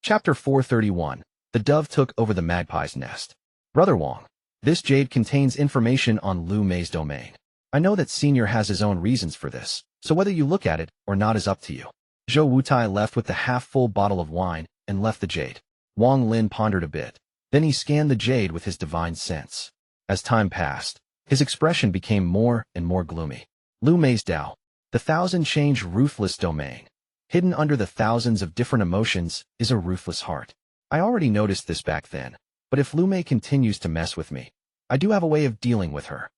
Chapter 431. The Dove Took Over the Magpie's Nest. Brother Wang, this jade contains information on Liu Mei's domain. I know that Senior has his own reasons for this, so whether you look at it or not is up to you. Zhou Wutai left with the half-full bottle of wine and left the jade. Wang Lin pondered a bit. Then he scanned the jade with his divine sense. As time passed, his expression became more and more gloomy. Liu Mei's Dao, the thousand-change ruthless domain. Hidden under the thousands of different emotions is a ruthless heart. I already noticed this back then, but if Liu Mei continues to mess with me, I do have a way of dealing with her.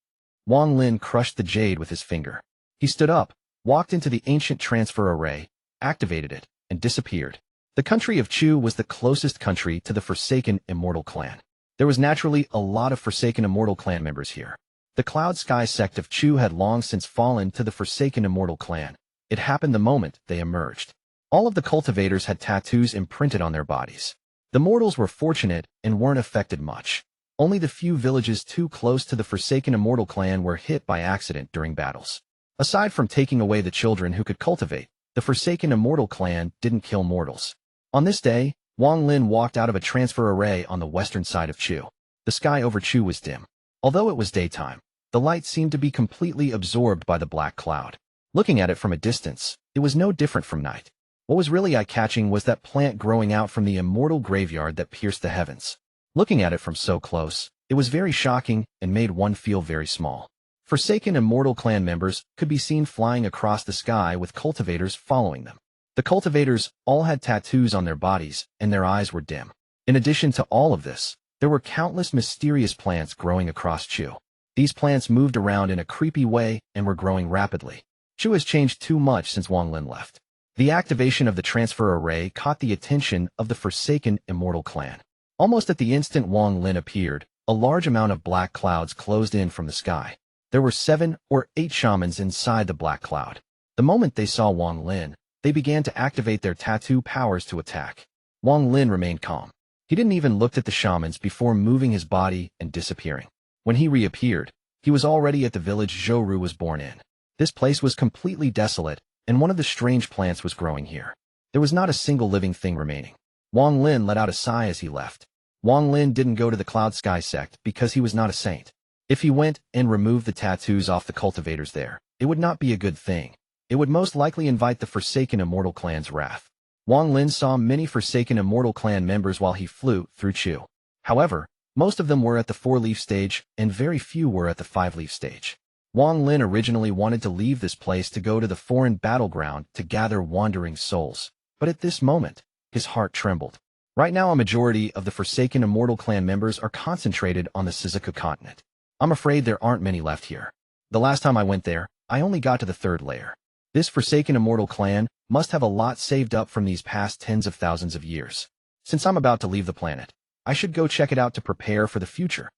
Wang Lin crushed the jade with his finger. He stood up, walked into the ancient transfer array, activated it, and disappeared. The country of Chu was the closest country to the Forsaken Immortal clan. There was naturally a lot of Forsaken Immortal clan members here. The Cloud Sky sect of Chu had long since fallen to the Forsaken Immortal clan. It happened the moment they emerged. All of the cultivators had tattoos imprinted on their bodies. The mortals were fortunate and weren't affected much. Only the few villages too close to the Forsaken Immortal clan were hit by accident during battles. Aside from taking away the children who could cultivate, the Forsaken Immortal clan didn't kill mortals. On this day, Wang Lin walked out of a transfer array on the western side of Chu. The sky over Chu was dim. Although it was daytime, the light seemed to be completely absorbed by the black cloud. Looking at it from a distance, it was no different from night. What was really eye-catching was that plant growing out from the immortal graveyard that pierced the heavens. Looking at it from so close, it was very shocking and made one feel very small. Forsaken Immortal clan members could be seen flying across the sky with cultivators following them. The cultivators all had tattoos on their bodies, and their eyes were dim. In addition to all of this, there were countless mysterious plants growing across Chu. These plants moved around in a creepy way and were growing rapidly. Chu has changed too much since Wang Lin left. The activation of the transfer array caught the attention of the Forsaken Immortal clan. Almost at the instant Wang Lin appeared, a large amount of black clouds closed in from the sky. There were 7 or 8 shamans inside the black cloud. The moment they saw Wang Lin, they began to activate their tattoo powers to attack. Wang Lin remained calm. He didn't even look at the shamans before moving his body and disappearing. When he reappeared, he was already at the village Zhou was born in. This place was completely desolate, and one of the strange plants was growing here. There was not a single living thing remaining. Wang Lin let out a sigh as he left. Wang Lin didn't go to the Cloud Sky sect because he was not a saint. If he went and removed the tattoos off the cultivators there, it would not be a good thing. It would most likely invite the Forsaken Immortal clan's wrath. Wang Lin saw many Forsaken Immortal clan members while he flew through Chu. However, most of them were at the 4-leaf stage, and very few were at the 5-leaf stage. Wang Lin originally wanted to leave this place to go to the foreign battleground to gather wandering souls, but at this moment, his heart trembled. Right now a majority of the Forsaken Immortal clan members are concentrated on the Suzaku continent. I'm afraid there aren't many left here. The last time I went there, I only got to the 3rd layer. This Forsaken Immortal clan must have a lot saved up from these past tens of thousands of years. Since I'm about to leave the planet, I should go check it out to prepare for the future.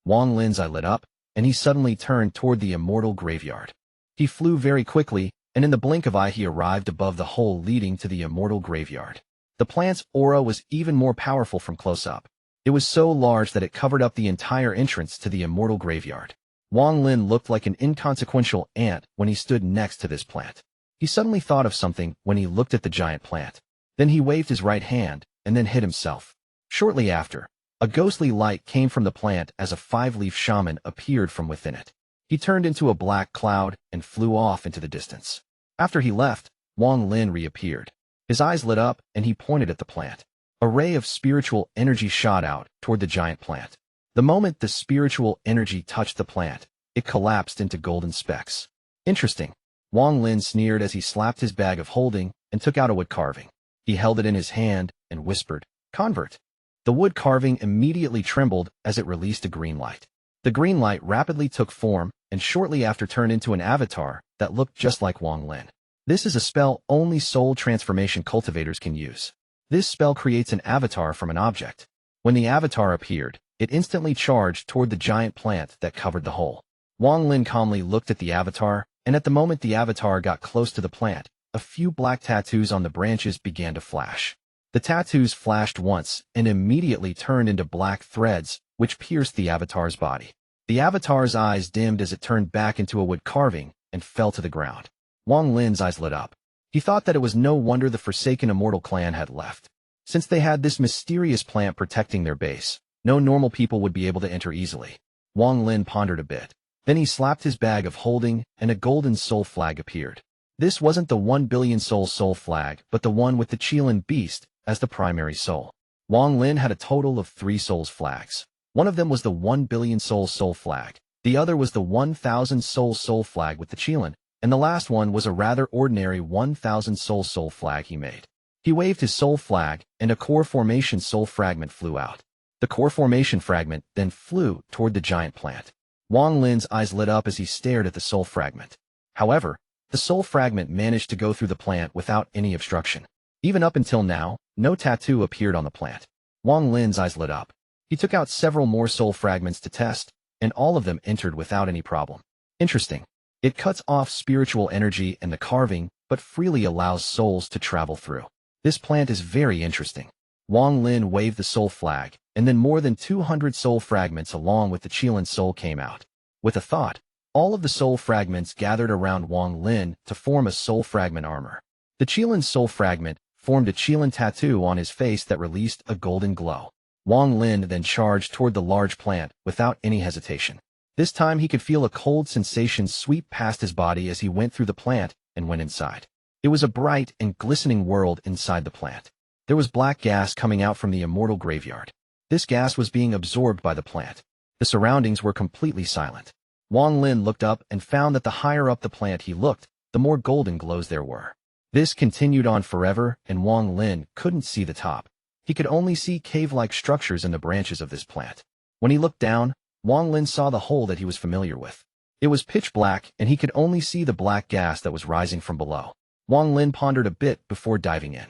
Wang Lin's eye lit up, and he suddenly turned toward the immortal graveyard. He flew very quickly, and in the blink of eye he arrived above the hole leading to the immortal graveyard. The plant's aura was even more powerful from close up. It was so large that it covered up the entire entrance to the immortal graveyard. Wang Lin looked like an inconsequential ant when he stood next to this plant. He suddenly thought of something when he looked at the giant plant. Then he waved his right hand, and then hit himself. Shortly after, a ghostly light came from the plant as a 5-leaf shaman appeared from within it. He turned into a black cloud and flew off into the distance. After he left, Wang Lin reappeared. His eyes lit up and he pointed at the plant. A ray of spiritual energy shot out toward the giant plant. The moment the spiritual energy touched the plant, it collapsed into golden specks. Interesting. Wang Lin sneered as he slapped his bag of holding and took out a wood carving. He held it in his hand and whispered, "Convert." The wood carving immediately trembled as it released a green light. The green light rapidly took form and shortly after turned into an avatar that looked just like Wang Lin. This is a spell only soul transformation cultivators can use. This spell creates an avatar from an object. When the avatar appeared, it instantly charged toward the giant plant that covered the hole. Wang Lin calmly looked at the avatar, and at the moment the avatar got close to the plant, a few black tattoos on the branches began to flash. The tattoos flashed once and immediately turned into black threads, which pierced the avatar's body. The avatar's eyes dimmed as it turned back into a wood carving and fell to the ground. Wang Lin's eyes lit up. He thought that it was no wonder the Forsaken Immortal clan had left. Since they had this mysterious plant protecting their base, no normal people would be able to enter easily. Wang Lin pondered a bit. Then he slapped his bag of holding, and a golden soul flag appeared. This wasn't the 1 billion soul flag, but the one with the Qian beast as the primary soul. Wang Lin had a total of 3 souls flags. One of them was the 1 billion soul flag. The other was the 1,000 soul flag with the Qian, and the last one was a rather ordinary 1,000 soul flag he made. He waved his soul flag, and a core formation soul fragment flew out. The core formation fragment then flew toward the giant plant. Wang Lin's eyes lit up as he stared at the soul fragment. However, the soul fragment managed to go through the plant without any obstruction. Even up until now, no tattoo appeared on the plant. Wang Lin's eyes lit up. He took out several more soul fragments to test, and all of them entered without any problem. Interesting. It cuts off spiritual energy and the carving, but freely allows souls to travel through. This plant is very interesting. Wang Lin waved the soul flag, and then more than 200 soul fragments along with the Qian soul came out. With a thought, all of the soul fragments gathered around Wang Lin to form a soul fragment armor. The Qian soul fragment formed a Qian tattoo on his face that released a golden glow. Wang Lin then charged toward the large plant without any hesitation. This time he could feel a cold sensation sweep past his body as he went through the plant and went inside. It was a bright and glistening world inside the plant. There was black gas coming out from the immortal graveyard. This gas was being absorbed by the plant. The surroundings were completely silent. Wang Lin looked up and found that the higher up the plant he looked, the more golden glows there were. This continued on forever, and Wang Lin couldn't see the top. He could only see cave-like structures in the branches of this plant. When he looked down, Wang Lin saw the hole that he was familiar with. It was pitch black, and he could only see the black gas that was rising from below. Wang Lin pondered a bit before diving in.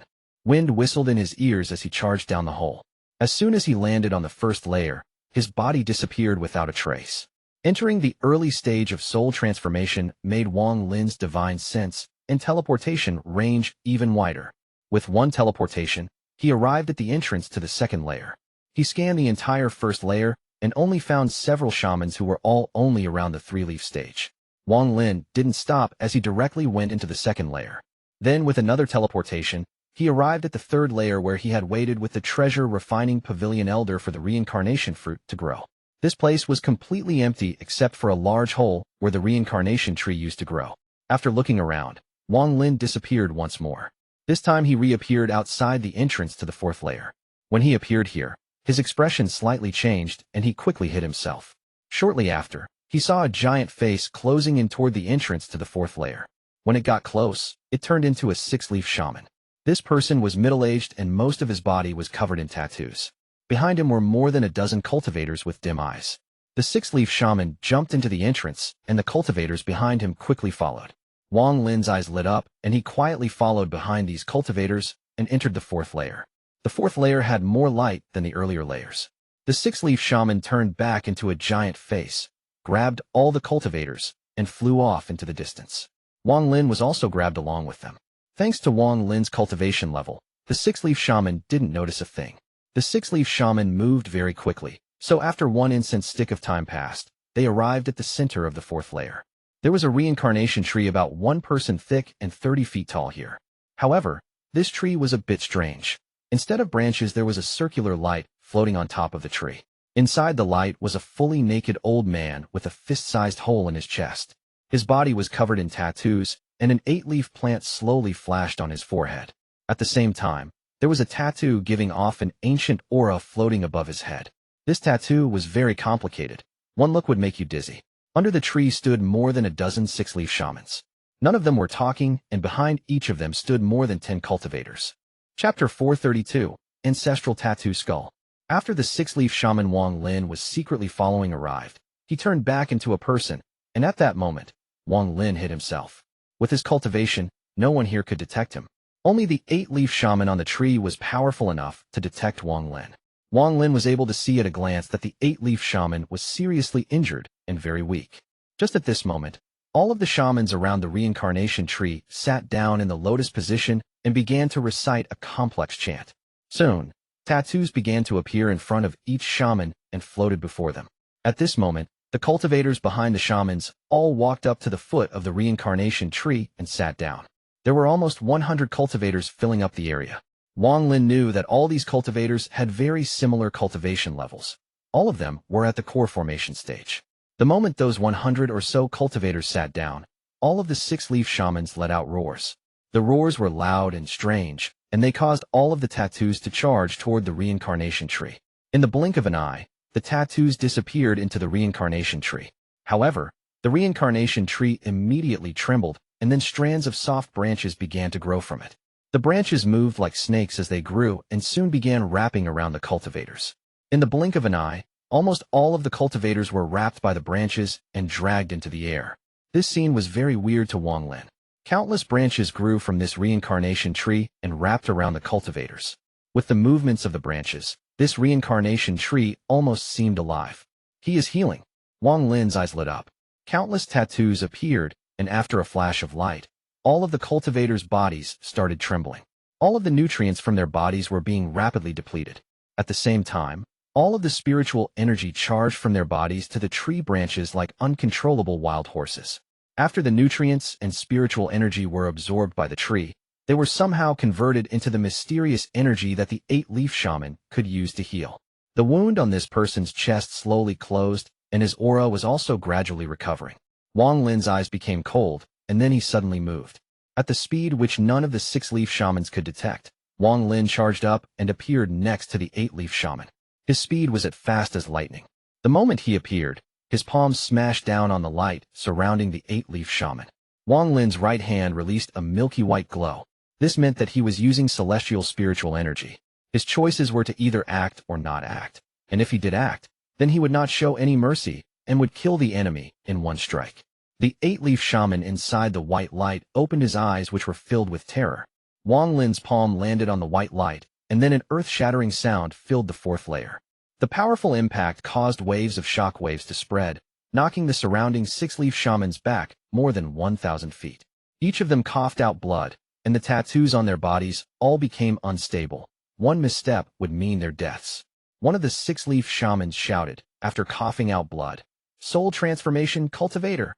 Wind whistled in his ears as he charged down the hole. As soon as he landed on the first layer, his body disappeared without a trace. Entering the early stage of soul transformation made Wang Lin's divine sense and teleportation range even wider. With one teleportation, he arrived at the entrance to the second layer. He scanned the entire first layer and only found several shamans who were all only around the 3-leaf stage. Wang Lin didn't stop as he directly went into the second layer. Then, with another teleportation, he arrived at the third layer where he had waited with the treasure-refining Pavilion elder for the reincarnation fruit to grow. This place was completely empty except for a large hole where the reincarnation tree used to grow. After looking around, Wang Lin disappeared once more. This time he reappeared outside the entrance to the fourth layer. When he appeared here, his expression slightly changed and he quickly hid himself. Shortly after, he saw a giant face closing in toward the entrance to the fourth layer. When it got close, it turned into a 6-leaf shaman. This person was middle-aged and most of his body was covered in tattoos. Behind him were more than a dozen cultivators with dim eyes. The 6-leaf shaman jumped into the entrance, and the cultivators behind him quickly followed. Wang Lin's eyes lit up, and he quietly followed behind these cultivators and entered the fourth layer. The fourth layer had more light than the earlier layers. The 6-leaf shaman turned back into a giant face, grabbed all the cultivators, and flew off into the distance. Wang Lin was also grabbed along with them. Thanks to Wang Lin's cultivation level, the 6-leaf shaman didn't notice a thing. The 6-leaf shaman moved very quickly, so after one incense stick of time passed, they arrived at the center of the fourth layer. There was a reincarnation tree about 1 person thick and 30 feet tall here. However, this tree was a bit strange. Instead of branches, there was a circular light floating on top of the tree. Inside the light was a fully naked old man with a fist-sized hole in his chest. His body was covered in tattoos, and an 8-leaf plant slowly flashed on his forehead. At the same time, there was a tattoo giving off an ancient aura floating above his head. This tattoo was very complicated. One look would make you dizzy. Under the tree stood more than a dozen 6-leaf shamans. None of them were talking, and behind each of them stood more than 10 cultivators. Chapter 432, Ancestral Tattoo Skull. After the 6-leaf shaman Wang Lin was secretly following arrived, he turned back into a person, and at that moment, Wang Lin hid himself. With his cultivation, no one here could detect him. Only the 8-leaf shaman on the tree was powerful enough to detect Wang Lin. Wang Lin was able to see at a glance that the 8-leaf shaman was seriously injured and very weak. Just at this moment, all of the shamans around the reincarnation tree sat down in the lotus position and began to recite a complex chant. Soon, tattoos began to appear in front of each shaman and floated before them. At this moment, the cultivators behind the shamans all walked up to the foot of the reincarnation tree and sat down. There were almost 100 cultivators filling up the area. Wang Lin knew that all these cultivators had very similar cultivation levels. All of them were at the core formation stage. The moment those 100 or so cultivators sat down, all of the six-leaf shamans let out roars. The roars were loud and strange, and they caused all of the tattoos to charge toward the reincarnation tree. In the blink of an eye, the tattoos disappeared into the reincarnation tree. However, the reincarnation tree immediately trembled, and then strands of soft branches began to grow from it. The branches moved like snakes as they grew and soon began wrapping around the cultivators. In the blink of an eye, almost all of the cultivators were wrapped by the branches and dragged into the air. This scene was very weird to Wang Lin. Countless branches grew from this reincarnation tree and wrapped around the cultivators. With the movements of the branches, this reincarnation tree almost seemed alive. He is healing. Wang Lin's eyes lit up. Countless tattoos appeared, and after a flash of light, all of the cultivators' bodies started trembling. All of the nutrients from their bodies were being rapidly depleted. At the same time, all of the spiritual energy charged from their bodies to the tree branches like uncontrollable wild horses. After the nutrients and spiritual energy were absorbed by the tree, they were somehow converted into the mysterious energy that the eight-leaf shaman could use to heal. The wound on this person's chest slowly closed, and his aura was also gradually recovering. Wang Lin's eyes became cold, and then he suddenly moved. At the speed which none of the six-leaf shamans could detect, Wang Lin charged up and appeared next to the eight-leaf shaman. His speed was as fast as lightning. The moment he appeared, his palms smashed down on the light surrounding the eight-leaf shaman. Wang Lin's right hand released a milky white glow. This meant that he was using celestial spiritual energy. His choices were to either act or not act, and if he did act, then he would not show any mercy and would kill the enemy in one strike. The eight-leaf shaman inside the white light opened his eyes, which were filled with terror. Wang Lin's palm landed on the white light, and then an earth-shattering sound filled the fourth layer. The powerful impact caused waves of shock waves to spread, knocking the surrounding six-leaf shamans back more than 1,000 feet. Each of them coughed out blood, and the tattoos on their bodies all became unstable. One misstep would mean their deaths. One of the six-leaf shamans shouted, after coughing out blood, "Soul transformation cultivator!"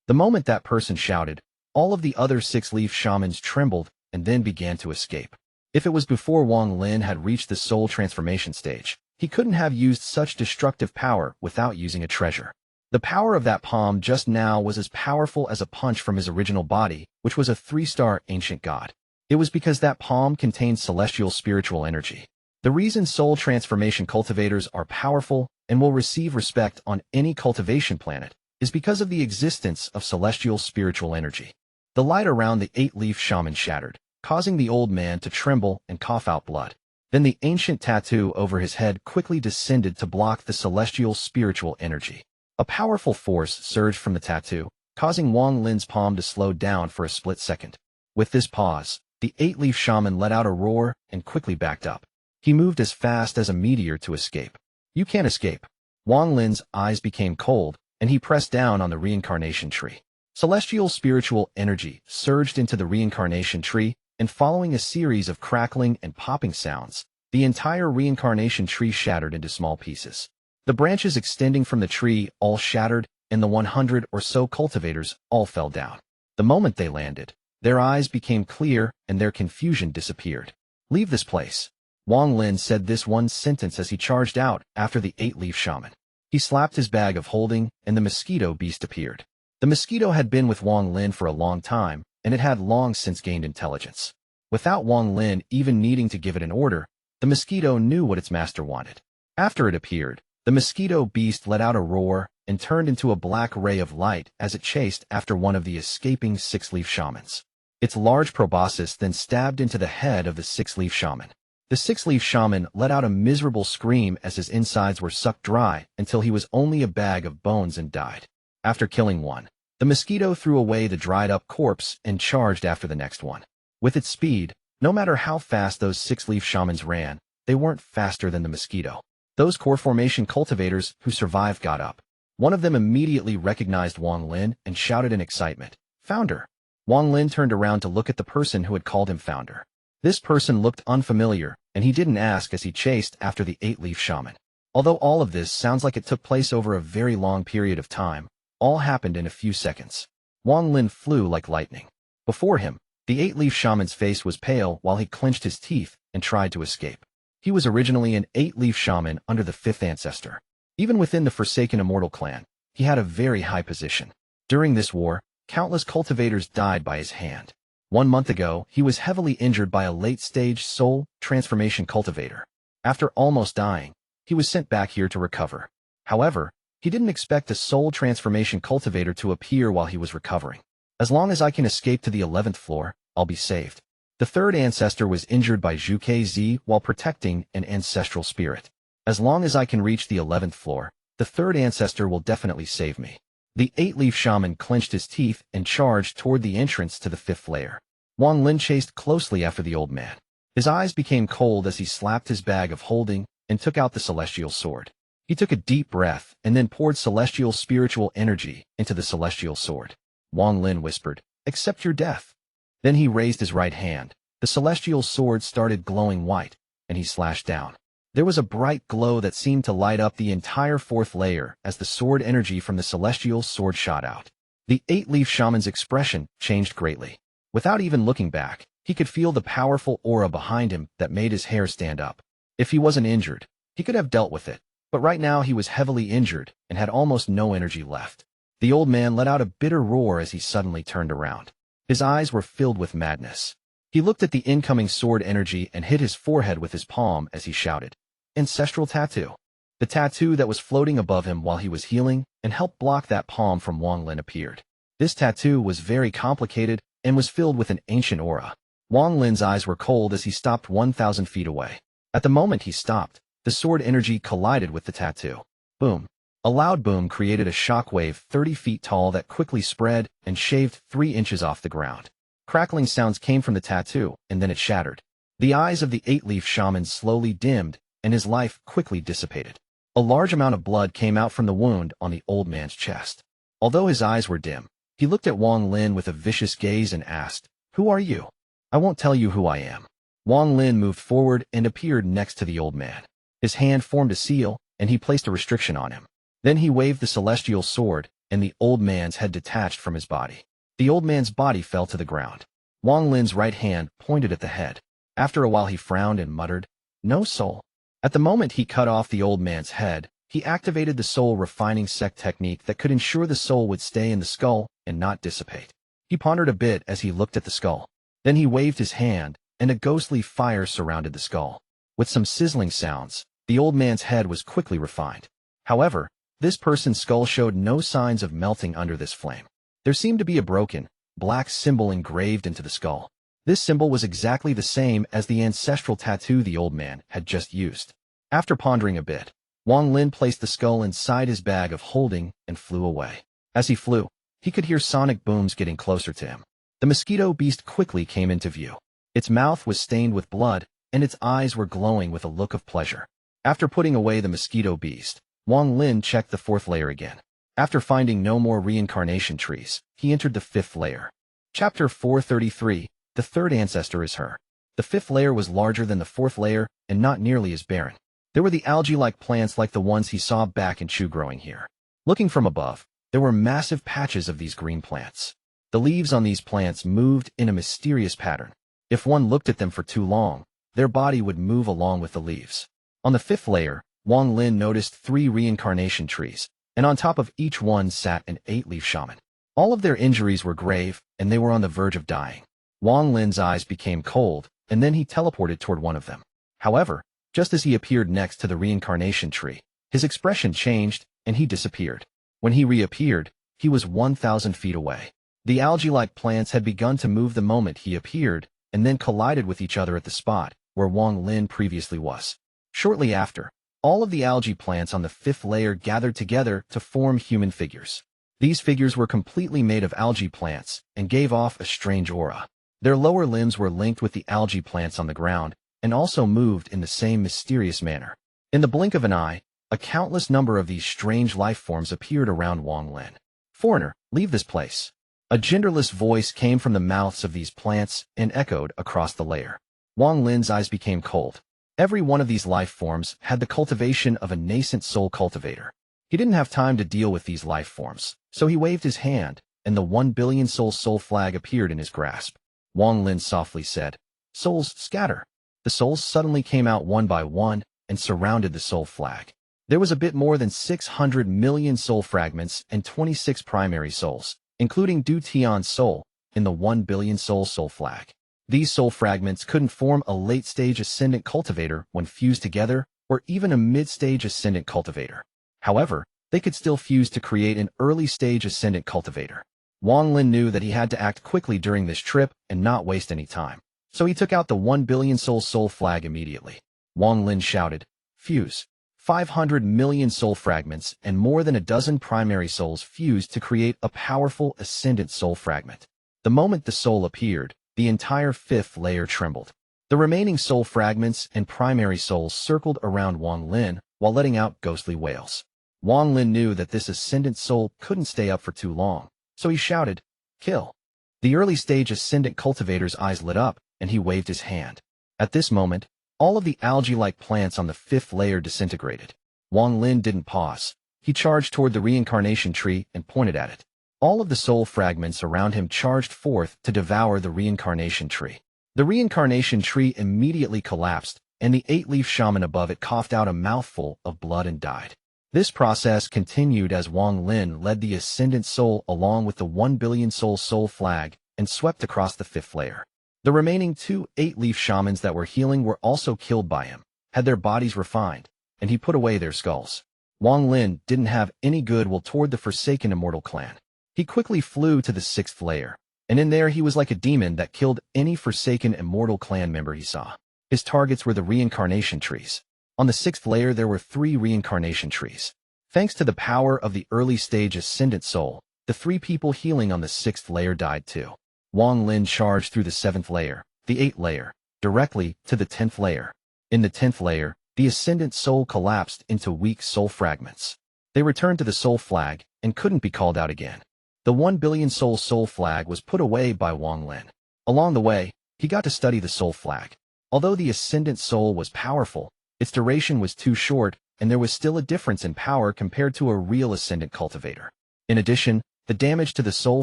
The moment that person shouted, all of the other six-leaf shamans trembled and then began to escape. If it was before Wang Lin had reached the soul transformation stage, he couldn't have used such destructive power without using a treasure. The power of that palm just now was as powerful as a punch from his original body, which was a 3-star ancient god. It was because that palm contained celestial spiritual energy. The reason soul transformation cultivators are powerful and will receive respect on any cultivation planet is because of the existence of celestial spiritual energy. The light around the eight-leaf shaman shattered, causing the old man to tremble and cough out blood. Then the ancient tattoo over his head quickly descended to block the celestial spiritual energy. A powerful force surged from the tattoo, causing Wang Lin's palm to slow down for a split second. With this pause, the eight-leaf shaman let out a roar and quickly backed up. He moved as fast as a meteor to escape. "You can't escape." Wang Lin's eyes became cold, and he pressed down on the reincarnation tree. Celestial spiritual energy surged into the reincarnation tree, and following a series of crackling and popping sounds, the entire reincarnation tree shattered into small pieces. The branches extending from the tree all shattered, and the 100 or so cultivators all fell down. The moment they landed, their eyes became clear and their confusion disappeared. "Leave this place." Wang Lin said this one sentence as he charged out after the eight-leaf shaman. He slapped his bag of holding, and the mosquito beast appeared. The mosquito had been with Wang Lin for a long time, and it had long since gained intelligence. Without Wang Lin even needing to give it an order, the mosquito knew what its master wanted. After it appeared, the mosquito beast let out a roar and turned into a black ray of light as it chased after one of the escaping six-leaf shamans. Its large proboscis then stabbed into the head of the six-leaf shaman. The six-leaf shaman let out a miserable scream as his insides were sucked dry until he was only a bag of bones and died. After killing one, the mosquito threw away the dried-up corpse and charged after the next one. With its speed, no matter how fast those six-leaf shamans ran, they weren't faster than the mosquito. Those core formation cultivators who survived got up. One of them immediately recognized Wang Lin and shouted in excitement, "Founder!" Wang Lin turned around to look at the person who had called him founder. This person looked unfamiliar, and he didn't ask as he chased after the eight-leaf shaman. Although all of this sounds like it took place over a very long period of time, all happened in a few seconds. Wang Lin flew like lightning. Before him, the eight-leaf shaman's face was pale while he clenched his teeth, and tried to escape. He was originally an 8-leaf shaman under the 5th ancestor. Even within the Forsaken Immortal clan, he had a very high position. During this war, countless cultivators died by his hand. 1 month ago, he was heavily injured by a late-stage soul transformation cultivator. After almost dying, he was sent back here to recover. However, he didn't expect a soul transformation cultivator to appear while he was recovering. As long as I can escape to the 11th floor, I'll be saved. The 3rd ancestor was injured by Zhuque Zis while protecting an ancestral spirit. As long as I can reach the 11th floor, the 3rd ancestor will definitely save me. The 8-leaf shaman clenched his teeth and charged toward the entrance to the 5th layer. Wang Lin chased closely after the old man. His eyes became cold as he slapped his bag of holding and took out the celestial sword. He took a deep breath and then poured celestial spiritual energy into the celestial sword. Wang Lin whispered, "Accept your death." Then he raised his right hand. The celestial sword started glowing white, and he slashed down. There was a bright glow that seemed to light up the entire 4th layer as the sword energy from the celestial sword shot out. The 8-leaf shaman's expression changed greatly. Without even looking back, he could feel the powerful aura behind him that made his hair stand up. If he wasn't injured, he could have dealt with it. But right now he was heavily injured and had almost no energy left. The old man let out a bitter roar as he suddenly turned around. His eyes were filled with madness. He looked at the incoming sword energy and hit his forehead with his palm as he shouted, "Ancestral tattoo." The tattoo that was floating above him while he was healing and helped block that palm from Wang Lin appeared. This tattoo was very complicated and was filled with an ancient aura. Wang Lin's eyes were cold as he stopped 1,000 feet away. At the moment he stopped, the sword energy collided with the tattoo. Boom. A loud boom created a shockwave 30 feet tall that quickly spread and shaved 3 inches off the ground. Crackling sounds came from the tattoo, and then it shattered. The eyes of the 8-leaf shaman slowly dimmed, and his life quickly dissipated. A large amount of blood came out from the wound on the old man's chest. Although his eyes were dim, he looked at Wang Lin with a vicious gaze and asked, "Who are you?" "I won't tell you who I am." Wang Lin moved forward and appeared next to the old man. His hand formed a seal, and he placed a restriction on him. Then he waved the celestial sword, and the old man's head detached from his body. The old man's body fell to the ground. Wang Lin's right hand pointed at the head. After a while he frowned and muttered, "No soul." At the moment he cut off the old man's head, he activated the soul refining sect technique that could ensure the soul would stay in the skull and not dissipate. He pondered a bit as he looked at the skull. Then he waved his hand, and a ghostly fire surrounded the skull. With some sizzling sounds, the old man's head was quickly refined. However, this person's skull showed no signs of melting under this flame. There seemed to be a broken, black symbol engraved into the skull. This symbol was exactly the same as the ancestral tattoo the old man had just used. After pondering a bit, Wang Lin placed the skull inside his bag of holding and flew away. As he flew, he could hear sonic booms getting closer to him. The mosquito beast quickly came into view. Its mouth was stained with blood, and its eyes were glowing with a look of pleasure. After putting away the mosquito beast, Wang Lin checked the 4th layer again. After finding no more reincarnation trees, he entered the 5th layer. Chapter 433, The 3rd Ancestor is Her. The 5th layer was larger than the 4th layer and not nearly as barren. There were the algae-like plants like the ones he saw back in Chu growing here. Looking from above, there were massive patches of these green plants. The leaves on these plants moved in a mysterious pattern. If one looked at them for too long, their body would move along with the leaves. On the 5th layer, Wang Lin noticed 3 reincarnation trees, and on top of each one sat an 8-leaf shaman. All of their injuries were grave, and they were on the verge of dying. Wang Lin's eyes became cold, and then he teleported toward one of them. However, just as he appeared next to the reincarnation tree, his expression changed, and he disappeared. When he reappeared, he was 1,000 feet away. The algae-like plants had begun to move the moment he appeared, and then collided with each other at the spot where Wang Lin previously was. Shortly after, all of the algae plants on the 5th layer gathered together to form human figures. These figures were completely made of algae plants and gave off a strange aura. Their lower limbs were linked with the algae plants on the ground and also moved in the same mysterious manner. In the blink of an eye, a countless number of these strange life forms appeared around Wang Lin. "Foreigner, leave this place." A genderless voice came from the mouths of these plants and echoed across the layer. Wang Lin's eyes became cold. Every one of these life forms had the cultivation of a nascent soul cultivator. He didn't have time to deal with these life forms, so he waved his hand, and the 1 billion soul flag appeared in his grasp. Wang Lin softly said, "Souls, scatter." The souls suddenly came out one by one and surrounded the soul flag. There was a bit more than 600 million soul fragments and 26 primary souls, including Du Tian's soul, in the 1 billion soul flag. These soul fragments couldn't form a late-stage ascendant cultivator when fused together, or even a mid-stage ascendant cultivator. However, they could still fuse to create an early-stage ascendant cultivator. Wang Lin knew that he had to act quickly during this trip and not waste any time, so he took out the 1 billion soul flag immediately. Wang Lin shouted, "Fuse." 500 million soul fragments and more than a dozen primary souls fused to create a powerful ascendant soul fragment. The moment the soul appeared, the entire fifth layer trembled. The remaining soul fragments and primary souls circled around Wang Lin while letting out ghostly wails. Wang Lin knew that this ascendant soul couldn't stay up for too long, so he shouted, "Kill." The early-stage ascendant cultivator's eyes lit up, and he waved his hand. At this moment, all of the algae-like plants on the fifth layer disintegrated. Wang Lin didn't pause. He charged toward the reincarnation tree and pointed at it. All of the soul fragments around him charged forth to devour the reincarnation tree. The reincarnation tree immediately collapsed, and the 8-leaf shaman above it coughed out a mouthful of blood and died. This process continued as Wang Lin led the ascendant soul along with the 1 billion soul flag and swept across the fifth layer. The remaining 2 8-leaf shamans that were healing were also killed by him, had their bodies refined, and he put away their skulls. Wang Lin didn't have any goodwill toward the Forsaken Immortal clan. He quickly flew to the 6th layer, and in there he was like a demon that killed any Forsaken Immortal clan member he saw. His targets were the reincarnation trees. On the 6th layer there were 3 reincarnation trees. Thanks to the power of the early-stage ascendant soul, the 3 people healing on the 6th layer died too. Wang Lin charged through the 7th layer, the 8th layer, directly to the 10th layer. In the 10th layer, the ascendant soul collapsed into weak soul fragments. They returned to the soul flag and couldn't be called out again. The 1 billion soul flag was put away by Wang Lin. Along the way, he got to study the soul flag. Although the ascendant soul was powerful, its duration was too short, and there was still a difference in power compared to a real ascendant cultivator. In addition, the damage to the soul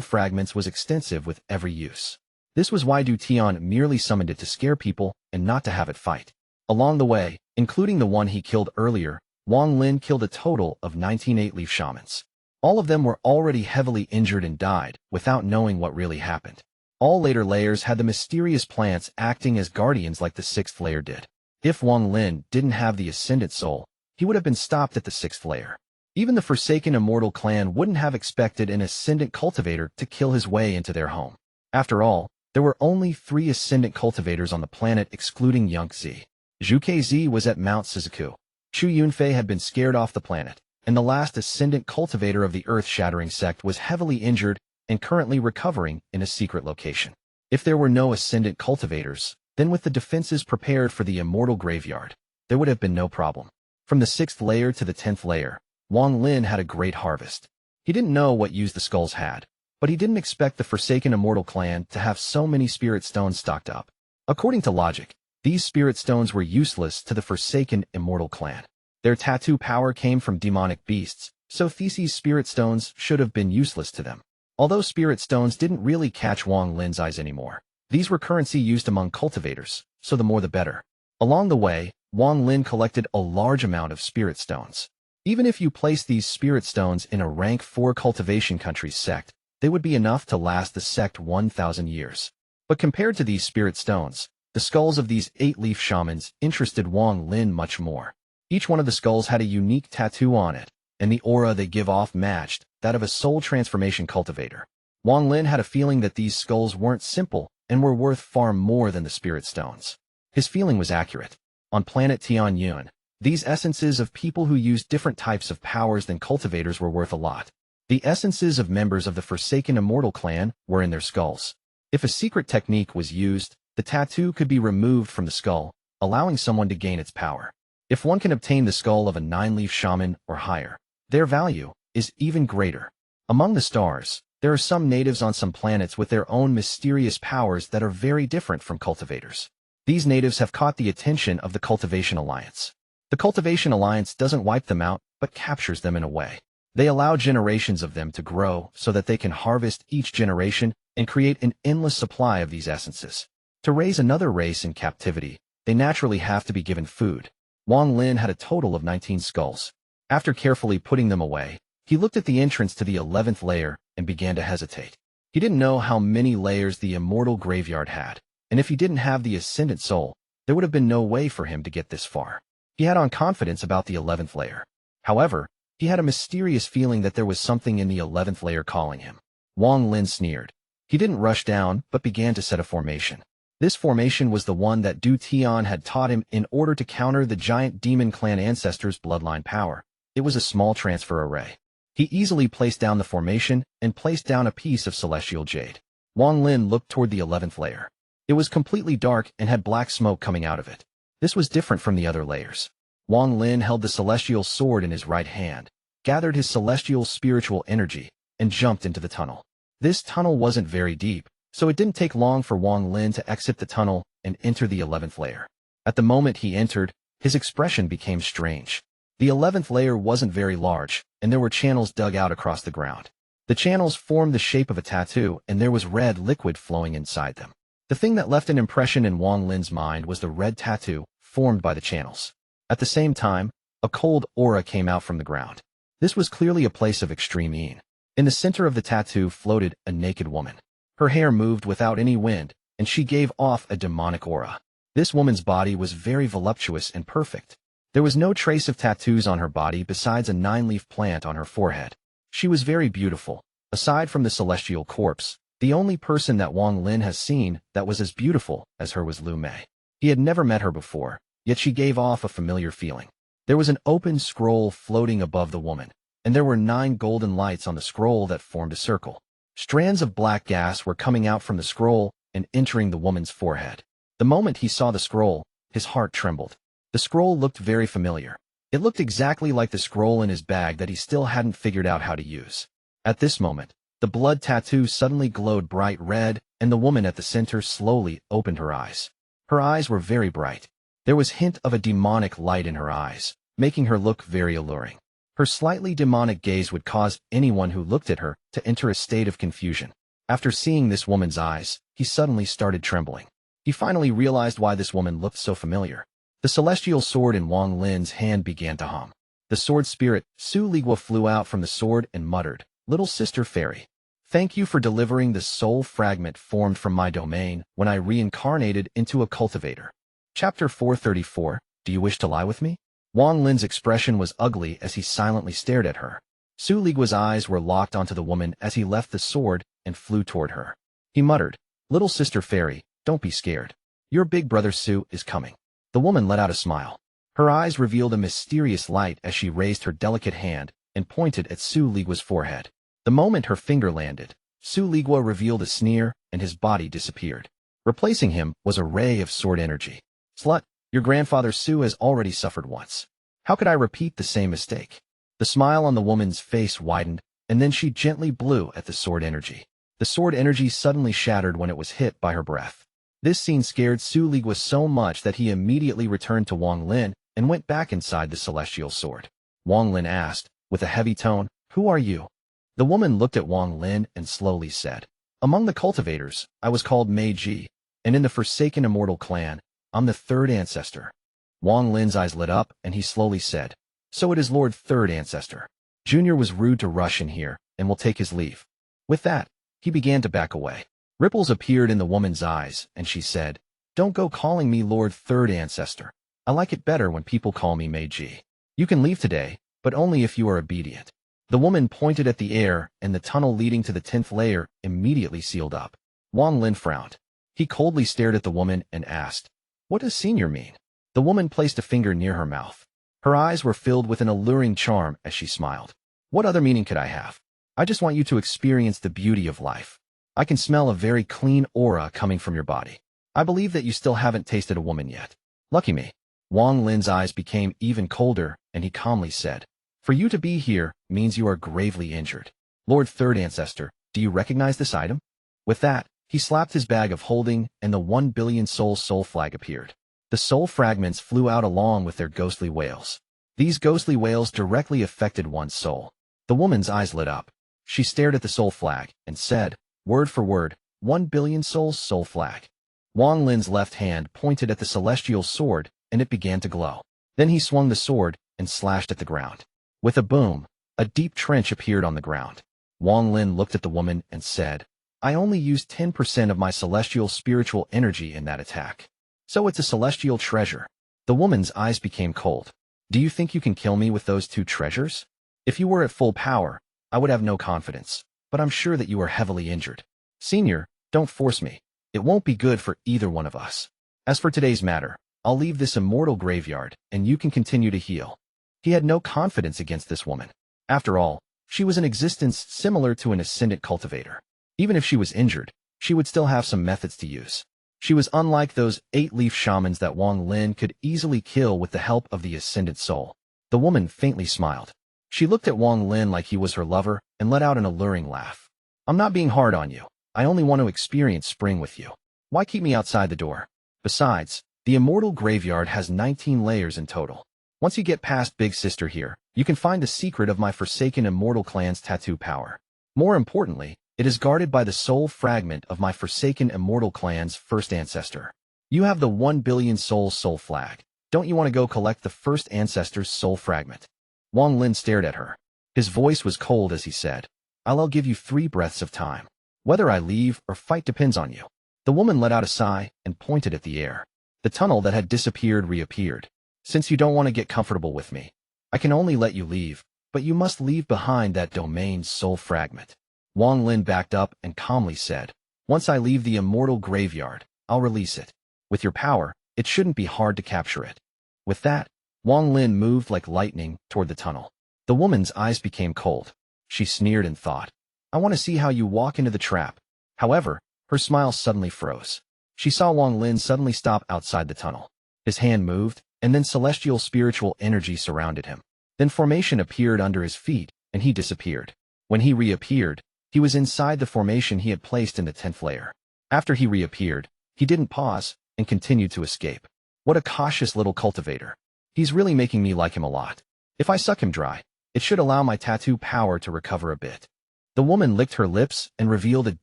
fragments was extensive with every use. This was why Tian merely summoned it to scare people and not to have it fight. Along the way, including the one he killed earlier, Wang Lin killed a total of 19 8-leaf shamans. All of them were already heavily injured and died without knowing what really happened. All later layers had the mysterious plants acting as guardians like the 6th layer did. If Wang Lin didn't have the ascendant soul, he would have been stopped at the 6th layer. Even the Forsaken Immortal clan wouldn't have expected an ascendant cultivator to kill his way into their home. After all, there were only 3 ascendant cultivators on the planet excluding Zhuque. Zhuque Zis was at Mount Suzaku. Chu Yunfei had been scared off the planet, and the last ascendant cultivator of the earth-shattering sect was heavily injured and currently recovering in a secret location. If there were no ascendant cultivators, then with the defenses prepared for the immortal graveyard, there would have been no problem. From the 6th layer to the 10th layer, Wang Lin had a great harvest. He didn't know what use the skulls had, but he didn't expect the Forsaken Immortal clan to have so many spirit stones stocked up. According to logic, these spirit stones were useless to the Forsaken Immortal clan. Their tattoo power came from demonic beasts, so Theses' spirit stones should have been useless to them. Although spirit stones didn't really catch Wang Lin's eyes anymore, these were currency used among cultivators, so the more the better. Along the way, Wang Lin collected a large amount of spirit stones. Even if you place these spirit stones in a rank 4 cultivation country's sect, they would be enough to last the sect 1,000 years. But compared to these spirit stones, the skulls of these 8-leaf shamans interested Wang Lin much more. Each one of the skulls had a unique tattoo on it, and the aura they give off matched that of a soul transformation cultivator. Wang Lin had a feeling that these skulls weren't simple and were worth far more than the spirit stones. His feeling was accurate. On planet Tianhou, these essences of people who used different types of powers than cultivators were worth a lot. The essences of members of the Forsaken Immortal clan were in their skulls. If a secret technique was used, the tattoo could be removed from the skull, allowing someone to gain its power. If one can obtain the skull of a 9-leaf shaman or higher, their value is even greater. Among the stars, there are some natives on some planets with their own mysterious powers that are very different from cultivators. These natives have caught the attention of the Cultivation Alliance. The Cultivation Alliance doesn't wipe them out, but captures them in a way. They allow generations of them to grow so that they can harvest each generation and create an endless supply of these essences. To raise another race in captivity, they naturally have to be given food. Wang Lin had a total of 19 skulls. After carefully putting them away, he looked at the entrance to the 11th layer and began to hesitate. He didn't know how many layers the immortal graveyard had, and if he didn't have the ascendant soul, there would have been no way for him to get this far. He had on confidence about the 11th layer. However, he had a mysterious feeling that there was something in the 11th layer calling him. Wang Lin sneered. He didn't rush down, but began to set a formation. This formation was the one that Tian had taught him in order to counter the giant demon clan ancestor's bloodline power. It was a small transfer array. He easily placed down the formation and placed down a piece of celestial jade. Wang Lin looked toward the 11th layer. It was completely dark and had black smoke coming out of it. This was different from the other layers. Wang Lin held the celestial sword in his right hand, gathered his celestial spiritual energy, and jumped into the tunnel. This tunnel wasn't very deep, so it didn't take long for Wang Lin to exit the tunnel and enter the 11th layer. At the moment he entered, his expression became strange. The 11th layer wasn't very large, and there were channels dug out across the ground. The channels formed the shape of a tattoo, and there was red liquid flowing inside them. The thing that left an impression in Wang Lin's mind was the red tattoo formed by the channels. At the same time, a cold aura came out from the ground. This was clearly a place of extreme yin. In the center of the tattoo floated a naked woman. Her hair moved without any wind, and she gave off a demonic aura. This woman's body was very voluptuous and perfect. There was no trace of tattoos on her body besides a 9-leaf plant on her forehead. She was very beautiful. Aside from the celestial corpse, the only person that Wang Lin has seen that was as beautiful as her was Liu Mei. He had never met her before, yet she gave off a familiar feeling. There was an open scroll floating above the woman, and there were 9 golden lights on the scroll that formed a circle. Strands of black gas were coming out from the scroll and entering the woman's forehead. The moment he saw the scroll, his heart trembled. The scroll looked very familiar. It looked exactly like the scroll in his bag that he still hadn't figured out how to use. At this moment, the blood tattoo suddenly glowed bright red, and the woman at the center slowly opened her eyes. Her eyes were very bright. There was hint of a demonic light in her eyes, making her look very alluring. Her slightly demonic gaze would cause anyone who looked at her to enter a state of confusion. After seeing this woman's eyes, he suddenly started trembling. He finally realized why this woman looked so familiar. The celestial sword in Wang Lin's hand began to hum. The sword spirit, Su Ligua, flew out from the sword and muttered, "Little sister fairy, thank you for delivering the soul fragment formed from my domain when I reincarnated into a cultivator." Chapter 434, Do you wish to lie with me? Wang Lin's expression was ugly as he silently stared at her. Su Ligua's eyes were locked onto the woman as he left the sword and flew toward her. He muttered, "Little sister fairy, don't be scared. Your big brother Su is coming." The woman let out a smile. Her eyes revealed a mysterious light as she raised her delicate hand and pointed at Su Ligua's forehead. The moment her finger landed, Su Ligua revealed a sneer and his body disappeared. Replacing him was a ray of sword energy. "Slut, your grandfather Su has already suffered once. How could I repeat the same mistake?" The smile on the woman's face widened, and then she gently blew at the sword energy. The sword energy suddenly shattered when it was hit by her breath. This scene scared Su Ligua so much that he immediately returned to Wang Lin and went back inside the celestial sword. Wang Lin asked, with a heavy tone, "Who are you?" The woman looked at Wang Lin and slowly said, "Among the cultivators, I was called Lei Ji, and in the Forsaken Immortal clan, I'm the 3rd ancestor." Wang Lin's eyes lit up, and he slowly said, "So it is Lord 3rd Ancestor. Junior was rude to rush in here, and will take his leave." With that, he began to back away. Ripples appeared in the woman's eyes, and she said, "Don't go calling me Lord 3rd Ancestor. I like it better when people call me Lei Ji. You can leave today, but only if you are obedient." The woman pointed at the air, and the tunnel leading to the 10th layer immediately sealed up. Wang Lin frowned. He coldly stared at the woman and asked, "What does senior mean?" The woman placed a finger near her mouth. Her eyes were filled with an alluring charm as she smiled. "What other meaning could I have? I just want you to experience the beauty of life. I can smell a very clean aura coming from your body. I believe that you still haven't tasted a woman yet. Lucky me." Wang Lin's eyes became even colder, and he calmly said, "For you to be here means you are gravely injured. Lord 3rd Ancestor, do you recognize this item?" With that, he slapped his bag of holding, and the 1 billion soul flag appeared. The soul fragments flew out along with their ghostly wails. These ghostly wails directly affected one's soul. The woman's eyes lit up. She stared at the soul flag and said, word for word, 1 billion soul flag. Wang Lin's left hand pointed at the celestial sword, and it began to glow. Then he swung the sword and slashed at the ground. With a boom, a deep trench appeared on the ground. Wang Lin looked at the woman and said, I only used 10% of my celestial spiritual energy in that attack. So it's a celestial treasure. The woman's eyes became cold. Do you think you can kill me with those 2 treasures? If you were at full power, I would have no confidence, but I'm sure that you are heavily injured. Senior, don't force me. It won't be good for either one of us. As for today's matter, I'll leave this immortal graveyard, and you can continue to heal. He had no confidence against this woman. After all, she was an existence similar to an ascendant cultivator. Even if she was injured, she would still have some methods to use. She was unlike those 8-leaf shamans that Wang Lin could easily kill with the help of the ascendant soul. The woman faintly smiled. She looked at Wang Lin like he was her lover and let out an alluring laugh. I'm not being hard on you. I only want to experience spring with you. Why keep me outside the door? Besides, the immortal graveyard has 19 layers in total. Once you get past Big Sister here, you can find the secret of my forsaken immortal clan's tattoo power. More importantly, it is guarded by the soul fragment of my forsaken immortal clan's first ancestor. You have the 1 billion soul flag. Don't you want to go collect the first ancestor's soul fragment? Wang Lin stared at her. His voice was cold as he said, I'll give you 3 breaths of time. Whether I leave or fight depends on you. The woman let out a sigh and pointed at the air. The tunnel that had disappeared reappeared. Since you don't want to get comfortable with me, I can only let you leave, but you must leave behind that domain's soul fragment. Wang Lin backed up and calmly said, Once I leave the immortal graveyard, I'll release it. With your power, it shouldn't be hard to capture it. With that, Wang Lin moved like lightning toward the tunnel. The woman's eyes became cold. She sneered and thought, I want to see how you walk into the trap. However, her smile suddenly froze. She saw Wang Lin suddenly stop outside the tunnel. His hand moved, and then celestial spiritual energy surrounded him. Then formation appeared under his feet, and he disappeared. When he reappeared, he was inside the formation he had placed in the 10th layer. After he reappeared, he didn't pause and continued to escape. What a cautious little cultivator. He's really making me like him a lot. If I suck him dry, it should allow my tattoo power to recover a bit. The woman licked her lips and revealed a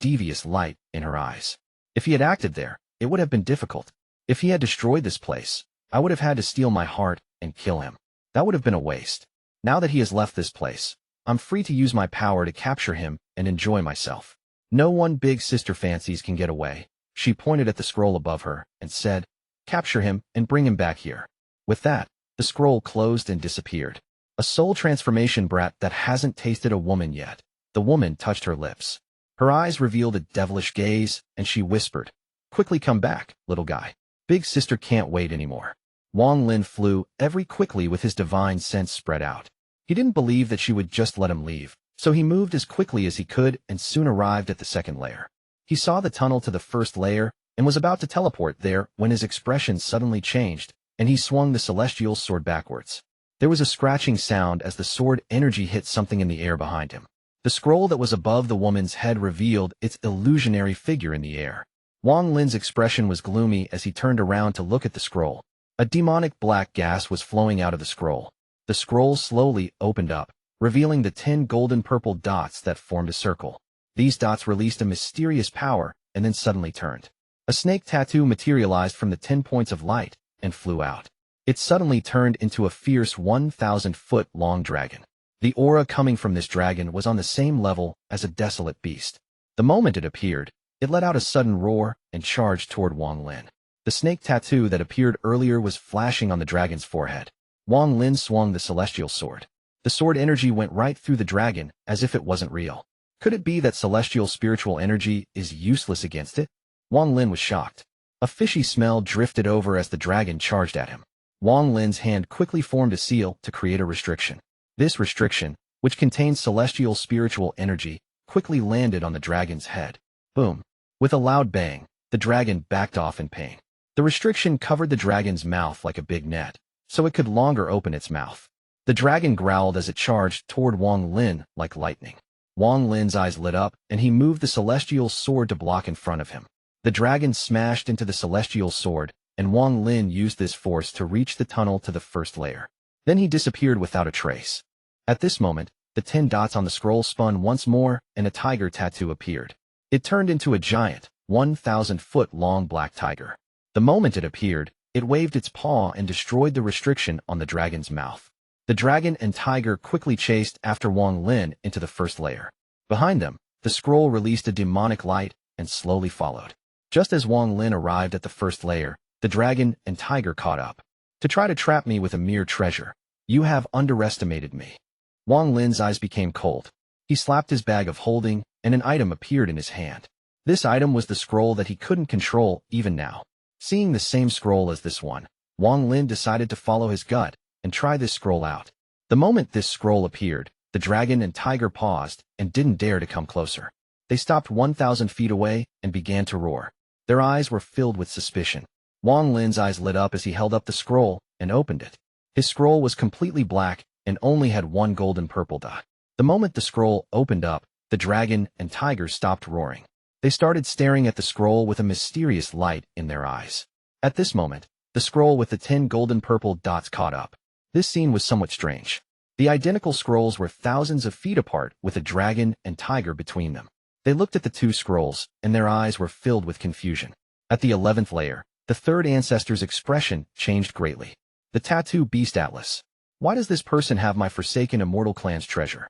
devious light in her eyes. If he had acted there, it would have been difficult. If he had destroyed this place, I would have had to steal my heart and kill him. That would have been a waste. Now that he has left this place, I'm free to use my power to capture him and enjoy myself. No one Big Sister fancies can get away. She pointed at the scroll above her and said, Capture him and bring him back here. With that, the scroll closed and disappeared. A soul transformation brat that hasn't tasted a woman yet. The woman touched her lips. Her eyes revealed a devilish gaze, and she whispered, Quickly come back, little guy. Big Sister can't wait anymore. Wang Lin flew ever quickly with his divine sense spread out. He didn't believe that she would just let him leave, so he moved as quickly as he could and soon arrived at the 2nd layer. He saw the tunnel to the 1st layer and was about to teleport there when his expression suddenly changed, and he swung the celestial sword backwards. There was a scratching sound as the sword energy hit something in the air behind him. The scroll that was above the woman's head revealed its illusionary figure in the air. Wang Lin's expression was gloomy as he turned around to look at the scroll. A demonic black gas was flowing out of the scroll. The scroll slowly opened up, revealing the 10 golden purple dots that formed a circle. These dots released a mysterious power and then suddenly turned. A snake tattoo materialized from the 10 points of light and flew out. It suddenly turned into a fierce 1,000-foot-long dragon. The aura coming from this dragon was on the same level as a desolate beast. The moment it appeared, it let out a sudden roar and charged toward Wang Lin. The snake tattoo that appeared earlier was flashing on the dragon's forehead. Wang Lin swung the celestial sword. The sword energy went right through the dragon as if it wasn't real. Could it be that celestial spiritual energy is useless against it? Wang Lin was shocked. A fishy smell drifted over as the dragon charged at him. Wang Lin's hand quickly formed a seal to create a restriction. This restriction, which contained celestial spiritual energy, quickly landed on the dragon's head. Boom. With a loud bang, the dragon backed off in pain. The restriction covered the dragon's mouth like a big net, so it could no longer open its mouth. The dragon growled as it charged toward Wang Lin like lightning. Wang Lin's eyes lit up, and he moved the celestial sword to block in front of him. The dragon smashed into the celestial sword, and Wang Lin used this force to reach the tunnel to the 1st layer. Then he disappeared without a trace. At this moment, the 10 dots on the scroll spun once more, and a tiger tattoo appeared. It turned into a giant, 1,000-foot-long black tiger. The moment it appeared, it waved its paw and destroyed the restriction on the dragon's mouth. The dragon and tiger quickly chased after Wang Lin into the first layer. Behind them, the scroll released a demonic light and slowly followed. Just as Wang Lin arrived at the first layer, the dragon and tiger caught up. To try to trap me with a mere treasure. You have underestimated me. Wang Lin's eyes became cold. He slapped his bag of holding, and an item appeared in his hand. This item was the scroll that he couldn't control even now. Seeing the same scroll as this one, Wang Lin decided to follow his gut and try this scroll out. The moment this scroll appeared, the dragon and tiger paused and didn't dare to come closer. They stopped 1,000 feet away and began to roar. Their eyes were filled with suspicion. Wang Lin's eyes lit up as he held up the scroll and opened it. His scroll was completely black and only had one golden purple dot. The moment the scroll opened up, the dragon and tiger stopped roaring. They started staring at the scroll with a mysterious light in their eyes. At this moment, the scroll with the 10 golden purple dots caught up. This scene was somewhat strange. The identical scrolls were thousands of feet apart with a dragon and tiger between them. They looked at the two scrolls, and their eyes were filled with confusion. At the 11th layer, the third ancestor's expression changed greatly. The Tattoo Beast Atlas. Why does this person have my forsaken immortal clan's treasure?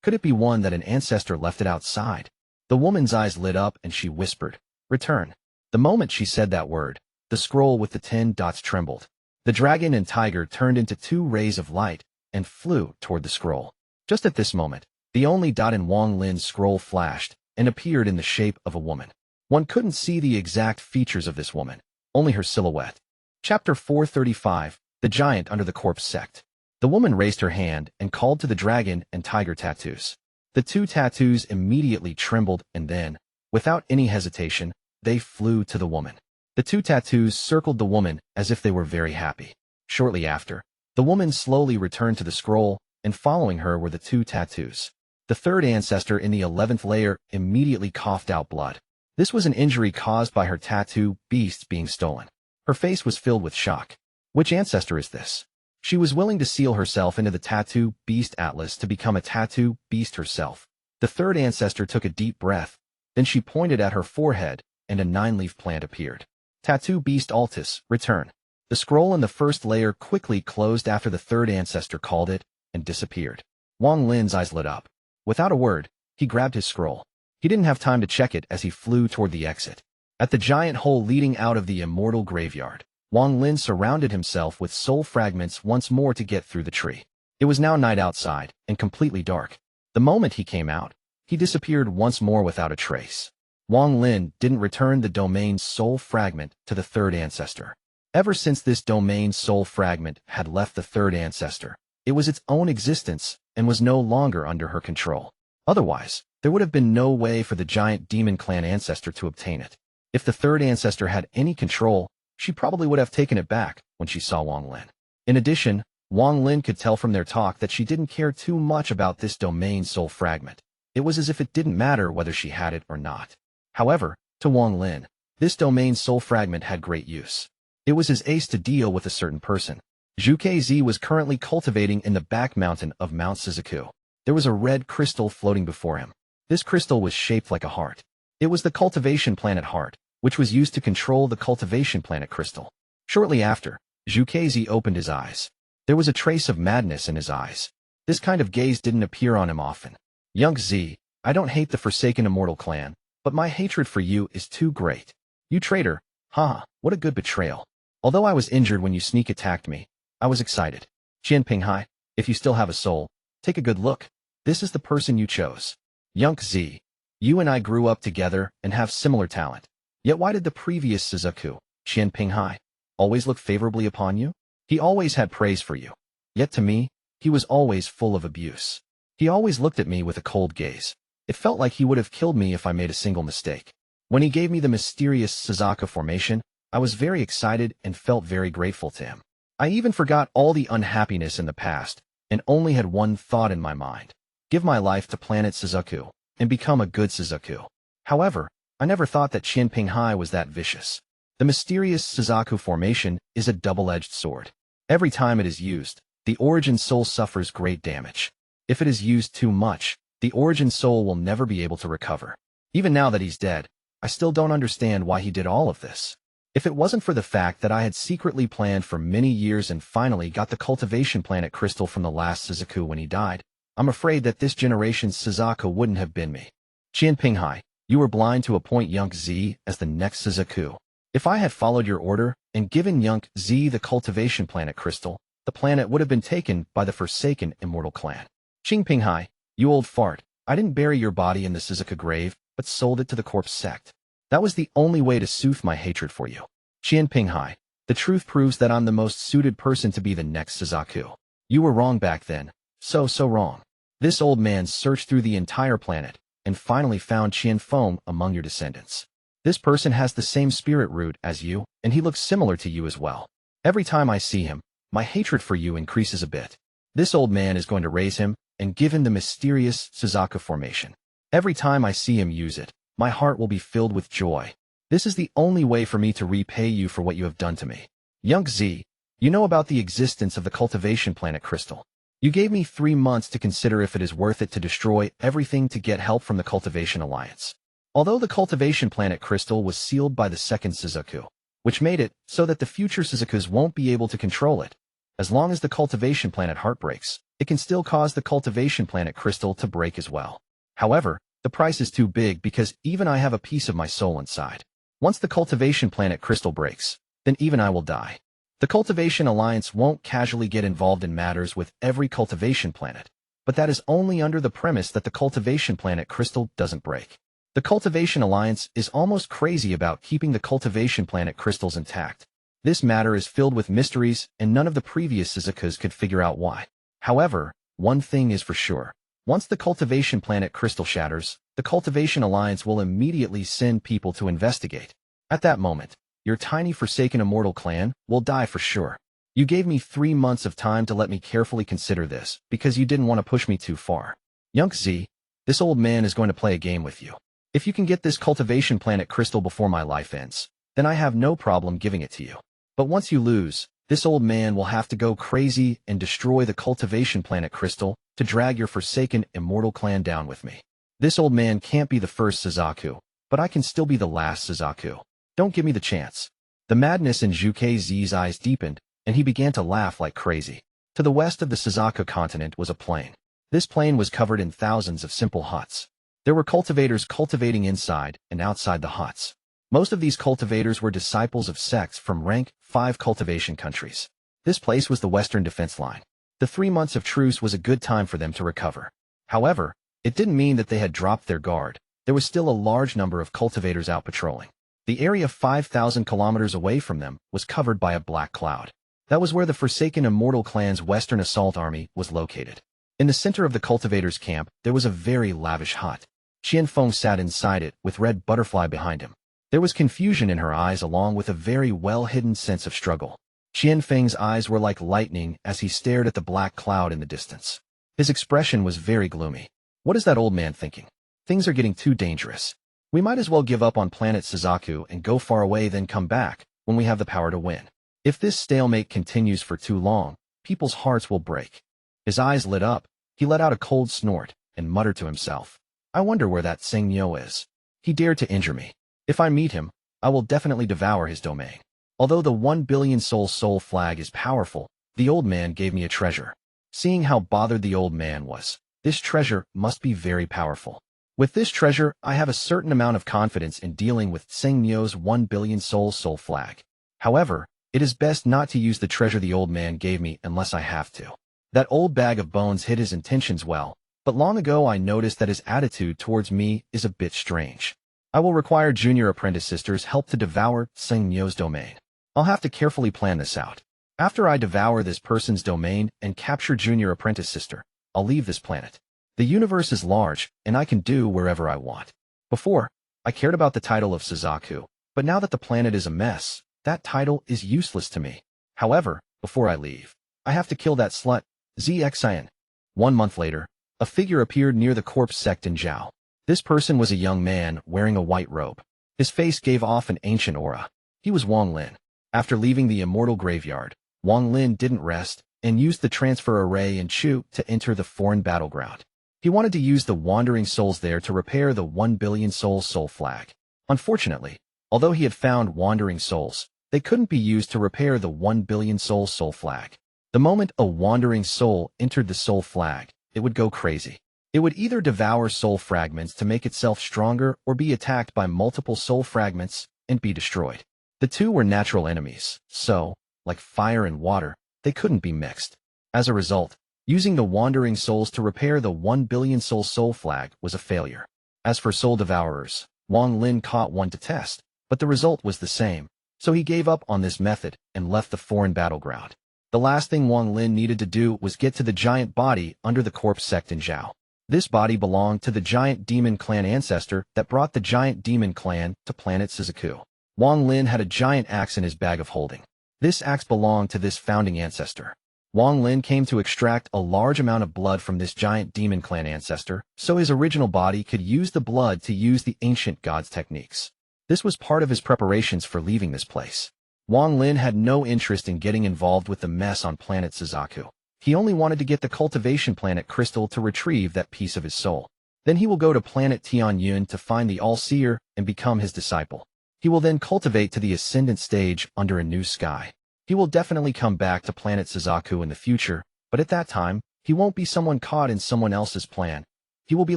Could it be one that an ancestor left it outside? The woman's eyes lit up and she whispered, "Return." The moment she said that word, the scroll with the 10 dots trembled. The dragon and tiger turned into two rays of light and flew toward the scroll. Just at this moment, the only dot in Wang Lin's scroll flashed and appeared in the shape of a woman. One couldn't see the exact features of this woman, only her silhouette. Chapter 435, The Giant Under the Corpse Sect. The woman raised her hand and called to the dragon and tiger tattoos. The two tattoos immediately trembled and then, without any hesitation, they flew to the woman. The two tattoos circled the woman as if they were very happy. Shortly after, the woman slowly returned to the scroll, and following her were the two tattoos. The third ancestor in the 11th layer immediately coughed out blood. This was an injury caused by her tattoo beast being stolen. Her face was filled with shock. Which ancestor is this? She was willing to seal herself into the Tattoo Beast Atlas to become a tattoo beast herself. The third ancestor took a deep breath, then she pointed at her forehead, and a 9-leaf plant appeared. Tattoo Beast Altus, return. The scroll in the first layer quickly closed after the third ancestor called it, and disappeared. Wang Lin's eyes lit up. Without a word, he grabbed his scroll. He didn't have time to check it as he flew toward the exit. At the giant hole leading out of the immortal graveyard, Wang Lin surrounded himself with soul fragments once more to get through the tree. It was now night outside, and completely dark. The moment he came out, he disappeared once more without a trace. Wang Lin didn't return the domain's soul fragment to the third ancestor. Ever since this domain's soul fragment had left the third ancestor, it was its own existence and was no longer under her control. Otherwise, there would have been no way for the giant demon clan ancestor to obtain it. If the third ancestor had any control, she probably would have taken it back when she saw Wang Lin. In addition, Wang Lin could tell from their talk that she didn't care too much about this domain soul fragment. It was as if it didn't matter whether she had it or not. However, to Wang Lin, this domain soul fragment had great use. It was his ace to deal with a certain person. Zhuque Zis was currently cultivating in the back mountain of Mount Suzaku. There was a red crystal floating before him. This crystal was shaped like a heart. It was the cultivation planet heart, which was used to control the cultivation planet crystal. Shortly after, Zhuque Zis opened his eyes. There was a trace of madness in his eyes. This kind of gaze didn't appear on him often. Young Z, I don't hate the Forsaken Immortal clan, but my hatred for you is too great. You traitor, haha, what a good betrayal. Although I was injured when you sneak attacked me, I was excited. Qian Pinghai, if you still have a soul, take a good look. This is the person you chose. Young Z, you and I grew up together and have similar talent. Yet why did the previous Suzaku, Qian Pinghai, always look favorably upon you? He always had praise for you. Yet to me, he was always full of abuse. He always looked at me with a cold gaze. It felt like he would have killed me if I made a single mistake. When he gave me the mysterious Suzaku formation, I was very excited and felt very grateful to him. I even forgot all the unhappiness in the past and only had one thought in my mind. Give my life to planet Suzaku and become a good Suzaku. However, I never thought that Qian Pinghai was that vicious. The mysterious Suzaku formation is a double-edged sword. Every time it is used, the origin soul suffers great damage. If it is used too much, the origin soul will never be able to recover. Even now that he's dead, I still don't understand why he did all of this. If it wasn't for the fact that I had secretly planned for many years and finally got the cultivation planet crystal from the last Suzaku when he died, I'm afraid that this generation's Suzaku wouldn't have been me. Qian Pinghai, you were blind to appoint Zhuque Zis as the next Suzaku. If I had followed your order and given Zhuque Zis the cultivation planet crystal, the planet would have been taken by the Forsaken Immortal clan. Qing Pinghai, you old fart, I didn't bury your body in the Suzaku grave, but sold it to the Corpse Sect. That was the only way to soothe my hatred for you. Qian Pinghai, the truth proves that I'm the most suited person to be the next Suzaku. You were wrong back then. So wrong. This old man searched through the entire planet and finally found Qian Feng among your descendants. This person has the same spirit root as you, and he looks similar to you as well. Every time I see him, my hatred for you increases a bit. This old man is going to raise him and give him the mysterious Suzaku formation. Every time I see him use it, my heart will be filled with joy. This is the only way for me to repay you for what you have done to me. Zhuque Zis, you know about the existence of the cultivation planet crystal. You gave me 3 months to consider if it is worth it to destroy everything to get help from the Cultivation Alliance. Although the cultivation planet crystal was sealed by the second Suzaku, which made it so that the future Suzakus won't be able to control it. As long as the cultivation planet heart breaks, it can still cause the cultivation planet crystal to break as well. However, the price is too big because even I have a piece of my soul inside. Once the cultivation planet crystal breaks, then even I will die. The Cultivation Alliance won't casually get involved in matters with every cultivation planet, but that is only under the premise that the cultivation planet crystal doesn't break. The Cultivation Alliance is almost crazy about keeping the cultivation planet crystals intact. This matter is filled with mysteries, and none of the previous Suzakus could figure out why. However, one thing is for sure. Once the cultivation planet crystal shatters, the Cultivation Alliance will immediately send people to investigate. At that moment, your tiny Forsaken Immortal clan will die for sure. You gave me 3 months of time to let me carefully consider this, because you didn't want to push me too far. Zhuque Zis, this old man is going to play a game with you. If you can get this cultivation planet crystal before my life ends, then I have no problem giving it to you. But once you lose, this old man will have to go crazy and destroy the cultivation planet crystal to drag your Forsaken Immortal clan down with me. This old man can't be the first Suzaku, but I can still be the last Suzaku. Don't give me the chance. The madness in Zhuque Zis' eyes deepened, and he began to laugh like crazy. To the west of the Suzaku continent was a plain. This plain was covered in thousands of simple huts. There were cultivators cultivating inside and outside the huts. Most of these cultivators were disciples of sects from rank 5 cultivation countries. This place was the western defense line. The 3 months of truce was a good time for them to recover. However, it didn't mean that they had dropped their guard. There was still a large number of cultivators out patrolling. The area 5,000 kilometers away from them was covered by a black cloud. That was where the Forsaken Immortal clan's Western Assault Army was located. In the center of the cultivators' camp, there was a very lavish hut. Qian Feng sat inside it with Red Butterfly behind him. There was confusion in her eyes along with a very well-hidden sense of struggle. Qian Feng's eyes were like lightning as he stared at the black cloud in the distance. His expression was very gloomy. What is that old man thinking? Things are getting too dangerous. We might as well give up on planet Suzaku and go far away then come back when we have the power to win. If this stalemate continues for too long, people's hearts will break. His eyes lit up. He let out a cold snort and muttered to himself. I wonder where that Seng Nyo is. He dared to injure me. If I meet him, I will definitely devour his domain. Although the 1 billion soul flag is powerful, the old man gave me a treasure. Seeing how bothered the old man was, this treasure must be very powerful. With this treasure, I have a certain amount of confidence in dealing with Seng Nyo's 1 billion soul flag. However, it is best not to use the treasure the old man gave me unless I have to. That old bag of bones hid his intentions well, but long ago I noticed that his attitude towards me is a bit strange. I will require junior apprentice sister's help to devour Seng Nyo's domain. I'll have to carefully plan this out. After I devour this person's domain and capture junior apprentice sister, I'll leave this planet. The universe is large, and I can do wherever I want. Before, I cared about the title of Suzaku, but now that the planet is a mess, that title is useless to me. However, before I leave, I have to kill that slut, Xian. 1 month later, a figure appeared near the Corpse Sect in Zhao. This person was a young man wearing a white robe. His face gave off an ancient aura. He was Wang Lin. After leaving the immortal graveyard, Wang Lin didn't rest and used the transfer array in Chu to enter the foreign battleground. He wanted to use the wandering souls there to repair the 1 billion soul flag. Unfortunately, although he had found wandering souls, they couldn't be used to repair the 1 billion soul flag. The moment a wandering soul entered the soul flag, it would go crazy. It would either devour soul fragments to make itself stronger or be attacked by multiple soul fragments and be destroyed. The two were natural enemies, so, like fire and water, they couldn't be mixed. As a result, using the wandering souls to repair the 1 billion soul flag was a failure. As for soul devourers, Wang Lin caught one to test, but the result was the same, so he gave up on this method and left the foreign battleground. The last thing Wang Lin needed to do was get to the giant body under the Corpse Sect in Zhao. This body belonged to the giant demon clan ancestor that brought the giant demon clan to planet Suzaku. Wang Lin had a giant axe in his bag of holding. This axe belonged to this founding ancestor. Wang Lin came to extract a large amount of blood from this giant demon clan ancestor, so his original body could use the blood to use the ancient god's techniques. This was part of his preparations for leaving this place. Wang Lin had no interest in getting involved with the mess on planet Suzaku. He only wanted to get the cultivation planet crystal to retrieve that piece of his soul. Then he will go to planet Tianhou to find the All-Seer and become his disciple. He will then cultivate to the ascendant stage under a new sky. He will definitely come back to planet Suzaku in the future, but at that time, he won't be someone caught in someone else's plan. He will be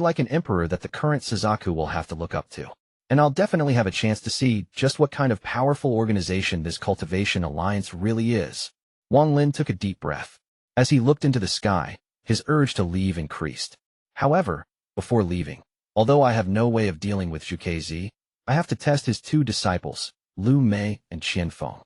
like an emperor that the current Suzaku will have to look up to. And I'll definitely have a chance to see just what kind of powerful organization this cultivation alliance really is. Wang Lin took a deep breath. As he looked into the sky, his urge to leave increased. However, before leaving, although I have no way of dealing with Zhuque Zis, I have to test his two disciples, Liu Mei and Feng.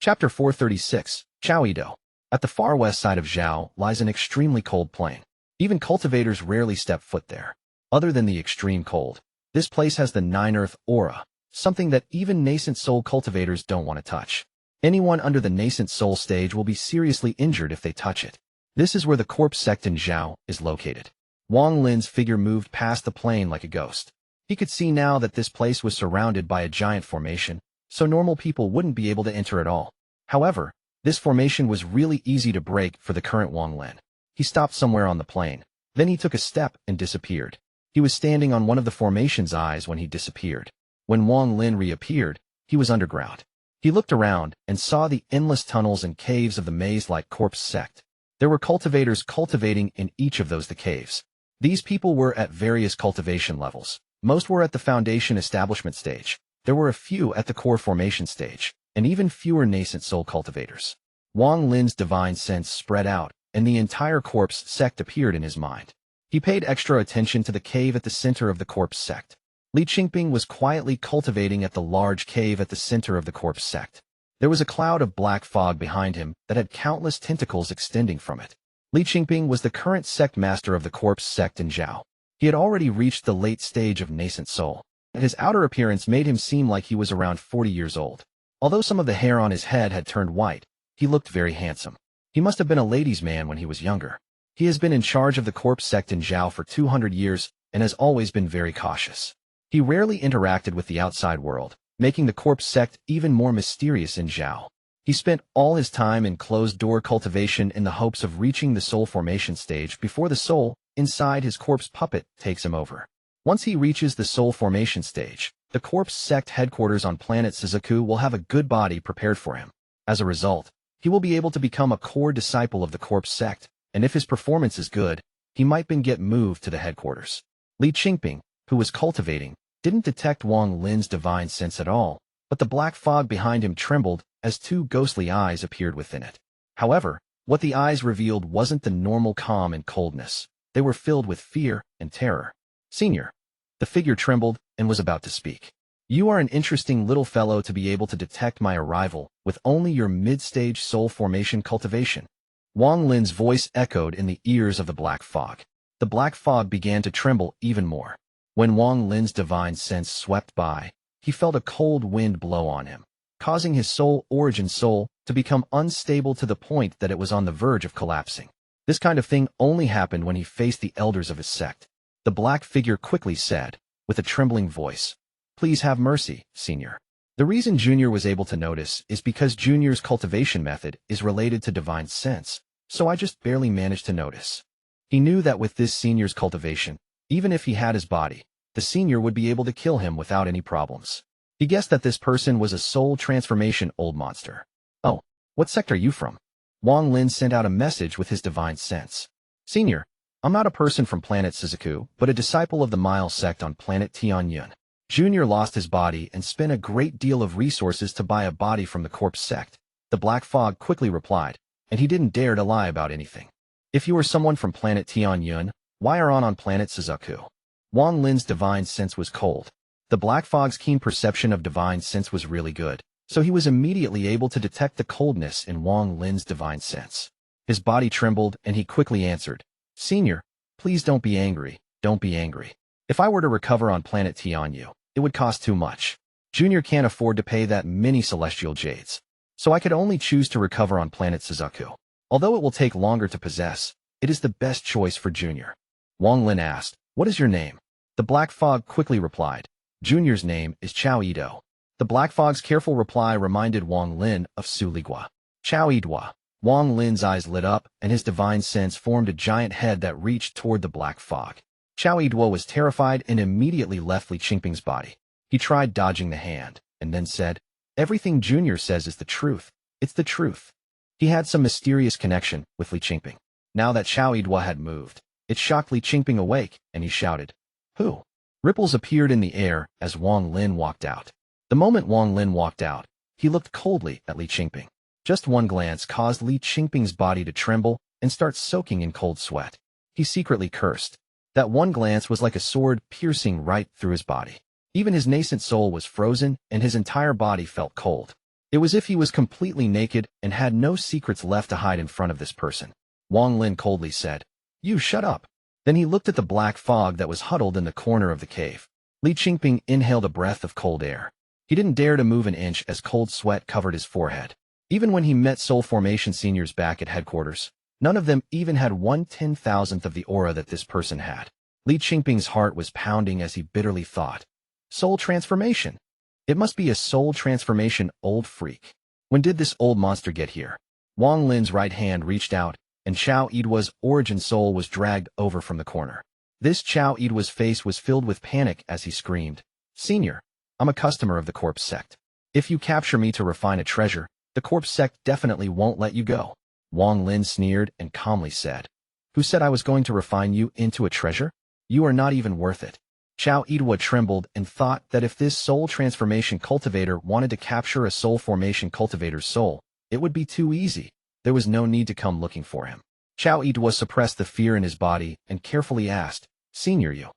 Chapter 436, Cao Yidou. At the far west side of Zhao lies an extremely cold plain. Even cultivators rarely step foot there. Other than the extreme cold, this place has the 9 Earth aura, something that even nascent soul cultivators don't want to touch. Anyone under the nascent soul stage will be seriously injured if they touch it. This is where the Corpse Sect in Zhao is located. Wang Lin's figure moved past the plain like a ghost. He could see now that this place was surrounded by a giant formation, so normal people wouldn't be able to enter at all. However, this formation was really easy to break for the current Wang Lin. He stopped somewhere on the plain. Then he took a step and disappeared. He was standing on one of the formation's eyes when he disappeared. When Wang Lin reappeared, he was underground. He looked around and saw the endless tunnels and caves of the maze-like Corpse Sect. There were cultivators cultivating in each of the caves. These people were at various cultivation levels. Most were at the foundation establishment stage. There were a few at the core formation stage, and even fewer nascent soul cultivators. Wang Lin's divine sense spread out, and the entire Corpse Sect appeared in his mind. He paid extra attention to the cave at the center of the Corpse Sect. Li Qingping was quietly cultivating at the large cave at the center of the Corpse Sect. There was a cloud of black fog behind him that had countless tentacles extending from it. Li Qingping was the current sect master of the Corpse Sect in Zhao. He had already reached the late stage of nascent soul. His outer appearance made him seem like he was around 40 years old. Although some of the hair on his head had turned white, he looked very handsome. He must have been a ladies' man when he was younger. He has been in charge of the Corpse Sect in Zhao for 200 years and has always been very cautious. He rarely interacted with the outside world, making the Corpse Sect even more mysterious in Zhao. He spent all his time in closed-door cultivation in the hopes of reaching the soul formation stage before the soul inside his corpse puppet takes him over. Once he reaches the soul formation stage, the Corpse Sect headquarters on planet Suzaku will have a good body prepared for him. As a result, he will be able to become a core disciple of the Corpse Sect, and if his performance is good, he might then get moved to the headquarters. Li Qingping, who was cultivating, didn't detect Wang Lin's divine sense at all, but the black fog behind him trembled as two ghostly eyes appeared within it. However, what the eyes revealed wasn't the normal calm and coldness. They were filled with fear and terror. "Senior." The figure trembled and was about to speak. "You are an interesting little fellow to be able to detect my arrival with only your mid-stage soul formation cultivation." Wang Lin's voice echoed in the ears of the black fog. The black fog began to tremble even more. When Wang Lin's divine sense swept by, he felt a cold wind blow on him, causing his soul origin soul to become unstable to the point that it was on the verge of collapsing. This kind of thing only happened when he faced the elders of his sect. The black figure quickly said, with a trembling voice, "Please have mercy, Senior." The reason Junior was able to notice is because Junior's cultivation method is related to divine sense, so I just barely managed to notice. He knew that with this Senior's cultivation, even if he had his body, the Senior would be able to kill him without any problems. He guessed that this person was a soul transformation old monster. Oh, what sect are you from? Wang Lin sent out a message with his divine sense. Senior, I'm not a person from planet Suzaku, but a disciple of the Mile sect on planet Tianhou. Junior lost his body and spent a great deal of resources to buy a body from the Corpse Sect. The Black Fog quickly replied, and he didn't dare to lie about anything. If you are someone from planet Tianhou, why are on planet Suzaku? Wang Lin's divine sense was cold. The Black Fog's keen perception of divine sense was really good, so he was immediately able to detect the coldness in Wang Lin's divine sense. His body trembled, and he quickly answered, Senior, please don't be angry, don't be angry. If I were to recover on planet Tianhou, it would cost too much. Junior can't afford to pay that many celestial jades. So I could only choose to recover on planet Suzaku. Although it will take longer to possess, it is the best choice for Junior. Wang Lin asked, What is your name? The Black Fog quickly replied, Junior's name is Cao Yidou. The Black Fog's careful reply reminded Wang Lin of Su Ligua. Cao Yidou. Wang Lin's eyes lit up, and his divine sense formed a giant head that reached toward the Black Fog. Cao Yidou was terrified and immediately left Li Qingping's body. He tried dodging the hand, and then said, Everything Junior says is the truth. It's the truth. He had some mysterious connection with Li Qingping. Now that Cao Yidou had moved, it shocked Li Qingping awake, and he shouted, Who? Ripples appeared in the air as Wang Lin walked out. The moment Wang Lin walked out, he looked coldly at Li Qingping. Just one glance caused Li Qingping's body to tremble and start soaking in cold sweat. He secretly cursed. That one glance was like a sword piercing right through his body. Even his nascent soul was frozen, and his entire body felt cold. It was as if he was completely naked and had no secrets left to hide in front of this person. Wang Lin coldly said, You shut up. Then he looked at the Black Fog that was huddled in the corner of the cave. Li Qingping inhaled a breath of cold air. He didn't dare to move an inch as cold sweat covered his forehead. Even when he met Soul Formation seniors back at headquarters, none of them even had 1/10,000th of the aura that this person had. Li Qingping's heart was pounding as he bitterly thought, Soul transformation. It must be a soul transformation old freak. When did this old monster get here? Wang Lin's right hand reached out, and Cao Yidou's origin soul was dragged over from the corner. This Cao Yidou's face was filled with panic as he screamed, Senior, I'm a customer of the Corpse Sect. If you capture me to refine a treasure, the Corpse Sect definitely won't let you go. Wang Lin sneered and calmly said, Who said I was going to refine you into a treasure? You are not even worth it. Cao Yidou trembled and thought that if this soul transformation cultivator wanted to capture a soul formation cultivator's soul, it would be too easy. There was no need to come looking for him. Cao Yidou suppressed the fear in his body and carefully asked, Senior you,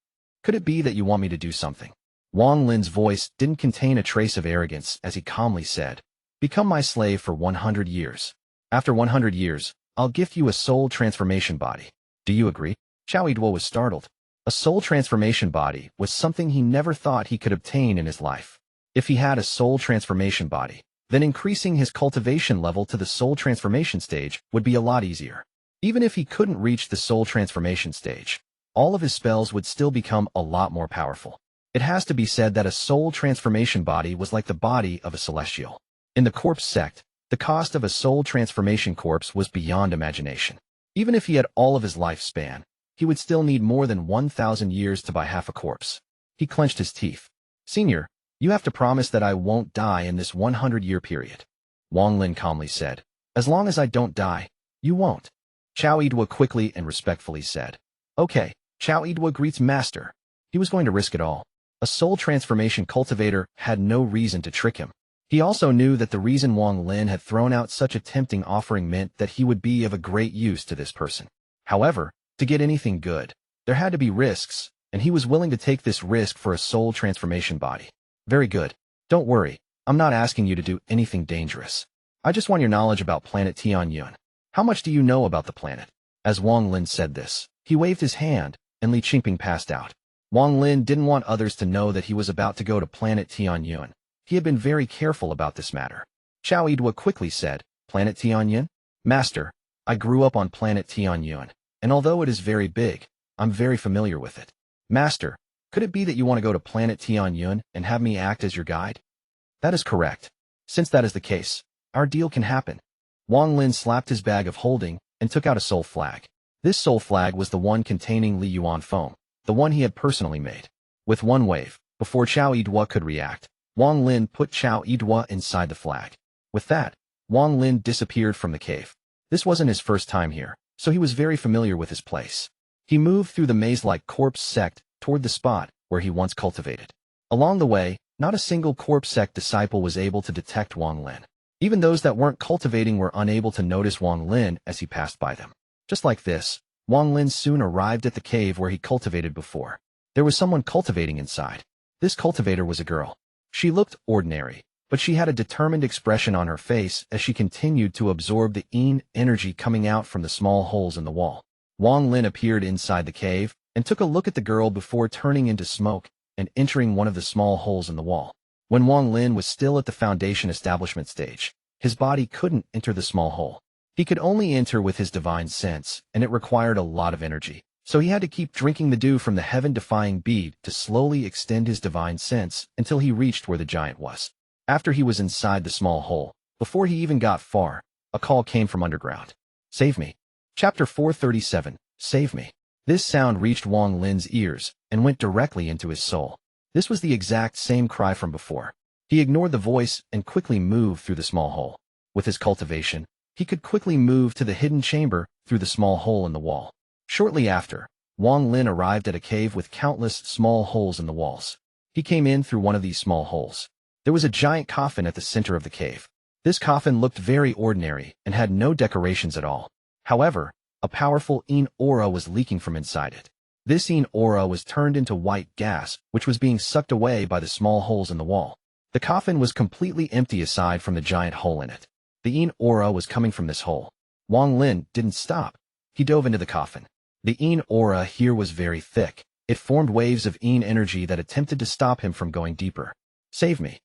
could it be that you want me to do something? Wang Lin's voice didn't contain a trace of arrogance as he calmly said, Become my slave for 100 years. After 100 years, I'll gift you a soul transformation body. Do you agree? Cao Yidou was startled. A soul transformation body was something he never thought he could obtain in his life. If he had a soul transformation body, then increasing his cultivation level to the soul transformation stage would be a lot easier. Even if he couldn't reach the soul transformation stage, all of his spells would still become a lot more powerful. It has to be said that a soul transformation body was like the body of a celestial. In the Corpse Sect, the cost of a soul transformation corpse was beyond imagination. Even if he had all of his lifespan, he would still need more than 1,000 years to buy half a corpse. He clenched his teeth. Senior, you have to promise that I won't die in this 100-year period. Wang Lin calmly said, As long as I don't die, you won't. Cao Yidou quickly and respectfully said, Okay, Cao Yidou greets Master. He was going to risk it all. A soul transformation cultivator had no reason to trick him. He also knew that the reason Wang Lin had thrown out such a tempting offering meant that he would be of a great use to this person. However, to get anything good, there had to be risks, and he was willing to take this risk for a soul transformation body. Very good. Don't worry, I'm not asking you to do anything dangerous. I just want your knowledge about planet Tianhou. How much do you know about the planet? As Wang Lin said this, he waved his hand, and Li Qingping passed out. Wang Lin didn't want others to know that he was about to go to planet Tianhou. He had been very careful about this matter. Cao Yidou quickly said, Planet Tianhou? Master, I grew up on planet Tianhou, and although it is very big, I'm very familiar with it. Master, could it be that you want to go to planet Tianhou and have me act as your guide? That is correct. Since that is the case, our deal can happen. Wang Lin slapped his bag of holding and took out a soul flag. This soul flag was the one containing Li Yuan foam, the one he had personally made. With one wave, before Cao Yidou could react, Wang Lin put Cao Yidou inside the flag. With that, Wang Lin disappeared from the cave. This wasn't his first time here, so he was very familiar with his place. He moved through the maze-like Corpse Sect toward the spot where he once cultivated. Along the way, not a single Corpse Sect disciple was able to detect Wang Lin. Even those that weren't cultivating were unable to notice Wang Lin as he passed by them. Just like this, Wang Lin soon arrived at the cave where he cultivated before. There was someone cultivating inside. This cultivator was a girl. She looked ordinary, but she had a determined expression on her face as she continued to absorb the yin energy coming out from the small holes in the wall. Wang Lin appeared inside the cave and took a look at the girl before turning into smoke and entering one of the small holes in the wall. When Wang Lin was still at the foundation establishment stage, his body couldn't enter the small hole. He could only enter with his divine sense, and it required a lot of energy, so he had to keep drinking the dew from the heaven-defying bead to slowly extend his divine sense until he reached where the giant was. After he was inside the small hole, before he even got far, a call came from underground. Save me. Chapter 437, Save me. This sound reached Wang Lin's ears and went directly into his soul. This was the exact same cry from before. He ignored the voice and quickly moved through the small hole. With his cultivation, he could quickly move to the hidden chamber through the small hole in the wall. Shortly after, Wang Lin arrived at a cave with countless small holes in the walls. He came in through one of these small holes. There was a giant coffin at the center of the cave. This coffin looked very ordinary and had no decorations at all. However, a powerful yin aura was leaking from inside it. This yin aura was turned into white gas, which was being sucked away by the small holes in the wall. The coffin was completely empty aside from the giant hole in it. The yin aura was coming from this hole. Wang Lin didn't stop. He dove into the coffin. The yin aura here was very thick. It formed waves of yin energy that attempted to stop him from going deeper. Save me.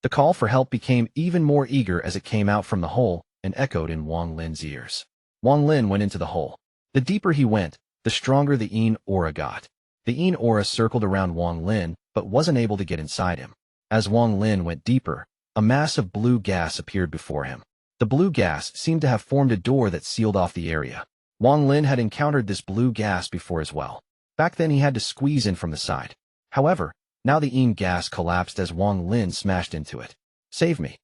The call for help became even more eager as it came out from the hole and echoed in Wang Lin's ears. Wang Lin went into the hole. The deeper he went, the stronger the yin aura got. The yin aura circled around Wang Lin, but wasn't able to get inside him. As Wang Lin went deeper, a mass of blue gas appeared before him. The blue gas seemed to have formed a door that sealed off the area. Wang Lin had encountered this blue gas before as well. Back then he had to squeeze in from the side. However, now the yin gas collapsed as Wang Lin smashed into it. Save me.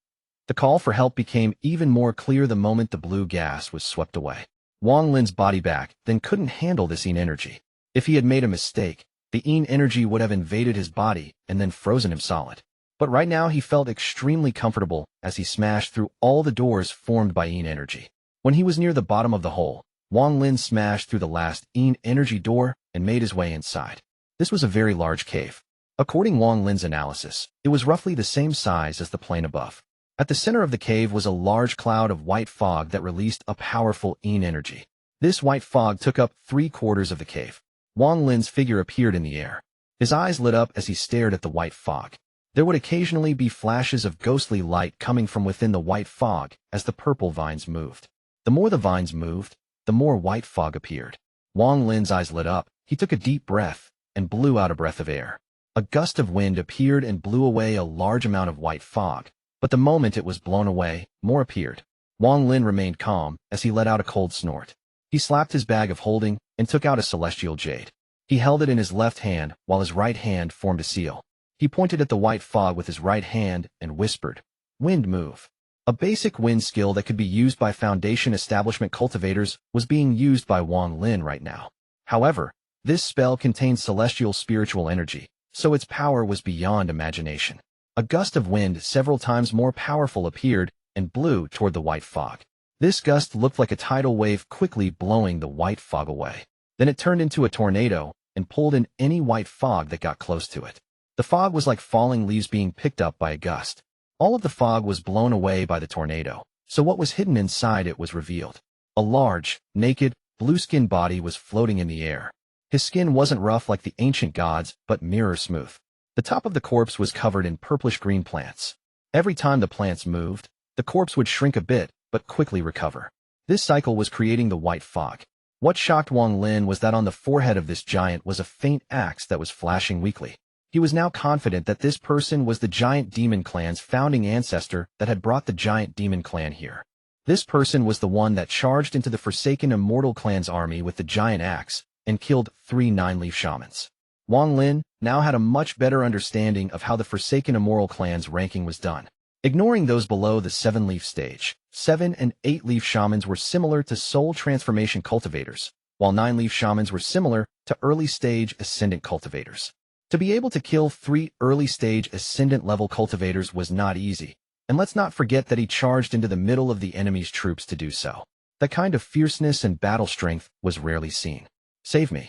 The call for help became even more clear the moment the blue gas was swept away. Wang Lin's body back then couldn't handle this yin energy. If he had made a mistake, the yin energy would have invaded his body and then frozen him solid. But right now he felt extremely comfortable as he smashed through all the doors formed by yin energy. When he was near the bottom of the hole, Wang Lin smashed through the last yin energy door and made his way inside. This was a very large cave. According Wang Lin's analysis, it was roughly the same size as the plane above. At the center of the cave was a large cloud of white fog that released a powerful yin energy. This white fog took up 3/4 of the cave. Wang Lin's figure appeared in the air. His eyes lit up as he stared at the white fog. There would occasionally be flashes of ghostly light coming from within the white fog as the purple vines moved. The more the vines moved, the more white fog appeared. Wang Lin's eyes lit up. He took a deep breath and blew out a breath of air. A gust of wind appeared and blew away a large amount of white fog. But the moment it was blown away, more appeared. Wang Lin remained calm as he let out a cold snort. He slapped his bag of holding and took out a celestial jade. He held it in his left hand while his right hand formed a seal. He pointed at the white fog with his right hand and whispered, "Wind move." A basic wind skill that could be used by Foundation establishment cultivators was being used by Wang Lin right now. However, this spell contained celestial spiritual energy, so its power was beyond imagination. A gust of wind several times more powerful appeared and blew toward the white fog. This gust looked like a tidal wave quickly blowing the white fog away. Then it turned into a tornado and pulled in any white fog that got close to it. The fog was like falling leaves being picked up by a gust. All of the fog was blown away by the tornado, so what was hidden inside it was revealed. A large, naked, blue-skinned body was floating in the air. His skin wasn't rough like the ancient gods, but mirror smooth. The top of the corpse was covered in purplish-green plants. Every time the plants moved, the corpse would shrink a bit, but quickly recover. This cycle was creating the white fog. What shocked Wang Lin was that on the forehead of this giant was a faint axe that was flashing weakly. He was now confident that this person was the giant demon clan's founding ancestor that had brought the giant demon clan here. This person was the one that charged into the Forsaken Immortal clan's army with the giant axe and killed 3 9-leaf shamans. Wang Lin now had a much better understanding of how the Forsaken Immoral clan's ranking was done. Ignoring those below the 7-leaf stage, 7 and 8-leaf shamans were similar to soul transformation cultivators, while 9-leaf shamans were similar to early-stage ascendant cultivators. To be able to kill 3 early-stage ascendant-level cultivators was not easy, and let's not forget that he charged into the middle of the enemy's troops to do so. That kind of fierceness and battle strength was rarely seen. Save me.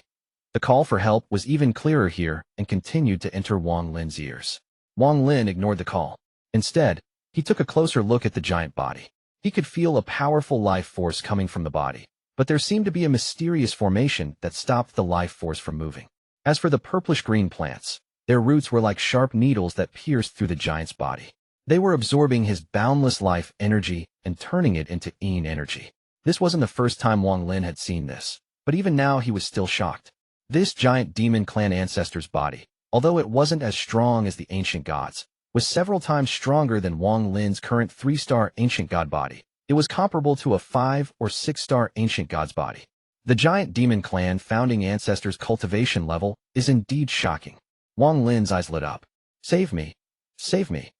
The call for help was even clearer here and continued to enter Wang Lin's ears. Wang Lin ignored the call. Instead, he took a closer look at the giant body. He could feel a powerful life force coming from the body, but there seemed to be a mysterious formation that stopped the life force from moving. As for the purplish-green plants, their roots were like sharp needles that pierced through the giant's body. They were absorbing his boundless life energy and turning it into Yin energy. This wasn't the first time Wang Lin had seen this, but even now he was still shocked. This giant demon clan ancestor's body, although it wasn't as strong as the ancient gods, was several times stronger than Wang Lin's current 3-star ancient god body. It was comparable to a 5 or 6-star ancient god's body. The giant demon clan founding ancestor's cultivation level is indeed shocking. Wang Lin's eyes lit up. Save me. Save me.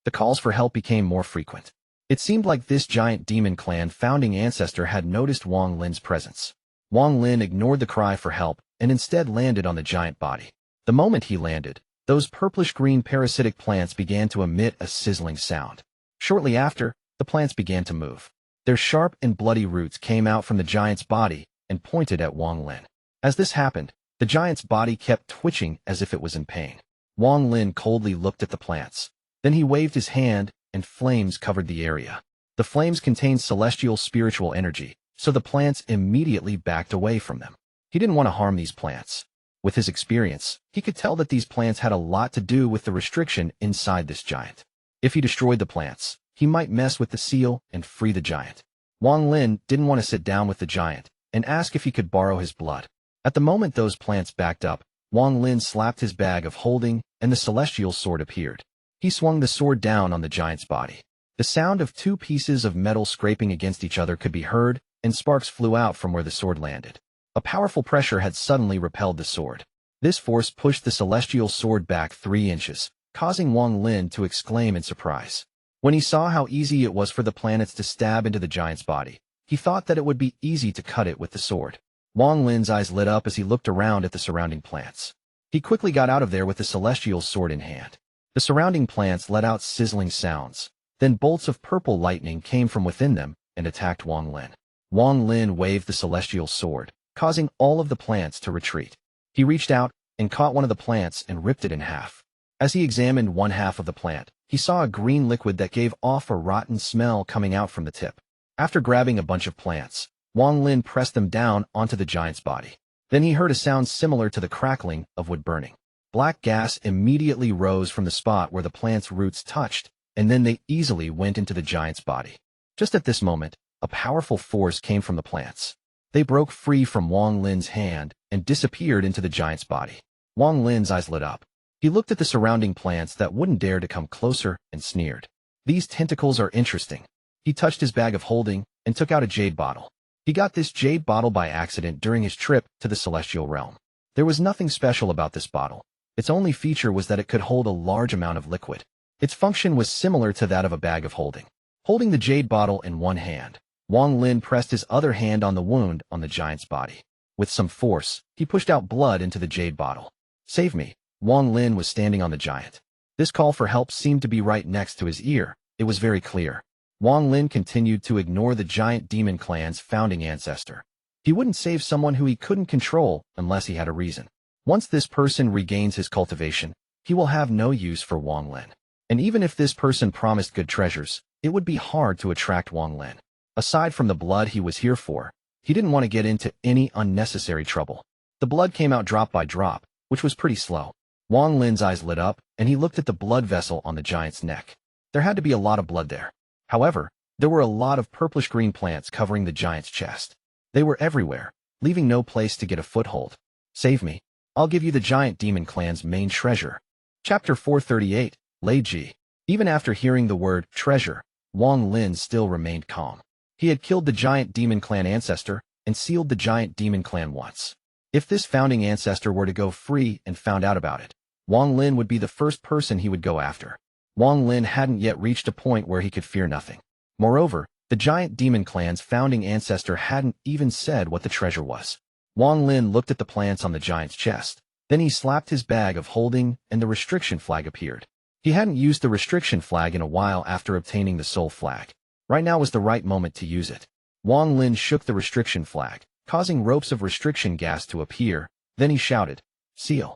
The calls for help became more frequent. It seemed like this giant demon clan founding ancestor had noticed Wang Lin's presence. Wang Lin ignored the cry for help and instead landed on the giant body. The moment he landed, those purplish-green parasitic plants began to emit a sizzling sound. Shortly after, the plants began to move. Their sharp and bloody roots came out from the giant's body and pointed at Wang Lin. As this happened, the giant's body kept twitching as if it was in pain. Wang Lin coldly looked at the plants. Then he waved his hand, and flames covered the area. The flames contained celestial spiritual energy, so the plants immediately backed away from them. He didn't want to harm these plants. With his experience, he could tell that these plants had a lot to do with the restriction inside this giant. If he destroyed the plants, he might mess with the seal and free the giant. Wang Lin didn't want to sit down with the giant and ask if he could borrow his blood. At the moment those plants backed up, Wang Lin slapped his bag of holding and the celestial sword appeared. He swung the sword down on the giant's body. The sound of 2 pieces of metal scraping against each other could be heard, and sparks flew out from where the sword landed. A powerful pressure had suddenly repelled the sword. This force pushed the celestial sword back 3 inches, causing Wang Lin to exclaim in surprise. When he saw how easy it was for the planets to stab into the giant's body, he thought that it would be easy to cut it with the sword. Wang Lin's eyes lit up as he looked around at the surrounding plants. He quickly got out of there with the celestial sword in hand. The surrounding plants let out sizzling sounds. Then bolts of purple lightning came from within them and attacked Wang Lin. Wang Lin waved the celestial sword, causing all of the plants to retreat. He reached out and caught one of the plants and ripped it in half. As he examined one half of the plant, he saw a green liquid that gave off a rotten smell coming out from the tip. After grabbing a bunch of plants, Wang Lin pressed them down onto the giant's body. Then he heard a sound similar to the crackling of wood burning. Black gas immediately rose from the spot where the plant's roots touched, and then they easily went into the giant's body. Just at this moment, a powerful force came from the plants. They broke free from Wang Lin's hand and disappeared into the giant's body. Wang Lin's eyes lit up. He looked at the surrounding plants that wouldn't dare to come closer and sneered. These tentacles are interesting. He touched his bag of holding and took out a jade bottle. He got this jade bottle by accident during his trip to the celestial realm. There was nothing special about this bottle. Its only feature was that it could hold a large amount of liquid. Its function was similar to that of a bag of holding. Holding the jade bottle in one hand, Wang Lin pressed his other hand on the wound on the giant's body. With some force, he pushed out blood into the jade bottle. Save me. Wang Lin was standing on the giant. This call for help seemed to be right next to his ear. It was very clear. Wang Lin continued to ignore the giant demon clan's founding ancestor. He wouldn't save someone who he couldn't control unless he had a reason. Once this person regains his cultivation, he will have no use for Wang Lin. And even if this person promised good treasures, it would be hard to attract Wang Lin. Aside from the blood he was here for, he didn't want to get into any unnecessary trouble. The blood came out drop by drop, which was pretty slow. Wang Lin's eyes lit up, and he looked at the blood vessel on the giant's neck. There had to be a lot of blood there. However, there were a lot of purplish-green plants covering the giant's chest. They were everywhere, leaving no place to get a foothold. Save me. I'll give you the giant demon clan's main treasure. Chapter 438, Lei Ji. Even after hearing the word treasure, Wang Lin still remained calm. He had killed the giant demon clan ancestor and sealed the giant demon clan once. If this founding ancestor were to go free and found out about it, Wang Lin would be the first person he would go after. Wang Lin hadn't yet reached a point where he could fear nothing. Moreover, the giant demon clan's founding ancestor hadn't even said what the treasure was. Wang Lin looked at the plants on the giant's chest. Then he slapped his bag of holding, and the restriction flag appeared. He hadn't used the restriction flag in a while after obtaining the soul flag. Right now was the right moment to use it. Wang Lin shook the restriction flag, causing ropes of restriction gas to appear. Then he shouted, "Seal."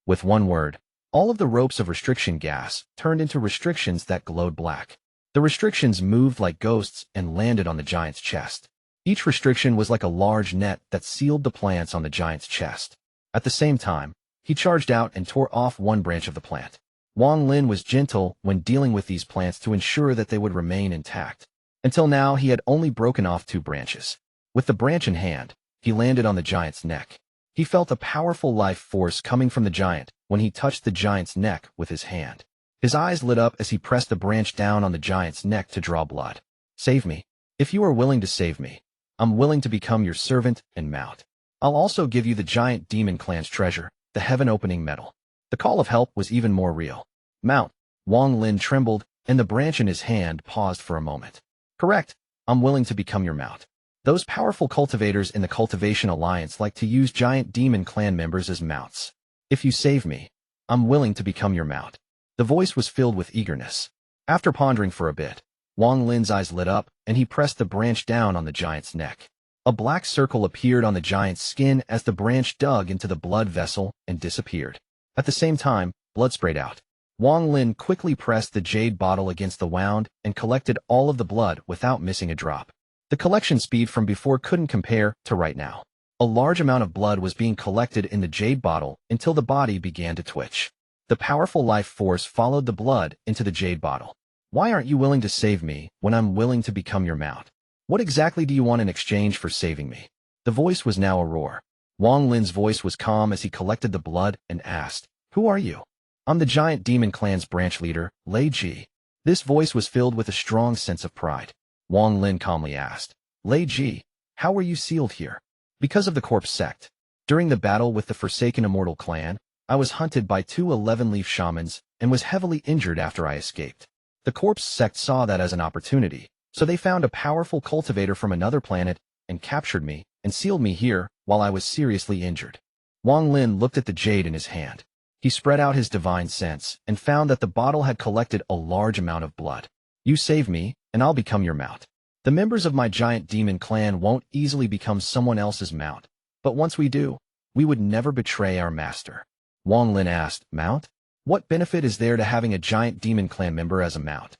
With one word, all of the ropes of restriction gas turned into restrictions that glowed black. The restrictions moved like ghosts and landed on the giant's chest. Each restriction was like a large net that sealed the plants on the giant's chest. At the same time, he charged out and tore off one branch of the plant. Wang Lin was gentle when dealing with these plants to ensure that they would remain intact. Until now, he had only broken off 2 branches. With the branch in hand, he landed on the giant's neck. He felt a powerful life force coming from the giant when he touched the giant's neck with his hand. His eyes lit up as he pressed the branch down on the giant's neck to draw blood. "Save me. If you are willing to save me, I'm willing to become your servant and mount. I'll also give you the giant demon clan's treasure, the heaven-opening medal." The call of help was even more real. "Mount." Wang Lin trembled, and the branch in his hand paused for a moment. "Correct. I'm willing to become your mount." Those powerful cultivators in the Cultivation Alliance like to use giant demon clan members as mounts. "If you save me, I'm willing to become your mount." The voice was filled with eagerness. After pondering for a bit, Wang Lin's eyes lit up, and he pressed the branch down on the giant's neck. A black circle appeared on the giant's skin as the branch dug into the blood vessel and disappeared. At the same time, blood sprayed out. Wang Lin quickly pressed the jade bottle against the wound and collected all of the blood without missing a drop. The collection speed from before couldn't compare to right now. A large amount of blood was being collected in the jade bottle until the body began to twitch. The powerful life force followed the blood into the jade bottle. "Why aren't you willing to save me when I'm willing to become your mount? What exactly do you want in exchange for saving me?" The voice was now a roar. Wang Lin's voice was calm as he collected the blood and asked, "Who are you?" "I'm the giant demon clan's branch leader, Lei Ji." This voice was filled with a strong sense of pride. Wang Lin calmly asked, "Lei Ji, how were you sealed here?" "Because of the Corpse Sect. During the battle with the Forsaken Immortal clan, I was hunted by 2 11-leaf shamans and was heavily injured after I escaped. The Corpse Sect saw that as an opportunity, so they found a powerful cultivator from another planet and captured me and sealed me here while I was seriously injured." Wang Lin looked at the jade in his hand. He spread out his divine sense and found that the bottle had collected a large amount of blood. "You save me, and I'll become your mount. The members of my giant demon clan won't easily become someone else's mount, but once we do, we would never betray our master." Wang Lin asked, "Mount? What benefit is there to having a giant demon clan member as a mount?"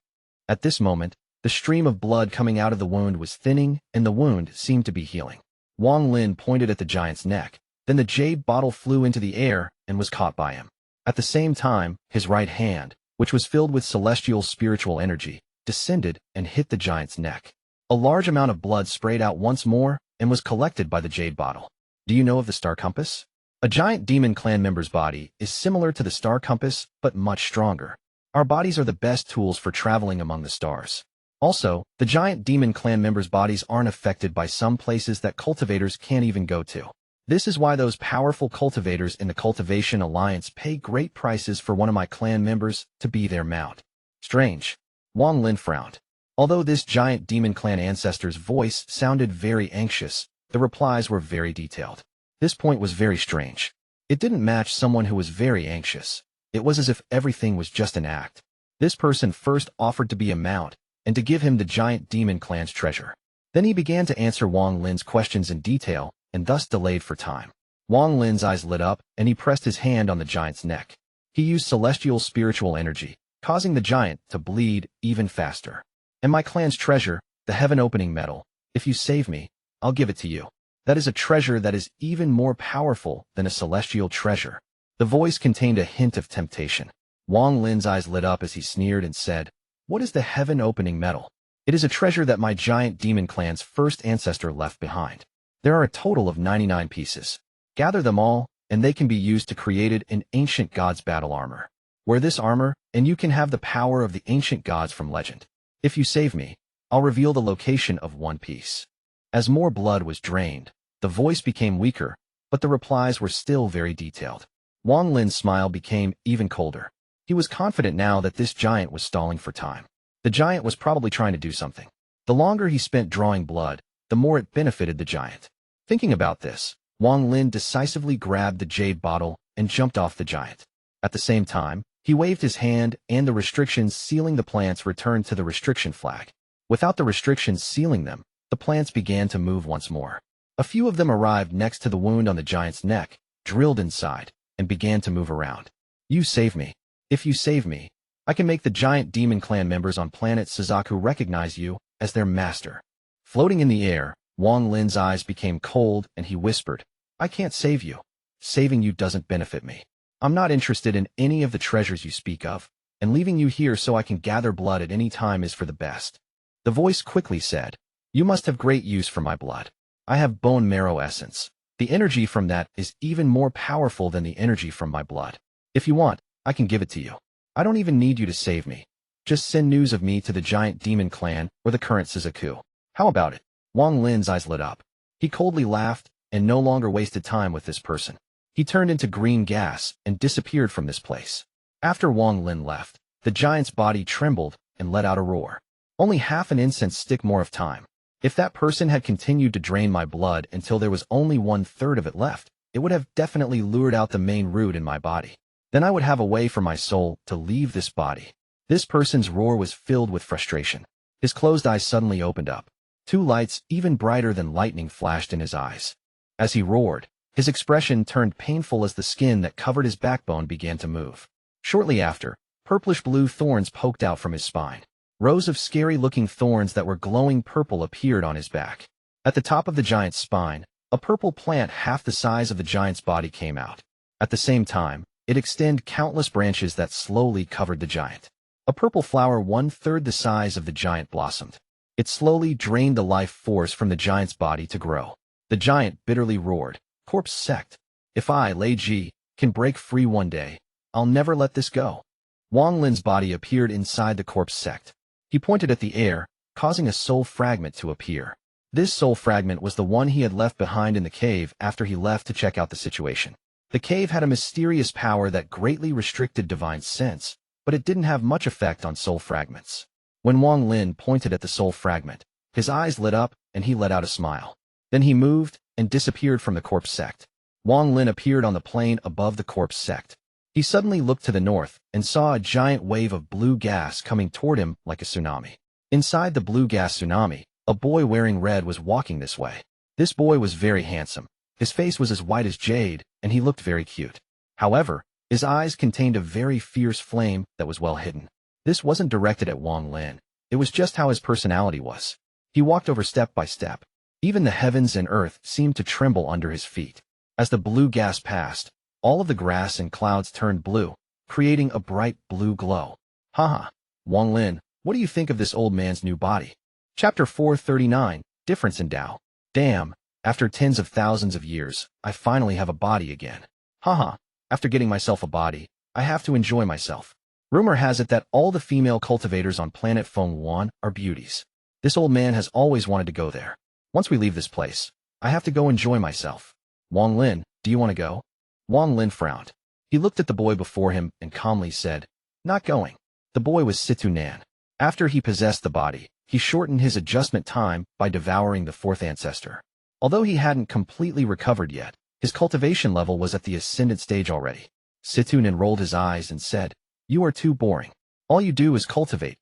At this moment, the stream of blood coming out of the wound was thinning, and the wound seemed to be healing. Wang Lin pointed at the giant's neck. Then the jade bottle flew into the air and was caught by him. At the same time, his right hand, which was filled with celestial spiritual energy, descended and hit the giant's neck. A large amount of blood sprayed out once more and was collected by the jade bottle. "Do you know of the star compass?" A giant demon clan member's body is similar to the star compass, but much stronger. Our bodies are the best tools for traveling among the stars. Also, the giant demon clan members' bodies aren't affected by some places that cultivators can't even go to. This is why those powerful cultivators in the Cultivation Alliance pay great prices for one of my clan members to be their mount. Strange. Wang Lin frowned. Although this giant demon clan ancestor's voice sounded very anxious, the replies were very detailed. This point was very strange. It didn't match someone who was very anxious. It was as if everything was just an act. This person first offered to be a mount and to give him the giant demon clan's treasure. Then he began to answer Wang Lin's questions in detail and thus delayed for time. Wang Lin's eyes lit up and he pressed his hand on the giant's neck. He used celestial spiritual energy, causing the giant to bleed even faster. "And my clan's treasure, the heaven-opening medal, if you save me, I'll give it to you. That is a treasure that is even more powerful than a celestial treasure." The voice contained a hint of temptation. Wang Lin's eyes lit up as he sneered and said, "What is the heaven-opening medal?" "It is a treasure that my giant demon clan's first ancestor left behind. There are a total of 99 pieces. Gather them all, and they can be used to create an ancient god's battle armor. Wear this armor, and you can have the power of the ancient gods from legend. If you save me, I'll reveal the location of one piece." As more blood was drained, the voice became weaker, but the replies were still very detailed. Wang Lin's smile became even colder. He was confident now that this giant was stalling for time. The giant was probably trying to do something. The longer he spent drawing blood, the more it benefited the giant. Thinking about this, Wang Lin decisively grabbed the jade bottle and jumped off the giant. At the same time, he waved his hand and the restrictions sealing the plants returned to the restriction flag. Without the restrictions sealing them, the plants began to move once more. A few of them arrived next to the wound on the giant's neck, drilled inside, and began to move around. You save me. If you save me, I can make the giant demon clan members on planet Suzaku recognize you as their master. Floating in the air, Wang Lin's eyes became cold and he whispered, I can't save you. Saving you doesn't benefit me. I'm not interested in any of the treasures you speak of, and leaving you here so I can gather blood at any time is for the best. The voice quickly said, You must have great use for my blood. I have bone marrow essence. The energy from that is even more powerful than the energy from my blood. If you want, I can give it to you. I don't even need you to save me. Just send news of me to the giant demon clan or the current Suzaku. How about it? Wang Lin's eyes lit up. He coldly laughed and no longer wasted time with this person. He turned into green gas and disappeared from this place. After Wang Lin left, the giant's body trembled and let out a roar. Only half an incense stick more of time. If that person had continued to drain my blood until there was only 1/3 of it left, it would have definitely lured out the main root in my body. Then I would have a way for my soul to leave this body. This person's roar was filled with frustration. His closed eyes suddenly opened up. Two lights, even brighter than lightning, flashed in his eyes. As he roared, his expression turned painful as the skin that covered his backbone began to move. Shortly after, purplish-blue thorns poked out from his spine. Rows of scary-looking thorns that were glowing purple appeared on his back. At the top of the giant's spine, a purple plant half the size of the giant's body came out. At the same time, it extended countless branches that slowly covered the giant. A purple flower 1/3 the size of the giant blossomed. It slowly drained the life force from the giant's body to grow. The giant bitterly roared, Corpse Sect. If I, Lei Ji, can break free one day, I'll never let this go. Wang Lin's body appeared inside the Corpse Sect. He pointed at the air, causing a soul fragment to appear. This soul fragment was the one he had left behind in the cave after he left to check out the situation. The cave had a mysterious power that greatly restricted divine sense, but it didn't have much effect on soul fragments. When Wang Lin pointed at the soul fragment, his eyes lit up and he let out a smile. Then he moved and disappeared from the Corpse Sect. Wang Lin appeared on the plain above the Corpse Sect. He suddenly looked to the north and saw a giant wave of blue gas coming toward him like a tsunami. Inside the blue gas tsunami, a boy wearing red was walking this way. This boy was very handsome. His face was as white as jade, and he looked very cute. However, his eyes contained a very fierce flame that was well hidden. This wasn't directed at Wang Lin. It was just how his personality was. He walked over step by step. Even the heavens and earth seemed to tremble under his feet. As the blue gas passed, all of the grass and clouds turned blue, creating a bright blue glow. Haha, Wang Lin, what do you think of this old man's new body? Chapter 439, Difference in Tao. Damn, after tens of thousands of years, I finally have a body again. Haha, after getting myself a body, I have to enjoy myself. Rumor has it that all the female cultivators on planet Feng are beauties. This old man has always wanted to go there. Once we leave this place, I have to go enjoy myself. Wang Lin, do you want to go? Wang Lin frowned. He looked at the boy before him and calmly said, Not going. The boy was Situ Nan. After he possessed the body, he shortened his adjustment time by devouring the fourth ancestor. Although he hadn't completely recovered yet, his cultivation level was at the ascendant stage already. Situ Nan rolled his eyes and said, You are too boring. All you do is cultivate.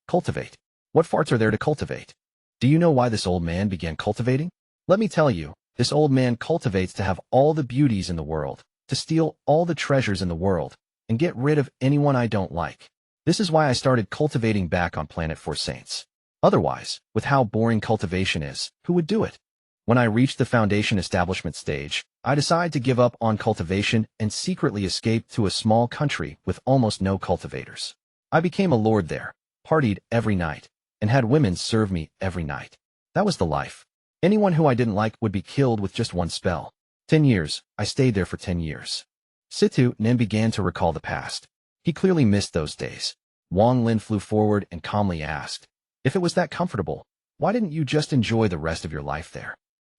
What farts are there to cultivate? Do you know why this old man began cultivating? Let me tell you, this old man cultivates to have all the beauties in the world, to steal all the treasures in the world, and get rid of anyone I don't like. This is why I started cultivating back on Planet Four Saints. Otherwise, with how boring cultivation is, who would do it? When I reached the foundation establishment stage, I decided to give up on cultivation and secretly escape to a small country with almost no cultivators. I became a lord there, partied every night, and had women serve me every night. That was the life. Anyone who I didn't like would be killed with just one spell. 10 years, I stayed there for 10 years. Situ Nen began to recall the past. He clearly missed those days. Wang Lin flew forward and calmly asked, If it was that comfortable, why didn't you just enjoy the rest of your life there?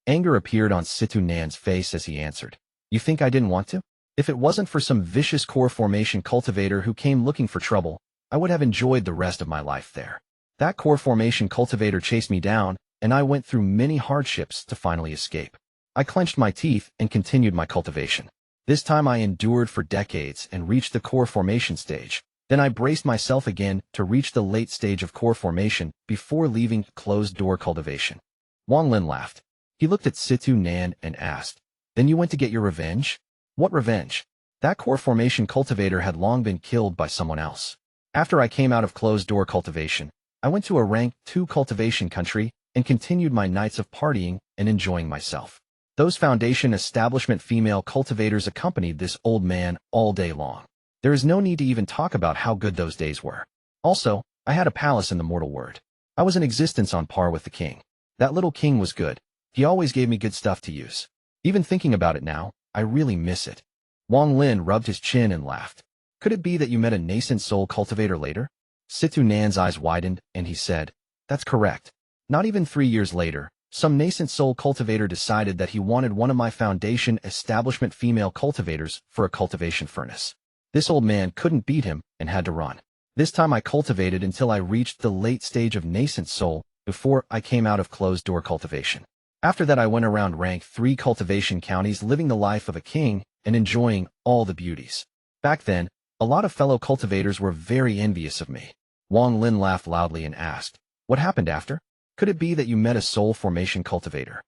Anger appeared on Situ Nan's face as he answered, You think I didn't want to? If it wasn't for some vicious core formation cultivator who came looking for trouble, I would have enjoyed the rest of my life there. That core formation cultivator chased me down, and I went through many hardships to finally escape. I clenched my teeth and continued my cultivation. This time I endured for decades and reached the core formation stage. Then I braced myself again to reach the late stage of core formation before leaving closed-door cultivation. Wang Lin laughed. He looked at Situ Nan and asked, "Then you went to get your revenge?" "What revenge?" "That core formation cultivator had long been killed by someone else. After I came out of closed-door cultivation, I went to a rank 2 cultivation country and continued my nights of partying and enjoying myself. Those foundation establishment female cultivators accompanied this old man all day long. There is no need to even talk about how good those days were. Also, I had a palace in the mortal world. I was in existence on par with the king. That little king was good. He always gave me good stuff to use. Even thinking about it now, I really miss it." Wang Lin rubbed his chin and laughed. "Could it be that you met a nascent soul cultivator later?" Situ Nan's eyes widened, and he said, "That's correct. Not even 3 years later, some nascent soul cultivator decided that he wanted one of my foundation establishment female cultivators for a cultivation furnace. This old man couldn't beat him and had to run. This time I cultivated until I reached the late stage of nascent soul before I came out of closed-door cultivation. After that I went around rank 3 cultivation counties living the life of a king and enjoying all the beauties. Back then, a lot of fellow cultivators were very envious of me." Wang Lin laughed loudly and asked, "What happened after? Could it be that you met a soul formation cultivator?"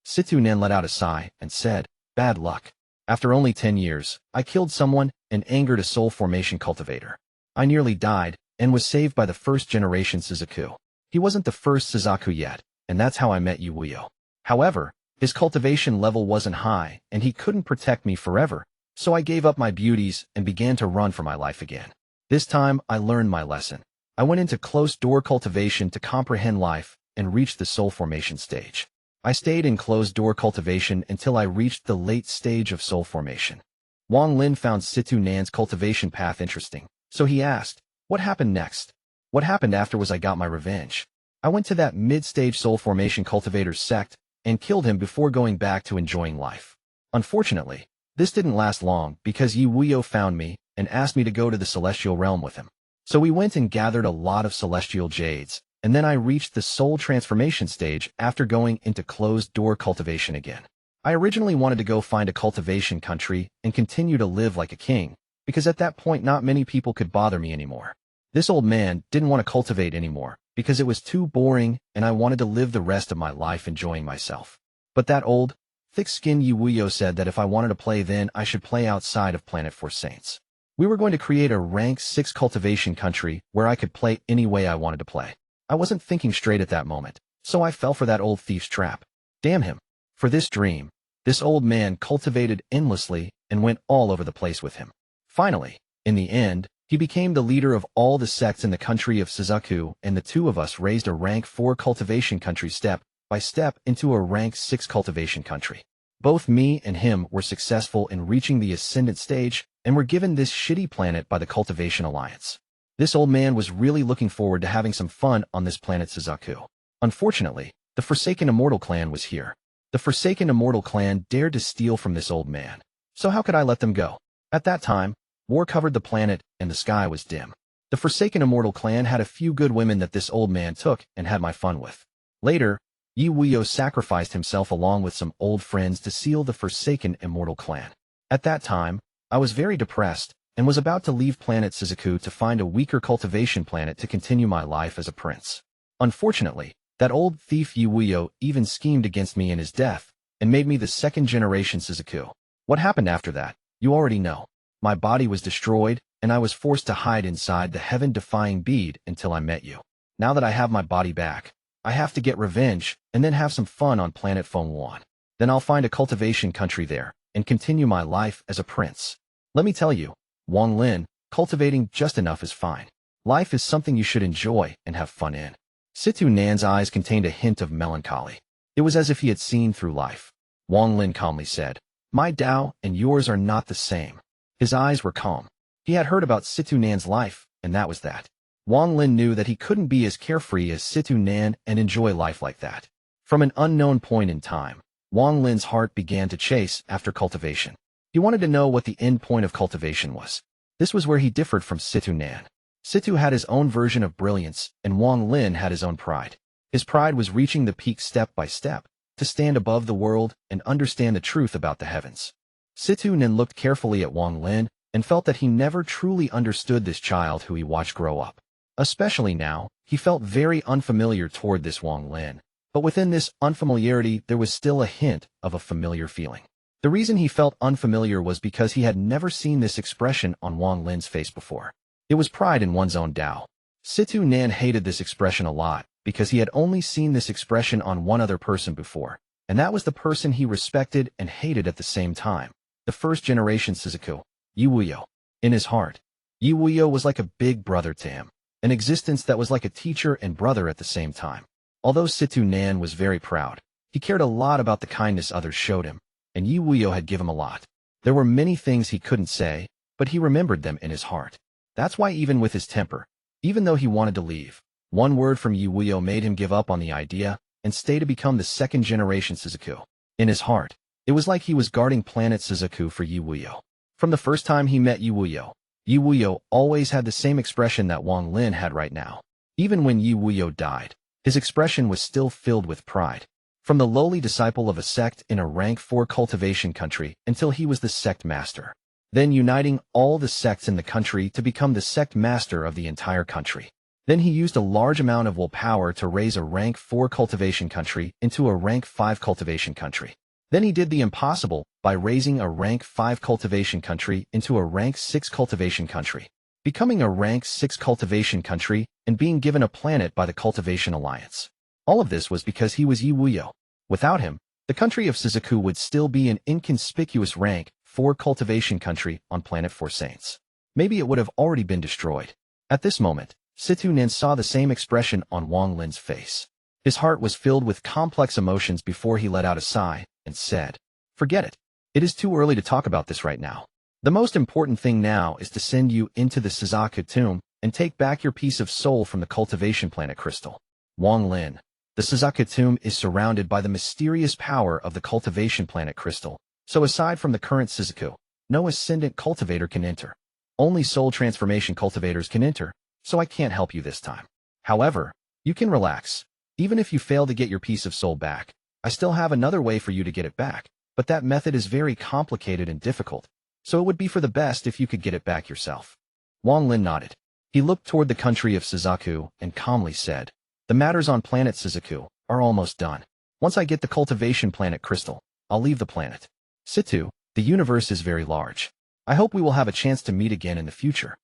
Situ Nan let out a sigh and said, "Bad luck. After only 10 years, I killed someone and angered a soul formation cultivator. I nearly died and was saved by the first-generation Suzaku. He wasn't the first Suzaku yet, and that's how I met Wuyou. However, his cultivation level wasn't high, and he couldn't protect me forever, so I gave up my beauties and began to run for my life again. This time, I learned my lesson. I went into closed-door cultivation to comprehend life and reach the soul formation stage. I stayed in closed-door cultivation until I reached the late stage of soul formation." Wang Lin found Situ Nan's cultivation path interesting, so he asked, "What happened next?" "What happened after was I got my revenge. I went to that mid-stage soul formation cultivator's sect and killed him before going back to enjoying life. Unfortunately, this didn't last long because Wuyou found me and asked me to go to the celestial realm with him. So we went and gathered a lot of celestial jades, and then I reached the soul transformation stage after going into closed-door cultivation again. I originally wanted to go find a cultivation country and continue to live like a king, because at that point not many people could bother me anymore. This old man didn't want to cultivate anymore, because it was too boring and I wanted to live the rest of my life enjoying myself. But that old, thick-skinned Wuyou said that if I wanted to play then I should play outside of Planet for Saints. We were going to create a rank 6 cultivation country where I could play any way I wanted to play. I wasn't thinking straight at that moment, so I fell for that old thief's trap. Damn him. For this dream, this old man cultivated endlessly and went all over the place with him. Finally, in the end, he became the leader of all the sects in the country of Suzaku, and the two of us raised a rank 4 cultivation country step by step into a rank 6 cultivation country. Both me and him were successful in reaching the ascendant stage and were given this shitty planet by the Cultivation Alliance. This old man was really looking forward to having some fun on this planet Suzaku. Unfortunately, the Forsaken Immortal clan was here. The Forsaken Immortal clan dared to steal from this old man. So how could I let them go? At that time, war covered the planet and the sky was dim. The Forsaken Immortal clan had a few good women that this old man took and had my fun with. Later, Wuyou sacrificed himself along with some old friends to seal the Forsaken Immortal clan. At that time, I was very depressed and was about to leave planet Suzaku to find a weaker cultivation planet to continue my life as a prince. Unfortunately, that old thief Wuyou even schemed against me in his death and made me the second-generation Suzaku. What happened after that, you already know. My body was destroyed, and I was forced to hide inside the heaven-defying bead until I met you. Now that I have my body back, I have to get revenge and then have some fun on planet Feng. Then I'll find a cultivation country there and continue my life as a prince. Let me tell you, Wang Lin, cultivating just enough is fine. Life is something you should enjoy and have fun in. Situ Nan's eyes contained a hint of melancholy. It was as if he had seen through life. Wang Lin calmly said, "My Tao and yours are not the same." His eyes were calm. He had heard about Situ Nan's life, and that was that. Wang Lin knew that he couldn't be as carefree as Situ Nan and enjoy life like that. From an unknown point in time, Wang Lin's heart began to chase after cultivation. He wanted to know what the end point of cultivation was. This was where he differed from Situ Nan. Situ had his own version of brilliance, and Wang Lin had his own pride. His pride was reaching the peak step by step, to stand above the world and understand the truth about the heavens. Situ Nan looked carefully at Wang Lin and felt that he never truly understood this child who he watched grow up. Especially now, he felt very unfamiliar toward this Wang Lin, but within this unfamiliarity there was still a hint of a familiar feeling. The reason he felt unfamiliar was because he had never seen this expression on Wang Lin's face before. It was pride in one's own Tao. Situ Nan hated this expression a lot because he had only seen this expression on one other person before, and that was the person he respected and hated at the same time, the first-generation Suzaku, Wuyou. In his heart, Wuyou was like a big brother to him, an existence that was like a teacher and brother at the same time. Although Situ Nan was very proud, he cared a lot about the kindness others showed him, and Wuyou had given him a lot. There were many things he couldn't say, but he remembered them in his heart. That's why even with his temper, even though he wanted to leave, one word from Wuyou made him give up on the idea and stay to become the second-generation Suzaku. In his heart, it was like he was guarding planet Suzaku for Wuyou. From the first time he met Wuyou always had the same expression that Wang Lin had right now. Even when Wuyou died, his expression was still filled with pride. From the lowly disciple of a sect in a rank 4 cultivation country until he was the sect master. Then uniting all the sects in the country to become the sect master of the entire country. Then he used a large amount of willpower to raise a rank 4 cultivation country into a rank 5 cultivation country. Then he did the impossible by raising a rank 5 cultivation country into a rank 6 cultivation country, becoming a rank 6 cultivation country and being given a planet by the Cultivation Alliance. All of this was because he was Wuyou. Without him, the country of Suzaku would still be an inconspicuous rank 4 cultivation country on planet 4 Saints. Maybe it would have already been destroyed. At this moment, Situ Nan saw the same expression on Wang Lin's face. His heart was filled with complex emotions before he let out a sigh and said, "Forget it. It is too early to talk about this right now. The most important thing now is to send you into the Suzaku tomb and take back your piece of soul from the cultivation planet crystal." Wang Lin. The Suzaku tomb is surrounded by the mysterious power of the cultivation planet crystal, so aside from the current Suzaku, no ascendant cultivator can enter. Only soul transformation cultivators can enter, so I can't help you this time. However, you can relax. Even if you fail to get your piece of soul back, I still have another way for you to get it back, but that method is very complicated and difficult, so it would be for the best if you could get it back yourself. Wang Lin nodded. He looked toward the country of Suzaku and calmly said, "The matters on planet Suzaku are almost done. Once I get the cultivation planet crystal, I'll leave the planet. Situ, the universe is very large. I hope we will have a chance to meet again in the future."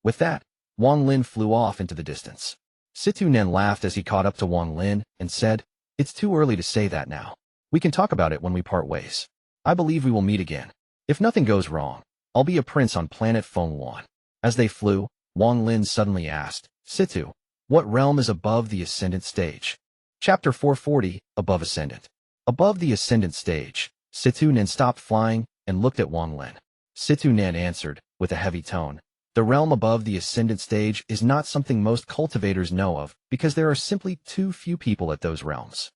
With that, Wang Lin flew off into the distance. Situ Nan laughed as he caught up to Wang Lin and said, "It's too early to say that now. We can talk about it when we part ways. I believe we will meet again. If nothing goes wrong, I'll be a prince on planet Feng. As they flew, Wang Lin suddenly asked, "Situ, what realm is above the ascendant stage?" Chapter 440, Above Ascendant. Above the ascendant stage, Situ Nan stopped flying and looked at Wang Lin. Situ Nan answered, with a heavy tone, "The realm above the ascendant stage is not something most cultivators know of because there are simply too few people at those realms.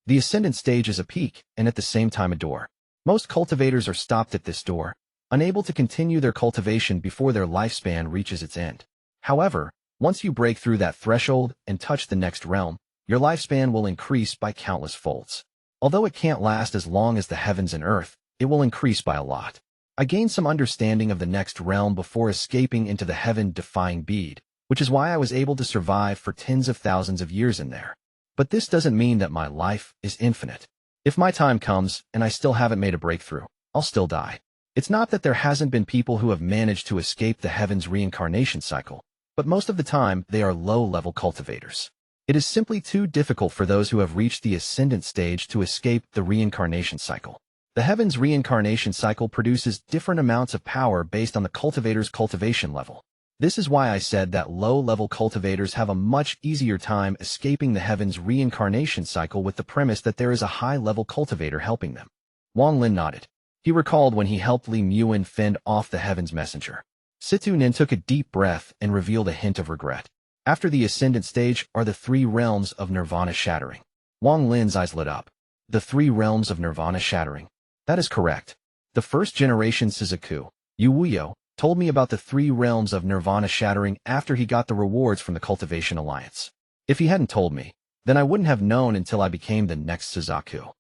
The ascendant stage is a peak and at the same time a door. Most cultivators are stopped at this door, unable to continue their cultivation before their lifespan reaches its end. However, once you break through that threshold and touch the next realm, your lifespan will increase by countless folds. Although it can't last as long as the heavens and earth, it will increase by a lot. I gained some understanding of the next realm before escaping into the heaven-defying bead, which is why I was able to survive for tens of thousands of years in there. But this doesn't mean that my life is infinite. If my time comes and I still haven't made a breakthrough, I'll still die. It's not that there hasn't been people who have managed to escape the heavens reincarnation cycle, but most of the time they are low-level cultivators. It is simply too difficult for those who have reached the ascendant stage to escape the reincarnation cycle. The heavens reincarnation cycle produces different amounts of power based on the cultivator's cultivation level. This is why I said that low-level cultivators have a much easier time escaping the heavens reincarnation cycle with the premise that there is a high-level cultivator helping them. Wang Lin nodded. He recalled when he helped Liu Mei fend off the heavens messenger. Situ Nan took a deep breath and revealed a hint of regret. After the ascendant stage are the 3 realms of nirvana shattering. Wang Lin's eyes lit up. The 3 realms of nirvana shattering. That is correct. The first-generation Suzaku, Wuyou, told me about the 3 realms of nirvana shattering after he got the rewards from the Cultivation Alliance. If he hadn't told me, then I wouldn't have known until I became the next Suzaku.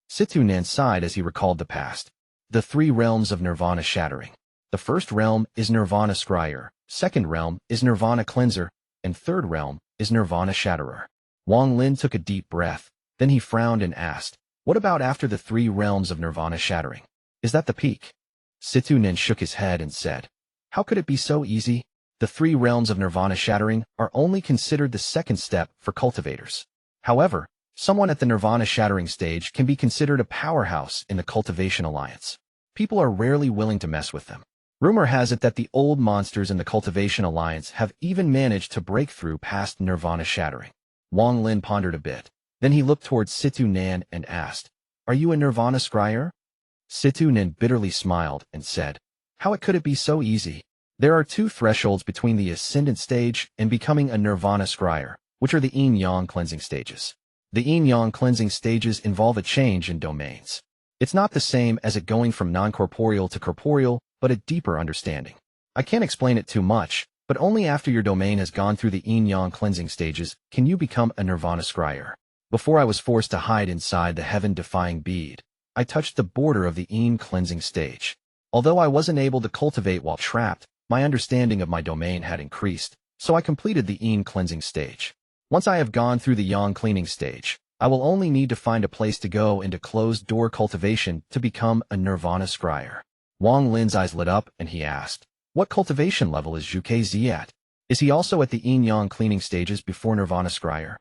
Situ Nan sighed as he recalled the past. The 3 realms of nirvana shattering. The first realm is Nirvana Scryer, second realm is Nirvana Cleanser, and third realm is Nirvana Shatterer. Wang Lin took a deep breath, then he frowned and asked, what about after the 3 realms of nirvana shattering? Is that the peak? Situ Nen shook his head and said, how could it be so easy? The 3 realms of nirvana shattering are only considered the second step for cultivators. However, someone at the nirvana shattering stage can be considered a powerhouse in the Cultivation Alliance. People are rarely willing to mess with them. Rumor has it that the old monsters in the Cultivation Alliance have even managed to break through past nirvana shattering. Wang Lin pondered a bit. Then he looked towards Situ Nan and asked, are you a nirvana scryer? Situ Nan bitterly smiled and said, how could it be so easy? There are 2 thresholds between the ascendant stage and becoming a nirvana scryer, which are the yin-yang cleansing stages. The yin-yang cleansing stages involve a change in domains. It's not the same as it going from non-corporeal to corporeal, but a deeper understanding. I can't explain it too much, but only after your domain has gone through the yin-yang cleansing stages can you become a nirvana scryer. Before I was forced to hide inside the heaven-defying bead, I touched the border of the yin cleansing stage. Although I wasn't able to cultivate while trapped, my understanding of my domain had increased, so I completed the yin cleansing stage. Once I have gone through the yang cleaning stage, I will only need to find a place to go into closed-door cultivation to become a nirvana scryer. Wang Lin's eyes lit up and he asked, what cultivation level is Zhuque Zis at? Is he also at the yin-yang cleaning stages before nirvana scryer?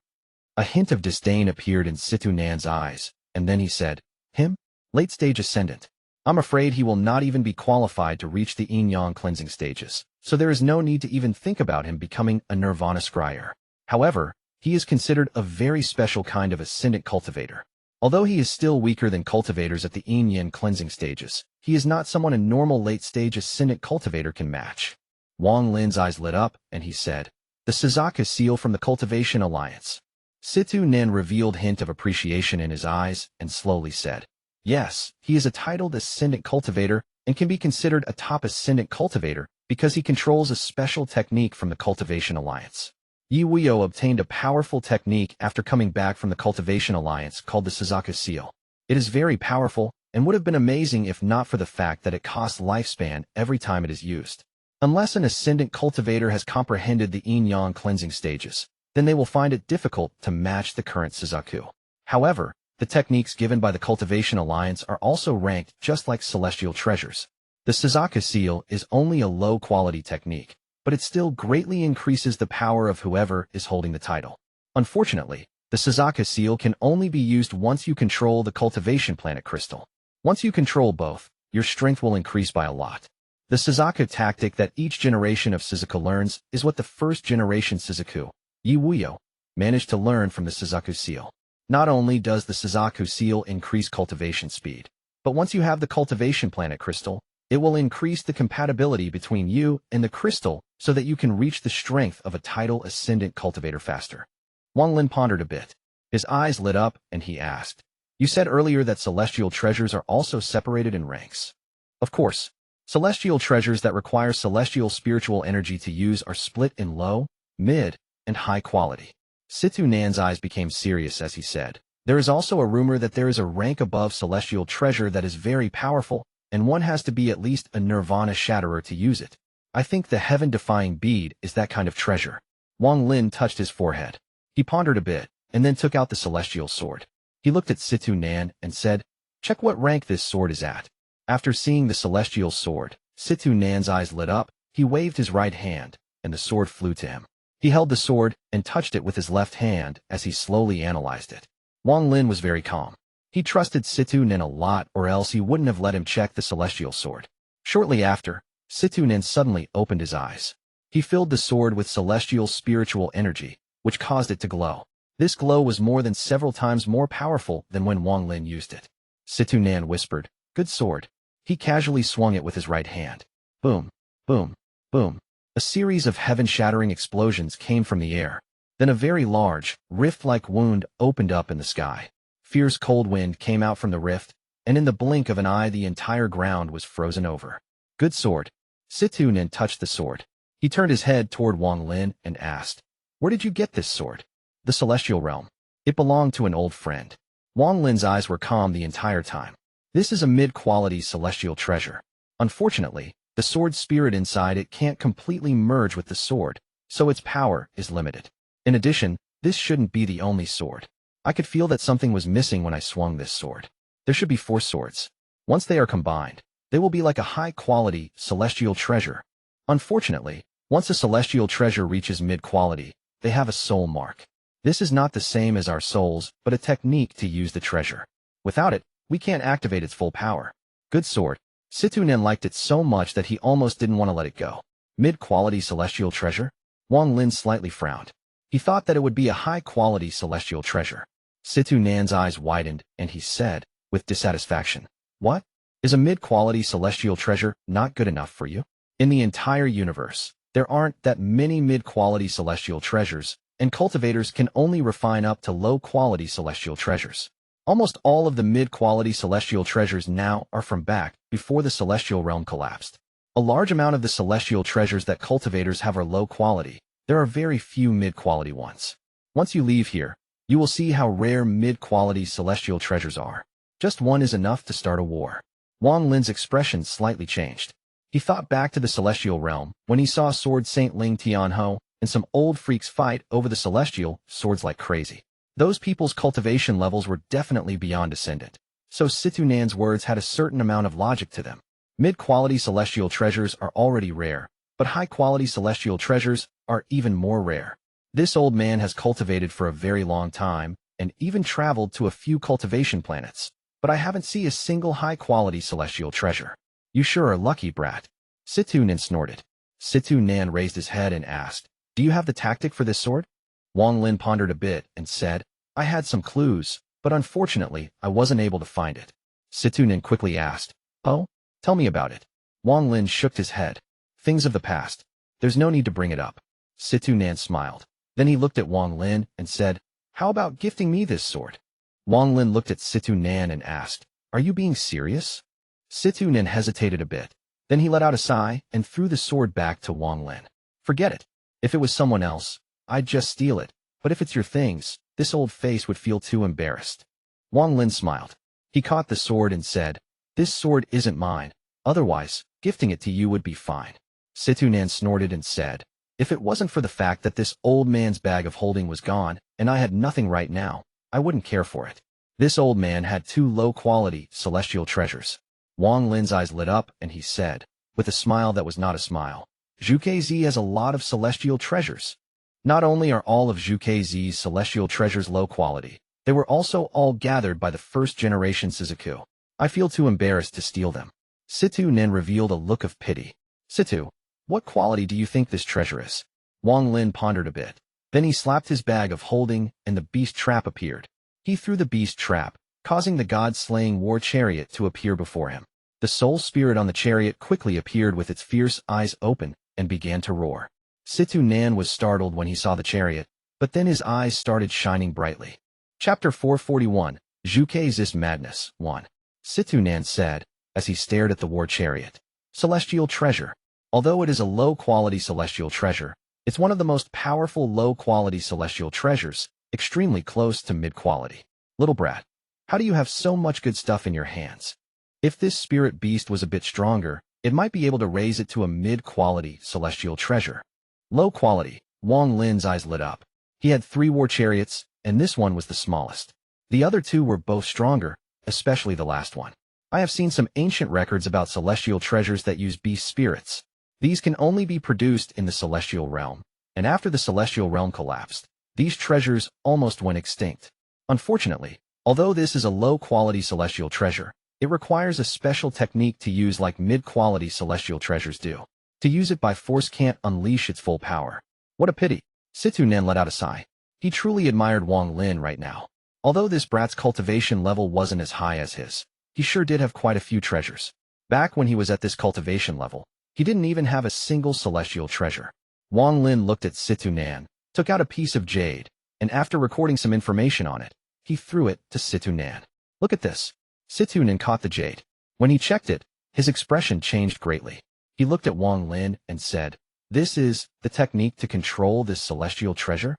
A hint of disdain appeared in Situ Nan's eyes, and then he said, him? Late-stage ascendant. I'm afraid he will not even be qualified to reach the yin-yang cleansing stages, so there is no need to even think about him becoming a nirvana scryer. However, he is considered a very special kind of ascendant cultivator. Although he is still weaker than cultivators at the yin-yang cleansing stages, he is not someone a normal late-stage ascendant cultivator can match. Wang Lin's eyes lit up, and he said, the Suzaku seal from the Cultivation Alliance. Situ Nen revealed hint of appreciation in his eyes and slowly said, yes, he is a titled ascendant cultivator and can be considered a top ascendant cultivator because he controls a special technique from the Cultivation Alliance. Wuyou obtained a powerful technique after coming back from the Cultivation Alliance called the Suzaku seal. It is very powerful and would have been amazing if not for the fact that it costs lifespan every time it is used. Unless an ascendant cultivator has comprehended the yin-yang cleansing stages, then they will find it difficult to match the current Suzaku. However, the techniques given by the Cultivation Alliance are also ranked just like celestial treasures. The Suzaku seal is only a low-quality technique, but it still greatly increases the power of whoever is holding the title. Unfortunately, the Suzaku seal can only be used once you control the Cultivation Planet Crystal. Once you control both, your strength will increase by a lot. The Suzaku tactic that each generation of Suzaku learns is what the first-generation Suzaku, Wuyou, managed to learn from the Suzaku seal. Not only does the Suzaku seal increase cultivation speed, but once you have the Cultivation Planet Crystal, it will increase the compatibility between you and the crystal so that you can reach the strength of a title ascendant cultivator faster. Wang Lin pondered a bit. His eyes lit up and he asked, you said earlier that celestial treasures are also separated in ranks. Of course, celestial treasures that require celestial spiritual energy to use are split in low, mid, and high quality. Situ Nan's eyes became serious as he said, there is also a rumor that there is a rank above celestial treasure that is very powerful, and one has to be at least a nirvana shatterer to use it. I think the heaven-defying bead is that kind of treasure. Wang Lin touched his forehead. He pondered a bit, and then took out the celestial sword. He looked at Situ Nan and said, check what rank this sword is at. After seeing the celestial sword, Situ Nan's eyes lit up, he waved his right hand, and the sword flew to him. He held the sword and touched it with his left hand as he slowly analyzed it. Wang Lin was very calm. He trusted Situ Nen a lot or else he wouldn't have let him check the celestial sword. Shortly after, Situ Nen suddenly opened his eyes. He filled the sword with celestial spiritual energy, which caused it to glow. This glow was more than several times more powerful than when Wang Lin used it. Situ Nan whispered, good sword. He casually swung it with his right hand. Boom, boom, boom. A series of heaven-shattering explosions came from the air. Then a very large, rift-like wound opened up in the sky. Fierce cold wind came out from the rift, and in the blink of an eye the entire ground was frozen over. Good sword. Situ Nin touched the sword. He turned his head toward Wang Lin and asked, "Where did you get this sword?" "The Celestial Realm. It belonged to an old friend." Wang Lin's eyes were calm the entire time. "This is a mid-quality celestial treasure. Unfortunately, the sword spirit inside it can't completely merge with the sword, so its power is limited. In addition, this shouldn't be the only sword. I could feel that something was missing when I swung this sword. There should be 4 swords. Once they are combined, they will be like a high-quality celestial treasure. Unfortunately, once a celestial treasure reaches mid-quality, they have a soul mark. This is not the same as our souls, but a technique to use the treasure. Without it, we can't activate its full power." Good sword. Situ Nin liked it so much that he almost didn't want to let it go. Mid-quality celestial treasure? Wang Lin slightly frowned. He thought that it would be a high-quality celestial treasure. Situ Nan's eyes widened, and he said, with dissatisfaction, "What? Is a mid-quality celestial treasure not good enough for you? In the entire universe, there aren't that many mid-quality celestial treasures, and cultivators can only refine up to low-quality celestial treasures. Almost all of the mid-quality celestial treasures now are from back before the celestial realm collapsed. A large amount of the celestial treasures that cultivators have are low quality. There are very few mid-quality ones. Once you leave here, you will see how rare mid-quality celestial treasures are. Just one is enough to start a war." Wang Lin's expression slightly changed. He thought back to the celestial realm when he saw Sword Saint Ling Tianhou and some old freaks fight over the celestial swords like crazy. Those people's cultivation levels were definitely beyond ascendant, so Situ Nan's words had a certain amount of logic to them. Mid-quality celestial treasures are already rare, but high-quality celestial treasures are even more rare. This old man has cultivated for a very long time and even traveled to a few cultivation planets, but I haven't seen a single high-quality celestial treasure. "You sure are lucky, brat." Situ Nan snorted. Situ Nan raised his head and asked, "Do you have the tactic for this sword?" Wang Lin pondered a bit and said, "I had some clues, but unfortunately, I wasn't able to find it." Situ Nan quickly asked, "Oh? Tell me about it." Wang Lin shook his head. "Things of the past. There's no need to bring it up." Situ Nan smiled. Then he looked at Wang Lin and said, "How about gifting me this sword?" Wang Lin looked at Situ Nan and asked, "Are you being serious?" Situ Nan hesitated a bit. Then he let out a sigh and threw the sword back to Wang Lin. "Forget it. If it was someone else, I'd just steal it. But if it's your things, this old face would feel too embarrassed." Wang Lin smiled. He caught the sword and said, "This sword isn't mine. Otherwise, gifting it to you would be fine." Situ Nan snorted and said, "If it wasn't for the fact that this old man's bag of holding was gone, and I had nothing right now, I wouldn't care for it." This old man had 2 low-quality celestial treasures. Wang Lin's eyes lit up and he said, with a smile that was not a smile, "Zhuque Zis has a lot of celestial treasures." Not only are all of Zhuque Zis' celestial treasures low quality, they were also all gathered by the first-generation Suzaku. I feel too embarrassed to steal them. Situ Nin revealed a look of pity. "Situ, what quality do you think this treasure is?" Wang Lin pondered a bit. Then he slapped his bag of holding and the beast trap appeared. He threw the beast trap, causing the god-slaying war chariot to appear before him. The soul spirit on the chariot quickly appeared with its fierce eyes open and began to roar. Situ Nan was startled when he saw the chariot, but then his eyes started shining brightly. Chapter 441, Zhuque Zis Madness 1. Situ Nan said, as he stared at the war chariot, "Celestial treasure. Although it is a low-quality celestial treasure, it's one of the most powerful low-quality celestial treasures, extremely close to mid-quality. Little brat, how do you have so much good stuff in your hands? If this spirit beast was a bit stronger, it might be able to raise it to a mid-quality celestial treasure." Low quality. Wang Lin's eyes lit up. He had 3 war chariots, and this one was the smallest. The other 2 were both stronger, especially the last one. I have seen some ancient records about celestial treasures that use beast spirits. These can only be produced in the celestial realm, and after the celestial realm collapsed, these treasures almost went extinct. Unfortunately, although this is a low-quality celestial treasure, it requires a special technique to use like mid-quality celestial treasures do. To use it by force can't unleash its full power. What a pity. Situ Nan let out a sigh. He truly admired Wang Lin right now. Although this brat's cultivation level wasn't as high as his, he sure did have quite a few treasures. Back when he was at this cultivation level, he didn't even have a single celestial treasure. Wang Lin looked at Situ Nan, took out a piece of jade, and after recording some information on it, he threw it to Situ Nan. "Look at this." Situnin caught the jade. When he checked it, his expression changed greatly. He looked at Wang Lin and said, "This is the technique to control this celestial treasure?"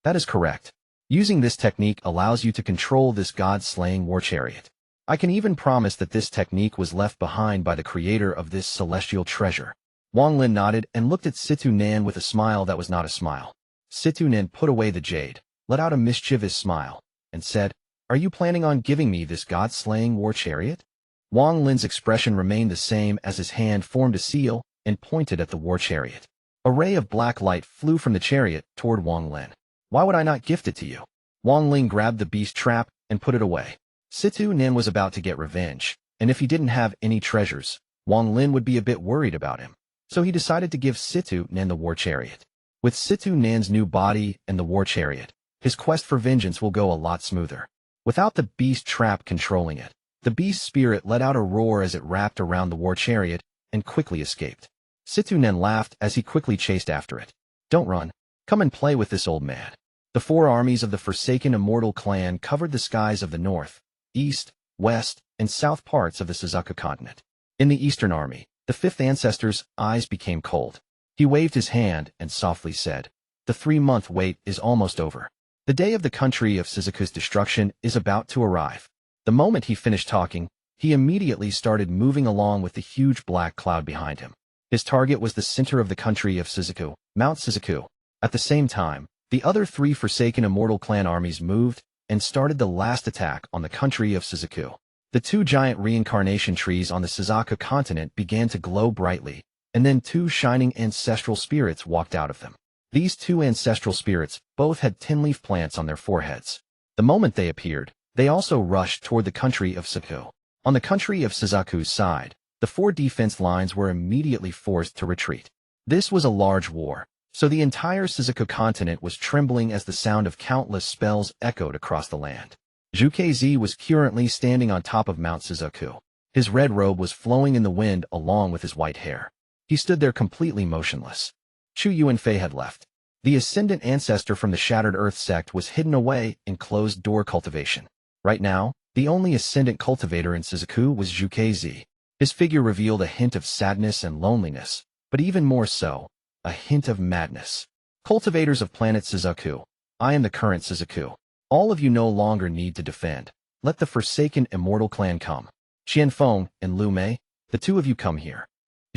"That is correct. Using this technique allows you to control this god-slaying war chariot. I can even promise that this technique was left behind by the creator of this celestial treasure." Wang Lin nodded and looked at Situnin with a smile that was not a smile. Situnin put away the jade, let out a mischievous smile, and said, "Are you planning on giving me this god-slaying war chariot?" Wang Lin's expression remained the same as his hand formed a seal and pointed at the war chariot. A ray of black light flew from the chariot toward Wang Lin. "Why would I not gift it to you?" Wang Ling grabbed the beast trap and put it away. Situnin was about to get revenge, and if he didn't have any treasures, Wang Lin would be a bit worried about him. So he decided to give Situnin the war chariot. With Situnin's new body and the war chariot, his quest for vengeance will go a lot smoother. Without the beast trap controlling it, the beast spirit let out a roar as it wrapped around the war chariot and quickly escaped. Situnin laughed as he quickly chased after it. "Don't run. Come and play with this old man." The 4 armies of the Forsaken Immortal clan covered the skies of the north, east, west, and south parts of the Suzaku continent. In the eastern army, the 5th ancestor's eyes became cold. He waved his hand and softly said, "The 3-month wait is almost over. The day of the country of Suzaku's destruction is about to arrive." The moment he finished talking, he immediately started moving along with the huge black cloud behind him. His target was the center of the country of Suzaku, Mount Suzaku. At the same time, the other 3 Forsaken Immortal clan armies moved and started the last attack on the country of Suzaku. The 2 giant reincarnation trees on the Suzaku continent began to glow brightly, and then 2 shining ancestral spirits walked out of them. These 2 ancestral spirits both had 10-leaf plants on their foreheads. The moment they appeared, they also rushed toward the country of Suzaku. On the country of Suzaku's side, the 4 defense lines were immediately forced to retreat. This was a large war, so the entire Suzaku continent was trembling as the sound of countless spells echoed across the land. Zhuque Zis was currently standing on top of Mount Suzaku. His red robe was flowing in the wind along with his white hair. He stood there completely motionless. Chu Yuanfei had left. The ascendant ancestor from the Shattered Earth sect was hidden away in closed-door cultivation. Right now, the only ascendant cultivator in Suzaku was Zhuque Zis. His figure revealed a hint of sadness and loneliness, but even more so, a hint of madness. "Cultivators of planet Suzaku, I am the current Suzaku. All of you no longer need to defend. Let the Forsaken Immortal clan come. Feng and Liu Mei, the 2 of you come here."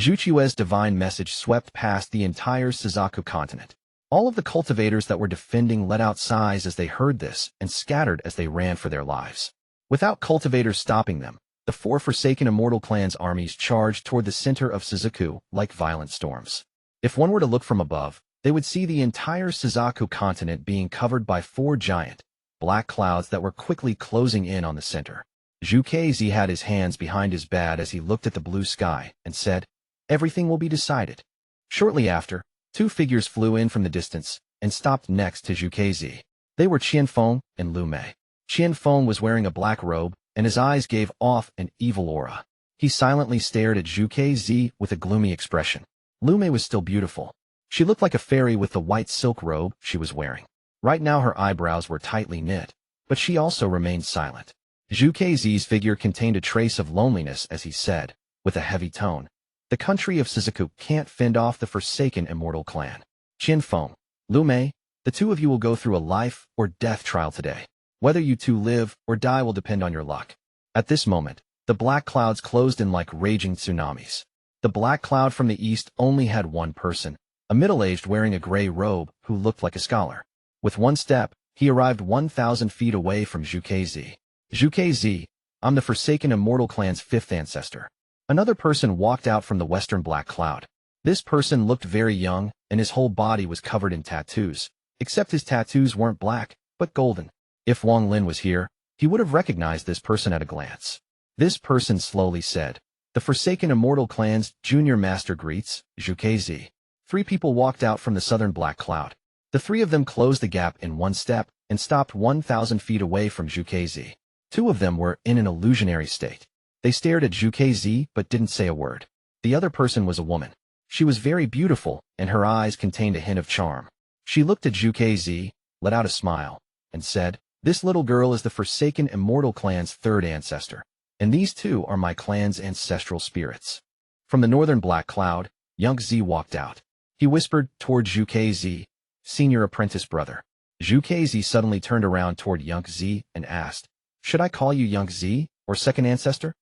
Zhuque's divine message swept past the entire Suzaku continent. All of the cultivators that were defending let out sighs as they heard this and scattered as they ran for their lives. Without cultivators stopping them, the 4 Forsaken Immortal clan's armies charged toward the center of Suzaku like violent storms. If one were to look from above, they would see the entire Suzaku continent being covered by 4 giant, black clouds that were quickly closing in on the center. Zhuque Zis had his hands behind his back as he looked at the blue sky and said, "Everything will be decided." Shortly after, 2 figures flew in from the distance and stopped next to Zhuque Zis. They were Feng and Liu Mei. Feng was wearing a black robe, and his eyes gave off an evil aura. He silently stared at Zhuque Zis with a gloomy expression. Liu Mei was still beautiful. She looked like a fairy with the white silk robe she was wearing. Right now her eyebrows were tightly knit, but she also remained silent. Zhuque Zis' figure contained a trace of loneliness as he said, with a heavy tone, "The country of Suzaku can't fend off the Forsaken Immortal clan. Feng, Liu Mei, the 2 of you will go through a life or death trial today. Whether you 2 live or die will depend on your luck." At this moment, the black clouds closed in like raging tsunamis. The black cloud from the east only had one person, a middle-aged wearing a gray robe who looked like a scholar. With one step, he arrived 1,000 feet away from Zhuque Zis. "Zhuque Zis, I'm the Forsaken Immortal clan's 5th ancestor." Another person walked out from the western black cloud. This person looked very young, and his whole body was covered in tattoos, except his tattoos weren't black, but golden. If Wang Lin was here, he would have recognized this person at a glance. This person slowly said, "The Forsaken Immortal clan's junior master greets, Zhuque Zis." 3 people walked out from the southern black cloud. The 3 of them closed the gap in one step and stopped 1,000 feet away from Zhuque Zis. 2 of them were in an illusionary state. They stared at Zhuque Zis but didn't say a word. The other person was a woman. She was very beautiful, and her eyes contained a hint of charm. She looked at Zhuque Zis, let out a smile, and said, "This little girl is the Forsaken Immortal clan's 3rd ancestor. and these two are my clan's ancestral spirits. From the northern black cloud, Zhuque Zis walked out. He whispered toward Zhuque Zis, senior apprentice brother. Zhuque Zis suddenly turned around toward Zhuque Zis and asked, "Should I call you Zhuque Zis, or second ancestor?"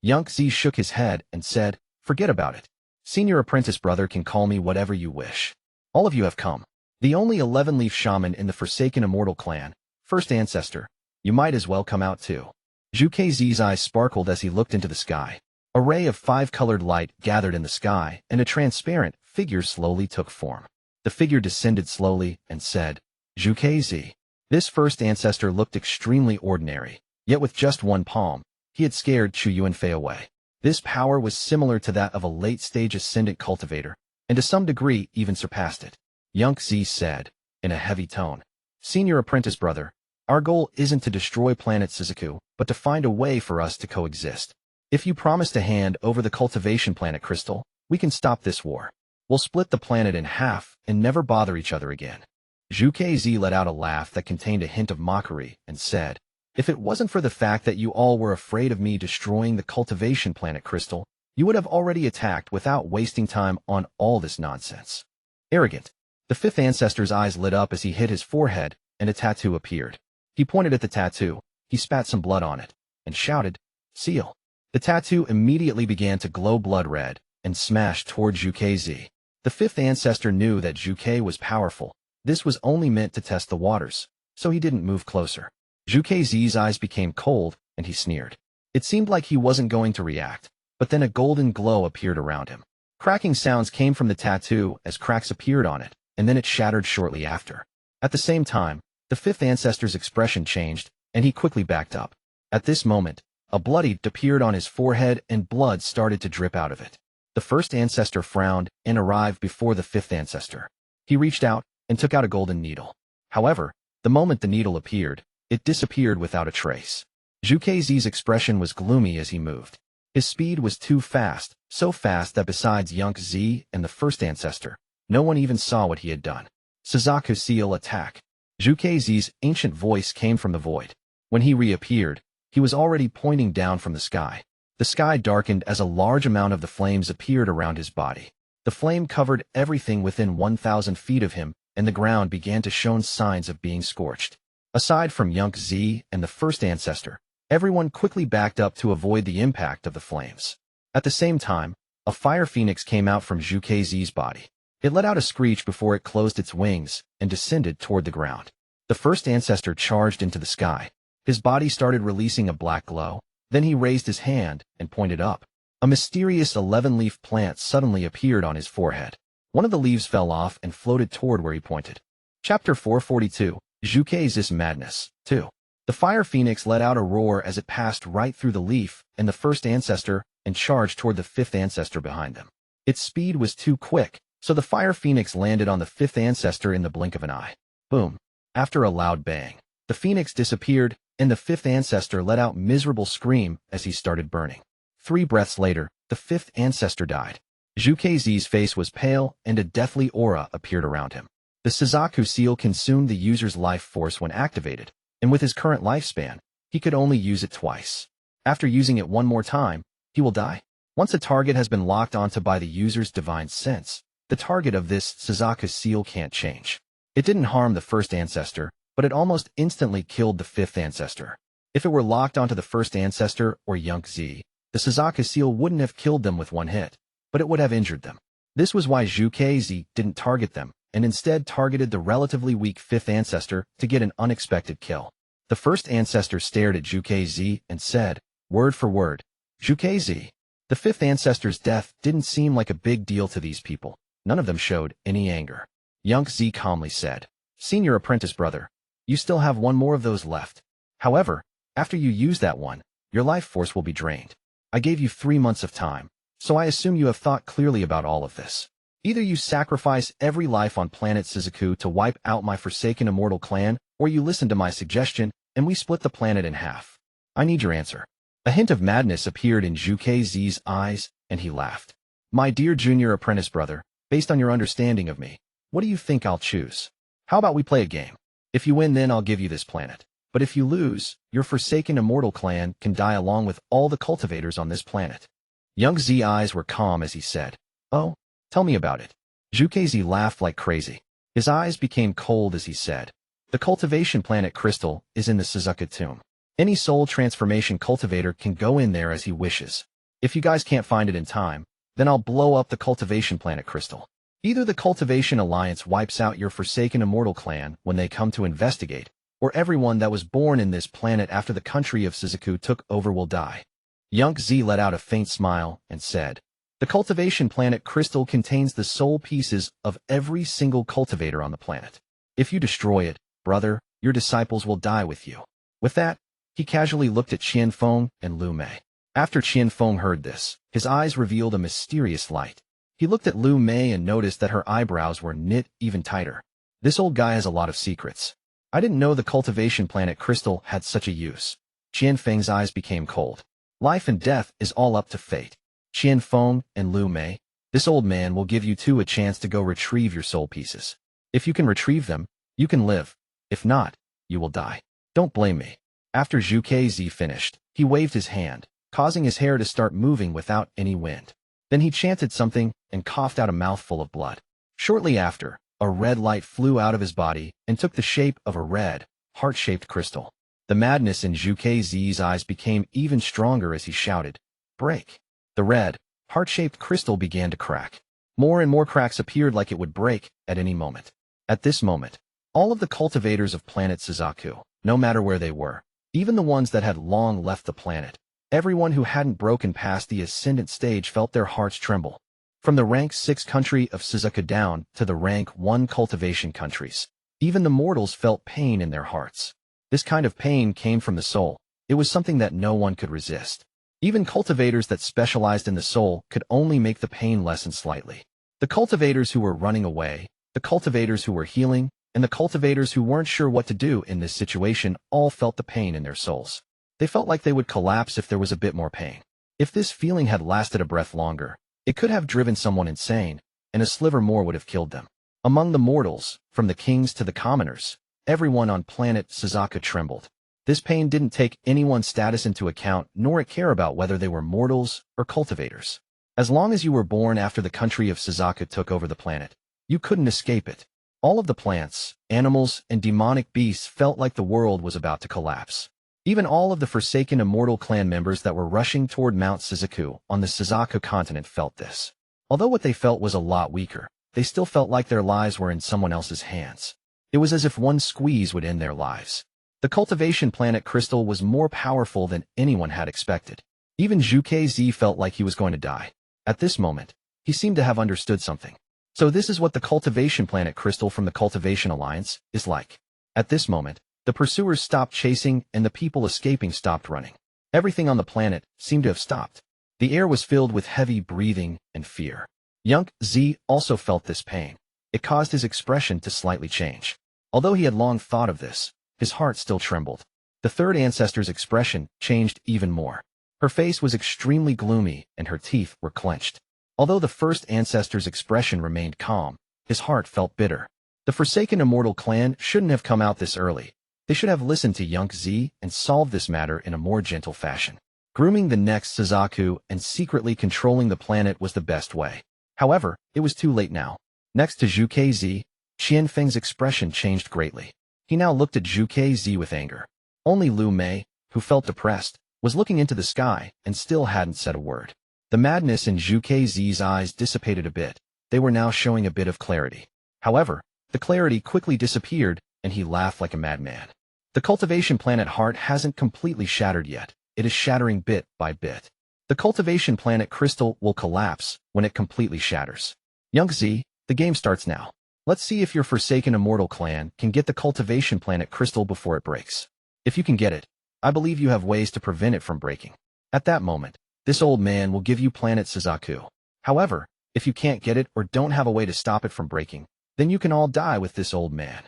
Zhuque Zis shook his head and said, "Forget about it. Senior apprentice brother can call me whatever you wish. All of you have come. The only 11-leaf shaman in the Forsaken Immortal clan, first ancestor. You might as well come out too." Zhuque Zis' eyes sparkled as he looked into the sky. A ray of 5-colored light gathered in the sky, and a transparent figure slowly took form. The figure descended slowly and said, "Zhuque Zis." This first ancestor looked extremely ordinary, yet with just one palm, he had scared Chu Yuanfei away. This power was similar to that of a late-stage ascendant cultivator, and to some degree even surpassed it. Zhuque Zis said, in a heavy tone, "Senior apprentice brother, our goal isn't to destroy planet Suzaku, but to find a way for us to coexist. If you promise to hand over the cultivation planet crystal, we can stop this war. We'll split the planet in half and never bother each other again." Zhuque Zis let out a laugh that contained a hint of mockery and said, "If it wasn't for the fact that you all were afraid of me destroying the cultivation planet crystal, you would have already attacked without wasting time on all this nonsense." Arrogant. The fifth ancestor's eyes lit up as he hit his forehead, and a tattoo appeared. He pointed at the tattoo, he spat some blood on it, and shouted, "Seal." The tattoo immediately began to glow blood red, and smashed toward Zhuque Zis. The fifth ancestor knew that Zhuque was powerful. This was only meant to test the waters, so he didn't move closer. Zhuque Zis' eyes became cold, and he sneered. It seemed like he wasn't going to react, but then a golden glow appeared around him. Cracking sounds came from the tattoo as cracks appeared on it, and then it shattered shortly after. At the same time, the fifth ancestor's expression changed, and he quickly backed up. At this moment, a bloody appeared on his forehead and blood started to drip out of it. The first ancestor frowned and arrived before the fifth ancestor. He reached out and took out a golden needle. However, the moment the needle appeared, it disappeared without a trace. Zhuque Zis' expression was gloomy as he moved. His speed was too fast, so fast that besides Zhuque Zis and the first ancestor, no one even saw what he had done. Suzaku seal attack. Zhuque Zis' ancient voice came from the void. When he reappeared, he was already pointing down from the sky. The sky darkened as a large amount of the flames appeared around his body. The flame covered everything within 1,000 feet of him, and the ground began to show signs of being scorched. Aside from Zhuque Zis and the first ancestor, everyone quickly backed up to avoid the impact of the flames. At the same time, a fire phoenix came out from Zhuque Zis' body. It let out a screech before it closed its wings and descended toward the ground. The first ancestor charged into the sky. His body started releasing a black glow, then he raised his hand and pointed up. A mysterious 11-leaf plant suddenly appeared on his forehead. One of the leaves fell off and floated toward where he pointed. Chapter 442, Zhuque Zis Madness, 2. The fire phoenix let out a roar as it passed right through the leaf and the first ancestor and charged toward the fifth ancestor behind them. Its speed was too quick, so the fire phoenix landed on the fifth ancestor in the blink of an eye. Boom. After a loud bang, the phoenix disappeared, and the fifth ancestor let out a miserable scream as he started burning. 3 breaths later, the fifth ancestor died. Zhuque Zis' face was pale, and a deathly aura appeared around him. The Suzaku seal consumed the user's life force when activated, and with his current lifespan, he could only use it twice. After using it one more time, he will die. Once a target has been locked onto by the user's divine sense, the target of this Suzaku seal can't change. It didn't harm the first ancestor, but it almost instantly killed the fifth ancestor. If it were locked onto the first ancestor or Zhuque Zis, the Suzaku seal wouldn't have killed them with one hit, but it would have injured them. This was why Zhuque Zis didn't target them, and instead targeted the relatively weak fifth ancestor to get an unexpected kill. The first ancestor stared at Zhuque Zis and said, word for word, "Zhuque Zis." The fifth ancestor's death didn't seem like a big deal to these people. None of them showed any anger. Zhuque Zis calmly said, "Senior apprentice brother, you still have one more of those left. However, after you use that one, your life force will be drained. I gave you 3 months of time, so I assume you have thought clearly about all of this. Either you sacrifice every life on planet Suzaku to wipe out my Forsaken Immortal clan, or you listen to my suggestion, and we split the planet in half. I need your answer." A hint of madness appeared in Zhuque Zis' eyes, and he laughed. "My dear junior apprentice brother, based on your understanding of me, what do you think I'll choose? How about we play a game? If you win, then I'll give you this planet. But if you lose, your forsaken immortal clan can die along with all the cultivators on this planet. Young Z's eyes were calm as he said, "Oh, tell me about it." Zhuque Zis laughed like crazy. His eyes became cold as he said, "The cultivation planet crystal is in the Suzaku tomb. Any soul transformation cultivator can go in there as he wishes. If you guys can't find it in time, then I'll blow up the cultivation planet crystal. Either the Cultivation Alliance wipes out your forsaken immortal clan when they come to investigate, or everyone that was born in this planet after the country of Suzaku took over will die." Young Z let out a faint smile and said, "The cultivation planet crystal contains the soul pieces of every single cultivator on the planet. If you destroy it, brother, your disciples will die with you." With that, he casually looked at Feng and Liu Mei. After Feng heard this, his eyes revealed a mysterious light. He looked at Liu Mei and noticed that her eyebrows were knit even tighter. This old guy has a lot of secrets. I didn't know the cultivation planet crystal had such a use. Feng's eyes became cold. Life and death is all up to fate. Feng and Liu Mei, this old man will give you two a chance to go retrieve your soul pieces. If you can retrieve them, you can live. If not, you will die. Don't blame me. After Zhuque Zis finished, he waved his hand, causing his hair to start moving without any wind. Then he chanted something and coughed out a mouthful of blood. Shortly after, a red light flew out of his body and took the shape of a red, heart-shaped crystal. The madness in Zhuque Zis' eyes became even stronger as he shouted, "Break!" The red, heart-shaped crystal began to crack. More and more cracks appeared like it would break at any moment. At this moment, all of the cultivators of planet Suzaku, no matter where they were, even the ones that had long left the planet, everyone who hadn't broken past the ascendant stage felt their hearts tremble. From the rank 6 country of Suzaku down to the rank 1 cultivation countries, even the mortals felt pain in their hearts. This kind of pain came from the soul. It was something that no one could resist. Even cultivators that specialized in the soul could only make the pain lessen slightly. The cultivators who were running away, the cultivators who were healing, and the cultivators who weren't sure what to do in this situation all felt the pain in their souls. They felt like they would collapse if there was a bit more pain. If this feeling had lasted a breath longer, it could have driven someone insane, and a sliver more would have killed them. Among the mortals, from the kings to the commoners, everyone on planet Suzaku trembled. This pain didn't take anyone's status into account, nor it care about whether they were mortals or cultivators. As long as you were born after the country of Suzaku took over the planet, you couldn't escape it. All of the plants, animals, and demonic beasts felt like the world was about to collapse. Even all of the forsaken immortal clan members that were rushing toward Mount Suzaku on the Suzaku continent felt this. Although what they felt was a lot weaker, they still felt like their lives were in someone else's hands. It was as if one squeeze would end their lives. The cultivation planet crystal was more powerful than anyone had expected. Even Zhuque Zis felt like he was going to die. At this moment, he seemed to have understood something. So this is what the cultivation planet crystal from the Cultivation Alliance is like. At this moment, the pursuers stopped chasing and the people escaping stopped running. Everything on the planet seemed to have stopped. The air was filled with heavy breathing and fear. Young Z also felt this pain. It caused his expression to slightly change. Although he had long thought of this, his heart still trembled. The third ancestor's expression changed even more. Her face was extremely gloomy and her teeth were clenched. Although the first ancestor's expression remained calm, his heart felt bitter. The Forsaken Immortal clan shouldn't have come out this early. They should have listened to Young Z and solved this matter in a more gentle fashion. Grooming the next Suzaku and secretly controlling the planet was the best way. However, it was too late now. Next to Zhuque Zis, Feng's expression changed greatly. He now looked at Zhuque Zis with anger. Only Liu Mei, who felt depressed, was looking into the sky and still hadn't said a word. The madness in Zhuque Zis' eyes dissipated a bit. They were now showing a bit of clarity. However, the clarity quickly disappeared and he laughed like a madman. The cultivation planet heart hasn't completely shattered yet. It is shattering bit by bit. The cultivation planet crystal will collapse when it completely shatters. Young Z, the game starts now. Let's see if your Forsaken Immortal clan can get the cultivation planet crystal before it breaks. If you can get it, I believe you have ways to prevent it from breaking. At that moment, this old man will give you planet Suzaku. However, if you can't get it or don't have a way to stop it from breaking, then you can all die with this old man.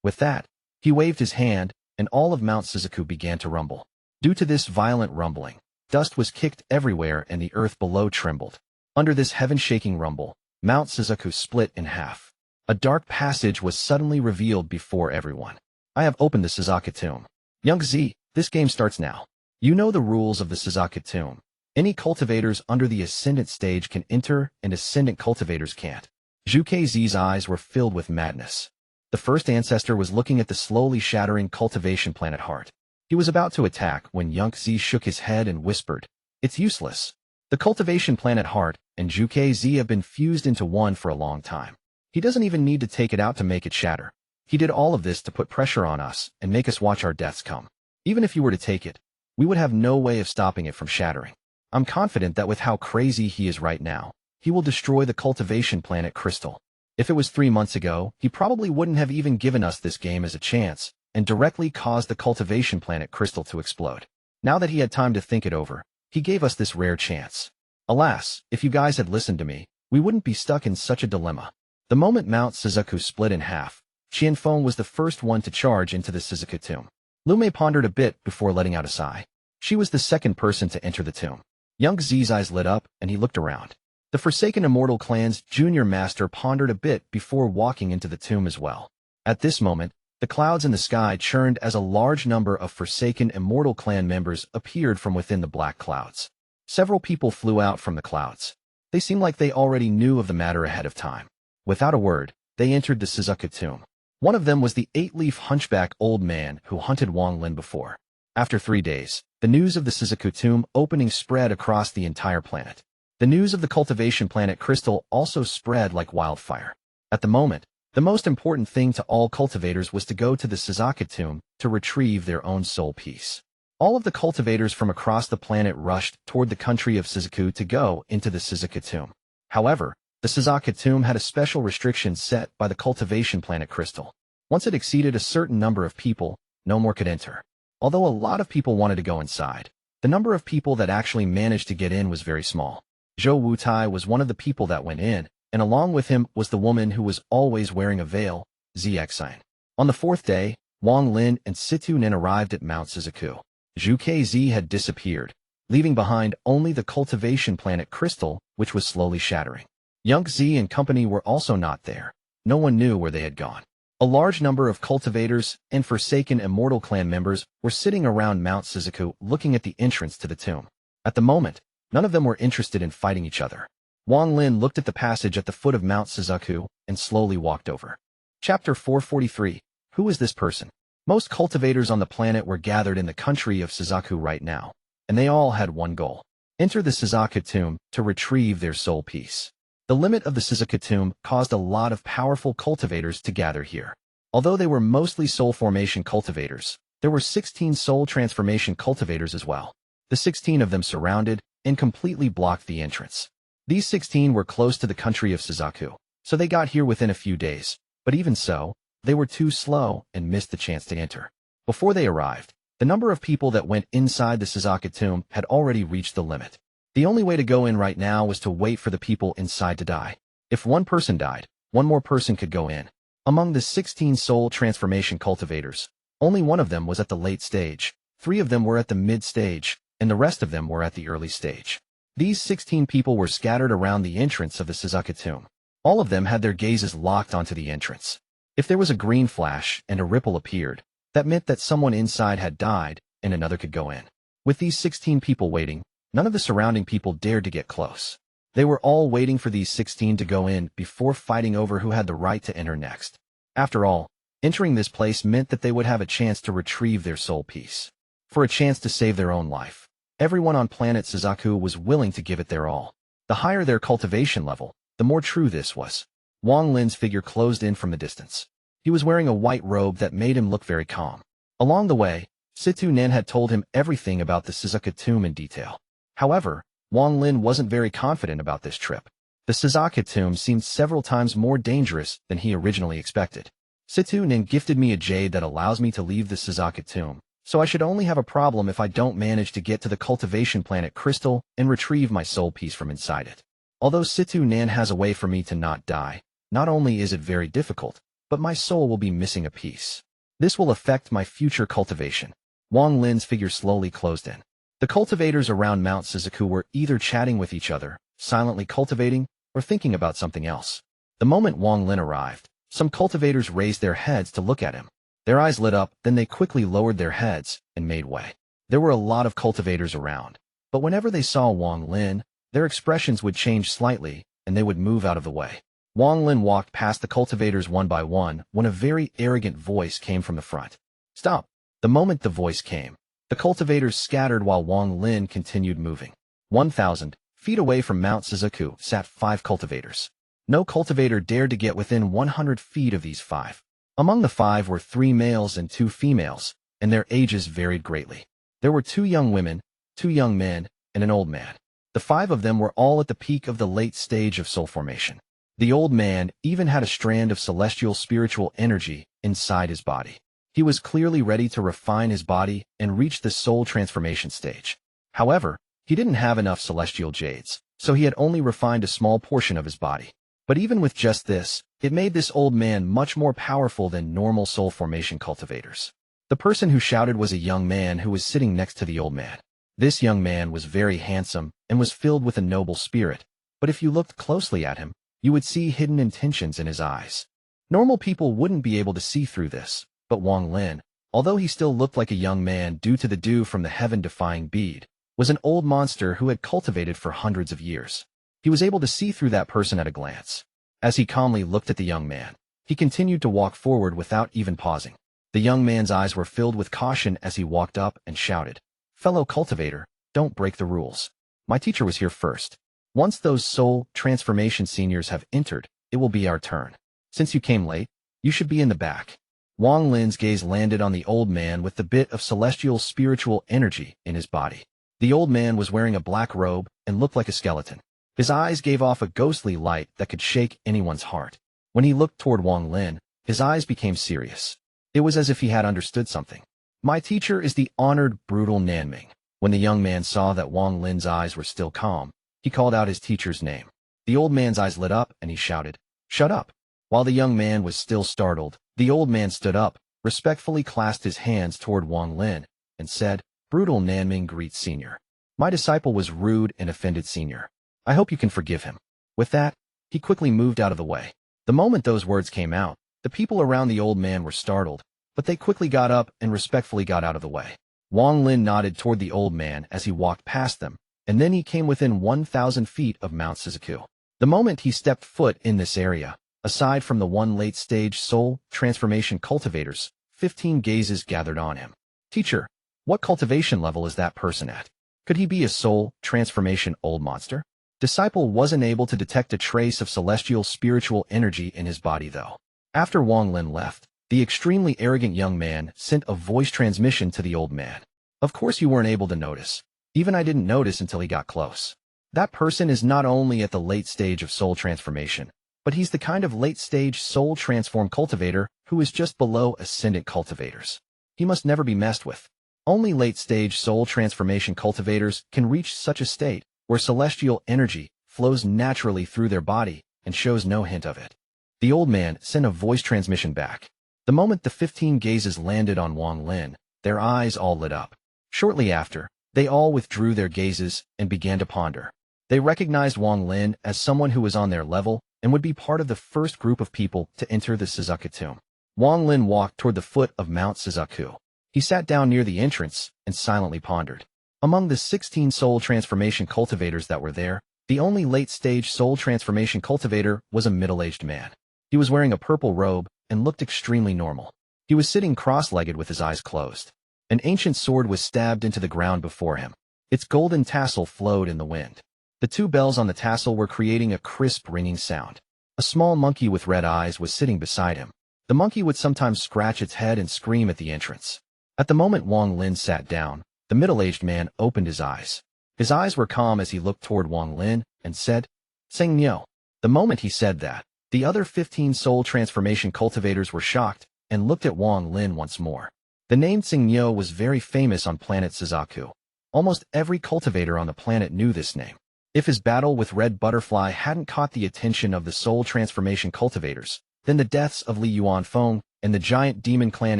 With that, he waved his hand, and all of Mount Suzaku began to rumble. Due to this violent rumbling, dust was kicked everywhere and the earth below trembled. Under this heaven-shaking rumble, Mount Suzaku split in half. A dark passage was suddenly revealed before everyone. I have opened the Suzaku tomb. Young Z, this game starts now. You know the rules of the Suzaku tomb. Any cultivators under the ascendant stage can enter, and ascendant cultivators can't. Zhuque Zis' eyes were filled with madness. The first ancestor was looking at the slowly shattering cultivation planet heart. He was about to attack when Young Z shook his head and whispered, "It's useless. The cultivation planet heart and Zhuque Zis have been fused into one for a long time. He doesn't even need to take it out to make it shatter. He did all of this to put pressure on us and make us watch our deaths come. Even if you were to take it, we would have no way of stopping it from shattering. I'm confident that with how crazy he is right now, he will destroy the cultivation planet crystal. If it was 3 months ago, he probably wouldn't have even given us this game as a chance and directly caused the cultivation planet crystal to explode. Now that he had time to think it over, he gave us this rare chance. Alas, if you guys had listened to me, we wouldn't be stuck in such a dilemma." The moment Mount Suzaku split in half, Feng was the first one to charge into the Suzaku tomb. Liu Mei pondered a bit before letting out a sigh. She was the second person to enter the tomb. Young Z's eyes lit up, and he looked around. The Forsaken Immortal clan's junior master pondered a bit before walking into the tomb as well. At this moment, the clouds in the sky churned as a large number of Forsaken Immortal clan members appeared from within the black clouds. Several people flew out from the clouds. They seemed like they already knew of the matter ahead of time. Without a word, they entered the Suzaku tomb. One of them was the 8-leaf hunchback old man who hunted Wang Lin before. After 3 days, the news of the Suzaku tomb opening spread across the entire planet. The news of the cultivation planet crystal also spread like wildfire. At the moment, the most important thing to all cultivators was to go to the Suzaku tomb to retrieve their own soul piece. All of the cultivators from across the planet rushed toward the country of Suzaku to go into the Suzaku tomb. However, the Suzaku tomb had a special restriction set by the cultivation planet crystal. Once it exceeded a certain number of people, no more could enter. Although a lot of people wanted to go inside, the number of people that actually managed to get in was very small. Zhou Wutai was one of the people that went in, and along with him was the woman who was always wearing a veil, Zixin. On the 4th day, Wang Lin and Situ Nin arrived at Mount Suzaku. Zhuque Zis had disappeared, leaving behind only the cultivation planet crystal, which was slowly shattering. Young Zi and company were also not there. No one knew where they had gone. A large number of cultivators and Forsaken Immortal clan members were sitting around Mount Suzaku looking at the entrance to the tomb. At the moment, none of them were interested in fighting each other. Wang Lin looked at the passage at the foot of Mount Suzaku and slowly walked over. Chapter 443. Who is this person? Most cultivators on the planet were gathered in the country of Suzaku right now, and they all had one goal: enter the Suzaku tomb to retrieve their soul piece. The limit of the Suzaku tomb caused a lot of powerful cultivators to gather here. Although they were mostly soul formation cultivators, there were 16 soul transformation cultivators as well. The 16 of them surrounded and completely blocked the entrance. These 16 were close to the country of Suzaku, so they got here within a few days, but even so, they were too slow and missed the chance to enter. Before they arrived, the number of people that went inside the Suzaku tomb had already reached the limit. The only way to go in right now was to wait for the people inside to die. If one person died, one more person could go in. Among the 16 soul transformation cultivators, only one of them was at the late stage, 3 of them were at the mid stage, and the rest of them were at the early stage. These 16 people were scattered around the entrance of the Suzaku tomb. All of them had their gazes locked onto the entrance. If there was a green flash and a ripple appeared, that meant that someone inside had died and another could go in. With these 16 people waiting, none of the surrounding people dared to get close. They were all waiting for these 16 to go in before fighting over who had the right to enter next. After all, entering this place meant that they would have a chance to retrieve their soul piece. For a chance to save their own life. Everyone on planet Suzaku was willing to give it their all. The higher their cultivation level, the more true this was. Wang Lin's figure closed in from the distance. He was wearing a white robe that made him look very calm. Along the way, Situ Nen had told him everything about the Suzaku tomb in detail. However, Wang Lin wasn't very confident about this trip. The Suzaku tomb seemed several times more dangerous than he originally expected. Situ Nen gifted me a jade that allows me to leave the Suzaku tomb, so I should only have a problem if I don't manage to get to the cultivation planet crystal and retrieve my soul piece from inside it. Although Situ Nan has a way for me to not die, not only is it very difficult, but my soul will be missing a piece. This will affect my future cultivation. Wang Lin's figure slowly closed in. The cultivators around Mount Suzaku were either chatting with each other, silently cultivating, or thinking about something else. The moment Wang Lin arrived, some cultivators raised their heads to look at him. Their eyes lit up, then they quickly lowered their heads and made way. There were a lot of cultivators around, but whenever they saw Wang Lin, their expressions would change slightly, and they would move out of the way. Wang Lin walked past the cultivators one by one when a very arrogant voice came from the front. Stop! The moment the voice came, the cultivators scattered while Wang Lin continued moving. 1,000 feet away from Mount Suzaku sat 5 cultivators. No cultivator dared to get within 100 feet of these 5. Among the 5 were 3 males and 2 females, and their ages varied greatly. There were 2 young women, 2 young men, and an old man. The 5 of them were all at the peak of the late stage of soul formation. The old man even had a strand of celestial spiritual energy inside his body. He was clearly ready to refine his body and reach the soul transformation stage. However, he didn't have enough celestial jades, so he had only refined a small portion of his body. But even with just this, it made this old man much more powerful than normal soul formation cultivators. The person who shouted was a young man who was sitting next to the old man. This young man was very handsome and was filled with a noble spirit, but if you looked closely at him, you would see hidden intentions in his eyes. Normal people wouldn't be able to see through this, but Wang Lin, although he still looked like a young man due to the dew from the heaven-defying bead, was an old monster who had cultivated for hundreds of years. He was able to see through that person at a glance. As he calmly looked at the young man, he continued to walk forward without even pausing. The young man's eyes were filled with caution as he walked up and shouted, "Fellow cultivator, don't break the rules. My teacher was here first. Once those soul transformation seniors have entered, it will be our turn. Since you came late, you should be in the back." Wang Lin's gaze landed on the old man with the bit of celestial spiritual energy in his body. The old man was wearing a black robe and looked like a skeleton. His eyes gave off a ghostly light that could shake anyone's heart. When he looked toward Wang Lin, his eyes became serious. It was as if he had understood something. "My teacher is the honored, brutal Nanming." When the young man saw that Wang Lin's eyes were still calm, he called out his teacher's name. The old man's eyes lit up and he shouted, "Shut up." While the young man was still startled, the old man stood up, respectfully clasped his hands toward Wang Lin, and said, "Brutal Nanming greets Senior. My disciple was rude and offended Senior. I hope you can forgive him." With that, he quickly moved out of the way. The moment those words came out, the people around the old man were startled, but they quickly got up and respectfully got out of the way. Wang Lin nodded toward the old man as he walked past them, and then he came within 1,000 feet of Mount Suzaku. The moment he stepped foot in this area, aside from the 1 late-stage soul transformation cultivators, 15 gazes gathered on him. "Teacher, what cultivation level is that person at? Could he be a soul transformation old monster?" Disciple wasn't able to detect a trace of celestial spiritual energy in his body though. After Wang Lin left, the extremely arrogant young man sent a voice transmission to the old man. "Of course you weren't able to notice. Even I didn't notice until he got close. That person is not only at the late stage of soul transformation, but he's the kind of late-stage soul transform cultivator who is just below ascendant cultivators. He must never be messed with. Only late-stage soul transformation cultivators can reach such a state where celestial energy flows naturally through their body and shows no hint of it." The old man sent a voice transmission back. The moment the 15 gazes landed on Wang Lin, their eyes all lit up. Shortly after, they all withdrew their gazes and began to ponder. They recognized Wang Lin as someone who was on their level and would be part of the first group of people to enter the Suzaku tomb. Wang Lin walked toward the foot of Mount Suzaku. He sat down near the entrance and silently pondered. Among the 16 soul transformation cultivators that were there, the only late-stage soul transformation cultivator was a middle-aged man. He was wearing a purple robe and looked extremely normal. He was sitting cross-legged with his eyes closed. An ancient sword was stabbed into the ground before him. Its golden tassel flowed in the wind. The 2 bells on the tassel were creating a crisp ringing sound. A small monkey with red eyes was sitting beside him. The monkey would sometimes scratch its head and scream at the entrance. At the moment Wang Lin sat down, the middle-aged man opened his eyes. His eyes were calm as he looked toward Wang Lin and said, "Seng Niu." The moment he said that, the other 15 soul transformation cultivators were shocked and looked at Wang Lin once more. The name Seng Niu was very famous on planet Suzaku. Almost every cultivator on the planet knew this name. If his battle with Red Butterfly hadn't caught the attention of the soul transformation cultivators, then the deaths of Liu Feng and the giant demon clan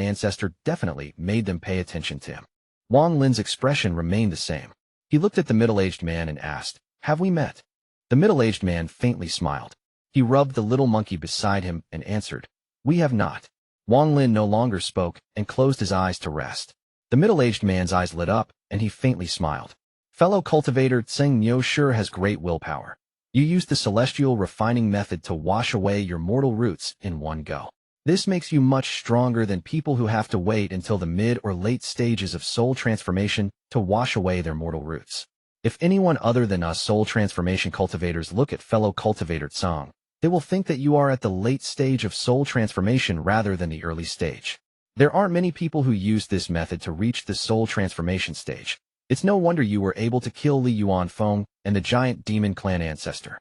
ancestor definitely made them pay attention to him. Wang Lin's expression remained the same. He looked at the middle-aged man and asked, "Have we met?" The middle-aged man faintly smiled. He rubbed the little monkey beside him and answered, "We have not." Wang Lin no longer spoke and closed his eyes to rest. The middle-aged man's eyes lit up, and he faintly smiled. Fellow cultivator Tseng Niu sure has great willpower. You used the celestial refining method to wash away your mortal roots in one go. This makes you much stronger than people who have to wait until the mid or late stages of soul transformation to wash away their mortal roots. If anyone other than us soul transformation cultivators look at fellow cultivator Tseng, they will think that you are at the late stage of soul transformation rather than the early stage. There aren't many people who use this method to reach the soul transformation stage. It's no wonder you were able to kill Li Yuan Feng and the giant demon clan ancestor.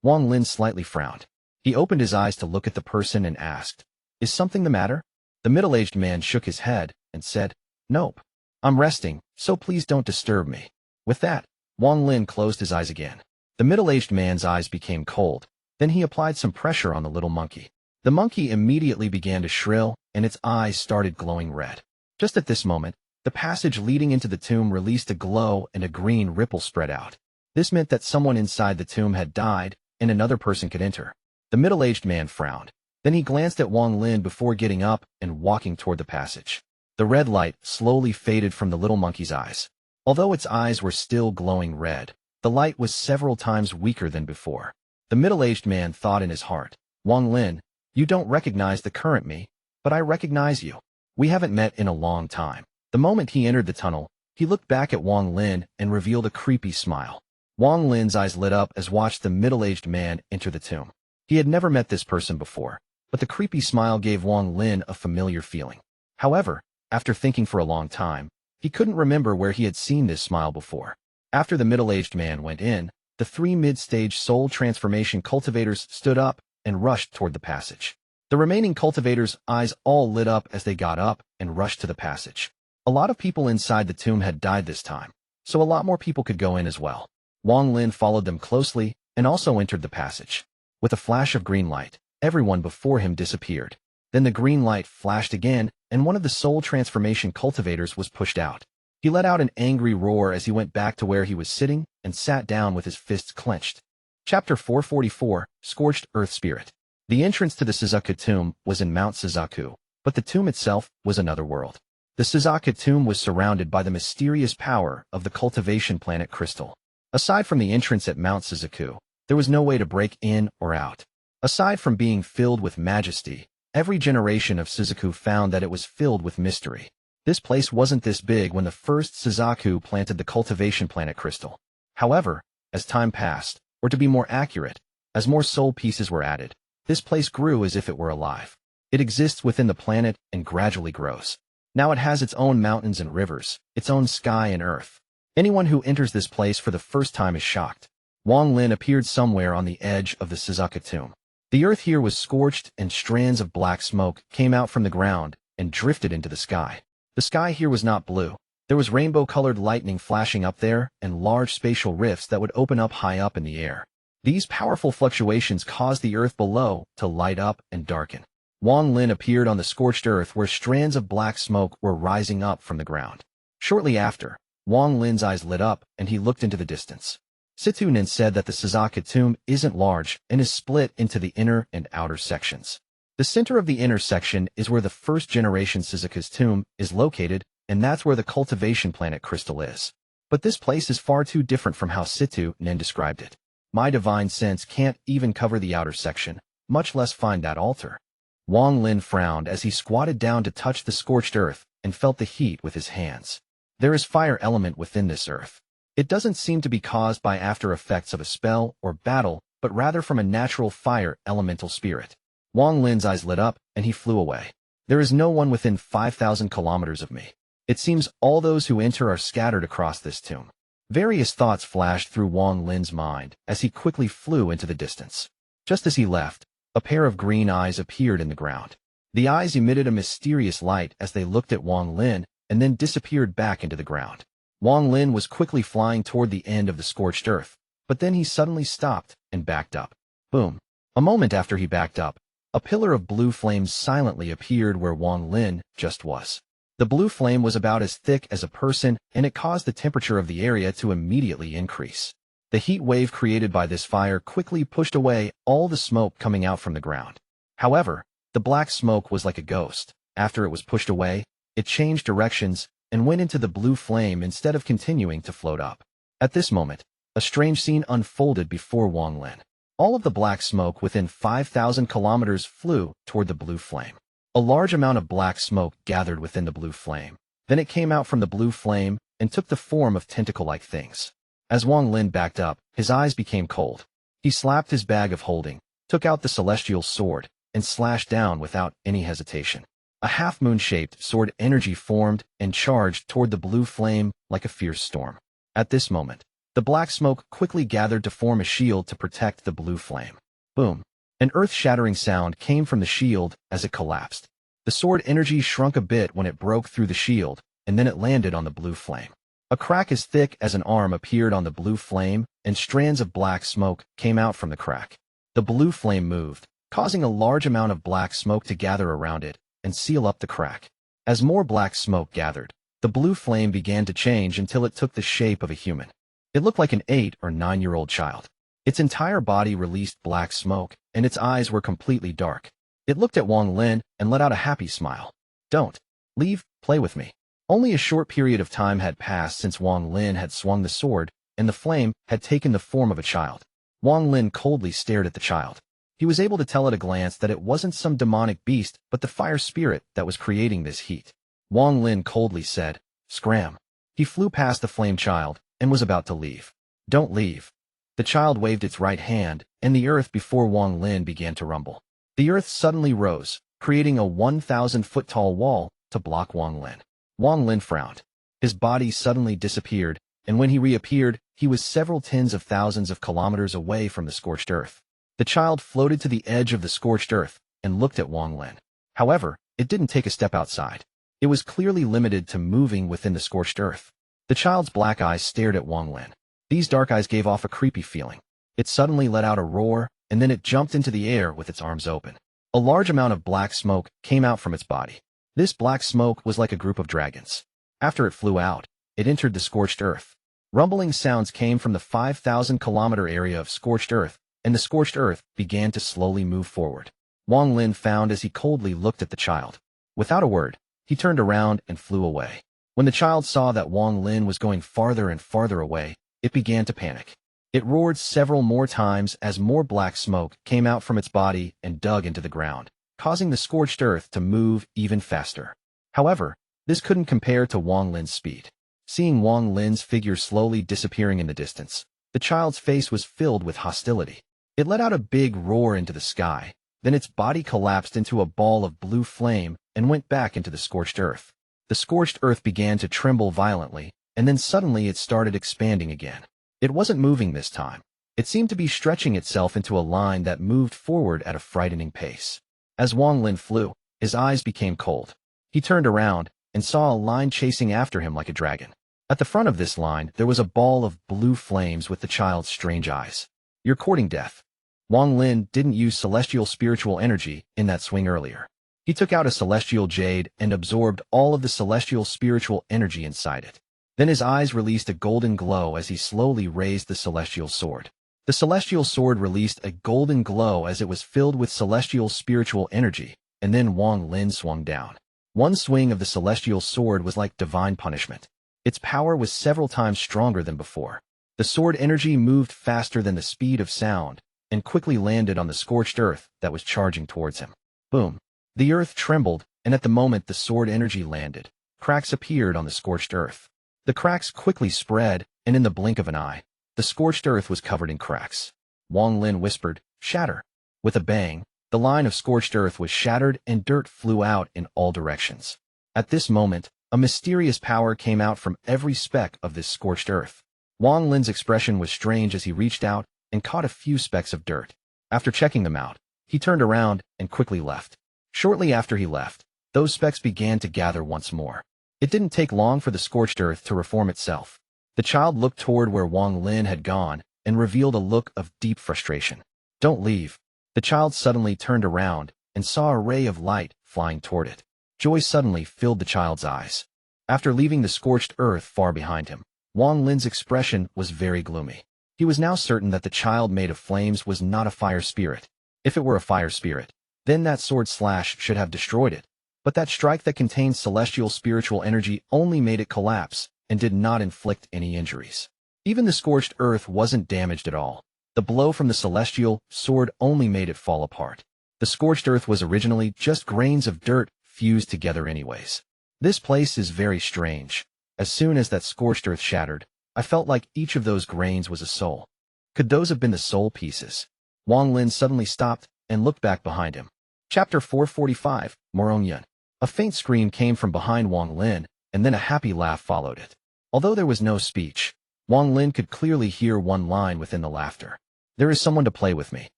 Wang Lin slightly frowned. He opened his eyes to look at the person and asked, "Is something the matter?" The middle-aged man shook his head and said, "Nope. I'm resting, so please don't disturb me." With that, Wang Lin closed his eyes again. The middle-aged man's eyes became cold. Then he applied some pressure on the little monkey. The monkey immediately began to shrill, and its eyes started glowing red. Just at this moment, the passage leading into the tomb released a glow and a green ripple spread out. This meant that someone inside the tomb had died, and another person could enter. The middle-aged man frowned. Then he glanced at Wang Lin before getting up and walking toward the passage. The red light slowly faded from the little monkey's eyes. Although its eyes were still glowing red, the light was several times weaker than before. The middle-aged man thought in his heart, "Wang Lin, you don't recognize the current me, but I recognize you. We haven't met in a long time." The moment he entered the tunnel, he looked back at Wang Lin and revealed a creepy smile. Wang Lin's eyes lit up as watched the middle-aged man enter the tomb. He had never met this person before, but the creepy smile gave Wang Lin a familiar feeling. However, after thinking for a long time, he couldn't remember where he had seen this smile before. After the middle-aged man went in, the three mid-stage soul transformation cultivators stood up and rushed toward the passage. The remaining cultivators' eyes all lit up as they got up and rushed to the passage. A lot of people inside the tomb had died this time, so a lot more people could go in as well. Wang Lin followed them closely and also entered the passage. With a flash of green light, everyone before him disappeared. Then the green light flashed again, and one of the soul transformation cultivators was pushed out. He let out an angry roar as he went back to where he was sitting and sat down with his fists clenched. Chapter 444, Scorched Earth Spirit. The entrance to the Suzaku tomb was in Mount Suzaku, but the tomb itself was another world. The Suzaku tomb was surrounded by the mysterious power of the cultivation planet crystal. Aside from the entrance at Mount Suzaku, there was no way to break in or out. Aside from being filled with majesty, every generation of Suzaku found that it was filled with mystery. This place wasn't this big when the first Suzaku planted the cultivation planet crystal. However, as time passed, or to be more accurate, as more soul pieces were added, this place grew as if it were alive. It exists within the planet and gradually grows. Now it has its own mountains and rivers, its own sky and earth. Anyone who enters this place for the first time is shocked. Wang Lin appeared somewhere on the edge of the Suzaku tomb. The earth here was scorched and strands of black smoke came out from the ground and drifted into the sky. The sky here was not blue. There was rainbow-colored lightning flashing up there and large spatial rifts that would open up high up in the air. These powerful fluctuations caused the earth below to light up and darken. Wang Lin appeared on the scorched earth where strands of black smoke were rising up from the ground. Shortly after, Wang Lin's eyes lit up and he looked into the distance. Situnen said that the Suzaku tomb isn't large and is split into the inner and outer sections. The center of the inner section is where the first-generation Suzaku's tomb is located, and that's where the cultivation planet crystal is. But this place is far too different from how Situnen described it. My divine sense can't even cover the outer section, much less find that altar. Wang Lin frowned as he squatted down to touch the scorched earth and felt the heat with his hands. There is fire element within this earth. It doesn't seem to be caused by after effects of a spell or battle, but rather from a natural fire elemental spirit. Wang Lin's eyes lit up, and he flew away. There is no one within 5,000 kilometers of me. It seems all those who enter are scattered across this tomb. Various thoughts flashed through Wang Lin's mind as he quickly flew into the distance. Just as he left, a pair of green eyes appeared in the ground. The eyes emitted a mysterious light as they looked at Wang Lin and then disappeared back into the ground. Wang Lin was quickly flying toward the end of the scorched earth, but then he suddenly stopped and backed up. Boom. A moment after he backed up, a pillar of blue flames silently appeared where Wang Lin just was. The blue flame was about as thick as a person, and it caused the temperature of the area to immediately increase. The heat wave created by this fire quickly pushed away all the smoke coming out from the ground. However, The black smoke was like a ghost. After it was pushed away, it changed directions and went into the blue flame instead of continuing to float up. At this moment, a strange scene unfolded before Wang Lin. All of the black smoke within 5,000 kilometers flew toward the blue flame. A large amount of black smoke gathered within the blue flame. Then it came out from the blue flame and took the form of tentacle-like things. As Wang Lin backed up, his eyes became cold. He slapped his bag of holding, took out the celestial sword, and slashed down without any hesitation. A half-moon-shaped sword energy formed and charged toward the blue flame like a fierce storm. At this moment, the black smoke quickly gathered to form a shield to protect the blue flame. Boom! An earth-shattering sound came from the shield as it collapsed. The sword energy shrunk a bit when it broke through the shield, and then it landed on the blue flame. A crack as thick as an arm appeared on the blue flame, and strands of black smoke came out from the crack. The blue flame moved, causing a large amount of black smoke to gather around it and seal up the crack. As more black smoke gathered, the blue flame began to change until it took the shape of a human. It looked like an 8 or 9-year-old child. Its entire body released black smoke, and its eyes were completely dark. It looked at Wang Lin and let out a happy smile. "Don't leave, play with me." Only a short period of time had passed since Wang Lin had swung the sword, and the flame had taken the form of a child. Wang Lin coldly stared at the child. He was able to tell at a glance that it wasn't some demonic beast, but the fire spirit that was creating this heat. Wang Lin coldly said, "Scram." He flew past the flame child and was about to leave. "Don't leave." The child waved its right hand, and the earth before Wang Lin began to rumble. The earth suddenly rose, creating a 1,000-foot-tall wall to block Wang Lin. Wang Lin frowned. His body suddenly disappeared, and when he reappeared, he was several tens of thousands of kilometers away from the scorched earth. The child floated to the edge of the scorched earth and looked at Wang Lin. However, it didn't take a step outside. It was clearly limited to moving within the scorched earth. The child's black eyes stared at Wang Lin. These dark eyes gave off a creepy feeling. It suddenly let out a roar, and then it jumped into the air with its arms open. A large amount of black smoke came out from its body. This black smoke was like a group of dragons. After it flew out, it entered the scorched earth. Rumbling sounds came from the 5,000-kilometer area of scorched earth, and the scorched earth began to slowly move forward. Wang Lin frowned as he coldly looked at the child. Without a word, he turned around and flew away. When the child saw that Wang Lin was going farther and farther away, it began to panic. It roared several more times as more black smoke came out from its body and dug into the ground, causing the scorched earth to move even faster. However, this couldn't compare to Wang Lin's speed. Seeing Wang Lin's figure slowly disappearing in the distance, the child's face was filled with hostility. It let out a big roar into the sky, then its body collapsed into a ball of blue flame and went back into the scorched earth. The scorched earth began to tremble violently, and then suddenly it started expanding again. It wasn't moving this time. It seemed to be stretching itself into a line that moved forward at a frightening pace. As Wang Lin flew, his eyes became cold. He turned around and saw a line chasing after him like a dragon. At the front of this line, there was a ball of blue flames with the child's strange eyes. "You're courting death." Wang Lin didn't use celestial spiritual energy in that swing earlier. He took out a celestial jade and absorbed all of the celestial spiritual energy inside it. Then his eyes released a golden glow as he slowly raised the celestial sword. The celestial sword released a golden glow as it was filled with celestial spiritual energy, and then Wang Lin swung down. One swing of the celestial sword was like divine punishment. Its power was several times stronger than before. The sword energy moved faster than the speed of sound, and quickly landed on the scorched earth that was charging towards him. Boom! The earth trembled, and at the moment the sword energy landed, cracks appeared on the scorched earth. The cracks quickly spread, and in the blink of an eye, the scorched earth was covered in cracks. Wang Lin whispered, "Shatter." With a bang, the line of scorched earth was shattered and dirt flew out in all directions. At this moment, a mysterious power came out from every speck of this scorched earth. Wang Lin's expression was strange as he reached out and caught a few specks of dirt. After checking them out, he turned around and quickly left. Shortly after he left, those specks began to gather once more. It didn't take long for the scorched earth to reform itself. The child looked toward where Wang Lin had gone and revealed a look of deep frustration. "Don't leave." The child suddenly turned around and saw a ray of light flying toward it. Joy suddenly filled the child's eyes. After leaving the scorched earth far behind him, Wang Lin's expression was very gloomy. He was now certain that the child made of flames was not a fire spirit. If it were a fire spirit, then that sword slash should have destroyed it. But that strike that contained celestial spiritual energy only made it collapse and did not inflict any injuries. Even the scorched earth wasn't damaged at all. The blow from the celestial sword only made it fall apart. The scorched earth was originally just grains of dirt fused together anyways. This place is very strange. As soon as that scorched earth shattered, I felt like each of those grains was a soul. Could those have been the soul pieces? Wang Lin suddenly stopped and looked back behind him. Chapter 445, Murong Yun. A faint scream came from behind Wang Lin, and then a happy laugh followed it. Although there was no speech, Wang Lin could clearly hear one line within the laughter. There is someone to play with me.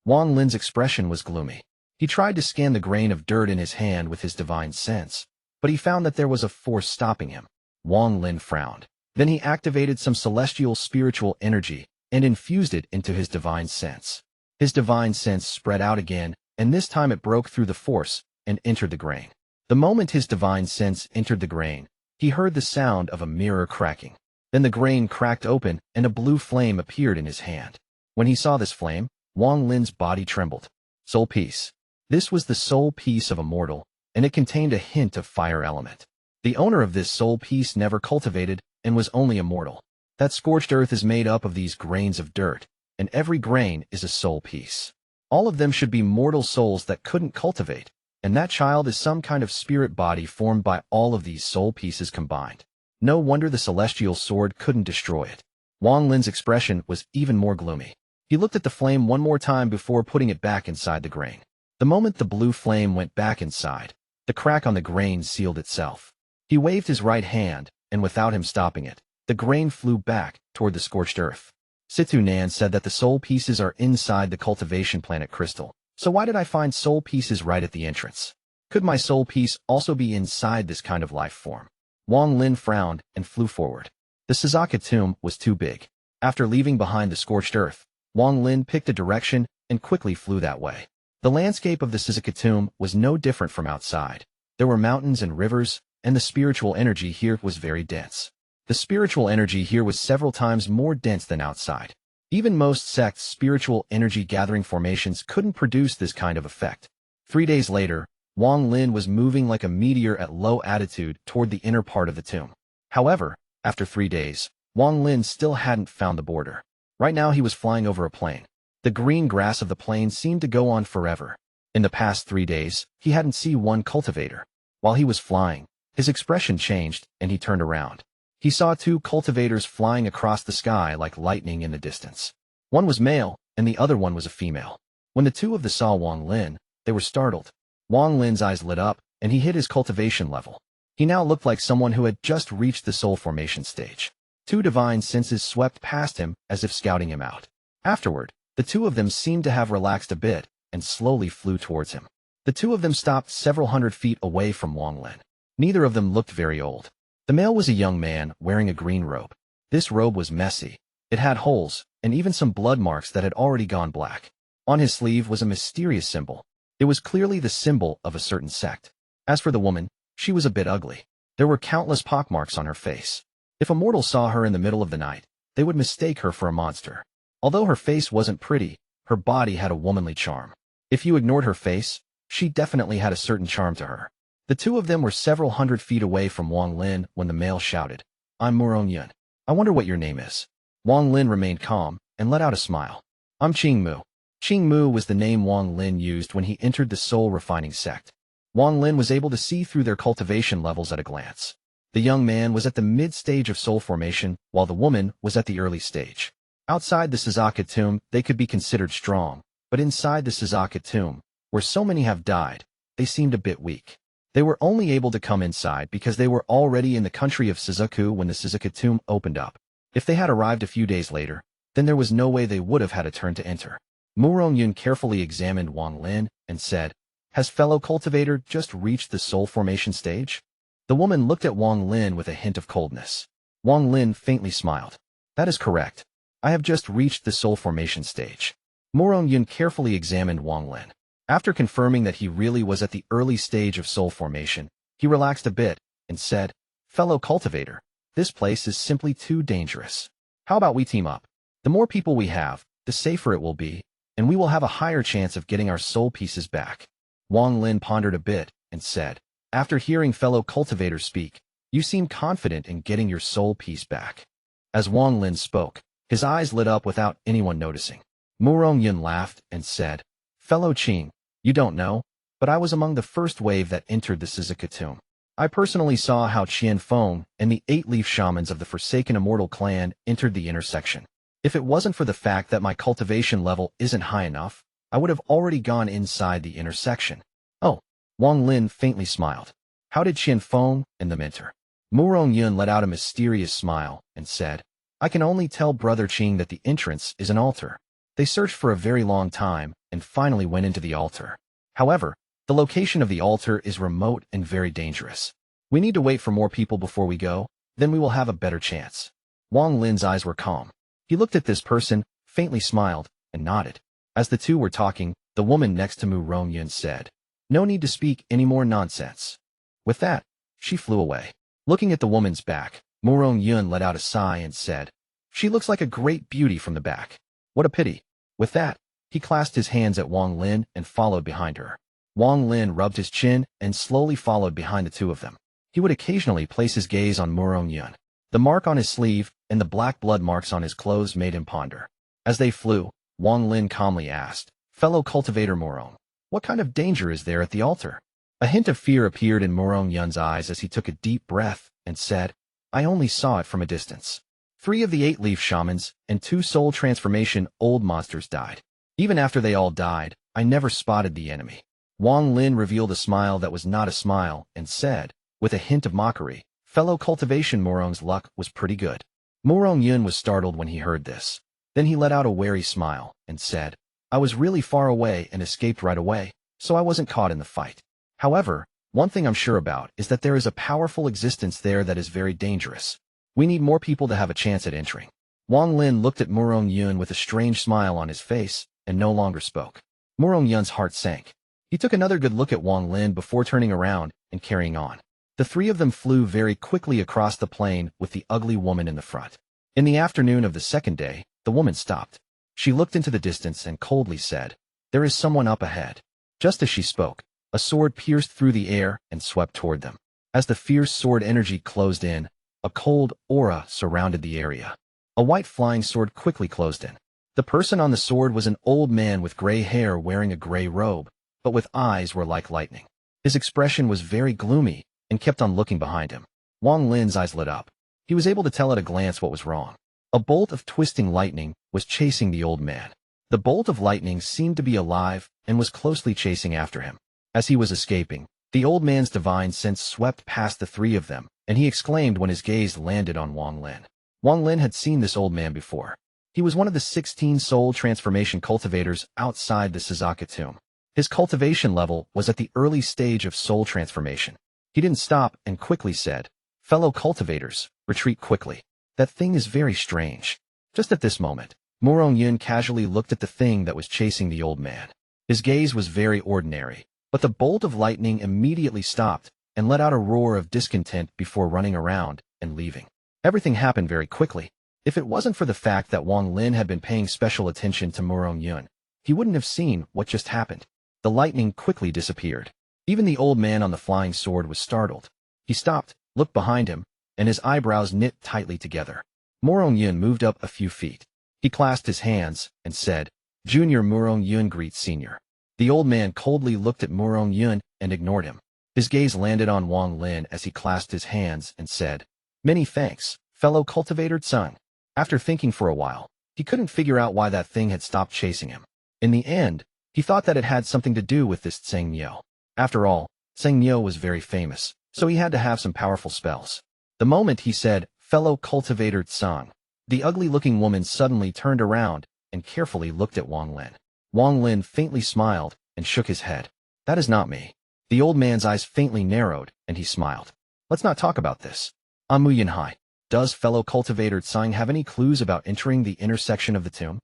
Wang Lin's expression was gloomy. He tried to scan the grain of dirt in his hand with his divine sense, but he found that there was a force stopping him. Wang Lin frowned. Then he activated some celestial spiritual energy and infused it into his divine sense. His divine sense spread out again, and this time it broke through the force and entered the grain. The moment his divine sense entered the grain, he heard the sound of a mirror cracking. Then the grain cracked open and a blue flame appeared in his hand. When he saw this flame, Wang Lin's body trembled. Soul piece. This was the soul piece of a mortal, and it contained a hint of fire element. The owner of this soul piece never cultivated and was only a mortal. That scorched earth is made up of these grains of dirt, and every grain is a soul piece. All of them should be mortal souls that couldn't cultivate, and that child is some kind of spirit body formed by all of these soul pieces combined. No wonder the celestial sword couldn't destroy it. Wang Lin's expression was even more gloomy. He looked at the flame one more time before putting it back inside the grain. The moment the blue flame went back inside, the crack on the grain sealed itself. He waved his right hand, and without him stopping it, the grain flew back toward the scorched earth. Situ Nan said that the soul pieces are inside the cultivation planet crystal. So why did I find soul pieces right at the entrance? Could my soul piece also be inside this kind of life form? Wang Lin frowned and flew forward. The Suzaku tomb was too big. After leaving behind the scorched earth, Wang Lin picked a direction and quickly flew that way. The landscape of the Suzaku tomb was no different from outside. There were mountains and rivers, and the spiritual energy here was very dense. The spiritual energy here was several times more dense than outside. Even most sects' spiritual energy gathering formations couldn't produce this kind of effect. 3 days later, Wang Lin was moving like a meteor at low altitude toward the inner part of the tomb. However, after 3 days, Wang Lin still hadn't found the border. Right now he was flying over a plain. The green grass of the plain seemed to go on forever. In the past 3 days, he hadn't seen one cultivator. While he was flying, his expression changed and he turned around. He saw 2 cultivators flying across the sky like lightning in the distance. One was male, and the other one was a female. When the two of them saw Wang Lin, they were startled. Wang Lin's eyes lit up, and he hit his cultivation level. He now looked like someone who had just reached the soul formation stage. 2 divine senses swept past him as if scouting him out. Afterward, the 2 of them seemed to have relaxed a bit and slowly flew towards him. The 2 of them stopped several hundred feet away from Wang Lin. Neither of them looked very old. The male was a young man wearing a green robe. This robe was messy. It had holes, and even some blood marks that had already gone black. On his sleeve was a mysterious symbol. It was clearly the symbol of a certain sect. As for the woman, she was a bit ugly. There were countless pockmarks on her face. If a mortal saw her in the middle of the night, they would mistake her for a monster. Although her face wasn't pretty, her body had a womanly charm. If you ignored her face, she definitely had a certain charm to her. The 2 of them were several hundred feet away from Wang Lin when the male shouted, "I'm Murong Yun. I wonder what your name is." Wang Lin remained calm and let out a smile. "I'm Qing Mu." Qing Mu was the name Wang Lin used when he entered the soul refining sect. Wang Lin was able to see through their cultivation levels at a glance. The young man was at the mid-stage of soul formation, while the woman was at the early stage. Outside the Suzaku tomb, they could be considered strong, but inside the Suzaku tomb, where so many have died, they seemed a bit weak. They were only able to come inside because they were already in the country of Suzaku when the Suzaku tomb opened up. If they had arrived a few days later, then there was no way they would have had a turn to enter. Murong Yun carefully examined Wang Lin and said, "Has fellow cultivator just reached the soul formation stage?" The woman looked at Wang Lin with a hint of coldness. Wang Lin faintly smiled. "That is correct. I have just reached the soul formation stage." Murong Yun carefully examined Wang Lin. After confirming that he really was at the early stage of soul formation, he relaxed a bit and said, "Fellow cultivator, this place is simply too dangerous. How about we team up? The more people we have, the safer it will be, and we will have a higher chance of getting our soul pieces back." Wang Lin pondered a bit and said, "After hearing fellow cultivators speak, you seem confident in getting your soul piece back." As Wang Lin spoke, his eyes lit up without anyone noticing. Murong Yun laughed and said, "Fellow Qing, you don't know, but I was among the first wave that entered the Suzaku tomb. I personally saw how Feng and the 8-leaf shamans of the Forsaken Immortal clan entered the intersection. If it wasn't for the fact that my cultivation level isn't high enough, I would have already gone inside the intersection." "Oh," Wang Lin faintly smiled. "How did Feng and them enter?" Murong Yun let out a mysterious smile and said, "I can only tell Brother Qing that the entrance is an altar. They searched for a very long time and finally went into the altar. However, the location of the altar is remote and very dangerous. We need to wait for more people before we go, then we will have a better chance." Wang Lin's eyes were calm. He looked at this person, faintly smiled, and nodded. As the two were talking, the woman next to Murong Yun said, "No need to speak any more nonsense." With that, she flew away. Looking at the woman's back, Murong Yun let out a sigh and said, "She looks like a great beauty from the back. What a pity." With that, he clasped his hands at Wang Lin and followed behind her. Wang Lin rubbed his chin and slowly followed behind the two of them. He would occasionally place his gaze on Murong Yun. The mark on his sleeve and the black blood marks on his clothes made him ponder. As they flew, Wang Lin calmly asked, "Fellow cultivator Murong, what kind of danger is there at the altar?" A hint of fear appeared in Murong Yun's eyes as he took a deep breath and said, "I only saw it from a distance. 3 of the 8-leaf shamans and 2 soul transformation old monsters died. Even after they all died, I never spotted the enemy." Wang Lin revealed a smile that was not a smile and said, with a hint of mockery, "Fellow cultivation Murong's luck was pretty good." Murong Yun was startled when he heard this. Then he let out a wary smile and said, "I was really far away and escaped right away, so I wasn't caught in the fight. However, one thing I'm sure about is that there is a powerful existence there that is very dangerous. We need more people to have a chance at entering." Wang Lin looked at Murong Yun with a strange smile on his face and no longer spoke. Murong Yun's heart sank. He took another good look at Wang Lin before turning around and carrying on. The 3 of them flew very quickly across the plain with the ugly woman in the front. In the afternoon of the second day, the woman stopped. She looked into the distance and coldly said, "There is someone up ahead." Just as she spoke, a sword pierced through the air and swept toward them. As the fierce sword energy closed in, a cold aura surrounded the area. A white flying sword quickly closed in. The person on the sword was an old man with gray hair wearing a gray robe, but with eyes were like lightning. His expression was very gloomy and kept on looking behind him. Wang Lin's eyes lit up. He was able to tell at a glance what was wrong. A bolt of twisting lightning was chasing the old man. The bolt of lightning seemed to be alive and was closely chasing after him. As he was escaping, the old man's divine sense swept past the 3 of them, and he exclaimed when his gaze landed on Wang Lin. Wang Lin had seen this old man before. He was one of the 16 soul transformation cultivators outside the Suzaku tomb. His cultivation level was at the early stage of soul transformation. He didn't stop and quickly said, "Fellow cultivators, retreat quickly. That thing is very strange." Just at this moment, Murong Yun casually looked at the thing that was chasing the old man. His gaze was very ordinary, but the bolt of lightning immediately stopped and let out a roar of discontent before running around and leaving. Everything happened very quickly. If it wasn't for the fact that Wang Lin had been paying special attention to Murong Yun, he wouldn't have seen what just happened. The lightning quickly disappeared. Even the old man on the flying sword was startled. He stopped, looked behind him, and his eyebrows knit tightly together. Murong Yun moved up a few feet. He clasped his hands and said, "Junior Murong Yun greets Senior." The old man coldly looked at Murong Yun and ignored him. His gaze landed on Wang Lin as he clasped his hands and said, "Many thanks, fellow cultivator Tsung." After thinking for a while, he couldn't figure out why that thing had stopped chasing him. In the end, he thought that it had something to do with this Tseng Niu. After all, Tseng Niu was very famous, so he had to have some powerful spells. The moment he said, "Fellow cultivator Tsung," the ugly-looking woman suddenly turned around and carefully looked at Wang Lin. Wang Lin faintly smiled and shook his head. "That is not me." The old man's eyes faintly narrowed, and he smiled. "Let's not talk about this. Amu Yunhai, does fellow cultivator Tsang have any clues about entering the intersection of the tomb?"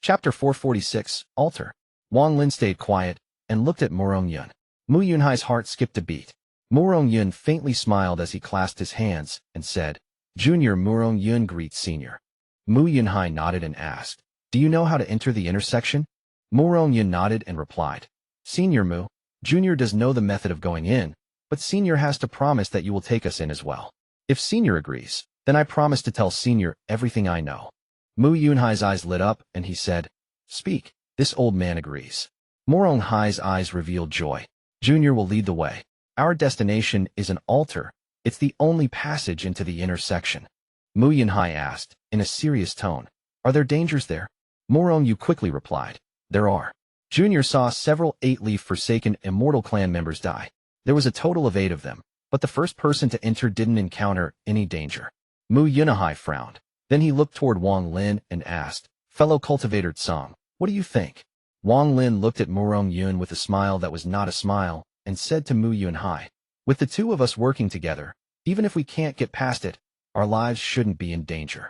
Chapter 446, Altar. Wang Lin stayed quiet and looked at Murong Yun. Mu Yunhai's heart skipped a beat. Murong Yun faintly smiled as he clasped his hands and said, "Junior Murong Yun greets Senior." Mu Yunhai nodded and asked, "Do you know how to enter the intersection?" Murong Yun nodded and replied, "Senior Mu, Junior does know the method of going in, but Senior has to promise that you will take us in as well. If Senior agrees, then I promise to tell Senior everything I know. Mu Yunhai's eyes lit up, and he said, Speak. This old man agrees. Murong Hai's eyes revealed joy. Junior will lead the way. Our destination is an altar. It's the only passage into the inner section. Mu Yunhai asked, in a serious tone, Are there dangers there? Murong Yu quickly replied, There are. Junior saw several 8-leaf Forsaken Immortal clan members die. There was a total of 8 of them, but the first person to enter didn't encounter any danger. Mu Yunhai frowned. Then he looked toward Wang Lin and asked, Fellow cultivator Tsang, what do you think? Wang Lin looked at Murong Yun with a smile that was not a smile, and said to Mu Yunhai, With the two of us working together, even if we can't get past it, our lives shouldn't be in danger.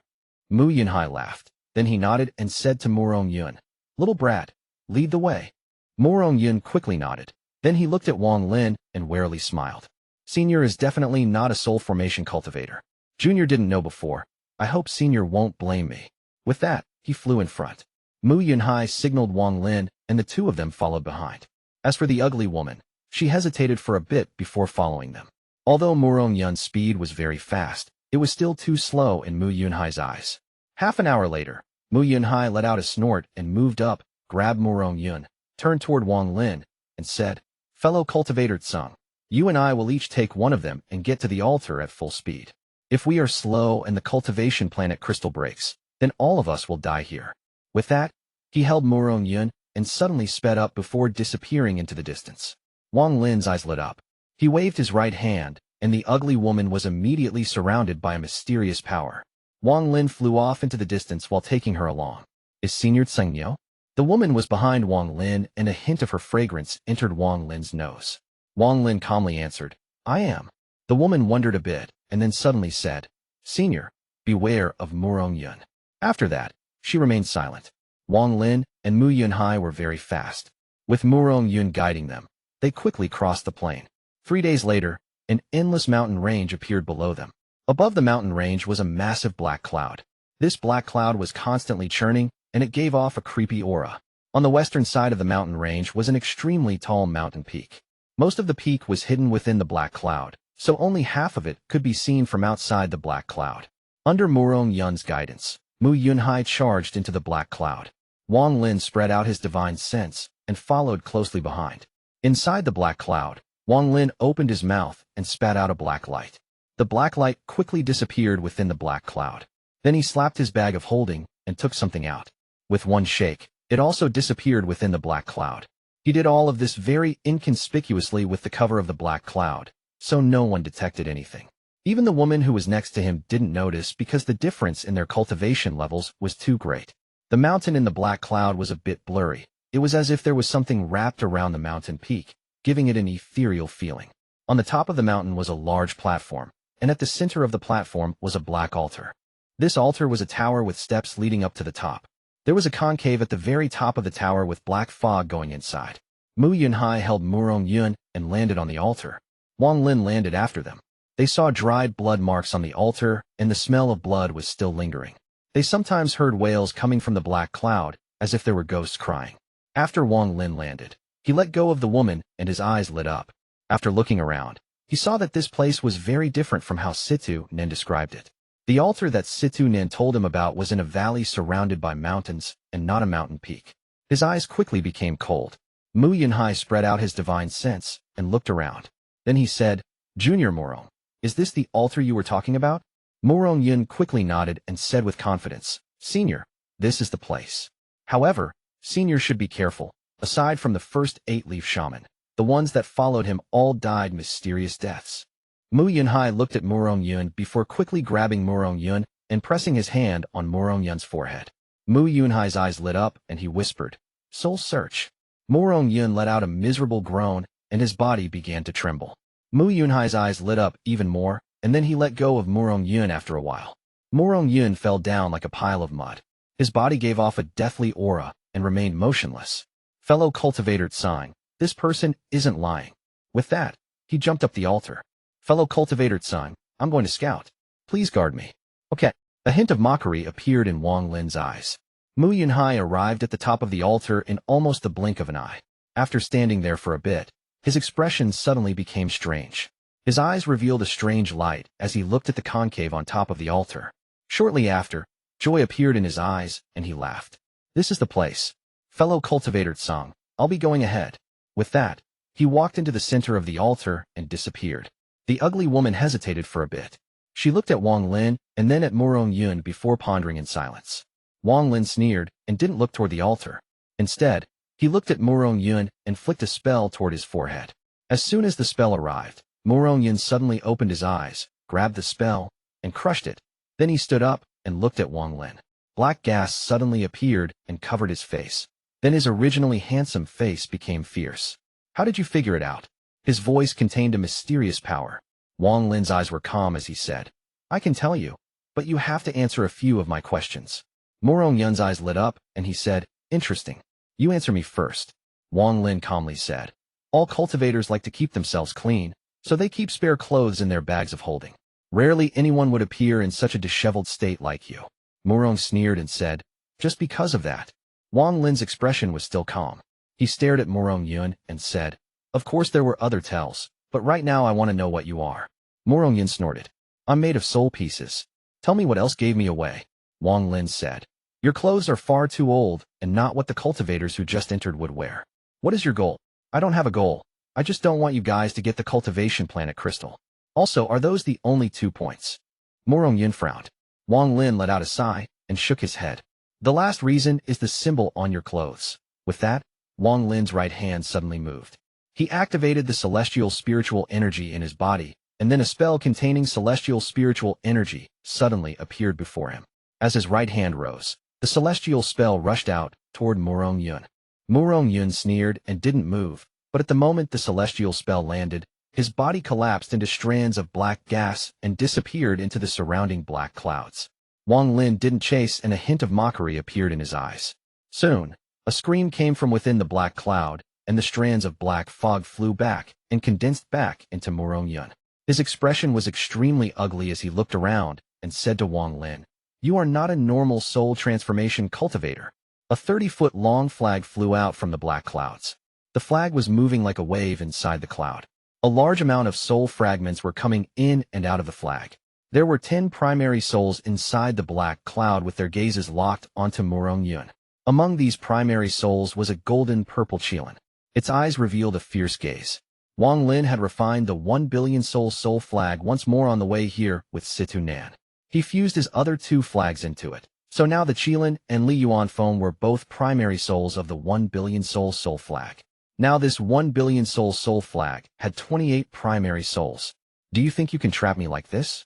Mu Yunhai laughed. Then he nodded and said to Murong Yun, Little brat, lead the way. Murong Yun quickly nodded. Then he looked at Wang Lin and warily smiled. Senior is definitely not a soul formation cultivator. Junior didn't know before. I hope Senior won't blame me. With that, he flew in front. Mu Yunhai signaled Wang Lin, and the two of them followed behind. As for the ugly woman, she hesitated for a bit before following them. Although Murong Yun's speed was very fast, it was still too slow in Mu Yunhai's eyes. Half an hour later, Mu Yunhai let out a snort and moved up, grabbed Murong Yun, turned toward Wang Lin, and said, Fellow cultivator Tsang, you and I will each take one of them and get to the altar at full speed. If we are slow and the cultivation planet crystal breaks, then all of us will die here. With that, he held Murong Yun and suddenly sped up before disappearing into the distance. Wang Lin's eyes lit up. He waved his right hand, and the ugly woman was immediately surrounded by a mysterious power. Wang Lin flew off into the distance while taking her along. Is Senior Tsengniu? The woman was behind Wang Lin, and a hint of her fragrance entered Wang Lin's nose. Wang Lin calmly answered, I am. The woman wondered a bit, and then suddenly said, Senior, beware of Murong Yun. After that, she remained silent. Wang Lin and Mu Yunhai were very fast. With Murong Yun guiding them, they quickly crossed the plain. 3 days later, an endless mountain range appeared below them. Above the mountain range was a massive black cloud. This black cloud was constantly churning, and it gave off a creepy aura. On the western side of the mountain range was an extremely tall mountain peak. Most of the peak was hidden within the black cloud, so only half of it could be seen from outside the black cloud. Under Murong Yun's guidance, Mu Yunhai charged into the black cloud. Wang Lin spread out his divine sense and followed closely behind. Inside the black cloud, Wang Lin opened his mouth and spat out a black light. The black light quickly disappeared within the black cloud. Then he slapped his bag of holding and took something out. With one shake, it also disappeared within the black cloud. He did all of this very inconspicuously with the cover of the black cloud, so no one detected anything. Even the woman who was next to him didn't notice because the difference in their cultivation levels was too great. The mountain in the black cloud was a bit blurry. It was as if there was something wrapped around the mountain peak, giving it an ethereal feeling. On the top of the mountain was a large platform, and at the center of the platform was a black altar. This altar was a tower with steps leading up to the top. There was a concave at the very top of the tower with black fog going inside. Mu Yunhai held Murong Yun and landed on the altar. Wang Lin landed after them. They saw dried blood marks on the altar, and the smell of blood was still lingering. They sometimes heard wails coming from the black cloud, as if there were ghosts crying. After Wang Lin landed, he let go of the woman, and his eyes lit up. After looking around, he saw that this place was very different from how Situ Nen described it. The altar that Situ Nen told him about was in a valley surrounded by mountains, and not a mountain peak. His eyes quickly became cold. Mu Yunhai spread out his divine sense, and looked around. Then he said, Junior Murong, is this the altar you were talking about? Murong Yun quickly nodded and said with confidence, Senior, this is the place. However, Senior should be careful. Aside from the first 8-leaf shaman, the ones that followed him all died mysterious deaths. Mu Yunhai looked at Murong Yun before quickly grabbing Murong Yun and pressing his hand on Murong Yun's forehead. Mu Yunhai's eyes lit up and he whispered, Soul Search. Murong Yun let out a miserable groan and his body began to tremble. Mu Yunhai's eyes lit up even more, and then he let go of Murong Yun after a while. Murong Yun fell down like a pile of mud. His body gave off a deathly aura and remained motionless. Fellow cultivator Tsang, this person isn't lying. With that, he jumped up the altar. Fellow cultivator Tsang, I'm going to scout. Please guard me. Okay. A hint of mockery appeared in Wang Lin's eyes. Mu Yunhai arrived at the top of the altar in almost the blink of an eye. After standing there for a bit, His expression suddenly became strange. His eyes revealed a strange light as he looked at the concave on top of the altar. Shortly after, joy appeared in his eyes, and he laughed. This is the place. Fellow cultivator Tsang, I'll be going ahead. With that, he walked into the center of the altar and disappeared. The ugly woman hesitated for a bit. She looked at Wang Lin and then at Murong Yun before pondering in silence. Wang Lin sneered and didn't look toward the altar. Instead, he looked at Murong Yun and flicked a spell toward his forehead. As soon as the spell arrived, Murong Yun suddenly opened his eyes, grabbed the spell, and crushed it. Then he stood up and looked at Wang Lin. Black gas suddenly appeared and covered his face. Then his originally handsome face became fierce. How did you figure it out? His voice contained a mysterious power. Wang Lin's eyes were calm as he said, I can tell you, but you have to answer a few of my questions. Murong Yun's eyes lit up, and he said, Interesting. You answer me first. Wang Lin calmly said, All cultivators like to keep themselves clean, so they keep spare clothes in their bags of holding. Rarely anyone would appear in such a disheveled state like you. Murong sneered and said, Just because of that. Wang Lin's expression was still calm. He stared at Murong Yun and said, Of course there were other tells, but right now I want to know what you are. Murong Yun snorted. I'm made of soul pieces. Tell me what else gave me away. Wang Lin said, Your clothes are far too old and not what the cultivators who just entered would wear. What is your goal? I don't have a goal. I just don't want you guys to get the cultivation planet crystal. Also, are those the only 2 points? Murong Yun frowned. Wang Lin let out a sigh and shook his head. The last reason is the symbol on your clothes. With that, Wang Lin's right hand suddenly moved. He activated the celestial spiritual energy in his body, and then a spell containing celestial spiritual energy suddenly appeared before him. As his right hand rose, the celestial spell rushed out toward Murong Yun. Murong Yun sneered and didn't move, but at the moment the celestial spell landed, his body collapsed into strands of black gas and disappeared into the surrounding black clouds. Wang Lin didn't chase and a hint of mockery appeared in his eyes. Soon, a scream came from within the black cloud, and the strands of black fog flew back and condensed back into Murong Yun. His expression was extremely ugly as he looked around and said to Wang Lin, You are not a normal soul transformation cultivator. A 30-foot-long flag flew out from the black clouds. The flag was moving like a wave inside the cloud. A large amount of soul fragments were coming in and out of the flag. There were 10 primary souls inside the black cloud with their gazes locked onto Murong Yun. Among these primary souls was a golden-purple Qian. Its eyes revealed a fierce gaze. Wang Lin had refined the 1 billion soul flag once more on the way here with Situ Nan. He fused his other 2 flags into it. So now the Qian and Li Yuan Feng were both primary souls of the 1 billion soul flag. Now this 1 billion soul flag had 28 primary souls. Do you think you can trap me like this?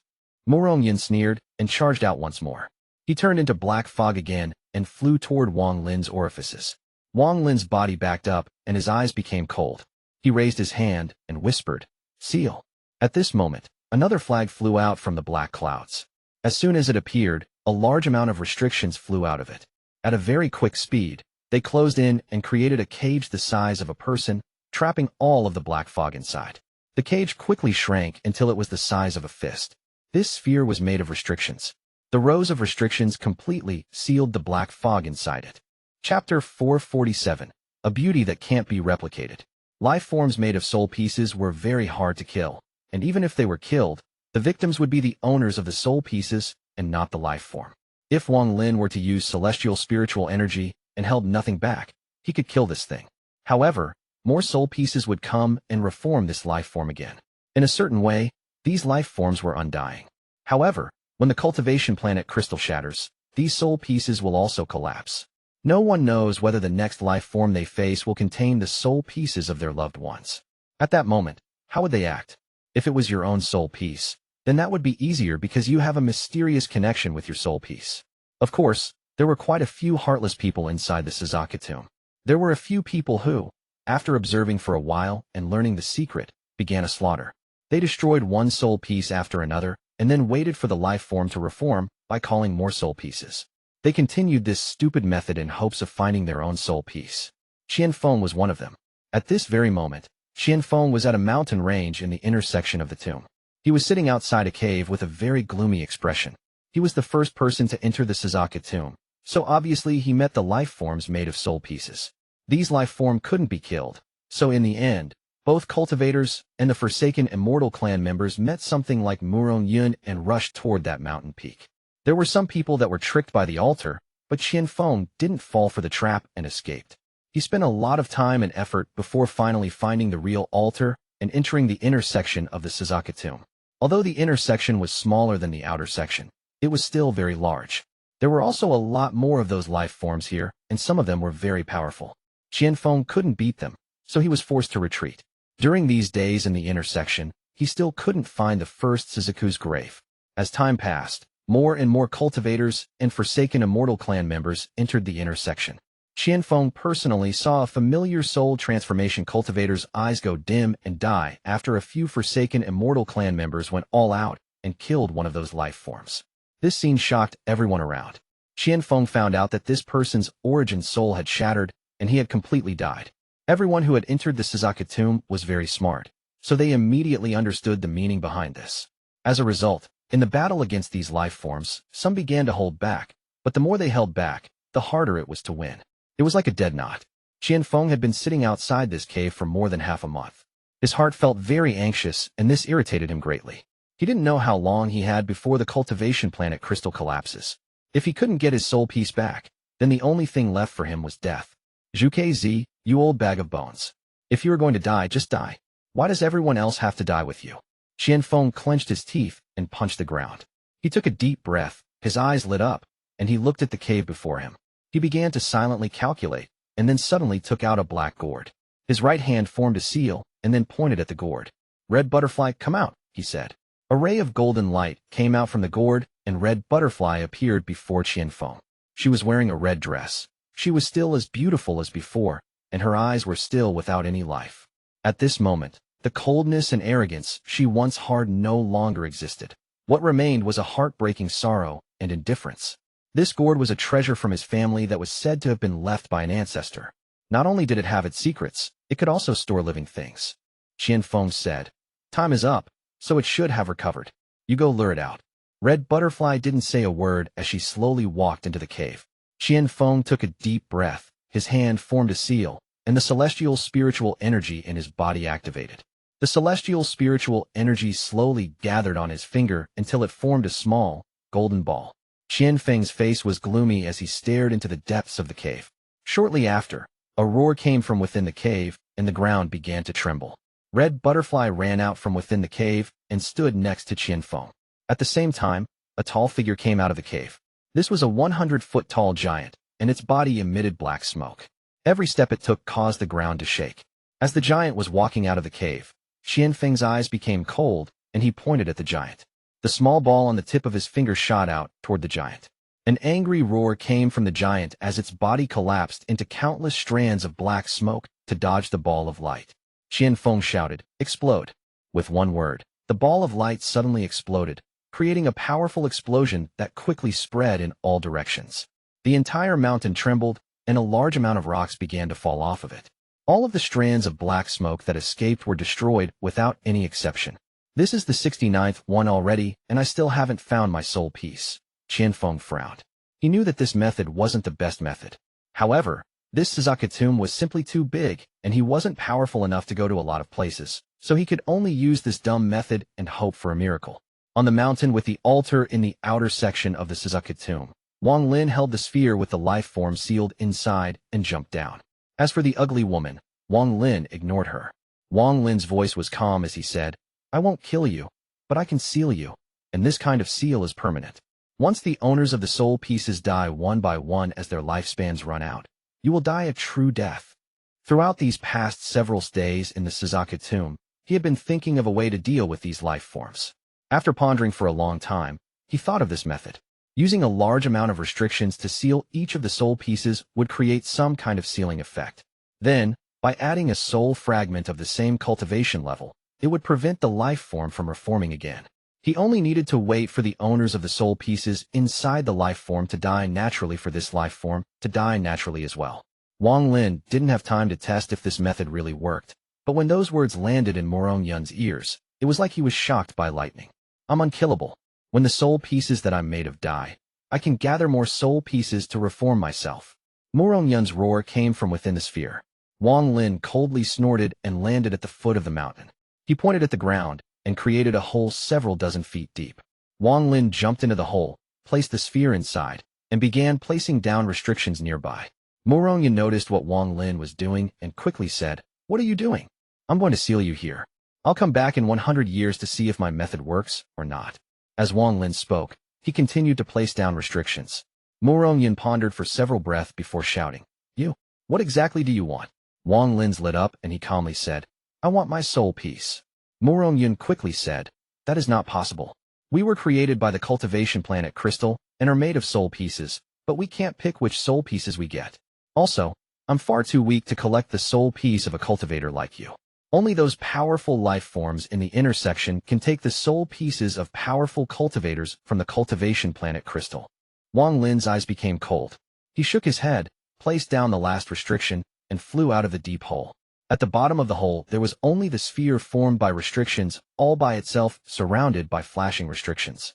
Murong Yun sneered and charged out once more. He turned into black fog again and flew toward Wang Lin's orifices. Wang Lin's body backed up and his eyes became cold. He raised his hand and whispered, Seal. At this moment, another flag flew out from the black clouds. As soon as it appeared, a large amount of restrictions flew out of it. At a very quick speed, they closed in and created a cage the size of a person, trapping all of the black fog inside. The cage quickly shrank until it was the size of a fist. This sphere was made of restrictions. The rows of restrictions completely sealed the black fog inside it. Chapter 447. A beauty that can't be replicated. Life forms made of soul pieces were very hard to kill, and even if they were killed, the victims would be the owners of the soul pieces and not the life form. If Wang Lin were to use celestial spiritual energy and held nothing back, he could kill this thing. However, more soul pieces would come and reform this life form again. In a certain way, these life forms were undying. However, when the cultivation planet crystal shatters, these soul pieces will also collapse. No one knows whether the next life form they face will contain the soul pieces of their loved ones. At that moment, how would they act? If it was your own soul piece, then that would be easier because you have a mysterious connection with your soul piece. Of course, there were quite a few heartless people inside the Suzaku tomb. There were a few people who, after observing for a while and learning the secret, began a slaughter. They destroyed one soul piece after another, and then waited for the life form to reform by calling more soul pieces. They continued this stupid method in hopes of finding their own soul piece. Tianhou was one of them. At this very moment, Tianhou was at a mountain range in the intersection of the tomb. He was sitting outside a cave with a very gloomy expression. He was the first person to enter the Suzaku tomb, so obviously he met the life forms made of soul pieces. These life form couldn't be killed, so in the end, Both cultivators and the Forsaken Immortal clan members met something like Murong Yun and rushed toward that mountain peak. There were some people that were tricked by the altar, but Feng didn't fall for the trap and escaped. He spent a lot of time and effort before finally finding the real altar and entering the inner section of the Suzaku tomb. Although the inner section was smaller than the outer section, it was still very large. There were also a lot more of those life forms here, and some of them were very powerful. Feng couldn't beat them, so he was forced to retreat. During these days in the inner section, he still couldn't find the first Suzaku's grave. As time passed, more and more cultivators and Forsaken Immortal clan members entered the inner section. Feng personally saw a familiar soul transformation cultivator's eyes go dim and die after a few Forsaken Immortal clan members went all out and killed one of those life forms. This scene shocked everyone around. Feng found out that this person's origin soul had shattered and he had completely died. Everyone who had entered the Suzaku tomb was very smart, so they immediately understood the meaning behind this. As a result, in the battle against these life forms, some began to hold back, but the more they held back, the harder it was to win. It was like a dead knot. Feng had been sitting outside this cave for more than half a month. His heart felt very anxious, and this irritated him greatly. He didn't know how long he had before the cultivation planet crystal collapses. If he couldn't get his soul piece back, then the only thing left for him was death. Zhuque Zis, you old bag of bones. If you are going to die, just die. Why does everyone else have to die with you? Feng clenched his teeth and punched the ground. He took a deep breath, his eyes lit up, and he looked at the cave before him. He began to silently calculate, and then suddenly took out a black gourd. His right hand formed a seal, and then pointed at the gourd. Red butterfly, come out, he said. A ray of golden light came out from the gourd, and red butterfly appeared before Feng. She was wearing a red dress. She was still as beautiful as before, and her eyes were still without any life. At this moment, the coldness and arrogance she once had no longer existed. What remained was a heartbreaking sorrow and indifference. This gourd was a treasure from his family that was said to have been left by an ancestor. Not only did it have its secrets, it could also store living things. Feng said, "Time is up, so it should have recovered. You go lure it out." Red Butterfly didn't say a word as she slowly walked into the cave. Feng took a deep breath, his hand formed a seal, and the celestial spiritual energy in his body activated. The celestial spiritual energy slowly gathered on his finger until it formed a small, golden ball. Feng's face was gloomy as he stared into the depths of the cave. Shortly after, a roar came from within the cave, and the ground began to tremble. Red Butterfly ran out from within the cave and stood next to Feng. At the same time, a tall figure came out of the cave. This was a 100-foot tall giant, and its body emitted black smoke. Every step it took caused the ground to shake. As the giant was walking out of the cave, Feng's eyes became cold, and he pointed at the giant. The small ball on the tip of his finger shot out toward the giant. An angry roar came from the giant as its body collapsed into countless strands of black smoke to dodge the ball of light. Feng shouted, "Explode!" With one word, the ball of light suddenly exploded, creating a powerful explosion that quickly spread in all directions. The entire mountain trembled, and a large amount of rocks began to fall off of it. All of the strands of black smoke that escaped were destroyed without any exception. This is the 69th one already, and I still haven't found my soul piece. Feng frowned. He knew that this method wasn't the best method. However, this Suzaku tomb was simply too big, and he wasn't powerful enough to go to a lot of places, so he could only use this dumb method and hope for a miracle. On the mountain with the altar in the outer section of the Suzaku tomb, Wang Lin held the sphere with the life form sealed inside and jumped down. As for the ugly woman, Wang Lin ignored her. Wang Lin's voice was calm as he said, "I won't kill you, but I can seal you, and this kind of seal is permanent. Once the owners of the soul pieces die one by one as their lifespans run out, you will die a true death." Throughout these past several days in the Suzaku tomb, he had been thinking of a way to deal with these life forms. After pondering for a long time, he thought of this method. Using a large amount of restrictions to seal each of the soul pieces would create some kind of sealing effect. Then, by adding a soul fragment of the same cultivation level, it would prevent the life form from reforming again. He only needed to wait for the owners of the soul pieces inside the life form to die naturally for this life form to die naturally as well. Wang Lin didn't have time to test if this method really worked, but when those words landed in Murong Yun's ears, it was like he was shocked by lightning. "I'm unkillable. When the soul pieces that I'm made of die, I can gather more soul pieces to reform myself." Murong Yun's roar came from within the sphere. Wang Lin coldly snorted and landed at the foot of the mountain. He pointed at the ground and created a hole several dozen feet deep. Wang Lin jumped into the hole, placed the sphere inside, and began placing down restrictions nearby. Murong Yun noticed what Wang Lin was doing and quickly said, "What are you doing? I'm going to seal you here. I'll come back in 100 years to see if my method works or not." As Wang Lin spoke, he continued to place down restrictions. Murong Yun pondered for several breaths before shouting, "You, what exactly do you want?" Wang Lin's lit up and he calmly said, "I want my soul piece." Murong Yun quickly said, "That is not possible. We were created by the cultivation planet crystal and are made of soul pieces, but we can't pick which soul pieces we get. Also, I'm far too weak to collect the soul piece of a cultivator like you. Only those powerful life forms in the intersection can take the soul pieces of powerful cultivators from the cultivation planet crystal." Wang Lin's eyes became cold. He shook his head, placed down the last restriction, and flew out of the deep hole. At the bottom of the hole, there was only the sphere formed by restrictions, all by itself, surrounded by flashing restrictions.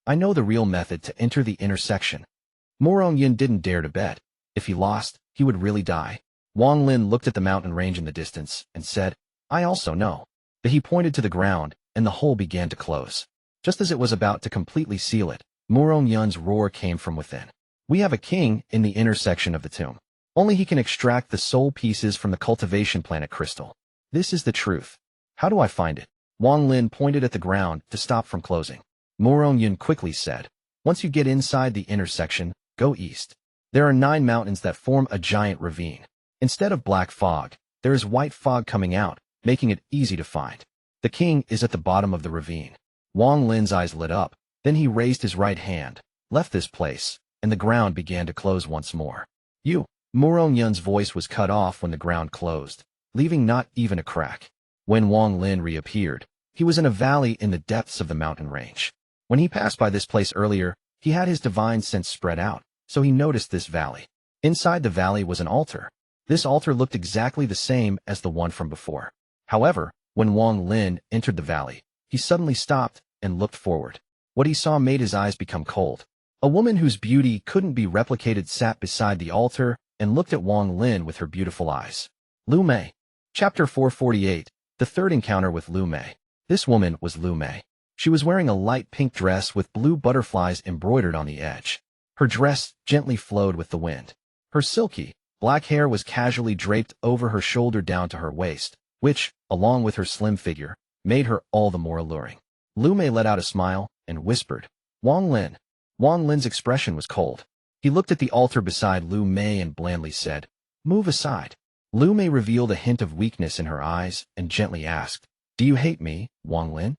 I know the real method to enter the intersection." Murong Yun didn't dare to bet. If he lost, he would really die. Wang Lin looked at the mountain range in the distance and said, "I also know." Then he pointed to the ground, and the hole began to close. Just as it was about to completely seal it, Murong Yun's roar came from within. "We have a king in the intersection of the tomb. Only he can extract the soul pieces from the cultivation planet crystal. This is the truth. How do I find it?" Wang Lin pointed at the ground to stop from closing. Murong Yun quickly said, "Once you get inside the intersection, go east. There are 9 mountains that form a giant ravine. Instead of black fog, there is white fog coming out, making it easy to find. The king is at the bottom of the ravine." Wang Lin's eyes lit up. Then he raised his right hand, left this place, and the ground began to close once more. "You." Murong Yun's voice was cut off when the ground closed, leaving not even a crack. When Wang Lin reappeared, he was in a valley in the depths of the mountain range. When he passed by this place earlier, he had his divine sense spread out, so he noticed this valley. Inside the valley was an altar. This altar looked exactly the same as the one from before. However, when Wang Lin entered the valley, he suddenly stopped and looked forward. What he saw made his eyes become cold. A woman whose beauty couldn't be replicated sat beside the altar and looked at Wang Lin with her beautiful eyes. Liu Mei. Chapter 448, The Third Encounter with Liu Mei. This woman was Liu Mei. She was wearing a light pink dress with blue butterflies embroidered on the edge. Her dress gently flowed with the wind. Her silky, black hair was casually draped over her shoulder down to her waist, which, along with her slim figure, made her all the more alluring. Liu Mei let out a smile and whispered, "Wang Lin." Wang Lin's expression was cold. He looked at the altar beside Liu Mei and blandly said, "Move aside." Liu Mei revealed a hint of weakness in her eyes and gently asked, "Do you hate me, Wang Lin?"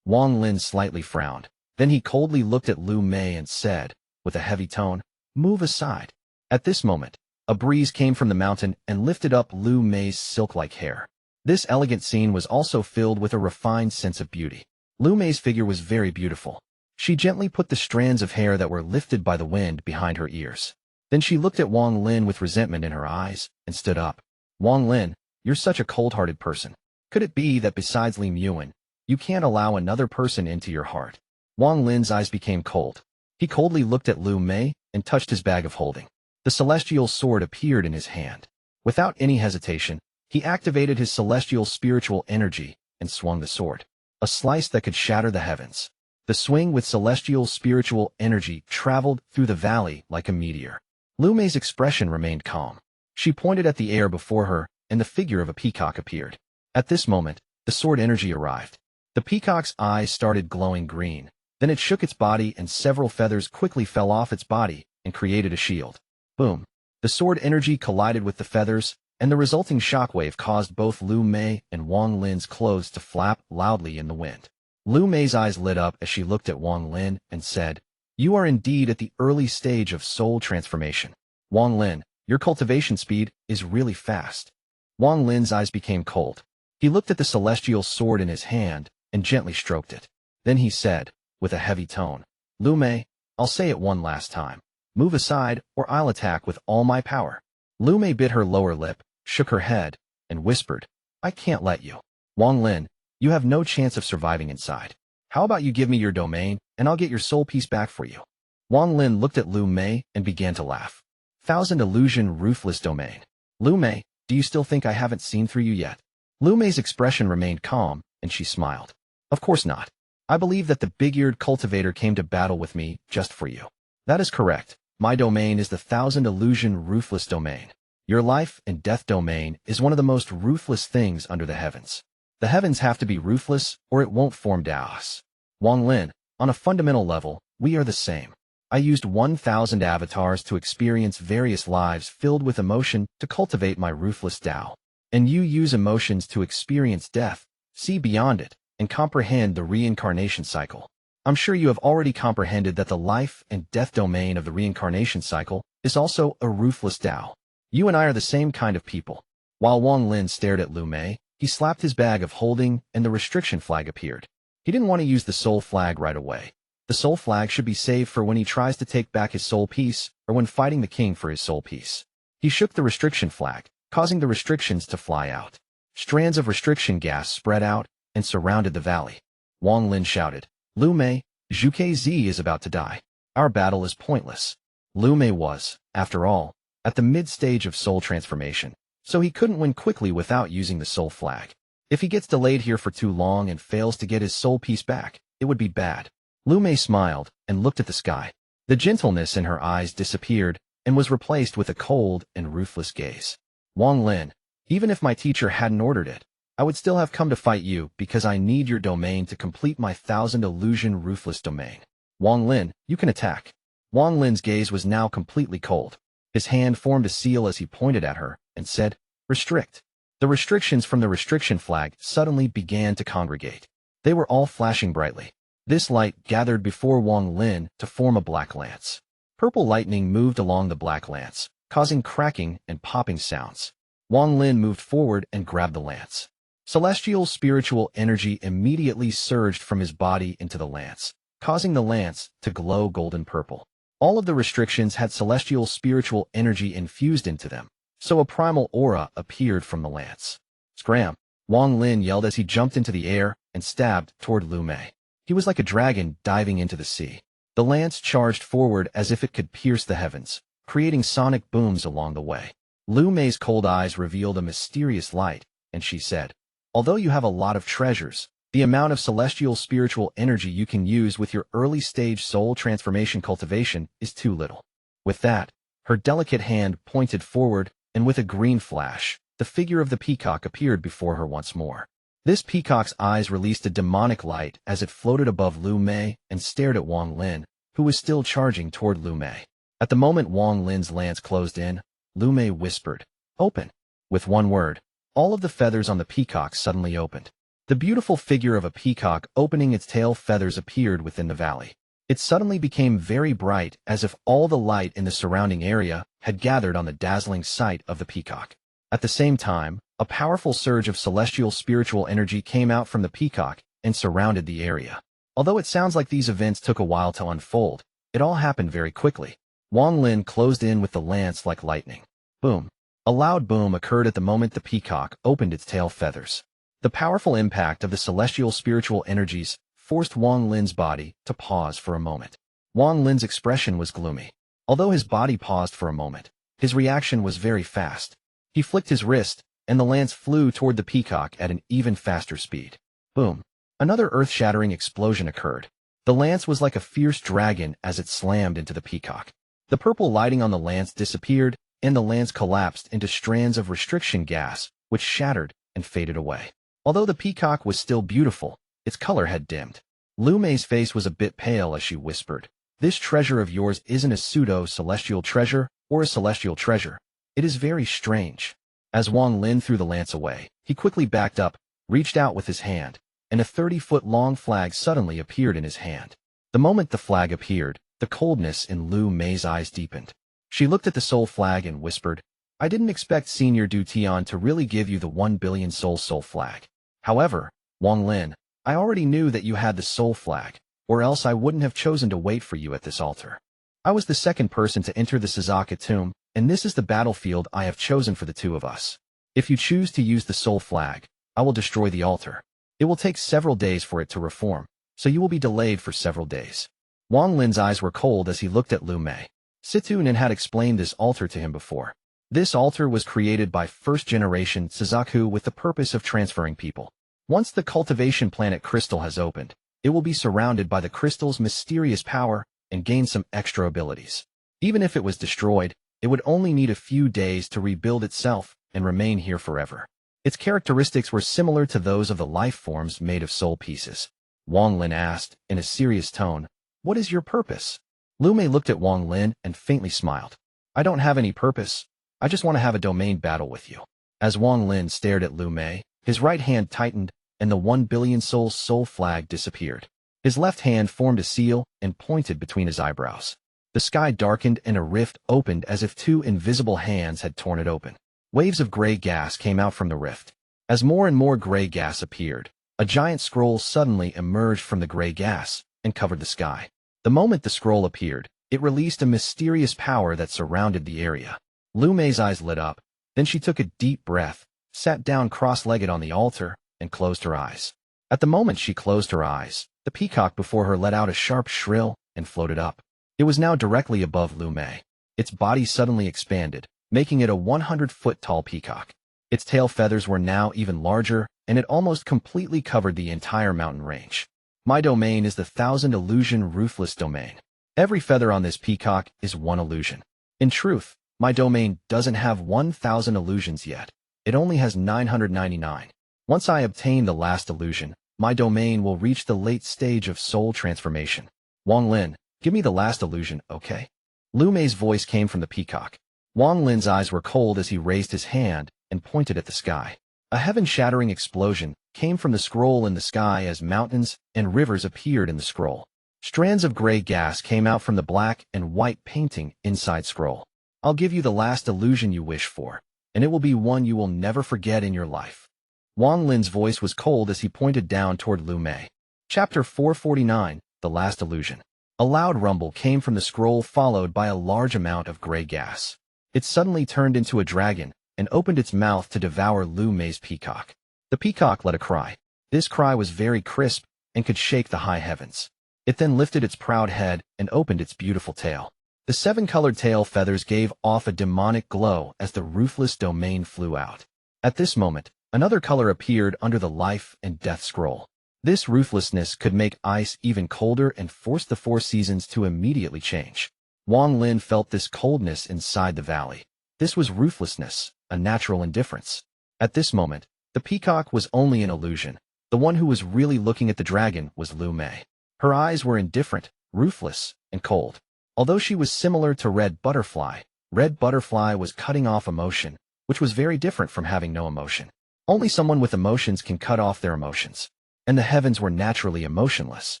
Wang Lin slightly frowned. Then he coldly looked at Liu Mei and said, with a heavy tone, "Move aside." At this moment, a breeze came from the mountain and lifted up Liu Mei's silk-like hair. This elegant scene was also filled with a refined sense of beauty. Liu Mei's figure was very beautiful. She gently put the strands of hair that were lifted by the wind behind her ears. Then she looked at Wang Lin with resentment in her eyes and stood up. "Wang Lin, you're such a cold-hearted person. Could it be that besides Liu Mei, you can't allow another person into your heart?" Wang Lin's eyes became cold. He coldly looked at Liu Mei and touched his bag of holding. The celestial sword appeared in his hand. Without any hesitation, he activated his celestial spiritual energy and swung the sword. A slice that could shatter the heavens. The swing with celestial spiritual energy traveled through the valley like a meteor. Liu Mei's expression remained calm. She pointed at the air before her, and the figure of a peacock appeared. At this moment, the sword energy arrived. The peacock's eyes started glowing green. Then it shook its body and several feathers quickly fell off its body and created a shield. Boom! The sword energy collided with the feathers, and the resulting shockwave caused both Liu Mei and Wang Lin's clothes to flap loudly in the wind. Liu Mei's eyes lit up as she looked at Wang Lin and said, "You are indeed at the early stage of soul transformation. Wang Lin, your cultivation speed is really fast." Wang Lin's eyes became cold. He looked at the celestial sword in his hand and gently stroked it. Then he said, with a heavy tone, "Liu Mei, I'll say it one last time. Move aside or I'll attack with all my power." Liu Mei bit her lower lip, shook her head, and whispered, "I can't let you. Wang Lin, you have no chance of surviving inside. How about you give me your domain, and I'll get your soul piece back for you?" Wang Lin looked at Liu Mei and began to laugh. "Thousand illusion ruthless domain. Liu Mei, Do you still think I haven't seen through you yet? Liu Mei's expression remained calm, and she smiled. Of course not. I believe that the big-eared cultivator came to battle with me just for you. That is correct. My domain is the Thousand Illusion Ruthless Domain. Your life and death domain is one of the most ruthless things under the heavens. The heavens have to be ruthless, or it won't form Taos. Wang Lin, on a fundamental level, we are the same. I used 1,000 avatars to experience various lives filled with emotion to cultivate my ruthless Tao. And you use emotions to experience death, see beyond it, and comprehend the reincarnation cycle. I'm sure you have already comprehended that the life and death domain of the reincarnation cycle is also a ruthless Tao. You and I are the same kind of people. While Wang Lin stared at Liu Mei, he slapped his bag of holding and the restriction flag appeared. He didn't want to use the soul flag right away. The soul flag should be saved for when he tries to take back his soul piece or when fighting the king for his soul piece. He shook the restriction flag, causing the restrictions to fly out. Strands of restriction gas spread out and surrounded the valley. Wang Lin shouted, Liu Mei, Zhuque Zis is about to die. Our battle is pointless. Liu Mei was, after all, at the mid-stage of soul transformation, so he couldn't win quickly without using the soul flag. If he gets delayed here for too long and fails to get his soul piece back, it would be bad. Liu Mei smiled and looked at the sky. The gentleness in her eyes disappeared and was replaced with a cold and ruthless gaze. Wang Lin, even if my teacher hadn't ordered it, I would still have come to fight you because I need your domain to complete my Thousand Illusion Ruthless Domain. Wang Lin, you can attack. Wang Lin's gaze was now completely cold. His hand formed a seal as he pointed at her and said, Restrict. The restrictions from the restriction flag suddenly began to congregate. They were all flashing brightly. This light gathered before Wang Lin to form a black lance. Purple lightning moved along the black lance, causing cracking and popping sounds. Wang Lin moved forward and grabbed the lance. Celestial spiritual energy immediately surged from his body into the lance, causing the lance to glow golden purple. All of the restrictions had celestial spiritual energy infused into them, so a primal aura appeared from the lance. Scram! Wang Lin yelled as he jumped into the air and stabbed toward Liu Mei. He was like a dragon diving into the sea. The lance charged forward as if it could pierce the heavens, creating sonic booms along the way. Liu Mei's cold eyes revealed a mysterious light, and she said, Although you have a lot of treasures, the amount of celestial spiritual energy you can use with your early-stage soul transformation cultivation is too little. With that, her delicate hand pointed forward, and with a green flash, the figure of the peacock appeared before her once more. This peacock's eyes released a demonic light as it floated above Liu Mei and stared at Wang Lin, who was still charging toward Liu Mei. At the moment Wang Lin's lance closed in, Liu Mei whispered, Open. With one word, all of the feathers on the peacock suddenly opened. The beautiful figure of a peacock opening its tail feathers appeared within the valley. It suddenly became very bright as if all the light in the surrounding area had gathered on the dazzling sight of the peacock. At the same time, a powerful surge of celestial spiritual energy came out from the peacock and surrounded the area. Although it sounds like these events took a while to unfold, it all happened very quickly. Wang Lin closed in with the lance like lightning. Boom. A loud boom occurred at the moment the peacock opened its tail feathers. The powerful impact of the celestial spiritual energies forced Wang Lin's body to pause for a moment. Wang Lin's expression was gloomy. Although his body paused for a moment, his reaction was very fast. He flicked his wrist, and the lance flew toward the peacock at an even faster speed. Boom. Another earth-shattering explosion occurred. The lance was like a fierce dragon as it slammed into the peacock. The purple lighting on the lance disappeared, and the lance collapsed into strands of restriction gas, which shattered and faded away. Although the peacock was still beautiful, its color had dimmed. Liu Mei's face was a bit pale as she whispered, This treasure of yours isn't a pseudo-celestial treasure or a celestial treasure. It is very strange. As Wang Lin threw the lance away, he quickly backed up, reached out with his hand, and a 30-foot-long flag suddenly appeared in his hand. The moment the flag appeared, the coldness in Liu Mei's eyes deepened. She looked at the soul flag and whispered, I didn't expect Senior Du Tian to really give you the 1 billion soul flag. However, Wang Lin, I already knew that you had the soul flag, or else I wouldn't have chosen to wait for you at this altar. I was the second person to enter the Suzaku tomb, and this is the battlefield I have chosen for the two of us. If you choose to use the soul flag, I will destroy the altar. It will take several days for it to reform, so you will be delayed for several days. Wang Lin's eyes were cold as he looked at Liu Mei. Situnen had explained this altar to him before. This altar was created by first-generation Suzaku with the purpose of transferring people. Once the cultivation planet crystal has opened, it will be surrounded by the crystal's mysterious power and gain some extra abilities. Even if it was destroyed, it would only need a few days to rebuild itself and remain here forever. Its characteristics were similar to those of the life forms made of soul pieces. Wang Lin asked, in a serious tone, "What is your purpose?" Liu Mei looked at Wang Lin and faintly smiled. "I don't have any purpose. I just want to have a domain battle with you." As Wang Lin stared at Liu Mei, his right hand tightened and the 1 billion soul flag disappeared. His left hand formed a seal and pointed between his eyebrows. The sky darkened and a rift opened as if two invisible hands had torn it open. Waves of gray gas came out from the rift. As more and more gray gas appeared, a giant scroll suddenly emerged from the gray gas and covered the sky. The moment the scroll appeared, it released a mysterious power that surrounded the area. Liu Mei's eyes lit up. Then she took a deep breath, sat down cross-legged on the altar, and closed her eyes. At the moment she closed her eyes, the peacock before her let out a sharp shrill and floated up. It was now directly above Liu Mei. Its body suddenly expanded, making it a 100-foot-tall peacock. Its tail feathers were now even larger, and it almost completely covered the entire mountain range. My domain is the 1,000-illusion ruthless domain. Every feather on this peacock is one illusion. In truth, my domain doesn't have 1,000 illusions yet. It only has 999. Once I obtain the last illusion, my domain will reach the late stage of soul transformation. Wang Lin, give me the last illusion, okay? Liu Mei's voice came from the peacock. Wang Lin's eyes were cold as he raised his hand and pointed at the sky. A heaven-shattering explosion came from the scroll in the sky as mountains and rivers appeared in the scroll. Strands of gray gas came out from the black and white painting inside scroll. I'll give you the last illusion you wish for, and it will be one you will never forget in your life. Wang Lin's voice was cold as he pointed down toward Liu Mei. Chapter 449, The Last Illusion. A loud rumble came from the scroll followed by a large amount of gray gas. It suddenly turned into a dragon and opened its mouth to devour Liu Mei's peacock. The peacock let a cry. This cry was very crisp and could shake the high heavens. It then lifted its proud head and opened its beautiful tail. The 7-colored tail feathers gave off a demonic glow as the ruthless domain flew out. At this moment, another color appeared under the life and death scroll. This ruthlessness could make ice even colder and force the 4 seasons to immediately change. Wang Lin felt this coldness inside the valley. This was ruthlessness, a natural indifference. At this moment, the peacock was only an illusion. The one who was really looking at the dragon was Liu Mei. Her eyes were indifferent, ruthless, and cold. Although she was similar to Red Butterfly was cutting off emotion, which was very different from having no emotion. Only someone with emotions can cut off their emotions. And the heavens were naturally emotionless.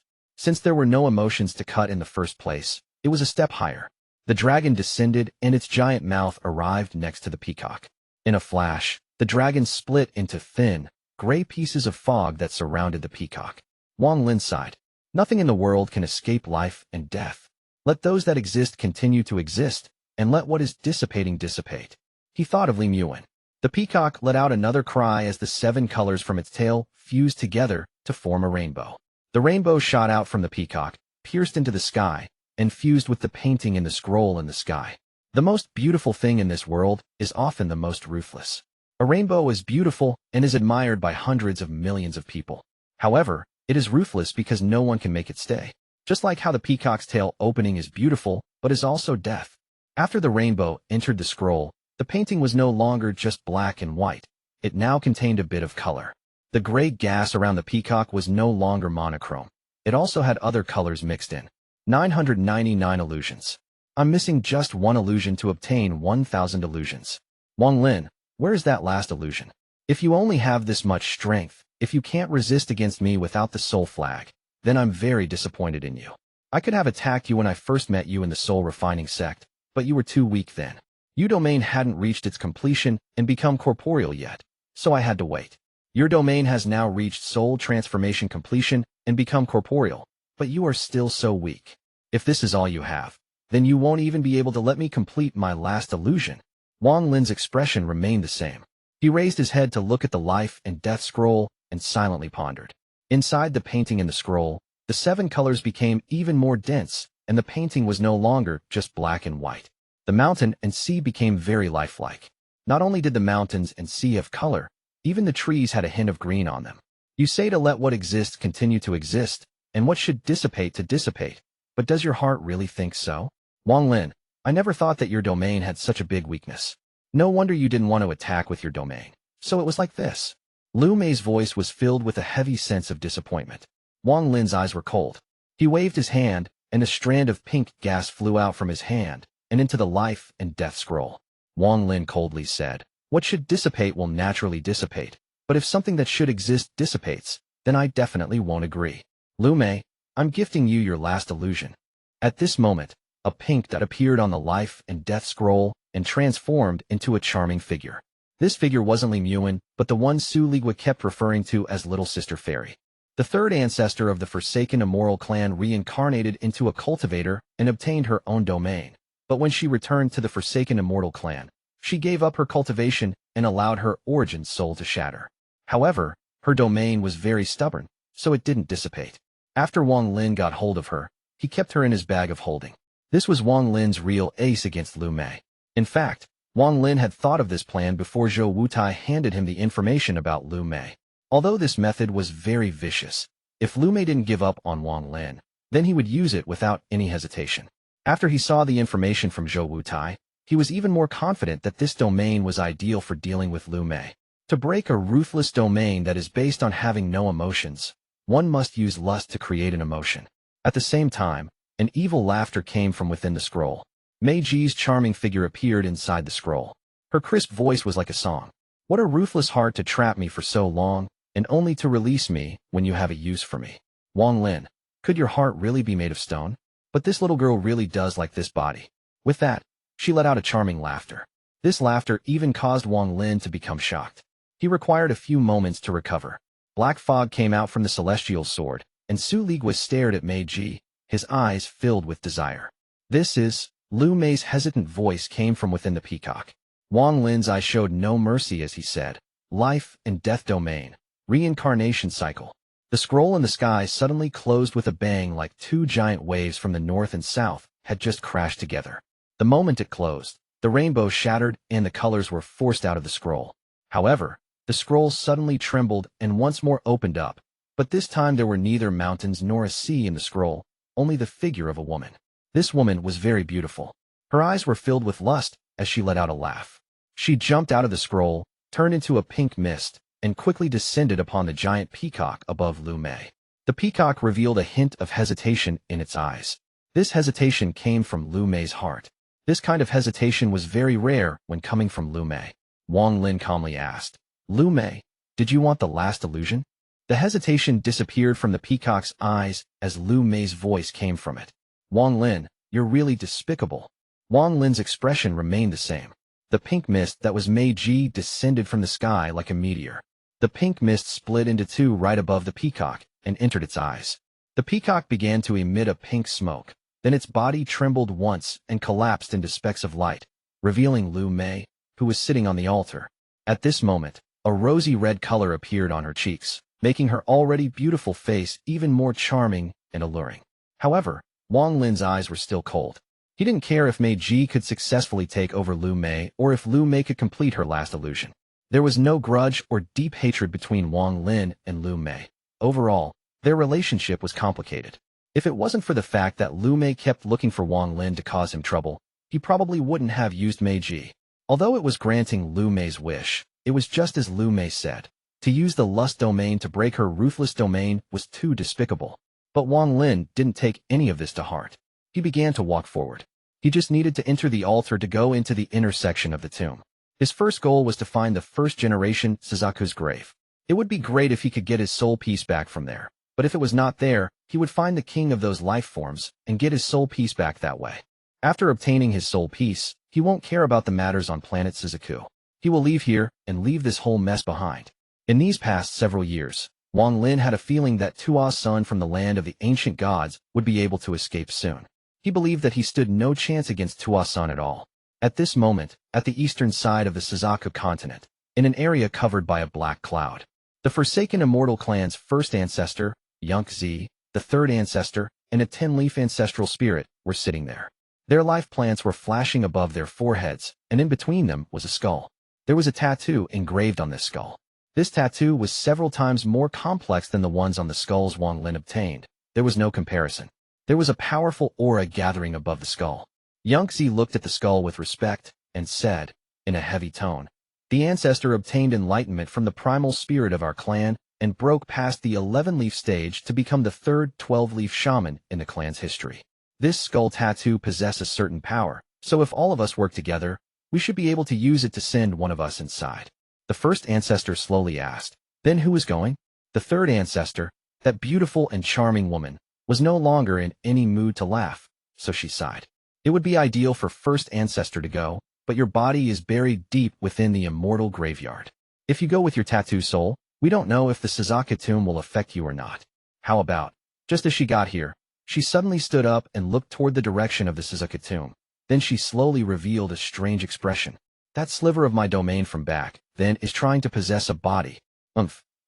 Since there were no emotions to cut in the first place, it was a step higher. The dragon descended and its giant mouth arrived next to the peacock. In a flash, the dragon split into thin, gray pieces of fog that surrounded the peacock. Wang Lin sighed. Nothing in the world can escape life and death. Let those that exist continue to exist, and let what is dissipating dissipate. He thought of Ling Yun. The peacock let out another cry as the 7 colors from its tail fused together to form a rainbow. The rainbow shot out from the peacock, pierced into the sky, and fused with the painting in the scroll in the sky. The most beautiful thing in this world is often the most ruthless. A rainbow is beautiful and is admired by hundreds of millions of people. However, it is ruthless because no one can make it stay. Just like how the peacock's tail opening is beautiful, but is also death. After the rainbow entered the scroll, the painting was no longer just black and white. It now contained a bit of color. The gray gas around the peacock was no longer monochrome. It also had other colors mixed in. 999 illusions. I'm missing just one illusion to obtain 1,000 illusions. Wang Lin, where is that last illusion? If you only have this much strength, if you can't resist against me without the soul flag, then I'm very disappointed in you. I could have attacked you when I first met you in the soul refining sect, but you were too weak then. Your domain hadn't reached its completion and become corporeal yet, so I had to wait. Your domain has now reached soul transformation completion and become corporeal, but you are still so weak. If this is all you have, then you won't even be able to let me complete my last illusion. Wang Lin's expression remained the same. He raised his head to look at the life and death scroll and silently pondered. Inside the painting in the scroll, the 7 colors became even more dense, and the painting was no longer just black and white. The mountain and sea became very lifelike. Not only did the mountains and sea have color, even the trees had a hint of green on them. You say to let what exists continue to exist, and what should dissipate to dissipate, but does your heart really think so? Wang Lin, I never thought that your domain had such a big weakness. No wonder you didn't want to attack with your domain. So it was like this. Liu Mei's voice was filled with a heavy sense of disappointment. Wang Lin's eyes were cold. He waved his hand, and a strand of pink gas flew out from his hand and into the life and death scroll. Wang Lin coldly said, what should dissipate will naturally dissipate, but if something that should exist dissipates, then I definitely won't agree. Liu Mei, I'm gifting you your last illusion. At this moment, a pink dot appeared on the life and death scroll and transformed into a charming figure. This figure wasn't Ling Yun, but the one Su Ligua kept referring to as Little Sister Fairy. The third ancestor of the Forsaken Immortal clan reincarnated into a cultivator and obtained her own domain. But when she returned to the Forsaken Immortal clan, she gave up her cultivation and allowed her origin soul to shatter. However, her domain was very stubborn, so it didn't dissipate. After Wang Lin got hold of her, he kept her in his bag of holding. This was Wang Lin's real ace against Liu Mei. In fact, Wang Lin had thought of this plan before Zhou Wutai handed him the information about Liu Mei. Although this method was very vicious, if Liu Mei didn't give up on Wang Lin, then he would use it without any hesitation. After he saw the information from Zhou Wutai, he was even more confident that this domain was ideal for dealing with Liu Mei. To break a ruthless domain that is based on having no emotions, one must use lust to create an emotion. At the same time, an evil laughter came from within the scroll. Mei Ji's charming figure appeared inside the scroll. Her crisp voice was like a song. What a ruthless heart to trap me for so long, and only to release me when you have a use for me. Wang Lin, could your heart really be made of stone? But this little girl really does like this body. With that, she let out a charming laughter. This laughter even caused Wang Lin to become shocked. He required a few moments to recover. Black fog came out from the celestial sword, and Su Ligua stared at Mei Ji, his eyes filled with desire. This is... Liu Mei's hesitant voice came from within the peacock. Wang Lin's eyes showed no mercy as he said, life and death domain, reincarnation cycle. The scroll in the sky suddenly closed with a bang like two giant waves from the north and south had just crashed together. The moment it closed, the rainbow shattered and the colors were forced out of the scroll. However, the scroll suddenly trembled and once more opened up, but this time there were neither mountains nor a sea in the scroll, only the figure of a woman. This woman was very beautiful. Her eyes were filled with lust as she let out a laugh. She jumped out of the scroll, turned into a pink mist, and quickly descended upon the giant peacock above Liu Mei. The peacock revealed a hint of hesitation in its eyes. This hesitation came from Liu Mei's heart. This kind of hesitation was very rare when coming from Liu Mei. Wang Lin calmly asked, Liu Mei, did you want the last illusion? The hesitation disappeared from the peacock's eyes as Liu Mei's voice came from it. Wang Lin, you're really despicable. Wang Lin's expression remained the same. The pink mist that was Mei Ji descended from the sky like a meteor. The pink mist split into two right above the peacock and entered its eyes. The peacock began to emit a pink smoke. Then its body trembled once and collapsed into specks of light, revealing Liu Mei, who was sitting on the altar. At this moment, a rosy red color appeared on her cheeks, making her already beautiful face even more charming and alluring. However, Wang Lin's eyes were still cold. He didn't care if Mei Ji could successfully take over Liu Mei or if Liu Mei could complete her last illusion. There was no grudge or deep hatred between Wang Lin and Liu Mei. Overall, their relationship was complicated. If it wasn't for the fact that Liu Mei kept looking for Wang Lin to cause him trouble, he probably wouldn't have used Mei Ji. Although it was granting Liu Mei's wish, it was just as Liu Mei said. To use the lust domain to break her ruthless domain was too despicable. But Wang Lin didn't take any of this to heart. He began to walk forward. He just needed to enter the altar to go into the intersection of the tomb. His first goal was to find the first-generation Suzaku's grave. It would be great if he could get his soul piece back from there. But if it was not there, he would find the king of those life forms and get his soul piece back that way. After obtaining his soul piece, he won't care about the matters on planet Suzaku. He will leave here and leave this whole mess behind. In these past several years, Wang Lin had a feeling that Tuo Sens from the land of the ancient gods would be able to escape soon. He believed that he stood no chance against Tuo Sens at all. At this moment, at the eastern side of the Suzaku continent, in an area covered by a black cloud, the Forsaken Immortal clan's first ancestor, Zhuque Zis, the third ancestor, and a 10-leaf ancestral spirit were sitting there. Their life plants were flashing above their foreheads, and in between them was a skull. There was a tattoo engraved on this skull. This tattoo was several times more complex than the ones on the skulls Wang Lin obtained. There was no comparison. There was a powerful aura gathering above the skull. Yangzi looked at the skull with respect and said, in a heavy tone, "The ancestor obtained enlightenment from the primal spirit of our clan and broke past the 11-leaf stage to become the third 12-leaf shaman in the clan's history. This skull tattoo possesses a certain power, so if all of us work together, we should be able to use it to send one of us inside." The first ancestor slowly asked, "Then who is going?" The third ancestor, that beautiful and charming woman, was no longer in any mood to laugh, so she sighed. "It would be ideal for first ancestor to go, but your body is buried deep within the immortal graveyard. If you go with your tattoo soul, we don't know if the Suzaku tomb will affect you or not. How about?" Just as she got here, she suddenly stood up and looked toward the direction of the Suzaku tomb. Then she slowly revealed a strange expression. "That sliver of my domain from back, then, is trying to possess a body.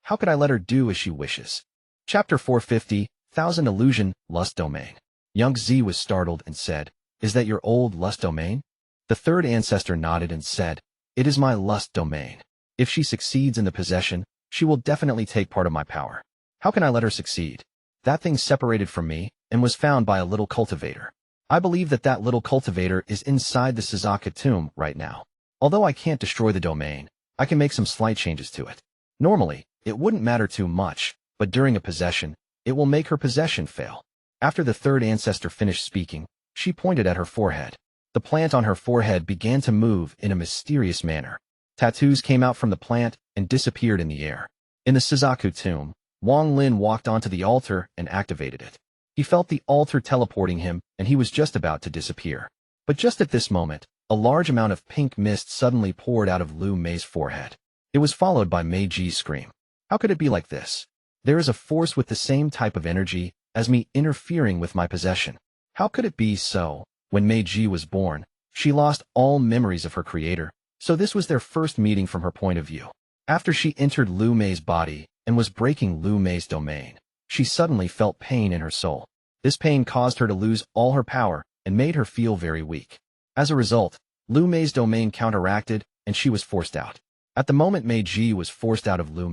How could I let her do as she wishes?" Chapter 450, Thousand Illusion, Lust Domain. Yangzi was startled and said, "Is that your old lust domain?" The third ancestor nodded and said, "It is my lust domain. If she succeeds in the possession, she will definitely take part of my power. How can I let her succeed? That thing separated from me and was found by a little cultivator. I believe that little cultivator is inside the Suzaku tomb right now. Although I can't destroy the domain, I can make some slight changes to it. Normally, it wouldn't matter too much, but during a possession, it will make her possession fail." After the third ancestor finished speaking, she pointed at her forehead. The plant on her forehead began to move in a mysterious manner. Tattoos came out from the plant and disappeared in the air. In the Suzaku tomb, Wang Lin walked onto the altar and activated it. He felt the altar teleporting him, and he was just about to disappear. But just at this moment, a large amount of pink mist suddenly poured out of Liu Mei's forehead. It was followed by Lei Ji's scream. "How could it be like this? There is a force with the same type of energy as me interfering with my possession. How could it be so?" When Lei Ji was born, she lost all memories of her creator, so this was their first meeting from her point of view. After she entered Liu Mei's body and was breaking Liu Mei's domain, she suddenly felt pain in her soul. This pain caused her to lose all her power and made her feel very weak. As a result, Liu Mei's domain counteracted and she was forced out. At the moment Lei Ji was forced out of Liu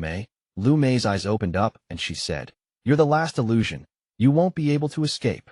Mei's eyes opened up and she said, "You're the last illusion. You won't be able to escape."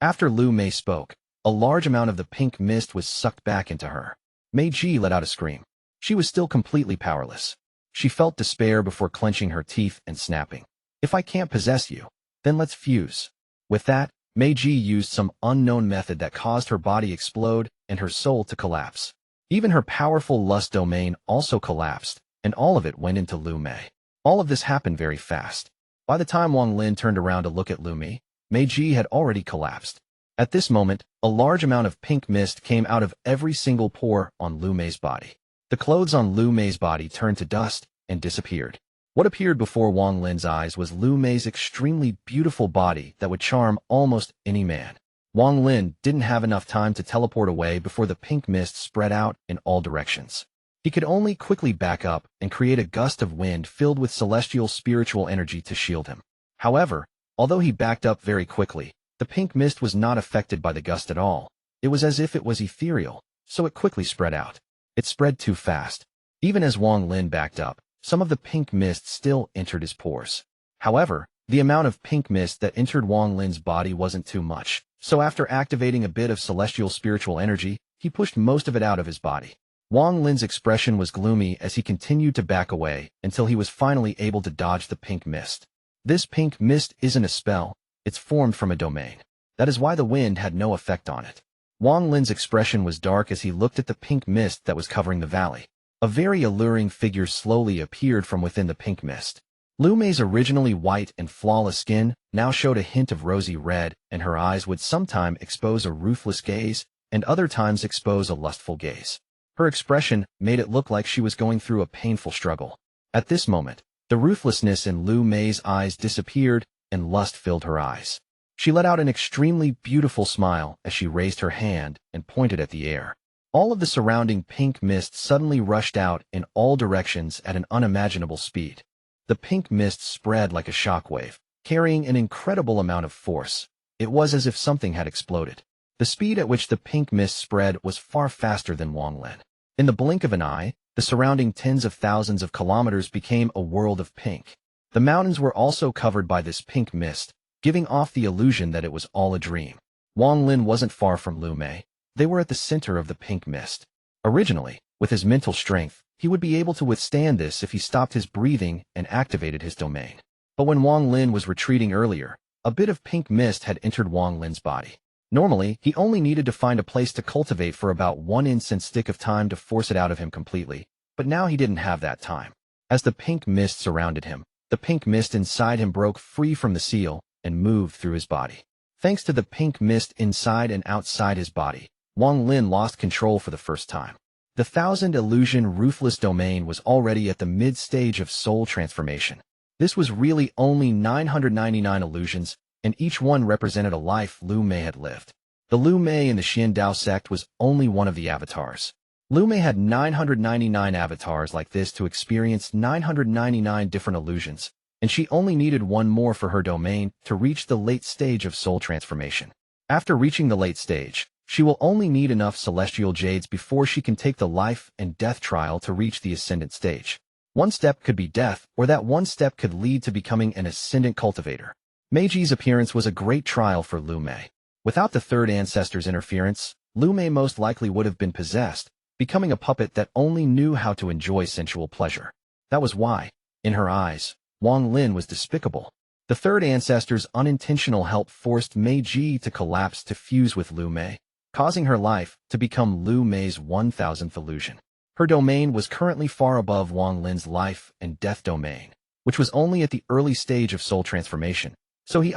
After Liu Mei spoke, a large amount of the pink mist was sucked back into her. Lei Ji let out a scream. She was still completely powerless. She felt despair before clenching her teeth and snapping. "If I can't possess you, then let's fuse." With that, Lei Ji used some unknown method that caused her body explode and her soul to collapse. Even her powerful lust domain also collapsed, and all of it went into Liu Mei. All of this happened very fast. By the time Wang Lin turned around to look at Liu Mei, Lei Ji had already collapsed. At this moment, a large amount of pink mist came out of every single pore on Liu Mei's body. The clothes on Liu Mei's body turned to dust and disappeared. What appeared before Wang Lin's eyes was Liu Mei's extremely beautiful body that would charm almost any man. Wang Lin didn't have enough time to teleport away before the pink mist spread out in all directions. He could only quickly back up and create a gust of wind filled with celestial spiritual energy to shield him. However, although he backed up very quickly, the pink mist was not affected by the gust at all. It was as if it was ethereal, so it quickly spread out. It spread too fast. Even as Wang Lin backed up, some of the pink mist still entered his pores. However, the amount of pink mist that entered Wang Lin's body wasn't too much, so after activating a bit of celestial spiritual energy, he pushed most of it out of his body. Wang Lin's expression was gloomy as he continued to back away until he was finally able to dodge the pink mist. This pink mist isn't a spell, it's formed from a domain. That is why the wind had no effect on it. Wang Lin's expression was dark as he looked at the pink mist that was covering the valley. A very alluring figure slowly appeared from within the pink mist. Liu Mei's originally white and flawless skin now showed a hint of rosy red, and her eyes would sometime expose a ruthless gaze, and other times expose a lustful gaze. Her expression made it look like she was going through a painful struggle. At this moment, the ruthlessness in Liu Mei's eyes disappeared, and lust filled her eyes. She let out an extremely beautiful smile as she raised her hand and pointed at the air. All of the surrounding pink mist suddenly rushed out in all directions at an unimaginable speed. The pink mist spread like a shockwave, carrying an incredible amount of force. It was as if something had exploded. The speed at which the pink mist spread was far faster than Wang Lin. In the blink of an eye, the surrounding tens of thousands of kilometers became a world of pink. The mountains were also covered by this pink mist, giving off the illusion that it was all a dream. Wang Lin wasn't far from Liu Mei. They were at the center of the pink mist. Originally, with his mental strength, he would be able to withstand this if he stopped his breathing and activated his domain. But when Wang Lin was retreating earlier, a bit of pink mist had entered Wang Lin's body. Normally, he only needed to find a place to cultivate for about 1 incense stick of time to force it out of him completely, but now he didn't have that time. As the pink mist surrounded him, the pink mist inside him broke free from the seal and moved through his body. Thanks to the pink mist inside and outside his body, Wang Lin lost control for the first time. The Thousand Illusion Ruthless Domain was already at the mid-stage of soul transformation. This was really only 999 illusions, and each one represented a life Liu Mei had lived. The Liu Mei in the Qian sect was only one of the avatars. Liu Mei had 999 avatars like this to experience 999 different illusions, and she only needed one more for her domain to reach the late stage of soul transformation. After reaching the late stage, she will only need enough celestial jades before she can take the life and death trial to reach the ascendant stage. One step could be death, or that one step could lead to becoming an ascendant cultivator. Lei Ji's appearance was a great trial for Liu Mei. Without the third ancestor's interference, Liu Mei most likely would have been possessed, becoming a puppet that only knew how to enjoy sensual pleasure. That was why, in her eyes, Wang Lin was despicable. The third ancestor's unintentional help forced Lei Ji to collapse to fuse with Liu Mei, causing her life to become Liu Mei's 1000th illusion. Her domain was currently far above Wang Lin's life and death domain, which was only at the early stage of soul transformation, so he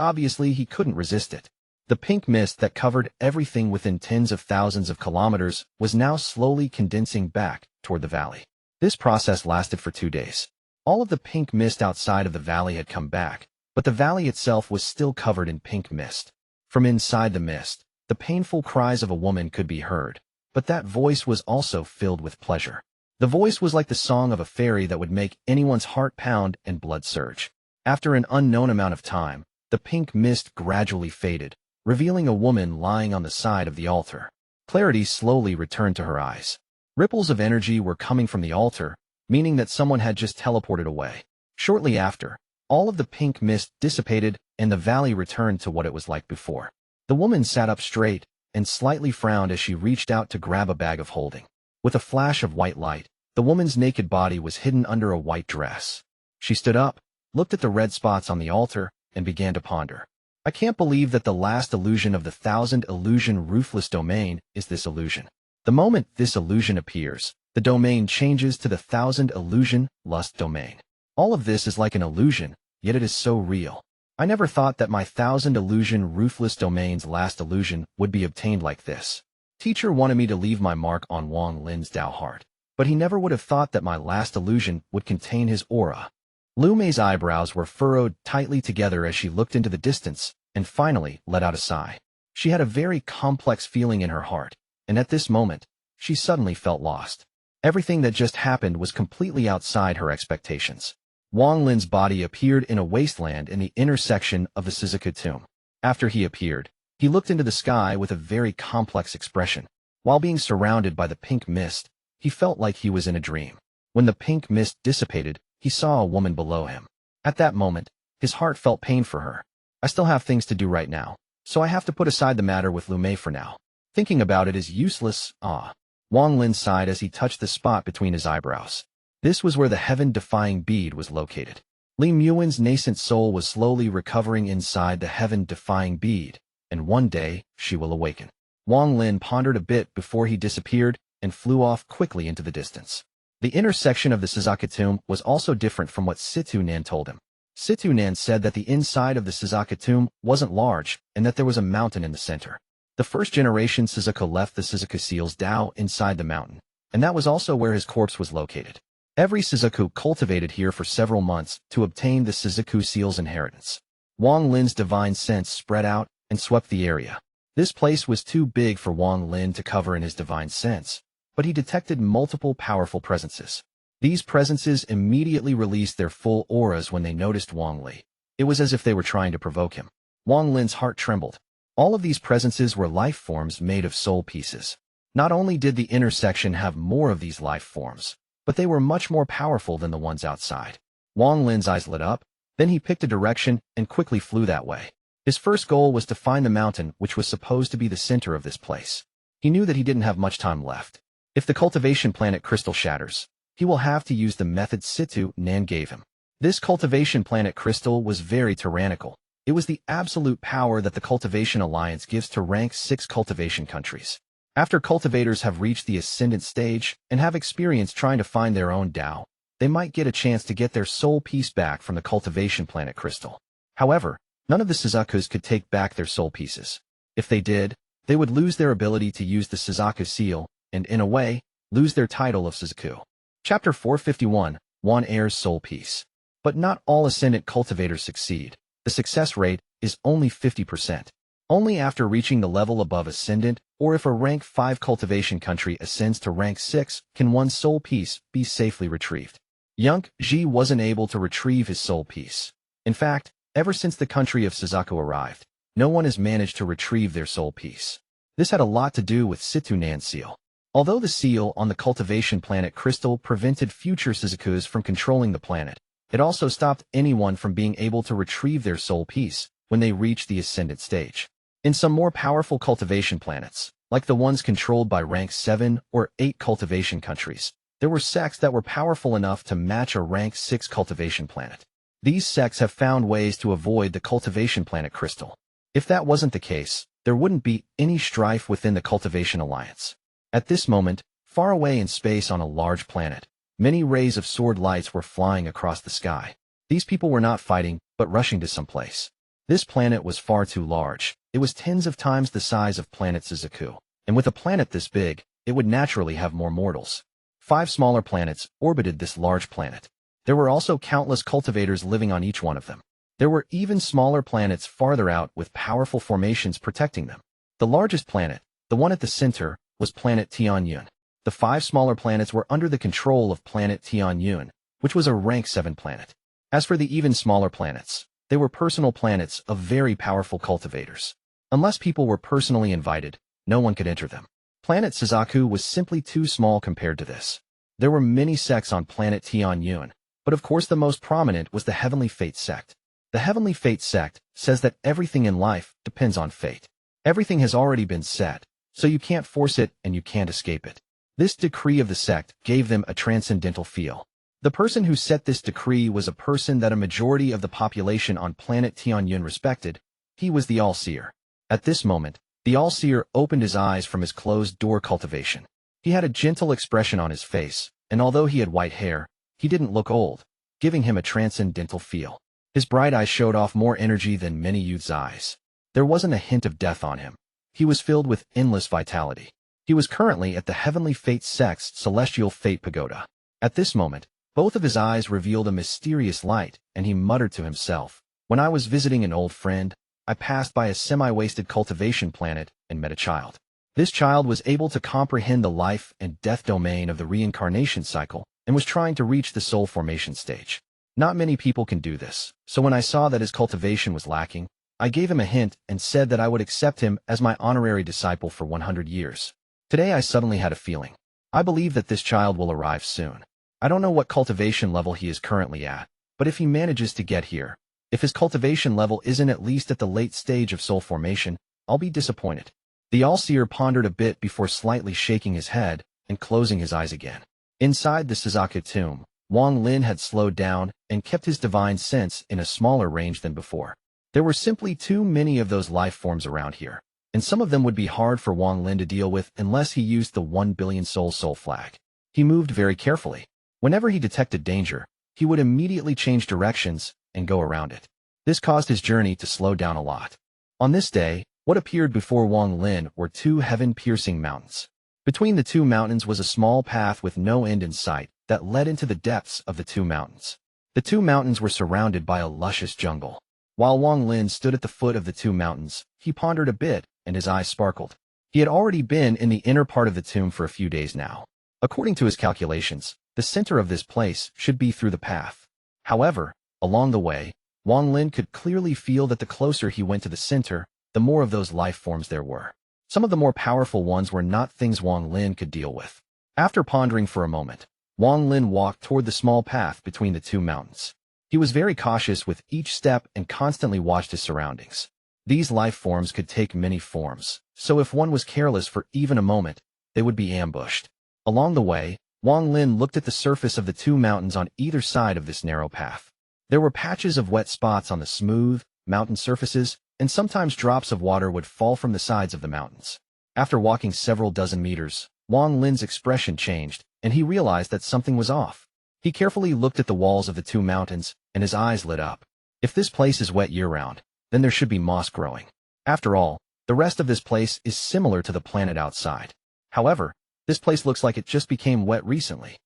couldn't resist it. The pink mist that covered everything within tens of thousands of kilometers was now slowly condensing back toward the valley. This process lasted for 2 days. All of the pink mist outside of the valley had come back, but the valley itself was still covered in pink mist. From inside the mist, the painful cries of a woman could be heard, but that voice was also filled with pleasure. The voice was like the song of a fairy that would make anyone's heart pound and blood surge. After an unknown amount of time, the pink mist gradually faded, revealing a woman lying on the side of the altar. Clarity slowly returned to her eyes. Ripples of energy were coming from the altar, meaning that someone had just teleported away. Shortly after, all of the pink mist dissipated and the valley returned to what it was like before. The woman sat up straight and slightly frowned as she reached out to grab a bag of holding. With a flash of white light, the woman's naked body was hidden under a white dress. She stood up, looked at the red spots on the altar, and began to ponder. I can't believe that the last illusion of the 1000 illusion ruthless domain is this illusion. The moment this illusion appears, the domain changes to the 1000 illusion lust domain. All of this is like an illusion, yet it is so real. I never thought that my 1000 illusion ruthless domain's last illusion would be obtained like this. Teacher wanted me to leave my mark on Wang Lin's Dao heart, but he never would have thought that my last illusion would contain his aura. Liu Mei's eyebrows were furrowed tightly together as she looked into the distance, and finally let out a sigh. She had a very complex feeling in her heart, and at this moment, she suddenly felt lost. Everything that just happened was completely outside her expectations. Wang Lin's body appeared in a wasteland in the inner section of the Suzaku tomb. After he appeared, he looked into the sky with a very complex expression. While being surrounded by the pink mist, he felt like he was in a dream. When the pink mist dissipated, he saw a woman below him. At that moment, his heart felt pain for her. I still have things to do right now, so I have to put aside the matter with Liu Mei for now. Thinking about it is useless, Wang Lin sighed as he touched the spot between his eyebrows. This was where the heaven-defying bead was located. Li Muin's nascent soul was slowly recovering inside the heaven-defying bead, and one day, she will awaken. Wang Lin pondered a bit before he disappeared and flew off quickly into the distance. The inner section of the Suzaku tomb was also different from what Situ Nan told him. Situ Nan said that the inside of the Suzaku tomb wasn't large and that there was a mountain in the center. The first-generation Suzaku left the Suzaku seal's Dao inside the mountain, and that was also where his corpse was located. Every Suzaku cultivated here for several months to obtain the Suzaku seal's inheritance. Wang Lin's divine sense spread out and swept the area. This place was too big for Wang Lin to cover in his divine sense, but he detected multiple powerful presences. These presences immediately released their full auras when they noticed Wang Li. It was as if they were trying to provoke him. Wang Lin's heart trembled. All of these presences were life forms made of soul pieces. Not only did the inner section have more of these life forms, but they were much more powerful than the ones outside. Wang Lin's eyes lit up, then he picked a direction and quickly flew that way. His first goal was to find the mountain which was supposed to be the center of this place. He knew that he didn't have much time left. If the cultivation planet crystal shatters, he will have to use the method Situ Nan gave him. This cultivation planet crystal was very tyrannical. It was the absolute power that the Cultivation Alliance gives to rank 6 cultivation countries. After cultivators have reached the ascendant stage and have experience trying to find their own Tao, they might get a chance to get their soul piece back from the cultivation planet crystal. However, none of the Suzakus could take back their soul pieces. If they did, they would lose their ability to use the Suzaku seal and, in a way, lose their title of Suzaku. Chapter 451, Wan Heir's Soul Piece. But not all ascendant cultivators succeed. The success rate is only 50%. Only after reaching the level above ascendant, or if a rank 5 cultivation country ascends to rank 6, can one's soul piece be safely retrieved. Zhuque Zis wasn't able to retrieve his soul piece. In fact, ever since the country of Suzaku arrived, no one has managed to retrieve their soul piece. This had a lot to do with Situ Nan's seal. Although the seal on the cultivation planet crystal prevented future Suzakus from controlling the planet, it also stopped anyone from being able to retrieve their soul piece when they reached the ascendant stage. In some more powerful cultivation planets, like the ones controlled by rank 7 or 8 cultivation countries, there were sects that were powerful enough to match a rank 6 cultivation planet. These sects have found ways to avoid the cultivation planet crystal. If that wasn't the case, there wouldn't be any strife within the Cultivation Alliance. At this moment, far away in space on a large planet, many rays of sword lights were flying across the sky. These people were not fighting, but rushing to some place. This planet was far too large. It was tens of times the size of planet Suzaku. And with a planet this big, it would naturally have more mortals. 5 smaller planets orbited this large planet. There were also countless cultivators living on each one of them. There were even smaller planets farther out with powerful formations protecting them. The largest planet, the one at the center, was planet Tianhou. The 5 smaller planets were under the control of planet Tianhou, which was a rank 7 planet. As for the even smaller planets, they were personal planets of very powerful cultivators. Unless people were personally invited, no one could enter them. Planet Suzaku was simply too small compared to this. There were many sects on planet Tianhou, but of course the most prominent was the Heavenly Fate sect. The Heavenly Fate sect says that everything in life depends on fate. Everything has already been set, so you can't force it and you can't escape it. This decree of the sect gave them a transcendental feel. The person who set this decree was a person that a majority of the population on planet Tianhou respected. He was the All-Seer. At this moment, the All-Seer opened his eyes from his closed-door cultivation. He had a gentle expression on his face, and although he had white hair, he didn't look old, giving him a transcendental feel. His bright eyes showed off more energy than many youths' eyes. There wasn't a hint of death on him. He was filled with endless vitality. He was currently at the Heavenly Fate sect's Celestial Fate Pagoda. At this moment, both of his eyes revealed a mysterious light, and he muttered to himself, "When I was visiting an old friend, I passed by a semi-wasted cultivation planet and met a child. This child was able to comprehend the life and death domain of the reincarnation cycle and was trying to reach the soul formation stage. Not many people can do this, so when I saw that his cultivation was lacking, I gave him a hint and said that I would accept him as my honorary disciple for 100 years. Today I suddenly had a feeling. I believe that this child will arrive soon. I don't know what cultivation level he is currently at, but if he manages to get here, if his cultivation level isn't at least at the late stage of soul formation, I'll be disappointed." The All-Seer pondered a bit before slightly shaking his head and closing his eyes again. Inside the Suzaku tomb, Wang Lin had slowed down and kept his divine sense in a smaller range than before. There were simply too many of those life forms around here, and some of them would be hard for Wang Lin to deal with unless he used the 1 billion soul flag. He moved very carefully. Whenever he detected danger, he would immediately change directions and go around it. This caused his journey to slow down a lot. On this day, what appeared before Wang Lin were 2 heaven-piercing mountains. Between the 2 mountains was a small path with no end in sight that led into the depths of the 2 mountains. The 2 mountains were surrounded by a luscious jungle. While Wang Lin stood at the foot of the 2 mountains, he pondered a bit and his eyes sparkled. He had already been in the inner part of the tomb for a few days now. According to his calculations, the center of this place should be through the path. However, along the way, Wang Lin could clearly feel that the closer he went to the center, the more of those life forms there were. Some of the more powerful ones were not things Wang Lin could deal with. After pondering for a moment, Wang Lin walked toward the small path between the two mountains. He was very cautious with each step and constantly watched his surroundings. These life forms could take many forms, so if one was careless for even a moment, they would be ambushed. Along the way, Wang Lin looked at the surface of the two mountains on either side of this narrow path. There were patches of wet spots on the smooth, mountain surfaces, and sometimes drops of water would fall from the sides of the mountains. After walking several dozen meters, Wang Lin's expression changed, and he realized that something was off. He carefully looked at the walls of the two mountains, and his eyes lit up. If this place is wet year-round, then there should be moss growing. After all, the rest of this place is similar to the planet outside. However, this place looks like it just became wet recently.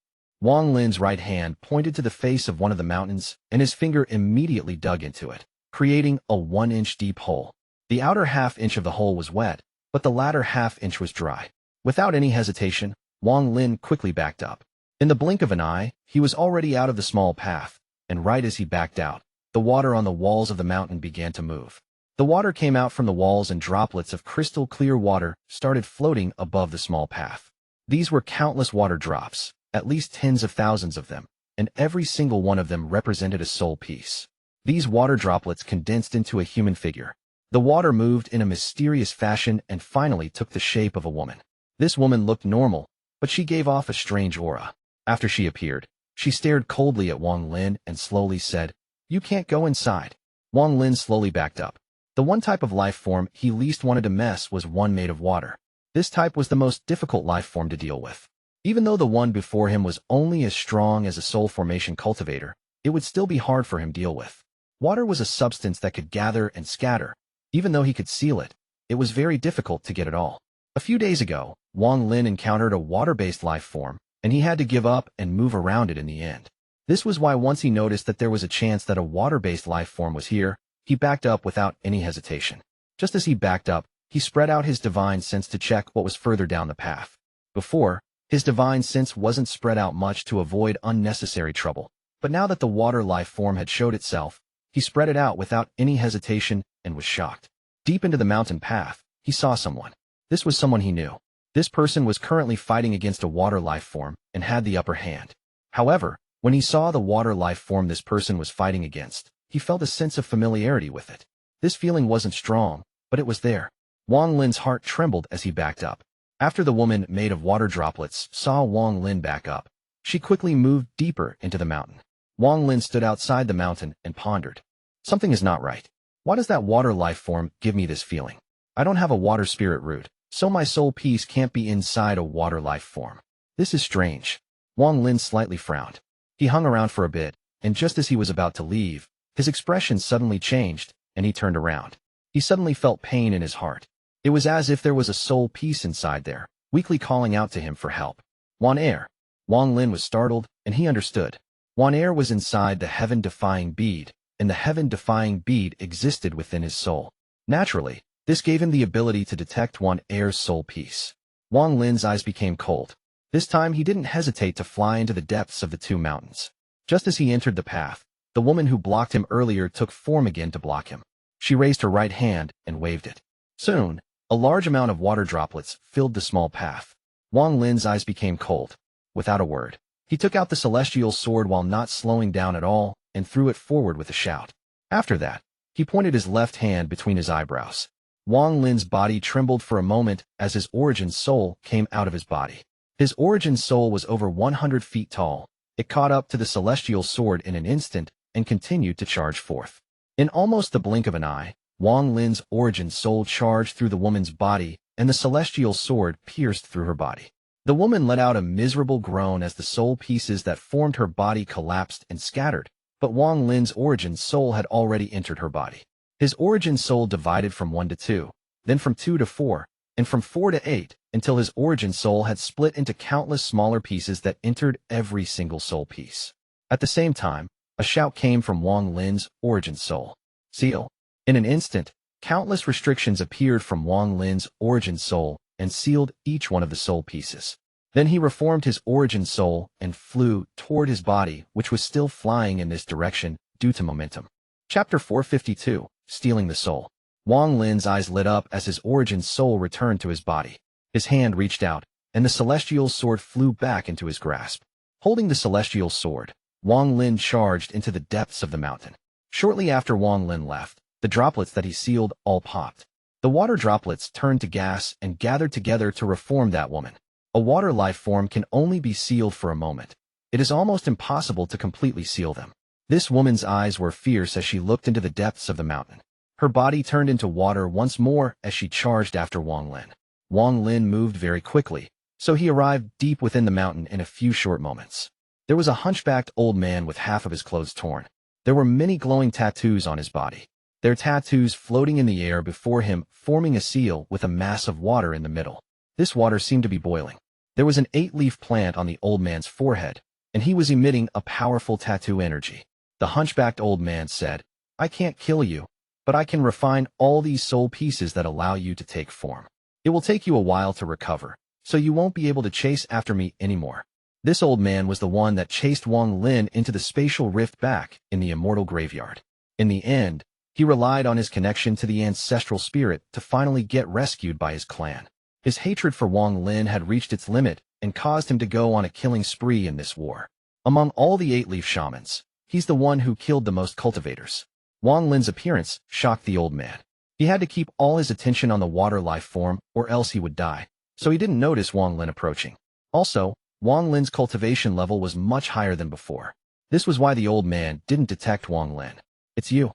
Wang Lin's right hand pointed to the face of one of the mountains, and his finger immediately dug into it, creating a 1-inch deep hole. The outer half-inch of the hole was wet, but the latter half-inch was dry. Without any hesitation, Wang Lin quickly backed up. In the blink of an eye, he was already out of the small path, and right as he backed out, the water on the walls of the mountain began to move. The water came out from the walls and droplets of crystal-clear water started floating above the small path. These were countless water drops, at least tens of thousands of them, and every single one of them represented a soul piece. These water droplets condensed into a human figure. The water moved in a mysterious fashion and finally took the shape of a woman. This woman looked normal, but she gave off a strange aura. After she appeared, she stared coldly at Wang Lin and slowly said, "You can't go inside." Wang Lin slowly backed up. The one type of life form he least wanted to mess was one made of water. This type was the most difficult life form to deal with. Even though the one before him was only as strong as a soul formation cultivator, it would still be hard for him to deal with. Water was a substance that could gather and scatter. Even though he could seal it, it was very difficult to get it all. A few days ago, Wang Lin encountered a water-based life form, and he had to give up and move around it in the end. This was why once he noticed that there was a chance that a water-based life form was here, he backed up without any hesitation. Just as he backed up, he spread out his divine sense to check what was further down the path. Before, his divine sense wasn't spread out much to avoid unnecessary trouble, but now that the water life form had showed itself, he spread it out without any hesitation and was shocked. Deep into the mountain path, he saw someone. This was someone he knew. This person was currently fighting against a water life form and had the upper hand. However, when he saw the water life form this person was fighting against, he felt a sense of familiarity with it. This feeling wasn't strong, but it was there. Wang Lin's heart trembled as he backed up. After the woman made of water droplets saw Wang Lin back up, she quickly moved deeper into the mountain. Wang Lin stood outside the mountain and pondered. Something is not right. Why does that water life form give me this feeling? I don't have a water spirit root, so my soul piece can't be inside a water life form. This is strange. Wang Lin slightly frowned. He hung around for a bit, and just as he was about to leave, his expression suddenly changed, and he turned around. He suddenly felt pain in his heart. It was as if there was a soul piece inside there, weakly calling out to him for help. Wan-er. Wang Lin was startled, and he understood. Wan-er was inside the heaven-defying bead, and the heaven-defying bead existed within his soul. Naturally, this gave him the ability to detect Wan-er's soul piece. Wang Lin's eyes became cold. This time he didn't hesitate to fly into the depths of the two mountains. Just as he entered the path, the woman who blocked him earlier took form again to block him. She raised her right hand and waved it. Soon, a large amount of water droplets filled the small path. Wang Lin's eyes became cold. Without a word, he took out the celestial sword while not slowing down at all and threw it forward with a shout. After that, he pointed his left hand between his eyebrows. Wang Lin's body trembled for a moment as his origin soul came out of his body. His origin soul was over 100 feet tall. It caught up to the celestial sword in an instant and continued to charge forth. In almost the blink of an eye, Wang Lin's origin soul charged through the woman's body, and the celestial sword pierced through her body. The woman let out a miserable groan as the soul pieces that formed her body collapsed and scattered, but Wang Lin's origin soul had already entered her body. His origin soul divided from 1 to 2, then from 2 to 4, and from 4 to 8, until his origin soul had split into countless smaller pieces that entered every single soul piece. At the same time, a shout came from Wang Lin's origin soul. Seal. In an instant, countless restrictions appeared from Wang Lin's origin soul and sealed each one of the soul pieces. Then he reformed his origin soul and flew toward his body, which was still flying in this direction due to momentum. Chapter 452, Stealing the Soul. Wang Lin's eyes lit up as his origin soul returned to his body. His hand reached out, and the celestial sword flew back into his grasp. Holding the celestial sword, Wang Lin charged into the depths of the mountain. Shortly after Wang Lin left, the droplets that he sealed all popped. The water droplets turned to gas and gathered together to reform that woman. A water life form can only be sealed for a moment. It is almost impossible to completely seal them. This woman's eyes were fierce as she looked into the depths of the mountain. Her body turned into water once more as she charged after Wang Lin. Wang Lin moved very quickly, so he arrived deep within the mountain in a few short moments. There was a hunchbacked old man with half of his clothes torn. There were many glowing tattoos on his body. Their tattoos floating in the air before him, forming a seal with a mass of water in the middle. This water seemed to be boiling. There was an 8-leaf plant on the old man's forehead, and he was emitting a powerful tattoo energy. The hunchbacked old man said, "I can't kill you, but I can refine all these soul pieces that allow you to take form. It will take you a while to recover, so you won't be able to chase after me anymore." This old man was the one that chased Wang Lin into the spatial rift back in the immortal graveyard. In the end, he relied on his connection to the ancestral spirit to finally get rescued by his clan. His hatred for Wang Lin had reached its limit and caused him to go on a killing spree in this war. Among all the 8-leaf shamans, he's the one who killed the most cultivators. Wang Lin's appearance shocked the old man. He had to keep all his attention on the water life form or else he would die, so he didn't notice Wang Lin approaching. Also, Wang Lin's cultivation level was much higher than before. This was why the old man didn't detect Wang Lin. "It's you."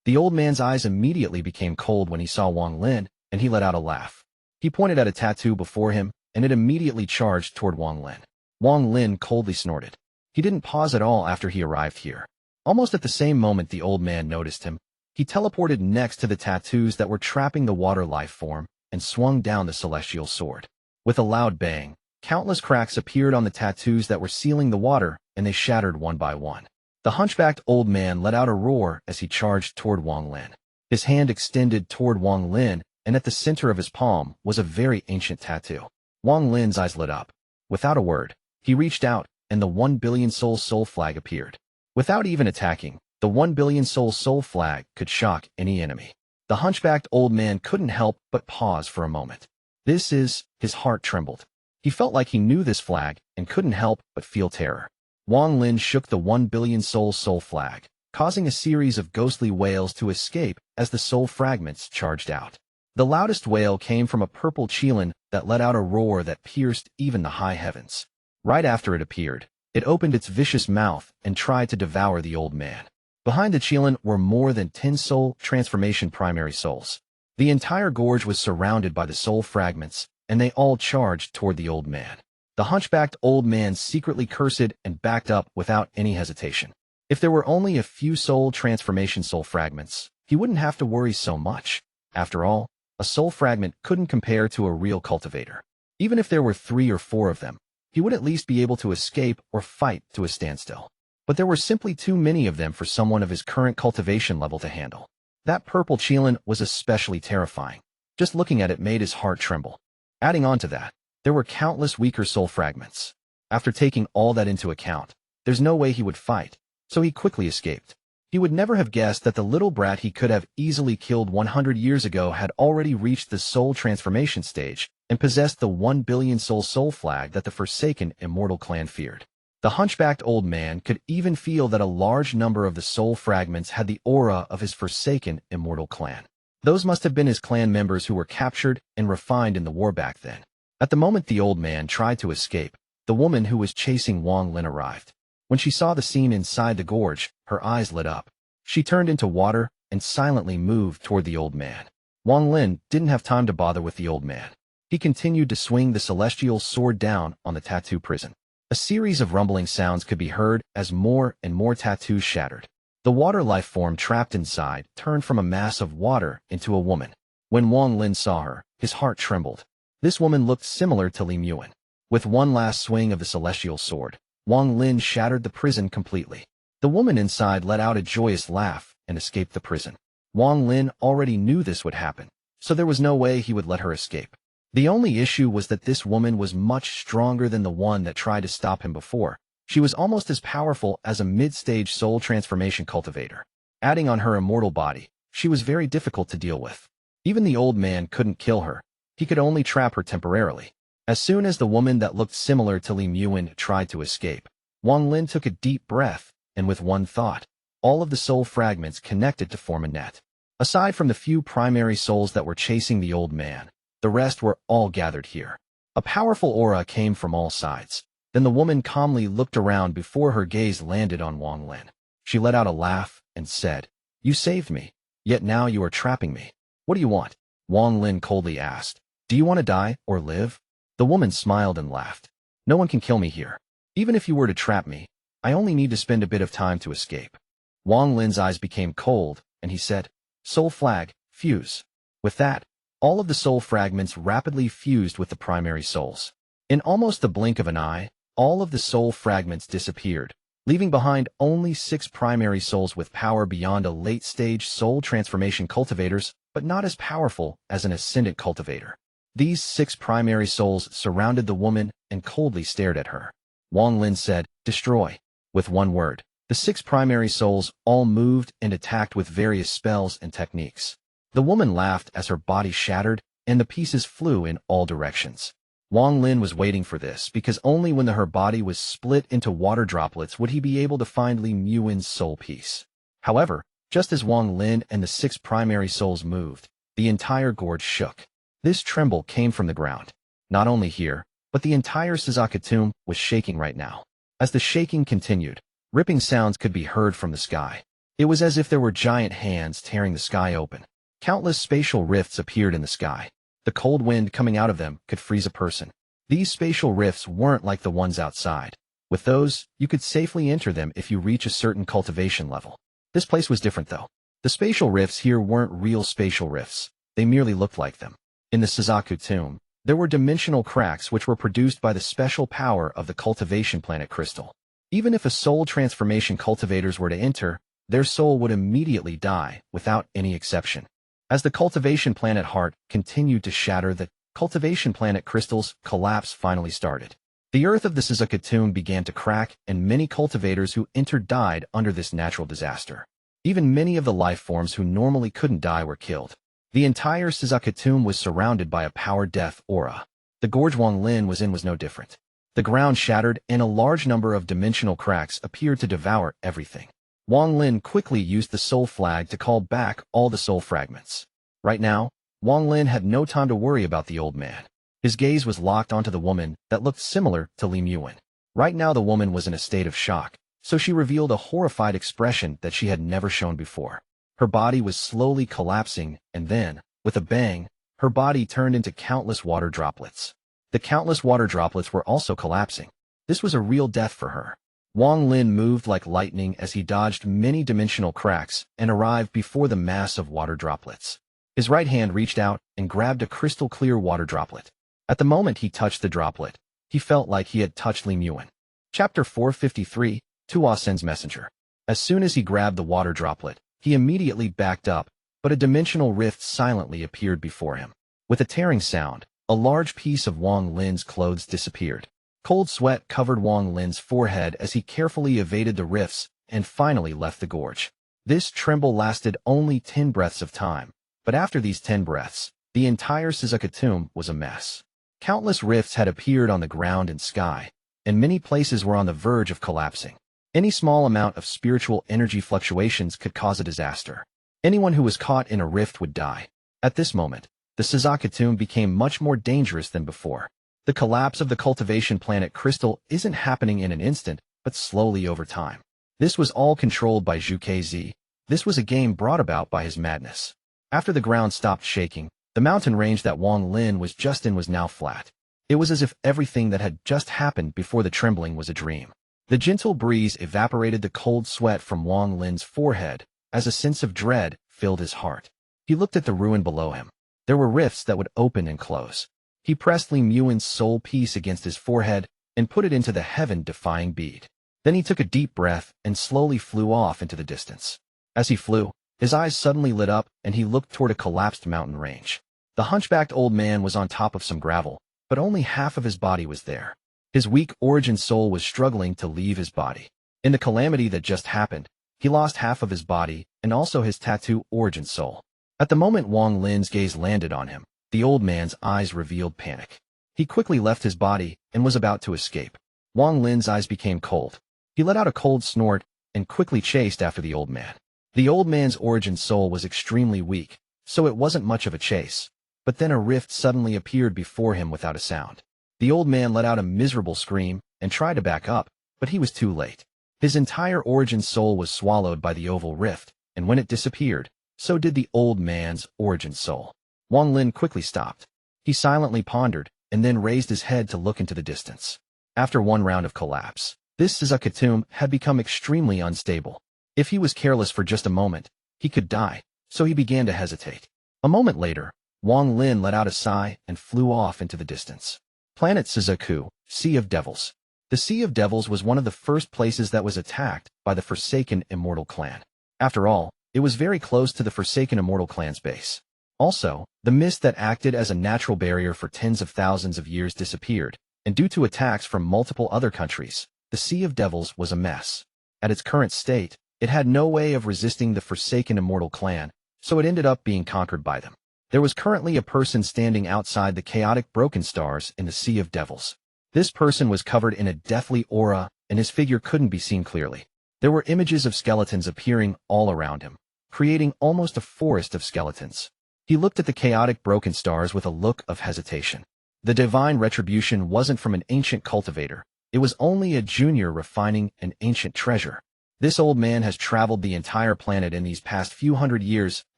The old man's eyes immediately became cold when he saw Wang Lin, and he let out a laugh. He pointed at a tattoo before him, and it immediately charged toward Wang Lin. Wang Lin coldly snorted. He didn't pause at all after he arrived here. Almost at the same moment the old man noticed him, he teleported next to the tattoos that were trapping the water life form and swung down the celestial sword. With a loud bang, countless cracks appeared on the tattoos that were sealing the water, and they shattered one by one. The hunchbacked old man let out a roar as he charged toward Wang Lin. His hand extended toward Wang Lin, and at the center of his palm was a very ancient tattoo. Wang Lin's eyes lit up. Without a word, he reached out, and the 1 billion soul flag appeared. Without even attacking, the 1 billion soul flag could shock any enemy. The hunchbacked old man couldn't help but pause for a moment. His heart trembled. He felt like he knew this flag and couldn't help but feel terror. Wang Lin shook the 1 billion soul flag, causing a series of ghostly wails to escape as the soul fragments charged out. The loudest wail came from a purple Qian that let out a roar that pierced even the high heavens. Right after it appeared, it opened its vicious mouth and tried to devour the old man. Behind the Qian were more than 10 soul transformation primary souls. The entire gorge was surrounded by the soul fragments, and they all charged toward the old man. The hunchbacked old man secretly cursed and backed up without any hesitation. If there were only a few soul transformation soul fragments, he wouldn't have to worry so much. After all, a soul fragment couldn't compare to a real cultivator. Even if there were 3 or 4 of them, he would at least be able to escape or fight to a standstill. But there were simply too many of them for someone of his current cultivation level to handle. That purple Qian was especially terrifying. Just looking at it made his heart tremble. Adding on to that, there were countless weaker soul fragments. After taking all that into account, there's no way he would fight, so he quickly escaped. He would never have guessed that the little brat he could have easily killed 100 years ago had already reached the soul transformation stage and possessed the 1 billion soul flag that the Forsaken Immortal clan feared. The hunchbacked old man could even feel that a large number of the soul fragments had the aura of his Forsaken Immortal clan. Those must have been his clan members who were captured and refined in the war back then. At the moment the old man tried to escape, the woman who was chasing Wang Lin arrived. When she saw the scene inside the gorge, her eyes lit up. She turned into water and silently moved toward the old man. Wang Lin didn't have time to bother with the old man. He continued to swing the celestial sword down on the tattoo prison. A series of rumbling sounds could be heard as more and more tattoos shattered. The water life form trapped inside turned from a mass of water into a woman. When Wang Lin saw her, his heart trembled. This woman looked similar to Liu Mei. With one last swing of the celestial sword, Wang Lin shattered the prison completely. The woman inside let out a joyous laugh and escaped the prison. Wang Lin already knew this would happen, so there was no way he would let her escape. The only issue was that this woman was much stronger than the one that tried to stop him before. She was almost as powerful as a mid-stage soul transformation cultivator. Adding on her immortal body, she was very difficult to deal with. Even the old man couldn't kill her. He could only trap her temporarily. As soon as the woman that looked similar to Liu Mei tried to escape, Wang Lin took a deep breath, and with one thought, all of the soul fragments connected to form a net. Aside from the few primary souls that were chasing the old man, the rest were all gathered here. A powerful aura came from all sides. Then the woman calmly looked around before her gaze landed on Wang Lin. She let out a laugh and said, "You saved me, yet now you are trapping me. What do you want?" Wang Lin coldly asked. "Do you want to die or live?" The woman smiled and laughed. "No one can kill me here. Even if you were to trap me, I only need to spend a bit of time to escape." Wang Lin's eyes became cold, and he said, "Soul flag, fuse." With that, all of the soul fragments rapidly fused with the primary souls. In almost the blink of an eye, all of the soul fragments disappeared, leaving behind only 6 primary souls with power beyond a late-stage soul transformation cultivators, but not as powerful as an ascendant cultivator. These 6 primary souls surrounded the woman and coldly stared at her. Wang Lin said, "Destroy." With one word, the 6 primary souls all moved and attacked with various spells and techniques. The woman laughed as her body shattered, and the pieces flew in all directions. Wang Lin was waiting for this because only when her body was split into water droplets would he be able to find Liu Mei's soul piece. However, just as Wang Lin and the 6 primary souls moved, the entire gorge shook. This tremble came from the ground. Not only here, but the entire Suzaku tomb was shaking right now. As the shaking continued, ripping sounds could be heard from the sky. It was as if there were giant hands tearing the sky open. Countless spatial rifts appeared in the sky. The cold wind coming out of them could freeze a person. These spatial rifts weren't like the ones outside. With those, you could safely enter them if you reach a certain cultivation level. This place was different though. The spatial rifts here weren't real spatial rifts. They merely looked like them. In the Suzaku tomb, there were dimensional cracks which were produced by the special power of the cultivation planet crystal. Even if a soul transformation cultivators were to enter, their soul would immediately die without any exception. As the cultivation planet heart continued to shatter, the cultivation planet crystal's collapse finally started. The earth of the Suzaku tomb began to crack, and many cultivators who entered died under this natural disaster. Even many of the life forms who normally couldn't die were killed. The entire Suzaku tomb was surrounded by a power death aura. The gorge Wang Lin was in was no different. The ground shattered, and a large number of dimensional cracks appeared to devour everything. Wang Lin quickly used the soul flag to call back all the soul fragments. Right now, Wang Lin had no time to worry about the old man. His gaze was locked onto the woman that looked similar to Liu Mei. Right now the woman was in a state of shock, so she revealed a horrified expression that she had never shown before. Her body was slowly collapsing, and then, with a bang, her body turned into countless water droplets. The countless water droplets were also collapsing. This was a real death for her. Wang Lin moved like lightning as he dodged many dimensional cracks and arrived before the mass of water droplets. His right hand reached out and grabbed a crystal-clear water droplet. At the moment he touched the droplet, he felt like he had touched Liu Mei. Chapter 453, Tuo Sens Messenger. As soon as he grabbed the water droplet, he immediately backed up, but a dimensional rift silently appeared before him. With a tearing sound, a large piece of Wang Lin's clothes disappeared. Cold sweat covered Wang Lin's forehead as he carefully evaded the rifts and finally left the gorge. This tremble lasted only 10 breaths of time, but after these 10 breaths, the entire Suzaku tomb was a mess. Countless rifts had appeared on the ground and sky, and many places were on the verge of collapsing. Any small amount of spiritual energy fluctuations could cause a disaster. Anyone who was caught in a rift would die. At this moment, the Suzaku tomb became much more dangerous than before. The collapse of the cultivation planet crystal isn't happening in an instant, but slowly over time. This was all controlled by Zhuque Zis. This was a game brought about by his madness. After the ground stopped shaking, the mountain range that Wang Lin was just in was now flat. It was as if everything that had just happened before the trembling was a dream. The gentle breeze evaporated the cold sweat from Wang Lin's forehead as a sense of dread filled his heart. He looked at the ruin below him. There were rifts that would open and close. He pressed Liu Mei's soul piece against his forehead and put it into the heaven-defying bead. Then he took a deep breath and slowly flew off into the distance. As he flew, his eyes suddenly lit up and he looked toward a collapsed mountain range. The hunchbacked old man was on top of some gravel, but only half of his body was there. His weak origin soul was struggling to leave his body. In the calamity that just happened, he lost half of his body and also his tattoo origin soul. At the moment Wang Lin's gaze landed on him, the old man's eyes revealed panic. He quickly left his body and was about to escape. Wang Lin's eyes became cold. He let out a cold snort and quickly chased after the old man. The old man's origin soul was extremely weak, so it wasn't much of a chase. But then a rift suddenly appeared before him without a sound. The old man let out a miserable scream and tried to back up, but he was too late. His entire origin soul was swallowed by the oval rift, and when it disappeared, so did the old man's origin soul. Wang Lin quickly stopped. He silently pondered, and then raised his head to look into the distance. After one round of collapse, this Suzaku tomb had become extremely unstable. If he was careless for just a moment, he could die, so he began to hesitate. A moment later, Wang Lin let out a sigh and flew off into the distance. Planet Suzaku, Sea of Devils. The Sea of Devils was one of the first places that was attacked by the Forsaken Immortal clan. After all, it was very close to the Forsaken Immortal clan's base. Also, the mist that acted as a natural barrier for tens of thousands of years disappeared, and due to attacks from multiple other countries, the Sea of Devils was a mess. At its current state, it had no way of resisting the Forsaken Immortal clan, so it ended up being conquered by them. There was currently a person standing outside the chaotic broken stars in the Sea of Devils. This person was covered in a deathly aura, and his figure couldn't be seen clearly. There were images of skeletons appearing all around him, creating almost a forest of skeletons. He looked at the chaotic broken stars with a look of hesitation. The divine retribution wasn't from an ancient cultivator. It was only a junior refining an ancient treasure. This old man has traveled the entire planet in these past few hundred years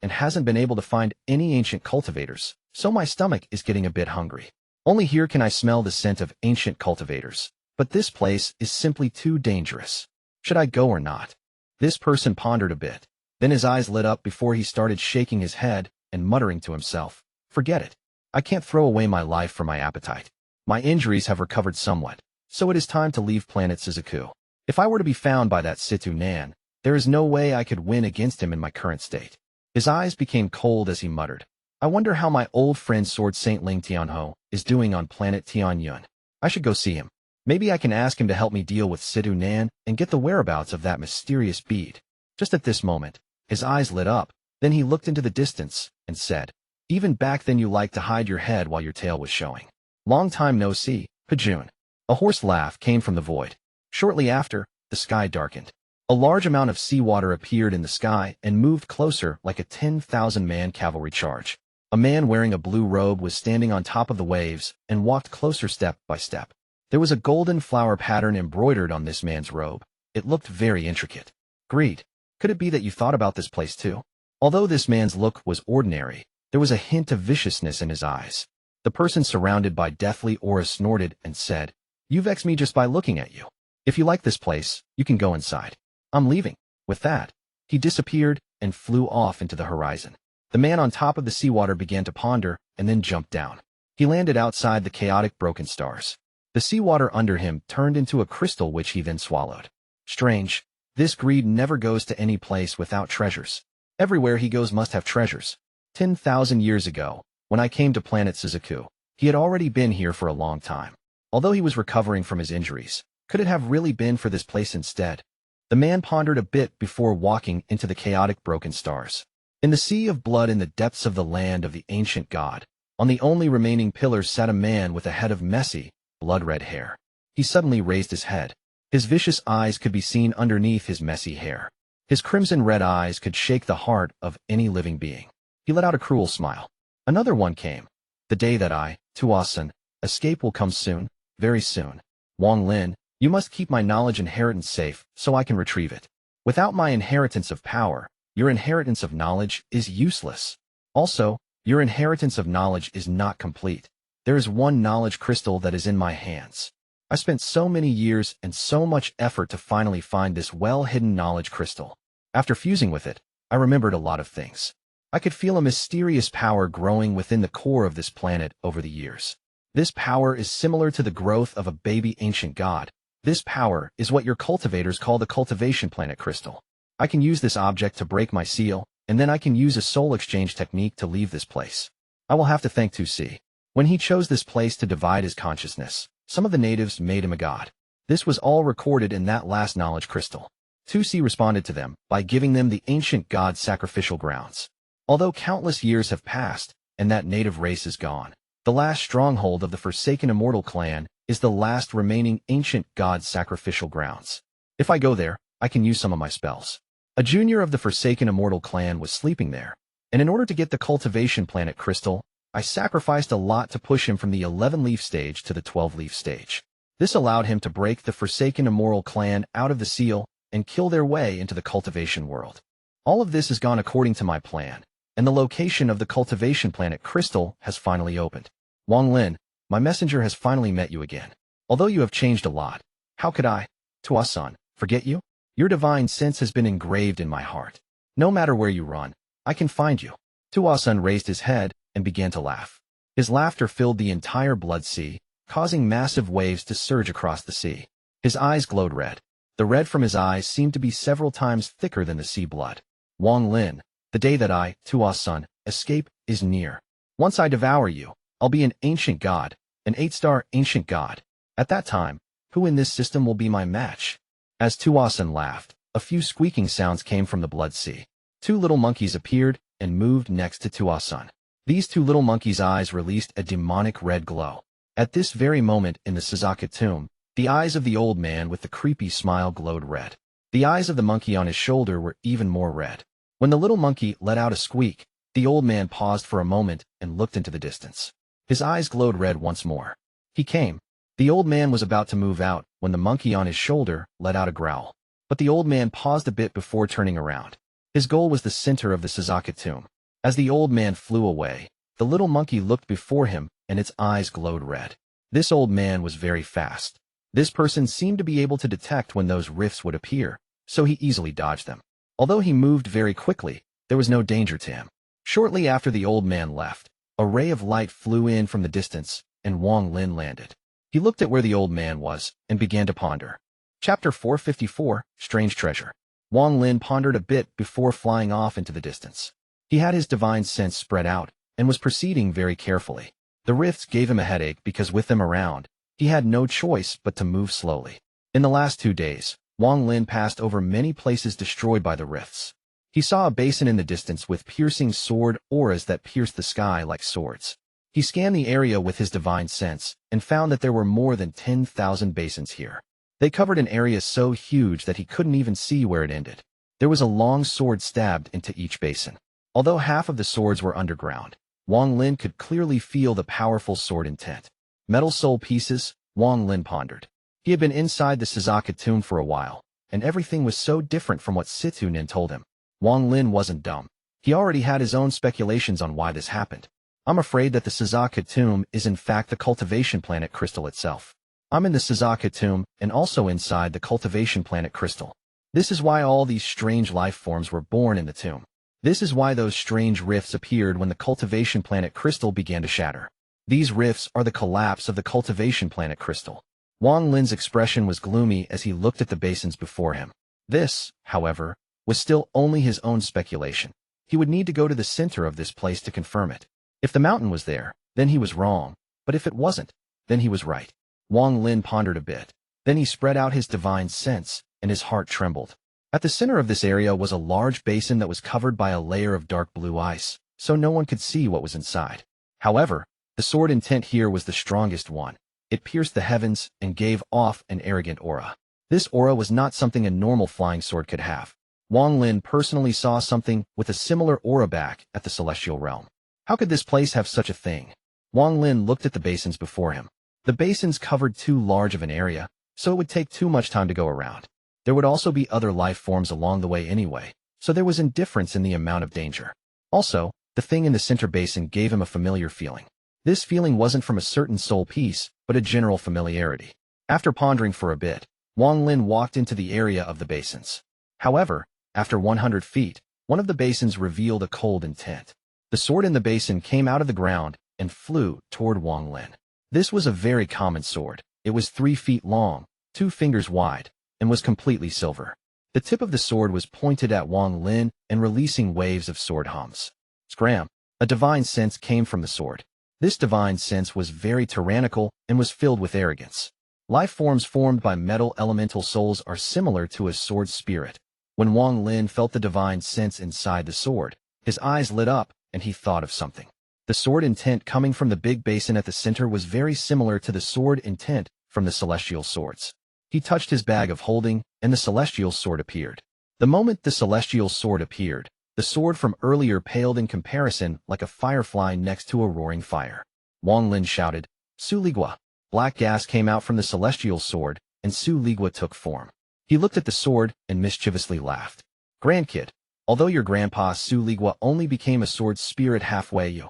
and hasn't been able to find any ancient cultivators, so my stomach is getting a bit hungry. Only here can I smell the scent of ancient cultivators, but this place is simply too dangerous. Should I go or not? This person pondered a bit. Then his eyes lit up before he started shaking his head and muttering to himself, "Forget it. I can't throw away my life for my appetite. My injuries have recovered somewhat, so it is time to leave planet Suzaku. If I were to be found by that Situ Nan, there is no way I could win against him in my current state." His eyes became cold as he muttered, "I wonder how my old friend Sword Saint Ling Tianhou is doing on planet Tianyun. I should go see him. Maybe I can ask him to help me deal with Situ Nan and get the whereabouts of that mysterious bead." Just at this moment, his eyes lit up, then he looked into the distance and said, "Even back then you liked to hide your head while your tail was showing. Long time no see, Pajun." A hoarse laugh came from the void. Shortly after, the sky darkened. A large amount of seawater appeared in the sky and moved closer like a 10,000-man cavalry charge. A man wearing a blue robe was standing on top of the waves and walked closer step by step. There was a golden flower pattern embroidered on this man's robe. It looked very intricate. "Greed, could it be that you thought about this place too?" Although this man's look was ordinary, there was a hint of viciousness in his eyes. The person surrounded by deathly aura snorted and said, "You vex me just by looking at you. If you like this place, you can go inside. I'm leaving." With that, he disappeared and flew off into the horizon. The man on top of the seawater began to ponder and then jumped down. He landed outside the chaotic broken stars. The seawater under him turned into a crystal which he then swallowed. Strange, this greed never goes to any place without treasures. Everywhere he goes must have treasures. 10,000 years ago, when I came to planet Suzaku, he had already been here for a long time. Although he was recovering from his injuries, could it have really been for this place instead? The man pondered a bit before walking into the chaotic broken stars. In the sea of blood in the depths of the land of the ancient god, on the only remaining pillars sat a man with a head of messy, blood-red hair. He suddenly raised his head. His vicious eyes could be seen underneath his messy hair. His crimson-red eyes could shake the heart of any living being. He let out a cruel smile. Another one came. "The day that I, Tuo Sens, escape will come soon, very soon. Wang Lin, you must keep my knowledge inheritance safe so I can retrieve it. Without my inheritance of power, your inheritance of knowledge is useless. Also, your inheritance of knowledge is not complete. There is one knowledge crystal that is in my hands. I spent so many years and so much effort to finally find this well-hidden knowledge crystal. After fusing with it, I remembered a lot of things. I could feel a mysterious power growing within the core of this planet over the years. This power is similar to the growth of a baby ancient god. This power is what your cultivators call the cultivation planet crystal. I can use this object to break my seal, and then I can use a soul exchange technique to leave this place. I will have to thank Tuo Sens. When he chose this place to divide his consciousness, some of the natives made him a god. This was all recorded in that last knowledge crystal. Tuo Sens responded to them by giving them the ancient god's sacrificial grounds. Although countless years have passed, and that native race is gone, the last stronghold of the Forsaken Immortal clan is the last remaining ancient god sacrificial grounds. If I go there, I can use some of my spells. A junior of the Forsaken Immortal clan was sleeping there, and in order to get the Cultivation Planet Crystal, I sacrificed a lot to push him from the 11-leaf stage to the 12-leaf stage. This allowed him to break the Forsaken Immortal clan out of the seal and kill their way into the cultivation world. All of this has gone according to my plan, and the location of the Cultivation Planet Crystal has finally opened. Wang Lin, my messenger has finally met you again. Although you have changed a lot, how could I, Tuo Sens, forget you? Your divine sense has been engraved in my heart. No matter where you run, I can find you. Tuo Sens raised his head and began to laugh. His laughter filled the entire blood sea, causing massive waves to surge across the sea. His eyes glowed red. The red from his eyes seemed to be several times thicker than the sea blood. Wang Lin, the day that I, Tuo Sens, escape is near. Once I devour you, I'll be an ancient god, an 8-star ancient god. At that time, who in this system will be my match? As Tuo Sens laughed, a few squeaking sounds came from the blood sea. 2 little monkeys appeared and moved next to Tuo Sens. These 2 little monkeys' eyes released a demonic red glow. At this very moment in the Suzaku tomb, the eyes of the old man with the creepy smile glowed red. The eyes of the monkey on his shoulder were even more red. When the little monkey let out a squeak, the old man paused for a moment and looked into the distance. His eyes glowed red once more. He came. The old man was about to move out when the monkey on his shoulder let out a growl. But the old man paused a bit before turning around. His goal was the center of the Suzaku tomb. As the old man flew away, the little monkey looked before him and its eyes glowed red. This old man was very fast. This person seemed to be able to detect when those rifts would appear, so he easily dodged them. Although he moved very quickly, there was no danger to him. Shortly after the old man left, a ray of light flew in from the distance, and Wang Lin landed. He looked at where the old man was and began to ponder. Chapter 454, Strange Treasure. Wang Lin pondered a bit before flying off into the distance. He had his divine sense spread out and was proceeding very carefully. The rifts gave him a headache because with them around, he had no choice but to move slowly. In the last 2 days, Wang Lin passed over many places destroyed by the rifts. He saw a basin in the distance with piercing sword auras that pierced the sky like swords. He scanned the area with his divine sense and found that there were more than 10,000 basins here. They covered an area so huge that he couldn't even see where it ended. There was a long sword stabbed into each basin. Although half of the swords were underground, Wang Lin could clearly feel the powerful sword intent. Metal soul pieces, Wang Lin pondered. He had been inside the Suzaku tomb for a while, and everything was so different from what Situ Nin told him. Wang Lin wasn't dumb. He already had his own speculations on why this happened. I'm afraid that the Suzaku tomb is in fact the Cultivation Planet Crystal itself. I'm in the Suzaku tomb and also inside the Cultivation Planet Crystal. This is why all these strange life forms were born in the tomb. This is why those strange rifts appeared when the Cultivation Planet Crystal began to shatter. These rifts are the collapse of the Cultivation Planet Crystal. Wang Lin's expression was gloomy as he looked at the basins before him. This, however, was still only his own speculation. He would need to go to the center of this place to confirm it. If the mountain was there, then he was wrong, but if it wasn't, then he was right. Wang Lin pondered a bit. Then he spread out his divine sense, and his heart trembled. At the center of this area was a large basin that was covered by a layer of dark blue ice, so no one could see what was inside. However, the sword intent here was the strongest one. It pierced the heavens and gave off an arrogant aura. This aura was not something a normal flying sword could have. Wang Lin personally saw something with a similar aura back at the celestial realm. How could this place have such a thing? Wang Lin looked at the basins before him. The basins covered too large of an area, so it would take too much time to go around. There would also be other life forms along the way anyway, so there was indifference in the amount of danger. Also, the thing in the center basin gave him a familiar feeling. This feeling wasn't from a certain soul piece, but a general familiarity. After pondering for a bit, Wang Lin walked into the area of the basins. However, after 100 feet, one of the basins revealed a cold intent. The sword in the basin came out of the ground and flew toward Wang Lin. This was a very common sword. It was 3 feet long, 2 fingers wide, and was completely silver. The tip of the sword was pointed at Wang Lin and releasing waves of sword hums. Scram! A divine sense came from the sword. This divine sense was very tyrannical and was filled with arrogance. Life forms formed by metal elemental souls are similar to a sword spirit. When Wang Lin felt the divine sense inside the sword, His eyes lit up, and he thought of something. The sword intent coming from the big basin at the center was very similar to the sword intent from the celestial swords. He touched his bag of holding, and the celestial sword appeared. The moment the celestial sword appeared, the sword from earlier paled in comparison like a firefly next to a roaring fire. Wang Lin shouted, "Su Ligua!" Black gas came out from the celestial sword, and Su Ligua took form. He looked at the sword and mischievously laughed. "Grandkid, although your grandpa Su Ligua only became a sword spirit halfway you."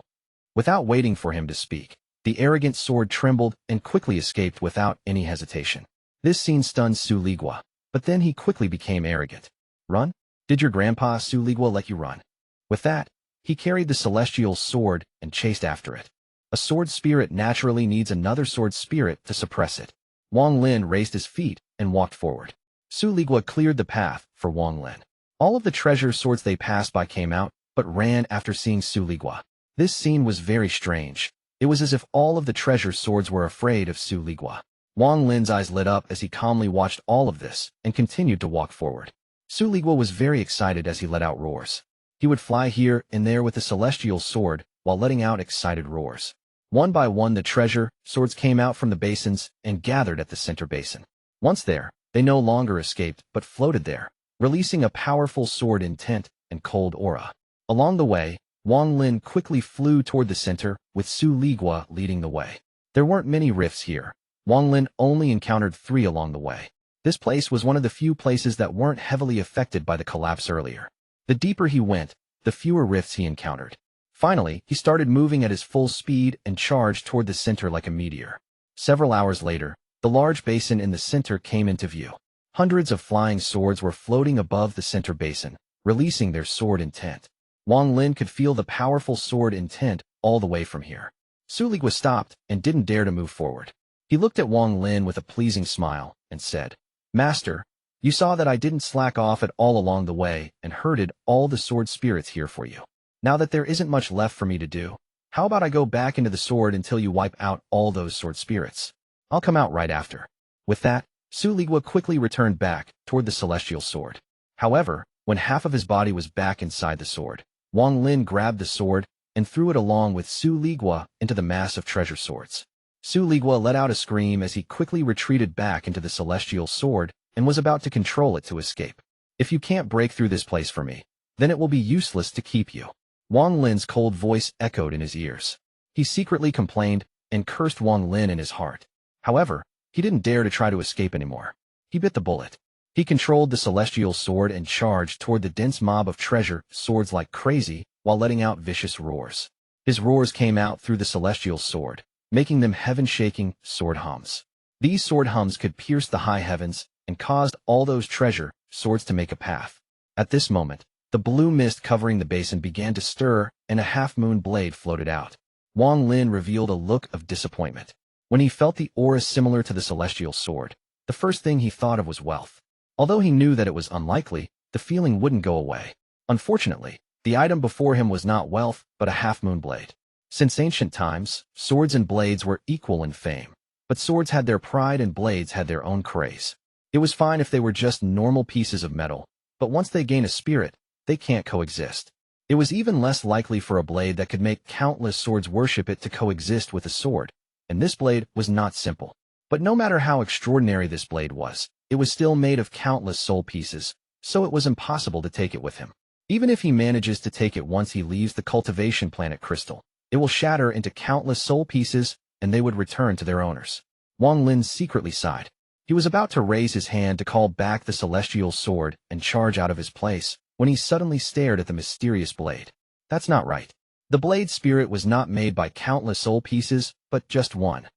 Without waiting for him to speak, the arrogant sword trembled and quickly escaped without any hesitation. This scene stunned Su Ligua, but then he quickly became arrogant. "Run? Did your grandpa Su Ligua let you run?" With that, he carried the celestial sword and chased after it. A sword spirit naturally needs another sword spirit to suppress it. Wang Lin raised his feet and walked forward. Su Ligua cleared the path for Wang Lin. All of the treasure swords they passed by came out, but ran after seeing Su Ligua. This scene was very strange. It was as if all of the treasure swords were afraid of Su Ligua. Wang Lin's eyes lit up as he calmly watched all of this and continued to walk forward. Su Ligua was very excited as he let out roars. He would fly here and there with the celestial sword while letting out excited roars. One by one the treasure swords came out from the basins and gathered at the center basin. Once there, they no longer escaped but floated there, releasing a powerful sword intent and cold aura. Along the way, Wang Lin quickly flew toward the center, with Su Ligua leading the way. There weren't many rifts here. Wang Lin only encountered 3 along the way. This place was one of the few places that weren't heavily affected by the collapse earlier. The deeper he went, the fewer rifts he encountered. Finally, he started moving at his full speed and charged toward the center like a meteor. Several hours later, the large basin in the center came into view. Hundreds of flying swords were floating above the center basin, releasing their sword intent. Wang Lin could feel the powerful sword intent all the way from here. Su Ligua stopped and didn't dare to move forward. He looked at Wang Lin with a pleasing smile and said, "Master, you saw that I didn't slack off at all along the way and herded all the sword spirits here for you. Now that there isn't much left for me to do, how about I go back into the sword until you wipe out all those sword spirits? I'll come out right after." With that, Su Ligua quickly returned back toward the celestial sword. However, when half of his body was back inside the sword, Wang Lin grabbed the sword and threw it along with Su Ligua into the mass of treasure swords. Su Ligua let out a scream as he quickly retreated back into the celestial sword and was about to control it to escape. "If you can't break through this place for me, then it will be useless to keep you." Wang Lin's cold voice echoed in his ears. He secretly complained and cursed Wang Lin in his heart. However, he didn't dare to try to escape anymore. He bit the bullet. He controlled the celestial sword and charged toward the dense mob of treasure swords like crazy while letting out vicious roars. His roars came out through the celestial sword, making them heaven-shaking sword hums. These sword hums could pierce the high heavens and caused all those treasure swords to make a path. At this moment, the blue mist covering the basin began to stir and a half-moon blade floated out. Wang Lin revealed a look of disappointment. When he felt the aura similar to the celestial sword, the first thing he thought of was wealth. Although he knew that it was unlikely, the feeling wouldn't go away. Unfortunately, the item before him was not wealth, but a half-moon blade. Since ancient times, swords and blades were equal in fame. But swords had their pride and blades had their own craze. It was fine if they were just normal pieces of metal, but once they gain a spirit, they can't coexist. It was even less likely for a blade that could make countless swords worship it to coexist with a sword, and this blade was not simple. But no matter how extraordinary this blade was, it was still made of countless soul pieces, so it was impossible to take it with him. Even if he manages to take it once he leaves the cultivation planet crystal, it will shatter into countless soul pieces and they would return to their owners. Wang Lin secretly sighed. He was about to raise his hand to call back the celestial sword and charge out of his place when he suddenly stared at the mysterious blade. That's not right. The blade spirit was not made by countless soul pieces, but just one.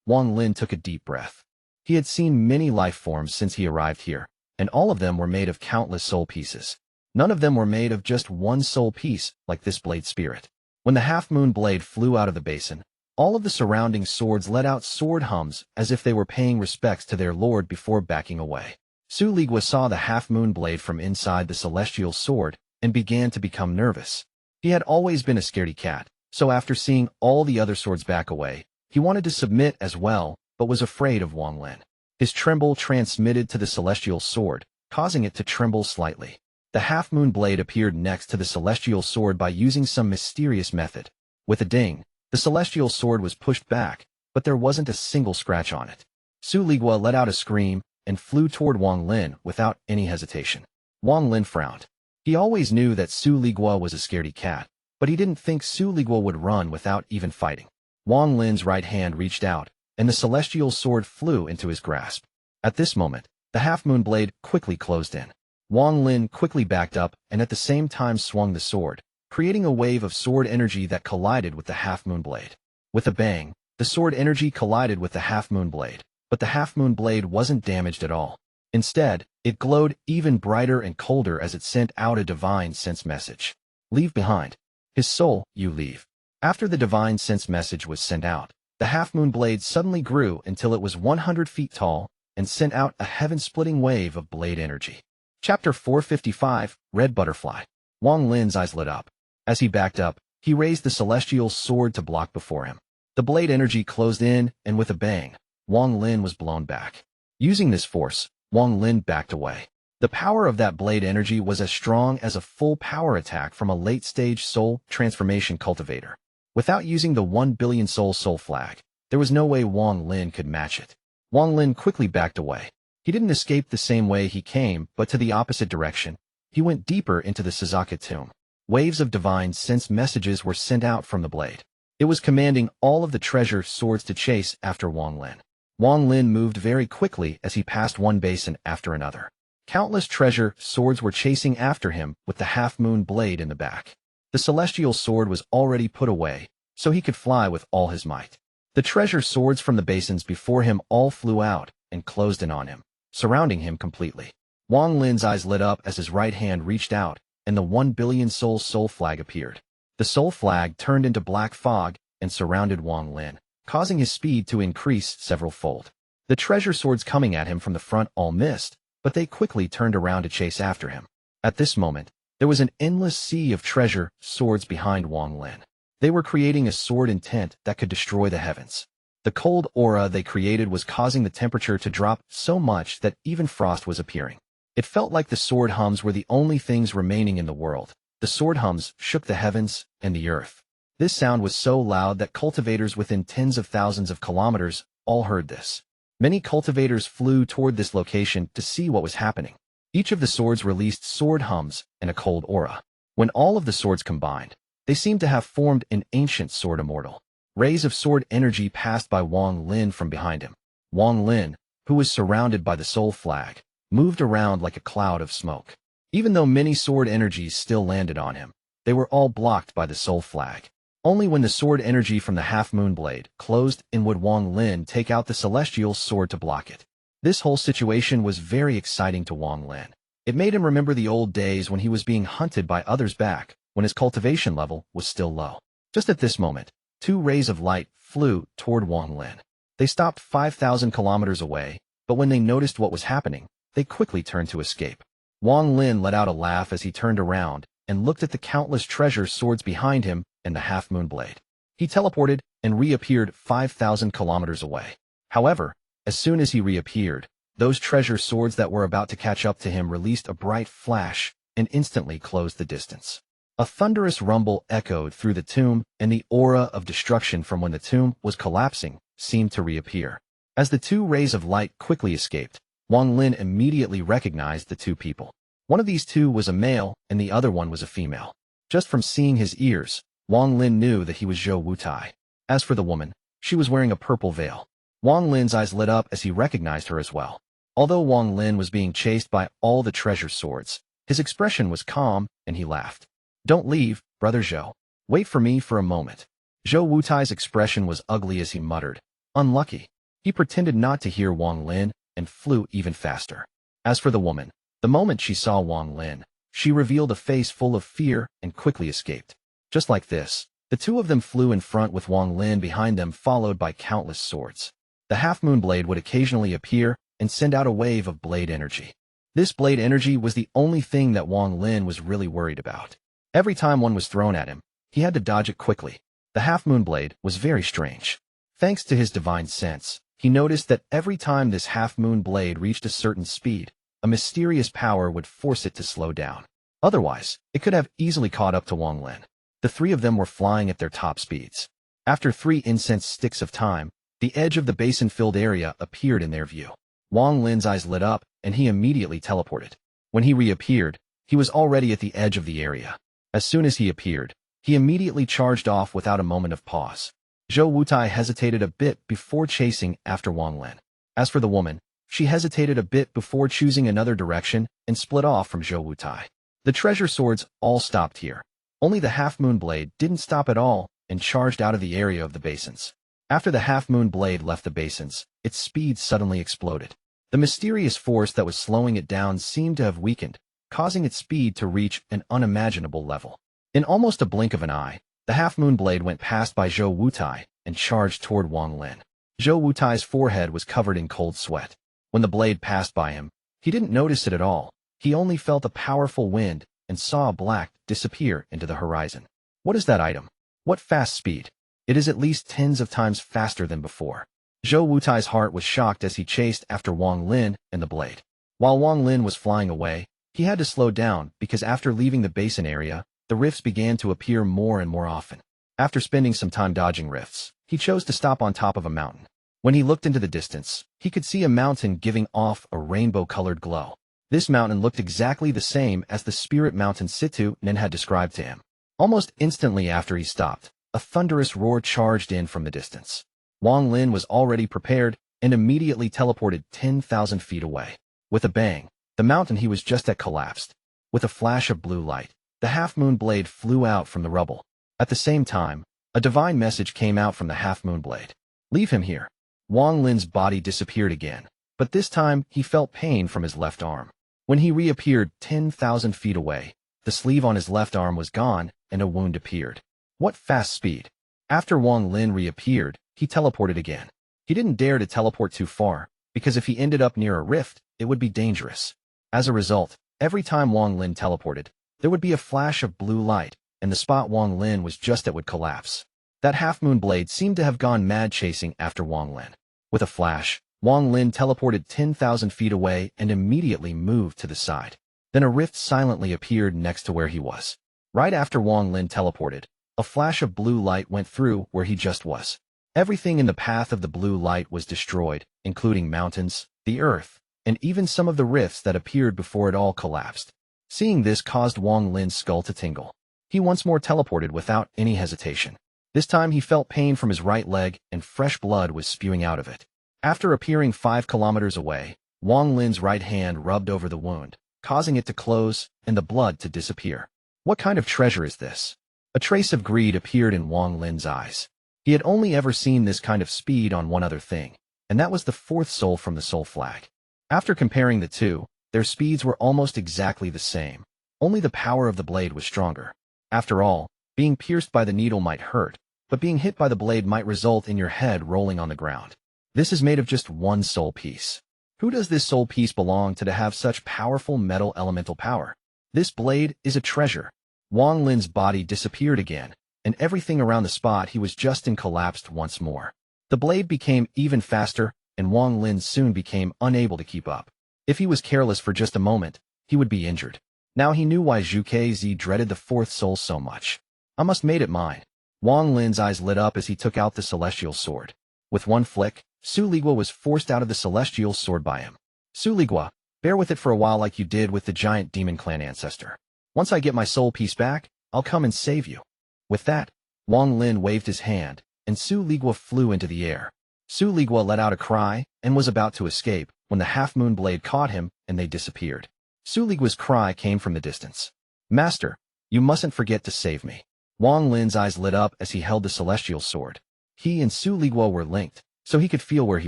Wang Lin took a deep breath. He had seen many life forms since he arrived here, and all of them were made of countless soul pieces. None of them were made of just one soul piece, like this blade spirit. When the half-moon blade flew out of the basin, all of the surrounding swords let out sword hums as if they were paying respects to their lord before backing away. Su Ligua saw the half-moon blade from inside the celestial sword and began to become nervous. He had always been a scaredy cat, so after seeing all the other swords back away, he wanted to submit as well, but was afraid of Wang Lin. His tremble transmitted to the celestial sword, causing it to tremble slightly. The half-moon blade appeared next to the celestial sword by using some mysterious method. With a ding, the celestial sword was pushed back, but there wasn't a single scratch on it. Su Ligua let out a scream and flew toward Wang Lin without any hesitation. Wang Lin frowned. He always knew that Su Ligua was a scaredy cat, but he didn't think Su Ligua would run without even fighting. Wang Lin's right hand reached out, and the celestial sword flew into his grasp. At this moment, the half-moon blade quickly closed in. Wang Lin quickly backed up and at the same time swung the sword, creating a wave of sword energy that collided with the half-moon blade. With a bang, the sword energy collided with the half-moon blade, but the half-moon blade wasn't damaged at all. Instead, it glowed even brighter and colder as it sent out a divine sense message. Leave behind. His soul, you leave. After the divine sense message was sent out, the half-moon blade suddenly grew until it was 100 feet tall and sent out a heaven-splitting wave of blade energy. Chapter 455, Red Butterfly. Wang Lin's eyes lit up. As he backed up, he raised the celestial sword to block before him. The blade energy closed in, and with a bang, Wang Lin was blown back. Using this force, Wang Lin backed away. The power of that blade energy was as strong as a full power attack from a late-stage soul transformation cultivator. Without using the 1 billion soul flag, there was no way Wang Lin could match it. Wang Lin quickly backed away. He didn't escape the same way he came, but to the opposite direction. He went deeper into the Suzaku tomb. Waves of divine sense messages were sent out from the blade. It was commanding all of the treasure swords to chase after Wang Lin. Wang Lin moved very quickly as he passed one basin after another. Countless treasure swords were chasing after him with the half-moon blade in the back. The celestial sword was already put away, so he could fly with all his might. The treasure swords from the basins before him all flew out and closed in on him, surrounding him completely. Wang Lin's eyes lit up as his right hand reached out, and the 1 billion soul flag appeared. The soul flag turned into black fog and surrounded Wang Lin, causing his speed to increase several-fold. The treasure swords coming at him from the front all missed, but they quickly turned around to chase after him. At this moment, there was an endless sea of treasure swords behind Wang Lin. They were creating a sword intent that could destroy the heavens. The cold aura they created was causing the temperature to drop so much that even frost was appearing. It felt like the sword hums were the only things remaining in the world. The sword hums shook the heavens and the earth. This sound was so loud that cultivators within tens of thousands of kilometers all heard this. Many cultivators flew toward this location to see what was happening. Each of the swords released sword hums and a cold aura. When all of the swords combined, they seemed to have formed an ancient sword immortal. Rays of sword energy passed by Wang Lin from behind him. Wang Lin, who was surrounded by the soul flag, moved around like a cloud of smoke. Even though many sword energies still landed on him, they were all blocked by the soul flag. Only when the sword energy from the half-moon blade closed in would Wang Lin take out the celestial sword to block it. This whole situation was very exciting to Wang Lin. It made him remember the old days when he was being hunted by others back, when his cultivation level was still low. Just at this moment, 2 rays of light flew toward Wang Lin. They stopped 5,000 kilometers away, but when they noticed what was happening, they quickly turned to escape. Wang Lin let out a laugh as he turned around and looked at the countless treasure swords behind him and the half-moon blade. He teleported and reappeared 5,000 kilometers away. However, as soon as he reappeared, those treasure swords that were about to catch up to him released a bright flash and instantly closed the distance. A thunderous rumble echoed through the tomb, and the aura of destruction from when the tomb was collapsing seemed to reappear. As the 2 rays of light quickly escaped, Wang Lin immediately recognized the 2 people. One of these 2 was a male, and the other one was a female. Just from seeing his ears, Wang Lin knew that he was Zhou Wutai. As for the woman, she was wearing a purple veil. Wang Lin's eyes lit up as he recognized her as well. Although Wang Lin was being chased by all the treasure swords, his expression was calm, and he laughed. "Don't leave, brother Zhou. Wait for me for a moment." Zhou Wutai's expression was ugly as he muttered, "Unlucky." He pretended not to hear Wang Lin and flew even faster. As for the woman, the moment she saw Wang Lin, she revealed a face full of fear and quickly escaped. Just like this, the 2 of them flew in front with Wang Lin behind them, followed by countless swords. The half-moon blade would occasionally appear and send out a wave of blade energy. This blade energy was the only thing that Wang Lin was really worried about. Every time one was thrown at him, he had to dodge it quickly. The half-moon blade was very strange. Thanks to his divine sense, he noticed that every time this half-moon blade reached a certain speed, a mysterious power would force it to slow down. Otherwise, it could have easily caught up to Wang Lin. The three of them were flying at their top speeds. After 3 incense sticks of time, the edge of the basin-filled area appeared in their view. Wang Lin's eyes lit up, and he immediately teleported. When he reappeared, he was already at the edge of the area. As soon as he appeared, he immediately charged off without a moment of pause. Zhou Wutai hesitated a bit before chasing after Wang Lin. As for the woman, she hesitated a bit before choosing another direction and split off from Zhou Wutai. The treasure swords all stopped here. Only the half-moon blade didn't stop at all and charged out of the area of the basins. After the half-moon blade left the basins, its speed suddenly exploded. The mysterious force that was slowing it down seemed to have weakened, causing its speed to reach an unimaginable level. In almost a blink of an eye, the half-moon blade went past by Zhou Wutai and charged toward Wang Lin. Zhou Wutai's forehead was covered in cold sweat. When the blade passed by him, he didn't notice it at all. He only felt a powerful wind and saw a black disappear into the horizon. What is that item? What fast speed? It is at least tens of times faster than before. Zhou Wutai's heart was shocked as he chased after Wang Lin and the blade. While Wang Lin was flying away, he had to slow down because after leaving the basin area, the rifts began to appear more and more often. After spending some time dodging rifts, he chose to stop on top of a mountain. When he looked into the distance, he could see a mountain giving off a rainbow-colored glow. This mountain looked exactly the same as the spirit mountain Situ Nen had described to him. Almost instantly after he stopped, a thunderous roar charged in from the distance. Wang Lin was already prepared and immediately teleported 10,000 feet away. With a bang, the mountain he was just at collapsed. With a flash of blue light, the half-moon blade flew out from the rubble. At the same time, a divine message came out from the half-moon blade. Leave him here. Wang Lin's body disappeared again, but this time he felt pain from his left arm. When he reappeared 10,000 feet away, the sleeve on his left arm was gone and a wound appeared. What fast speed! After Wang Lin reappeared, he teleported again. He didn't dare to teleport too far, because if he ended up near a rift, it would be dangerous. As a result, every time Wang Lin teleported, there would be a flash of blue light, and the spot Wang Lin was just at would collapse. That half-moon blade seemed to have gone mad chasing after Wang Lin. With a flash, Wang Lin teleported 10,000 feet away and immediately moved to the side. Then a rift silently appeared next to where he was. Right after Wang Lin teleported, a flash of blue light went through where he just was. Everything in the path of the blue light was destroyed, including mountains, the earth, and even some of the rifts that appeared before it all collapsed. Seeing this caused Wang Lin's skull to tingle. He once more teleported without any hesitation. This time he felt pain from his right leg and fresh blood was spewing out of it. After appearing 5 kilometers away, Wang Lin's right hand rubbed over the wound, causing it to close and the blood to disappear. What kind of treasure is this? A trace of greed appeared in Wang Lin's eyes. He had only ever seen this kind of speed on one other thing, and that was the 4th soul from the soul flag. After comparing the two, their speeds were almost exactly the same. Only the power of the blade was stronger. After all, being pierced by the needle might hurt, but being hit by the blade might result in your head rolling on the ground. This is made of just one soul piece. Who does this soul piece belong to have such powerful metal elemental power? This blade is a treasure. Wang Lin's body disappeared again, and everything around the spot he was just in collapsed once more. The blade became even faster, and Wang Lin soon became unable to keep up. If he was careless for just a moment, he would be injured. Now he knew why Zhuque Zis dreaded the 4th soul so much. I must made it mine. Wang Lin's eyes lit up as he took out the celestial sword. With one flick, Su Ligua was forced out of the celestial sword by him. Su Ligua, bear with it for a while like you did with the giant demon clan ancestor. Once I get my soul piece back, I'll come and save you. With that, Wang Lin waved his hand, and Su Ligua flew into the air. Su Ligua let out a cry and was about to escape when the half-moon blade caught him and they disappeared. Su Ligua's cry came from the distance. Master, you mustn't forget to save me. Wang Lin's eyes lit up as he held the celestial sword. He and Su Ligua were linked, so he could feel where he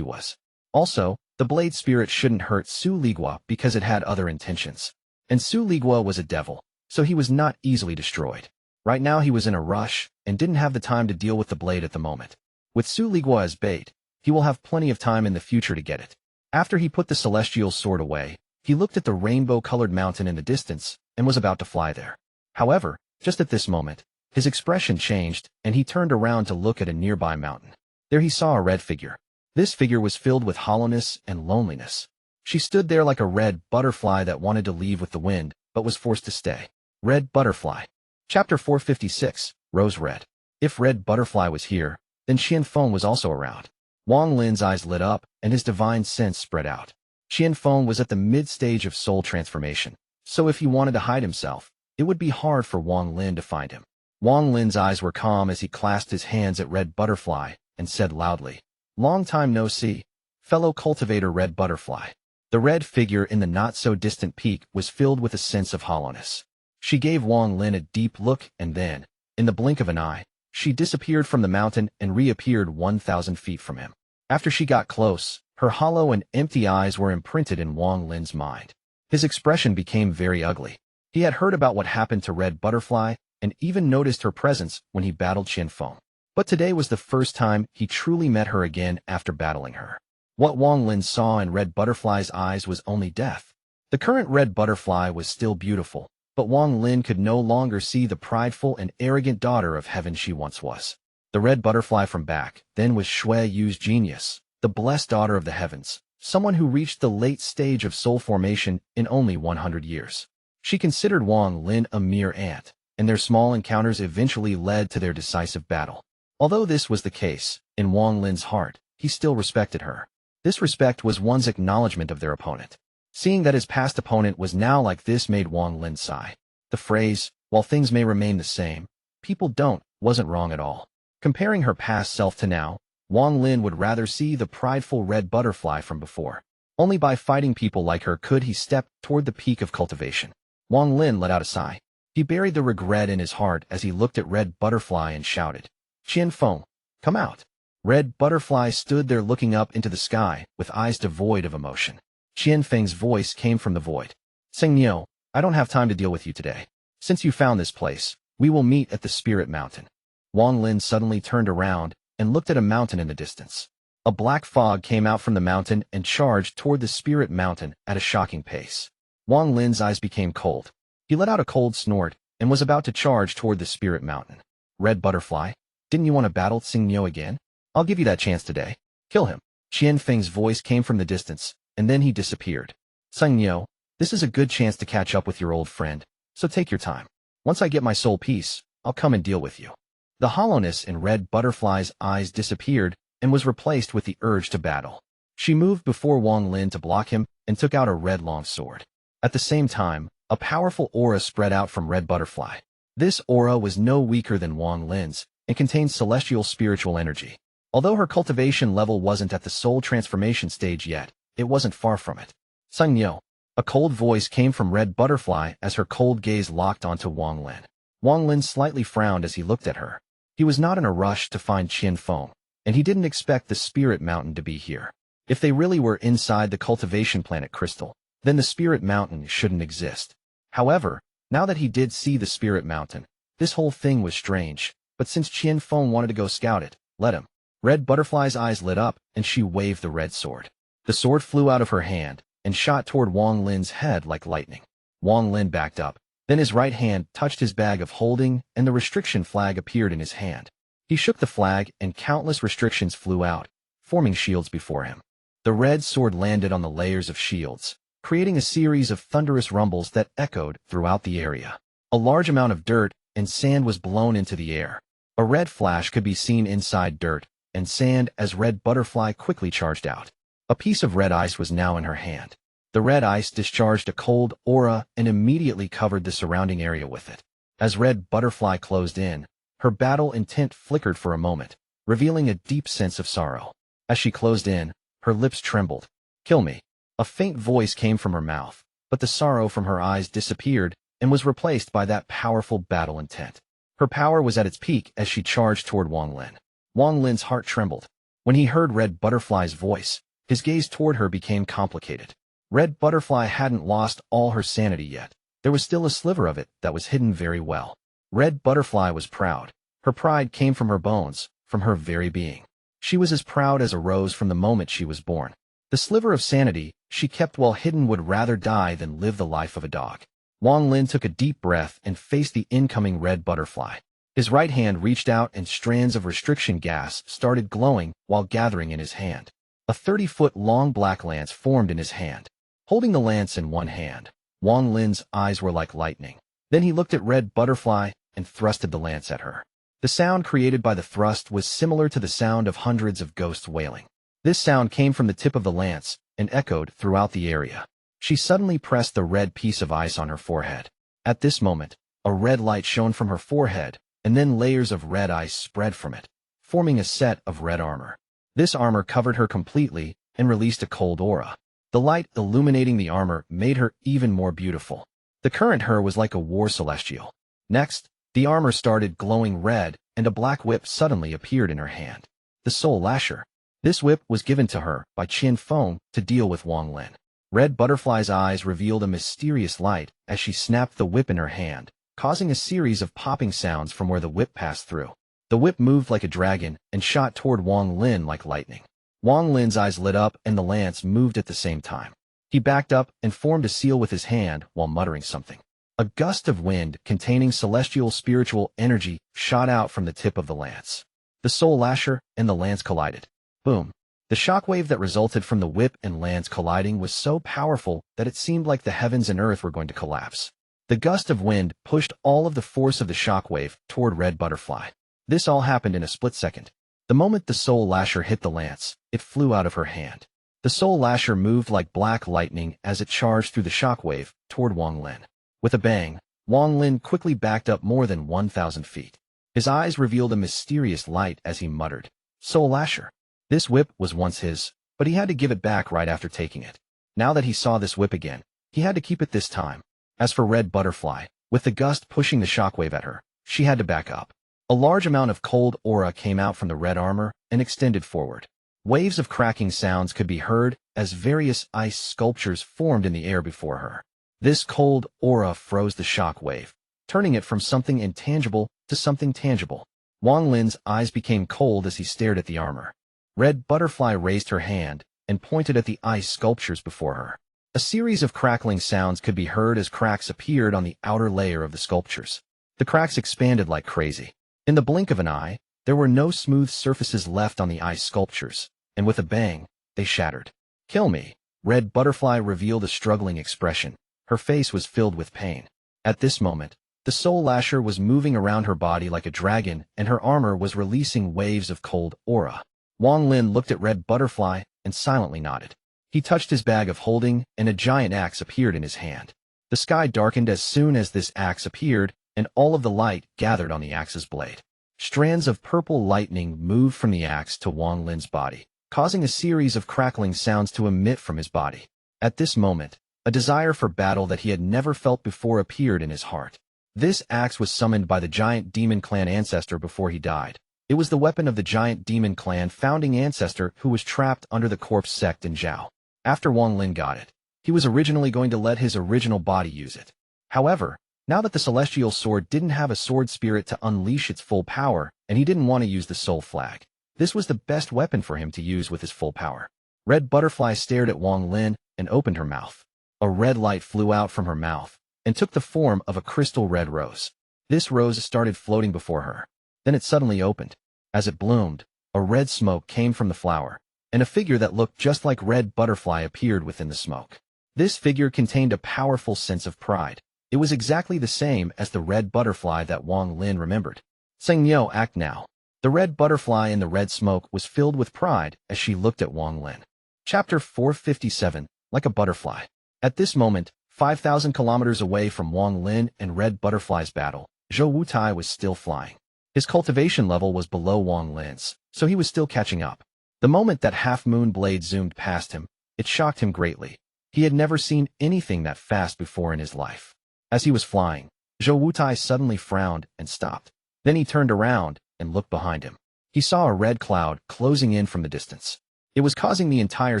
was. Also, the blade spirit shouldn't hurt Su Ligua because it had other intentions. And Su Ligua was a devil, so he was not easily destroyed. Right now he was in a rush and didn't have the time to deal with the blade at the moment. With Su Ligua as bait, he will have plenty of time in the future to get it. After he put the celestial sword away, he looked at the rainbow-colored mountain in the distance and was about to fly there. However, just at this moment, his expression changed and he turned around to look at a nearby mountain. There he saw a red figure. This figure was filled with hollowness and loneliness. She stood there like a red butterfly that wanted to leave with the wind, but was forced to stay. Red Butterfly. Chapter 456, Rose Red. If Red Butterfly was here, then Qian Feng was also around. Wang Lin's eyes lit up, and his divine sense spread out. Qian Feng was at the mid-stage of soul transformation, so if he wanted to hide himself, it would be hard for Wang Lin to find him. Wang Lin's eyes were calm as he clasped his hands at Red Butterfly and said loudly, "Long time no see, fellow cultivator Red Butterfly." The red figure in the not-so-distant peak was filled with a sense of hollowness. She gave Wang Lin a deep look and then, in the blink of an eye, she disappeared from the mountain and reappeared 1,000 feet from him. After she got close, her hollow and empty eyes were imprinted in Wang Lin's mind. His expression became very ugly. He had heard about what happened to Red Butterfly and even noticed her presence when he battled Qian Feng. But today was the first time he truly met her again after battling her. What Wang Lin saw in Red Butterfly's eyes was only death. The current Red Butterfly was still beautiful, but Wang Lin could no longer see the prideful and arrogant daughter of heaven she once was. The Red Butterfly from back then was Wuyou's genius, the blessed daughter of the heavens, someone who reached the late stage of soul formation in only 100 years. She considered Wang Lin a mere ant, and their small encounters eventually led to their decisive battle. Although this was the case, in Wang Lin's heart, he still respected her. This respect was one's acknowledgement of their opponent. Seeing that his past opponent was now like this made Wang Lin sigh. The phrase, "while things may remain the same, people don't," wasn't wrong at all. Comparing her past self to now, Wang Lin would rather see the prideful Red Butterfly from before. Only by fighting people like her could he step toward the peak of cultivation. Wang Lin let out a sigh. He buried the regret in his heart as he looked at Red Butterfly and shouted, "Qian Feng, come out." Red Butterfly stood there looking up into the sky, with eyes devoid of emotion. Qian Feng's voice came from the void. "Seng Niu, I don't have time to deal with you today. Since you found this place, we will meet at the Spirit Mountain." Wang Lin suddenly turned around and looked at a mountain in the distance. A black fog came out from the mountain and charged toward the Spirit Mountain at a shocking pace. Wang Lin's eyes became cold. He let out a cold snort and was about to charge toward the Spirit Mountain. "Red Butterfly, didn't you want to battle Seng Niu again? I'll give you that chance today. Kill him." Qian Feng's voice came from the distance, and then he disappeared. "Seng Niu, this is a good chance to catch up with your old friend, so take your time. Once I get my soul peace, I'll come and deal with you." The hollowness in Red Butterfly's eyes disappeared and was replaced with the urge to battle. She moved before Wang Lin to block him and took out a red long sword. At the same time, a powerful aura spread out from Red Butterfly. This aura was no weaker than Wang Lin's and contained celestial spiritual energy. Although her cultivation level wasn't at the soul transformation stage yet, it wasn't far from it. "Seng Niu." A cold voice came from Red Butterfly as her cold gaze locked onto Wang Lin. Wang Lin slightly frowned as he looked at her. He was not in a rush to find Qian Feng, and he didn't expect the Spirit Mountain to be here. If they really were inside the cultivation planet Crystal, then the Spirit Mountain shouldn't exist. However, now that he did see the Spirit Mountain, this whole thing was strange, but since Qian Feng wanted to go scout it, let him. Red Butterfly's eyes lit up, and she waved the red sword. The sword flew out of her hand and shot toward Wang Lin's head like lightning. Wang Lin backed up. Then his right hand touched his bag of holding, and the restriction flag appeared in his hand. He shook the flag, and countless restrictions flew out, forming shields before him. The red sword landed on the layers of shields, creating a series of thunderous rumbles that echoed throughout the area. A large amount of dirt and sand was blown into the air. A red flash could be seen inside dirt and sand as Red Butterfly quickly charged out. A piece of red ice was now in her hand. The red ice discharged a cold aura and immediately covered the surrounding area with it. As Red Butterfly closed in, her battle intent flickered for a moment, revealing a deep sense of sorrow. As she closed in, her lips trembled. "Kill me." A faint voice came from her mouth, but the sorrow from her eyes disappeared and was replaced by that powerful battle intent. Her power was at its peak as she charged toward Wang Lin. Wang Lin's heart trembled. When he heard Red Butterfly's voice, his gaze toward her became complicated. Red Butterfly hadn't lost all her sanity yet. There was still a sliver of it that was hidden very well. Red Butterfly was proud. Her pride came from her bones, from her very being. She was as proud as a rose from the moment she was born. The sliver of sanity she kept well hidden would rather die than live the life of a dog. Wang Lin took a deep breath and faced the incoming Red Butterfly. His right hand reached out and strands of restriction gas started glowing while gathering in his hand. A 30-foot-long black lance formed in his hand. Holding the lance in one hand, Wang Lin's eyes were like lightning. Then he looked at Red Butterfly and thrusted the lance at her. The sound created by the thrust was similar to the sound of hundreds of ghosts wailing. This sound came from the tip of the lance and echoed throughout the area. She suddenly pressed the red piece of ice on her forehead. At this moment, a red light shone from her forehead, and then layers of red ice spread from it, forming a set of red armor. This armor covered her completely and released a cold aura. The light illuminating the armor made her even more beautiful. The current her was like a war celestial. Next, the armor started glowing red, and a black whip suddenly appeared in her hand. The Soul Lasher. This whip was given to her by Feng to deal with Wang Lin. Red Butterfly's eyes revealed a mysterious light as she snapped the whip in her hand, causing a series of popping sounds from where the whip passed through. The whip moved like a dragon and shot toward Wang Lin like lightning. Wang Lin's eyes lit up and the lance moved at the same time. He backed up and formed a seal with his hand while muttering something. A gust of wind containing celestial spiritual energy shot out from the tip of the lance. The Soul Lasher and the lance collided. Boom. The shockwave that resulted from the whip and lance colliding was so powerful that it seemed like the heavens and earth were going to collapse. The gust of wind pushed all of the force of the shockwave toward Red Butterfly. This all happened in a split second. The moment the Soul Lasher hit the lance, it flew out of her hand. The Soul Lasher moved like black lightning as it charged through the shockwave toward Wang Lin. With a bang, Wang Lin quickly backed up more than 1,000 feet. His eyes revealed a mysterious light as he muttered, "Soul Lasher." This whip was once his, but he had to give it back right after taking it. Now that he saw this whip again, he had to keep it this time. As for Red Butterfly, with the gust pushing the shockwave at her, she had to back up. A large amount of cold aura came out from the red armor and extended forward. Waves of cracking sounds could be heard as various ice sculptures formed in the air before her. This cold aura froze the shockwave, turning it from something intangible to something tangible. Wang Lin's eyes became cold as he stared at the armor. Red Butterfly raised her hand and pointed at the ice sculptures before her. A series of crackling sounds could be heard as cracks appeared on the outer layer of the sculptures. The cracks expanded like crazy. In the blink of an eye, there were no smooth surfaces left on the ice sculptures, and with a bang, they shattered. "Kill me." Red Butterfly revealed a struggling expression. Her face was filled with pain. At this moment, the Soul Lasher was moving around her body like a dragon, and her armor was releasing waves of cold aura. Wang Lin looked at Red Butterfly and silently nodded. He touched his bag of holding, and a giant axe appeared in his hand. The sky darkened as soon as this axe appeared, and all of the light gathered on the axe's blade. Strands of purple lightning moved from the axe to Wang Lin's body, causing a series of crackling sounds to emit from his body. At this moment, a desire for battle that he had never felt before appeared in his heart. This axe was summoned by the giant demon clan ancestor before he died. It was the weapon of the giant demon clan founding ancestor who was trapped under the Corpse Sect in Zhao. After Wang Lin got it, he was originally going to let his original body use it. However, now that the celestial sword didn't have a sword spirit to unleash its full power, and he didn't want to use the soul flag, this was the best weapon for him to use with his full power. Red Butterfly stared at Wang Lin and opened her mouth. A red light flew out from her mouth and took the form of a crystal red rose. This rose started floating before her. Then it suddenly opened. As it bloomed, a red smoke came from the flower, and a figure that looked just like Red Butterfly appeared within the smoke. This figure contained a powerful sense of pride. It was exactly the same as the Red Butterfly that Wang Lin remembered. "Sengyo, act now." The Red Butterfly in the red smoke was filled with pride as she looked at Wang Lin. Chapter 457, Like a Butterfly. At this moment, 5,000 kilometers away from Wang Lin and Red Butterfly's battle, Zhou Wutai was still flying. His cultivation level was below Wang Lin's, so he was still catching up. The moment that half-moon blade zoomed past him, it shocked him greatly. He had never seen anything that fast before in his life. As he was flying, Zhou Wutai suddenly frowned and stopped. Then he turned around and looked behind him. He saw a red cloud closing in from the distance. It was causing the entire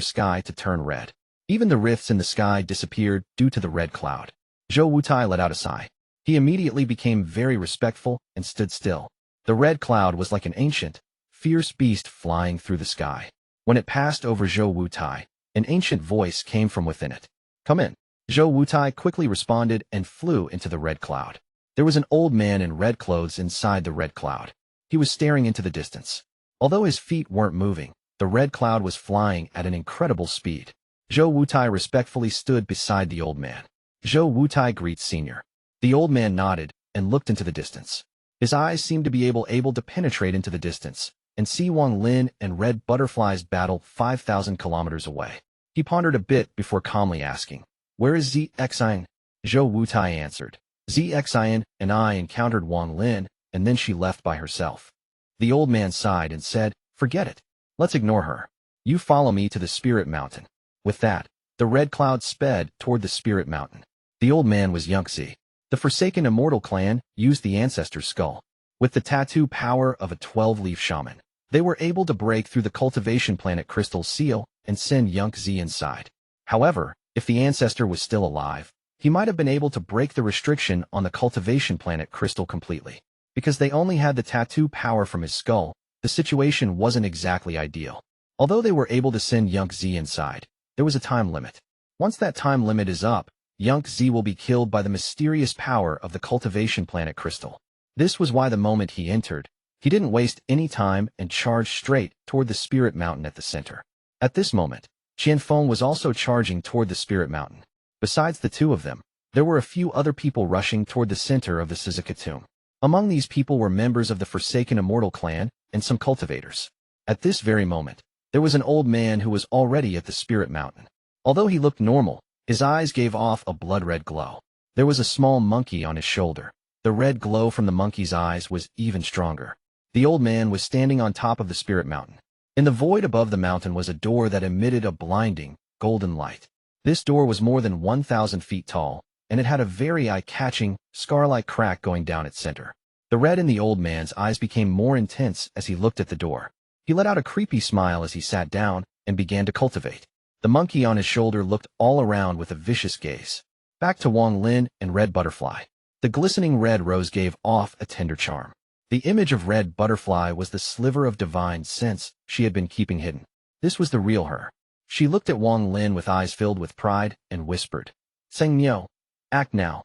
sky to turn red. Even the rifts in the sky disappeared due to the red cloud. Zhou Wutai let out a sigh. He immediately became very respectful and stood still. The red cloud was like an ancient, fierce beast flying through the sky. When it passed over Zhou Wutai, an ancient voice came from within it. "Come in." Zhou Wutai quickly responded and flew into the red cloud. There was an old man in red clothes inside the red cloud. He was staring into the distance. Although his feet weren't moving, the red cloud was flying at an incredible speed. Zhou Wutai respectfully stood beside the old man. "Zhou Wutai greets Senior." The old man nodded and looked into the distance. His eyes seemed to be able to penetrate into the distance and see Wang Lin and red butterflies battle 5,000 kilometers away. He pondered a bit before calmly asking, "Where is Xian?" Zhou Wutai answered, "Xian and I encountered Wang Lin, and then she left by herself." The old man sighed and said, "Forget it. Let's ignore her. You follow me to the Spirit Mountain." With that, the red cloud sped toward the Spirit Mountain. The old man was Zhuque Zis. The Forsaken Immortal clan used the ancestor's skull. With the tattoo power of a 12-leaf shaman, they were able to break through the Cultivation planet crystal seal and send Zhuque Zis inside. However, if the ancestor was still alive, he might have been able to break the restriction on the Cultivation planet crystal completely. Because they only had the tattoo power from his skull, the situation wasn't exactly ideal. Although they were able to send Zhuque Zis inside, there was a time limit. Once that time limit is up, Zhuque Zis will be killed by the mysterious power of the Cultivation planet crystal. This was why the moment he entered, he didn't waste any time and charged straight toward the Spirit Mountain at the center. At this moment, Feng was also charging toward the Spirit Mountain. Besides the two of them, there were a few other people rushing toward the center of the Suzaku tomb. Among these people were members of the Forsaken Immortal clan and some cultivators. At this very moment, there was an old man who was already at the Spirit Mountain. Although he looked normal, his eyes gave off a blood-red glow. There was a small monkey on his shoulder. The red glow from the monkey's eyes was even stronger. The old man was standing on top of the Spirit Mountain. In the void above the mountain was a door that emitted a blinding, golden light. This door was more than 1,000 feet tall, and it had a very eye-catching, scar-like crack going down its center. The red in the old man's eyes became more intense as he looked at the door. He let out a creepy smile as he sat down and began to cultivate. The monkey on his shoulder looked all around with a vicious gaze. Back to Wang Lin and Red Butterfly. The glistening red rose gave off a tender charm. The image of Red Butterfly was the sliver of divine sense she had been keeping hidden. This was the real her. She looked at Wang Lin with eyes filled with pride and whispered, "Seng Niu, act now.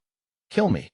Kill me.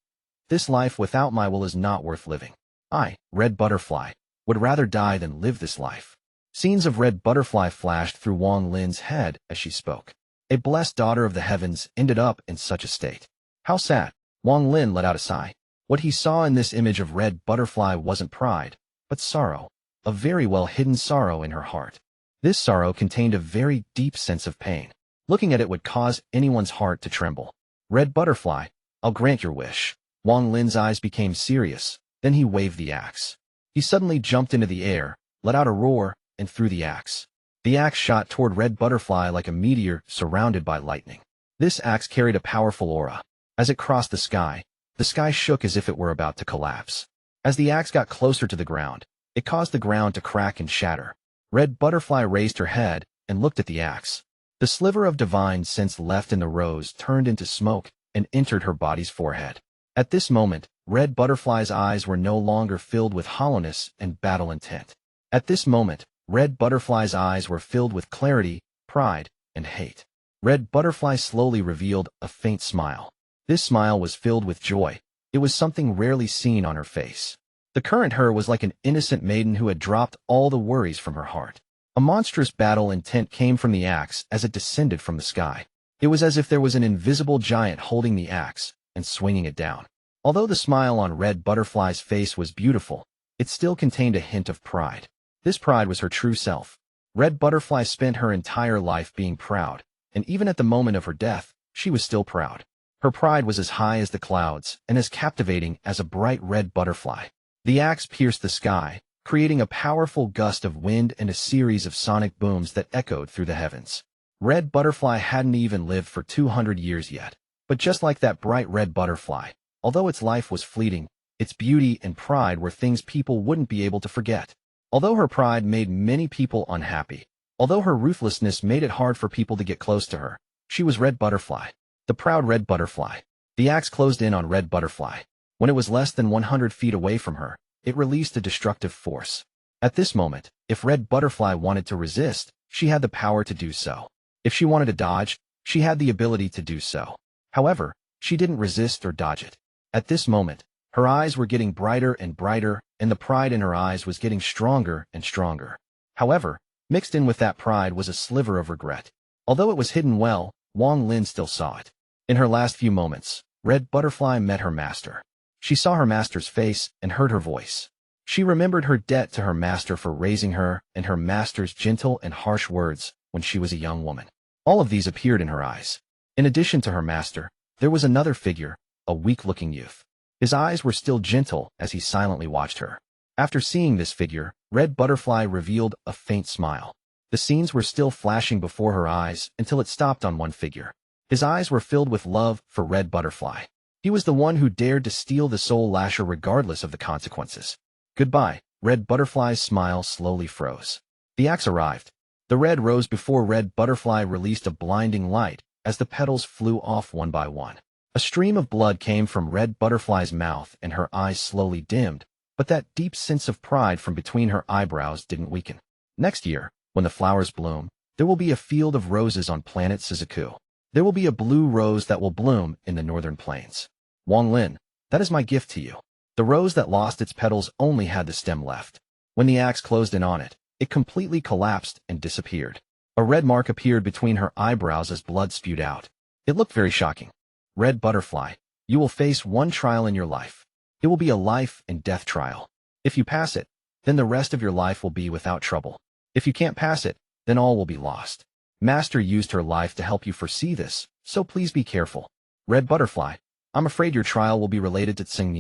This life without my will is not worth living. I, Red Butterfly, would rather die than live this life." Scenes of Red Butterfly flashed through Wang Lin's head as she spoke. A blessed daughter of the heavens ended up in such a state. How sad. Wang Lin let out a sigh. What he saw in this image of Red Butterfly wasn't pride, but sorrow. A very well-hidden sorrow in her heart. This sorrow contained a very deep sense of pain. Looking at it would cause anyone's heart to tremble. "Red Butterfly, I'll grant your wish." Wang Lin's eyes became serious, then he waved the axe. He suddenly jumped into the air, let out a roar, and threw the axe. The axe shot toward Red Butterfly like a meteor surrounded by lightning. This axe carried a powerful aura. As it crossed the sky shook as if it were about to collapse. As the axe got closer to the ground, it caused the ground to crack and shatter. Red Butterfly raised her head and looked at the axe. The sliver of divine sense left in the rose turned into smoke and entered her body's forehead. At this moment, Red Butterfly's eyes were no longer filled with hollowness and battle intent. At this moment, Red Butterfly's eyes were filled with clarity, pride, and hate. Red Butterfly slowly revealed a faint smile. This smile was filled with joy. It was something rarely seen on her face. The current her was like an innocent maiden who had dropped all the worries from her heart. A monstrous battle intent came from the axe as it descended from the sky. It was as if there was an invisible giant holding the axe and swinging it down. Although the smile on Red Butterfly's face was beautiful, it still contained a hint of pride. This pride was her true self. Red Butterfly spent her entire life being proud, and even at the moment of her death, she was still proud. Her pride was as high as the clouds and as captivating as a bright red butterfly. The axe pierced the sky, creating a powerful gust of wind and a series of sonic booms that echoed through the heavens. Red Butterfly hadn't even lived for 200 years yet. But just like that bright red butterfly, although its life was fleeting, its beauty and pride were things people wouldn't be able to forget. Although her pride made many people unhappy, although her ruthlessness made it hard for people to get close to her, she was Red Butterfly. The proud Red Butterfly. The axe closed in on Red Butterfly. When it was less than 100 feet away from her, it released a destructive force. At this moment, if Red Butterfly wanted to resist, she had the power to do so. If she wanted to dodge, she had the ability to do so. However, she didn't resist or dodge it. At this moment, her eyes were getting brighter and brighter, and the pride in her eyes was getting stronger and stronger. However, mixed in with that pride was a sliver of regret. Although it was hidden well, Wang Lin still saw it. In her last few moments, Red Butterfly met her master. She saw her master's face and heard her voice. She remembered her debt to her master for raising her and her master's gentle and harsh words when she was a young woman. All of these appeared in her eyes. In addition to her master, there was another figure, a weak-looking youth. His eyes were still gentle as he silently watched her. After seeing this figure, Red Butterfly revealed a faint smile. The scenes were still flashing before her eyes until it stopped on one figure. His eyes were filled with love for Red Butterfly. He was the one who dared to steal the Soul Lasher regardless of the consequences. Goodbye. Red Butterfly's smile slowly froze. The axe arrived. The red rose before Red Butterfly released a blinding light as the petals flew off one by one. A stream of blood came from Red Butterfly's mouth and her eyes slowly dimmed, but that deep sense of pride from between her eyebrows didn't weaken. Next year, when the flowers bloom, there will be a field of roses on planet Suzaku. There will be a blue rose that will bloom in the northern plains. Wang Lin, that is my gift to you. The rose that lost its petals only had the stem left. When the axe closed in on it, it completely collapsed and disappeared. A red mark appeared between her eyebrows as blood spewed out. It looked very shocking. Red Butterfly, you will face one trial in your life. It will be a life and death trial. If you pass it, then the rest of your life will be without trouble. If you can't pass it, then all will be lost. Master used her life to help you foresee this, so please be careful. Red Butterfly, I'm afraid your trial will be related to Tsing.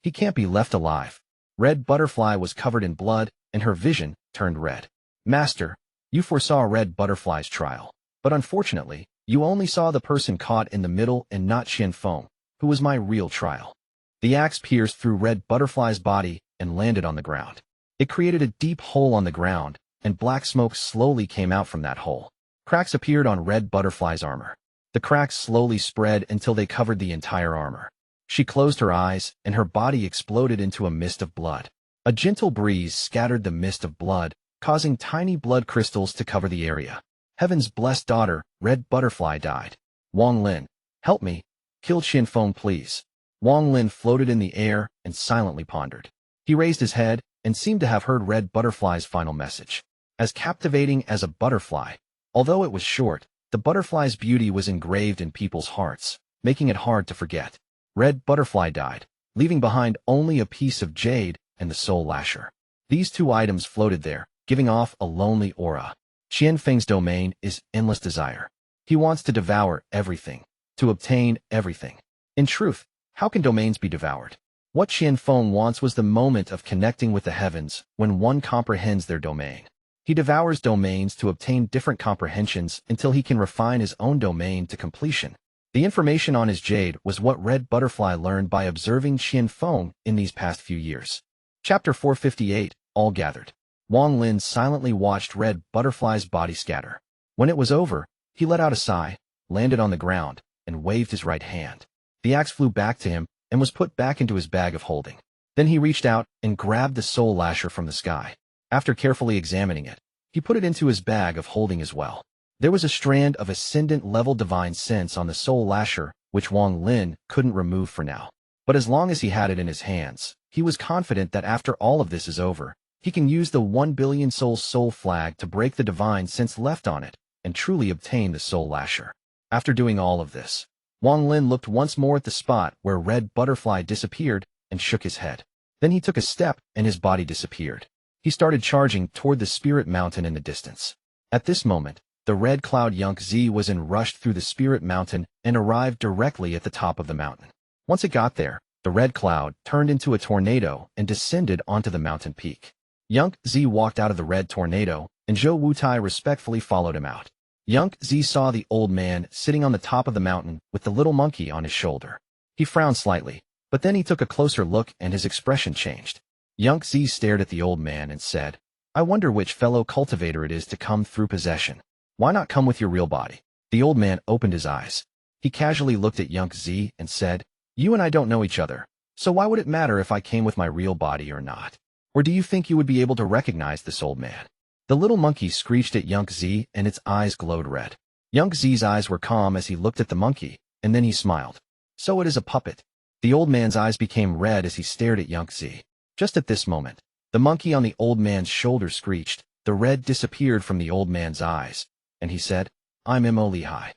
He can't be left alive. Red Butterfly was covered in blood, and her vision turned red. Master, you foresaw Red Butterfly's trial, but unfortunately, you only saw the person caught in the middle and not Feng, who was my real trial. The axe pierced through Red Butterfly's body and landed on the ground. It created a deep hole on the ground, and black smoke slowly came out from that hole. Cracks appeared on Red Butterfly's armor. The cracks slowly spread until they covered the entire armor. She closed her eyes, and her body exploded into a mist of blood. A gentle breeze scattered the mist of blood, causing tiny blood crystals to cover the area. Heaven's blessed daughter, Red Butterfly, died. Wang Lin, help me. Kill Feng, please. Wang Lin floated in the air and silently pondered. He raised his head and seemed to have heard Red Butterfly's final message. As captivating as a butterfly, although it was short, the butterfly's beauty was engraved in people's hearts, making it hard to forget. Red Butterfly died, leaving behind only a piece of jade and the Soul Lasher. These two items floated there, giving off a lonely aura. Qian Feng's domain is endless desire. He wants to devour everything, to obtain everything. In truth, how can domains be devoured? What Qian Feng wants was the moment of connecting with the heavens when one comprehends their domain. He devours domains to obtain different comprehensions until he can refine his own domain to completion. The information on his jade was what Red Butterfly learned by observing Qian Feng in these past few years. Chapter 458, All Gathered. Wang Lin silently watched Red Butterfly's body scatter. When it was over, he let out a sigh, landed on the ground, and waved his right hand. The axe flew back to him and was put back into his bag of holding. Then he reached out and grabbed the Soul Lasher from the sky. After carefully examining it, he put it into his bag of holding as well. There was a strand of ascendant-level divine sense on the Soul Lasher, which Wang Lin couldn't remove for now. But as long as he had it in his hands, he was confident that after all of this is over, he can use the 1 billion soul flag to break the divine sense left on it and truly obtain the Soul Lasher. After doing all of this, Wang Lin looked once more at the spot where Red Butterfly disappeared and shook his head. Then he took a step and his body disappeared. He started charging toward the Spirit Mountain in the distance. At this moment, the red cloud Zhuque Zis was rushed through the Spirit Mountain and arrived directly at the top of the mountain. Once it got there, the red cloud turned into a tornado and descended onto the mountain peak. Zhuque Zis walked out of the red tornado, and Zhou Wutai respectfully followed him out. Zhuque Zis saw the old man sitting on the top of the mountain with the little monkey on his shoulder. He frowned slightly, but then he took a closer look and his expression changed. Zhuque Zis stared at the old man and said, I wonder which fellow cultivator it is to come through possession. Why not come with your real body? The old man opened his eyes. He casually looked at Zhuque Zis and said, You and I don't know each other, so why would it matter if I came with my real body or not? Or do you think you would be able to recognize this old man? The little monkey screeched at Zhuque Zis and its eyes glowed red. Zhuque Zis' eyes were calm as he looked at the monkey, and then he smiled. So it is a puppet. The old man's eyes became red as he stared at Zhuque Zis. Just at this moment, the monkey on the old man's shoulder screeched, the red disappeared from the old man's eyes, and he said, I'm Mo Lihai.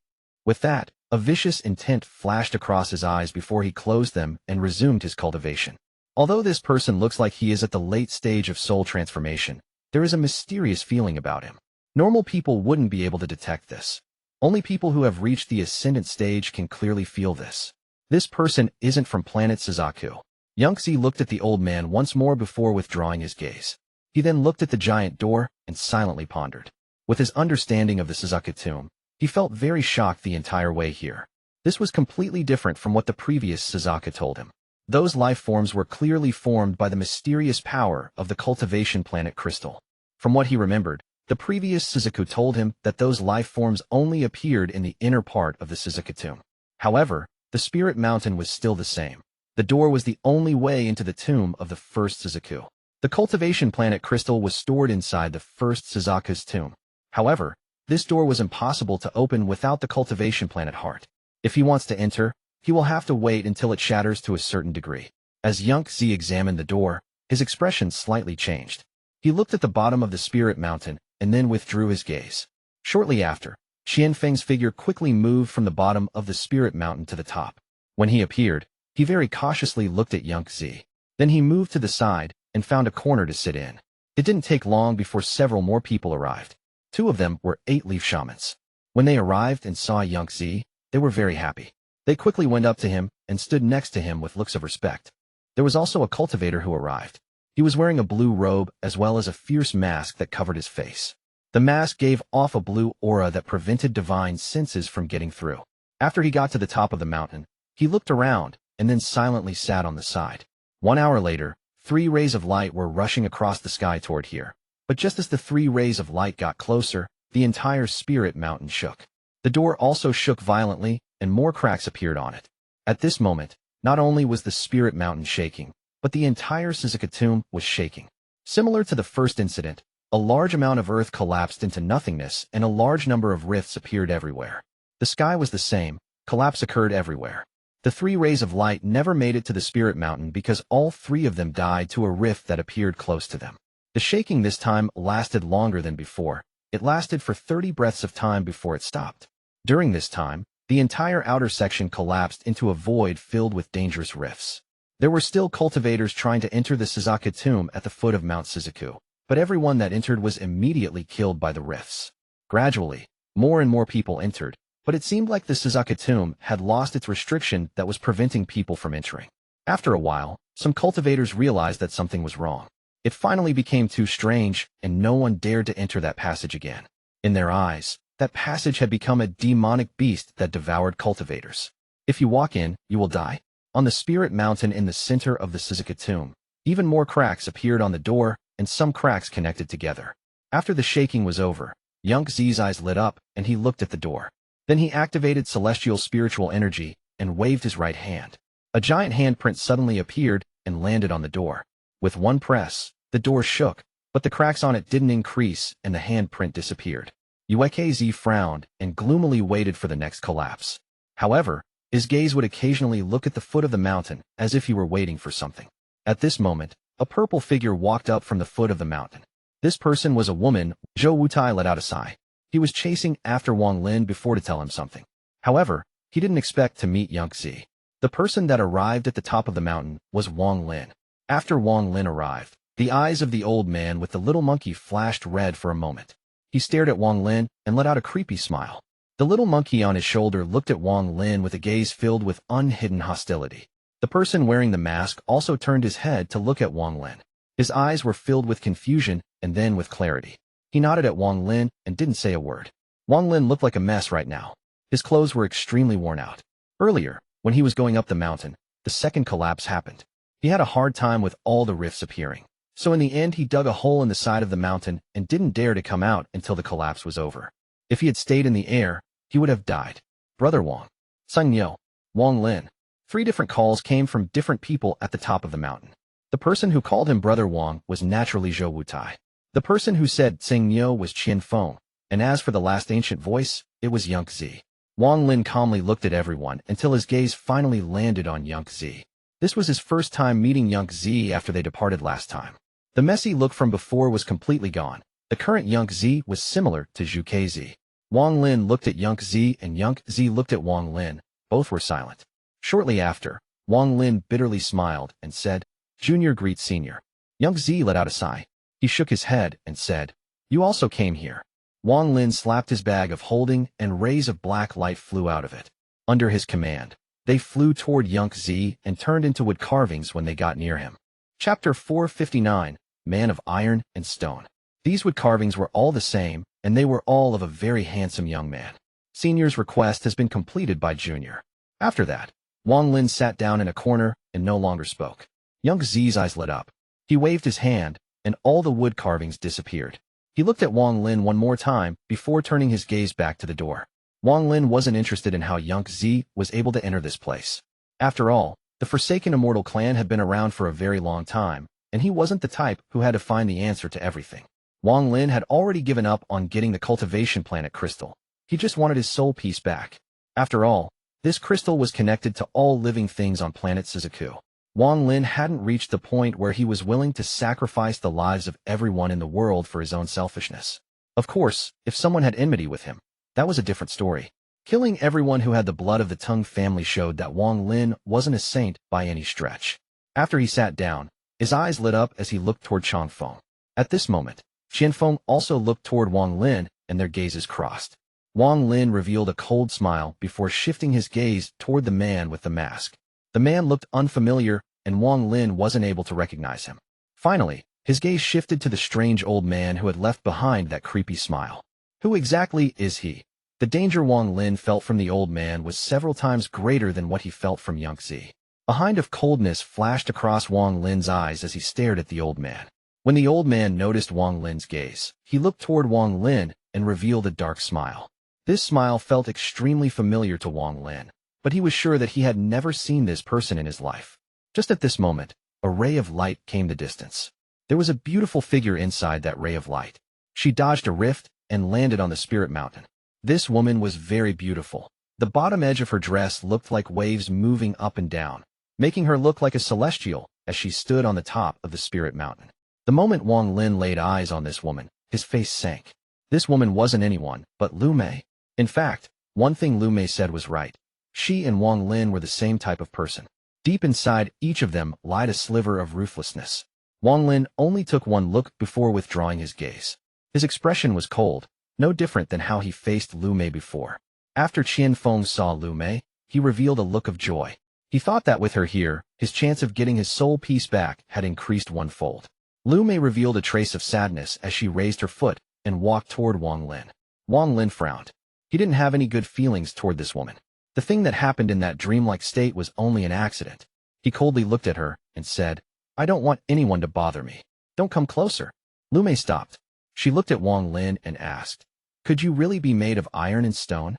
With that, A vicious intent flashed across his eyes before he closed them and resumed his cultivation. Although this person looks like he is at the late stage of soul transformation, there is a mysterious feeling about him. Normal people wouldn't be able to detect this. Only people who have reached the ascendant stage can clearly feel this. This person isn't from planet Suzaku. Yongzi looked at the old man once more before withdrawing his gaze. He then looked at the giant door and silently pondered. With his understanding of the Suzaku tomb, he felt very shocked the entire way here. This was completely different from what the previous Suzaku told him. Those life forms were clearly formed by the mysterious power of the cultivation planet crystal. From what he remembered, the previous Suzaku told him that those life forms only appeared in the inner part of the Suzaku tomb. However, the spirit mountain was still the same. The door was the only way into the tomb of the first Suzaku. The cultivation planet crystal was stored inside the first Suzaku's tomb. However, this door was impossible to open without the cultivation planet heart. If he wants to enter, he will have to wait until it shatters to a certain degree. As Yongzi examined the door, his expression slightly changed. He looked at the bottom of the spirit mountain and then withdrew his gaze. Shortly after, Qian Feng's figure quickly moved from the bottom of the spirit mountain to the top. When he appeared, he very cautiously looked at Yongzi. Then he moved to the side and found a corner to sit in. It didn't take long before several more people arrived. 2 of them were 8-leaf shamans. When they arrived and saw Yongzi, they were very happy. They quickly went up to him and stood next to him with looks of respect. There was also a cultivator who arrived. He was wearing a blue robe as well as a fierce mask that covered his face. The mask gave off a blue aura that prevented divine senses from getting through. After he got to the top of the mountain, he looked around and then silently sat on the side. 1 hour later, 3 rays of light were rushing across the sky toward here. But just as the 3 rays of light got closer, the entire spirit mountain shook. The door also shook violently, and more cracks appeared on it. At this moment, not only was the spirit mountain shaking, but the entire Suzaku tomb was shaking. Similar to the first incident, a large amount of earth collapsed into nothingness and a large number of rifts appeared everywhere. The sky was the same, collapse occurred everywhere. The 3 rays of light never made it to the spirit mountain because all 3 of them died to a rift that appeared close to them. The shaking this time lasted longer than before. It lasted for 30 breaths of time before it stopped. During this time, the entire outer section collapsed into a void filled with dangerous rifts. There were still cultivators trying to enter the Suzaku tomb at the foot of Mount Suzaku, but everyone that entered was immediately killed by the rifts. Gradually, more and more people entered, but it seemed like the Suzaku tomb had lost its restriction that was preventing people from entering. After a while, some cultivators realized that something was wrong. It finally became too strange, and no one dared to enter that passage again. In their eyes, that passage had become a demonic beast that devoured cultivators. If you walk in, you will die. On the spirit mountain in the center of the Suzaku tomb, even more cracks appeared on the door, and some cracks connected together. After the shaking was over, Yongzi's eyes lit up, and he looked at the door. Then he activated celestial spiritual energy, and waved his right hand. A giant handprint suddenly appeared, and landed on the door. With one press, the door shook, but the cracks on it didn't increase, and the handprint disappeared. Zhuque Zis frowned, and gloomily waited for the next collapse. However, his gaze would occasionally look at the foot of the mountain, as if he were waiting for something. At this moment, a purple figure walked up from the foot of the mountain. This person was a woman. Zhou Wutai let out a sigh. He was chasing after Wang Lin before to tell him something. However, he didn't expect to meet Yongzi. The person that arrived at the top of the mountain was Wang Lin. After Wang Lin arrived, the eyes of the old man with the little monkey flashed red for a moment. He stared at Wang Lin and let out a creepy smile. The little monkey on his shoulder looked at Wang Lin with a gaze filled with unhidden hostility. The person wearing the mask also turned his head to look at Wang Lin. His eyes were filled with confusion and then with clarity. He nodded at Wang Lin and didn't say a word. Wang Lin looked like a mess right now. His clothes were extremely worn out. Earlier, when he was going up the mountain, the second collapse happened. He had a hard time with all the rifts appearing. So in the end he dug a hole in the side of the mountain and didn't dare to come out until the collapse was over. If he had stayed in the air, he would have died. Brother Wang. Sung Yo. Wang Lin. 3 different calls came from different people at the top of the mountain. The person who called him Brother Wang was naturally Zhou Wutai. The person who said Tsing Yo was Qian Feng, and as for the last ancient voice, it was Yongzi. Wang Lin calmly looked at everyone until his gaze finally landed on Yongzi. This was his first time meeting Yongzi after they departed last time. The messy look from before was completely gone. The current Yongzi was similar to Zhuque Zis. Wang Lin looked at Zhuque Zis and Zhuque Zis looked at Wang Lin. Both were silent. Shortly after, Wang Lin bitterly smiled and said, "Junior greets senior." Zhuque Zis let out a sigh. He shook his head and said, "You also came here." Wang Lin slapped his bag of holding and rays of black light flew out of it. Under his command, they flew toward Zhuque Zis and turned into wood carvings when they got near him. Chapter 459, Man of Iron and Stone. These wood carvings were all the same, and they were all of a very handsome young man. Senior's request has been completed by Junior. After that, Wang Lin sat down in a corner and no longer spoke. Zhuque Zis' eyes lit up. He waved his hand, and all the wood carvings disappeared. He looked at Wang Lin one more time before turning his gaze back to the door. Wang Lin wasn't interested in how Zhuque Zis was able to enter this place. After all, the Forsaken Immortal clan had been around for a very long time, and he wasn't the type who had to find the answer to everything. Wang Lin had already given up on getting the cultivation planet crystal. He just wanted his soul piece back. After all, this crystal was connected to all living things on planet Suzaku. Wang Lin hadn't reached the point where he was willing to sacrifice the lives of everyone in the world for his own selfishness. Of course, if someone had enmity with him, that was a different story. Killing everyone who had the blood of the Tung family showed that Wang Lin wasn't a saint by any stretch. After he sat down, his eyes lit up as he looked toward Feng. At this moment, Feng also looked toward Wang Lin, and their gazes crossed. Wang Lin revealed a cold smile before shifting his gaze toward the man with the mask. The man looked unfamiliar, and Wang Lin wasn't able to recognize him. Finally, his gaze shifted to the strange old man who had left behind that creepy smile. Who exactly is he? The danger Wang Lin felt from the old man was several times greater than what he felt from Zhuque Zis. A hint of coldness flashed across Wang Lin's eyes as he stared at the old man. When the old man noticed Wang Lin's gaze, he looked toward Wang Lin and revealed a dark smile. This smile felt extremely familiar to Wang Lin, but he was sure that he had never seen this person in his life. Just at this moment, a ray of light came the distance. There was a beautiful figure inside that ray of light. She dodged a rift and landed on the spirit mountain. This woman was very beautiful. The bottom edge of her dress looked like waves moving up and down, making her look like a celestial as she stood on the top of the spirit mountain. The moment Wang Lin laid eyes on this woman, his face sank. This woman wasn't anyone but Liu Mei. In fact, one thing Liu Mei said was right. She and Wang Lin were the same type of person. Deep inside each of them lied a sliver of ruthlessness. Wang Lin only took one look before withdrawing his gaze. His expression was cold, no different than how he faced Liu Mei before. After Feng saw Liu Mei, he revealed a look of joy. He thought that with her here, his chance of getting his soul piece back had increased one-fold. Liu Mei revealed a trace of sadness as she raised her foot and walked toward Wang Lin. Wang Lin frowned. He didn't have any good feelings toward this woman. The thing that happened in that dreamlike state was only an accident. He coldly looked at her and said, "I don't want anyone to bother me. Don't come closer." Liu Mei stopped. She looked at Wang Lin and asked, "Could you really be made of iron and stone?"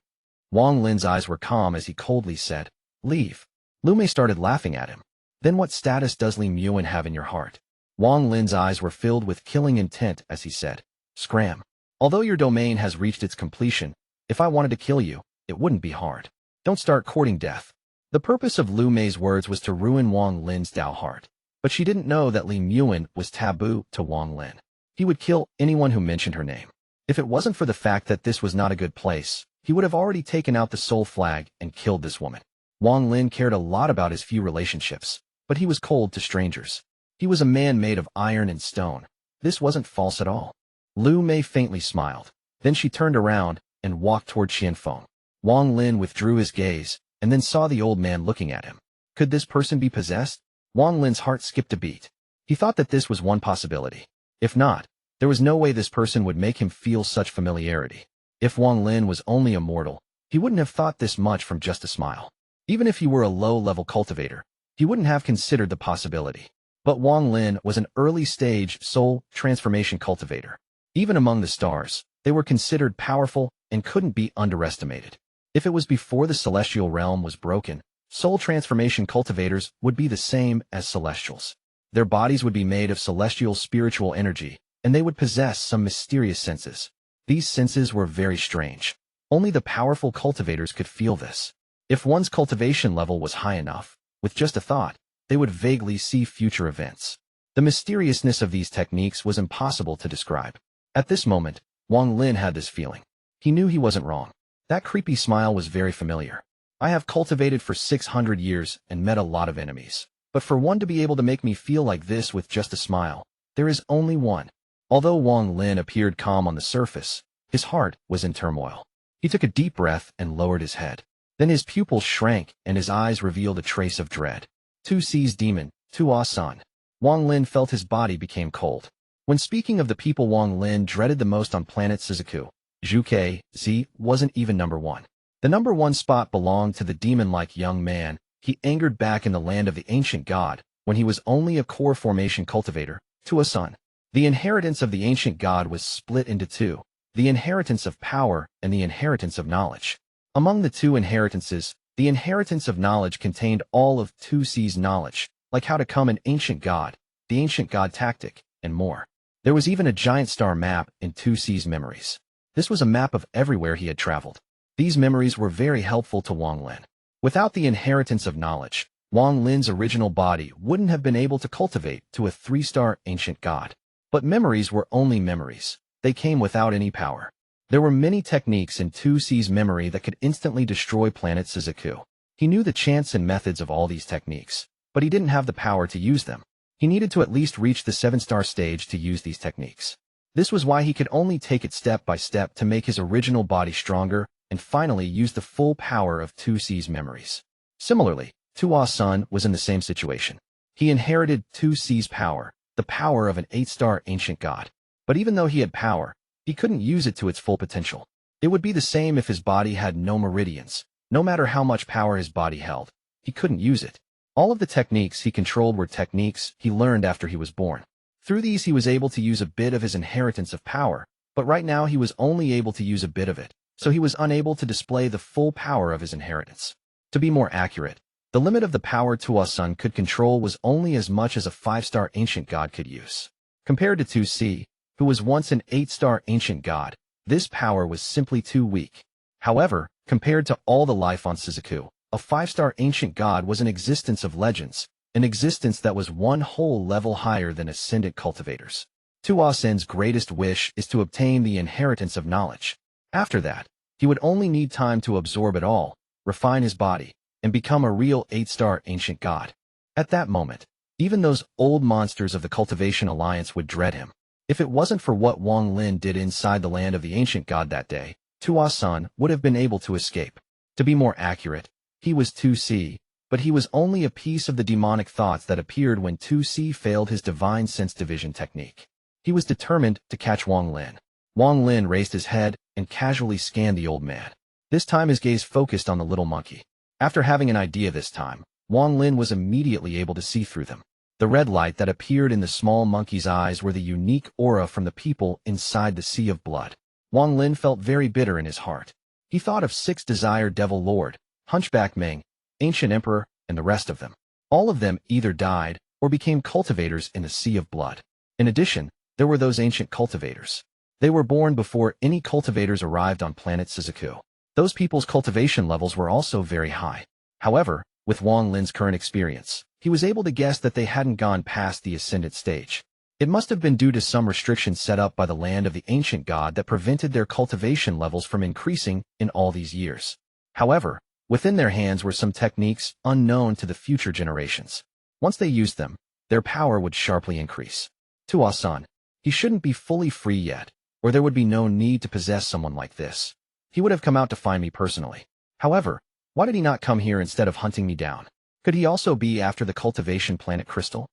Wang Lin's eyes were calm as he coldly said, "Leave." Liu Mei started laughing at him. "Then what status does Ling Yun have in your heart?" Wang Lin's eyes were filled with killing intent as he said, "Scram. Although your domain has reached its completion, if I wanted to kill you, it wouldn't be hard. Don't start courting death." The purpose of Liu Mei's words was to ruin Wang Lin's Dao heart. But she didn't know that Ling Yun was taboo to Wang Lin. He would kill anyone who mentioned her name. If it wasn't for the fact that this was not a good place, he would have already taken out the soul flag and killed this woman. Wang Lin cared a lot about his few relationships, but he was cold to strangers. He was a man made of iron and stone. This wasn't false at all. Liu Mei faintly smiled. Then she turned around and walked toward Feng. Wang Lin withdrew his gaze and then saw the old man looking at him. Could this person be possessed? Wang Lin's heart skipped a beat. He thought that this was one possibility. If not, there was no way this person would make him feel such familiarity. If Wang Lin was only a mortal, he wouldn't have thought this much from just a smile. Even if he were a low-level cultivator, he wouldn't have considered the possibility. But Wang Lin was an early-stage soul transformation cultivator. Even among the stars, they were considered powerful and couldn't be underestimated. If it was before the celestial realm was broken, soul transformation cultivators would be the same as celestials. Their bodies would be made of celestial spiritual energy, and they would possess some mysterious senses. These senses were very strange. Only the powerful cultivators could feel this. If one's cultivation level was high enough, with just a thought, they would vaguely see future events. The mysteriousness of these techniques was impossible to describe. At this moment, Wang Lin had this feeling. He knew he wasn't wrong. That creepy smile was very familiar. I have cultivated for 600 years and met a lot of enemies. But for one to be able to make me feel like this with just a smile, there is only one. Although Wang Lin appeared calm on the surface, his heart was in turmoil. He took a deep breath and lowered his head. Then his pupils shrank and his eyes revealed a trace of dread. Tuo Sens demon, Tuo Sens. Wang Lin felt his body became cold. When speaking of the people Wang Lin dreaded the most on planet Suzaku, Zhuque Zis wasn't even number one. The number one spot belonged to the demon-like young man he angered back in the land of the ancient god when he was only a core formation cultivator, Tuo Sens. The inheritance of the ancient god was split into two, the inheritance of power and the inheritance of knowledge. Among the two inheritances, the inheritance of knowledge contained all of Tuo Sens' knowledge, like how to become an ancient god, the ancient god tactic, and more. There was even a giant star map in Tuo Sens' memories. This was a map of everywhere he had traveled. These memories were very helpful to Wang Lin. Without the inheritance of knowledge, Wang Lin's original body wouldn't have been able to cultivate to a 3-star ancient god. But memories were only memories. They came without any power. There were many techniques in Tuo Sens' memory that could instantly destroy planet Suzaku. He knew the chants and methods of all these techniques, but he didn't have the power to use them. He needed to at least reach the 7-star stage to use these techniques. This was why he could only take it step by step to make his original body stronger and finally use the full power of Tuo Sens' memories. Similarly, Tuo Sens was in the same situation. He inherited Tuo Sens' power, the power of an 8-star ancient god. But even though he had power, he couldn't use it to its full potential. It would be the same if his body had no meridians. No matter how much power his body held, he couldn't use it. All of the techniques he controlled were techniques he learned after he was born. Through these he was able to use a bit of his inheritance of power, but right now he was only able to use a bit of it, so he was unable to display the full power of his inheritance. To be more accurate, the limit of the power Tuo Sens could control was only as much as a 5-star ancient god could use. Compared to Tuo Sens, who was once an 8-star ancient god, this power was simply too weak. However, compared to all the life on Suzaku, a 5-star ancient god was an existence of legends, an existence that was one whole level higher than ascendant cultivators. Tuo Sens' greatest wish is to obtain the inheritance of knowledge. After that, he would only need time to absorb it all, refine his body, and become a real 8-star ancient god. At that moment, even those old monsters of the Cultivation Alliance would dread him. If it wasn't for what Wang Lin did inside the land of the ancient god that day, Tuo Sens would have been able to escape. To be more accurate, he was Tuo Sens, but he was only a piece of the demonic thoughts that appeared when Tuo Sens failed his divine sense division technique. He was determined to catch Wang Lin. Wang Lin raised his head and casually scanned the old man. This time his gaze focused on the little monkey. After having an idea this time, Wang Lin was immediately able to see through them. The red light that appeared in the small monkey's eyes were the unique aura from the people inside the sea of blood. Wang Lin felt very bitter in his heart. He thought of 6 Desire Devil Lord, Hunchback Meng, Ancient Emperor, and the rest of them. All of them either died or became cultivators in the sea of blood. In addition, there were those ancient cultivators. They were born before any cultivators arrived on planet Suzaku. Those people's cultivation levels were also very high. However, with Wang Lin's current experience, he was able to guess that they hadn't gone past the ascendant stage. It must have been due to some restrictions set up by the land of the ancient god that prevented their cultivation levels from increasing in all these years. However, within their hands were some techniques unknown to the future generations. Once they used them, their power would sharply increase. Tuo Sens, he shouldn't be fully free yet, or there would be no need to possess someone like this. He would have come out to find me personally. However, why did he not come here instead of hunting me down? Could he also be after the cultivation planet crystal?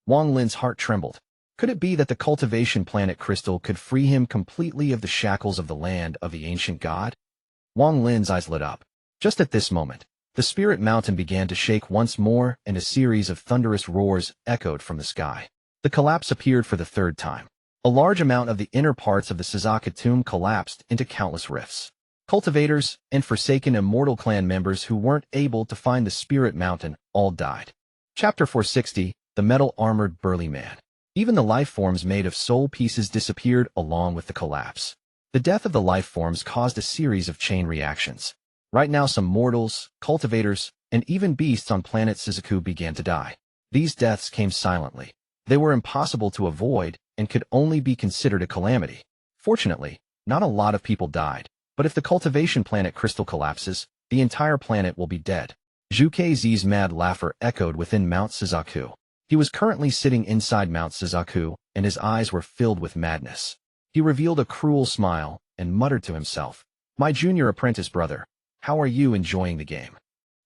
Wang Lin's heart trembled. Could it be that the cultivation planet crystal could free him completely of the shackles of the land of the ancient god? Wang Lin's eyes lit up. Just at this moment, the spirit mountain began to shake once more and a series of thunderous roars echoed from the sky. The collapse appeared for the 3rd time. A large amount of the inner parts of the Suzaku tomb collapsed into countless rifts. Cultivators and forsaken immortal clan members who weren't able to find the spirit mountain all died. Chapter 460, The Metal-Armored Burly Man. Even the life forms made of soul pieces disappeared along with the collapse. The death of the life forms caused a series of chain reactions. Right now some mortals, cultivators, and even beasts on planet Suzaku began to die. These deaths came silently. They were impossible to avoid and could only be considered a calamity. Fortunately, not a lot of people died. But if the cultivation planet crystal collapses, the entire planet will be dead. Zhuque Zis' mad laughter echoed within Mount Suzaku. He was currently sitting inside Mount Suzaku, and his eyes were filled with madness. He revealed a cruel smile and muttered to himself, "My junior apprentice brother, how are you enjoying the game?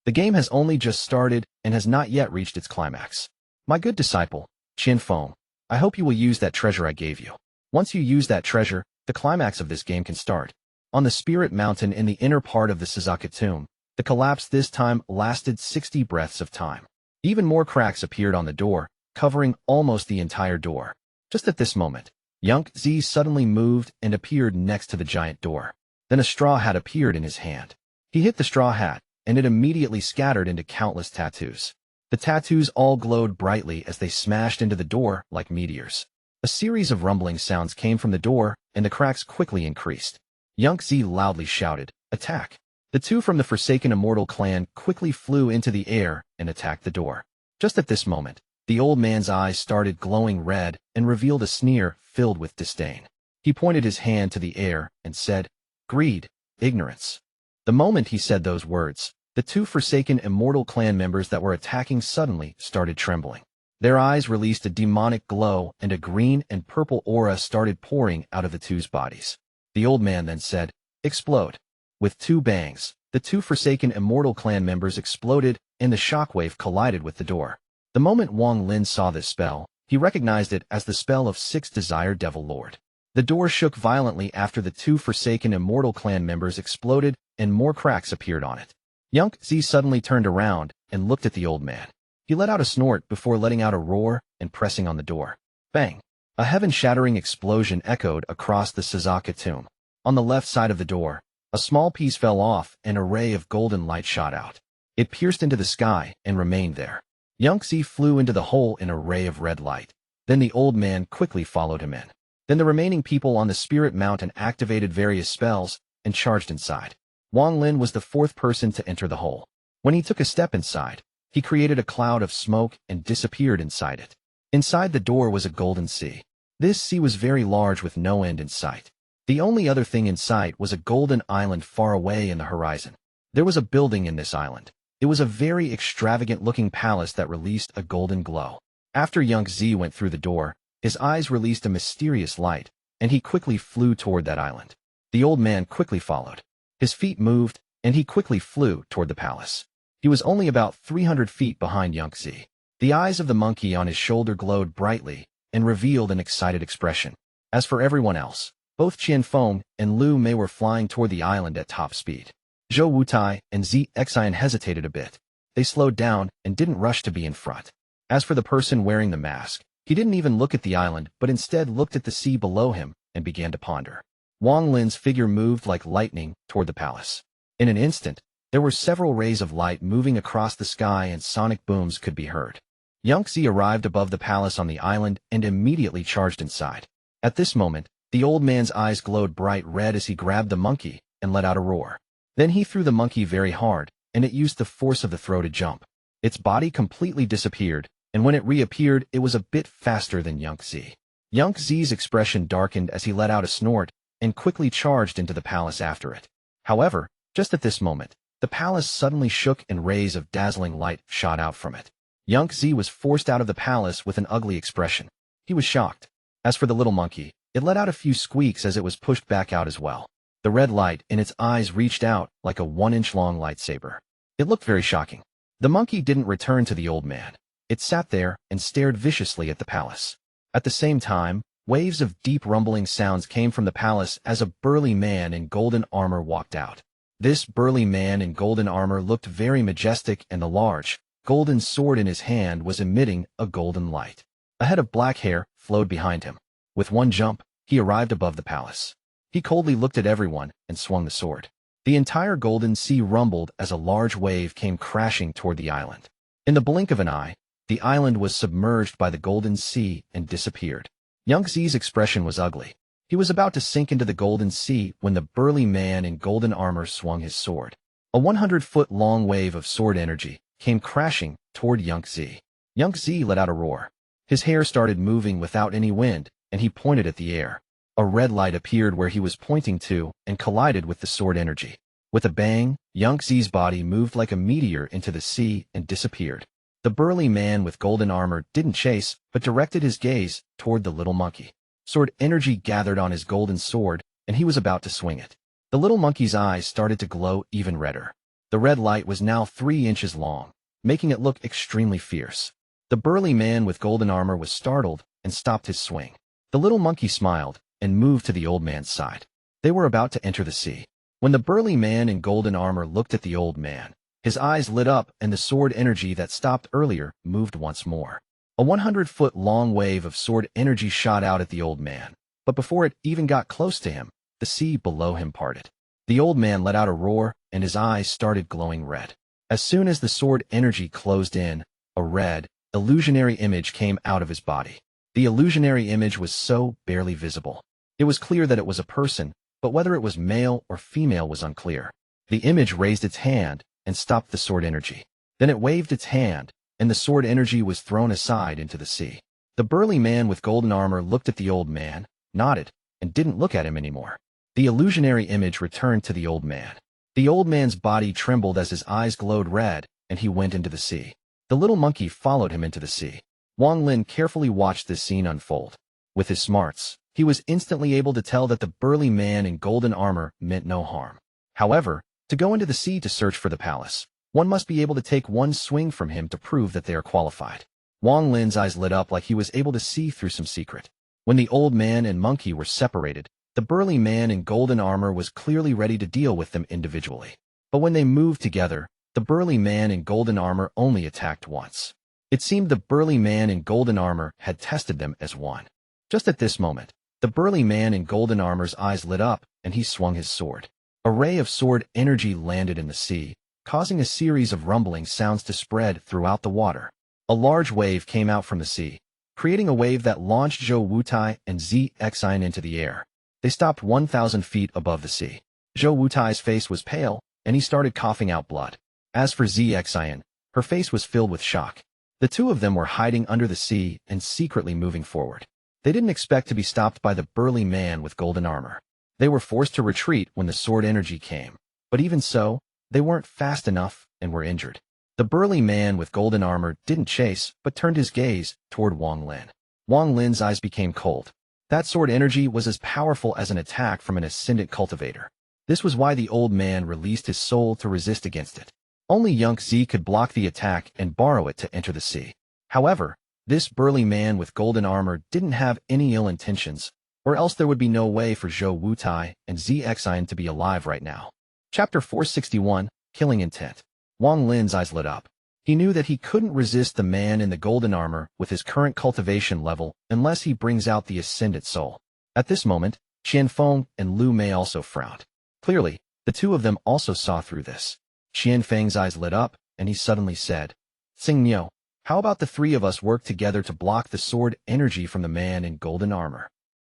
The game has only just started and has not yet reached its climax. My good disciple, Feng, I hope you will use that treasure I gave you. Once you use that treasure, the climax of this game can start." On the Spirit Mountain in the inner part of the Suzaku tomb, the collapse this time lasted 60 breaths of time. Even more cracks appeared on the door, covering almost the entire door. Just at this moment, Zhuque Zis suddenly moved and appeared next to the giant door. Then a straw hat appeared in his hand. He hit the straw hat, and it immediately scattered into countless tattoos. The tattoos all glowed brightly as they smashed into the door like meteors. A series of rumbling sounds came from the door, and the cracks quickly increased. Zhuque Zis loudly shouted, "Attack!" The two from the Forsaken Immortal clan quickly flew into the air and attacked the door. Just at this moment, the old man's eyes started glowing red and revealed a sneer filled with disdain. He pointed his hand to the air and said, "Greed, ignorance." The moment he said those words, the two Forsaken Immortal clan members that were attacking suddenly started trembling. Their eyes released a demonic glow and a green and purple aura started pouring out of the two's bodies. The old man then said, "Explode." With two bangs, the two Forsaken Immortal clan members exploded and the shockwave collided with the door. The moment Wang Lin saw this spell, he recognized it as the spell of Six Desire Devil Lord. The door shook violently after the two Forsaken Immortal clan members exploded and more cracks appeared on it. Zhuque Zis suddenly turned around and looked at the old man. He let out a snort before letting out a roar and pressing on the door. Bang! A heaven-shattering explosion echoed across the Suzaku tomb. On the left side of the door, a small piece fell off and a ray of golden light shot out. It pierced into the sky and remained there. Zhuque Zis flew into the hole in a ray of red light. Then the old man quickly followed him in. Then the remaining people on the Spirit Mountain activated various spells and charged inside. Wang Lin was the fourth person to enter the hole. When he took a step inside, he created a cloud of smoke and disappeared inside it. Inside the door was a golden sea. This sea was very large with no end in sight. The only other thing in sight was a golden island far away in the horizon. There was a building in this island. It was a very extravagant-looking palace that released a golden glow. After Zhuque Zis went through the door, his eyes released a mysterious light, and he quickly flew toward that island. The old man quickly followed. His feet moved, and he quickly flew toward the palace. He was only about 300 feet behind Zhuque Zis. The eyes of the monkey on his shoulder glowed brightly and revealed an excited expression. As for everyone else, both Feng and Liu Mei were flying toward the island at top speed. Zhou Wutai and Xian hesitated a bit. They slowed down and didn't rush to be in front. As for the person wearing the mask, he didn't even look at the island but instead looked at the sea below him and began to ponder. Wang Lin's figure moved like lightning toward the palace. In an instant, there were several rays of light moving across the sky and sonic booms could be heard. Zhuque Zis arrived above the palace on the island and immediately charged inside. At this moment, the old man's eyes glowed bright red as he grabbed the monkey and let out a roar. Then he threw the monkey very hard, and it used the force of the throw to jump. Its body completely disappeared, and when it reappeared, it was a bit faster than Zhuque Zis. Zhuque Zis' expression darkened as he let out a snort and quickly charged into the palace after it. However, just at this moment, the palace suddenly shook and rays of dazzling light shot out from it. Zhuque Zis was forced out of the palace with an ugly expression. He was shocked. As for the little monkey, it let out a few squeaks as it was pushed back out as well. The red light in its eyes reached out like a 1-inch-long lightsaber. It looked very shocking. The monkey didn't return to the old man. It sat there and stared viciously at the palace. At the same time, waves of deep rumbling sounds came from the palace as a burly man in golden armor walked out. This burly man in golden armor looked very majestic, and the large, golden sword in his hand was emitting a golden light. A head of black hair flowed behind him. With one jump, he arrived above the palace. He coldly looked at everyone and swung the sword. The entire golden sea rumbled as a large wave came crashing toward the island. In the blink of an eye, the island was submerged by the golden sea and disappeared. Zhuque Zis' expression was ugly. He was about to sink into the golden sea when the burly man in golden armor swung his sword. A 100-foot-long wave of sword energy came crashing toward Zhuque Zis. Zhuque Zis let out a roar. His hair started moving without any wind, and he pointed at the air. A red light appeared where he was pointing to and collided with the sword energy. With a bang, Zhuque Zis' body moved like a meteor into the sea and disappeared. The burly man with golden armor didn't chase, but directed his gaze toward the little monkey. Sword energy gathered on his golden sword, and he was about to swing it. The little monkey's eyes started to glow even redder. The red light was now 3 inches long, making it look extremely fierce. The burly man with golden armor was startled and stopped his swing. The little monkey smiled and moved to the old man's side. They were about to enter the sea. When the burly man in golden armor looked at the old man, his eyes lit up and the sword energy that stopped earlier moved once more. A 100-foot-long wave of sword energy shot out at the old man, but before it even got close to him, the sea below him parted. The old man let out a roar and his eyes started glowing red. As soon as the sword energy closed in, a red, illusionary image came out of his body. The illusionary image was so barely visible. It was clear that it was a person, but whether it was male or female was unclear. The image raised its hand and stopped the sword energy. Then it waved its hand, and the sword energy was thrown aside into the sea. The burly man with golden armor looked at the old man, nodded, and didn't look at him anymore. The illusionary image returned to the old man. The old man's body trembled as his eyes glowed red, and he went into the sea. The little monkey followed him into the sea. Wang Lin carefully watched this scene unfold. With his smarts, he was instantly able to tell that the burly man in golden armor meant no harm. However, to go into the sea to search for the palace, one must be able to take one swing from him to prove that they are qualified. Wang Lin's eyes lit up like he was able to see through some secret. When the old man and monkey were separated, the burly man in golden armor was clearly ready to deal with them individually. But when they moved together, the burly man in golden armor only attacked once. It seemed the burly man in golden armor had tested them as one. Just at this moment, the burly man in golden armor's eyes lit up, and he swung his sword. A ray of sword energy landed in the sea, causing a series of rumbling sounds to spread throughout the water. A large wave came out from the sea, creating a wave that launched Zhou Wutai and Zi Xian into the air. They stopped 1,000 feet above the sea. Zhou Wutai's face was pale, and he started coughing out blood. As for Zi Xian, her face was filled with shock. The two of them were hiding under the sea and secretly moving forward. They didn't expect to be stopped by the burly man with golden armor. They were forced to retreat when the sword energy came. But even so, they weren't fast enough and were injured. The burly man with golden armor didn't chase, but turned his gaze toward Wang Lin. Wang Lin's eyes became cold. That sword energy was as powerful as an attack from an ascendant cultivator. This was why the old man released his soul to resist against it. Only Zhuque Zis could block the attack and borrow it to enter the sea. However, this burly man with golden armor didn't have any ill intentions, or else there would be no way for Zhou Wutai and Zi Xian to be alive right now. Chapter 461, Killing Intent. Wang Lin's eyes lit up. He knew that he couldn't resist the man in the golden armor with his current cultivation level unless he brings out the ascendant soul. At this moment, Feng and Liu Mei also frowned. Clearly, the two of them also saw through this. Feng's eyes lit up, and he suddenly said, "Xing Niu, how about the three of us work together to block the sword energy from the man in golden armor?"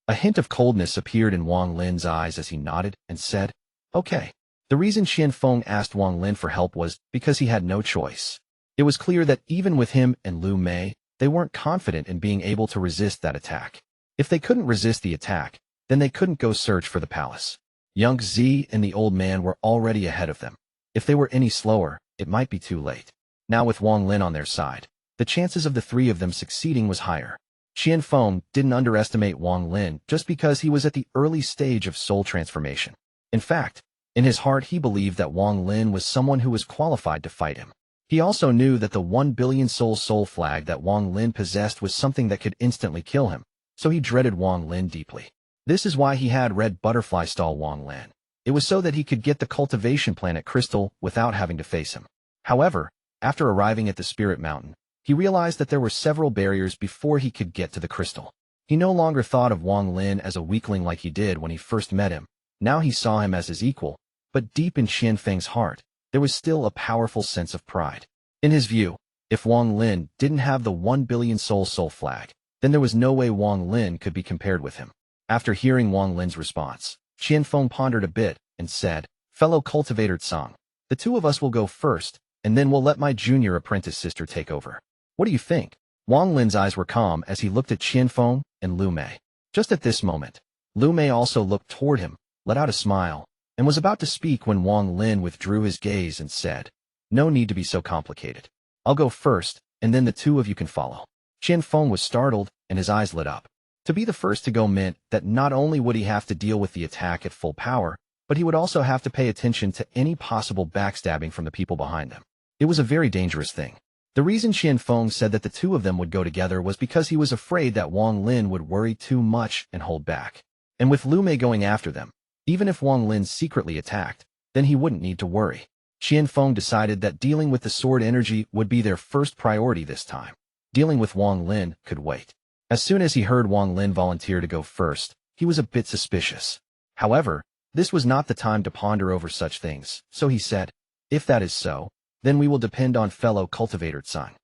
A hint of coldness appeared in Wang Lin's eyes as he nodded and said, "Okay." The reason Feng asked Wang Lin for help was because he had no choice. It was clear that even with him and Liu Mei, they weren't confident in being able to resist that attack. If they couldn't resist the attack, then they couldn't go search for the palace. Zhuque Zis and the old man were already ahead of them. If they were any slower, it might be too late. Now with Wang Lin on their side, the chances of the three of them succeeding was higher. Feng didn't underestimate Wang Lin just because he was at the early stage of soul transformation. In fact, in his heart he believed that Wang Lin was someone who was qualified to fight him. He also knew that the 1 billion soul flag that Wang Lin possessed was something that could instantly kill him, so he dreaded Wang Lin deeply. This is why he had Red Butterfly stall Wang Lin. It was so that he could get the cultivation planet crystal without having to face him. However, after arriving at the Spirit Mountain, he realized that there were several barriers before he could get to the crystal. He no longer thought of Wang Lin as a weakling like he did when he first met him. Now he saw him as his equal, but deep in Feng's heart, there was still a powerful sense of pride. In his view, if Wang Lin didn't have the 1 billion soul flag, then there was no way Wang Lin could be compared with him. After hearing Wang Lin's response, Feng pondered a bit and said, "Fellow cultivator Tsang, the two of us will go first, and then we'll let my junior apprentice sister take over. What do you think?" Wang Lin's eyes were calm as he looked at Feng and Liu Mei. Just at this moment, Liu Mei also looked toward him, let out a smile, and was about to speak when Wang Lin withdrew his gaze and said, "No need to be so complicated. I'll go first, and then the two of you can follow." Feng was startled, and his eyes lit up. To be the first to go meant that not only would he have to deal with the attack at full power, but he would also have to pay attention to any possible backstabbing from the people behind them. It was a very dangerous thing. The reason Feng said that the two of them would go together was because he was afraid that Wang Lin would worry too much and hold back. And with Liu Mei going after them, even if Wang Lin secretly attacked, then he wouldn't need to worry. Feng decided that dealing with the sword energy would be their first priority this time. Dealing with Wang Lin could wait. As soon as he heard Wang Lin volunteer to go first, he was a bit suspicious. However, this was not the time to ponder over such things, so he said, "If that is so, then we will depend on fellow cultivator son."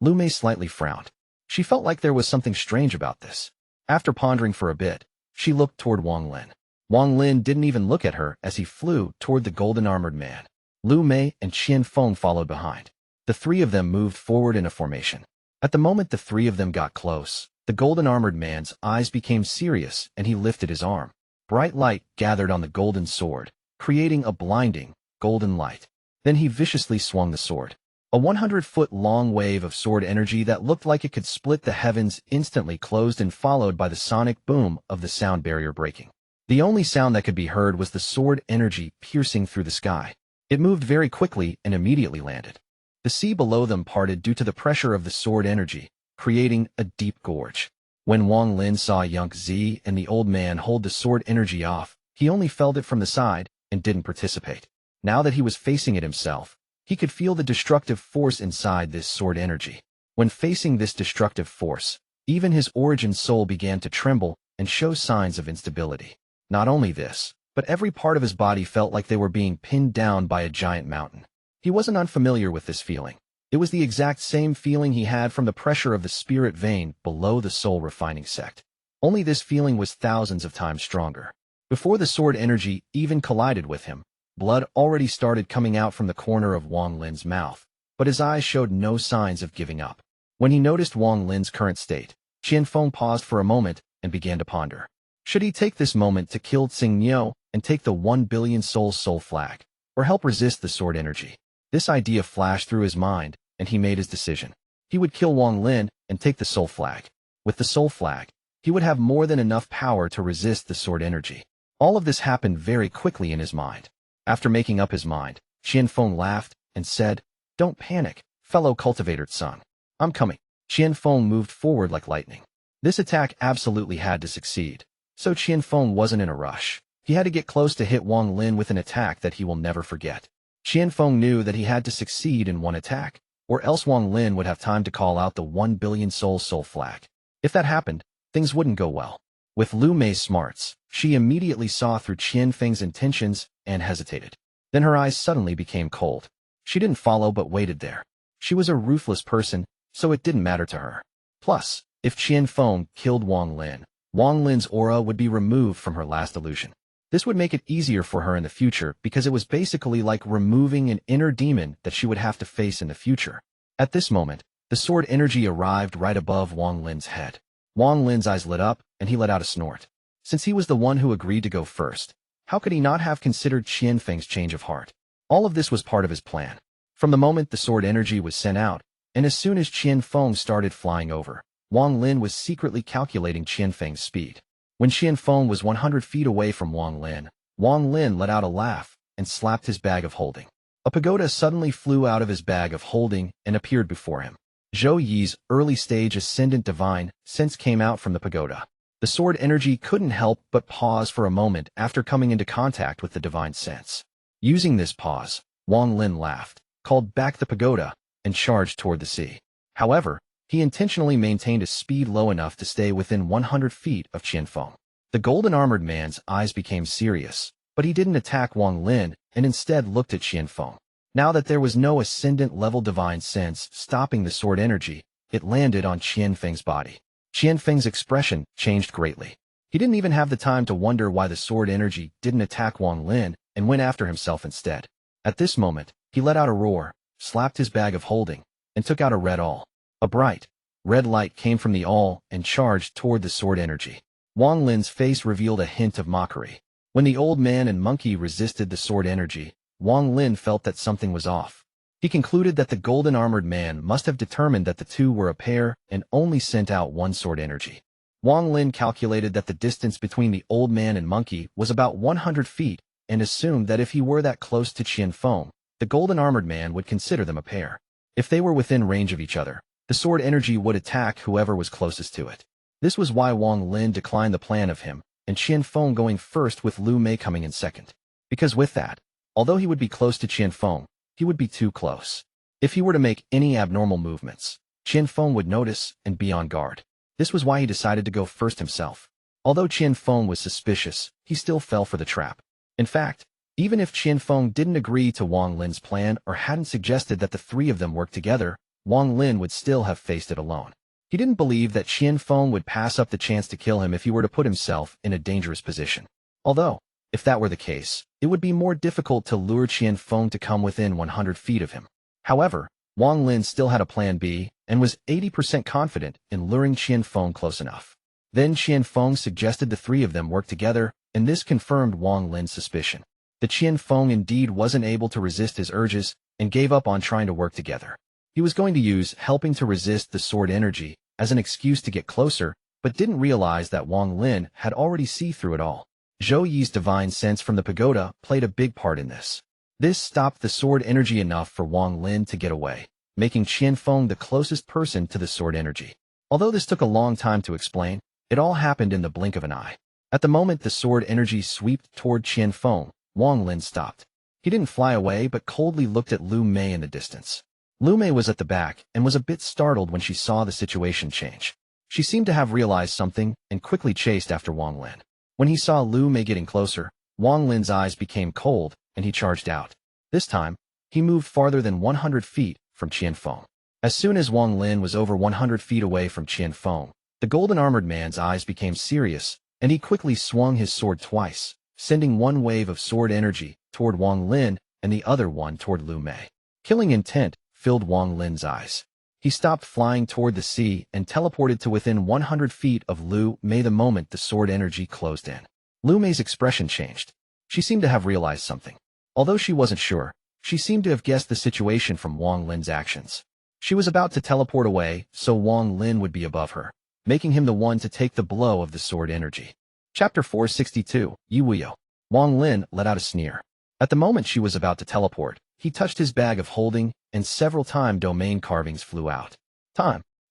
Liu Mei slightly frowned. She felt like there was something strange about this. After pondering for a bit, she looked toward Wang Lin. Wang Lin didn't even look at her as he flew toward the golden-armored man. Liu Mei and Feng followed behind. The three of them moved forward in a formation. At the moment the three of them got close, the golden-armored man's eyes became serious and he lifted his arm. Bright light gathered on the golden sword, creating a blinding, golden light. Then he viciously swung the sword. A 100-foot-long wave of sword energy that looked like it could split the heavens instantly closed and followed by the sonic boom of the sound barrier breaking. The only sound that could be heard was the sword energy piercing through the sky. It moved very quickly and immediately landed. The sea below them parted due to the pressure of the sword energy, creating a deep gorge. When Wang Lin saw Zhuque Zis and the old man hold the sword energy off, he only felt it from the side and didn't participate. Now that he was facing it himself, he could feel the destructive force inside this sword energy. When facing this destructive force, even his origin soul began to tremble and show signs of instability. Not only this, but every part of his body felt like they were being pinned down by a giant mountain. He wasn't unfamiliar with this feeling. It was the exact same feeling he had from the pressure of the spirit vein below the soul refining sect. Only this feeling was thousands of times stronger. Before the sword energy even collided with him, blood already started coming out from the corner of Wang Lin's mouth, but his eyes showed no signs of giving up. When he noticed Wang Lin's current state, Feng paused for a moment and began to ponder. Should he take this moment to kill Xingniu and take the 1 billion soul flag, or help resist the sword energy? This idea flashed through his mind, and he made his decision. He would kill Wang Lin and take the soul flag. With the soul flag, he would have more than enough power to resist the sword energy. All of this happened very quickly in his mind. After making up his mind, Feng laughed and said, "Don't panic, fellow cultivator son. I'm coming." Feng moved forward like lightning. This attack absolutely had to succeed, so Feng wasn't in a rush. He had to get close to hit Wang Lin with an attack that he will never forget. Feng knew that he had to succeed in one attack, or else Wang Lin would have time to call out the 1 billion soul flag. If that happened, things wouldn't go well. With Liu Mei's smarts, she immediately saw through Feng's intentions and hesitated. Then her eyes suddenly became cold. She didn't follow but waited there. She was a ruthless person, so it didn't matter to her. Plus, if Feng killed Wang Lin's aura would be removed from her last illusion. This would make it easier for her in the future because it was basically like removing an inner demon that she would have to face in the future. At this moment, the sword energy arrived right above Wang Lin's head. Wang Lin's eyes lit up, and he let out a snort. Since he was the one who agreed to go first, how could he not have considered Feng's change of heart? All of this was part of his plan. From the moment the sword energy was sent out, and as soon as Feng started flying over, Wang Lin was secretly calculating Feng's speed. When Feng was 100 feet away from Wang Lin let out a laugh and slapped his bag of holding. A pagoda suddenly flew out of his bag of holding and appeared before him. Zhou Yi's early-stage ascendant divine sense came out from the pagoda. The sword energy couldn't help but pause for a moment after coming into contact with the divine sense. Using this pause, Wang Lin laughed, called back the pagoda, and charged toward the sea. However, he intentionally maintained a speed low enough to stay within 100 feet of Feng. The golden-armored man's eyes became serious, but he didn't attack Wang Lin and instead looked at Feng. Now that there was no ascendant-level divine sense stopping the sword energy, it landed on Feng's body. Feng's expression changed greatly. He didn't even have the time to wonder why the sword energy didn't attack Wang Lin and went after himself instead. At this moment, he let out a roar, slapped his bag of holding, and took out a red awl. A bright, red light came from the awl and charged toward the sword energy. Wang Lin's face revealed a hint of mockery. When the old man and monkey resisted the sword energy, Wang Lin felt that something was off. He concluded that the golden-armored man must have determined that the two were a pair and only sent out one sword energy. Wang Lin calculated that the distance between the old man and monkey was about 100 feet and assumed that if he were that close to Qian Feng, the golden-armored man would consider them a pair. If they were within range of each other, the sword energy would attack whoever was closest to it. This was why Wang Lin declined the plan of him and Qian Feng going first with Liu Mei coming in second. Because with that, although he would be close to Qian Feng, he would be too close. If he were to make any abnormal movements, Qian Feng would notice and be on guard. This was why he decided to go first himself. Although Qian Feng was suspicious, he still fell for the trap. In fact, even if Qian Feng didn't agree to Wang Lin's plan or hadn't suggested that the three of them work together, Wang Lin would still have faced it alone. He didn't believe that Qian Feng would pass up the chance to kill him if he were to put himself in a dangerous position. Although, if that were the case, it would be more difficult to lure Qian Feng to come within 100 feet of him. However, Wang Lin still had a plan B and was 80% confident in luring Qian Feng close enough. Then Qian Feng suggested the three of them work together, and this confirmed Wang Lin's suspicion. The Qian Feng indeed wasn't able to resist his urges and gave up on trying to work together. He was going to use helping to resist the sword energy as an excuse to get closer, but didn't realize that Wang Lin had already seen through it all. Zhou Yi's divine sense from the pagoda played a big part in this. This stopped the sword energy enough for Wang Lin to get away, making Qian Feng the closest person to the sword energy. Although this took a long time to explain, it all happened in the blink of an eye. At the moment the sword energy swept toward Qian Feng, Wang Lin stopped. He didn't fly away but coldly looked at Liu Mei in the distance. Liu Mei was at the back and was a bit startled when she saw the situation change. She seemed to have realized something and quickly chased after Wang Lin. When he saw Liu Mei getting closer, Wang Lin's eyes became cold and he charged out. This time, he moved farther than 100 feet from Qian Feng. As soon as Wang Lin was over 100 feet away from Qian Feng, the golden-armored man's eyes became serious and he quickly swung his sword twice, sending one wave of sword energy toward Wang Lin and the other one toward Liu Mei. Killing intent filled Wang Lin's eyes. He stopped flying toward the sea and teleported to within 100 feet of Liu Mei the moment the sword energy closed in. Liu Mei's expression changed. She seemed to have realized something. Although she wasn't sure, she seemed to have guessed the situation from Wang Lin's actions. She was about to teleport away so Wang Lin would be above her, making him the one to take the blow of the sword energy. Chapter 462, Wuyou. Wang Lin let out a sneer. At the moment she was about to teleport, he touched his bag of holding, and several time domain carvings flew out.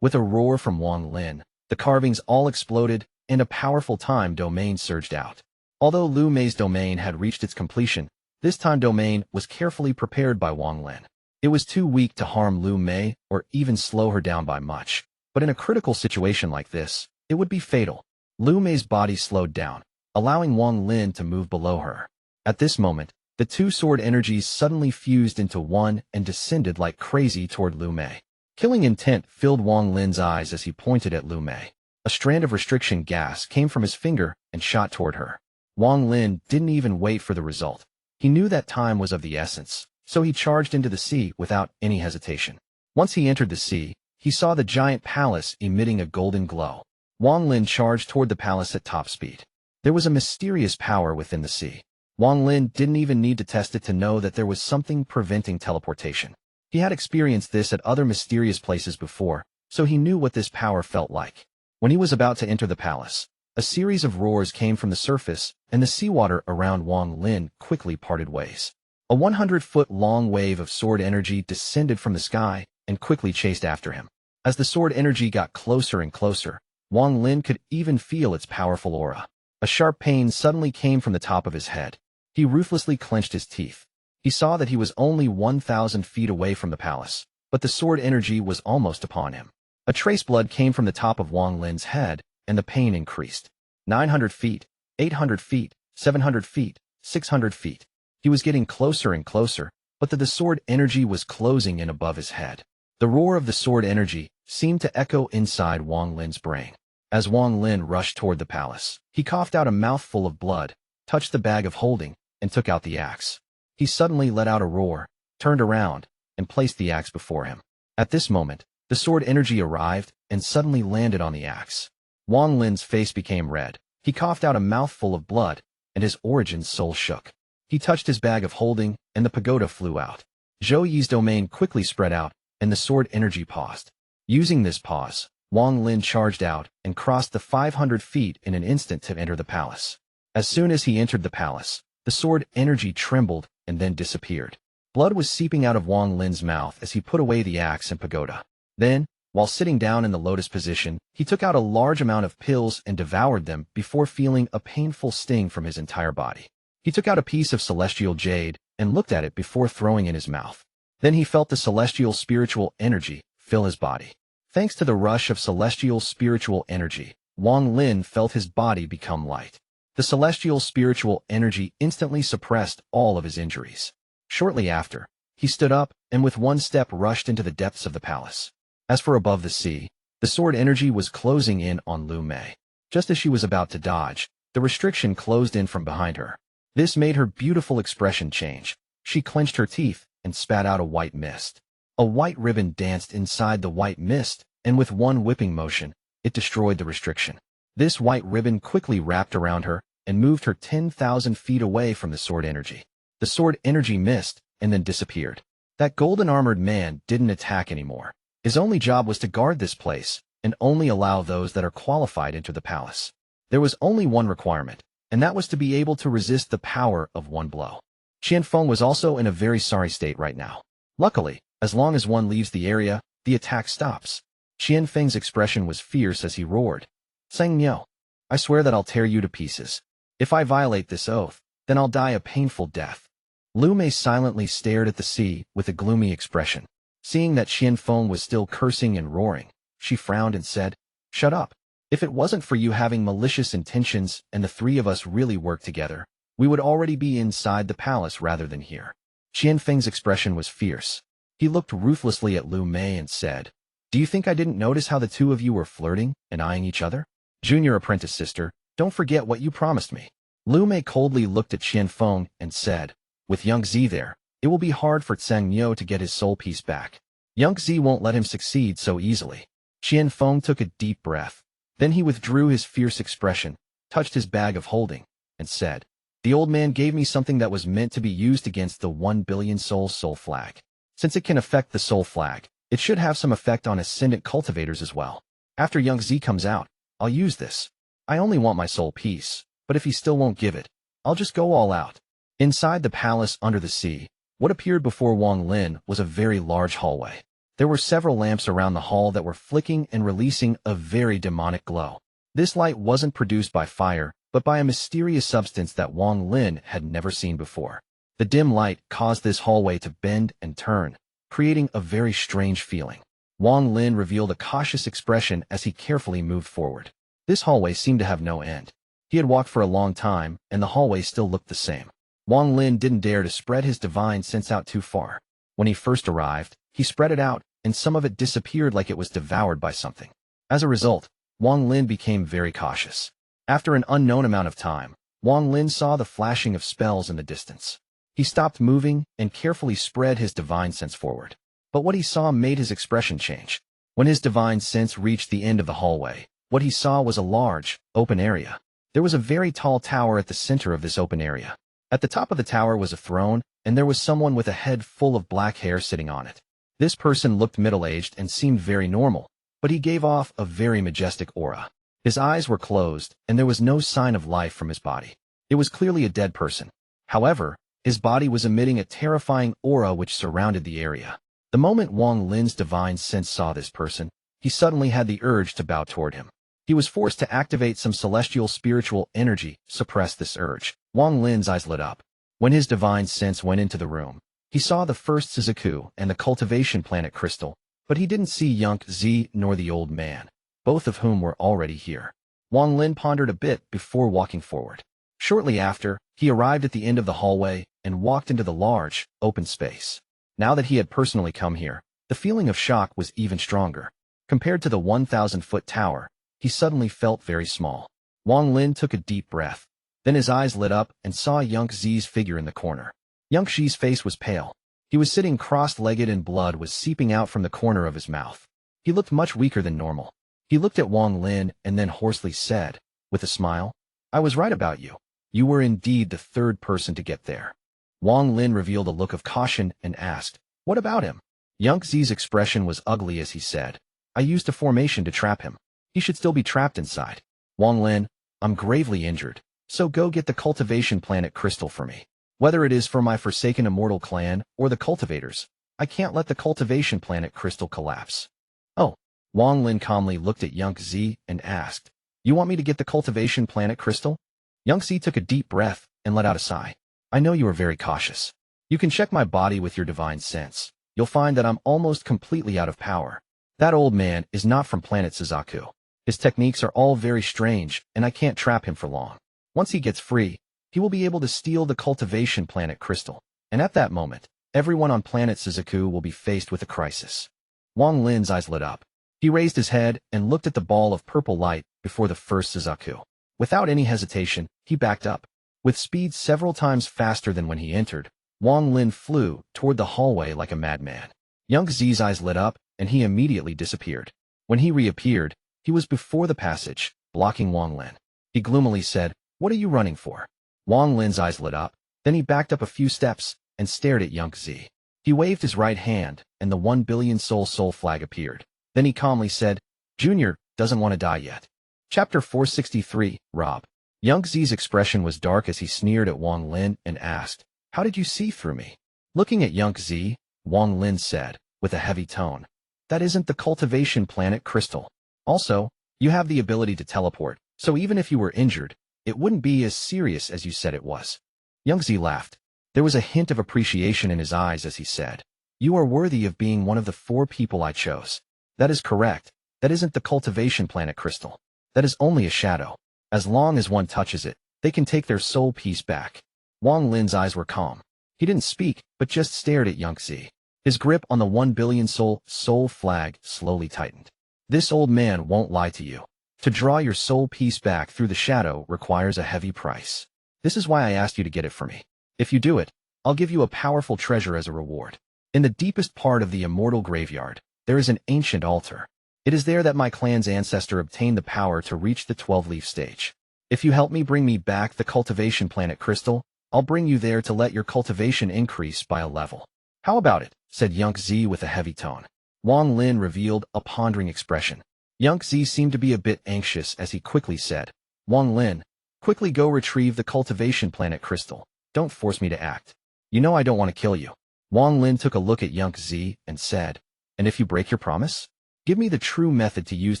With a roar from Wang Lin, the carvings all exploded, and a powerful time domain surged out. Although Liu Mei's domain had reached its completion, this time domain was carefully prepared by Wang Lin. It was too weak to harm Liu Mei or even slow her down by much, but in a critical situation like this, it would be fatal. Liu Mei's body slowed down, allowing Wang Lin to move below her. At this moment, the two sword energies suddenly fused into one and descended like crazy toward Liu Mei. Killing intent filled Wang Lin's eyes as he pointed at Liu Mei. A strand of restriction gas came from his finger and shot toward her. Wang Lin didn't even wait for the result. He knew that time was of the essence, so he charged into the sea without any hesitation. Once he entered the sea, he saw the giant palace emitting a golden glow. Wang Lin charged toward the palace at top speed. There was a mysterious power within the sea. Wang Lin didn't even need to test it to know that there was something preventing teleportation. He had experienced this at other mysterious places before, so he knew what this power felt like. When he was about to enter the palace, a series of roars came from the surface, and the seawater around Wang Lin quickly parted ways. A 100-foot-long wave of sword energy descended from the sky and quickly chased after him. As the sword energy got closer and closer, Wang Lin could even feel its powerful aura. A sharp pain suddenly came from the top of his head. He ruthlessly clenched his teeth. He saw that he was only 1,000 feet away from the palace, but the sword energy was almost upon him. A trace blood came from the top of Wang Lin's head, and the pain increased. 900 feet, 800 feet, 700 feet, 600 feet. He was getting closer and closer, but the sword energy was closing in above his head. The roar of the sword energy seemed to echo inside Wang Lin's brain. As Wang Lin rushed toward the palace, he coughed out a mouthful of blood, touched the bag of holding, and took out the axe. He suddenly let out a roar, turned around, and placed the axe before him. At this moment, the sword energy arrived and suddenly landed on the axe. Wang Lin's face became red. He coughed out a mouthful of blood, and his origin's soul shook. He touched his bag of holding, and the pagoda flew out. Zhou Yi's domain quickly spread out, and the sword energy paused. Using this pause, Wang Lin charged out and crossed the 500 feet in an instant to enter the palace. As soon as he entered the palace, the sword energy trembled and then disappeared. Blood was seeping out of Wang Lin's mouth as he put away the axe and pagoda. Then, while sitting down in the lotus position, he took out a large amount of pills and devoured them before feeling a painful sting from his entire body. He took out a piece of celestial jade and looked at it before throwing in his mouth. Then he felt the celestial spiritual energy fill his body. Thanks to the rush of celestial spiritual energy, Wang Lin felt his body become light. The celestial spiritual energy instantly suppressed all of his injuries. Shortly after, he stood up and with one step rushed into the depths of the palace. As for above the sea, the sword energy was closing in on Liu Mei. Just as she was about to dodge, the restriction closed in from behind her. This made her beautiful expression change. She clenched her teeth and spat out a white mist. A white ribbon danced inside the white mist, and with one whipping motion, it destroyed the restriction. This white ribbon quickly wrapped around her and moved her 10,000 feet away from the sword energy. The sword energy missed and then disappeared. That golden-armored man didn't attack anymore. His only job was to guard this place and only allow those that are qualified into the palace. There was only one requirement, and that was to be able to resist the power of one blow. Feng was also in a very sorry state right now. Luckily, as long as one leaves the area, the attack stops. Feng's expression was fierce as he roared, "Sang Miao, I swear that I'll tear you to pieces. If I violate this oath, then I'll die a painful death." Liu Mei silently stared at the sea with a gloomy expression. Seeing that Feng was still cursing and roaring, she frowned and said, "Shut up. If it wasn't for you having malicious intentions and the three of us really work together, we would already be inside the palace rather than here." Feng's expression was fierce. He looked ruthlessly at Liu Mei and said, "Do you think I didn't notice how the two of you were flirting and eyeing each other? Junior apprentice sister, don't forget what you promised me." Liu Mei coldly looked at Feng and said, "With young Zi there, it will be hard for Tseng Miao to get his soul piece back. Young Zi won't let him succeed so easily." Feng took a deep breath. Then he withdrew his fierce expression, touched his bag of holding, and said, "The old man gave me something that was meant to be used against the 1 billion soul flag. Since it can affect the soul flag, it should have some effect on ascendant cultivators as well. After young Zi comes out, I'll use this. I only want my soul piece, but if he still won't give it, I'll just go all out." Inside the palace under the sea, what appeared before Wang Lin was a very large hallway. There were several lamps around the hall that were flicking and releasing a very demonic glow. This light wasn't produced by fire, but by a mysterious substance that Wang Lin had never seen before. The dim light caused this hallway to bend and turn, creating a very strange feeling. Wang Lin revealed a cautious expression as he carefully moved forward. This hallway seemed to have no end. He had walked for a long time, and the hallway still looked the same. Wang Lin didn't dare to spread his divine sense out too far. When he first arrived, he spread it out, and some of it disappeared like it was devoured by something. As a result, Wang Lin became very cautious. After an unknown amount of time, Wang Lin saw the flashing of spells in the distance. He stopped moving and carefully spread his divine sense forward. But what he saw made his expression change. When his divine sense reached the end of the hallway, what he saw was a large, open area. There was a very tall tower at the center of this open area. At the top of the tower was a throne, and there was someone with a head full of black hair sitting on it. This person looked middle-aged and seemed very normal, but he gave off a very majestic aura. His eyes were closed, and there was no sign of life from his body. It was clearly a dead person. However, his body was emitting a terrifying aura which surrounded the area. The moment Wang Lin's divine sense saw this person, he suddenly had the urge to bow toward him. He was forced to activate some celestial spiritual energy to suppress this urge. Wang Lin's eyes lit up. When his divine sense went into the room, he saw the first Suzaku and the cultivation planet crystal, but he didn't see young Zi nor the old man, both of whom were already here. Wang Lin pondered a bit before walking forward. Shortly after, he arrived at the end of the hallway and walked into the large, open space. Now that he had personally come here, the feeling of shock was even stronger. Compared to the 1,000-foot tower, he suddenly felt very small. Wang Lin took a deep breath. Then his eyes lit up and saw young Zi's figure in the corner. Young Xi's face was pale. He was sitting cross-legged and blood was seeping out from the corner of his mouth. He looked much weaker than normal. He looked at Wang Lin and then hoarsely said, with a smile, I was right about you. You were indeed the third person to get there. Wang Lin revealed a look of caution and asked, what about him? Yang Zi's expression was ugly as he said, I used a formation to trap him. He should still be trapped inside. Wang Lin, I'm gravely injured, so go get the cultivation planet crystal for me. Whether it is for my forsaken immortal clan or the cultivators, I can't let the cultivation planet crystal collapse. Oh, Wang Lin calmly looked at Yang Zi and asked, you want me to get the cultivation planet crystal? Yang Zi took a deep breath and let out a sigh. I know you are very cautious. You can check my body with your divine sense. You'll find that I'm almost completely out of power. That old man is not from planet Suzaku. His techniques are all very strange, and I can't trap him for long. Once he gets free, he will be able to steal the cultivation planet crystal, and at that moment, everyone on planet Suzaku will be faced with a crisis. Wang Lin's eyes lit up. He raised his head and looked at the ball of purple light before the first Suzaku. Without any hesitation, he backed up. With speed several times faster than when he entered, Wang Lin flew toward the hallway like a madman. Yang Zi's eyes lit up, and he immediately disappeared. When he reappeared, he was before the passage, blocking Wang Lin. He gloomily said, what are you running for? Wang Lin's eyes lit up, then he backed up a few steps and stared at Yang Zi. He waved his right hand, and the 1 billion soul flag appeared. Then he calmly said, Junior doesn't want to die yet. Chapter 463, Rob. Yang Zi's expression was dark as he sneered at Wang Lin and asked, how did you see through me? Looking at Yang Zi, Wang Lin said, with a heavy tone, that isn't the cultivation planet crystal. Also, you have the ability to teleport, so even if you were injured, it wouldn't be as serious as you said it was. Yang Zi laughed. There was a hint of appreciation in his eyes as he said, you are worthy of being one of the 4 people I chose. That is correct. That isn't the cultivation planet crystal. That is only a shadow. As long as one touches it, they can take their soul piece back. Wang Lin's eyes were calm. He didn't speak, but just stared at Yang Zi. His grip on the 1 billion soul flag slowly tightened. This old man won't lie to you. To draw your soul piece back through the shadow requires a heavy price. This is why I asked you to get it for me. If you do it, I'll give you a powerful treasure as a reward. In the deepest part of the immortal graveyard, there is an ancient altar. It is there that my clan's ancestor obtained the power to reach the 12-leaf stage. If you help me bring me back the cultivation planet crystal, I'll bring you there to let your cultivation increase by a level. How about it? Said Yang Zi with a heavy tone. Wang Lin revealed a pondering expression. Yang Zi seemed to be a bit anxious as he quickly said, Wang Lin, quickly go retrieve the cultivation planet crystal. Don't force me to act. You know I don't want to kill you. Wang Lin took a look at Yang Zi and said, and if you break your promise? Give me the true method to use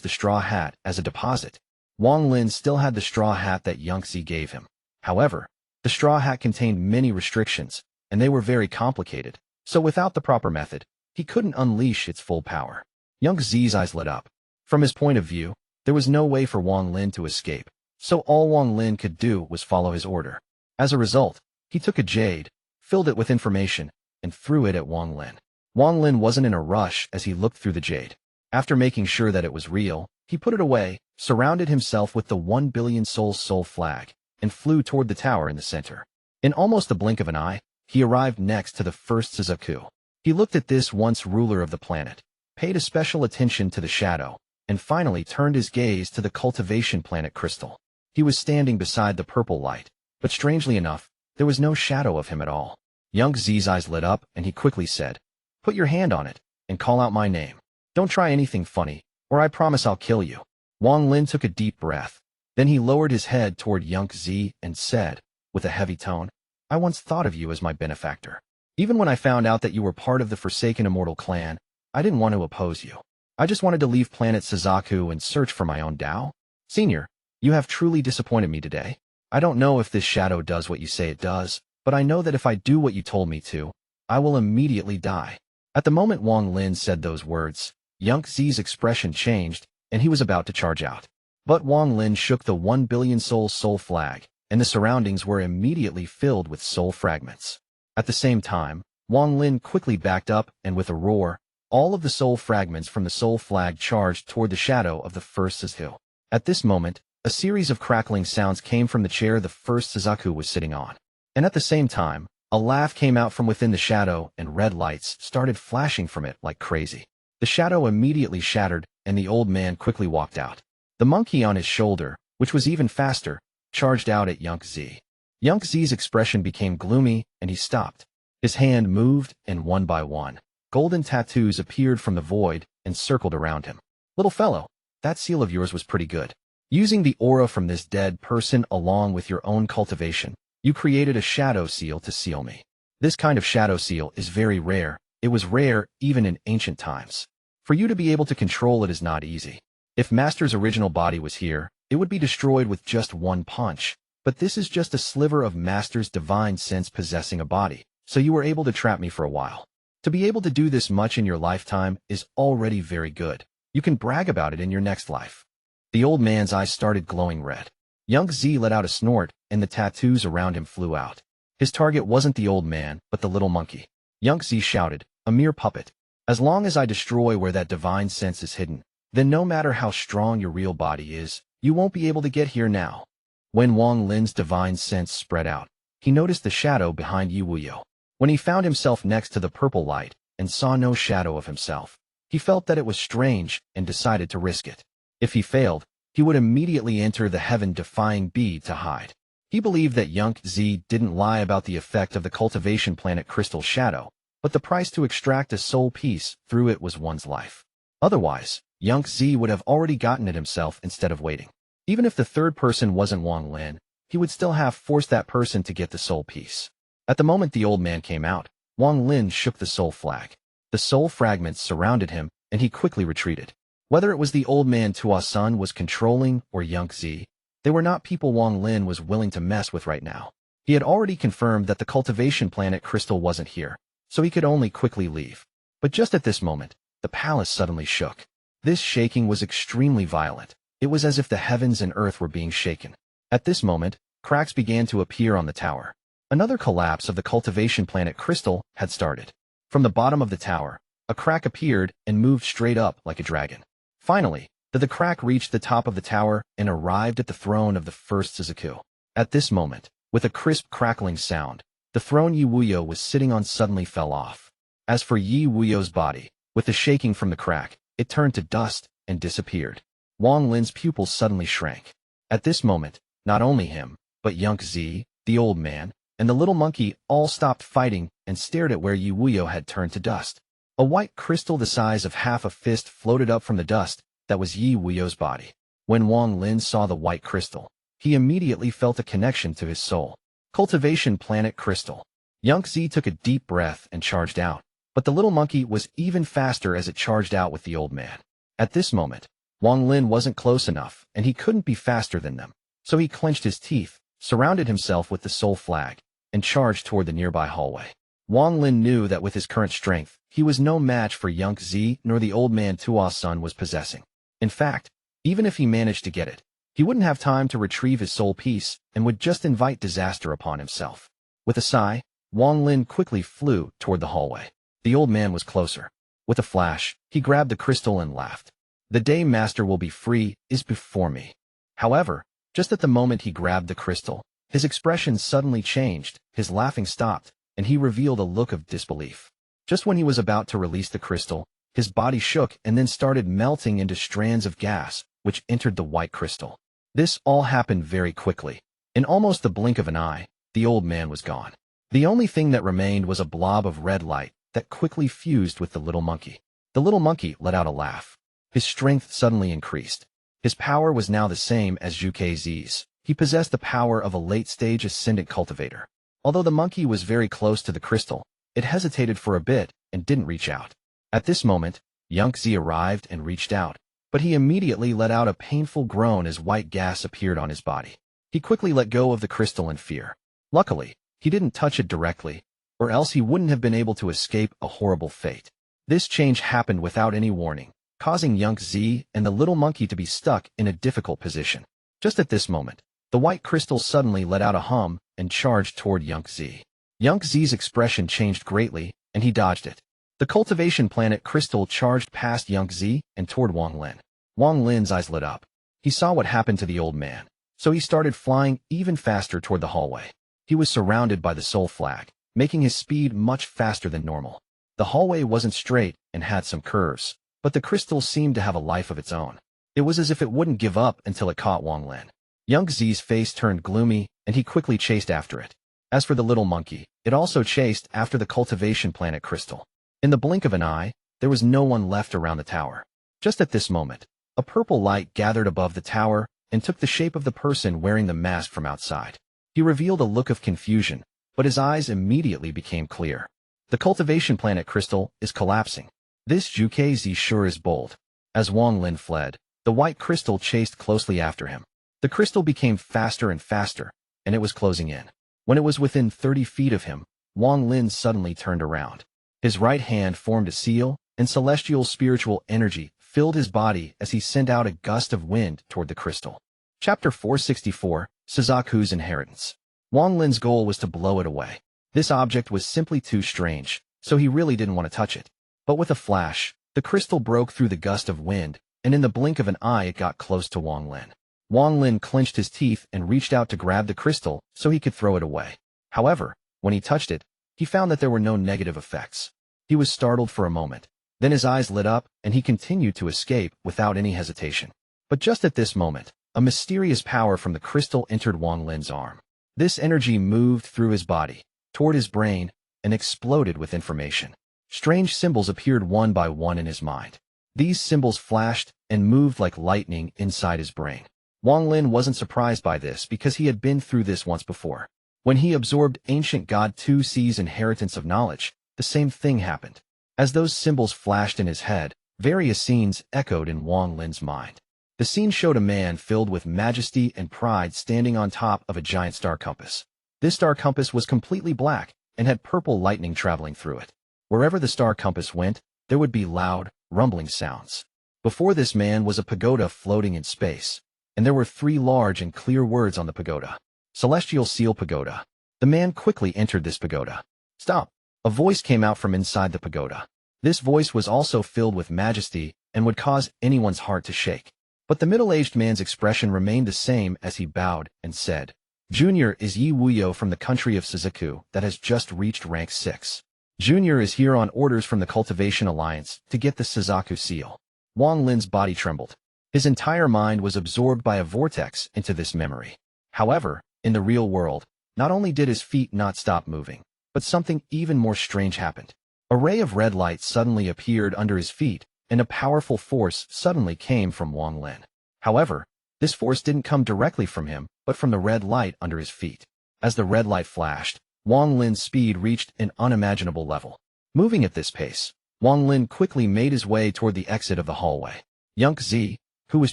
the straw hat as a deposit. Wang Lin still had the straw hat that Yang Zi gave him. However, the straw hat contained many restrictions, and they were very complicated, so without the proper method, he couldn't unleash its full power. Yang Zi's eyes lit up. From his point of view, there was no way for Wang Lin to escape, so all Wang Lin could do was follow his order. As a result, he took a jade, filled it with information, and threw it at Wang Lin. Wang Lin wasn't in a rush as he looked through the jade. After making sure that it was real, he put it away, surrounded himself with the 1 billion soul flag, and flew toward the tower in the center. In almost the blink of an eye, he arrived next to the first Suzaku. He looked at this once ruler of the planet, paid a special attention to the shadow, and finally turned his gaze to the cultivation planet crystal. He was standing beside the purple light, but strangely enough, there was no shadow of him at all. Yang Zi's eyes lit up and he quickly said, put your hand on it, and call out my name. Don't try anything funny, or I promise I'll kill you. Wang Lin took a deep breath. Then he lowered his head toward Yang Zi and said, with a heavy tone, I once thought of you as my benefactor. Even when I found out that you were part of the Forsaken Immortal clan, I didn't want to oppose you. I just wanted to leave planet Suzaku and search for my own Tao. Senior, you have truly disappointed me today. I don't know if this shadow does what you say it does, but I know that if I do what you told me to, I will immediately die. At the moment Wang Lin said those words, Yang Zi's expression changed, and he was about to charge out. But Wang Lin shook the 1 billion soul flag, and the surroundings were immediately filled with soul fragments. At the same time, Wang Lin quickly backed up, and with a roar, all of the soul fragments from the soul flag charged toward the shadow of the first Suzaku. At this moment, a series of crackling sounds came from the chair the first Suzaku was sitting on. And at the same time, a laugh came out from within the shadow and red lights started flashing from it like crazy. The shadow immediately shattered and the old man quickly walked out. The monkey on his shoulder, which was even faster, charged out at Zhuque Zis. Zhuque Zis' expression became gloomy, and he stopped. His hand moved, and one by one, golden tattoos appeared from the void and circled around him. Little fellow, that seal of yours was pretty good. Using the aura from this dead person along with your own cultivation, you created a shadow seal to seal me. This kind of shadow seal is very rare. It was rare even in ancient times. For you to be able to control it is not easy. If Master's original body was here, it would be destroyed with just one punch. But this is just a sliver of Master's divine sense possessing a body, so you were able to trap me for a while. To be able to do this much in your lifetime is already very good. You can brag about it in your next life. The old man's eyes started glowing red. Zhuque Zis let out a snort, and the tattoos around him flew out. His target wasn't the old man, but the little monkey. Zhuque Zis shouted, "A mere puppet. As long as I destroy where that divine sense is hidden, then no matter how strong your real body is, you won't be able to get here now." When Wang Lin's divine sense spread out, he noticed the shadow behind Wuyou. When he found himself next to the purple light and saw no shadow of himself, he felt that it was strange and decided to risk it. If he failed, he would immediately enter the heaven-defying bead to hide. He believed that Zhuque Zis didn't lie about the effect of the cultivation planet crystal shadow, but the price to extract a soul piece through it was one's life. Otherwise, Zhuque Zis would have already gotten it himself instead of waiting. Even if the third person wasn't Wang Lin, he would still have forced that person to get the soul piece. At the moment the old man came out, Wang Lin shook the soul flag. The soul fragments surrounded him, and he quickly retreated. Whether it was the old man Tuo Sens was controlling or Zhuque Zis, they were not people Wang Lin was willing to mess with right now. He had already confirmed that the cultivation planet crystal wasn't here, so he could only quickly leave. But just at this moment, the palace suddenly shook. This shaking was extremely violent. It was as if the heavens and earth were being shaken. At this moment, cracks began to appear on the tower. Another collapse of the cultivation planet crystal had started. From the bottom of the tower, a crack appeared and moved straight up like a dragon. Finally, the crack reached the top of the tower and arrived at the throne of the first Suzaku. At this moment, with a crisp crackling sound, the throne Wuyou was sitting on suddenly fell off. As for Wuyou's body, with the shaking from the crack, it turned to dust and disappeared. Wang Lin's pupils suddenly shrank. At this moment, not only him, but Zhuque Zis, the old man, and the little monkey all stopped fighting and stared at where Wuyou had turned to dust. A white crystal the size of half a fist floated up from the dust that was Wuyou's body. When Wang Lin saw the white crystal, he immediately felt a connection to his soul. Cultivation planet crystal. Zhuque Zis took a deep breath and charged out, but the little monkey was even faster as it charged out with the old man. At this moment, Wang Lin wasn't close enough, and he couldn't be faster than them, so he clenched his teeth, surrounded himself with the soul flag, and charged toward the nearby hallway. Wang Lin knew that with his current strength, he was no match for Zhuque Zis nor the old man Tuo Sens was possessing. In fact, even if he managed to get it, he wouldn't have time to retrieve his soul piece and would just invite disaster upon himself. With a sigh, Wang Lin quickly flew toward the hallway. The old man was closer. With a flash, he grabbed the crystal and laughed. "The day Master will be free is before me." However, just at the moment he grabbed the crystal, his expression suddenly changed, his laughing stopped, and he revealed a look of disbelief. Just when he was about to release the crystal, his body shook and then started melting into strands of gas, which entered the white crystal. This all happened very quickly. In almost the blink of an eye, the old man was gone. The only thing that remained was a blob of red light that quickly fused with the little monkey. The little monkey let out a laugh. His strength suddenly increased. His power was now the same as Zhuque Zis. He possessed the power of a late-stage ascendant cultivator. Although the monkey was very close to the crystal, it hesitated for a bit and didn't reach out. At this moment, Zhuque Zis arrived and reached out, but he immediately let out a painful groan as white gas appeared on his body. He quickly let go of the crystal in fear. Luckily, he didn't touch it directly, or else he wouldn't have been able to escape a horrible fate. This change happened without any warning, causing Zhuque Zis and the little monkey to be stuck in a difficult position. Just at this moment, the white crystal suddenly let out a hum and charged toward Zhuque Zis. Zhuque Zis' expression changed greatly, and he dodged it. The cultivation planet crystal charged past Zhuque Zis and toward Wang Lin. Wang Lin's eyes lit up. He saw what happened to the old man, so he started flying even faster toward the hallway. He was surrounded by the soul flag, making his speed much faster than normal. The hallway wasn't straight and had some curves, but the crystal seemed to have a life of its own. It was as if it wouldn't give up until it caught Wang Lin. Zhuque Zis' face turned gloomy, and he quickly chased after it. As for the little monkey, it also chased after the cultivation planet crystal. In the blink of an eye, there was no one left around the tower. Just at this moment, a purple light gathered above the tower and took the shape of the person wearing the mask from outside. He revealed a look of confusion, but his eyes immediately became clear. The cultivation planet crystal is collapsing. This Zhuque Zis sure is bold. As Wang Lin fled, the white crystal chased closely after him. The crystal became faster and faster, and it was closing in. When it was within 30 feet of him, Wang Lin suddenly turned around. His right hand formed a seal, and celestial spiritual energy filled his body as he sent out a gust of wind toward the crystal. Chapter 464, Suzaku's Inheritance. Wang Lin's goal was to blow it away. This object was simply too strange, so he really didn't want to touch it. But with a flash, the crystal broke through the gust of wind, and in the blink of an eye it got close to Wang Lin. Wang Lin clenched his teeth and reached out to grab the crystal so he could throw it away. However, when he touched it, he found that there were no negative effects. He was startled for a moment. Then his eyes lit up, and he continued to escape without any hesitation. But just at this moment, a mysterious power from the crystal entered Wang Lin's arm. This energy moved through his body, toward his brain, and exploded with information. Strange symbols appeared one by one in his mind. These symbols flashed and moved like lightning inside his brain. Wang Lin wasn't surprised by this because he had been through this once before. When he absorbed ancient god Tuo Sens' inheritance of knowledge, the same thing happened. As those symbols flashed in his head, various scenes echoed in Wang Lin's mind. The scene showed a man filled with majesty and pride standing on top of a giant star compass. This star compass was completely black and had purple lightning traveling through it. Wherever the star compass went, there would be loud, rumbling sounds. Before this man was a pagoda floating in space, and there were 3 large and clear words on the pagoda. Celestial Seal Pagoda. The man quickly entered this pagoda. Stop! A voice came out from inside the pagoda. This voice was also filled with majesty and would cause anyone's heart to shake. But the middle-aged man's expression remained the same as he bowed and said, Junior is Yi Wuyou from the country of Suzaku that has just reached rank 6. Junior is here on orders from the Cultivation Alliance to get the Suzaku seal. Wang Lin's body trembled. His entire mind was absorbed by a vortex into this memory. However, in the real world, not only did his feet not stop moving, but something even more strange happened. A ray of red light suddenly appeared under his feet, and a powerful force suddenly came from Wang Lin. However, this force didn't come directly from him, but from the red light under his feet. As the red light flashed, Wang Lin's speed reached an unimaginable level. Moving at this pace, Wang Lin quickly made his way toward the exit of the hallway. Zhuque Zis, who was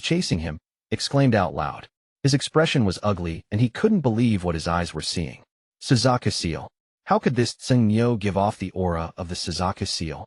chasing him, exclaimed out loud. His expression was ugly, and he couldn't believe what his eyes were seeing. Suzaku seal. How could this Tianhou give off the aura of the Suzaku seal?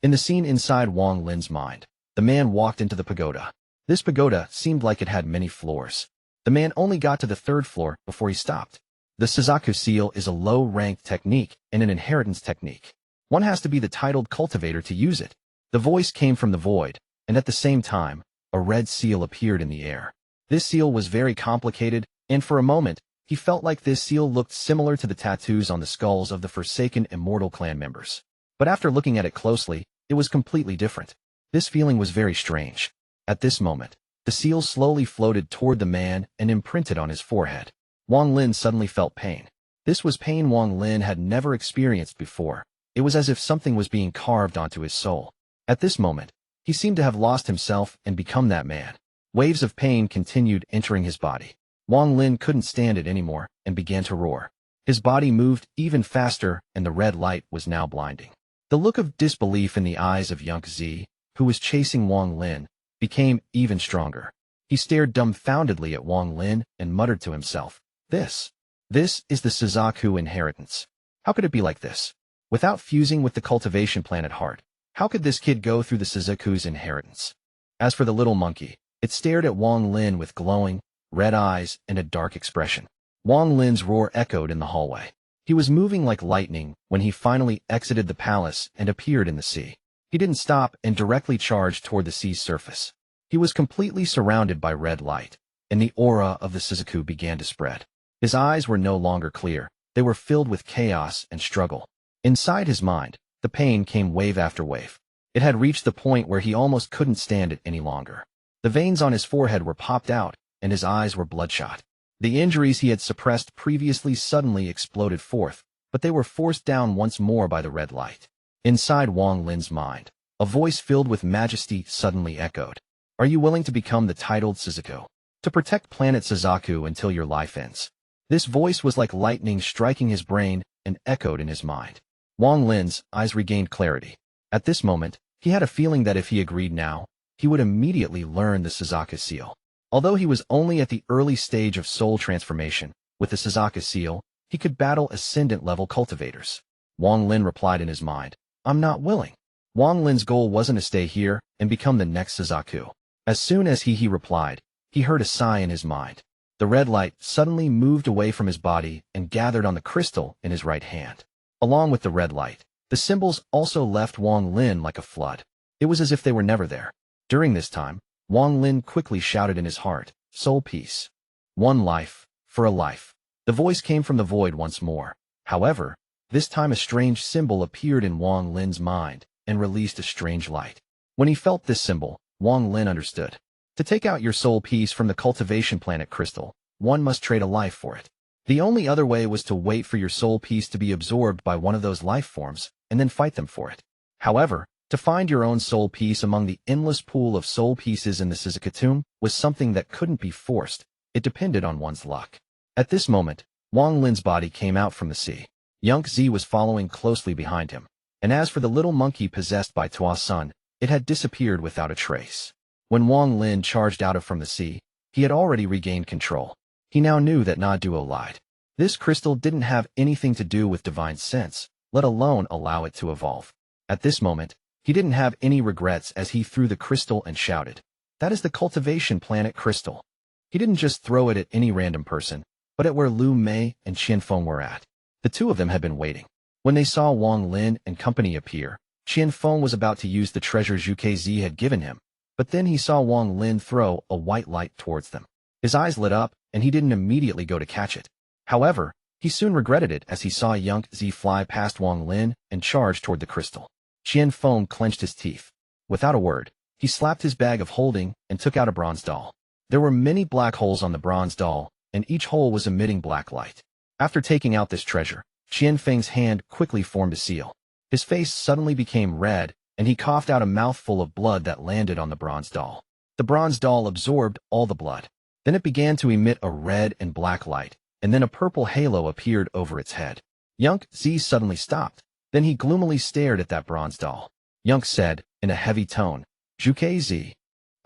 In the scene inside Wang Lin's mind, the man walked into the pagoda. This pagoda seemed like it had many floors. The man only got to the 3rd floor before he stopped. The Suzaku seal is a low-ranked technique and an inheritance technique. One has to be the titled cultivator to use it. The voice came from the void, and at the same time, a red seal appeared in the air. This seal was very complicated, and for a moment, he felt like this seal looked similar to the tattoos on the skulls of the Forsaken Immortal clan members. But after looking at it closely, it was completely different. This feeling was very strange. At this moment, the seal slowly floated toward the man and imprinted on his forehead. Wang Lin suddenly felt pain. This was pain Wang Lin had never experienced before. It was as if something was being carved onto his soul. At this moment, he seemed to have lost himself and become that man. Waves of pain continued entering his body. Wang Lin couldn't stand it anymore and began to roar. His body moved even faster, and the red light was now blinding. The look of disbelief in the eyes of Zhuque Zis, who was chasing Wang Lin, became even stronger. He stared dumbfoundedly at Wang Lin and muttered to himself, This is the Suzaku inheritance. How could it be like this? Without fusing with the cultivation planet heart, how could this kid go through the Suzaku's inheritance? As for the little monkey, it stared at Wang Lin with glowing, red eyes and a dark expression. Wang Lin's roar echoed in the hallway. He was moving like lightning when he finally exited the palace and appeared in the sea. He didn't stop and directly charged toward the sea's surface. He was completely surrounded by red light, and the aura of the Suzaku began to spread. His eyes were no longer clear. They were filled with chaos and struggle. Inside his mind, the pain came wave after wave. It had reached the point where he almost couldn't stand it any longer. The veins on his forehead were popped out, and his eyes were bloodshot. The injuries he had suppressed previously suddenly exploded forth, but they were forced down once more by the red light. Inside Wang Lin's mind, a voice filled with majesty suddenly echoed. Are you willing to become the titled Suzaku? To protect planet Suzaku until your life ends? This voice was like lightning striking his brain and echoed in his mind. Wang Lin's eyes regained clarity. At this moment, he had a feeling that if he agreed now, he would immediately learn the Suzaku seal. Although he was only at the early stage of soul transformation, with the Suzaku seal, he could battle ascendant-level cultivators. Wang Lin replied in his mind, I'm not willing. Wang Lin's goal wasn't to stay here and become the next Suzaku. As soon as he replied, he heard a sigh in his mind. The red light suddenly moved away from his body and gathered on the crystal in his right hand. Along with the red light, the symbols also left Wang Lin like a flood. It was as if they were never there. During this time, Wang Lin quickly shouted in his heart, Soul peace. One life, for a life. The voice came from the void once more. However, this time a strange symbol appeared in Wang Lin's mind and released a strange light. When he felt this symbol, Wang Lin understood. To take out your soul piece from the cultivation planet crystal, one must trade a life for it. The only other way was to wait for your soul piece to be absorbed by one of those life forms and then fight them for it. However, to find your own soul piece among the endless pool of soul pieces in the Suzaku tomb was something that couldn't be forced. It depended on one's luck. At this moment, Wang Lin's body came out from the sea. Zhuque Zis was following closely behind him. And as for the little monkey possessed by Tuo Sens, it had disappeared without a trace. When Wang Lin charged out from the sea, he had already regained control. He now knew that Na Duo lied. This crystal didn't have anything to do with divine sense, let alone allow it to evolve. At this moment, he didn't have any regrets as he threw the crystal and shouted, That is the cultivation planet crystal. He didn't just throw it at any random person, but at where Liu Mei and Feng were at. The two of them had been waiting. When they saw Wang Lin and company appear, Feng was about to use the treasure Zhuque Zis had given him, but then he saw Wang Lin throw a white light towards them. His eyes lit up, and he didn't immediately go to catch it. However, he soon regretted it as he saw Zhuque Zis fly past Wang Lin and charge toward the crystal. Feng clenched his teeth. Without a word, he slapped his bag of holding and took out a bronze doll. There were many black holes on the bronze doll, and each hole was emitting black light. After taking out this treasure, Feng's hand quickly formed a seal. His face suddenly became red, and he coughed out a mouthful of blood that landed on the bronze doll. The bronze doll absorbed all the blood. Then it began to emit a red and black light, and then a purple halo appeared over its head. Zhuque Zis suddenly stopped. Then he gloomily stared at that bronze doll. Zhuque said, in a heavy tone, Zhuque Zis.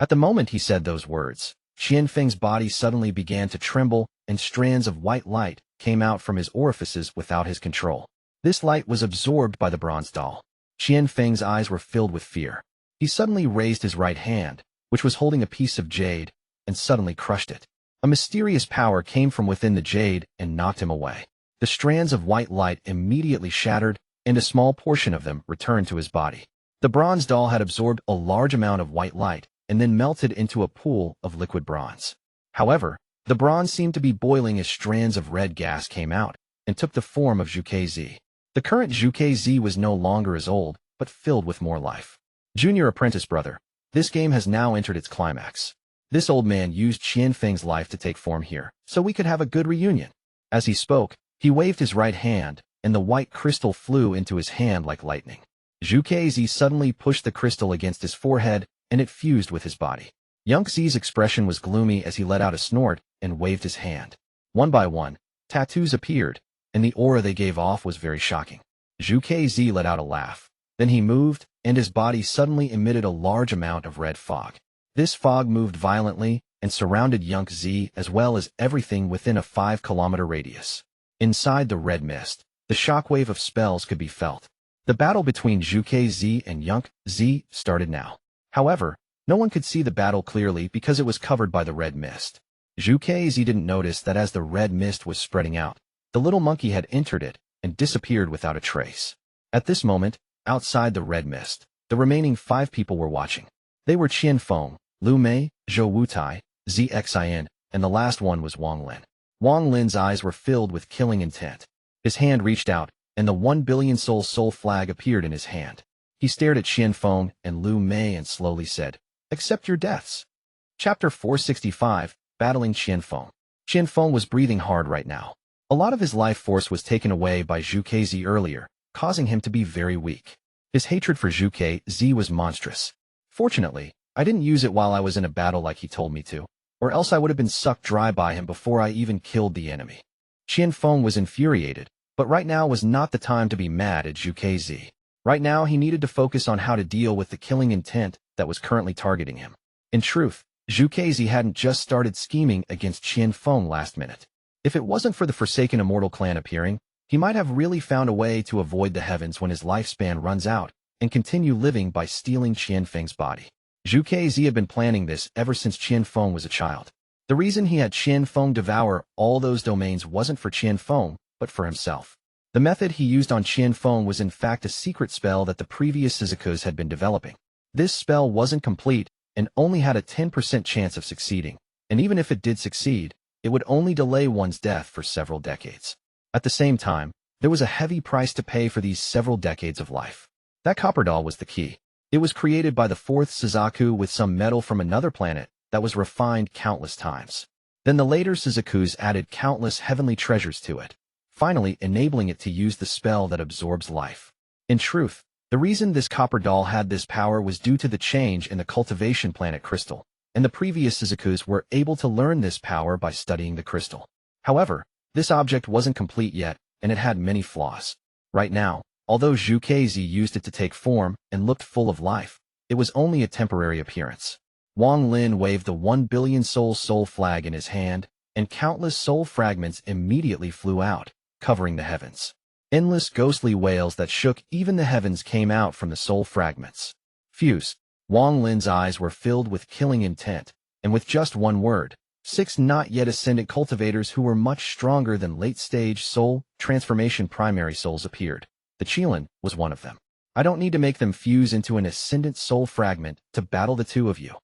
At the moment he said those words, Feng's body suddenly began to tremble, and strands of white light came out from his orifices without his control. This light was absorbed by the bronze doll. Feng's eyes were filled with fear. He suddenly raised his right hand, which was holding a piece of jade, and suddenly crushed it. A mysterious power came from within the jade and knocked him away. The strands of white light immediately shattered, and a small portion of them returned to his body. The bronze doll had absorbed a large amount of white light and then melted into a pool of liquid bronze. However, the bronze seemed to be boiling as strands of red gas came out and took the form of Zhuque Zis. The current Zhuque Zis was no longer as old, but filled with more life. Junior apprentice brother, this game has now entered its climax. This old man used Feng's life to take form here, so we could have a good reunion. As he spoke, he waved his right hand, and the white crystal flew into his hand like lightning. Zhuque Zis suddenly pushed the crystal against his forehead, and it fused with his body. Zhuque Zis' expression was gloomy as he let out a snort and waved his hand. One by one, tattoos appeared, and the aura they gave off was very shocking. Zhuque Zis let out a laugh. Then he moved, and his body suddenly emitted a large amount of red fog. This fog moved violently and surrounded Zhuque Zis as well as everything within a 5-kilometer radius. Inside the red mist, the shockwave of spells could be felt. The battle between Zhuque Zis and Zhuque Zis started now. However, no one could see the battle clearly because it was covered by the red mist. Zhuque Zis didn't notice that as the red mist was spreading out, the little monkey had entered it and disappeared without a trace. At this moment, outside the red mist, the remaining 5 people were watching. They were Feng, Liu Mei, Zhou Wutai, Xian, and the last one was Wang Lin. Wang Lin's eyes were filled with killing intent. His hand reached out, and the 1 billion soul flag appeared in his hand. He stared at Feng and Liu Mei and slowly said, Accept your deaths. Chapter 465, battling Qian Feng. Qian Feng was breathing hard right now. A lot of his life force was taken away by Zhuque Zis earlier, causing him to be very weak. His hatred for Zhuque Zis was monstrous. Fortunately, I didn't use it while I was in a battle like he told me to, or else I would have been sucked dry by him before I even killed the enemy. Qian Feng was infuriated, but right now was not the time to be mad at Zhuque Zis. Right now he needed to focus on how to deal with the killing intent that was currently targeting him. In truth, Zhuque Zis hadn't just started scheming against Qian Feng last minute. If it wasn't for the Forsaken Immortal clan appearing, he might have really found a way to avoid the heavens when his lifespan runs out and continue living by stealing Qian Feng's body. Zhuque Zis had been planning this ever since Qian Feng was a child. The reason he had Qian Feng devour all those domains wasn't for Qian Feng, but for himself. The method he used on Qian Feng was in fact a secret spell that the previous Suzakus had been developing. This spell wasn't complete and only had a 10% chance of succeeding, and even if it did succeed, it would only delay one's death for several decades. At the same time, there was a heavy price to pay for these several decades of life. That copper doll was the key. It was created by the fourth Suzaku with some metal from another planet that was refined countless times. Then the later Suzakus added countless heavenly treasures to it, finally enabling it to use the spell that absorbs life. In truth, the reason this copper doll had this power was due to the change in the cultivation planet crystal, and the previous Suzakus were able to learn this power by studying the crystal. However, this object wasn't complete yet, and it had many flaws. Right now, although Zhuque Zis used it to take form and looked full of life, it was only a temporary appearance. Wang Lin waved the 1 billion soul flag in his hand, and countless soul fragments immediately flew out, covering the heavens. Endless ghostly wails that shook even the heavens came out from the soul fragments. Fuse. Wang Lin's eyes were filled with killing intent, and with just one word, 6 not yet ascendant cultivators who were much stronger than late-stage soul transformation primary souls appeared. The Qian was one of them. I don't need to make them fuse into an ascendant soul fragment to battle the two of you.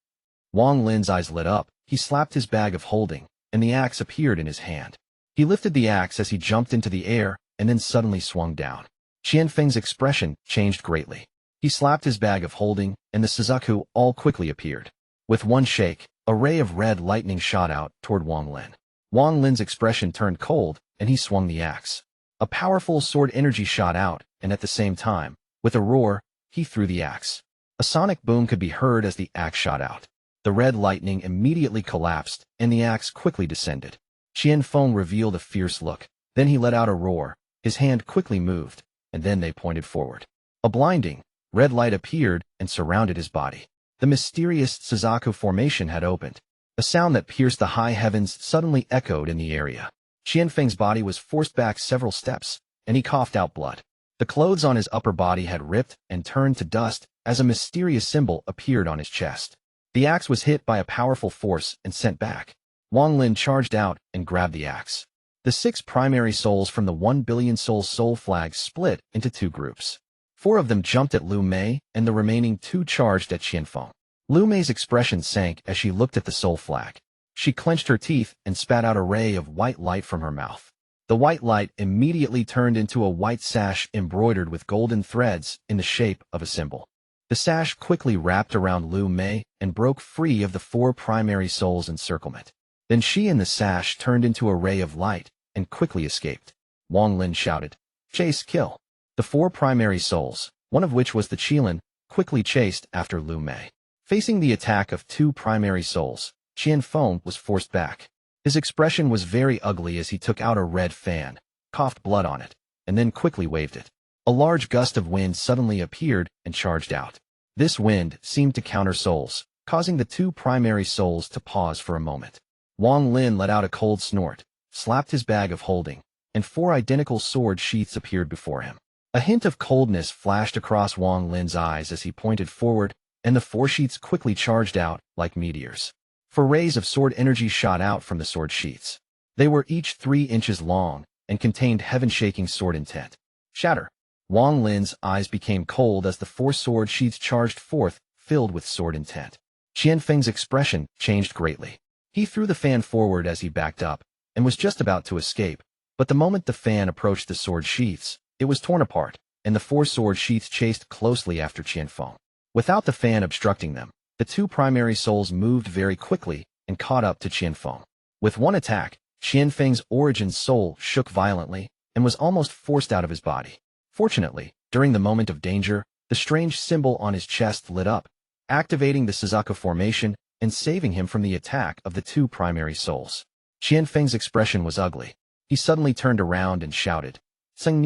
Wang Lin's eyes lit up, he slapped his bag of holding, and the axe appeared in his hand. He lifted the axe as he jumped into the air, and then suddenly swung down. Qian Feng's expression changed greatly. He slapped his bag of holding, and the Suzaku all quickly appeared. With one shake, a ray of red lightning shot out toward Wang Lin. Wang Lin's expression turned cold, and he swung the axe. A powerful sword energy shot out, and at the same time, with a roar, he threw the axe. A sonic boom could be heard as the axe shot out. The red lightning immediately collapsed, and the axe quickly descended. Qian Feng revealed a fierce look. Then he let out a roar. His hand quickly moved, and then they pointed forward. A blinding, red light appeared and surrounded his body. The mysterious Suzaku formation had opened. A sound that pierced the high heavens suddenly echoed in the area. Qian Feng's body was forced back several steps, and he coughed out blood. The clothes on his upper body had ripped and turned to dust as a mysterious symbol appeared on his chest. The axe was hit by a powerful force and sent back. Wang Lin charged out and grabbed the axe. The 6 primary souls from the 1 billion soul flag split into 2 groups. 4 of them jumped at Liu Mei, and the remaining 2 charged at Qian Feng. Liu Mei's expression sank as she looked at the soul flag. She clenched her teeth and spat out a ray of white light from her mouth. The white light immediately turned into a white sash embroidered with golden threads in the shape of a symbol. The sash quickly wrapped around Liu Mei and broke free of the 4 primary souls' encirclement. Then she and the sash turned into a ray of light and quickly escaped. Wang Lin shouted, "Chase, kill!" The 4 primary souls, one of which was the Qian, quickly chased after Liu Mei. Facing the attack of 2 primary souls, Qian Feng was forced back. His expression was very ugly as he took out a red fan, coughed blood on it, and then quickly waved it. A large gust of wind suddenly appeared and charged out. This wind seemed to counter souls, causing the 2 primary souls to pause for a moment. Wang Lin let out a cold snort, slapped his bag of holding, and 4 identical sword sheaths appeared before him. A hint of coldness flashed across Wang Lin's eyes as he pointed forward, and the 4 sheaths quickly charged out like meteors. 4 rays of sword energy shot out from the sword sheaths. They were each 3 inches long and contained heaven-shaking sword intent. Shatter! Wang Lin's eyes became cold as the 4 sword sheaths charged forth, filled with sword intent. Qian Feng's expression changed greatly. He threw the fan forward as he backed up, and was just about to escape, but the moment the fan approached the sword sheaths, it was torn apart, and the 4 sword sheaths chased closely after Qian Feng. Without the fan obstructing them, the 2 primary souls moved very quickly and caught up to Qian. With one attack, Qianfeng's origin soul shook violently and was almost forced out of his body. Fortunately, during the moment of danger, the strange symbol on his chest lit up, activating the Suzaku formation and saving him from the attack of the two primary souls. Qianfeng's expression was ugly. He suddenly turned around and shouted, "Seng,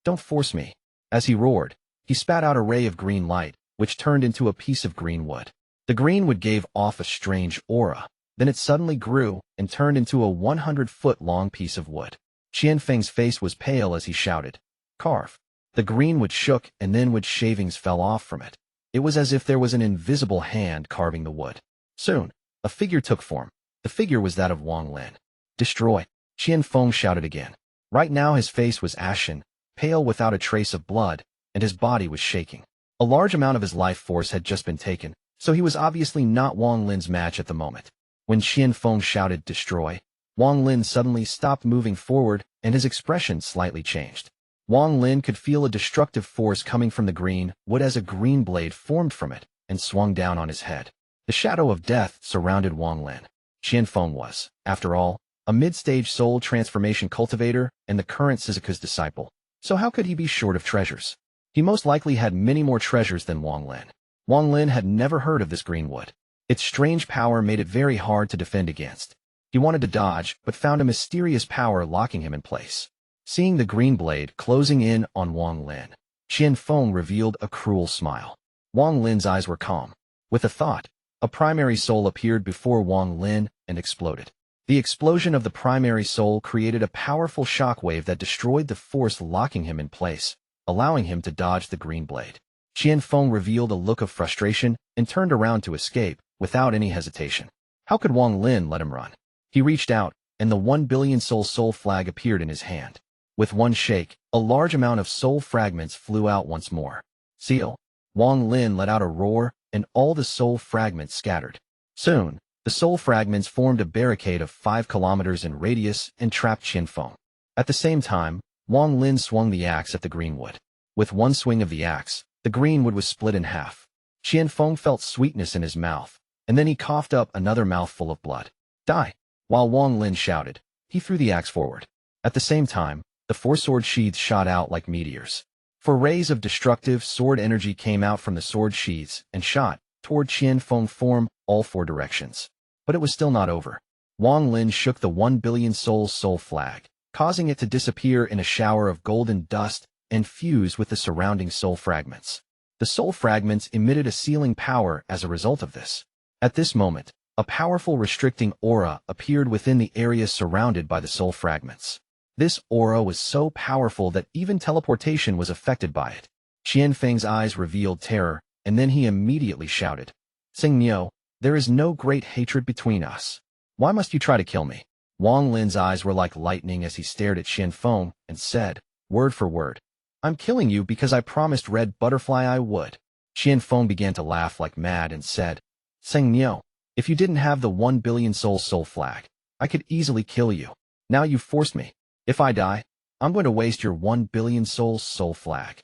don't force me." As he roared, he spat out a ray of green light, which turned into a piece of green wood. The green wood gave off a strange aura. Then it suddenly grew and turned into a 100-foot-long piece of wood. Qianfeng's face was pale as he shouted, "Carve." The green wood shook and then wood shavings fell off from it. It was as if there was an invisible hand carving the wood. Soon, a figure took form. The figure was that of Wang Lin. "Destroy!" Qianfeng shouted again. Right now his face was ashen, pale without a trace of blood, and his body was shaking. A large amount of his life force had just been taken, so he was obviously not Wang Lin's match at the moment. When Qianfeng shouted "Destroy," Wang Lin suddenly stopped moving forward and his expression slightly changed. Wang Lin could feel a destructive force coming from the green wood as a green blade formed from it and swung down on his head. The shadow of death surrounded Wang Lin. Qianfeng was, after all, a mid-stage soul transformation cultivator and the current Suzaku's disciple, so how could he be short of treasures? He most likely had many more treasures than Wang Lin. Wang Lin had never heard of this green wood. Its strange power made it very hard to defend against. He wanted to dodge, but found a mysterious power locking him in place. Seeing the green blade closing in on Wang Lin, Qianfeng revealed a cruel smile. Wang Lin's eyes were calm. With a thought, a primary soul appeared before Wang Lin and exploded. The explosion of the primary soul created a powerful shockwave that destroyed the force locking him in place, allowing him to dodge the green blade. Qianfeng revealed a look of frustration and turned around to escape, without any hesitation. How could Wang Lin let him run? He reached out, and the 1 billion soul flag appeared in his hand. With one shake, a large amount of soul fragments flew out once more. Seal! Wang Lin let out a roar, and all the soul fragments scattered. Soon, the soul fragments formed a barricade of 5 kilometers in radius and trapped Qianfeng. At the same time, Wang Lin swung the axe at the greenwood. With one swing of the axe, the greenwood was split in half. Qianfeng felt sweetness in his mouth, and then he coughed up another mouthful of blood. "Die!" While Wang Lin shouted, he threw the axe forward. At the same time, the 4 sword sheaths shot out like meteors. 4 rays of destructive sword energy came out from the sword sheaths and shot toward Qianfeng from all 4 directions. But it was still not over. Wang Lin shook the 1 billion soul flag, causing it to disappear in a shower of golden dust and fuse with the surrounding soul fragments. The soul fragments emitted a sealing power as a result of this. At this moment, a powerful restricting aura appeared within the area surrounded by the soul fragments. This aura was so powerful that even teleportation was affected by it. Qianfeng's eyes revealed terror, and then he immediately shouted, "Seng, there is no great hatred between us. Why must you try to kill me?" Wang Lin's eyes were like lightning as he stared at Qianfeng and said, word for word, "I'm killing you because I promised Red Butterfly I would." Qianfeng began to laugh like mad and said, "Seng, if you didn't have the 1 billion soul flag, I could easily kill you. Now you've forced me. If I die, I'm going to waste your 1 billion soul flag."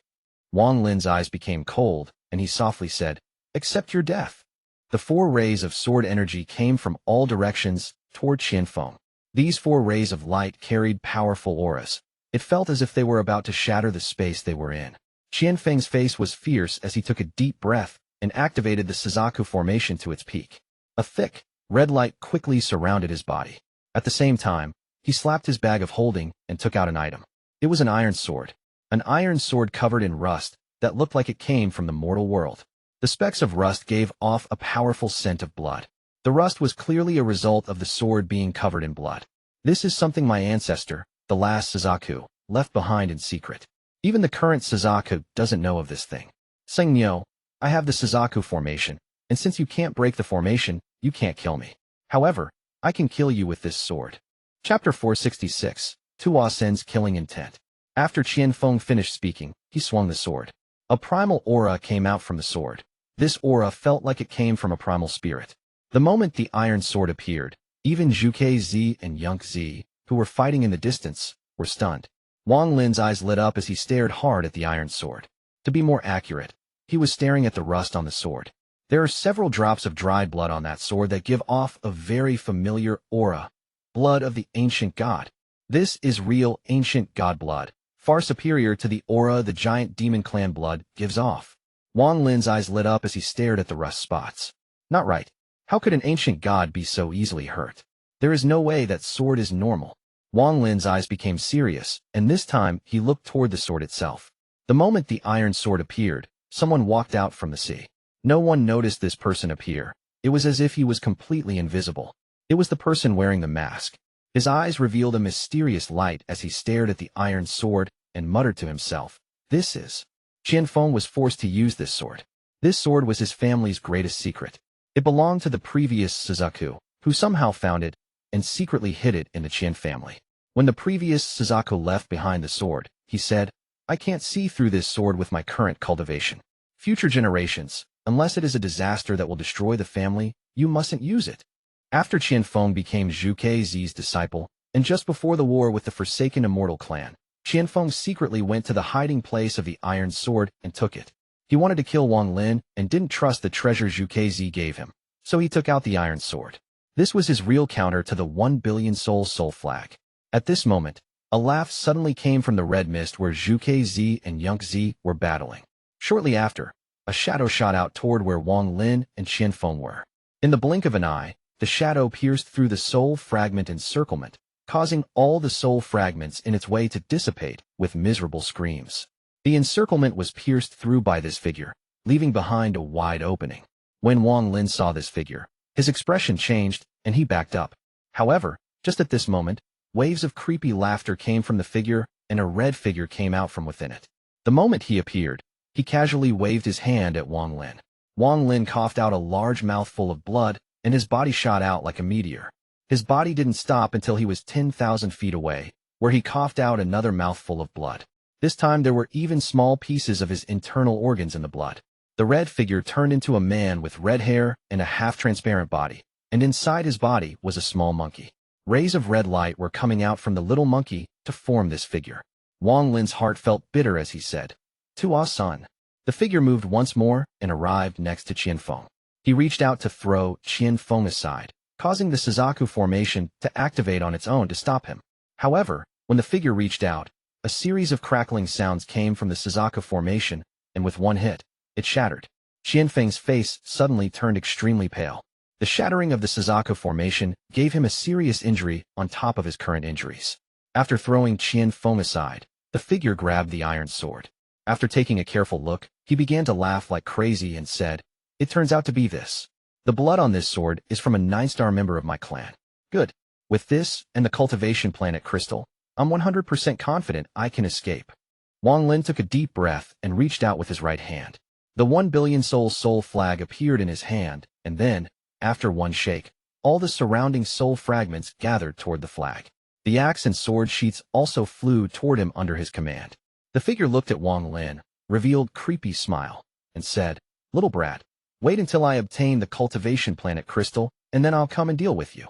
Wang Lin's eyes became cold, and he softly said, "Accept your death." The 4 rays of sword energy came from all directions toward Qianfeng. These 4 rays of light carried powerful auras. It felt as if they were about to shatter the space they were in. Qianfeng's face was fierce as he took a deep breath and activated the Suzaku formation to its peak. A thick, red light quickly surrounded his body. At the same time, he slapped his bag of holding and took out an item. It was an iron sword. An iron sword covered in rust that looked like it came from the mortal world. The specks of rust gave off a powerful scent of blood. The rust was clearly a result of the sword being covered in blood. This is something my ancestor, the last Suzaku, left behind in secret. Even the current Suzaku doesn't know of this thing. Seng, I have the Suzaku formation, and since you can't break the formation, you can't kill me. However, I can kill you with this sword. Chapter 466, Tuo Sens Killing Intent. After Qianfeng finished speaking, he swung the sword. A primal aura came out from the sword. This aura felt like it came from a primal spirit. The moment the iron sword appeared, even Zhuque Zis and Yunque Zis, who were fighting in the distance, were stunned. Wang Lin's eyes lit up as he stared hard at the iron sword. To be more accurate, he was staring at the rust on the sword. There are several drops of dried blood on that sword that give off a very familiar aura. Blood of the ancient god. This is real ancient god blood, far superior to the aura the giant demon clan blood gives off. Wang Lin's eyes lit up as he stared at the rust spots. Not right. How could an ancient god be so easily hurt? There is no way that sword is normal. Wang Lin's eyes became serious, and this time he looked toward the sword itself. The moment the iron sword appeared, someone walked out from the sea. No one noticed this person appear. It was as if he was completely invisible. It was the person wearing the mask. His eyes revealed a mysterious light as he stared at the iron sword and muttered to himself, "This is..." Feng was forced to use this sword. This sword was his family's greatest secret. It belonged to the previous Suzaku, who somehow found it and secretly hid it in the Qian family. When the previous Suzaku left behind the sword, he said, "I can't see through this sword with my current cultivation. Future generations, unless it is a disaster that will destroy the family, you mustn't use it." After Feng became Zhuque Zis' disciple, and just before the war with the Forsaken Immortal clan, Feng secretly went to the hiding place of the iron sword and took it. He wanted to kill Wang Lin and didn't trust the treasure Zhuque Zis gave him, so he took out the iron sword. This was his real counter to the 1 billion soul flag. At this moment, a laugh suddenly came from the red mist where Zhuque Zis and Yunque Zis were battling. Shortly after, a shadow shot out toward where Wang Lin and Feng were. In the blink of an eye, the shadow pierced through the soul fragment encirclement, causing all the soul fragments in its way to dissipate with miserable screams. The encirclement was pierced through by this figure, leaving behind a wide opening. When Wang Lin saw this figure, his expression changed, and he backed up. However, just at this moment, waves of creepy laughter came from the figure, and a red figure came out from within it. The moment he appeared, he casually waved his hand at Wang Lin. Wang Lin coughed out a large mouthful of blood, and his body shot out like a meteor. His body didn't stop until he was 10,000 feet away, where he coughed out another mouthful of blood. This time there were even small pieces of his internal organs in the blood. The red figure turned into a man with red hair and a half-transparent body, and inside his body was a small monkey. Rays of red light were coming out from the little monkey to form this figure. Wang Lin's heart felt bitter as he said, "Tuo Sens." The figure moved once more and arrived next to Feng. He reached out to throw Feng aside, causing the Suzaku formation to activate on its own to stop him. However, when the figure reached out, a series of crackling sounds came from the Suzaku formation, and with one hit, it shattered. Feng's face suddenly turned extremely pale. The shattering of the Suzaku formation gave him a serious injury on top of his current injuries. After throwing Feng aside, the figure grabbed the iron sword. After taking a careful look, he began to laugh like crazy and said, "It turns out to be this. The blood on this sword is from a 9-star member of my clan. Good. With this and the cultivation planet crystal, I'm 100% confident I can escape." Wang Lin took a deep breath and reached out with his right hand. The 1 billion soul flag appeared in his hand, and then, after one shake, all the surrounding soul fragments gathered toward the flag. The axe and sword sheaths also flew toward him under his command. The figure looked at Wang Lin, revealed creepy smile, and said, "Little brat, wait until I obtain the cultivation planet crystal, and then I'll come and deal with you."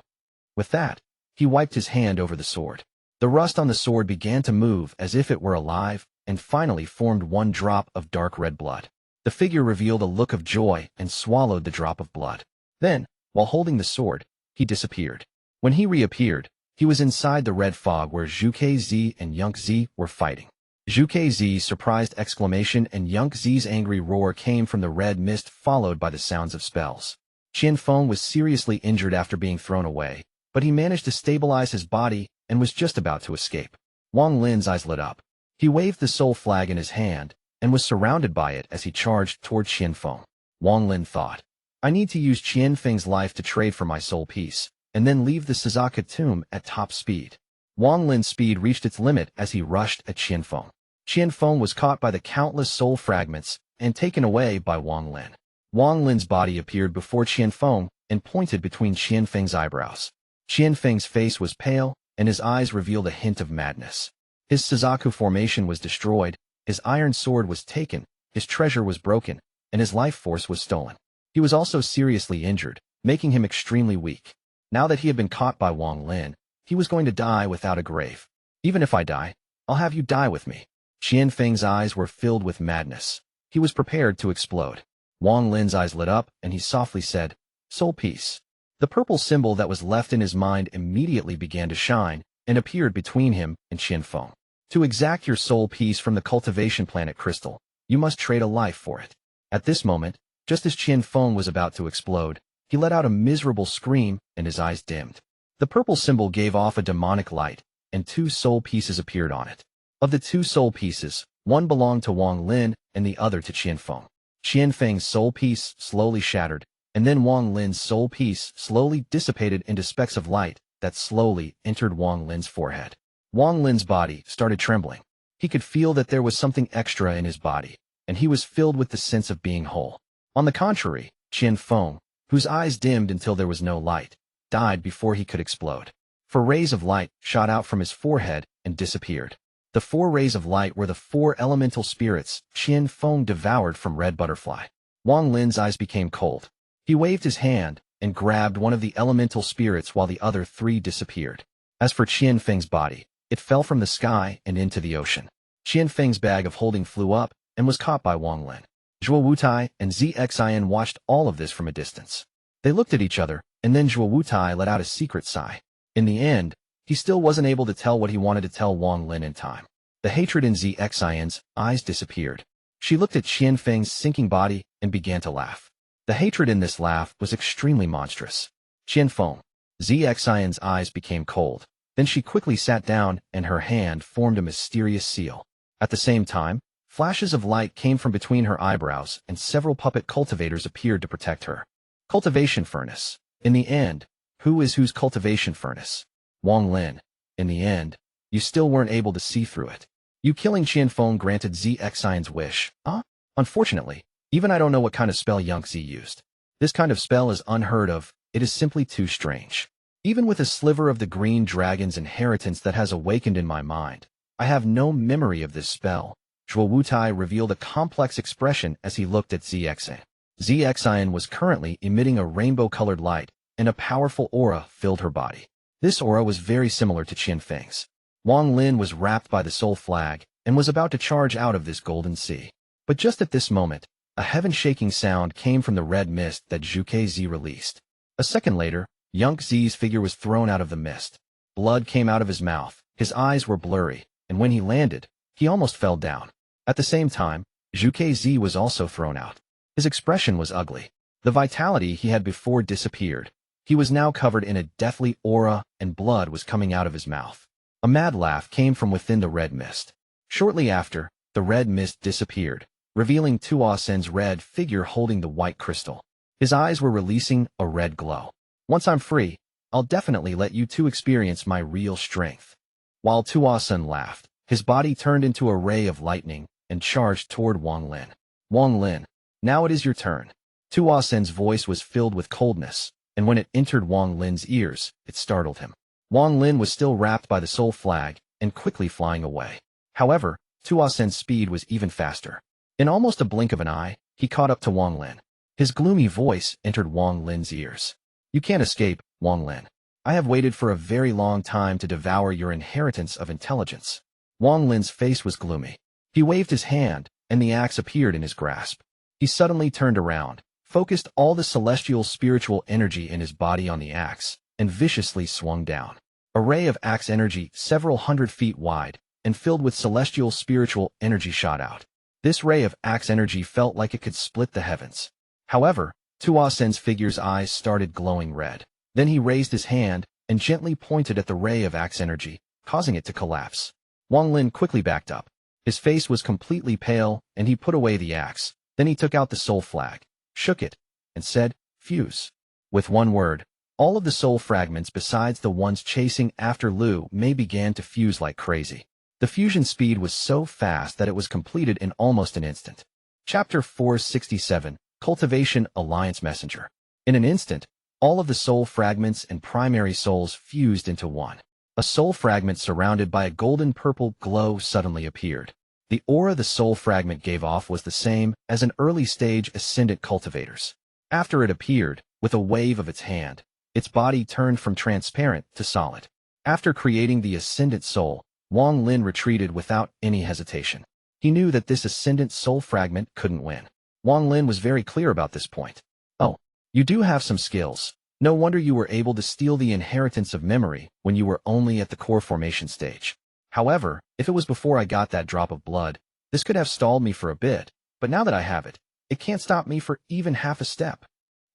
With that, he wiped his hand over the sword. The rust on the sword began to move as if it were alive, and finally formed one drop of dark red blood. The figure revealed a look of joy and swallowed the drop of blood. Then, while holding the sword, he disappeared. When he reappeared, he was inside the red fog where Zhuque Zis and Yunque Zis were fighting. Zhuque Zis' surprised exclamation and Yunque Zis' angry roar came from the red mist followed by the sounds of spells. Feng was seriously injured after being thrown away, but he managed to stabilize his body and was just about to escape. Wang Lin's eyes lit up. He waved the soul flag in his hand and was surrounded by it as he charged toward Feng. Wang Lin thought, "I need to use Feng's life to trade for my soul piece, and then leave the Suzaku tomb at top speed." Wang Lin's speed reached its limit as he rushed at Feng. Feng was caught by the countless soul fragments and taken away by Wang Lin. Wang Lin's body appeared before Feng and pointed between Feng's eyebrows. Feng's face was pale, and his eyes revealed a hint of madness. His Suzaku formation was destroyed, his iron sword was taken, his treasure was broken, and his life force was stolen. He was also seriously injured, making him extremely weak. Now that he had been caught by Wang Lin, he was going to die without a grave. "Even if I die, I'll have you die with me." Feng's eyes were filled with madness. He was prepared to explode. Wang Lin's eyes lit up, and he softly said, "Soul piece." The purple symbol that was left in his mind immediately began to shine and appeared between him and Qian Feng. To exact your soul piece from the cultivation planet crystal, you must trade a life for it. At this moment, just as Qian Feng was about to explode, he let out a miserable scream and his eyes dimmed. The purple symbol gave off a demonic light, and 2 soul pieces appeared on it. Of the 2 soul pieces, one belonged to Wang Lin and the other to Qian Feng. Qian Feng's soul piece slowly shattered, and then Wang Lin's soul piece slowly dissipated into specks of light that slowly entered Wang Lin's forehead. Wang Lin's body started trembling. He could feel that there was something extra in his body, and he was filled with the sense of being whole. On the contrary, Qian Feng, whose eyes dimmed until there was no light, died before he could explode. 4 rays of light shot out from his forehead and disappeared. The 4 rays of light were the 4 elemental spirits Qian Feng devoured from Red Butterfly. Wang Lin's eyes became cold. He waved his hand and grabbed one of the elemental spirits while the other 3 disappeared. As for Qian Feng's body, it fell from the sky and into the ocean. Qian Feng's bag of holding flew up and was caught by Wang Lin. Zhuo Wutai and Zxian watched all of this from a distance. They looked at each other, and then Zhuo Wutai let out a secret sigh. In the end, he still wasn't able to tell what he wanted to tell Wang Lin in time. The hatred in Zxian's eyes disappeared. She looked at Qian Feng's sinking body and began to laugh. The hatred in this laugh was extremely monstrous. Qian Feng. Zxian's eyes became cold. Then she quickly sat down and her hand formed a mysterious seal. At the same time, flashes of light came from between her eyebrows and several puppet cultivators appeared to protect her. Cultivation furnace. In the end, who is whose cultivation furnace? Wang Lin. In the end, you still weren't able to see through it. You killing Qian Feng granted Zxian's wish, huh? Unfortunately, even I don't know what kind of spell Yang Zi used. This kind of spell is unheard of, it is simply too strange. Even with a sliver of the green dragon's inheritance that has awakened in my mind, I have no memory of this spell. Zhuo Wutai revealed a complex expression as he looked at Zxian. Zxian was currently emitting a rainbow-colored light, and a powerful aura filled her body. This aura was very similar to Qian Feng's. Wang Lin was wrapped by the soul flag and was about to charge out of this golden sea. But just at this moment, a heaven-shaking sound came from the red mist that Zhuque Zis released. A second later, Yang Zi's figure was thrown out of the mist. Blood came out of his mouth, his eyes were blurry, and when he landed, he almost fell down. At the same time, Zhuque Zis was also thrown out. His expression was ugly. The vitality he had before disappeared. He was now covered in a deathly aura, and blood was coming out of his mouth. A mad laugh came from within the red mist. Shortly after, the red mist disappeared, revealing Tuo Sens' red figure holding the white crystal. His eyes were releasing a red glow. Once I'm free, I'll definitely let you 2 experience my real strength. While Tuo Sens laughed, his body turned into a ray of lightning and charged toward Wang Lin. Wang Lin, now it is your turn. Tuo Sens' voice was filled with coldness, and when it entered Wang Lin's ears, it startled him. Wang Lin was still wrapped by the soul flag and quickly flying away. However, Tuo Sens' speed was even faster. In almost a blink of an eye, he caught up to Wang Lin. His gloomy voice entered Wang Lin's ears. You can't escape, Wang Lin. I have waited for a very long time to devour your inheritance of intelligence. Wang Lin's face was gloomy. He waved his hand, and the axe appeared in his grasp. He suddenly turned around, focused all the celestial spiritual energy in his body on the axe, and viciously swung down. A ray of axe energy several hundred feet wide, and filled with celestial spiritual energy shot out. This ray of axe energy felt like it could split the heavens. However, Tuo Sens' figure's eyes started glowing red. Then he raised his hand and gently pointed at the ray of axe energy, causing it to collapse. Wang Lin quickly backed up. His face was completely pale, and he put away the axe. Then he took out the soul flag, shook it, and said, "Fuse." With one word, all of the soul fragments besides the ones chasing after Liu Mei began to fuse like crazy. The fusion speed was so fast that it was completed in almost an instant. Chapter 467, Cultivation Alliance Messenger. In an instant, all of the soul fragments and primary souls fused into one. A soul fragment surrounded by a golden-purple glow suddenly appeared. The aura the soul fragment gave off was the same as an early-stage ascendant cultivator's. After it appeared, with a wave of its hand, its body turned from transparent to solid. After creating the ascendant soul, Wang Lin retreated without any hesitation. He knew that this ascendant soul fragment couldn't win. Wang Lin was very clear about this point. Oh, you do have some skills. No wonder you were able to steal the inheritance of memory when you were only at the core formation stage. However, if it was before I got that drop of blood, this could have stalled me for a bit, but now that I have it, it can't stop me for even half a step.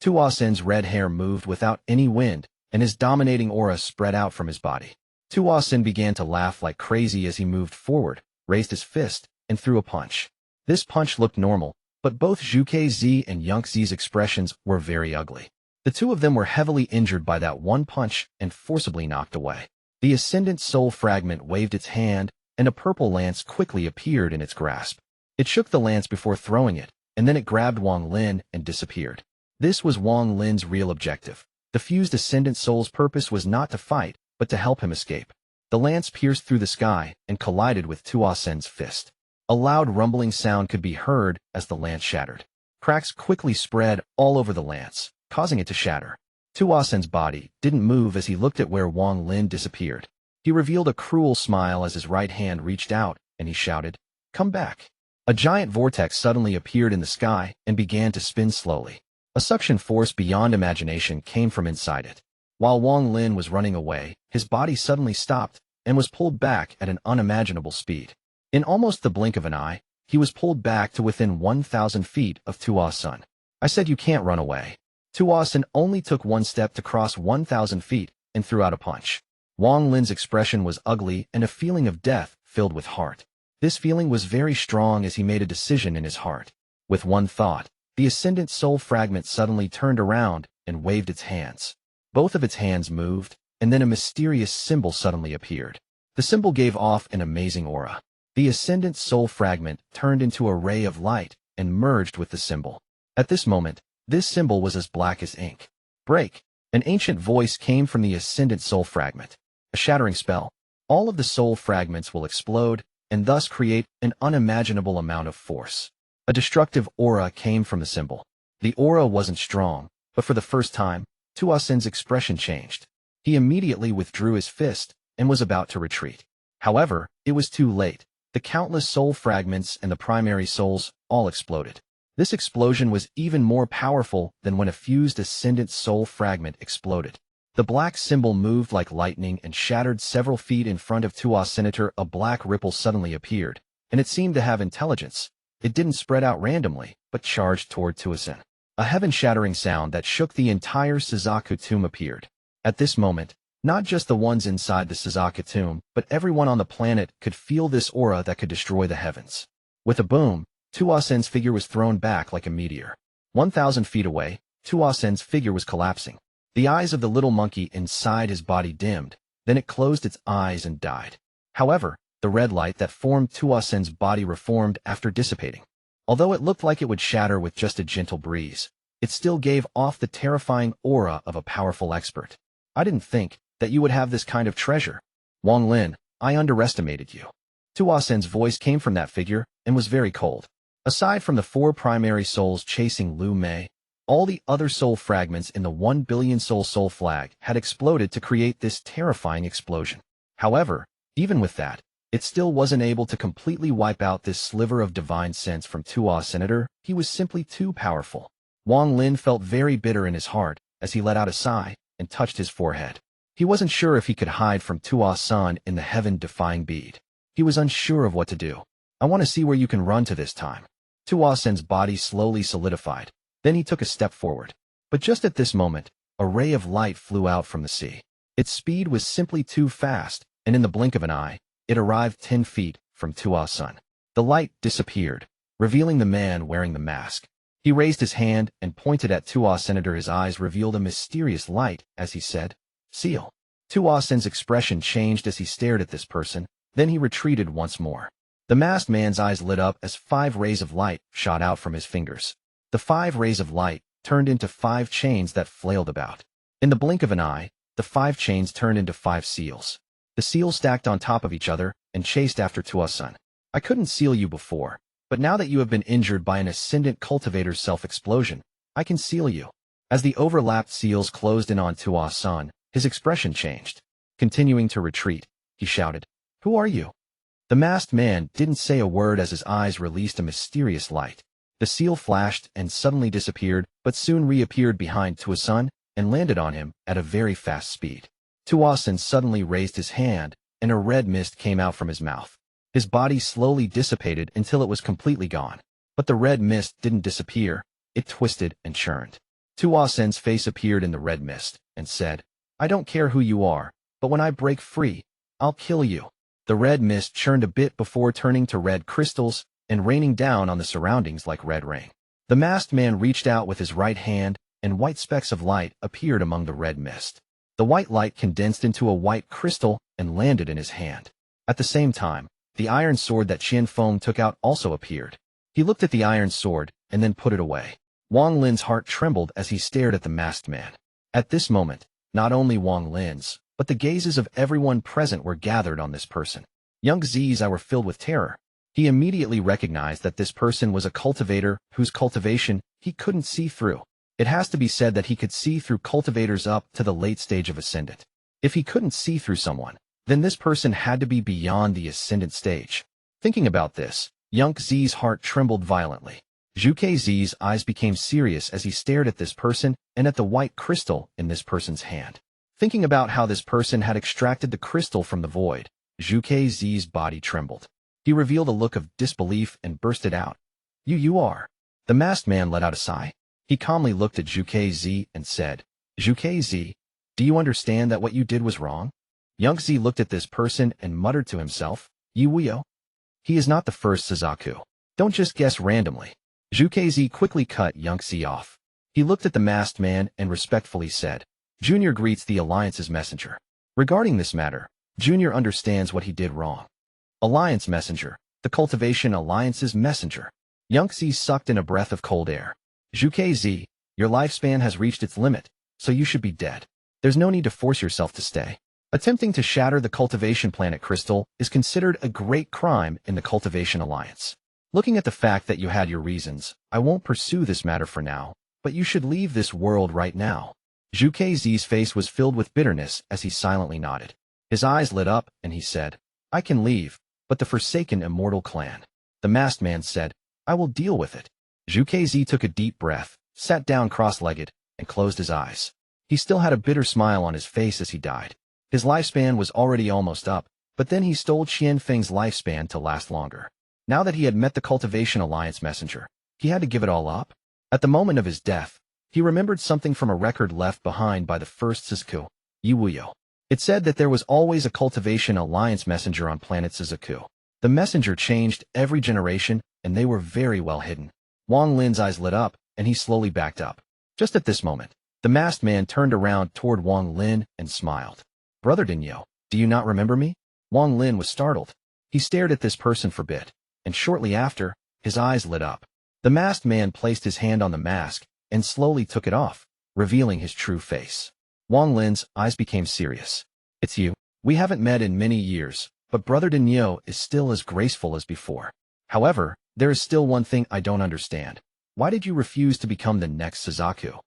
Tuo Sens' red hair moved without any wind, and his dominating aura spread out from his body. Tuo Sens began to laugh like crazy as he moved forward, raised his fist, and threw a punch. This punch looked normal, but both Zhuque Zis and Zhuque Zis' expressions were very ugly. The two of them were heavily injured by that one punch and forcibly knocked away. The Ascendant Soul Fragment waved its hand, and a purple lance quickly appeared in its grasp. It shook the lance before throwing it, and then it grabbed Wang Lin and disappeared. This was Wang Lin's real objective. The fused Ascendant Soul's purpose was not to fight, but to help him escape. The lance pierced through the sky and collided with Tuo Sens' fist. A loud rumbling sound could be heard as the lance shattered. Cracks quickly spread all over the lance, causing it to shatter. Tuo Sens' body didn't move as he looked at where Wang Lin disappeared. He revealed a cruel smile as his right hand reached out, and he shouted, "Come back." A giant vortex suddenly appeared in the sky and began to spin slowly. A suction force beyond imagination came from inside it. While Wang Lin was running away, his body suddenly stopped and was pulled back at an unimaginable speed. In almost the blink of an eye, he was pulled back to within 1,000 feet of Tuo Sens. I said you can't run away. Tuo Sens only took one step to cross 1,000 feet and threw out a punch. Wang Lin's expression was ugly and a feeling of death filled with heart. This feeling was very strong as he made a decision in his heart. With one thought, the Ascendant Soul Fragment suddenly turned around and waved its hands. Both of its hands moved, and then a mysterious symbol suddenly appeared. The symbol gave off an amazing aura. The Ascendant Soul Fragment turned into a ray of light and merged with the symbol. At this moment, this symbol was as black as ink. Break! An ancient voice came from the Ascendant Soul Fragment. A shattering spell. All of the soul fragments will explode, and thus create an unimaginable amount of force. A destructive aura came from the symbol. The aura wasn't strong, but for the first time, Tuo Sens' expression changed. He immediately withdrew his fist and was about to retreat. However, it was too late. The countless soul fragments and the primary souls all exploded. This explosion was even more powerful than when a fused Ascendant Soul Fragment exploded. The black symbol moved like lightning and shattered several feet in front of Tuo Sens. A black ripple suddenly appeared, and it seemed to have intelligence. It didn't spread out randomly, but charged toward Tuo Sens. A heaven-shattering sound that shook the entire Suzaku tomb appeared. At this moment, not just the ones inside the Suzaku tomb, but everyone on the planet could feel this aura that could destroy the heavens. With a boom, Tuo Sens' figure was thrown back like a meteor. 1,000 feet away, Tuo Sens' figure was collapsing. The eyes of the little monkey inside his body dimmed, then it closed its eyes and died. However, the red light that formed Tuo Sens' body reformed after dissipating. Although it looked like it would shatter with just a gentle breeze, it still gave off the terrifying aura of a powerful expert. I didn't think that you would have this kind of treasure. Wang Lin, I underestimated you. Tuo Sens' voice came from that figure and was very cold. Aside from the 4 primary souls chasing Liu Mei, all the other soul fragments in the 1 billion soul flag had exploded to create this terrifying explosion. However, even with that, it still wasn't able to completely wipe out this sliver of divine sense from Tuo Sens. He was simply too powerful. Wang Lin felt very bitter in his heart as he let out a sigh and touched his forehead. He wasn't sure if he could hide from Tuo Sens in the heaven-defying bead. He was unsure of what to do. I want to see where you can run to this time. Tuo Sens' body slowly solidified. Then he took a step forward. But just at this moment, a ray of light flew out from the sea. Its speed was simply too fast, and in the blink of an eye, it arrived 10 feet from Tuo Sens. The light disappeared, revealing the man wearing the mask. He raised his hand and pointed at Tuo Sens. His eyes revealed a mysterious light as he said, "Seal." Tuo Sens' expression changed as he stared at this person, then he retreated once more. The masked man's eyes lit up as 5 rays of light shot out from his fingers. The 5 rays of light turned into 5 chains that flailed about. In the blink of an eye, the 5 chains turned into 5 seals. The seals stacked on top of each other and chased after Tuo Sens. I couldn't seal you before, but now that you have been injured by an ascendant cultivator's self-explosion, I can seal you. As the overlapped seals closed in on Tuo Sens, his expression changed. Continuing to retreat, he shouted, "Who are you?" The masked man didn't say a word as his eyes released a mysterious light. The seal flashed and suddenly disappeared, but soon reappeared behind Tuo Sens and landed on him at a very fast speed. Tuo Sens suddenly raised his hand, and a red mist came out from his mouth. His body slowly dissipated until it was completely gone. But the red mist didn't disappear, it twisted and churned. Tuo Sens' face appeared in the red mist, and said, "I don't care who you are, but when I break free, I'll kill you." The red mist churned a bit before turning to red crystals and raining down on the surroundings like red rain. The masked man reached out with his right hand, and white specks of light appeared among the red mist. The white light condensed into a white crystal and landed in his hand. At the same time, the iron sword that Feng took out also appeared. He looked at the iron sword and then put it away. Wang Lin's heart trembled as he stared at the masked man. At this moment, not only Wang Lin's, but the gazes of everyone present were gathered on this person. Zhuque Zis' eyes were filled with terror. He immediately recognized that this person was a cultivator whose cultivation he couldn't see through. It has to be said that he could see through cultivators up to the late stage of ascendant. If he couldn't see through someone, then this person had to be beyond the ascendant stage. Thinking about this, Zhuque Zis' heart trembled violently. Zhuque Zis' eyes became serious as he stared at this person and at the white crystal in this person's hand. Thinking about how this person had extracted the crystal from the void, Zhuque Zis' body trembled. He revealed a look of disbelief and bursted out. You are." The masked man let out a sigh. He calmly looked at Zhuque Zis and said, "Zhuque Zis, do you understand that what you did was wrong?" Zhuque Zis looked at this person and muttered to himself, "Wuyou? He is not the first Suzaku. Don't just guess randomly." Zhuque Zis quickly cut Zhuque Zis off. He looked at the masked man and respectfully said, "Junior greets the Alliance's messenger. Regarding this matter, Junior understands what he did wrong." Alliance messenger, the Cultivation Alliance's messenger. Zhuque Zis sucked in a breath of cold air. "Zhuque Zis, your lifespan has reached its limit, so you should be dead. There's no need to force yourself to stay. Attempting to shatter the Cultivation Planet Crystal is considered a great crime in the Cultivation Alliance. Looking at the fact that you had your reasons, I won't pursue this matter for now, but you should leave this world right now." Zhuque Zis' face was filled with bitterness as he silently nodded. His eyes lit up, and he said, "I can leave, but the Forsaken Immortal Clan." The masked man said, "I will deal with it." Zhuque Zis took a deep breath, sat down cross-legged, and closed his eyes. He still had a bitter smile on his face as he died. His lifespan was already almost up, but then he stole Qian Feng's lifespan to last longer. Now that he had met the Cultivation Alliance messenger, he had to give it all up. At the moment of his death, he remembered something from a record left behind by the first Suzaku, Wuyou. It said that there was always a Cultivation Alliance messenger on planet Suzaku. The messenger changed every generation, and they were very well hidden. Wang Lin's eyes lit up, and he slowly backed up. Just at this moment, the masked man turned around toward Wang Lin and smiled. "Brother Tianhou, do you not remember me?" Wang Lin was startled. He stared at this person for a bit, and shortly after, his eyes lit up. The masked man placed his hand on the mask and slowly took it off, revealing his true face. Wang Lin's eyes became serious. "It's you. We haven't met in many years, but Brother Tianhou is still as graceful as before. However, there is still one thing I don't understand. Why did you refuse to become the next Suzaku?"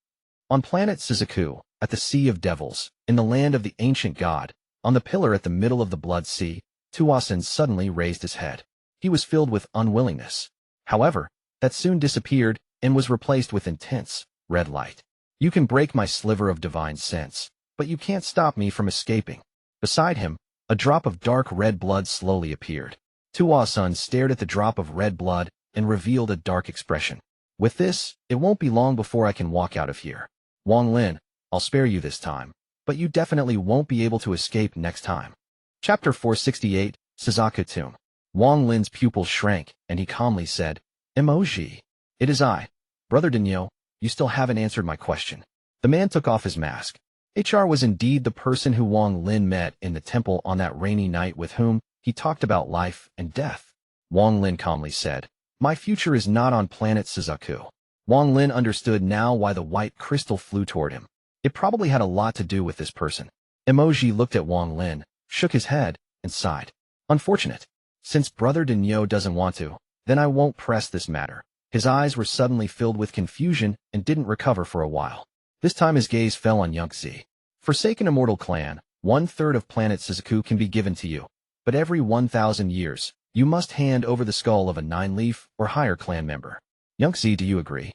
On planet Suzaku, at the Sea of Devils, in the land of the ancient god, on the pillar at the middle of the Blood Sea, Tuo Sens suddenly raised his head. He was filled with unwillingness. However, that soon disappeared and was replaced with intense, red light. "You can break my sliver of divine sense, but you can't stop me from escaping." Beside him, a drop of dark red blood slowly appeared. Tuo Sens stared at the drop of red blood and revealed a dark expression. "With this, it won't be long before I can walk out of here. Wang Lin, I'll spare you this time, but you definitely won't be able to escape next time." Chapter 468, Suzaku Tomb. Wang Lin's pupils shrank, and he calmly said, "Emoji. It is I. Brother Tianhou, you still haven't answered my question." The man took off his mask. HR was indeed the person who Wang Lin met in the temple on that rainy night with whom he talked about life and death. Wang Lin calmly said, "My future is not on planet Suzaku." Wang Lin understood now why the white crystal flew toward him. It probably had a lot to do with this person. Emoji looked at Wang Lin, shook his head, and sighed. "Unfortunate. Since Brother Tianhou doesn't want to, then I won't press this matter." His eyes were suddenly filled with confusion and didn't recover for a while. This time his gaze fell on Zhuque Zis. "Forsaken Immortal Clan, 1/3 of planet Suzaku can be given to you, but every 1,000 years, you must hand over the skull of a 9-leaf or higher clan member. Yunxi, do you agree?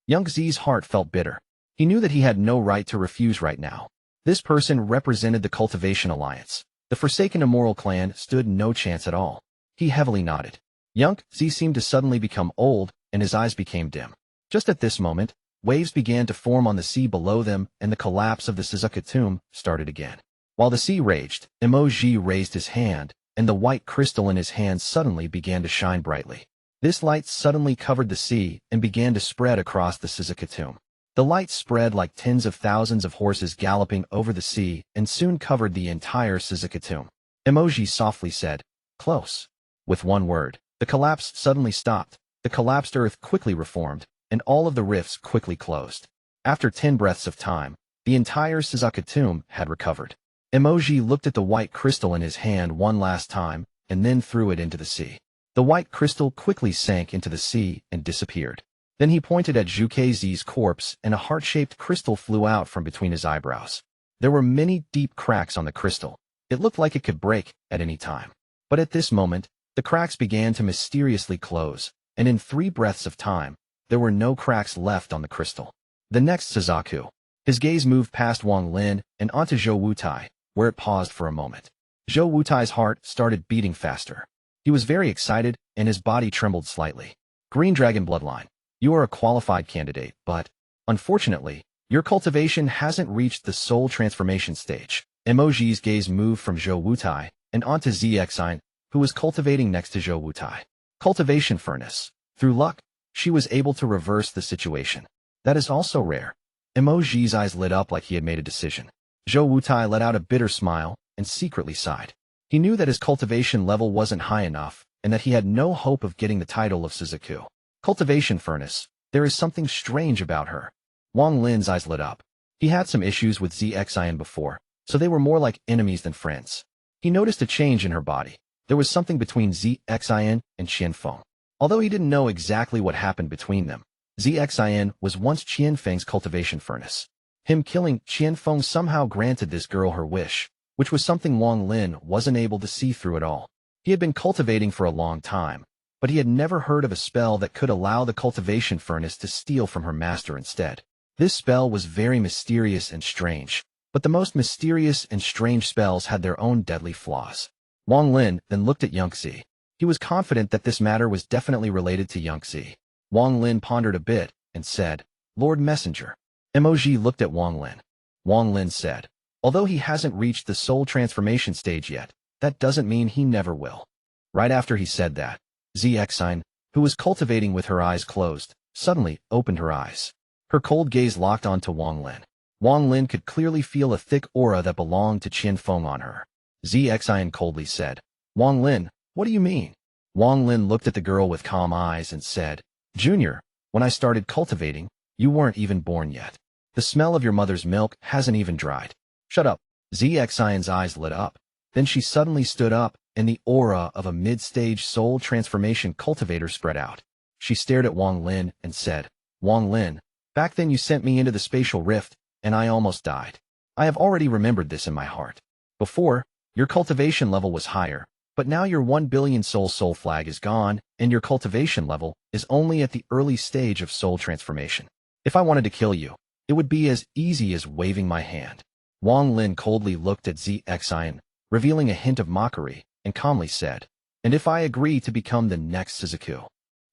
Yunxi's heart felt bitter. He knew that he had no right to refuse right now. This person represented the Cultivation Alliance. The Forsaken Immoral clan stood no chance at all. He heavily nodded. Yunxi seemed to suddenly become old, and his eyes became dim. Just at this moment, waves began to form on the sea below them, and the collapse of the Suzaku tomb started again. While the sea raged, Emoji raised his hand, and the white crystal in his hand suddenly began to shine brightly. This light suddenly covered the sea and began to spread across the Suzaku tomb. The light spread like tens of thousands of horses galloping over the sea and soon covered the entire Suzaku tomb. Emoji softly said, "Close." With one word, the collapse suddenly stopped. The collapsed earth quickly reformed, and all of the rifts quickly closed. After 10 breaths of time, the entire Suzaku tomb had recovered. Emoji looked at the white crystal in his hand one last time, and then threw it into the sea. The white crystal quickly sank into the sea and disappeared. Then he pointed at Zhuque Zis' corpse, and a heart-shaped crystal flew out from between his eyebrows. There were many deep cracks on the crystal. It looked like it could break at any time. But at this moment, the cracks began to mysteriously close, and in 3 breaths of time, there were no cracks left on the crystal. The next Suzaku. His gaze moved past Wang Lin and onto Zhou Wutai, where it paused for a moment. Zhou Wutai's heart started beating faster. He was very excited, and his body trembled slightly. Green Dragon Bloodline. You are a qualified candidate, but, unfortunately, your cultivation hasn't reached the soul transformation stage. Emoji's gaze moved from Zhou Wutai and onto Zixin, who was cultivating next to Zhou Wutai. Cultivation furnace. Through luck, she was able to reverse the situation. That is also rare. Emoji's eyes lit up like he had made a decision. Zhou Wutai let out a bitter smile and secretly sighed. He knew that his cultivation level wasn't high enough and that he had no hope of getting the title of Suzaku. Cultivation furnace. There is something strange about her. Wang Lin's eyes lit up. He had some issues with Zixin before, so they were more like enemies than friends. He noticed a change in her body. There was something between Zixin and Qian Feng. Although he didn't know exactly what happened between them, Zixin was once Qian Feng's cultivation furnace. Him killing Qian Feng somehow granted this girl her wish, which was something Wang Lin wasn't able to see through at all. He had been cultivating for a long time, but he had never heard of a spell that could allow the cultivation furnace to steal from her master instead. This spell was very mysterious and strange, but the most mysterious and strange spells had their own deadly flaws. Wang Lin then looked at Yunxi. He was confident that this matter was definitely related to Yunxi. Wang Lin pondered a bit and said, "Lord Messenger." Emoji looked at Wang Lin. Wang Lin said, "Although he hasn't reached the soul transformation stage yet, that doesn't mean he never will." Right after he said that, Zixin, who was cultivating with her eyes closed, suddenly opened her eyes. Her cold gaze locked onto Wang Lin. Wang Lin could clearly feel a thick aura that belonged to Qian Feng on her. Zixin coldly said, "Wang Lin, what do you mean?" Wang Lin looked at the girl with calm eyes and said, "Junior, when I started cultivating, you weren't even born yet. The smell of your mother's milk hasn't even dried." "Shut up." Zixin's eyes lit up. Then she suddenly stood up, and the aura of a mid-stage soul transformation cultivator spread out. She stared at Wang Lin and said, "Wang Lin, back then you sent me into the spatial rift, and I almost died. I have already remembered this in my heart. Before, your cultivation level was higher, but now your 1 billion soul flag is gone, and your cultivation level is only at the early stage of soul transformation. If I wanted to kill you, it would be as easy as waving my hand." Wang Lin coldly looked at Zixin, revealing a hint of mockery, and calmly said, "And if I agree to become the next Suzaku?"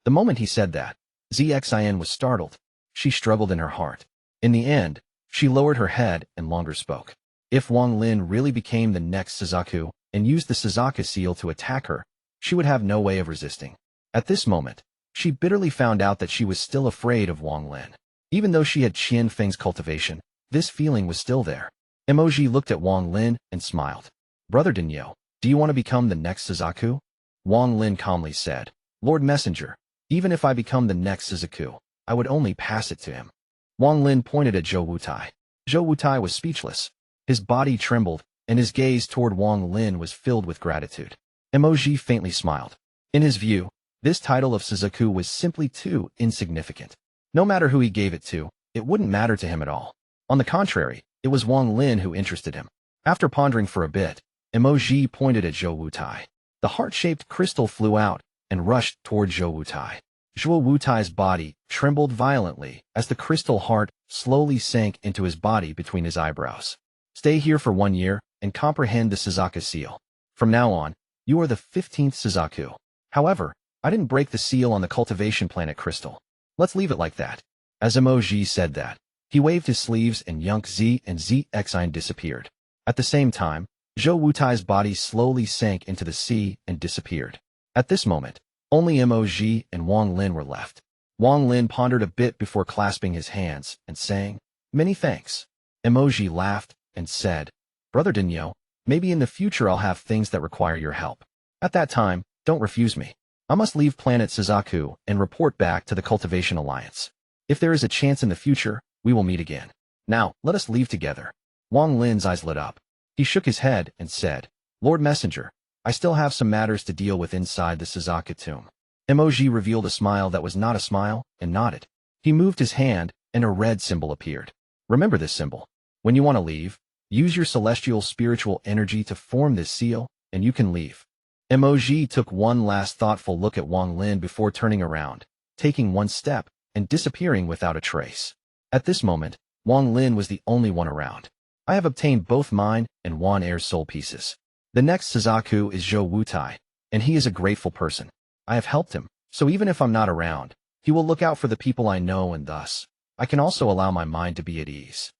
The moment he said that, Zixin was startled. She struggled in her heart. In the end, she lowered her head and longer spoke. If Wang Lin really became the next Suzaku and used the Suzaku seal to attack her, she would have no way of resisting. At this moment, she bitterly found out that she was still afraid of Wang Lin. Even though she had Qian Feng's cultivation, this feeling was still there. Emoji looked at Wang Lin and smiled. "Brother Dinyo, do you want to become the next Suzaku?" Wang Lin calmly said, "Lord Messenger, even if I become the next Suzaku, I would only pass it to him." Wang Lin pointed at Zhou Wutai. Zhou Wutai was speechless. His body trembled, and his gaze toward Wang Lin was filled with gratitude. Emoji faintly smiled. In his view, this title of Suzaku was simply too insignificant. No matter who he gave it to, it wouldn't matter to him at all. On the contrary, it was Wang Lin who interested him. After pondering for a bit, Emoji pointed at Zhou Wutai. The heart-shaped crystal flew out and rushed toward Zhou Wutai. Zhuo Wutai's body trembled violently as the crystal heart slowly sank into his body between his eyebrows. Stay here for 1 year and comprehend the Suzaku seal. From now on, you are the 15th Suzaku. However, I didn't break the seal on the cultivation planet crystal. Let's leave it like that. As Emoji said that, he waved his sleeves and Yunque Zi and Zexine disappeared. At the same time, Zhuo Wutai's body slowly sank into the sea and disappeared. At this moment, only Emoji and Wang Lin were left. Wang Lin pondered a bit before clasping his hands and saying, "Many thanks." Emoji laughed and said, "Brother Dinyo, maybe in the future I'll have things that require your help. At that time, don't refuse me. I must leave planet Suzaku and report back to the Cultivation Alliance. If there is a chance in the future, we will meet again. Now, let us leave together." Wang Lin's eyes lit up. He shook his head and said, "Lord Messenger, I still have some matters to deal with inside the Suzaku tomb." Emoji revealed a smile that was not a smile and nodded. He moved his hand and a red symbol appeared. Remember this symbol. When you want to leave, use your celestial spiritual energy to form this seal, and you can leave. Emoji took one last thoughtful look at Wang Lin before turning around, taking one step, and disappearing without a trace. At this moment, Wang Lin was the only one around. I have obtained both mine and Wan Er's soul pieces. The next Suzaku is Zhuo Wutai, and he is a grateful person. I have helped him, so even if I'm not around, he will look out for the people I know and thus, I can also allow my mind to be at ease.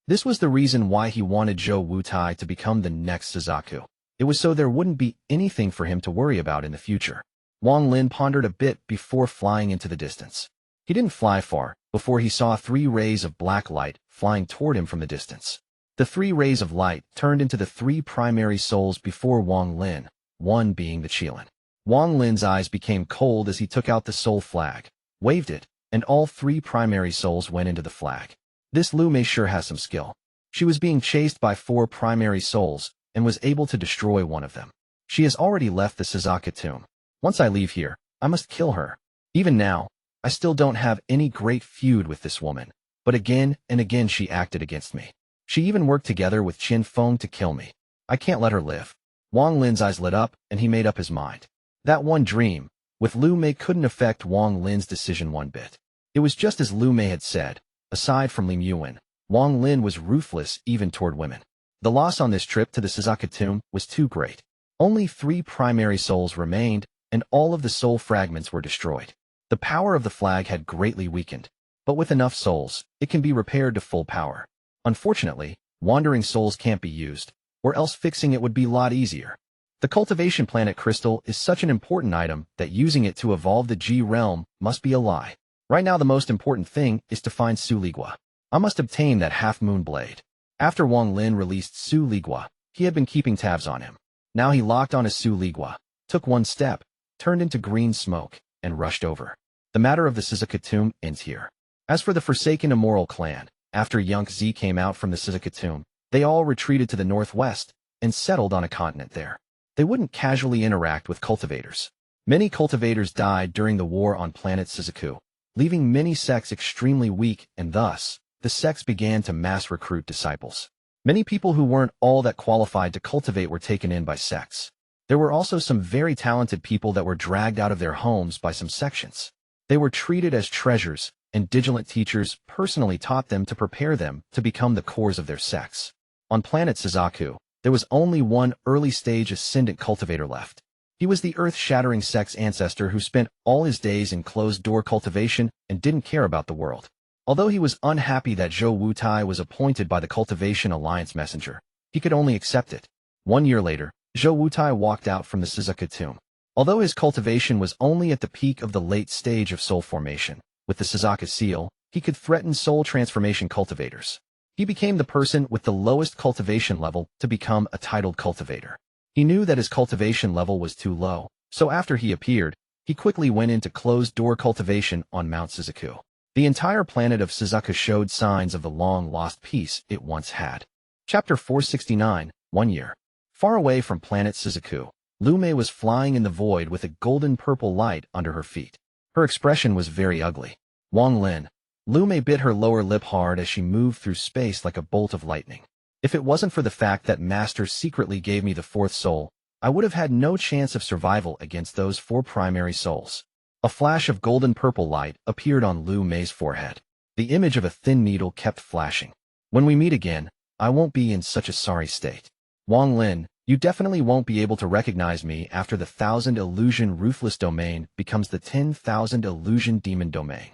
This was the reason why he wanted Zhuo Wutai to become the next Suzaku. It was so there wouldn't be anything for him to worry about in the future. Wang Lin pondered a bit before flying into the distance. He didn't fly far before he saw 3 rays of black light flying toward him from the distance. The 3 rays of light turned into the 3 primary souls before Wang Lin, one being the Qian. Wang Lin's eyes became cold as he took out the soul flag, waved it, and all 3 primary souls went into the flag. This Liu Mei sure has some skill. She was being chased by 4 primary souls and was able to destroy one of them. She has already left the Suzaku tomb. Once I leave here, I must kill her. Even now, I still don't have any great feud with this woman, but again and again she acted against me. She even worked together with Feng to kill me. I can't let her live. Wang Lin's eyes lit up and he made up his mind. That one dream with Liu Mei couldn't affect Wang Lin's decision one bit. It was just as Liu Mei had said. Aside from Ling Yuan, Wang Lin was ruthless even toward women. The loss on this trip to the Suzaku tomb was too great. Only 3 primary souls remained, and all of the soul fragments were destroyed. The power of the flag had greatly weakened, but with enough souls, it can be repaired to full power. Unfortunately, wandering souls can't be used, or else fixing it would be a lot easier. The cultivation planet crystal is such an important item that using it to evolve the Ji realm must be a lie. Right now the most important thing is to find Su Ligua. I must obtain that half-moon blade. After Wang Lin released Su Ligua, he had been keeping tabs on him. Now he locked on his Su Ligua, took one step, turned into green smoke, and rushed over. The matter of the Suzaku tomb ends here. As for the Forsaken Immoral clan, after Yunque Zi came out from the Suzaku tomb, they all retreated to the northwest and settled on a continent there. They wouldn't casually interact with cultivators. Many cultivators died during the war on planet Suzaku, leaving many sects extremely weak, and thus, the sects began to mass recruit disciples. Many people who weren't all that qualified to cultivate were taken in by sects. There were also some very talented people that were dragged out of their homes by some sections. They were treated as treasures, and vigilant teachers personally taught them to prepare them to become the cores of their sects. On planet Suzaku, there was only one early-stage ascendant cultivator left. He was the earth-shattering sect's ancestor who spent all his days in closed-door cultivation and didn't care about the world. Although he was unhappy that Zhuo Wutai was appointed by the Cultivation Alliance messenger, he could only accept it. 1 year later, Zhuo Wutai walked out from the Suzaku tomb. Although his cultivation was only at the peak of the late stage of soul formation, with the Suzaku seal, he could threaten soul transformation cultivators. He became the person with the lowest cultivation level to become a titled cultivator. He knew that his cultivation level was too low, so after he appeared, he quickly went into closed-door cultivation on Mount Suzaku. The entire planet of Suzaku showed signs of the long-lost peace it once had. Chapter 469, 1 year. Far away from planet Suzaku, Liu Mei was flying in the void with a golden-purple light under her feet. Her expression was very ugly. Wang Lin. Liu Mei bit her lower lip hard as she moved through space like a bolt of lightning. If it wasn't for the fact that Master secretly gave me the 4th soul, I would have had no chance of survival against those 4 primary souls. A flash of golden-purple light appeared on Liu Mei's forehead. The image of a thin needle kept flashing. When we meet again, I won't be in such a sorry state. Wang Lin, you definitely won't be able to recognize me after the 1,000 illusion ruthless domain becomes the 10,000 illusion demon domain.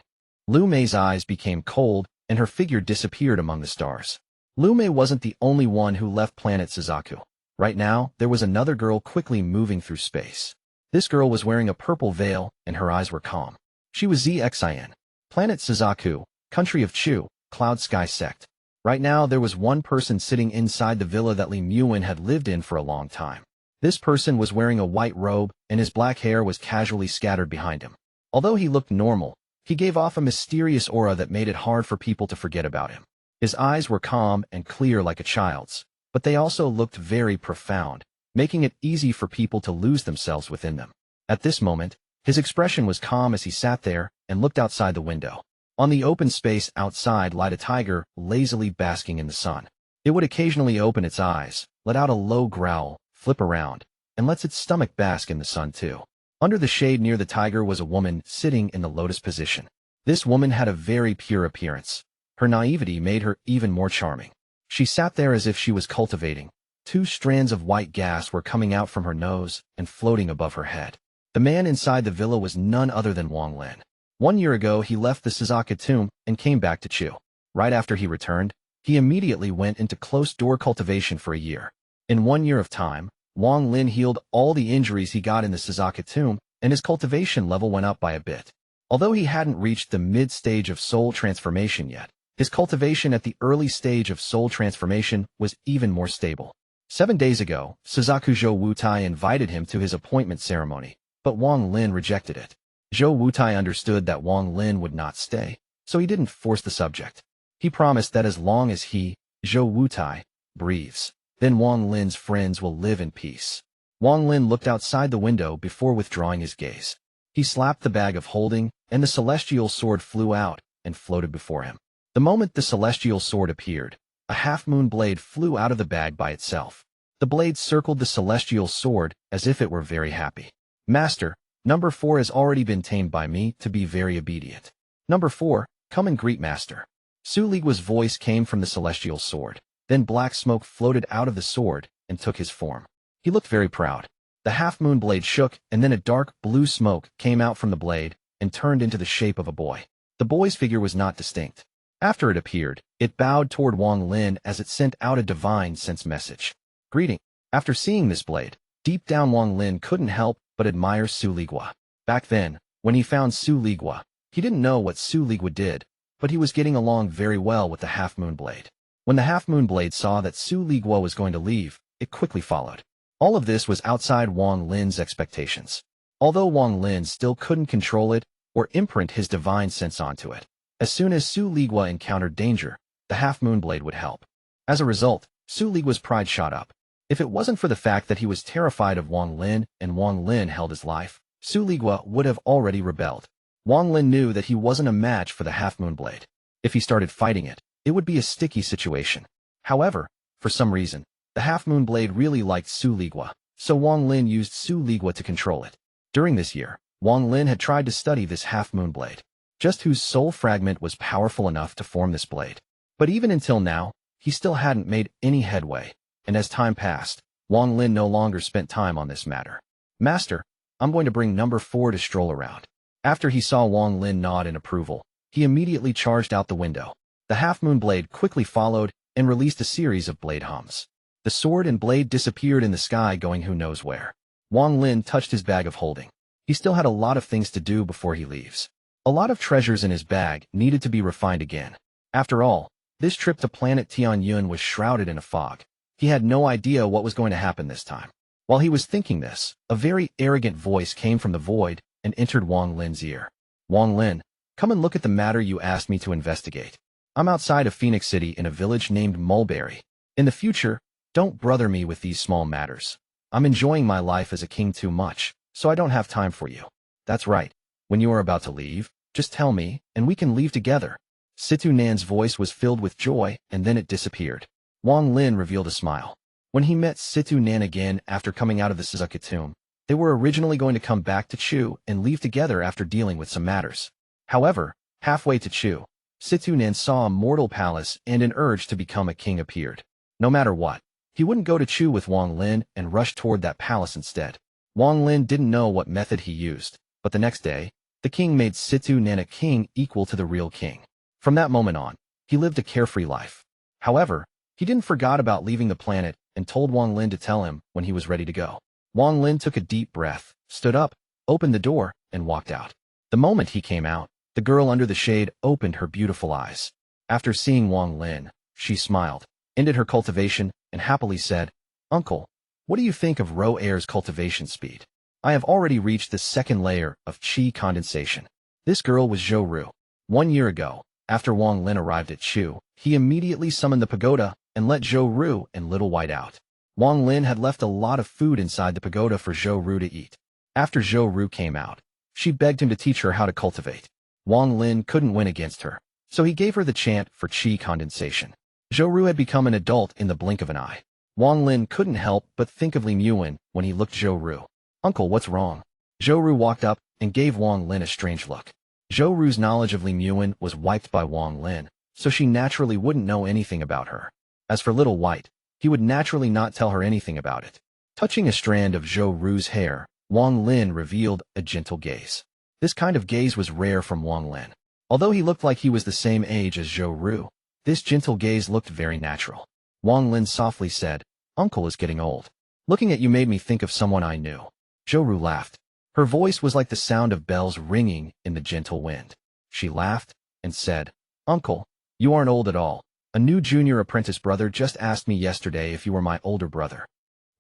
Liu Mei's eyes became cold, and her figure disappeared among the stars. Liu Mei wasn't the only one who left planet Suzaku. Right now, there was another girl quickly moving through space. This girl was wearing a purple veil, and her eyes were calm. She was Xian. Planet Suzaku, country of Chu, Cloud Sky Sect. Right now, there was one person sitting inside the villa that Li Muyun had lived in for a long time. This person was wearing a white robe, and his black hair was casually scattered behind him. Although he looked normal, he gave off a mysterious aura that made it hard for people to forget about him. His eyes were calm and clear like a child's, but they also looked very profound, making it easy for people to lose themselves within them. At this moment, his expression was calm as he sat there and looked outside the window. On the open space outside lay a tiger, lazily basking in the sun. It would occasionally open its eyes, let out a low growl, flip around, and lets its stomach bask in the sun too. Under the shade near the tiger was a woman sitting in the lotus position. This woman had a very pure appearance. Her naivety made her even more charming. She sat there as if she was cultivating. 2 strands of white gas were coming out from her nose and floating above her head. The man inside the villa was none other than Wang Lin. 1 year ago, he left the Suzaku tomb and came back to Chu. Right after he returned, he immediately went into closed-door cultivation for a year. In 1 year of time, Wang Lin healed all the injuries he got in the Suzaku tomb, and his cultivation level went up by a bit. Although he hadn't reached the mid-stage of soul transformation yet, his cultivation at the early stage of soul transformation was even more stable. 7 days ago, Suzaku Zhou Wutai invited him to his appointment ceremony, but Wang Lin rejected it. Zhou Wutai understood that Wang Lin would not stay, so he didn't force the subject. He promised that as long as he, Zhou Wutai, breathes, then Wang Lin's friends will live in peace. Wang Lin looked outside the window before withdrawing his gaze. He slapped the bag of holding, and the celestial sword flew out and floated before him. The moment the celestial sword appeared, a half-moon blade flew out of the bag by itself. The blade circled the celestial sword as if it were very happy. Master, number 4 has already been tamed by me to be very obedient. Number 4, come and greet Master. Su Ligua's voice came from the celestial sword. Then black smoke floated out of the sword and took his form. He looked very proud. The half-moon blade shook, and then a dark blue smoke came out from the blade and turned into the shape of a boy. The boy's figure was not distinct. After it appeared, it bowed toward Wang Lin as it sent out a divine sense message. Greeting. After seeing this blade, deep down Wang Lin couldn't help but admire Su Ligua. Back then, when he found Su Ligua, he didn't know what Su Ligua did, but he was getting along very well with the half-moon blade. When the half-moon blade saw that Su Ligua was going to leave, it quickly followed. All of this was outside Wang Lin's expectations. Although Wang Lin still couldn't control it or imprint his divine sense onto it. As soon as Su Ligua encountered danger, the half-moon blade would help. As a result, Su Ligua's pride shot up. If it wasn't for the fact that he was terrified of Wang Lin and Wang Lin held his life, Su Ligua would have already rebelled. Wang Lin knew that he wasn't a match for the half-moon blade. If he started fighting it, it would be a sticky situation. However, for some reason, the half-moon blade really liked Su Ligua, so Wang Lin used Su Ligua to control it. During this year, Wang Lin had tried to study this half-moon blade, just whose soul fragment was powerful enough to form this blade. But even until now, he still hadn't made any headway, and as time passed, Wang Lin no longer spent time on this matter. Master, I'm going to bring number 4 to stroll around. After he saw Wang Lin nod in approval, he immediately charged out the window. The half-moon blade quickly followed and released a series of blade hums. The sword and blade disappeared in the sky going who knows where. Wang Lin touched his bag of holding. He still had a lot of things to do before he leaves. A lot of treasures in his bag needed to be refined again. After all, this trip to planet Tianhou was shrouded in a fog. He had no idea what was going to happen this time. While he was thinking this, a very arrogant voice came from the void and entered Wang Lin's ear. Wang Lin, come and look at the matter you asked me to investigate. I'm outside of Phoenix City in a village named Mulberry. In the future, don't bother me with these small matters. I'm enjoying my life as a king too much, so I don't have time for you. That's right. When you are about to leave, just tell me, and we can leave together. Situ Nan's voice was filled with joy, and then it disappeared. Wang Lin revealed a smile. When he met Situ Nan again after coming out of the Suzaku tomb, They were originally going to come back to Chu and leave together after dealing with some matters. However, halfway to Chu, Situnen saw a mortal palace and an urge to become a king appeared. No matter what, he wouldn't go to Chu with Wang Lin and rushed toward that palace instead. Wang Lin didn't know what method he used, but the next day, the king made Situnen a king equal to the real king. From that moment on, he lived a carefree life. However, he didn't forget about leaving the planet and told Wang Lin to tell him when he was ready to go. Wang Lin took a deep breath, stood up, opened the door, and walked out. The moment he came out, the girl under the shade opened her beautiful eyes. After seeing Wang Lin, she smiled, ended her cultivation, and happily said, "Uncle, what do you think of Ro-Air's cultivation speed? I have already reached the second layer of Qi condensation." This girl was Zhou Ru. 1 year ago, after Wang Lin arrived at Chu, he immediately summoned the pagoda and let Zhou Ru and Little White out. Wang Lin had left a lot of food inside the pagoda for Zhou Ru to eat. After Zhou Ru came out, she begged him to teach her how to cultivate. Wang Lin couldn't win against her, so he gave her the chant for Qi condensation. Zhou Ru had become an adult in the blink of an eye. Wang Lin couldn't help but think of Li Mui when he looked Zhou Ru. "Uncle, what's wrong?" Zhou Ru walked up and gave Wang Lin a strange look. Zhou Ru's knowledge of Li Mui was wiped by Wang Lin, so she naturally wouldn't know anything about her. As for Little White, he would naturally not tell her anything about it. Touching a strand of Zhou Ru's hair, Wang Lin revealed a gentle gaze. This kind of gaze was rare from Wang Lin. Although he looked like he was the same age as Zhou Ru, this gentle gaze looked very natural. Wang Lin softly said, "Uncle is getting old. Looking at you made me think of someone I knew." Zhou Ru laughed. Her voice was like the sound of bells ringing in the gentle wind. She laughed and said, "Uncle, you aren't old at all. A new junior apprentice brother just asked me yesterday if you were my older brother."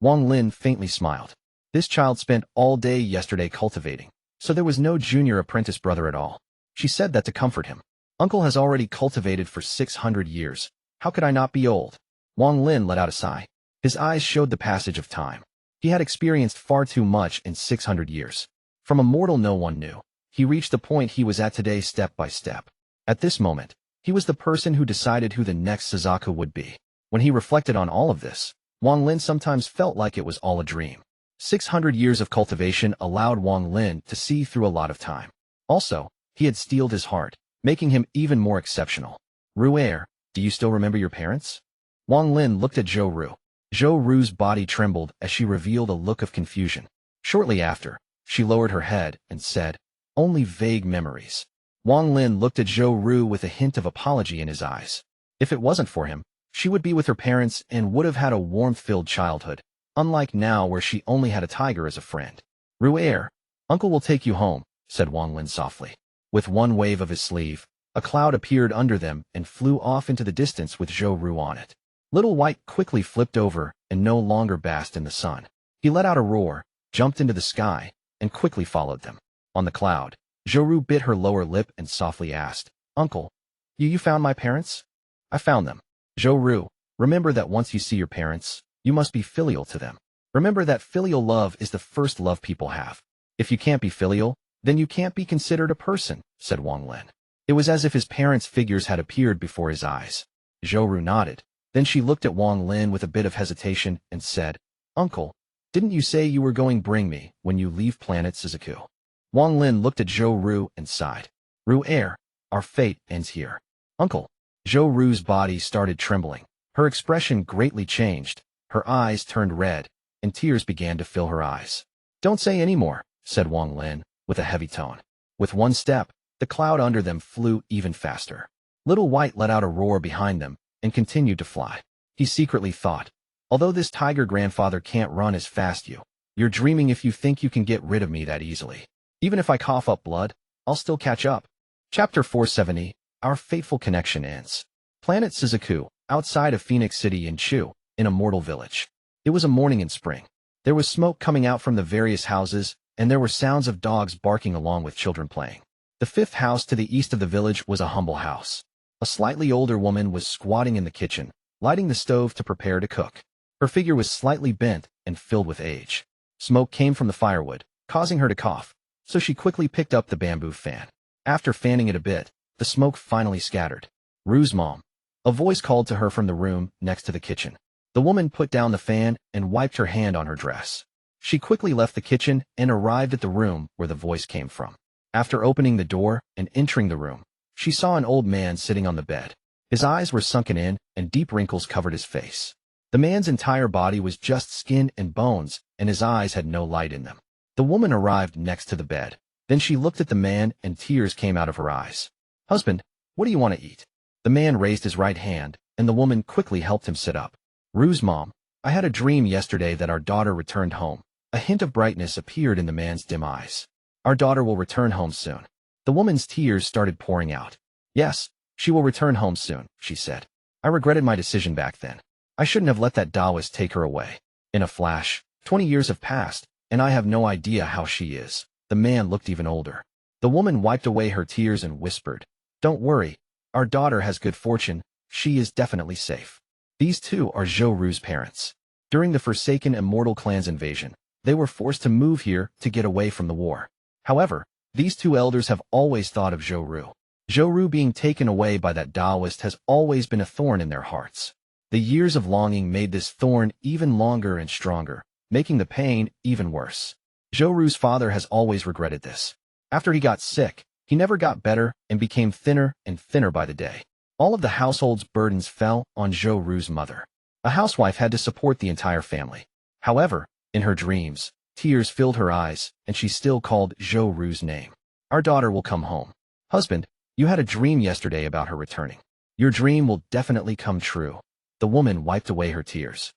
Wang Lin faintly smiled. This child spent all day yesterday cultivating, so there was no junior apprentice brother at all. She said that to comfort him. "Uncle has already cultivated for 600 years. How could I not be old?" Wang Lin let out a sigh. His eyes showed the passage of time. He had experienced far too much in 600 years. From a mortal no one knew, he reached the point he was at today step by step. At this moment, he was the person who decided who the next Suzaku would be. When he reflected on all of this, Wang Lin sometimes felt like it was all a dream. 600 years of cultivation allowed Wang Lin to see through a lot of time. Also, he had steeled his heart, making him even more exceptional. "Ru-Air, do you still remember your parents?" Wang Lin looked at Zhou Ru. Zhou Ru's body trembled as she revealed a look of confusion. Shortly after, she lowered her head and said, "Only vague memories." Wang Lin looked at Zhou Ru with a hint of apology in his eyes. If it wasn't for him, she would be with her parents and would have had a warmth-filled childhood, unlike now where she only had a tiger as a friend. "Ru-Air, Uncle will take you home," said Wang Lin softly. With one wave of his sleeve, a cloud appeared under them and flew off into the distance with Zhou Ru on it. Little White quickly flipped over and no longer basked in the sun. He let out a roar, jumped into the sky, and quickly followed them. On the cloud, Zhou Ru bit her lower lip and softly asked, "Uncle, you found my parents?" "I found them." "Zhou Ru, remember that once you see your parents, you must be filial to them. Remember that filial love is the first love people have. If you can't be filial, then you can't be considered a person," said Wang Lin. It was as if his parents' figures had appeared before his eyes. Zhou Ru nodded. Then she looked at Wang Lin with a bit of hesitation and said, "Uncle, didn't you say you were going to bring me when you leave planet Suzaku?" Wang Lin looked at Zhou Ru and sighed. "Ru-Air, our fate ends here." "Uncle." Zhou Ru's body started trembling. Her expression greatly changed. Her eyes turned red, and tears began to fill her eyes. "Don't say any more," said Wang Lin, with a heavy tone. With one step, the cloud under them flew even faster. Little White let out a roar behind them and continued to fly. He secretly thought, "Although this tiger grandfather can't run as fast you're dreaming if you think you can get rid of me that easily. Even if I cough up blood, I'll still catch up." Chapter 470, Our Fateful Connection ends. Planet Suzaku, outside of Phoenix City in Chu, in a mortal village. It was a morning in spring. There was smoke coming out from the various houses, and there were sounds of dogs barking along with children playing. The fifth house to the east of the village was a humble house. A slightly older woman was squatting in the kitchen, lighting the stove to prepare to cook. Her figure was slightly bent and filled with age. Smoke came from the firewood, causing her to cough, so she quickly picked up the bamboo fan. After fanning it a bit, the smoke finally scattered. "Ru's mom." A voice called to her from the room next to the kitchen. The woman put down the fan and wiped her hand on her dress. She quickly left the kitchen and arrived at the room where the voice came from. After opening the door and entering the room, she saw an old man sitting on the bed. His eyes were sunken in, and deep wrinkles covered his face. The man's entire body was just skin and bones, and his eyes had no light in them. The woman arrived next to the bed. Then she looked at the man, and tears came out of her eyes. "Husband, what do you want to eat?" The man raised his right hand, and the woman quickly helped him sit up. "Ru's mom, I had a dream yesterday that our daughter returned home." A hint of brightness appeared in the man's dim eyes. "Our daughter will return home soon." The woman's tears started pouring out. "Yes, she will return home soon," she said. "I regretted my decision back then. I shouldn't have let that Taoist take her away." In a flash, 20 years have passed, and I have no idea how she is. The man looked even older. The woman wiped away her tears and whispered, "Don't worry, our daughter has good fortune. She is definitely safe." These two are Zhou Ru's parents. During the Forsaken Immortal clan's invasion, they were forced to move here to get away from the war. However, these two elders have always thought of Zhou Ru. Zhou Ru being taken away by that Taoist has always been a thorn in their hearts. The years of longing made this thorn even longer and stronger, making the pain even worse. Zhou Ru's father has always regretted this. After he got sick, he never got better and became thinner and thinner by the day. All of the household's burdens fell on Zhou Ru's mother. A housewife had to support the entire family. However, in her dreams, tears filled her eyes, and she still called Zhou Ru's name. "Our daughter will come home." "Husband, you had a dream yesterday about her returning. Your dream will definitely come true." The woman wiped away her tears.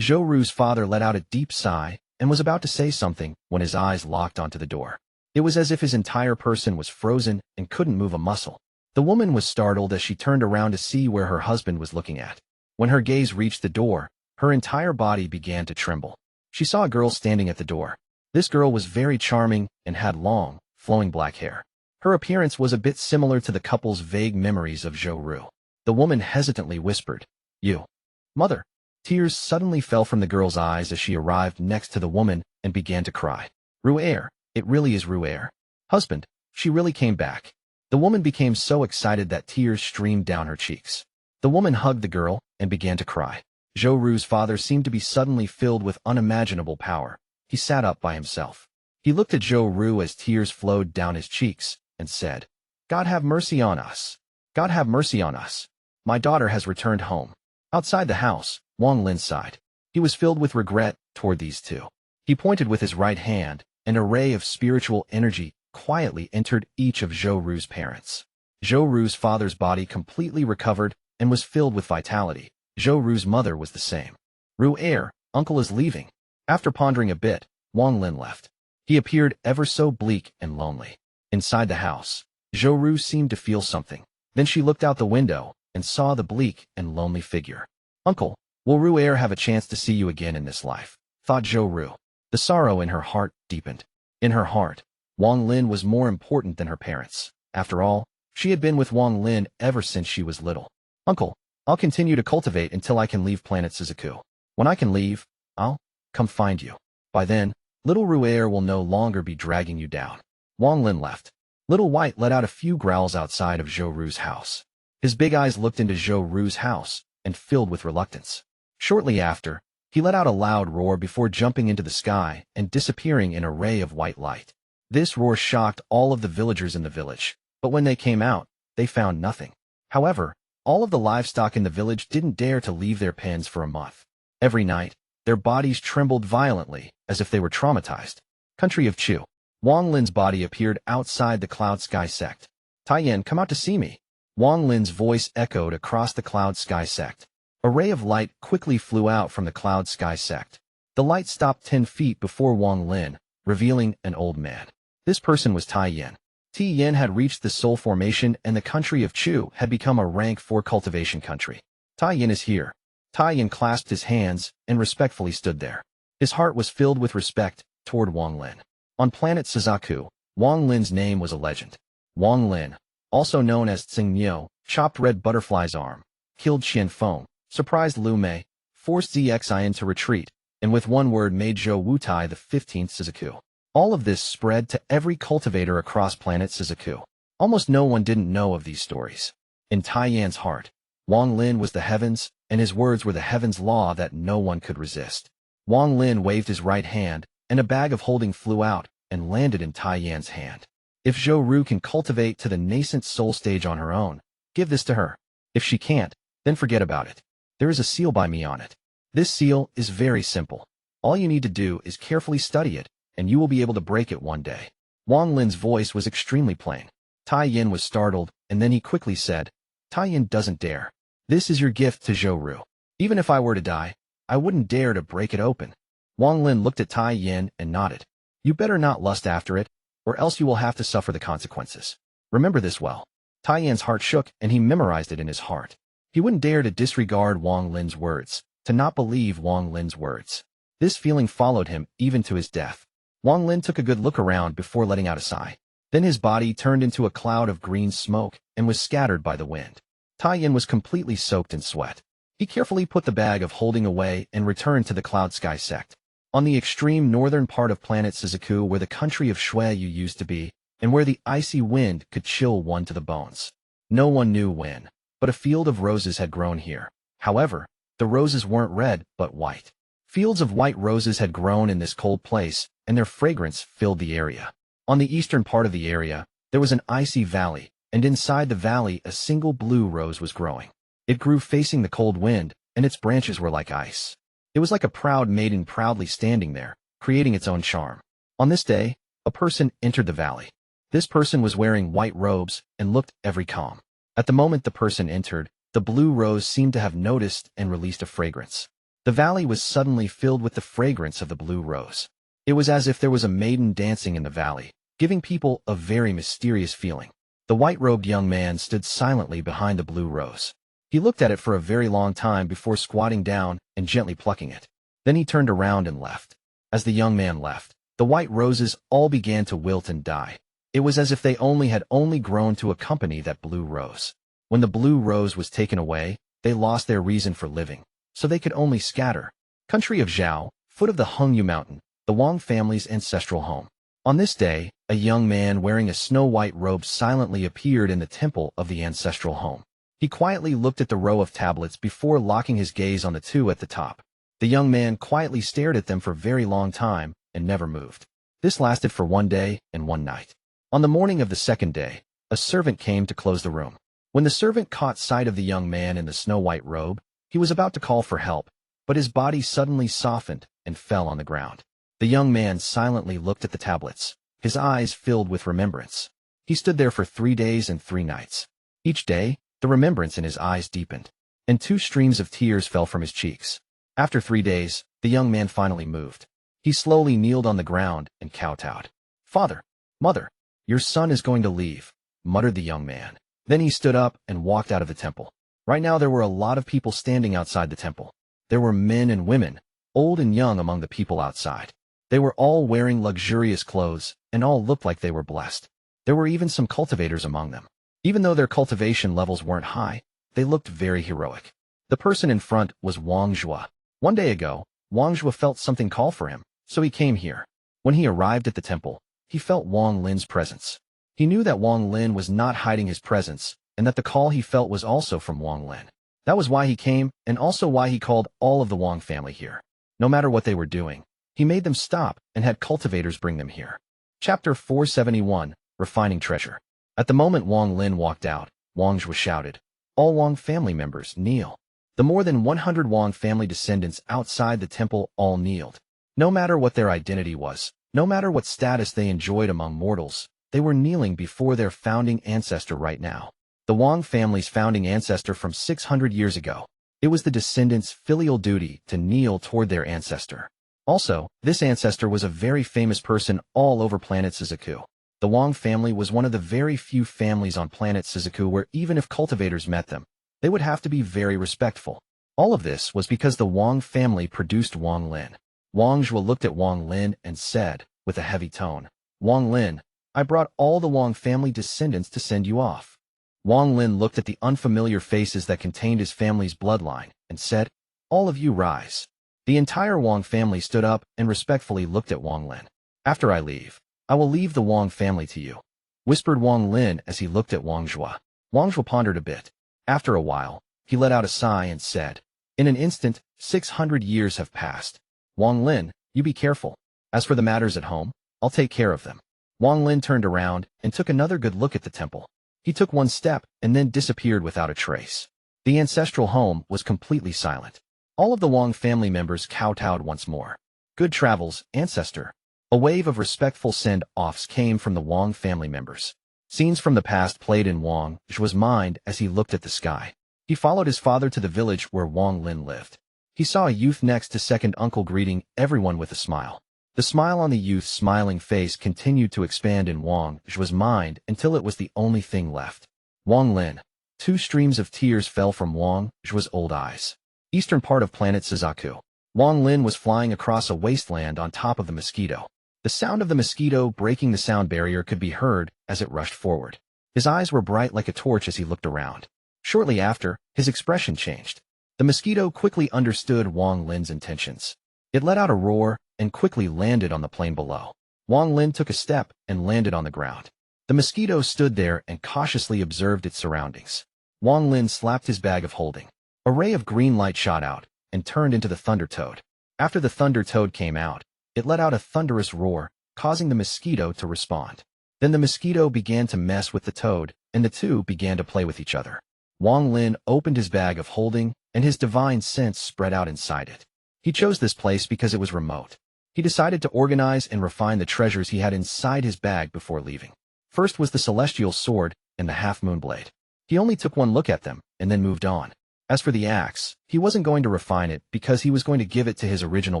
Zhou Ru's father let out a deep sigh and was about to say something when his eyes locked onto the door. It was as if his entire person was frozen and couldn't move a muscle. The woman was startled as she turned around to see where her husband was looking at. When her gaze reached the door, her entire body began to tremble. She saw a girl standing at the door. This girl was very charming and had long, flowing black hair. Her appearance was a bit similar to the couple's vague memories of Zhou Ru. The woman hesitantly whispered, "You, mother." Tears suddenly fell from the girl's eyes as she arrived next to the woman and began to cry. "Ru'er, it really is Ru'er. Husband, she really came back." The woman became so excited that tears streamed down her cheeks. The woman hugged the girl and began to cry. Zhou Ru's father seemed to be suddenly filled with unimaginable power. He sat up by himself. He looked at Zhou Ru as tears flowed down his cheeks and said, "God have mercy on us. God have mercy on us. My daughter has returned home." Outside the house, Wang Lin sighed. He was filled with regret toward these two. He pointed with his right hand, and a ray of spiritual energy quietly entered each of Zhou Ru's parents. Zhou Ru's father's body completely recovered and was filled with vitality. Zhou Ru's mother was the same. "Ru'er, uncle is leaving." After pondering a bit, Wang Lin left. He appeared ever so bleak and lonely. Inside the house, Zhou Ru seemed to feel something. Then she looked out the window and saw the bleak and lonely figure. "Uncle, will Ru'er have a chance to see you again in this life?" thought Zhou Ru. The sorrow in her heart deepened. In her heart, Wang Lin was more important than her parents. After all, she had been with Wang Lin ever since she was little. "Uncle, I'll continue to cultivate until I can leave planet Suzaku. When I can leave, I'll come find you. By then, little Ru'er will no longer be dragging you down." Wang Lin left. Little White let out a few growls outside of Zhou Ru's house. His big eyes looked into Zhou Ru's house and filled with reluctance. Shortly after, he let out a loud roar before jumping into the sky and disappearing in a ray of white light. This roar shocked all of the villagers in the village, but when they came out, they found nothing. However, all of the livestock in the village didn't dare to leave their pens for a month. Every night, their bodies trembled violently, as if they were traumatized. Country of Chu. Wang Lin's body appeared outside the Cloud Sky Sect. "Tian, come out to see me." Wang Lin's voice echoed across the Cloud Sky Sect. A ray of light quickly flew out from the Cloud Sky Sect. The light stopped 10 feet before Wang Lin, revealing an old man. This person was Tian. Tian had reached the Soul Formation, and the country of Chu had become a rank 4 cultivation country. "Tian is here." Tian clasped his hands and respectfully stood there. His heart was filled with respect toward Wang Lin. On planet Suzaku, Wang Lin's name was a legend. Wang Lin, also known as Tsing chopped Red Butterfly's arm, killed Feng, surprised Liu Mei, forced Xian to retreat, and with one word made Zhou Wutai the 15th Suzaku. All of this spread to every cultivator across planet Suzaku. Almost no one didn't know of these stories. In Tian's heart, Wang Lin was the heavens, and his words were the heavens' law that no one could resist. Wang Lin waved his right hand, and a bag of holding flew out and landed in Tian's hand. If Zhou Ru can cultivate to the nascent soul stage on her own, give this to her. If she can't, then forget about it. There is a seal by me on it. This seal is very simple. All you need to do is carefully study it, and you will be able to break it one day. Wang Lin's voice was extremely plain. Tian was startled, and then he quickly said, Tian doesn't dare. This is your gift to Zhou Ru. Even if I were to die, I wouldn't dare to break it open. Wang Lin looked at Tian and nodded. You better not lust after it, or else you will have to suffer the consequences. Remember this well. Tian's heart shook, and he memorized it in his heart. He wouldn't dare to disregard Wang Lin's words, to not believe Wang Lin's words. This feeling followed him even to his death. Wang Lin took a good look around before letting out a sigh. Then his body turned into a cloud of green smoke and was scattered by the wind. Tian was completely soaked in sweat. He carefully put the bag of holding away and returned to the Cloud Sky Sect. On the extreme northern part of planet Suzaku, where the country of Wuyou used to be, and where the icy wind could chill one to the bones. No one knew when, but a field of roses had grown here. However, the roses weren't red, but white. Fields of white roses had grown in this cold place, and their fragrance filled the area. On the eastern part of the area, there was an icy valley, and inside the valley a single blue rose was growing. It grew facing the cold wind, and its branches were like ice. It was like a proud maiden proudly standing there, creating its own charm. On this day, a person entered the valley. This person was wearing white robes and looked every calm. At the moment the person entered, the blue rose seemed to have noticed and released a fragrance. The valley was suddenly filled with the fragrance of the blue rose. It was as if there was a maiden dancing in the valley, giving people a very mysterious feeling. The white-robed young man stood silently behind the blue rose. He looked at it for a very long time before squatting down and gently plucking it. Then he turned around and left. As the young man left, the white roses all began to wilt and die. It was as if they had only grown to accompany that blue rose. When the blue rose was taken away, they lost their reason for living, so they could only scatter. Country of Zhao, foot of the Hengyu Mountain, the Wang family's ancestral home. On this day, a young man wearing a snow-white robe silently appeared in the temple of the ancestral home. He quietly looked at the row of tablets before locking his gaze on the two at the top. The young man quietly stared at them for a very long time and never moved. This lasted for 1 day and 1 night. On the morning of the second day, a servant came to close the room. When the servant caught sight of the young man in the snow-white robe, he was about to call for help, but his body suddenly softened and fell on the ground. The young man silently looked at the tablets, his eyes filled with remembrance. He stood there for 3 days and 3 nights. Each day, the remembrance in his eyes deepened, and 2 streams of tears fell from his cheeks. After 3 days, the young man finally moved. He slowly kneeled on the ground and kowtowed. "Father, mother, your son is going to leave," muttered the young man. Then he stood up and walked out of the temple. Right now there were a lot of people standing outside the temple. There were men and women, old and young among the people outside. They were all wearing luxurious clothes, and all looked like they were blessed. There were even some cultivators among them. Even though their cultivation levels weren't high, they looked very heroic. The person in front was Wang Zhua. 1 day ago, Wang Zhua felt something call for him, so he came here. When he arrived at the temple, he felt Wang Lin's presence. He knew that Wang Lin was not hiding his presence, and that the call he felt was also from Wang Lin. That was why he came, and also why he called all of the Wang family here. No matter what they were doing, he made them stop and had cultivators bring them here. Chapter 471, Refining Treasure. At the moment Wang Lin walked out, Wang Zhua shouted, "All Wang family members, kneel." The more than 100 Wang family descendants outside the temple all kneeled. No matter what their identity was, no matter what status they enjoyed among mortals, they were kneeling before their founding ancestor right now. The Wang family's founding ancestor from 600 years ago. It was the descendants' filial duty to kneel toward their ancestor. Also, this ancestor was a very famous person all over planet Suzaku. The Wang family was one of the very few families on planet Suzaku where even if cultivators met them, they would have to be very respectful. All of this was because the Wang family produced Wang Lin. Wang Zhua looked at Wang Lin and said, with a heavy tone, "Wang Lin, I brought all the Wang family descendants to send you off." Wang Lin looked at the unfamiliar faces that contained his family's bloodline and said, "All of you rise." The entire Wang family stood up and respectfully looked at Wang Lin. "After I leave, I will leave the Wang family to you," whispered Wang Lin as he looked at Wang Zhua. Wang Zhua pondered a bit. After a while, he let out a sigh and said, "In an instant, 600 years have passed. Wang Lin, you be careful. As for the matters at home, I'll take care of them. Wang Lin turned around and took another good look at the temple. He took one step and then disappeared without a trace. The ancestral home was completely silent. All of the Wang family members kowtowed once more. Good travels, ancestor. A wave of respectful send-offs came from the Wang family members. Scenes from the past played in Wang Zhu's mind as he looked at the sky. He followed his father to the village where Wang Lin lived. He saw a youth next to second uncle greeting everyone with a smile. The smile on the youth's smiling face continued to expand in Wang Zhu's mind until it was the only thing left. Wang Lin. 2 streams of tears fell from Wang Zhu's old eyes. Eastern part of planet Suzaku. Wang Lin was flying across a wasteland on top of the mosquito. The sound of the mosquito breaking the sound barrier could be heard as it rushed forward. His eyes were bright like a torch as he looked around. Shortly after, his expression changed. The mosquito quickly understood Wang Lin's intentions. It let out a roar and quickly landed on the plain below. Wang Lin took a step and landed on the ground. The mosquito stood there and cautiously observed its surroundings. Wang Lin slapped his bag of holding. A ray of green light shot out and turned into the thunder toad. After the thunder toad came out, it let out a thunderous roar, causing the mosquito to respond. Then the mosquito began to mess with the toad, and the two began to play with each other. Wang Lin opened his bag of holding, and his divine sense spread out inside it. He chose this place because it was remote. He decided to organize and refine the treasures he had inside his bag before leaving. First was the celestial sword and the half-moon blade. He only took one look at them, and then moved on. As for the axe, he wasn't going to refine it because he was going to give it to his original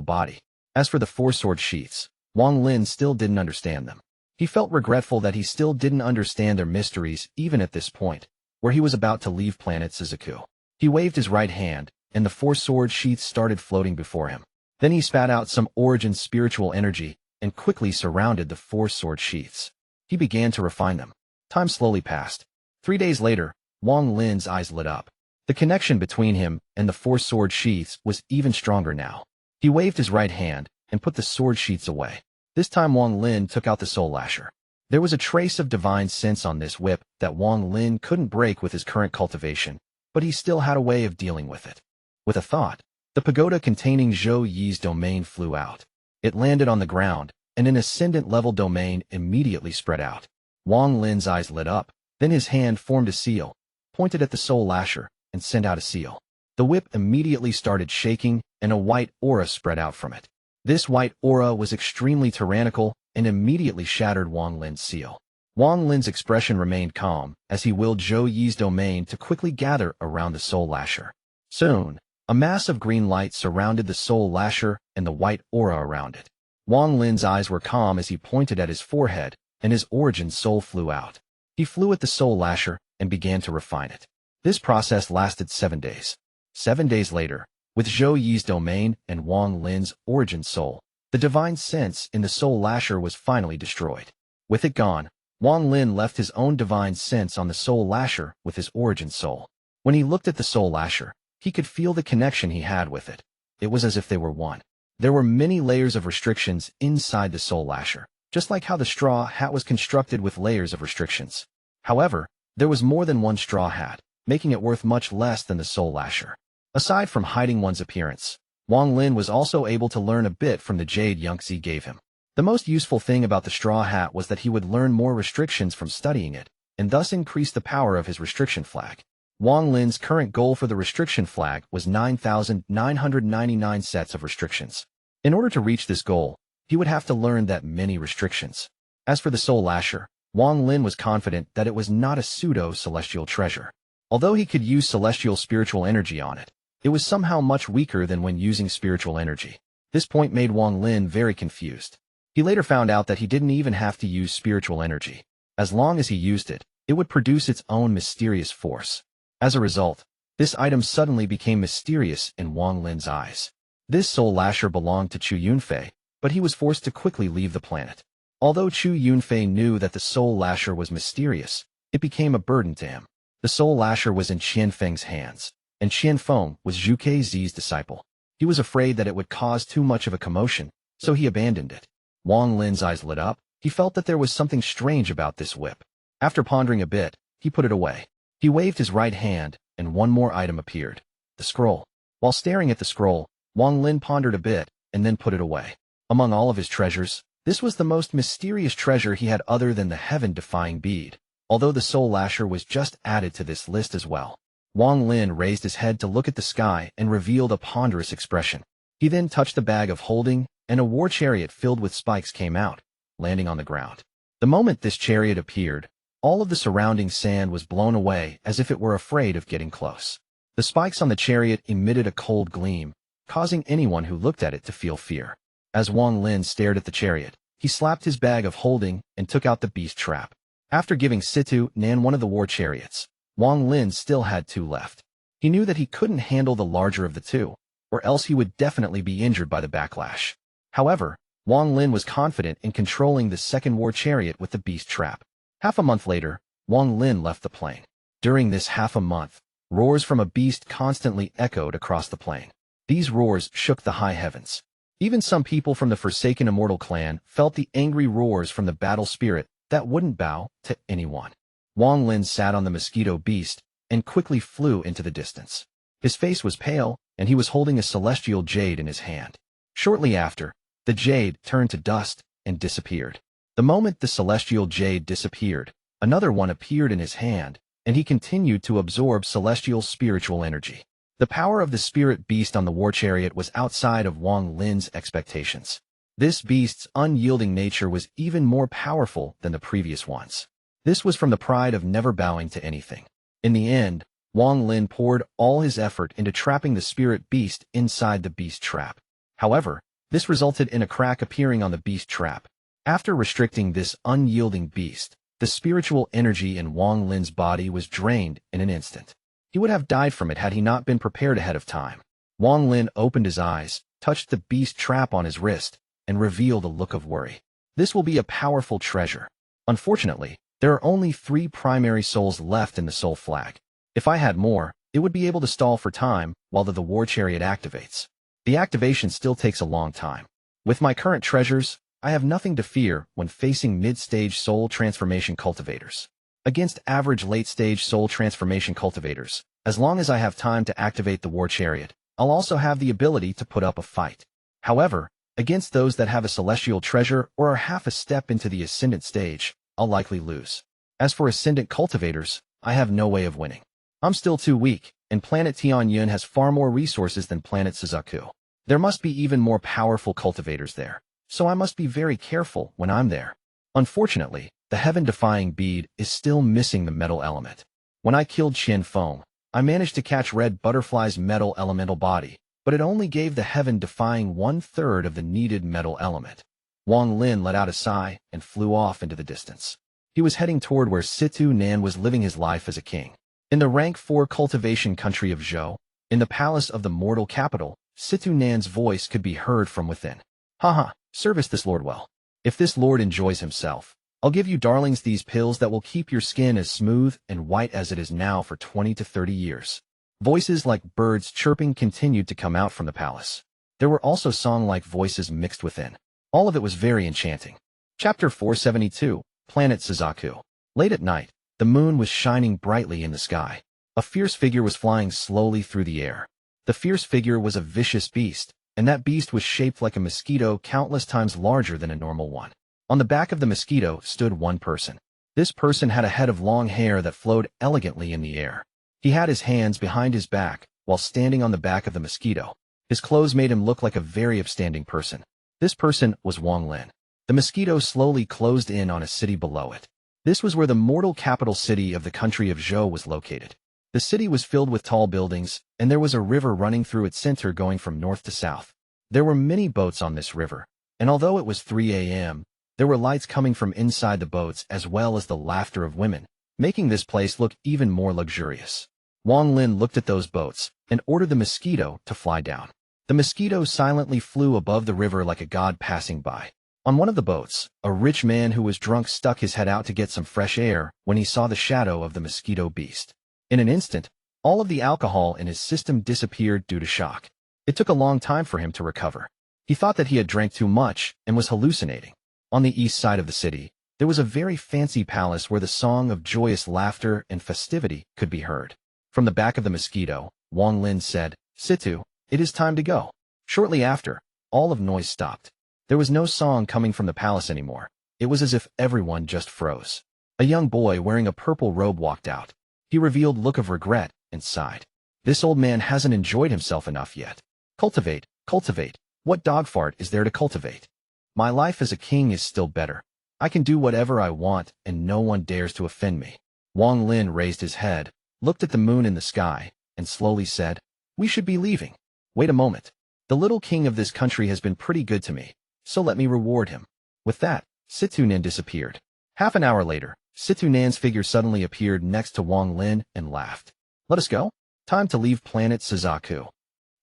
body. As for the 4 sword sheaths, Wang Lin still didn't understand them. He felt regretful that he still didn't understand their mysteries even at this point, where he was about to leave planet Suzaku. He waved his right hand, and the 4 sword sheaths started floating before him. Then he spat out some origin spiritual energy and quickly surrounded the 4 sword sheaths. He began to refine them. Time slowly passed. 3 days later, Wang Lin's eyes lit up. The connection between him and the 4 sword sheaths was even stronger now. He waved his right hand and put the sword sheaths away. This time Wang Lin took out the soul lasher. There was a trace of divine sense on this whip that Wang Lin couldn't break with his current cultivation, but he still had a way of dealing with it. With a thought, the pagoda containing Zhou Yi's domain flew out. It landed on the ground, and an ascendant-level domain immediately spread out. Wang Lin's eyes lit up, then his hand formed a seal, pointed at the soul lasher, and sent out a seal. The whip immediately started shaking, and a white aura spread out from it. This white aura was extremely tyrannical and immediately shattered Wang Lin's seal. Wang Lin's expression remained calm as he willed Zhou Yi's domain to quickly gather around the soul lasher. Soon, a mass of green light surrounded the soul lasher and the white aura around it. Wang Lin's eyes were calm as he pointed at his forehead, and his origin soul flew out. He flew at the soul lasher and began to refine it. This process lasted 7 days. 7 days later, with Zhou Yi's domain and Wang Lin's origin soul, the divine sense in the soul lasher was finally destroyed. With it gone, Wang Lin left his own divine sense on the soul lasher with his origin soul. When he looked at the soul lasher, he could feel the connection he had with it. It was as if they were one. There were many layers of restrictions inside the soul lasher, just like how the straw hat was constructed with layers of restrictions. However, there was more than one straw hat, making it worth much less than the soul lasher. Aside from hiding one's appearance, Wang Lin was also able to learn a bit from the jade Yunxi gave him. The most useful thing about the straw hat was that he would learn more restrictions from studying it, and thus increase the power of his restriction flag. Wang Lin's current goal for the restriction flag was 9,999 sets of restrictions. In order to reach this goal, he would have to learn that many restrictions. As for the soul lasher, Wang Lin was confident that it was not a pseudo-celestial treasure. Although he could use celestial spiritual energy on it, it was somehow much weaker than when using spiritual energy. This point made Wang Lin very confused. He later found out that he didn't even have to use spiritual energy. As long as he used it, it would produce its own mysterious force. As a result, this item suddenly became mysterious in Wang Lin's eyes. This soul lasher belonged to Chu Yunfei, but he was forced to quickly leave the planet. Although Chu Yunfei knew that the soul lasher was mysterious, it became a burden to him. The soul lasher was in Qian Feng's hands, and Qian Feng was Zhuque Zis' disciple. He was afraid that it would cause too much of a commotion, so he abandoned it. Wang Lin's eyes lit up. He felt that there was something strange about this whip. After pondering a bit, he put it away. He waved his right hand, and one more item appeared. The scroll. While staring at the scroll, Wang Lin pondered a bit, and then put it away. Among all of his treasures, this was the most mysterious treasure he had other than the heaven-defying bead, although the Soul Lasher was just added to this list as well. Wang Lin raised his head to look at the sky and revealed a ponderous expression. He then touched the bag of holding, and a war chariot filled with spikes came out, landing on the ground. The moment this chariot appeared, all of the surrounding sand was blown away as if it were afraid of getting close. The spikes on the chariot emitted a cold gleam, causing anyone who looked at it to feel fear. As Wang Lin stared at the chariot, he slapped his bag of holding and took out the beast trap. After giving Situ Nan one of the war chariots, Wang Lin still had 2 left. He knew that he couldn't handle the larger of the 2, or else he would definitely be injured by the backlash. However, Wang Lin was confident in controlling the second war chariot with the beast trap. Half a month later, Wang Lin left the plain. During this half a month, roars from a beast constantly echoed across the plain. These roars shook the high heavens. Even some people from the Forsaken Immortal clan felt the angry roars from the battle spirit that wouldn't bow to anyone. Wang Lin sat on the mosquito beast and quickly flew into the distance. His face was pale, and he was holding a celestial jade in his hand. Shortly after, the jade turned to dust and disappeared. The moment the celestial jade disappeared, another one appeared in his hand, and he continued to absorb celestial spiritual energy. The power of the spirit beast on the war chariot was outside of Wang Lin's expectations. This beast's unyielding nature was even more powerful than the previous ones. This was from the pride of never bowing to anything. In the end, Wang Lin poured all his effort into trapping the spirit beast inside the beast trap. However, this resulted in a crack appearing on the beast trap. After restricting this unyielding beast, the spiritual energy in Wang Lin's body was drained in an instant. He would have died from it had he not been prepared ahead of time. Wang Lin opened his eyes, touched the beast trap on his wrist, and revealed a look of worry. This will be a powerful treasure. Unfortunately, there are only 3 primary souls left in the soul flag. If I had more, it would be able to stall for time while the war chariot activates. The activation still takes a long time. With my current treasures, I have nothing to fear when facing mid-stage soul transformation cultivators. Against average late-stage soul transformation cultivators, as long as I have time to activate the war chariot, I'll also have the ability to put up a fight. However, against those that have a celestial treasure or are half a step into the ascendant stage, I'll likely lose. As for ascendant cultivators, I have no way of winning. I'm still too weak, and planet Tianhou has far more resources than planet Suzaku. There must be even more powerful cultivators there, so I must be very careful when I'm there. Unfortunately, the heaven-defying bead is still missing the metal element. When I killed Feng, I managed to catch Red Butterfly's metal elemental body, but it only gave the heaven-defying 1/3 of the needed metal element. Wang Lin let out a sigh and flew off into the distance. He was heading toward where Situ Nan was living his life as a king. In the rank 4 cultivation country of Zhou, in the palace of the mortal capital, Situ Nan's voice could be heard from within. Haha, service this lord well. If this lord enjoys himself, I'll give you darlings these pills that will keep your skin as smooth and white as it is now for 20 to 30 years. Voices like birds chirping continued to come out from the palace. There were also song-like voices mixed within. All of it was very enchanting. Chapter 472, Planet Suzaku. Late at night, the moon was shining brightly in the sky. A fierce figure was flying slowly through the air. The fierce figure was a vicious beast, and that beast was shaped like a mosquito countless times larger than a normal one. On the back of the mosquito stood one person. This person had a head of long hair that flowed elegantly in the air. He had his hands behind his back while standing on the back of the mosquito. His clothes made him look like a very upstanding person. This person was Wang Lin. The mosquito slowly closed in on a city below it. This was where the mortal capital city of the country of Zhou was located. The city was filled with tall buildings, and there was a river running through its center going from north to south. There were many boats on this river, and although it was 3 a.m., there were lights coming from inside the boats as well as the laughter of women, making this place look even more luxurious. Wang Lin looked at those boats and ordered the mosquito to fly down. The mosquito silently flew above the river like a god passing by. On one of the boats, a rich man who was drunk stuck his head out to get some fresh air when he saw the shadow of the mosquito beast. In an instant, all of the alcohol in his system disappeared due to shock. It took a long time for him to recover. He thought that he had drank too much and was hallucinating. On the east side of the city, there was a very fancy palace where the song of joyous laughter and festivity could be heard. From the back of the mosquito, Wang Lin said, "Situ, it is time to go." Shortly after, all of noise stopped. There was no song coming from the palace anymore. It was as if everyone just froze. A young boy wearing a purple robe walked out. He revealed a look of regret and sighed. This old man hasn't enjoyed himself enough yet. Cultivate, cultivate. What dogfart is there to cultivate? My life as a king is still better. I can do whatever I want, and no one dares to offend me. Wang Lin raised his head, looked at the moon in the sky, and slowly said, "We should be leaving. Wait a moment. The little king of this country has been pretty good to me, so let me reward him." With that, Situnan disappeared. Half an hour later, Situnan's figure suddenly appeared next to Wang Lin and laughed. "Let us go. Time to leave planet Suzaku."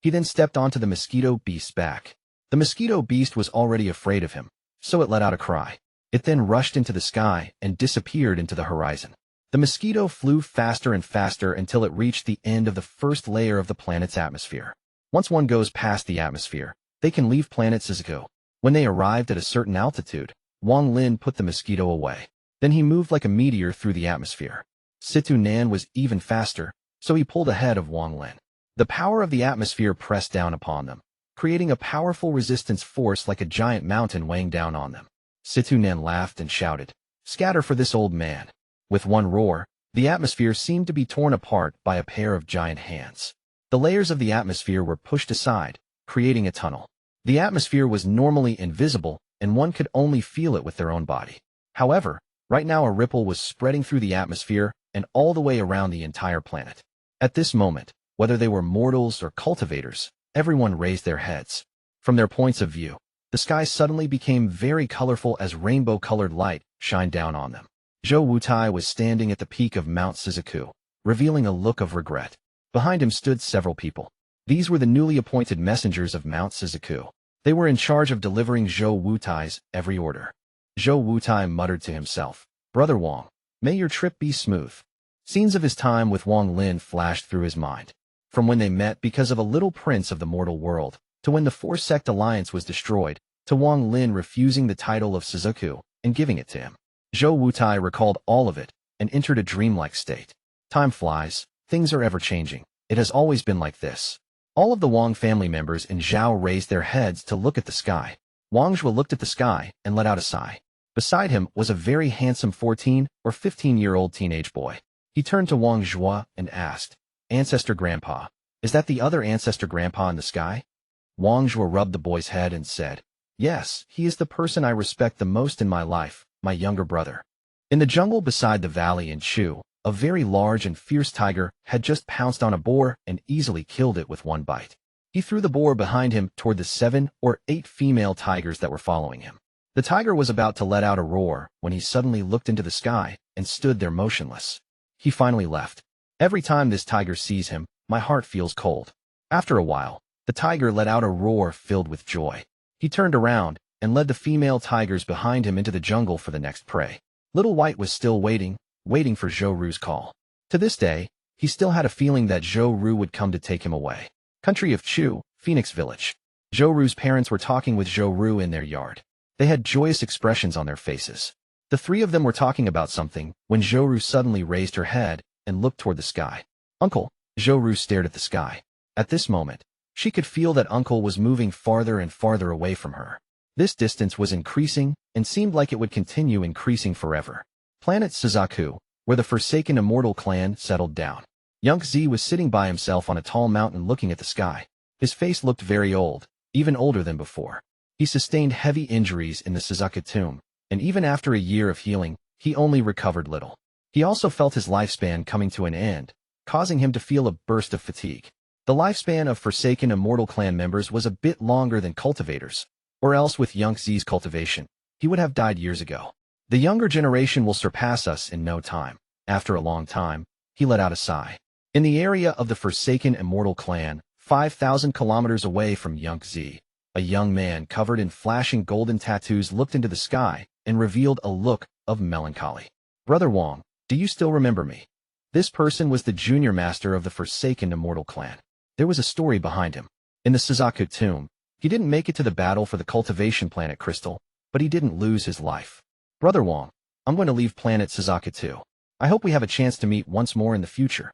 He then stepped onto the mosquito beast's back. The mosquito beast was already afraid of him, so it let out a cry. It then rushed into the sky and disappeared into the horizon. The mosquito flew faster and faster until it reached the end of the first layer of the planet's atmosphere. Once one goes past the atmosphere, they can leave planet Suzaku. When they arrived at a certain altitude, Wang Lin put the mosquito away. Then he moved like a meteor through the atmosphere. Situnan was even faster, so he pulled ahead of Wang Lin. The power of the atmosphere pressed down upon them, creating a powerful resistance force like a giant mountain weighing down on them. Situnan laughed and shouted, "Scatter for this old man." With one roar, the atmosphere seemed to be torn apart by a pair of giant hands. The layers of the atmosphere were pushed aside, creating a tunnel. The atmosphere was normally invisible, and one could only feel it with their own body. However, right now a ripple was spreading through the atmosphere and all the way around the entire planet. At this moment, whether they were mortals or cultivators, everyone raised their heads. From their points of view, the sky suddenly became very colorful as rainbow-colored light shined down on them. Zhou Wutai was standing at the peak of Mount Suzaku, revealing a look of regret. Behind him stood several people. These were the newly appointed messengers of Mount Suzaku. They were in charge of delivering Zhou Wutai's every order. Zhou Wutai muttered to himself, "Brother Wang, may your trip be smooth." Scenes of his time with Wang Lin flashed through his mind. From when they met because of a little prince of the mortal world, to when the four-sect alliance was destroyed, to Wang Lin refusing the title of Suzaku and giving it to him. Zhou Wutai recalled all of it and entered a dreamlike state. Time flies, things are ever-changing. It has always been like this. All of the Wang family members in Zhao raised their heads to look at the sky. Wang Zhuo looked at the sky and let out a sigh. Beside him was a very handsome 14 or 15-year-old teenage boy. He turned to Wang Zhuo and asked, "Ancestor Grandpa, is that the other Ancestor Grandpa in the sky?" Wang Zhuo rubbed the boy's head and said, "Yes, he is the person I respect the most in my life, my younger brother." In the jungle beside the valley in Chu, a very large and fierce tiger had just pounced on a boar and easily killed it with one bite. He threw the boar behind him toward the 7 or 8 female tigers that were following him. The tiger was about to let out a roar when he suddenly looked into the sky and stood there motionless. He finally left. Every time this tiger sees him, my heart feels cold. After a while, the tiger let out a roar filled with joy. He turned around and led the female tigers behind him into the jungle for the next prey. Little White was still waiting for Zhou Ru's call. To this day, he still had a feeling that Zhou Ru would come to take him away. Country of Chu, Phoenix Village. Zhou Ru's parents were talking with Zhou Ru in their yard. They had joyous expressions on their faces. The three of them were talking about something when Zhou Ru suddenly raised her head and looked toward the sky. "Uncle," Zhou Ru stared at the sky. At this moment, she could feel that Uncle was moving farther and farther away from her. This distance was increasing and seemed like it would continue increasing forever. Planet Suzaku, where the Forsaken Immortal clan settled down. Zhuque Zis was sitting by himself on a tall mountain looking at the sky. His face looked very old, even older than before. He sustained heavy injuries in the Suzaku tomb, and even after a year of healing, he only recovered little. He also felt his lifespan coming to an end, causing him to feel a burst of fatigue. The lifespan of Forsaken Immortal clan members was a bit longer than cultivators, or else with Zhuque Zis' cultivation, he would have died years ago. The younger generation will surpass us in no time. After a long time, he let out a sigh. In the area of the Forsaken Immortal clan, 5,000 kilometers away from Zhuque Zis, a young man covered in flashing golden tattoos looked into the sky and revealed a look of melancholy. "Brother Wang, do you still remember me?" This person was the junior master of the Forsaken Immortal clan. There was a story behind him. In the Suzaku tomb, he didn't make it to the battle for the cultivation planet Crystal, but he didn't lose his life. "Brother Wang, I'm going to leave planet Suzaku too. I hope we have a chance to meet once more in the future."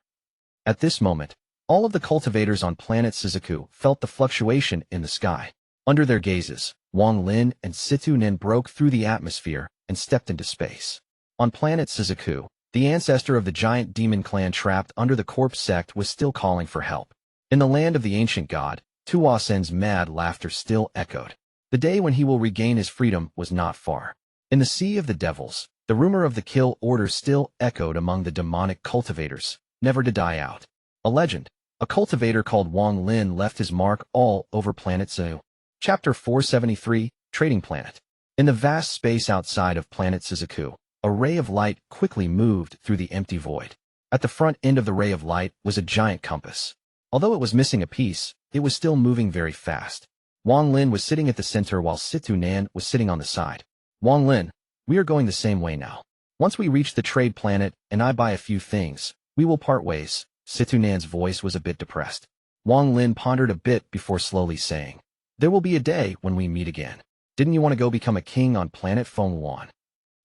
At this moment, all of the cultivators on planet Suzaku felt the fluctuation in the sky. Under their gazes, Wang Lin and Situ Nin broke through the atmosphere and stepped into space. On planet Suzaku, the ancestor of the giant demon clan trapped under the Corpse Sect was still calling for help. In the land of the ancient god, Tuo Sens' mad laughter still echoed. The day when he will regain his freedom was not far. In the Sea of the Devils, the rumor of the kill order still echoed among the demonic cultivators, never to die out. A legend, a cultivator called Wang Lin left his mark all over planet Suzaku. Chapter 473, Trading Planet. In the vast space outside of planet Suzaku, a ray of light quickly moved through the empty void. At the front end of the ray of light was a giant compass. Although it was missing a piece, it was still moving very fast. Wang Lin was sitting at the center while Situ Nan was sitting on the side. Wang Lin, we are going the same way now. Once we reach the trade planet and I buy a few things, we will part ways. Situ Nan's voice was a bit depressed. Wang Lin pondered a bit before slowly saying, there will be a day when we meet again. Didn't you want to go become a king on planet Feng?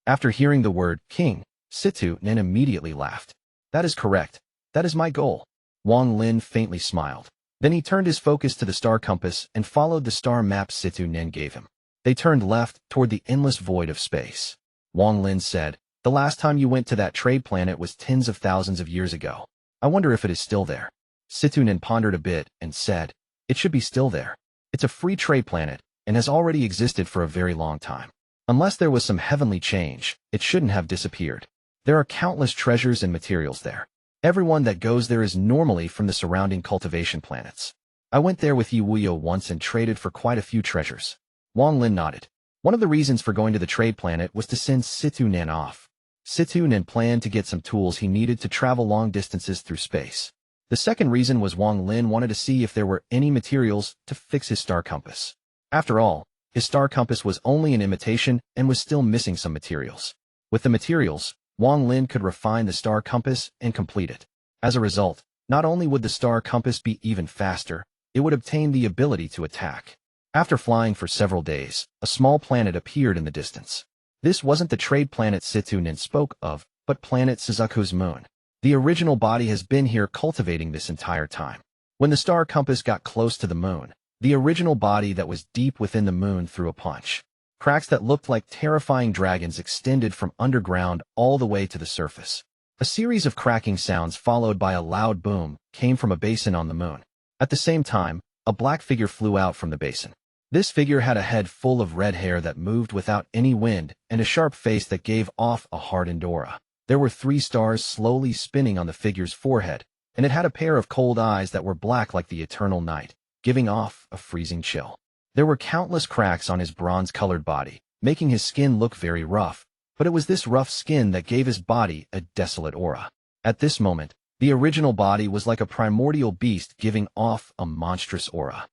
After hearing the word king, Situ Nan immediately laughed. That is correct. That is my goal. Wang Lin faintly smiled. Then he turned his focus to the star compass and followed the star map Situ Nan gave him. They turned left toward the endless void of space. Wang Lin said, the last time you went to that trade planet was tens of thousands of years ago. I wonder if it is still there. Situ Nan pondered a bit and said, it should be still there. It's a free trade planet and has already existed for a very long time. Unless there was some heavenly change, it shouldn't have disappeared. There are countless treasures and materials there. Everyone that goes there is normally from the surrounding cultivation planets. I went there with Wuyou once and traded for quite a few treasures. Wang Lin nodded. One of the reasons for going to the trade planet was to send Situ Nan off. Situ Nan planned to get some tools he needed to travel long distances through space. The second reason was Wang Lin wanted to see if there were any materials to fix his star compass. After all, his star compass was only an imitation and was still missing some materials. With the materials, Wang Lin could refine the star compass and complete it. As a result, not only would the star compass be even faster, it would obtain the ability to attack. After flying for several days, a small planet appeared in the distance. This wasn't the trade planet Situ Nan spoke of, but planet Suzaku's moon. The original body has been here cultivating this entire time. When the star compass got close to the moon, the original body that was deep within the moon threw a punch. Cracks that looked like terrifying dragons extended from underground all the way to the surface. A series of cracking sounds followed by a loud boom came from a basin on the moon. At the same time, a black figure flew out from the basin. This figure had a head full of red hair that moved without any wind and a sharp face that gave off a hardened aura. There were 3 stars slowly spinning on the figure's forehead, and it had a pair of cold eyes that were black like the eternal night, giving off a freezing chill. There were countless cracks on his bronze-colored body, making his skin look very rough, but it was this rough skin that gave his body a desolate aura. At this moment, the original body was like a primordial beast giving off a monstrous aura.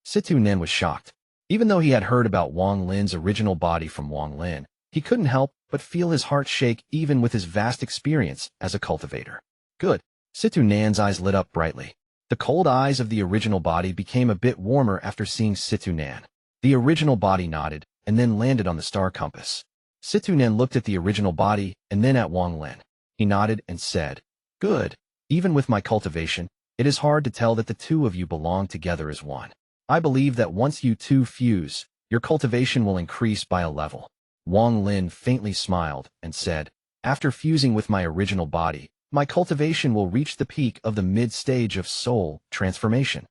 Situ Nan was shocked. Even though he had heard about Wang Lin's original body from Wang Lin, he couldn't help but feel his heart shake even with his vast experience as a cultivator. Good. Situ Nan's eyes lit up brightly. The cold eyes of the original body became a bit warmer after seeing Situ Nan. The original body nodded and then landed on the star compass. Situ Nan looked at the original body and then at Wang Lin. He nodded and said, good. Even with my cultivation, it is hard to tell that the two of you belong together as one. I believe that once you two fuse, your cultivation will increase by a level. Wang Lin faintly smiled and said, after fusing with my original body, my cultivation will reach the peak of the mid-stage of soul transformation.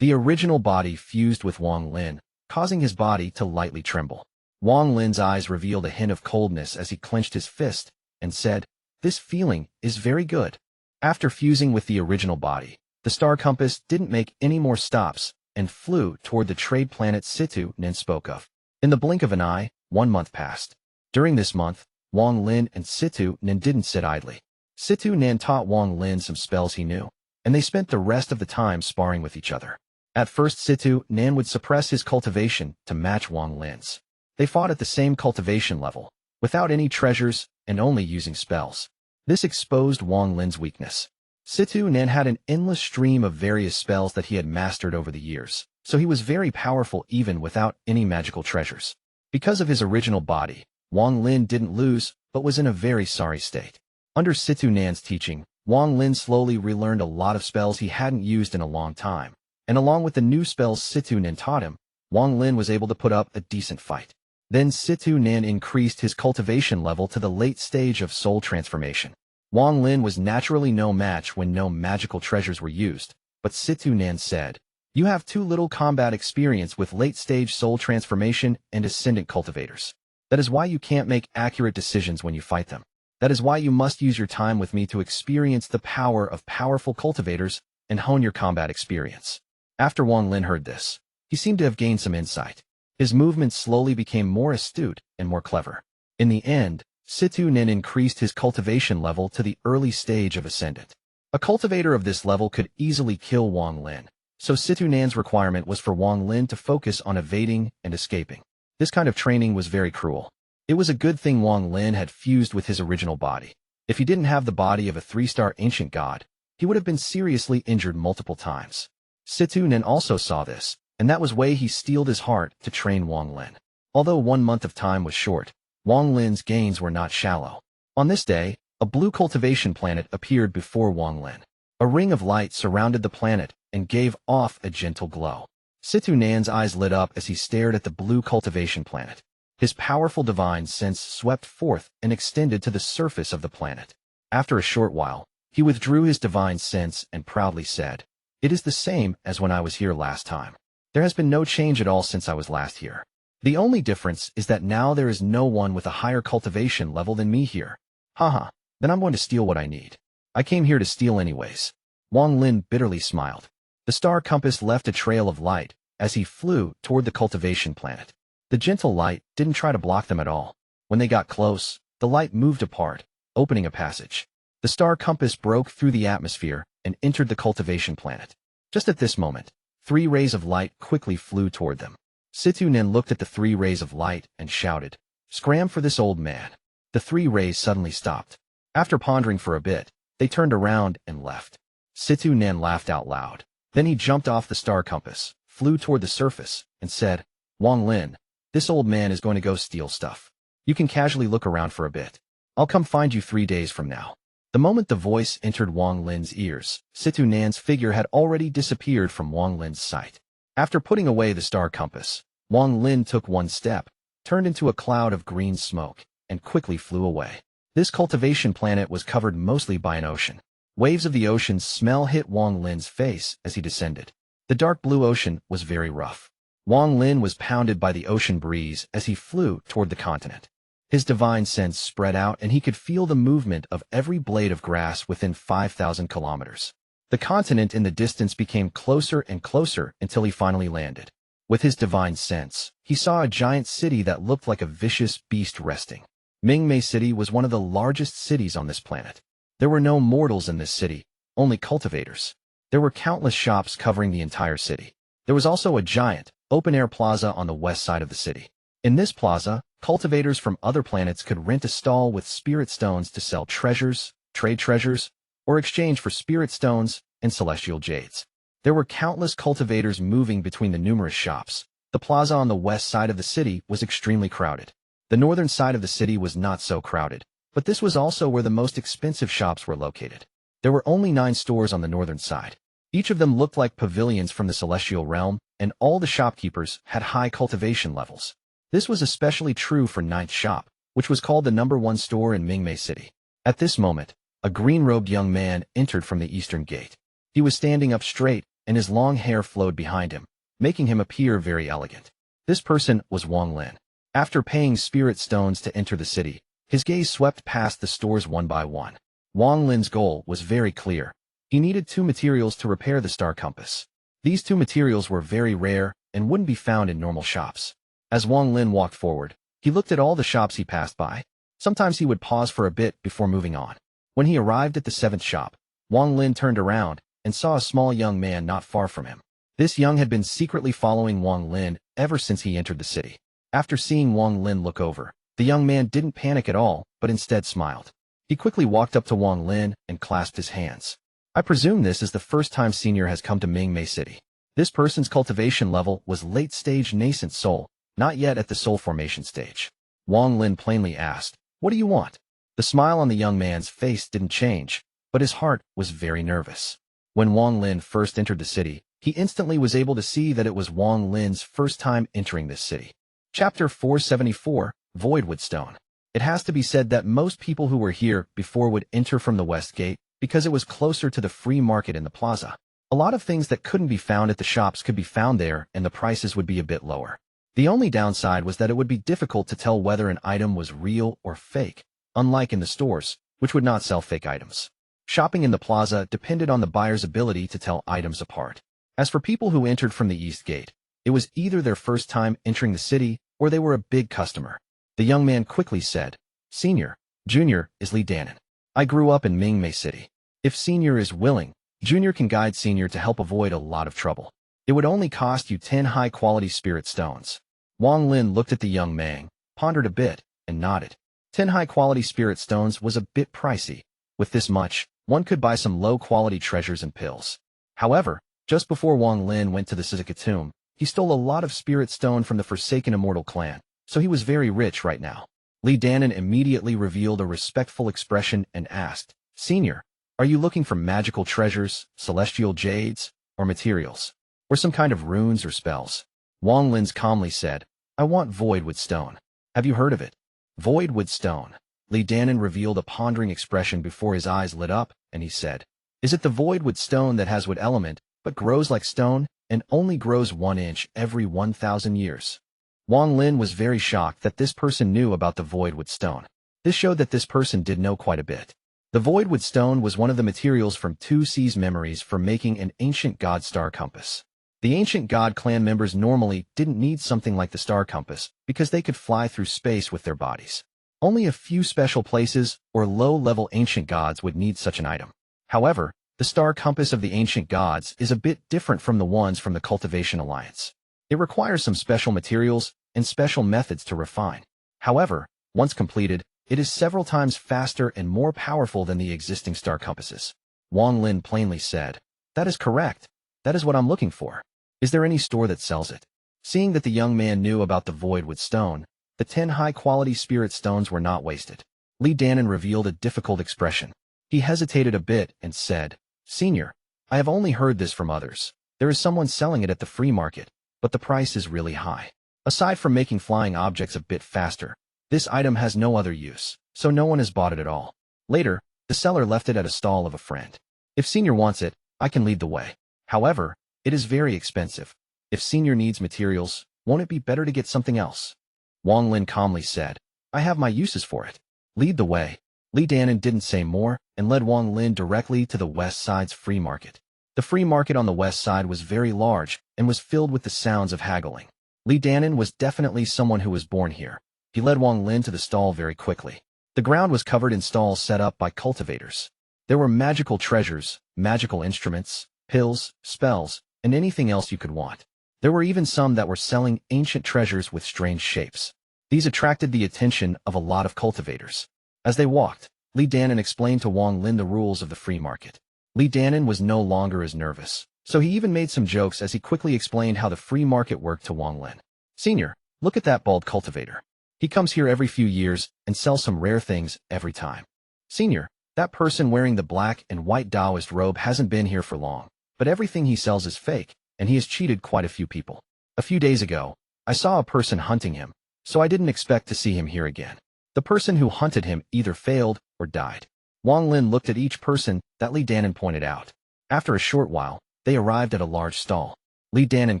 The original body fused with Wang Lin, causing his body to lightly tremble. Wang Lin's eyes revealed a hint of coldness as he clenched his fist and said, this feeling is very good. After fusing with the original body, the star compass didn't make any more stops and flew toward the trade planet Situ Nan spoke of. In the blink of an eye, 1 month passed. During this month, Wang Lin and Situ Nan didn't sit idly. Situ Nan taught Wang Lin some spells he knew, and they spent the rest of the time sparring with each other. At first Situ Nan would suppress his cultivation to match Wang Lin's. They fought at the same cultivation level, without any treasures and only using spells. This exposed Wang Lin's weakness. Situ Nan had an endless stream of various spells that he had mastered over the years, so he was very powerful even without any magical treasures. Because of his original body, Wang Lin didn't lose, but was in a very sorry state. Under Situ Nan's teaching, Wang Lin slowly relearned a lot of spells he hadn't used in a long time, and along with the new spells Situ Nan taught him, Wang Lin was able to put up a decent fight. Then Situ Nan increased his cultivation level to the late stage of soul transformation. Wang Lin was naturally no match when no magical treasures were used, but Situ Nan said, "You have too little combat experience with late-stage soul transformation and ascendant cultivators. That is why you can't make accurate decisions when you fight them. That is why you must use your time with me to experience the power of powerful cultivators and hone your combat experience." After Wang Lin heard this, he seemed to have gained some insight. His movements slowly became more astute and more clever. In the end, Situ Nin increased his cultivation level to the early stage of ascendant. A cultivator of this level could easily kill Wang Lin, so Situ Nan's requirement was for Wang Lin to focus on evading and escaping. This kind of training was very cruel. It was a good thing Wang Lin had fused with his original body. If he didn't have the body of a 3-star ancient god, he would have been seriously injured multiple times. Situ Nin also saw this, and that was why he steeled his heart to train Wang Lin. Although 1 month of time was short, Wang Lin's gains were not shallow. On this day, a blue cultivation planet appeared before Wang Lin. A ring of light surrounded the planet and gave off a gentle glow. Situ Nan's eyes lit up as he stared at the blue cultivation planet. His powerful divine sense swept forth and extended to the surface of the planet. After a short while, he withdrew his divine sense and proudly said, "It is the same as when I was here last time. There has been no change at all since I was last here. The only difference is that now there is no one with a higher cultivation level than me here. Haha, then I'm going to steal what I need. I came here to steal anyways." Wang Lin bitterly smiled. The star compass left a trail of light as he flew toward the cultivation planet. The gentle light didn't try to block them at all. When they got close, the light moved apart, opening a passage. The star compass broke through the atmosphere and entered the cultivation planet. Just at this moment, 3 rays of light quickly flew toward them. Situ Nin looked at the 3 rays of light and shouted, "Scram for this old man." The 3 rays suddenly stopped. After pondering for a bit, they turned around and left. Situ Nin laughed out loud. Then he jumped off the star compass, flew toward the surface, and said, "Wang Lin, this old man is going to go steal stuff. You can casually look around for a bit. I'll come find you 3 days from now." The moment the voice entered Wang Lin's ears, Situ Nan's figure had already disappeared from Wang Lin's sight. After putting away the star compass, Wang Lin took 1 step, turned into a cloud of green smoke, and quickly flew away. This cultivation planet was covered mostly by an ocean. Waves of the ocean's smell hit Wang Lin's face as he descended. The dark blue ocean was very rough. Wang Lin was pounded by the ocean breeze as he flew toward the continent. His divine sense spread out and he could feel the movement of every blade of grass within 5,000 kilometers. The continent in the distance became closer and closer until he finally landed. With his divine sense, he saw a giant city that looked like a vicious beast resting. Ling Mei City was one of the largest cities on this planet. There were no mortals in this city, only cultivators. There were countless shops covering the entire city. There was also a giant, open-air plaza on the west side of the city. In this plaza, cultivators from other planets could rent a stall with spirit stones to sell treasures, trade treasures, or exchange for spirit stones and celestial jades. There were countless cultivators moving between the numerous shops. The plaza on the west side of the city was extremely crowded. The northern side of the city was not so crowded, but this was also where the most expensive shops were located. There were only 9 stores on the northern side. Each of them looked like pavilions from the celestial realm, and all the shopkeepers had high cultivation levels. This was especially true for 9th shop, which was called the #1 store in Ling Mei City. At this moment, a green-robed young man entered from the eastern gate. He was standing up straight, and his long hair flowed behind him, making him appear very elegant. This person was Wang Lin. After paying spirit stones to enter the city, his gaze swept past the stores one by one. Wang Lin's goal was very clear. He needed 2 materials to repair the star compass. These 2 materials were very rare and wouldn't be found in normal shops. As Wang Lin walked forward, he looked at all the shops he passed by. Sometimes he would pause for a bit before moving on. When he arrived at the 7th shop, Wang Lin turned around and saw a small young man not far from him. This young had been secretly following Wang Lin ever since he entered the city. After seeing Wang Lin look over, the young man didn't panic at all, but instead smiled. He quickly walked up to Wang Lin and clasped his hands. "I presume this is the first time Senior has come to Ling Mei City." This person's cultivation level was late-stage nascent soul, not yet at the soul formation stage. Wang Lin plainly asked, "What do you want?" The smile on the young man's face didn't change, but his heart was very nervous. When Wang Lin first entered the city, He instantly was able to see that it was Wang Lin's first time entering this city. Chapter 474, Voidwood Stone. It has to be said that most people who were here before would enter from the west gate because it was closer to the free market in the plaza. A lot of things that couldn't be found at the shops could be found there, and the prices would be a bit lower. The only downside was that it would be difficult to tell whether an item was real or fake, unlike in the stores, which would not sell fake items. Shopping in the plaza depended on the buyer's ability to tell items apart. As for people who entered from the east gate, it was either their first time entering the city or they were a big customer. The young man quickly said, "Senior, Junior is Li Danan. I grew up in Mingmei City. If Senior is willing, Junior can guide Senior to help avoid a lot of trouble. It would only cost you 10 high-quality spirit stones." Wang Lin looked at the young man, pondered a bit, and nodded. 10 high-quality spirit stones was a bit pricey. With this much, one could buy some low-quality treasures and pills. However, just before Wang Lin went to the Suzaku tomb, he stole a lot of spirit stone from the Forsaken Immortal clan, so he was very rich right now. Li Danan immediately revealed a respectful expression and asked, "Senior, are you looking for magical treasures, celestial jades, or materials? Or some kind of runes or spells?" Wang Lin calmly said, "I want Voidwood Stone. Have you heard of it?" Voidwood Stone. Li Danan revealed a pondering expression before his eyes lit up, and he said, "Is it the Voidwood Stone that has wood element, but grows like stone, and only grows 1 inch every 1,000 years?" Wang Lin was very shocked that this person knew about the Voidwood Stone. This showed that this person did know quite a bit. The Voidwood Stone was one of the materials from Tuo Sens memories for making an ancient god star compass. The ancient god clan members normally didn't need something like the star compass because they could fly through space with their bodies. Only a few special places or low-level ancient gods would need such an item. However, the star compass of the ancient gods is a bit different from the ones from the Cultivation Alliance. It requires some special materials and special methods to refine. However, once completed, it is several times faster and more powerful than the existing star compasses. Wang Lin plainly said, "That is correct. That is what I'm looking for. Is there any store that sells it?" Seeing that the young man knew about the Voidwood Stone, the 10 high-quality spirit stones were not wasted. Li Danan revealed a difficult expression. He hesitated a bit and said, "Senior, I have only heard this from others. There is someone selling it at the free market, but the price is really high. Aside from making flying objects a bit faster, this item has no other use, so no one has bought it at all." Later, the seller left it at a stall of a friend. "If Senior wants it, I can lead the way. However, it is very expensive. If Senior needs materials, won't it be better to get something else?" Wang Lin calmly said, "I have my uses for it. Lead the way." Li Danan didn't say more and led Wang Lin directly to the west side's free market. The free market on the west side was very large and was filled with the sounds of haggling. Li Danan was definitely someone who was born here. He led Wang Lin to the stall very quickly. The ground was covered in stalls set up by cultivators. There were magical treasures, magical instruments, pills, spells, and anything else you could want. There were even some that were selling ancient treasures with strange shapes. These attracted the attention of a lot of cultivators. As they walked, Li Danan explained to Wang Lin the rules of the free market. Li Danan was no longer as nervous, so he even made some jokes as he quickly explained how the free market worked to Wang Lin. "Senior, look at that bald cultivator. He comes here every few years and sells some rare things every time. Senior, that person wearing the black and white Taoist robe hasn't been here for long, but everything he sells is fake, and he has cheated quite a few people. A few days ago, I saw a person hunting him, so I didn't expect to see him here again. The person who hunted him either failed or died." Wang Lin looked at each person that Li Danan pointed out. After a short while, they arrived at a large stall. Li Danan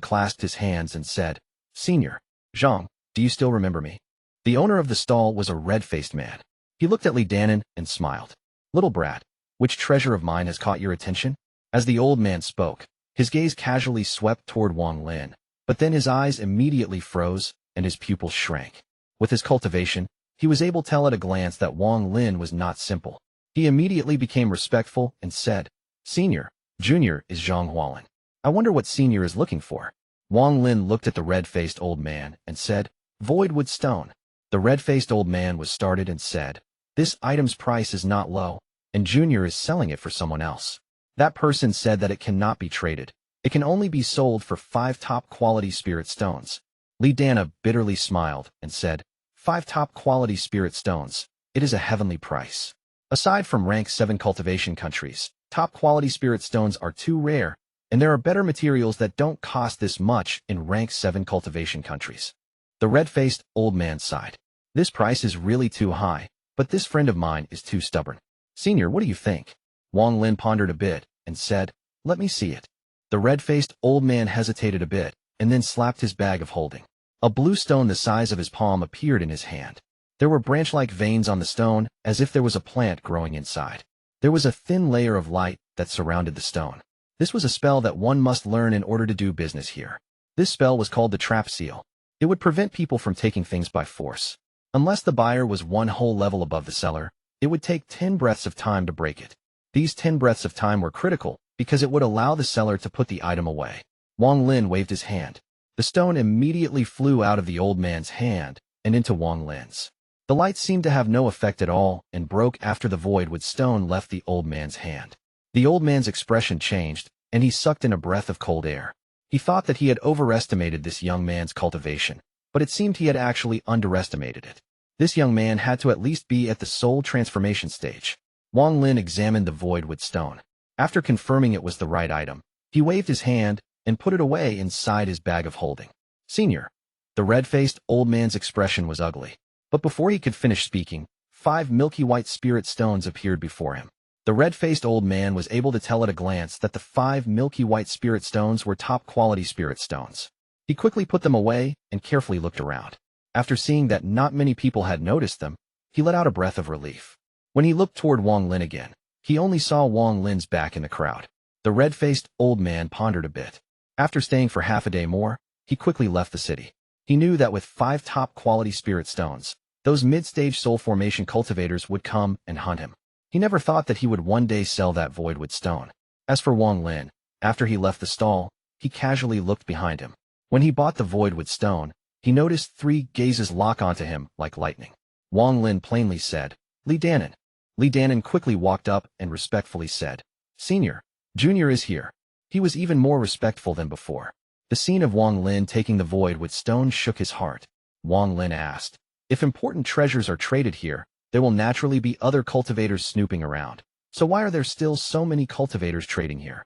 clasped his hands and said, "Senior, Zhang, do you still remember me?" The owner of the stall was a red-faced man. He looked at Li Danan and smiled. "Little brat, which treasure of mine has caught your attention?" As the old man spoke, his gaze casually swept toward Wang Lin, but then his eyes immediately froze and his pupils shrank. With his cultivation, he was able to tell at a glance that Wang Lin was not simple. He immediately became respectful and said, "Senior, Junior is Zhang Hualin. I wonder what Senior is looking for." Wang Lin looked at the red-faced old man and said, "Voidwood Stone." The red-faced old man was startled and said, "This item's price is not low, and Junior is selling it for someone else. That person said that it cannot be traded. It can only be sold for 5 top-quality spirit stones." Li Danan bitterly smiled and said, "5 top-quality spirit stones. It is a heavenly price. Aside from rank 7 cultivation countries, top-quality spirit stones are too rare, and there are better materials that don't cost this much in rank 7 cultivation countries. The red-faced old man sighed. This price is really too high, but this friend of mine is too stubborn. Senior, what do you think? Wang Lin pondered a bit and said, let me see it. The red-faced old man hesitated a bit and then slapped his bag of holding. A blue stone the size of his palm appeared in his hand. There were branch-like veins on the stone, as if there was a plant growing inside. There was a thin layer of light that surrounded the stone. This was a spell that one must learn in order to do business here. This spell was called the Trap Seal. It would prevent people from taking things by force. Unless the buyer was one whole level above the seller, it would take 10 breaths of time to break it. These 10 breaths of time were critical, because it would allow the seller to put the item away. Wang Lin waved his hand. The stone immediately flew out of the old man's hand and into Wang Lin's. The light seemed to have no effect at all and broke after the void with stone left the old man's hand. The old man's expression changed, and he sucked in a breath of cold air. He thought that he had overestimated this young man's cultivation, but it seemed he had actually underestimated it. This young man had to at least be at the soul transformation stage. Wang Lin examined the void with stone. After confirming it was the right item, he waved his hand and put it away inside his bag of holding. Senior. The red-faced old man's expression was ugly. But before he could finish speaking, 5 milky white spirit stones appeared before him. The red-faced old man was able to tell at a glance that the 5 milky white spirit stones were top-quality spirit stones. He quickly put them away and carefully looked around. After seeing that not many people had noticed them, he let out a breath of relief. When he looked toward Wang Lin again, he only saw Wang Lin's back in the crowd. The red-faced old man pondered a bit. After staying for half a day more, he quickly left the city. He knew that with 5 top-quality spirit stones, those mid-stage soul formation cultivators would come and hunt him. He never thought that he would one day sell that void with stone. As for Wang Lin, after he left the stall, he casually looked behind him. When he bought the void with stone, he noticed 3 gazes lock onto him like lightning. Wang Lin plainly said, Li Danan. Li Danan quickly walked up and respectfully said, Senior, Junior is here. He was even more respectful than before. The scene of Wang Lin taking the void with stone shook his heart. Wang Lin asked, if important treasures are traded here, there will naturally be other cultivators snooping around. So why are there still so many cultivators trading here?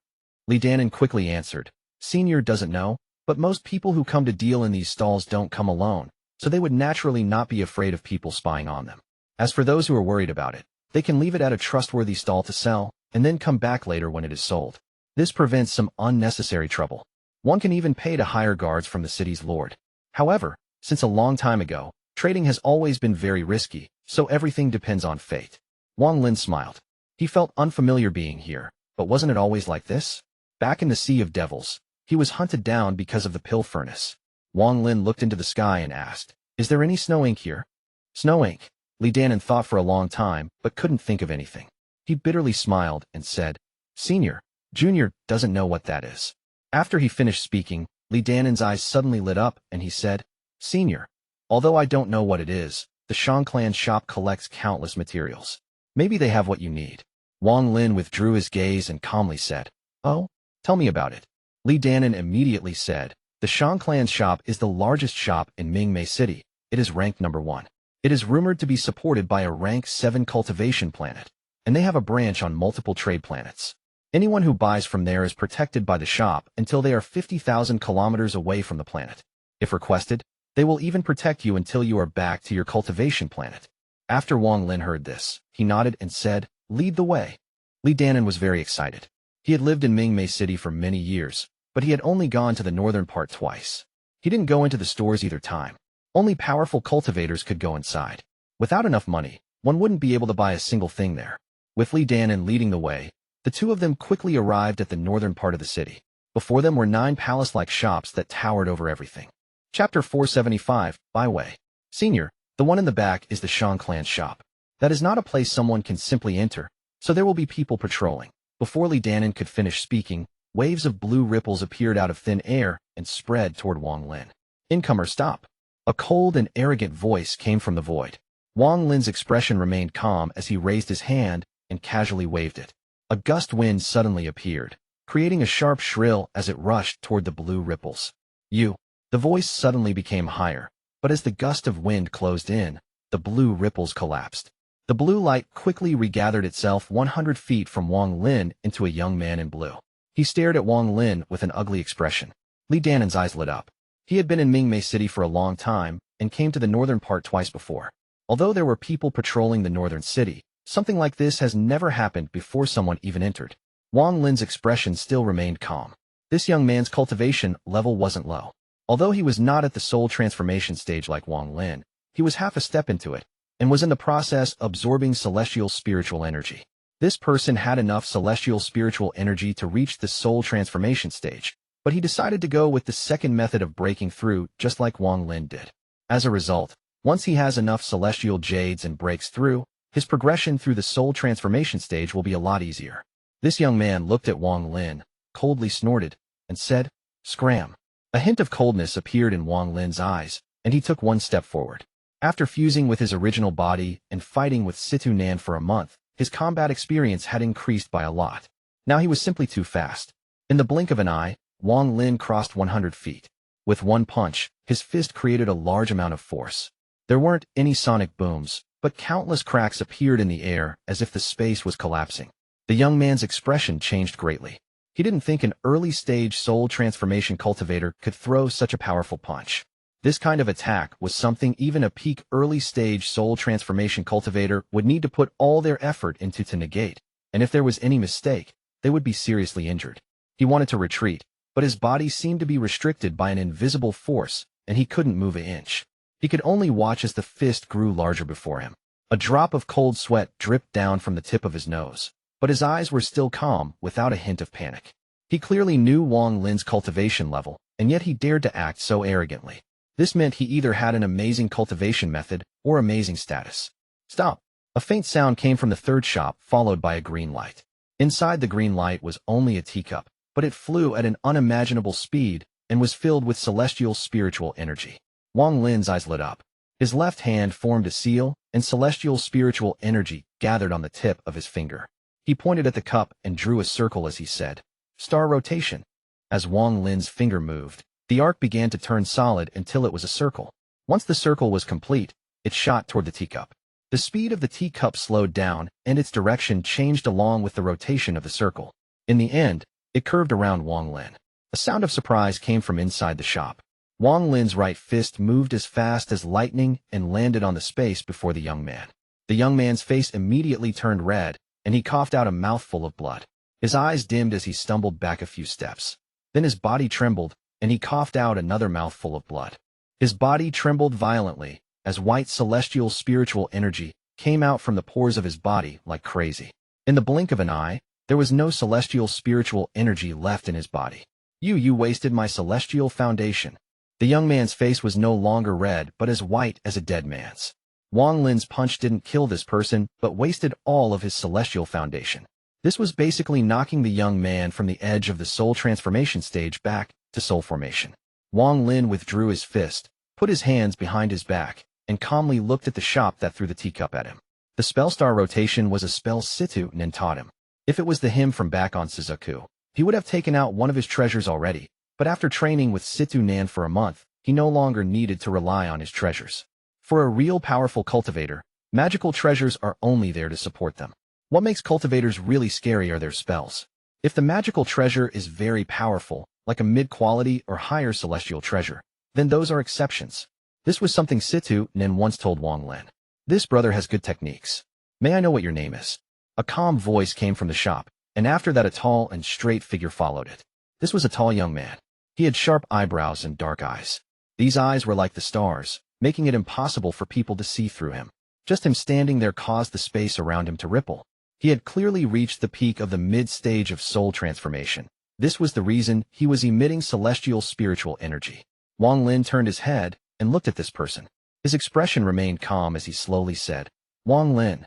Li Danan quickly answered, Senior doesn't know, but most people who come to deal in these stalls don't come alone, so they would naturally not be afraid of people spying on them. As for those who are worried about it, they can leave it at a trustworthy stall to sell, and then come back later when it is sold. This prevents some unnecessary trouble. One can even pay to hire guards from the city's lord. However, since a long time ago, trading has always been very risky, so everything depends on fate. Wang Lin smiled. He felt unfamiliar being here, but wasn't it always like this? Back in the Sea of Devils, he was hunted down because of the pill furnace. Wang Lin looked into the sky and asked, is there any snow ink here? Snow ink? Li Danan thought for a long time, but couldn't think of anything. He bitterly smiled and said, Senior, Junior doesn't know what that is. After he finished speaking, Li Danan's eyes suddenly lit up and he said, Senior, although I don't know what it is, the Shang clan shop collects countless materials. Maybe they have what you need. Wang Lin withdrew his gaze and calmly said, oh, tell me about it. Li Danan immediately said, the Shang clan shop is the largest shop in Ming-Mei City. It is ranked number 1. It is rumored to be supported by a rank 7 cultivation planet, and they have a branch on multiple trade planets. Anyone who buys from there is protected by the shop until they are 50,000 kilometers away from the planet. If requested, they will even protect you until you are back to your cultivation planet. After Wang Lin heard this, he nodded and said, lead the way. Li Danan was very excited. He had lived in Ming-Mei City for many years, but he had only gone to the northern part twice. He didn't go into the stores either time. Only powerful cultivators could go inside. Without enough money, one wouldn't be able to buy a single thing there. With Li Danan leading the way, the two of them quickly arrived at the northern part of the city. Before them were 9 palace-like shops that towered over everything. Chapter 475, Bai Wei. Senior, the one in the back is the Shang clan shop. That is not a place someone can simply enter, so there will be people patrolling. Before Li Danan could finish speaking, waves of blue ripples appeared out of thin air and spread toward Wang Lin. Incomer, stop. A cold and arrogant voice came from the void. Wang Lin's expression remained calm as he raised his hand and casually waved it. A gust wind suddenly appeared, creating a sharp shrill as it rushed toward the blue ripples. You. The voice suddenly became higher, but as the gust of wind closed in, the blue ripples collapsed. The blue light quickly regathered itself 100 feet from Wang Lin into a young man in blue. He stared at Wang Lin with an ugly expression. Li Danan's eyes lit up. He had been in Mingmei City for a long time and came to the northern part twice before. Although there were people patrolling the northern city, something like this has never happened before someone even entered. Wang Lin's expression still remained calm. This young man's cultivation level wasn't low. Although he was not at the soul transformation stage like Wang Lin, he was half a step into it, and was in the process absorbing celestial spiritual energy. This person had enough celestial spiritual energy to reach the soul transformation stage, but he decided to go with the second method of breaking through just like Wang Lin did. As a result, once he has enough celestial jades and breaks through, his progression through the soul transformation stage will be a lot easier. This young man looked at Wang Lin, coldly snorted, and said, "Scram." A hint of coldness appeared in Wang Lin's eyes, and he took one step forward. After fusing with his original body and fighting with Situ Nan for a month, his combat experience had increased by a lot. Now he was simply too fast. In the blink of an eye, Wang Lin crossed 100 feet. With one punch, his fist created a large amount of force. There weren't any sonic booms, but countless cracks appeared in the air as if the space was collapsing. The young man's expression changed greatly. He didn't think an early-stage soul transformation cultivator could throw such a powerful punch. This kind of attack was something even a peak early-stage soul transformation cultivator would need to put all their effort into to negate, and if there was any mistake, they would be seriously injured. He wanted to retreat, but his body seemed to be restricted by an invisible force, and he couldn't move an inch. He could only watch as the fist grew larger before him. A drop of cold sweat dripped down from the tip of his nose, but his eyes were still calm, without a hint of panic. He clearly knew Wang Lin's cultivation level, and yet he dared to act so arrogantly. This meant he either had an amazing cultivation method or amazing status. Stop! A faint sound came from the third shop, followed by a green light. Inside the green light was only a teacup, but it flew at an unimaginable speed and was filled with celestial spiritual energy. Wang Lin's eyes lit up. His left hand formed a seal, and celestial spiritual energy gathered on the tip of his finger. He pointed at the cup and drew a circle as he said, "Star rotation." As Wang Lin's finger moved, the arc began to turn solid until it was a circle. Once the circle was complete, it shot toward the teacup. The speed of the teacup slowed down, and its direction changed along with the rotation of the circle. In the end, it curved around Wang Lin. A sound of surprise came from inside the shop. Wang Lin's right fist moved as fast as lightning and landed on the space before the young man. The young man's face immediately turned red, and he coughed out a mouthful of blood. His eyes dimmed as he stumbled back a few steps. Then his body trembled, and he coughed out another mouthful of blood. His body trembled violently, as white celestial spiritual energy came out from the pores of his body like crazy. In the blink of an eye, there was no celestial spiritual energy left in his body. You wasted my celestial foundation." The young man's face was no longer red but as white as a dead man's. Wang Lin's punch didn't kill this person but wasted all of his celestial foundation. This was basically knocking the young man from the edge of the soul transformation stage back to soul formation. Wang Lin withdrew his fist, put his hands behind his back, and calmly looked at the shop that threw the teacup at him. The spell star rotation was a spell Situ Nan taught him. If it was the him from back on Suzaku, he would have taken out one of his treasures already, but after training with Situ Nan for a month, he no longer needed to rely on his treasures. For a real powerful cultivator, magical treasures are only there to support them. What makes cultivators really scary are their spells. If the magical treasure is very powerful, like a mid-quality or higher celestial treasure, then those are exceptions. This was something Situ Nan once told Wang Lin. "This brother has good techniques. May I know what your name is?" A calm voice came from the shop, and after that a tall and straight figure followed it. This was a tall young man. He had sharp eyebrows and dark eyes. These eyes were like the stars, making it impossible for people to see through him. Just him standing there caused the space around him to ripple. He had clearly reached the peak of the mid-stage of soul transformation. This was the reason he was emitting celestial spiritual energy. Wang Lin turned his head and looked at this person. His expression remained calm as he slowly said, Wang Lin,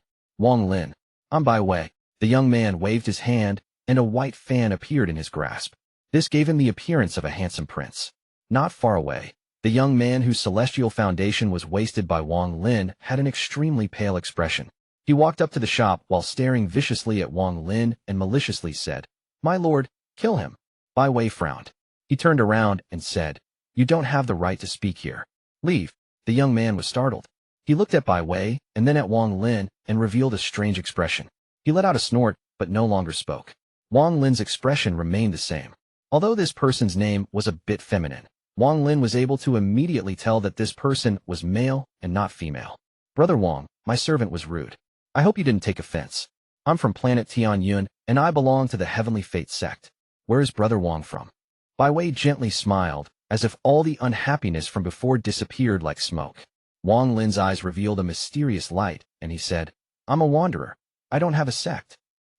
I'm Bai Wei." The young man waved his hand, and a white fan appeared in his grasp. This gave him the appearance of a handsome prince. Not far away, the young man whose celestial foundation was wasted by Wang Lin had an extremely pale expression. He walked up to the shop while staring viciously at Wang Lin and maliciously said, "My lord, kill him." Bai Wei frowned. He turned around and said, "You don't have the right to speak here. Leave." The young man was startled. He looked at Bai Wei and then at Wang Lin and revealed a strange expression. He let out a snort, but no longer spoke. Wang Lin's expression remained the same. Although this person's name was a bit feminine, Wang Lin was able to immediately tell that this person was male and not female. Brother Wang, my servant was rude. I hope you didn't take offense. I'm from planet Tianhou, and I belong to the Heavenly Fate sect. Where is Brother Wang from? Bai Wei gently smiled, as if all the unhappiness from before disappeared like smoke. Wang Lin's eyes revealed a mysterious light, and he said, I'm a wanderer. I don't have a sect.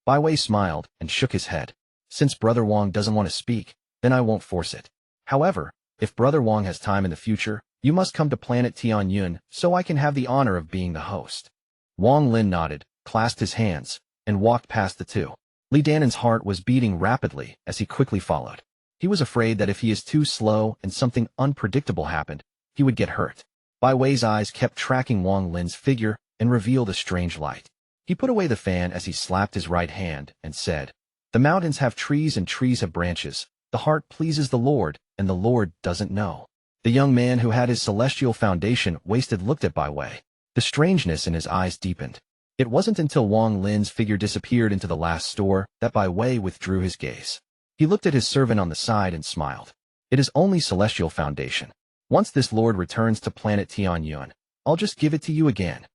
Bai Wei smiled and shook his head. Since Brother Wang doesn't want to speak, then I won't force it. However, if Brother Wang has time in the future, you must come to planet Tianhou so I can have the honor of being the host. Wang Lin nodded, clasped his hands, and walked past the two. Li Danan's heart was beating rapidly as he quickly followed. He was afraid that if he is too slow and something unpredictable happened, he would get hurt. Bai Wei's eyes kept tracking Wang Lin's figure and revealed a strange light. He put away the fan as he slapped his right hand and said, The mountains have trees and trees have branches. The heart pleases the Lord, and the Lord doesn't know. The young man who had his celestial foundation wasted looked at Bai Wei. The strangeness in his eyes deepened. It wasn't until Wang Lin's figure disappeared into the last store that Bai Wei withdrew his gaze. He looked at his servant on the side and smiled. It is only celestial foundation. Once this lord returns to planet Tianhou, I'll just give it to you again.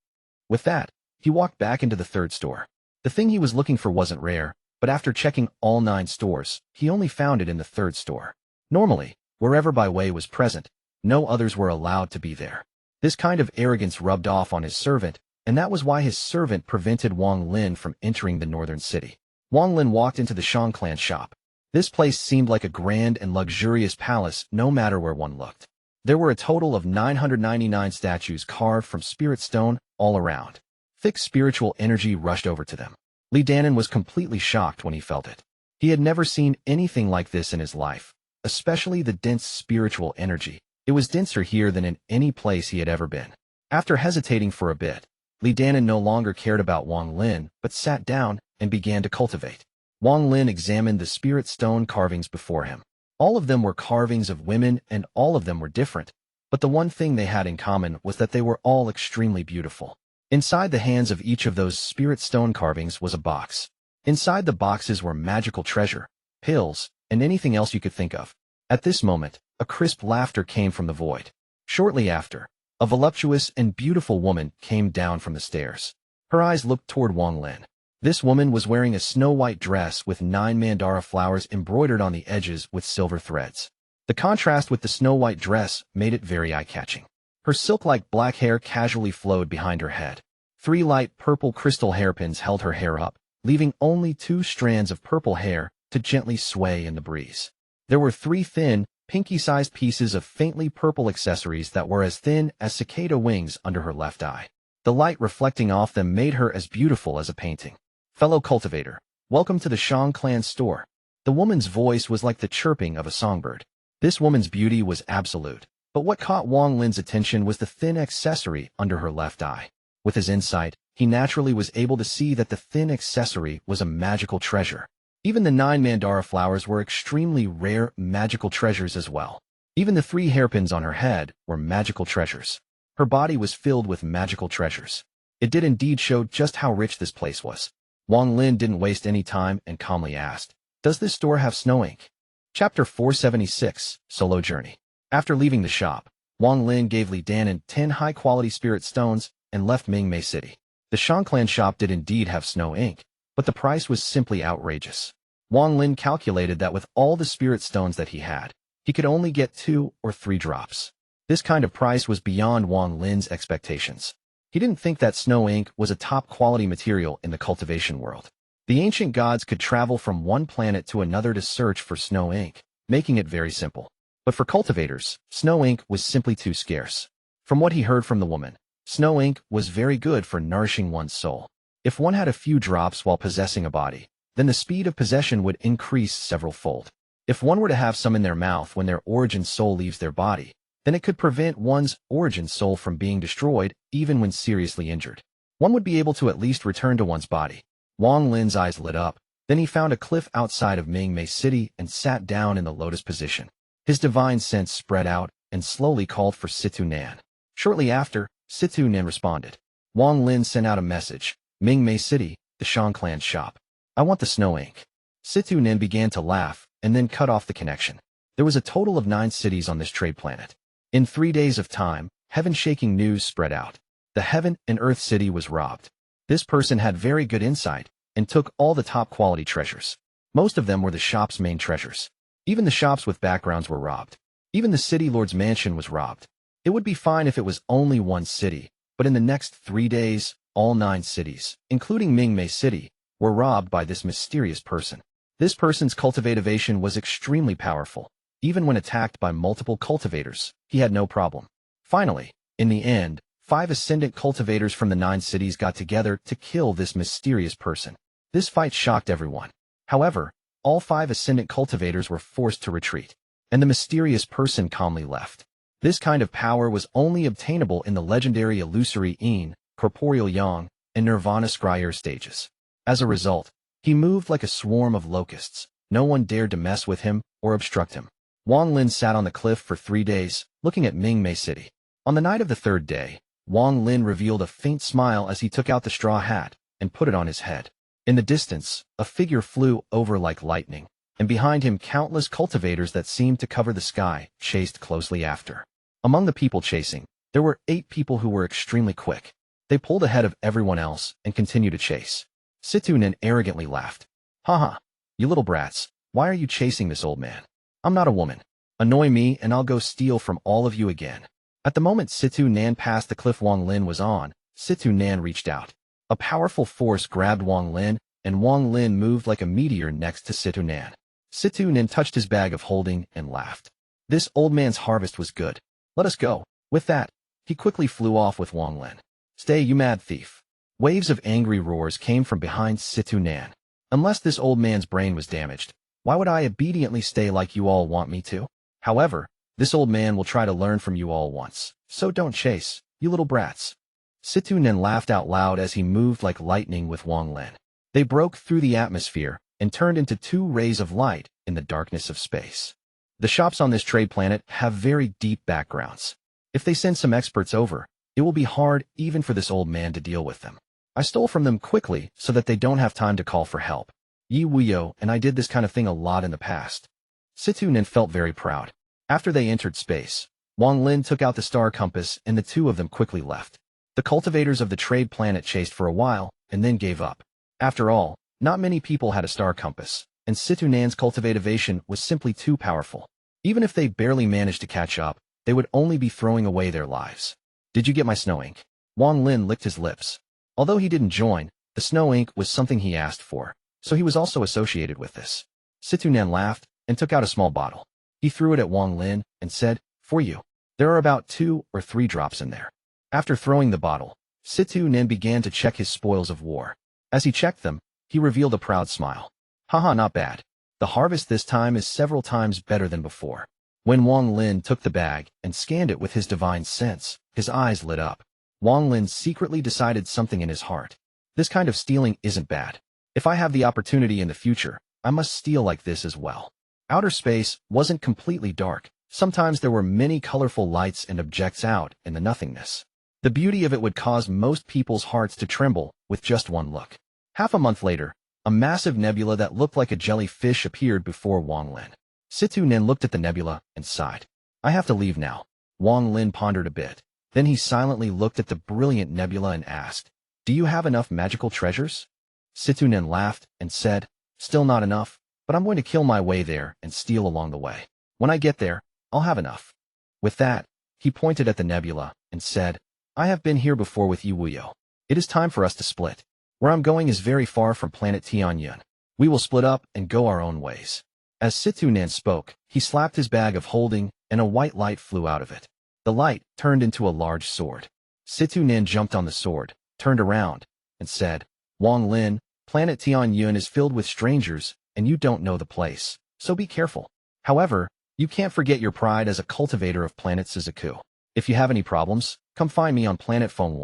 With that, he walked back into the third store. The thing he was looking for wasn't rare, but after checking all 9 stores, he only found it in the third store. Normally, wherever Bai Wei was present, no others were allowed to be there. This kind of arrogance rubbed off on his servant, and that was why his servant prevented Wang Lin from entering the northern city. Wang Lin walked into the Shang clan shop. This place seemed like a grand and luxurious palace no matter where one looked. There were a total of 999 statues carved from spirit stone all around. Thick spiritual energy rushed over to them. Li Danan was completely shocked when he felt it. He had never seen anything like this in his life, especially the dense spiritual energy. It was denser here than in any place he had ever been. After hesitating for a bit, Li Danan no longer cared about Wang Lin, but sat down and began to cultivate. Wang Lin examined the spirit stone carvings before him. All of them were carvings of women, and all of them were different, but the one thing they had in common was that they were all extremely beautiful. Inside the hands of each of those spirit stone carvings was a box. Inside the boxes were magical treasure, pills, and anything else you could think of. At this moment, a crisp laughter came from the void. Shortly after, a voluptuous and beautiful woman came down from the stairs. Her eyes looked toward Wang Lin. This woman was wearing a snow-white dress with 9 mandara flowers embroidered on the edges with silver threads. The contrast with the snow-white dress made it very eye-catching. Her silk-like black hair casually flowed behind her head. 3 light purple crystal hairpins held her hair up, leaving only 2 strands of purple hair to gently sway in the breeze. There were 3 thin, pinky-sized pieces of faintly purple accessories that were as thin as cicada wings under her left eye. The light reflecting off them made her as beautiful as a painting. Fellow cultivator, welcome to the Shang clan store. The woman's voice was like the chirping of a songbird. This woman's beauty was absolute, but what caught Wang Lin's attention was the thin accessory under her left eye. With his insight, he naturally was able to see that the thin accessory was a magical treasure. Even the 9 mandara flowers were extremely rare magical treasures as well. Even the 3 hairpins on her head were magical treasures. Her body was filled with magical treasures. It did indeed show just how rich this place was. Wang Lin didn't waste any time and calmly asked, Does this store have snow ink? Chapter 476, Solo Journey. After leaving the shop, Wang Lin gave Li Danan 10 high-quality spirit stones and left Ling Mei City. The Shang clan shop did indeed have snow ink, but the price was simply outrageous. Wang Lin calculated that with all the spirit stones that he had, he could only get 2 or 3 drops. This kind of price was beyond Wang Lin's expectations. He didn't think that snow ink was a top-quality material in the cultivation world. The ancient gods could travel from one planet to another to search for snow ink, making it very simple. But for cultivators, snow ink was simply too scarce. From what he heard from the woman, snow ink was very good for nourishing one's soul. If one had a few drops while possessing a body, then the speed of possession would increase several-fold. If one were to have some in their mouth when their origin soul leaves their body, then it could prevent one's origin soul from being destroyed even when seriously injured. One would be able to at least return to one's body. Wang Lin's eyes lit up. Then he found a cliff outside of Ling Mei City and sat down in the lotus position. His divine sense spread out and slowly called for Situ Nan. Shortly after, Situ Nan responded. Wang Lin sent out a message. Ling Mei City, the Shang clan shop. I want the snow ink. Situ Nin began to laugh and then cut off the connection. There was a total of 9 cities on this trade planet. In 3 days of time, heaven-shaking news spread out. The Heaven and Earth City was robbed. This person had very good insight and took all the top-quality treasures. Most of them were the shop's main treasures. Even the shops with backgrounds were robbed. Even the city lord's mansion was robbed. It would be fine if it was only one city, but in the next 3 days, all 9 cities, including Ling Mei City, were robbed by this mysterious person. This person's cultivation was extremely powerful. Even when attacked by multiple cultivators, he had no problem. Finally, in the end, 5 ascendant cultivators from the 9 cities got together to kill this mysterious person. This fight shocked everyone. However, all 5 ascendant cultivators were forced to retreat, and the mysterious person calmly left. This kind of power was only obtainable in the legendary illusory Yin, corporeal Yang, and Nirvana Scryer stages. As a result, he moved like a swarm of locusts. No one dared to mess with him or obstruct him. Wang Lin sat on the cliff for 3 days, looking at Ling Mei City. On the night of the 3rd day, Wang Lin revealed a faint smile as he took out the straw hat and put it on his head. In the distance, a figure flew over like lightning, and behind him countless cultivators that seemed to cover the sky chased closely after. Among the people chasing, there were 8 people who were extremely quick. They pulled ahead of everyone else and continued to chase. Situ Nin arrogantly laughed. Haha, you little brats, why are you chasing this old man? I'm not a woman. Annoy me and I'll go steal from all of you again. At the moment Situ Nan passed the cliff Wang Lin was on, Situ Nan reached out. A powerful force grabbed Wang Lin, and Wang Lin moved like a meteor next to Situ Nan. Situ Nan touched his bag of holding and laughed. This old man's harvest was good. Let us go. With that, he quickly flew off with Wang Lin. Stay, you mad thief. Waves of angry roars came from behind Situ Nan. Unless this old man's brain was damaged, why would I obediently stay like you all want me to? However, this old man will try to learn from you all once, so don't chase, you little brats. Situ Nen laughed out loud as he moved like lightning with Wang Lin. They broke through the atmosphere and turned into 2 rays of light in the darkness of space. The shops on this trade planet have very deep backgrounds. If they send some experts over, it will be hard even for this old man to deal with them. I stole from them quickly so that they don't have time to call for help. Wuyou and I did this kind of thing a lot in the past. Situ Nen felt very proud. After they entered space, Wang Lin took out the star compass and the 2 of them quickly left. The cultivators of the trade planet chased for a while and then gave up. After all, not many people had a star compass, and Situ Nan's cultivation was simply too powerful. Even if they barely managed to catch up, they would only be throwing away their lives. Did you get my snow ink? Wang Lin licked his lips. Although he didn't join, the snow ink was something he asked for, so he was also associated with this. Situ Nan laughed and took out a small bottle. He threw it at Wang Lin and said, "For you. There are about 2 or 3 drops in there." After throwing the bottle, Situ Nen began to check his spoils of war. As he checked them, he revealed a proud smile. Haha, not bad. The harvest this time is several times better than before. When Wang Lin took the bag and scanned it with his divine sense, his eyes lit up. Wang Lin secretly decided something in his heart. This kind of stealing isn't bad. If I have the opportunity in the future, I must steal like this as well. Outer space wasn't completely dark. Sometimes there were many colorful lights and objects out in the nothingness. The beauty of it would cause most people's hearts to tremble with just one look. Half a month later, a massive nebula that looked like a jellyfish appeared before Wang Lin. Situ Nen looked at the nebula and sighed. I have to leave now. Wang Lin pondered a bit. Then he silently looked at the brilliant nebula and asked, Do you have enough magical treasures? Situ Nen laughed and said, Still not enough, but I'm going to kill my way there and steal along the way. When I get there, I'll have enough. With that, he pointed at the nebula and said, I have been here before with you, Wuyou. It is time for us to split. Where I'm going is very far from planet Tianhou. We will split up and go our own ways. As Situ Nan spoke, he slapped his bag of holding, and a white light flew out of it. The light turned into a large sword. Situ Nan jumped on the sword, turned around, and said, Wang Lin, planet Tianhou is filled with strangers, and you don't know the place, so be careful. However, you can't forget your pride as a cultivator of planet Suzaku. If you have any problems, come find me on planet Feng.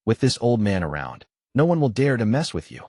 With this old man around, no one will dare to mess with you.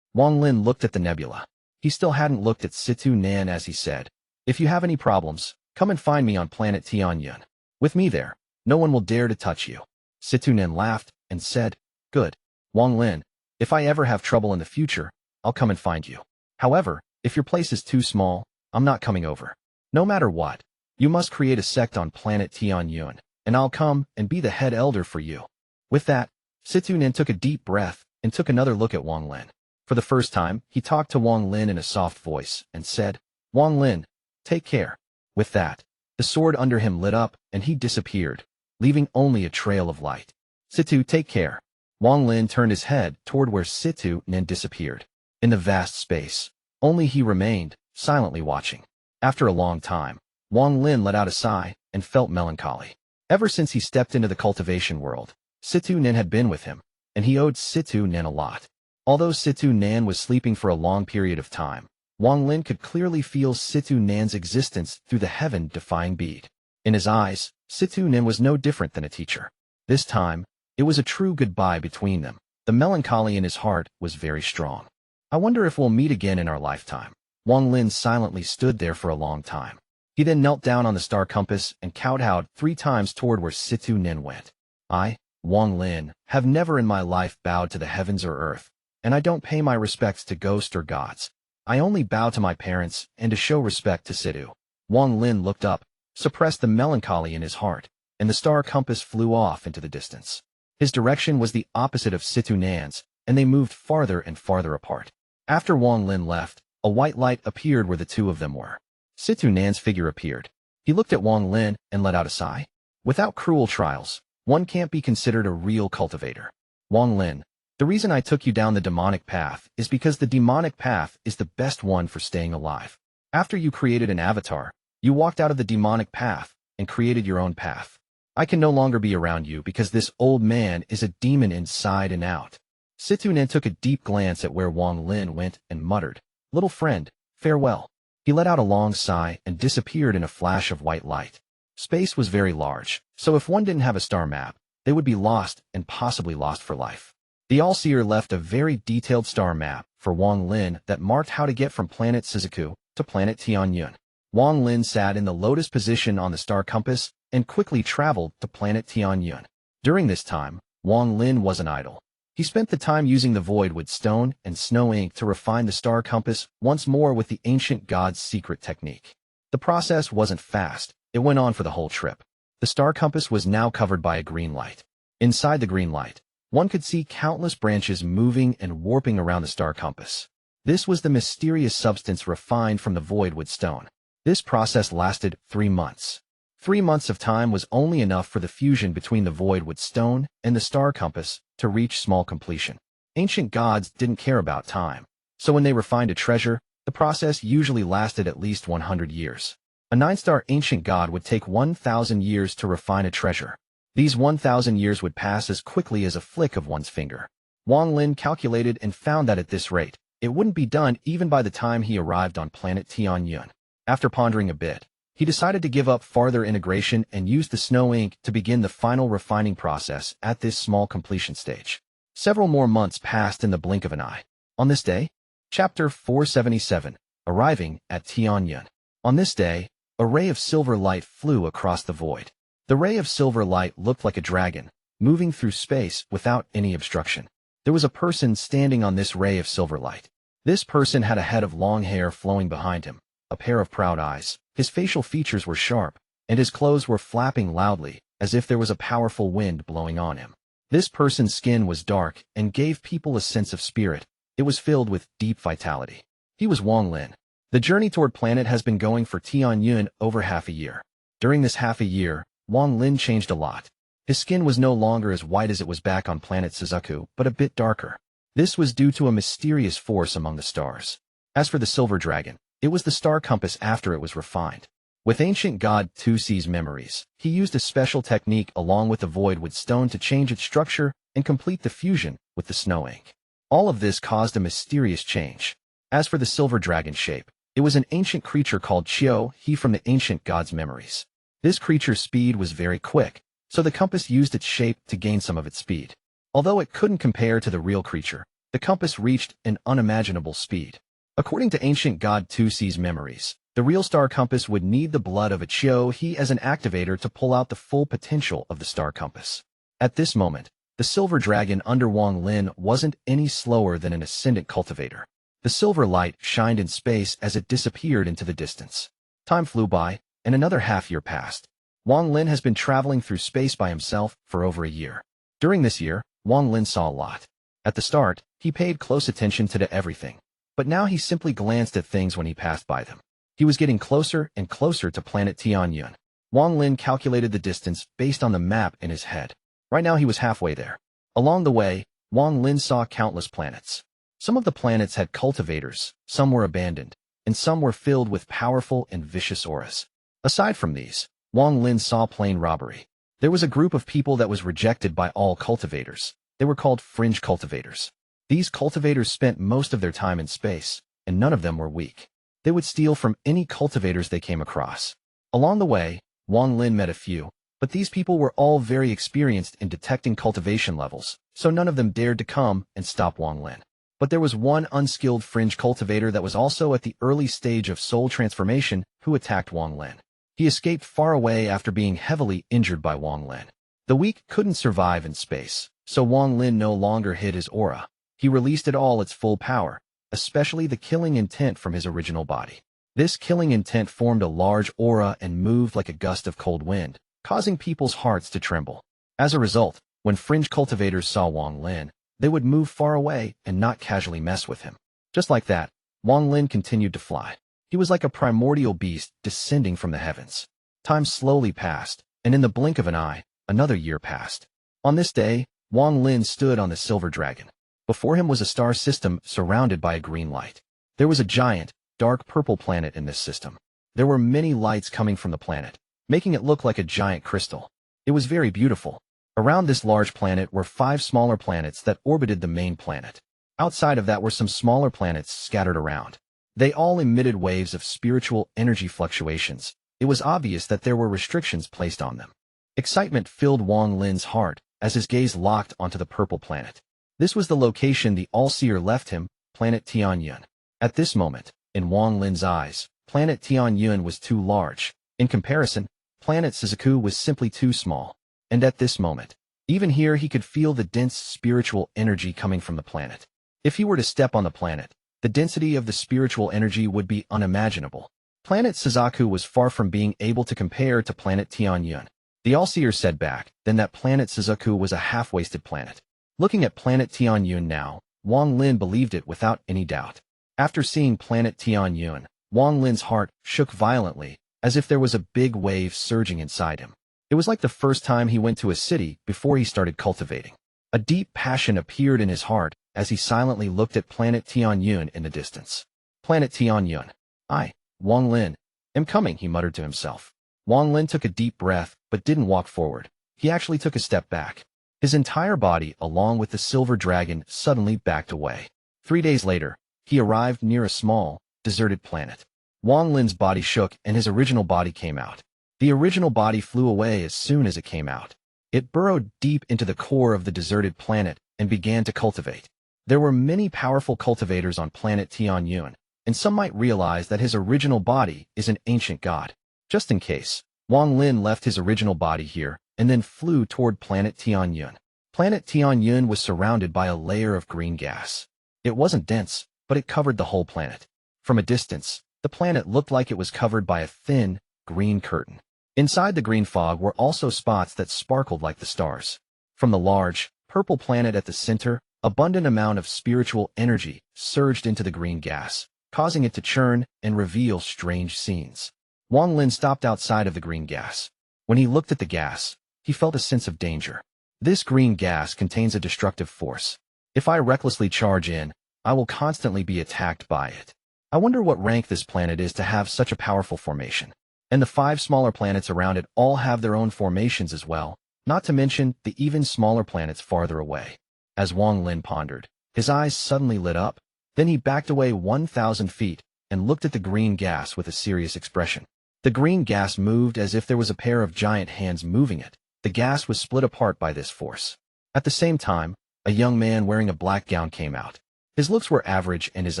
Wang Lin looked at the nebula. He still hadn't looked at Situ Nan as he said, If you have any problems, come and find me on planet Tianhou. With me there, no one will dare to touch you. Situ Nan laughed and said, Good. Wang Lin, if I ever have trouble in the future, I'll come and find you. However, If your place is too small, I'm not coming over. No matter what, you must create a sect on planet Tianhou, and I'll come and be the head elder for you." With that, Situ Nin took a deep breath and took another look at Wang Lin. For the first time, he talked to Wang Lin in a soft voice and said, "Wang Lin, take care." With that, the sword under him lit up and he disappeared, leaving only a trail of light. "Situ, take care." Wang Lin turned his head toward where Situ Nin disappeared. In the vast space, only he remained, silently watching. After a long time, Wang Lin let out a sigh and felt melancholy. Ever since he stepped into the cultivation world, Situ Nin had been with him, and he owed Situ Nin a lot. Although Situ Nin was sleeping for a long period of time, Wang Lin could clearly feel Situ Nin's existence through the heaven-defying bead. In his eyes, Situ Nin was no different than a teacher. This time, it was a true goodbye between them. The melancholy in his heart was very strong. "I wonder if we'll meet again in our lifetime." Wang Lin silently stood there for a long time. He then knelt down on the star compass and kowtowed 3 times toward where Situ Nin went. "I, Wang Lin, have never in my life bowed to the heavens or earth, and I don't pay my respects to ghosts or gods. I only bow to my parents and to show respect to Situ." Wang Lin looked up, suppressed the melancholy in his heart, and the star compass flew off into the distance. His direction was the opposite of Situ Nin's, and they moved farther and farther apart. After Wang Lin left, a white light appeared where the two of them were. Situ Nin's figure appeared. He looked at Wang Lin and let out a sigh. "Without cruel trials, one can't be considered a real cultivator. Wang Lin, the reason I took you down the demonic path is because the demonic path is the best one for staying alive. After you created an avatar, you walked out of the demonic path and created your own path. I can no longer be around you because this old man is a demon inside and out." Situ Nin took a deep glance at where Wang Lin went and muttered, "Little friend, farewell." He let out a long sigh and disappeared in a flash of white light. Space was very large, so if one didn't have a star map, they would be lost and possibly lost for life. The All-Seer left a very detailed star map for Wang Lin that marked how to get from planet Suzaku to planet Tianhou. Wang Lin sat in the lotus position on the star compass and quickly traveled to planet Tianhou. During this time, Wang Lin wasn't idle. He spent the time using the voidwood stone and snow ink to refine the star compass once more with the ancient god's secret technique. The process wasn't fast. It went on for the whole trip. The star compass was now covered by a green light. Inside the green light, one could see countless branches moving and warping around the star compass. This was the mysterious substance refined from the voidwood stone. This process lasted 3 months. 3 months of time was only enough for the fusion between the voidwood stone and the star compass to reach small completion. Ancient gods didn't care about time, so when they refined a treasure, the process usually lasted at least 100 years. A 9-star ancient god would take 1,000 years to refine a treasure. These 1,000 years would pass as quickly as a flick of one's finger. Wang Lin calculated and found that at this rate, it wouldn't be done even by the time he arrived on planet Tianhou. After pondering a bit, he decided to give up farther integration and use the snow ink to begin the final refining process at this small completion stage. Several more months passed in the blink of an eye. On this day, Chapter 477, arriving at Tianhou. On this day, a ray of silver light flew across the void. The ray of silver light looked like a dragon, moving through space without any obstruction. There was a person standing on this ray of silver light. This person had a head of long hair flowing behind him, a pair of proud eyes. His facial features were sharp, and his clothes were flapping loudly, as if there was a powerful wind blowing on him. This person's skin was dark and gave people a sense of spirit. It was filled with deep vitality. He was Wang Lin. The journey toward planet has been going for Tianhou over half a year. During this half a year, Wang Lin changed a lot. His skin was no longer as white as it was back on planet Suzaku, but a bit darker. This was due to a mysterious force among the stars. As for the silver dragon, it was the star compass after it was refined. With ancient god Tuo Sens' memories, he used a special technique along with the voidwood stone to change its structure and complete the fusion with the snow ink. All of this caused a mysterious change. As for the silver dragon shape, it was an ancient creature called Qian, he from the ancient god's memories. This creature's speed was very quick, so the compass used its shape to gain some of its speed. Although it couldn't compare to the real creature, the compass reached an unimaginable speed. According to ancient god Tuo Sens' memories, the real star compass would need the blood of a Qian he as an activator to pull out the full potential of the star compass. At this moment, the silver dragon under Wang Lin wasn't any slower than an ascendant cultivator. The silver light shined in space as it disappeared into the distance. Time flew by, and another half-year passed. Wang Lin has been traveling through space by himself for over a year. During this year, Wang Lin saw a lot. At the start, he paid close attention to everything. But now he simply glanced at things when he passed by them. He was getting closer and closer to planet Tianhou. Wang Lin calculated the distance based on the map in his head. Right now he was halfway there. Along the way, Wang Lin saw countless planets. Some of the planets had cultivators, some were abandoned, and some were filled with powerful and vicious auras. Aside from these, Wang Lin saw plain robbery. There was a group of people that was rejected by all cultivators. They were called fringe cultivators. These cultivators spent most of their time in space, and none of them were weak. They would steal from any cultivators they came across. Along the way, Wang Lin met a few, but these people were all very experienced in detecting cultivation levels, so none of them dared to come and stop Wang Lin. But there was one unskilled fringe cultivator that was also at the early stage of soul transformation who attacked Wang Lin. He escaped far away after being heavily injured by Wang Lin. The weak couldn't survive in space, so Wang Lin no longer hid his aura. He released it all its full power, especially the killing intent from his original body. This killing intent formed a large aura and moved like a gust of cold wind, causing people's hearts to tremble. As a result, when fringe cultivators saw Wang Lin, they would move far away and not casually mess with him. Just like that, Wang Lin continued to fly. He was like a primordial beast descending from the heavens. Time slowly passed, and in the blink of an eye, another year passed. On this day, Wang Lin stood on the silver dragon. Before him was a star system surrounded by a green light. There was a giant, dark purple planet in this system. There were many lights coming from the planet, making it look like a giant crystal. It was very beautiful. Around this large planet were 5 smaller planets that orbited the main planet. Outside of that were some smaller planets scattered around. They all emitted waves of spiritual energy fluctuations. It was obvious that there were restrictions placed on them. Excitement filled Wang Lin's heart as his gaze locked onto the purple planet. This was the location the All-Seer left him, planet Tianhou. At this moment, in Wang Lin's eyes, planet Tianhou was too large. In comparison, planet Suzaku was simply too small. And at this moment, even here he could feel the dense spiritual energy coming from the planet. If he were to step on the planet, the density of the spiritual energy would be unimaginable. Planet Suzaku was far from being able to compare to planet Tianhou. The All-Seer said back then that planet Suzaku was a half-wasted planet. Looking at planet Tianhou now, Wang Lin believed it without any doubt. After seeing planet Tianhou, Wang Lin's heart shook violently, as if there was a big wave surging inside him. It was like the first time he went to a city before he started cultivating. A deep passion appeared in his heart as he silently looked at planet Tianhou in the distance. Planet Tianhou. I, Wang Lin, am coming, he muttered to himself. Wang Lin took a deep breath, but didn't walk forward. He actually took a step back. His entire body, along with the silver dragon, suddenly backed away. 3 days later, he arrived near a small, deserted planet. Wang Lin's body shook and his original body came out. The original body flew away as soon as it came out. It burrowed deep into the core of the deserted planet and began to cultivate. There were many powerful cultivators on planet Tianhou, and some might realize that his original body is an ancient god. Just in case, Wang Lin left his original body here and then flew toward planet Tianhou. Planet Tianhou was surrounded by a layer of green gas. It wasn't dense, but it covered the whole planet. From a distance, the planet looked like it was covered by a thin, green curtain. Inside the green fog were also spots that sparkled like the stars. From the large, purple planet at the center, abundant amount of spiritual energy surged into the green gas, causing it to churn and reveal strange scenes. Wang Lin stopped outside of the green gas. When he looked at the gas, he felt a sense of danger. This green gas contains a destructive force. If I recklessly charge in, I will constantly be attacked by it. I wonder what rank this planet is to have such a powerful formation. And the 5 smaller planets around it all have their own formations as well, not to mention the even smaller planets farther away. As Wang Lin pondered, his eyes suddenly lit up. Then he backed away 1,000 feet and looked at the green gas with a serious expression. The green gas moved as if there was a pair of giant hands moving it. The gas was split apart by this force. At the same time, a young man wearing a black gown came out. His looks were average and his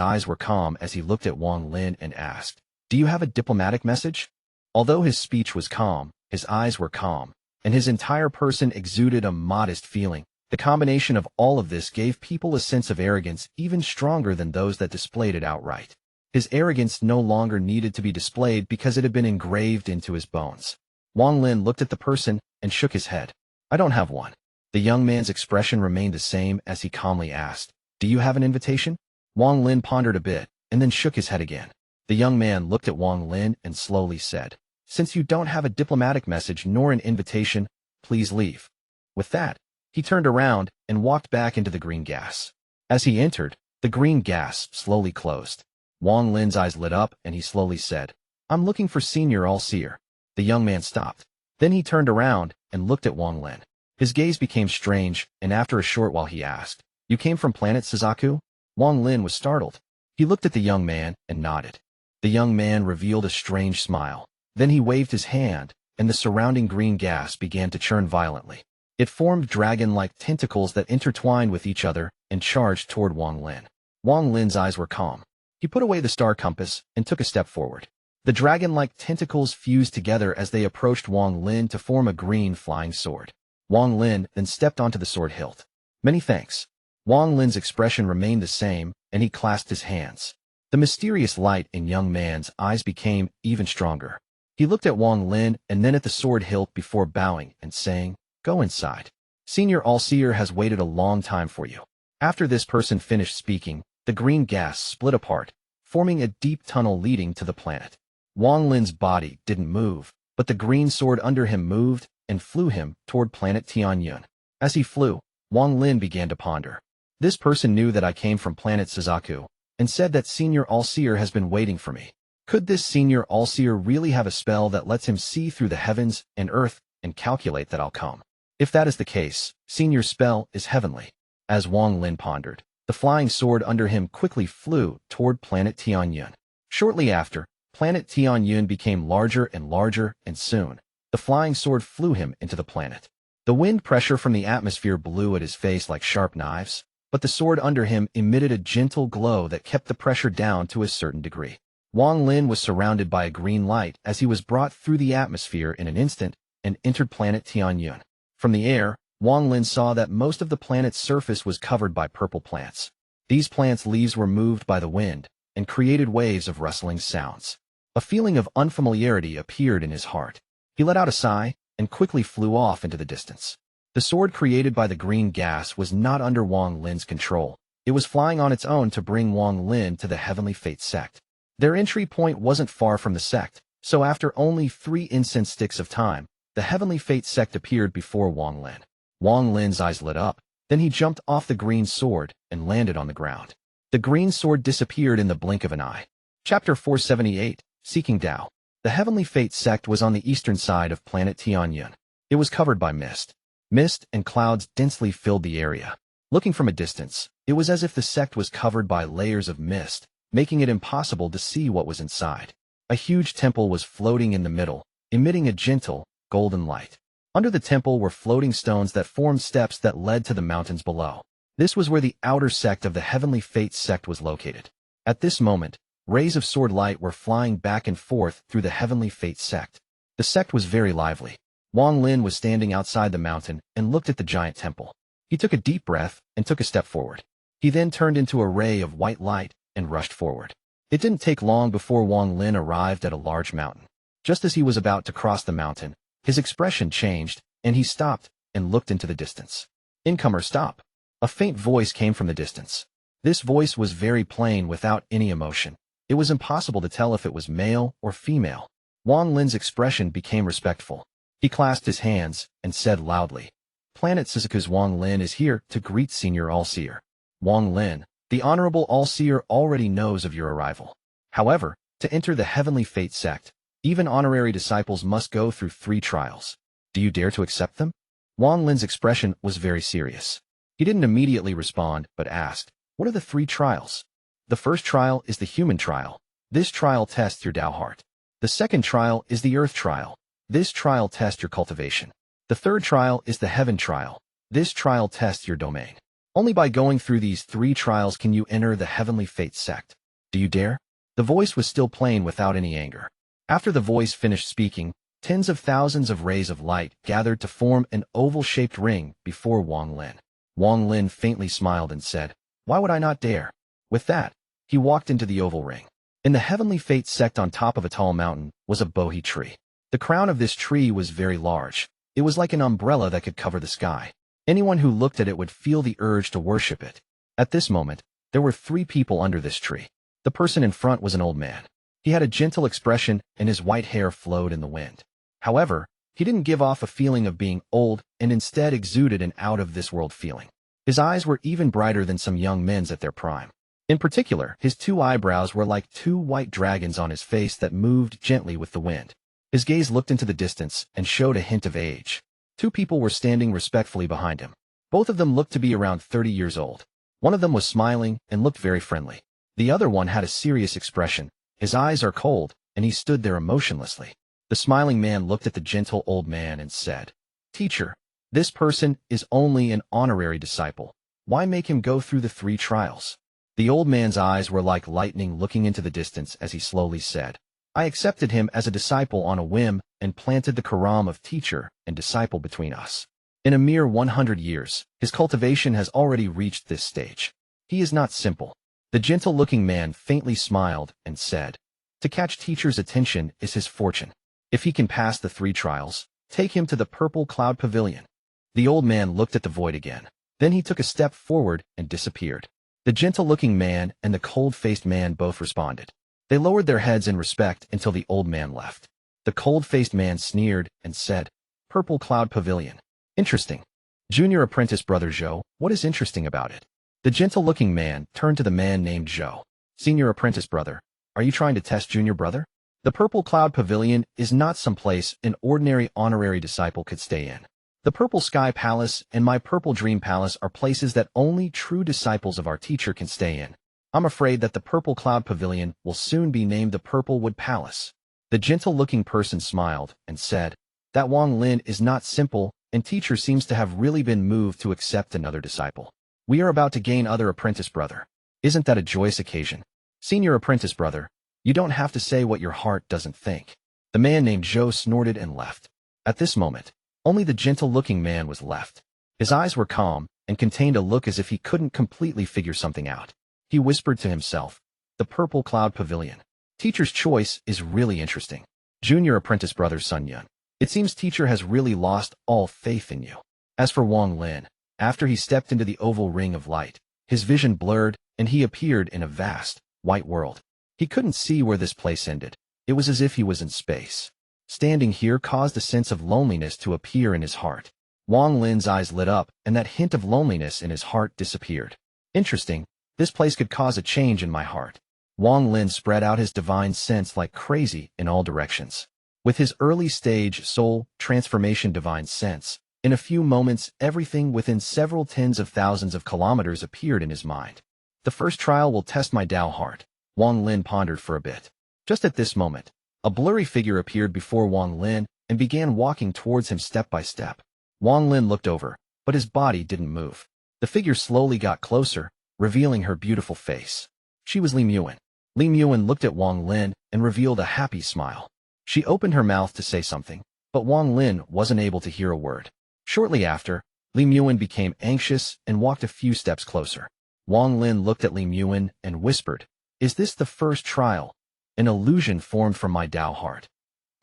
eyes were calm as he looked at Wang Lin and asked, "Do you have a diplomatic message?" Although his speech was calm, his eyes were calm, and his entire person exuded a modest feeling. The combination of all of this gave people a sense of arrogance even stronger than those that displayed it outright. His arrogance no longer needed to be displayed because it had been engraved into his bones. Wang Lin looked at the person and shook his head. I don't have one. The young man's expression remained the same as he calmly asked, Do you have an invitation? Wang Lin pondered a bit and then shook his head again. The young man looked at Wang Lin and slowly said, Since you don't have a diplomatic message nor an invitation, please leave. With that, he turned around and walked back into the green gas. As he entered, the green gas slowly closed. Wang Lin's eyes lit up and he slowly said, I'm looking for Senior All-Seer. The young man stopped. Then he turned around and looked at Wang Lin. His gaze became strange, and after a short while he asked, You came from planet Suzaku? Wang Lin was startled. He looked at the young man and nodded. The young man revealed a strange smile. Then he waved his hand, and the surrounding green gas began to churn violently. It formed dragon-like tentacles that intertwined with each other and charged toward Wang Lin. Wang Lin's eyes were calm. He put away the star compass and took a step forward. The dragon-like tentacles fused together as they approached Wang Lin to form a green flying sword. Wang Lin then stepped onto the sword hilt. Many thanks. Wang Lin's expression remained the same, and he clasped his hands. The mysterious light in young man's eyes became even stronger. He looked at Wang Lin and then at the sword hilt before bowing and saying, Go inside. Senior All-Seer has waited a long time for you. After this person finished speaking, the green gas split apart, forming a deep tunnel leading to the planet. Wang Lin's body didn't move, but the green sword under him moved and flew him toward planet Tianhou. As he flew, Wang Lin began to ponder. This person knew that I came from planet Suzaku, and said that Senior All-Seer has been waiting for me. Could this Senior All-Seer really have a spell that lets him see through the heavens and earth and calculate that I'll come? If that is the case, Senior's spell is heavenly. As Wang Lin pondered, the flying sword under him quickly flew toward planet Tianhou. Shortly after, planet Tianhou became larger and soon, the flying sword flew him into the planet. The wind pressure from the atmosphere blew at his face like sharp knives, but the sword under him emitted a gentle glow that kept the pressure down to a certain degree. Wang Lin was surrounded by a green light as he was brought through the atmosphere in an instant and entered planet Tianhou. From the air, Wang Lin saw that most of the planet's surface was covered by purple plants. These plants' leaves were moved by the wind and created waves of rustling sounds. A feeling of unfamiliarity appeared in his heart. He let out a sigh and quickly flew off into the distance. The sword created by the green gas was not under Wang Lin's control. It was flying on its own to bring Wang Lin to the Heavenly Fate Sect. Their entry point wasn't far from the sect, so after only 3 incense sticks of time, the Heavenly Fate Sect appeared before Wang Lin. Wang Lin's eyes lit up. Then he jumped off the green sword and landed on the ground. The green sword disappeared in the blink of an eye. Chapter 478, Seeking Tao. The Heavenly Fate Sect was on the eastern side of planet Tianhou. It was covered by mist. Mist and clouds densely filled the area. Looking from a distance, it was as if the sect was covered by layers of mist, making it impossible to see what was inside. A huge temple was floating in the middle, emitting a gentle, golden light. Under the temple were floating stones that formed steps that led to the mountains below. This was where the outer sect of the Heavenly Fate Sect was located. At this moment, rays of sword light were flying back and forth through the Heavenly Fate Sect. The sect was very lively. Wang Lin was standing outside the mountain and looked at the giant temple. He took a deep breath and took a step forward. He then turned into a ray of white light and rushed forward. It didn't take long before Wang Lin arrived at a large mountain. Just as he was about to cross the mountain, his expression changed, and he stopped and looked into the distance. Incomer, stop. A faint voice came from the distance. This voice was very plain without any emotion. It was impossible to tell if it was male or female. Wang Lin's expression became respectful. He clasped his hands and said loudly, Planet Suzaku's Wang Lin is here to greet Senior All-Seer. Wang Lin, the Honorable All-Seer already knows of your arrival. However, to enter the Heavenly Fate Sect, even honorary disciples must go through 3 trials. Do you dare to accept them? Wang Lin's expression was very serious. He didn't immediately respond, but asked, What are the 3 trials? The first trial is the human trial. This trial tests your Tao heart. The second trial is the earth trial. This trial tests your cultivation. The third trial is the heaven trial. This trial tests your domain. Only by going through these 3 trials can you enter the Heavenly Fate Sect. Do you dare? The voice was still plain without any anger. After the voice finished speaking, tens of thousands of rays of light gathered to form an oval-shaped ring before Wang Lin. Wang Lin faintly smiled and said, "Why would I not dare?" With that, he walked into the oval ring. In the Heavenly Fate Sect on top of a tall mountain was a bohi tree. The crown of this tree was very large. It was like an umbrella that could cover the sky. Anyone who looked at it would feel the urge to worship it. At this moment, there were 3 people under this tree. The person in front was an old man. He had a gentle expression and his white hair flowed in the wind. However, he didn't give off a feeling of being old and instead exuded an out-of-this-world feeling. His eyes were even brighter than some young men's at their prime. In particular, his 2 eyebrows were like 2 white dragons on his face that moved gently with the wind. His gaze looked into the distance and showed a hint of age. 2 people were standing respectfully behind him. Both of them looked to be around 30 years old. One of them was smiling and looked very friendly. The other one had a serious expression. His eyes are cold, and he stood there emotionlessly. The smiling man looked at the gentle old man and said, "Teacher, this person is only an honorary disciple. Why make him go through the 3 trials?" The old man's eyes were like lightning looking into the distance as he slowly said, "I accepted him as a disciple on a whim and planted the karam of teacher and disciple between us. In a mere 100 years, his cultivation has already reached this stage. He is not simple." The gentle-looking man faintly smiled and said, "To catch teacher's attention is his fortune. If he can pass the 3 trials, take him to the purple cloud pavilion." The old man looked at the void again. Then he took a step forward and disappeared. The gentle-looking man and the cold-faced man both responded. They lowered their heads in respect until the old man left. The cold-faced man sneered and said, "Purple cloud pavilion. Interesting. Junior apprentice brother Zhou, what is interesting about it?" The gentle-looking man turned to the man named Zhou. "Senior apprentice brother, are you trying to test junior brother? The Purple Cloud Pavilion is not some place an ordinary honorary disciple could stay in. The Purple Sky Palace and my Purple Dream Palace are places that only true disciples of our teacher can stay in. I'm afraid that the Purple Cloud Pavilion will soon be named the Purple Wood Palace." The gentle-looking person smiled and said, "That Wang Lin is not simple, and teacher seems to have really been moved to accept another disciple. We are about to gain other apprentice brother. Isn't that a joyous occasion? Senior apprentice brother, you don't have to say what your heart doesn't think." The man named Zhou snorted and left. At this moment, only the gentle-looking man was left. His eyes were calm and contained a look as if he couldn't completely figure something out. He whispered to himself, "The Purple Cloud Pavilion. Teacher's choice is really interesting. Junior apprentice brother Sun Yun. It seems teacher has really lost all faith in you." As for Wang Lin, after he stepped into the oval ring of light, his vision blurred and he appeared in a vast, white world. He couldn't see where this place ended. It was as if he was in space. Standing here caused a sense of loneliness to appear in his heart. Wang Lin's eyes lit up and that hint of loneliness in his heart disappeared. Interesting, this place could cause a change in my heart. Wang Lin spread out his divine sense like crazy in all directions. With his early stage soul transformation divine sense, in a few moments everything within several tens of thousands of kilometers appeared in his mind. The first trial will test my Tao heart. Wang Lin pondered for a bit. Just at this moment, a blurry figure appeared before Wang Lin and began walking towards him step by step. Wang Lin looked over, but his body didn't move. The figure slowly got closer, revealing her beautiful face. She was Li Mei. Li Mei looked at Wang Lin and revealed a happy smile. She opened her mouth to say something, but Wang Lin wasn't able to hear a word. Shortly after, Li Mei became anxious and walked a few steps closer. Wang Lin looked at Li Mei and whispered, "Is this the first trial? An illusion formed from my Tao heart.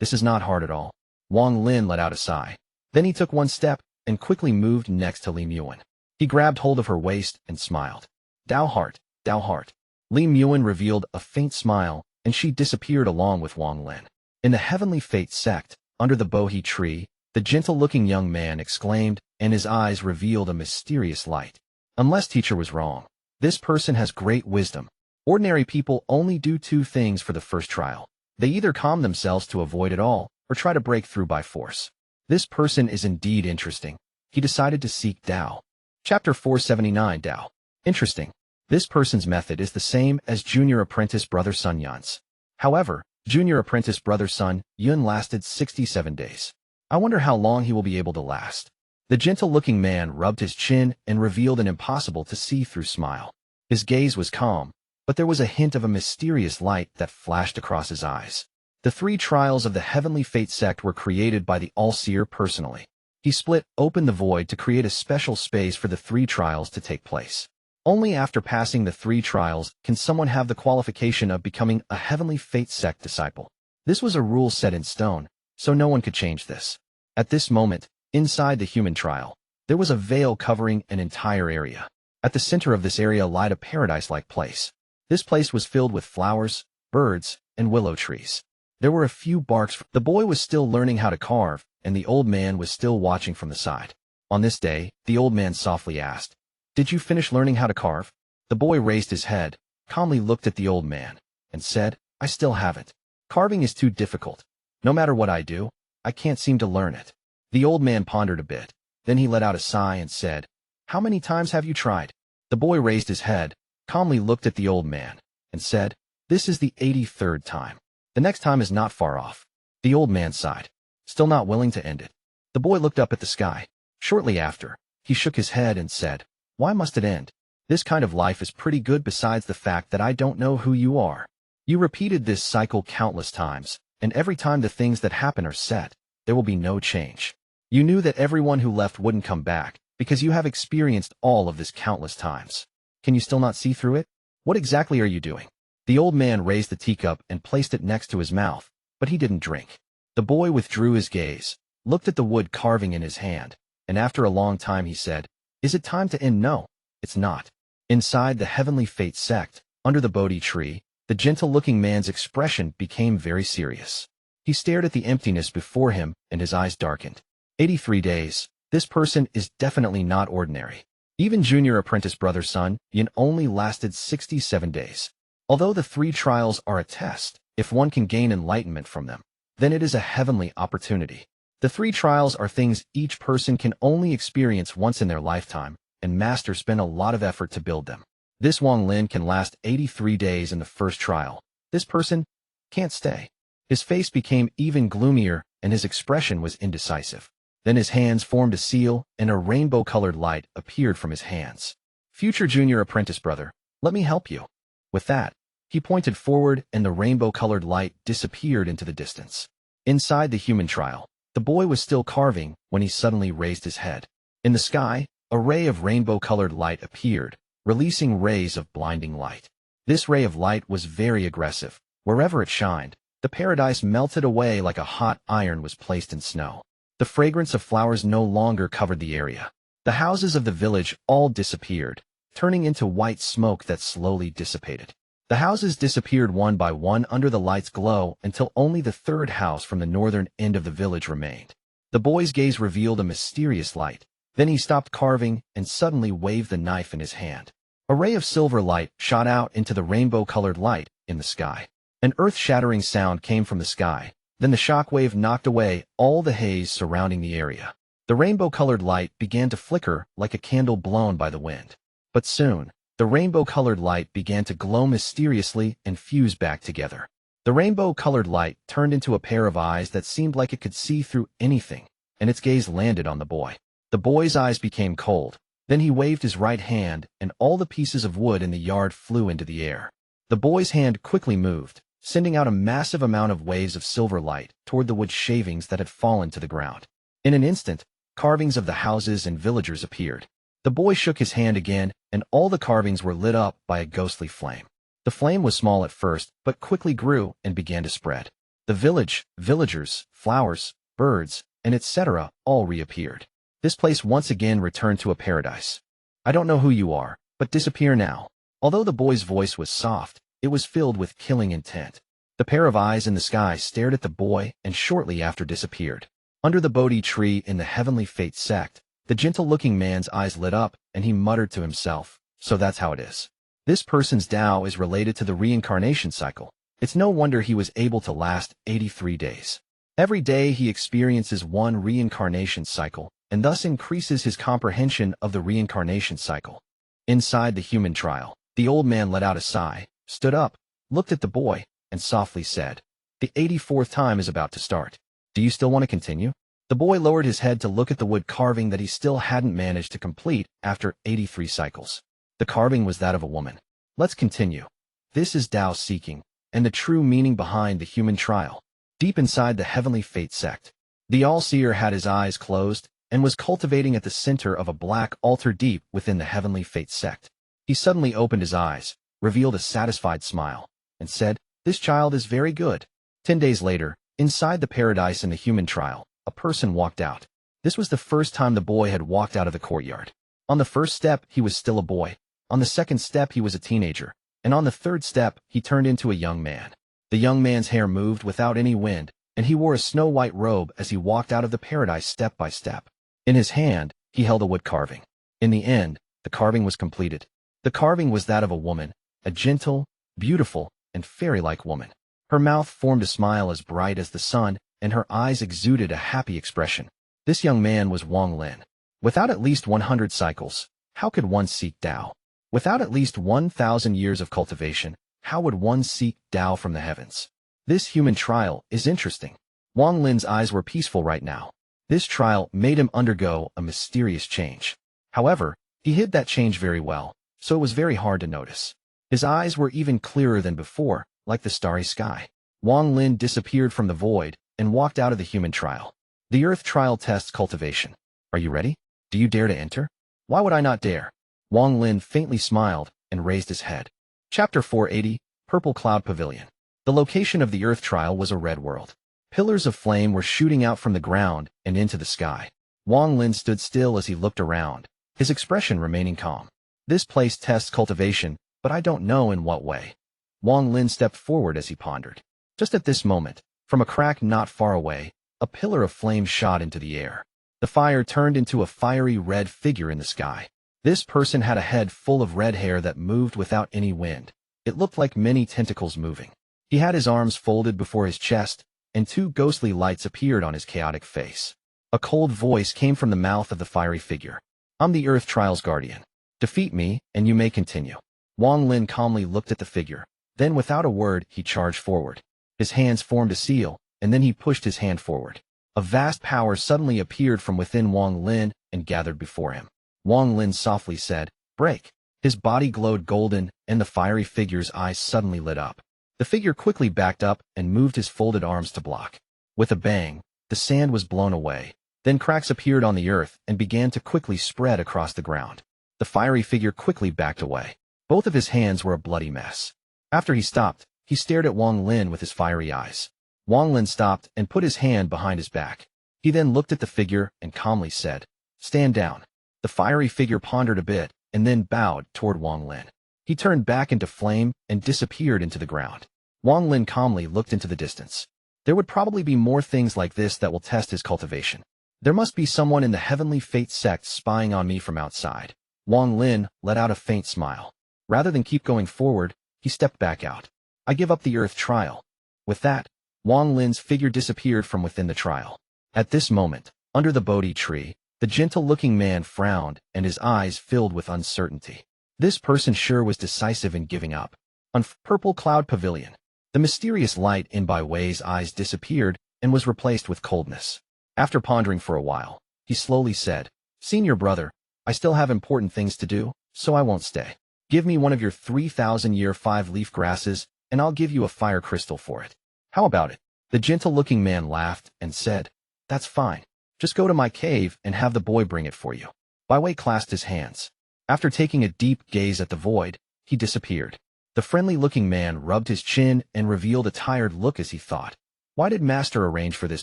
This is not hard at all." Wang Lin let out a sigh. Then he took one step and quickly moved next to Li Mei. He grabbed hold of her waist and smiled. "Tao heart, Tao heart." Li Mei revealed a faint smile, and she disappeared along with Wang Lin. In the Heavenly Fate Sect, under the bohi tree, the gentle-looking young man exclaimed, and his eyes revealed a mysterious light. "Unless teacher was wrong, this person has great wisdom. Ordinary people only do 2 things for the first trial. They either calm themselves to avoid it all, or try to break through by force. This person is indeed interesting." He decided to seek Tao. Chapter 479 Tao. Interesting. This person's method is the same as junior apprentice brother Sun Yun's. However, junior apprentice brother Sun Yun lasted 67 days. I wonder how long he will be able to last. The gentle-looking man rubbed his chin and revealed an impossible-to-see-through smile. His gaze was calm, but there was a hint of a mysterious light that flashed across his eyes. The 3 trials of the Heavenly Fate Sect were created by the All-Seer personally. He split open the void to create a special space for the 3 trials to take place. Only after passing the 3 trials can someone have the qualification of becoming a Heavenly Fate Sect disciple. This was a rule set in stone, so no one could change this. At this moment, inside the human trial, there was a veil covering an entire area. At the center of this area lied a paradise-like place. This place was filled with flowers, birds, and willow trees. There were a few barks. The boy was still learning how to carve, and the old man was still watching from the side. On this day, the old man softly asked, "Did you finish learning how to carve?" The boy raised his head, calmly looked at the old man, and said, "I still haven't. Carving is too difficult. No matter what I do, I can't seem to learn it." The old man pondered a bit. Then he let out a sigh and said, "How many times have you tried?" The boy raised his head, calmly looked at the old man, and said, "This is the 83rd time. The next time is not far off." The old man sighed, still not willing to end it. The boy looked up at the sky. Shortly after, he shook his head and said, "Why must it end? This kind of life is pretty good besides the fact that I don't know who you are." You repeated this cycle countless times, and every time the things that happen are set, there will be no change. You knew that everyone who left wouldn't come back, because you have experienced all of this countless times. Can you still not see through it? What exactly are you doing? The old man raised the teacup and placed it next to his mouth, but he didn't drink. The boy withdrew his gaze, looked at the wood carving in his hand, and after a long time he said, "Is it time to end?" "No, it's not." Inside the Heavenly Fate Sect, under the Bodhi tree, the gentle-looking man's expression became very serious. He stared at the emptiness before him, and his eyes darkened. 83 days. This person is definitely not ordinary. Even junior apprentice brother Sun Yin only lasted 67 days. Although the 3 trials are a test, if one can gain enlightenment from them, then it is a heavenly opportunity. The 3 trials are things each person can only experience once in their lifetime, and masters spend a lot of effort to build them. This Wang Lin can last 83 days in the first trial. This person can't stay. His face became even gloomier, and his expression was indecisive. Then his hands formed a seal, and a rainbow-colored light appeared from his hands. "Future junior apprentice brother, let me help you." With that, he pointed forward, and the rainbow-colored light disappeared into the distance. Inside the human trial, the boy was still carving when he suddenly raised his head. In the sky, a ray of rainbow-colored light appeared, releasing rays of blinding light. This ray of light was very aggressive. Wherever it shined, the paradise melted away like a hot iron was placed in snow. The fragrance of flowers no longer covered the area. The houses of the village all disappeared, turning into white smoke that slowly dissipated. The houses disappeared one by one under the light's glow until only the 3rd house from the northern end of the village remained. The boy's gaze revealed a mysterious light. Then he stopped carving and suddenly waved the knife in his hand. A ray of silver light shot out into the rainbow-colored light in the sky. An earth-shattering sound came from the sky. Then the shockwave knocked away all the haze surrounding the area. The rainbow-colored light began to flicker like a candle blown by the wind. But soon, the rainbow-colored light began to glow mysteriously and fuse back together. The rainbow-colored light turned into a pair of eyes that seemed like it could see through anything, and its gaze landed on the boy. The boy's eyes became cold. Then he waved his right hand, and all the pieces of wood in the yard flew into the air. The boy's hand quickly moved, sending out a massive amount of waves of silver light toward the wood shavings that had fallen to the ground. In an instant, carvings of the houses and villagers appeared. The boy shook his hand again, and all the carvings were lit up by a ghostly flame. The flame was small at first, but quickly grew and began to spread. The village, villagers, flowers, birds, and etc. all reappeared. This place once again returned to a paradise. "I don't know who you are, but disappear now." Although the boy's voice was soft, it was filled with killing intent. The pair of eyes in the sky stared at the boy and shortly after disappeared. Under the Bodhi tree in the Heavenly Fate Sect, the gentle-looking man's eyes lit up, and he muttered to himself, "So that's how it is. This person's Tao is related to the reincarnation cycle. It's no wonder he was able to last 83 days. Every day he experiences one reincarnation cycle, and thus increases his comprehension of the reincarnation cycle." Inside the human trial, the old man let out a sigh, stood up, looked at the boy, and softly said, "The 84th time is about to start. Do you still want to continue?" The boy lowered his head to look at the wood carving that he still hadn't managed to complete after 83 cycles. The carving was that of a woman. "Let's continue. This is Tao seeking, and the true meaning behind the human trial." Deep inside the Heavenly Fate Sect, the All-Seer had his eyes closed, and was cultivating at the center of a black altar deep within the heavenly fate sect. He suddenly opened his eyes, revealed a satisfied smile, and said, "This child is very good." 10 days later, inside the paradise in the human trial, a person walked out. This was the first time the boy had walked out of the courtyard. On the first step, he was still a boy. On the second step, he was a teenager. And on the third step, he turned into a young man. The young man's hair moved without any wind, and he wore a snow-white robe as he walked out of the paradise step by step. In his hand, he held a wood carving. In the end, the carving was completed. The carving was that of a woman, a gentle, beautiful, and fairy-like woman. Her mouth formed a smile as bright as the sun, and her eyes exuded a happy expression. This young man was Wang Lin. Without at least 100 cycles, how could one seek Tao? Without at least 1,000 years of cultivation, how would one seek Tao from the heavens? This human trial is interesting. Wang Lin's eyes were peaceful right now. This trial made him undergo a mysterious change. However, he hid that change very well, so it was very hard to notice. His eyes were even clearer than before, like the starry sky. Wang Lin disappeared from the void and walked out of the human trial. The earth trial tests cultivation. Are you ready? Do you dare to enter? Why would I not dare? Wang Lin faintly smiled and raised his head. Chapter 480, Purple Cloud Pavilion. The location of the earth trial was a red world. Pillars of flame were shooting out from the ground and into the sky. Wang Lin stood still as he looked around, his expression remaining calm. This place tests cultivation, but I don't know in what way. Wang Lin stepped forward as he pondered. Just at this moment, from a crack not far away, a pillar of flame shot into the air. The fire turned into a fiery red figure in the sky. This person had a head full of red hair that moved without any wind. It looked like many tentacles moving. He had his arms folded before his chest, and two ghostly lights appeared on his chaotic face. A cold voice came from the mouth of the fiery figure. "I'm the Earth Trial's guardian. Defeat me, and you may continue." Wang Lin calmly looked at the figure. Then without a word, he charged forward. His hands formed a seal, and then he pushed his hand forward. A vast power suddenly appeared from within Wang Lin and gathered before him. Wang Lin softly said, "Break." His body glowed golden, and the fiery figure's eyes suddenly lit up. The figure quickly backed up and moved his folded arms to block. With a bang, the sand was blown away. Then cracks appeared on the earth and began to quickly spread across the ground. The fiery figure quickly backed away. Both of his hands were a bloody mess. After he stopped, he stared at Wang Lin with his fiery eyes. Wang Lin stopped and put his hand behind his back. He then looked at the figure and calmly said, "Stand down." The fiery figure pondered a bit and then bowed toward Wang Lin. He turned back into flame and disappeared into the ground. Wang Lin calmly looked into the distance. There would probably be more things like this that will test his cultivation. There must be someone in the heavenly fate sect spying on me from outside. Wang Lin let out a faint smile. Rather than keep going forward, he stepped back out. "I give up the earth trial." With that, Wang Lin's figure disappeared from within the trial. At this moment, under the Bodhi tree, the gentle-looking man frowned and his eyes filled with uncertainty. This person sure was decisive in giving up. On Purple Cloud Pavilion, the mysterious light in Bai Wei's eyes disappeared and was replaced with coldness. After pondering for a while, he slowly said, "Senior brother, I still have important things to do, so I won't stay. Give me one of your 3,000-year 5-leaf grasses, and I'll give you a fire crystal for it. How about it?" The gentle-looking man laughed and said, "That's fine. Just go to my cave and have the boy bring it for you." Bai Wei clasped his hands. After taking a deep gaze at the void, he disappeared. The friendly-looking man rubbed his chin and revealed a tired look as he thought, why did Master arrange for this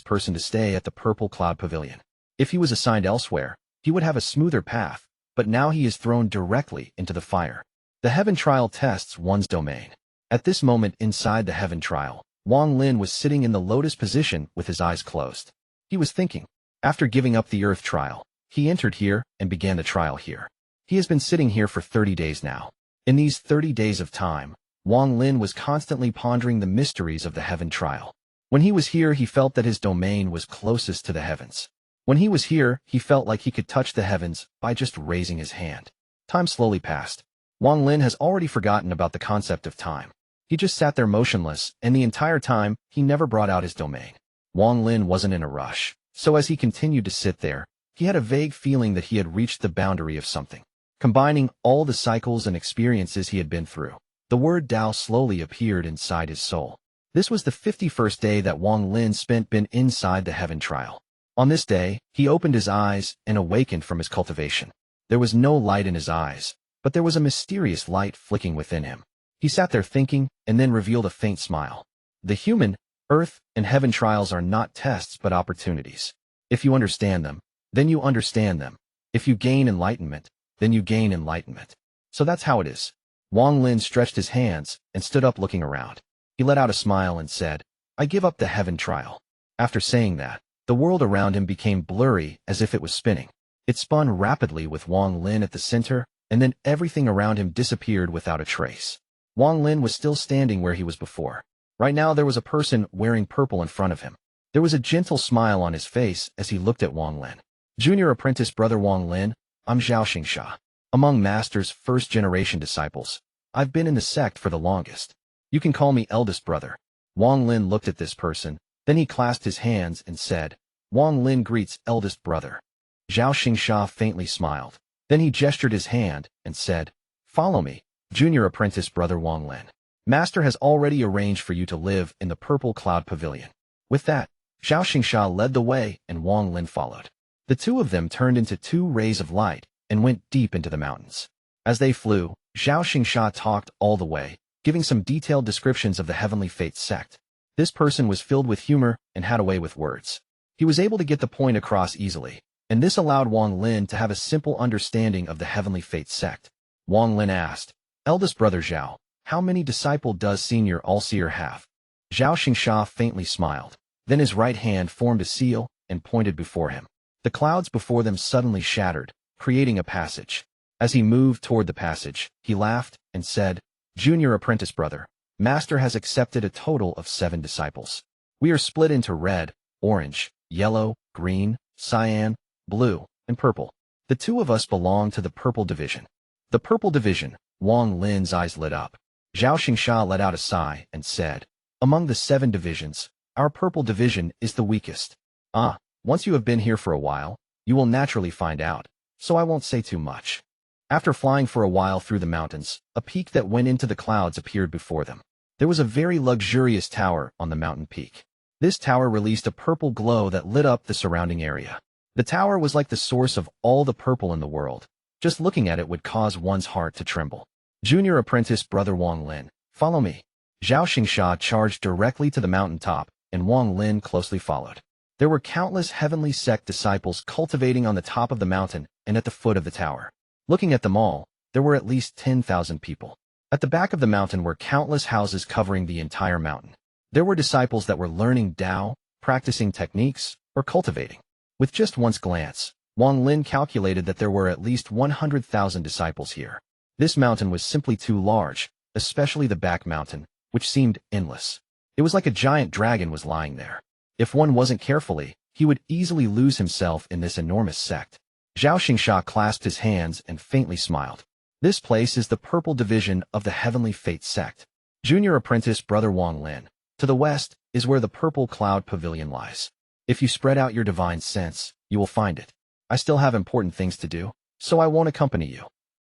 person to stay at the Purple Cloud Pavilion? If he was assigned elsewhere, he would have a smoother path, but now he is thrown directly into the fire. The Heaven Trial tests one's domain. At this moment inside the Heaven Trial, Wang Lin was sitting in the lotus position with his eyes closed. He was thinking. After giving up the Earth Trial, he entered here and began the trial here. He has been sitting here for 30 days now. In these 30 days of time, Wang Lin was constantly pondering the mysteries of the Heaven Trial. When he was here, he felt that his domain was closest to the heavens. When he was here, he felt like he could touch the heavens by just raising his hand. Time slowly passed. Wang Lin has already forgotten about the concept of time. He just sat there motionless, and the entire time, he never brought out his domain. Wang Lin wasn't in a rush, so as he continued to sit there, he had a vague feeling that he had reached the boundary of something. Combining all the cycles and experiences he had been through, the word Tao slowly appeared inside his soul. This was the 51st day that Wang Lin spent been inside the Heaven Trial. On this day, he opened his eyes and awakened from his cultivation. There was no light in his eyes, but there was a mysterious light flicking within him. He sat there thinking and then revealed a faint smile. The human, earth, and heaven trials are not tests but opportunities. If you understand them, then you understand them. If you gain enlightenment, then you gain enlightenment. So that's how it is. Wang Lin stretched his hands and stood up looking around. He let out a smile and said, I give up the heaven trial. After saying that, the world around him became blurry as if it was spinning. It spun rapidly with Wang Lin at the center, and then everything around him disappeared without a trace. Wang Lin was still standing where he was before. Right now there was a person wearing purple in front of him. There was a gentle smile on his face as he looked at Wang Lin. Junior apprentice brother Wang Lin, I'm Zhao Xingsha. Among Master's first-generation disciples, I've been in the sect for the longest. You can call me eldest brother. Wang Lin looked at this person, then he clasped his hands and said, Wang Lin greets eldest brother. Zhao Xingsha faintly smiled. Then he gestured his hand and said, Follow me, junior apprentice brother Wang Lin. Master has already arranged for you to live in the Purple Cloud Pavilion. With that, Zhao Xingsha led the way and Wang Lin followed. The two of them turned into two rays of light and went deep into the mountains. As they flew, Zhao Xingsha talked all the way, giving some detailed descriptions of the Heavenly Fate sect. This person was filled with humor and had a way with words. He was able to get the point across easily, and this allowed Wang Lin to have a simple understanding of the Heavenly Fate sect. Wang Lin asked, Eldest brother Zhao, how many disciples does senior All-Seer have? Zhao Xingsha faintly smiled. Then his right hand formed a seal and pointed before him. The clouds before them suddenly shattered, creating a passage. As he moved toward the passage, he laughed and said, Junior apprentice brother, Master has accepted a total of 7 disciples. We are split into red, orange, yellow, green, cyan, blue, and purple. The two of us belong to the purple division. The purple division. Wang Lin's eyes lit up. Zhao Xingsha let out a sigh and said, Among the 7 divisions, our purple division is the weakest. Once you have been here for a while, you will naturally find out, so I won't say too much. After flying for a while through the mountains, a peak that went into the clouds appeared before them. There was a very luxurious tower on the mountain peak. This tower released a purple glow that lit up the surrounding area. The tower was like the source of all the purple in the world. Just looking at it would cause one's heart to tremble. Junior apprentice brother Wang Lin, follow me. Zhao Xingsha charged directly to the mountain top, and Wang Lin closely followed. There were countless heavenly sect disciples cultivating on the top of the mountain and at the foot of the tower. Looking at them all, there were at least 10,000 people. At the back of the mountain were countless houses covering the entire mountain. There were disciples that were learning Tao, practicing techniques, or cultivating. With just one glance, Wang Lin calculated that there were at least 100,000 disciples here. This mountain was simply too large, especially the back mountain, which seemed endless. It was like a giant dragon was lying there. If one wasn't carefully, he would easily lose himself in this enormous sect. Zhao Xingsha clasped his hands and faintly smiled. This place is the purple division of the Heavenly Fate sect. Junior apprentice brother Wang Lin. To the west is where the Purple Cloud Pavilion lies. If you spread out your divine sense, you will find it. I still have important things to do, so I won't accompany you.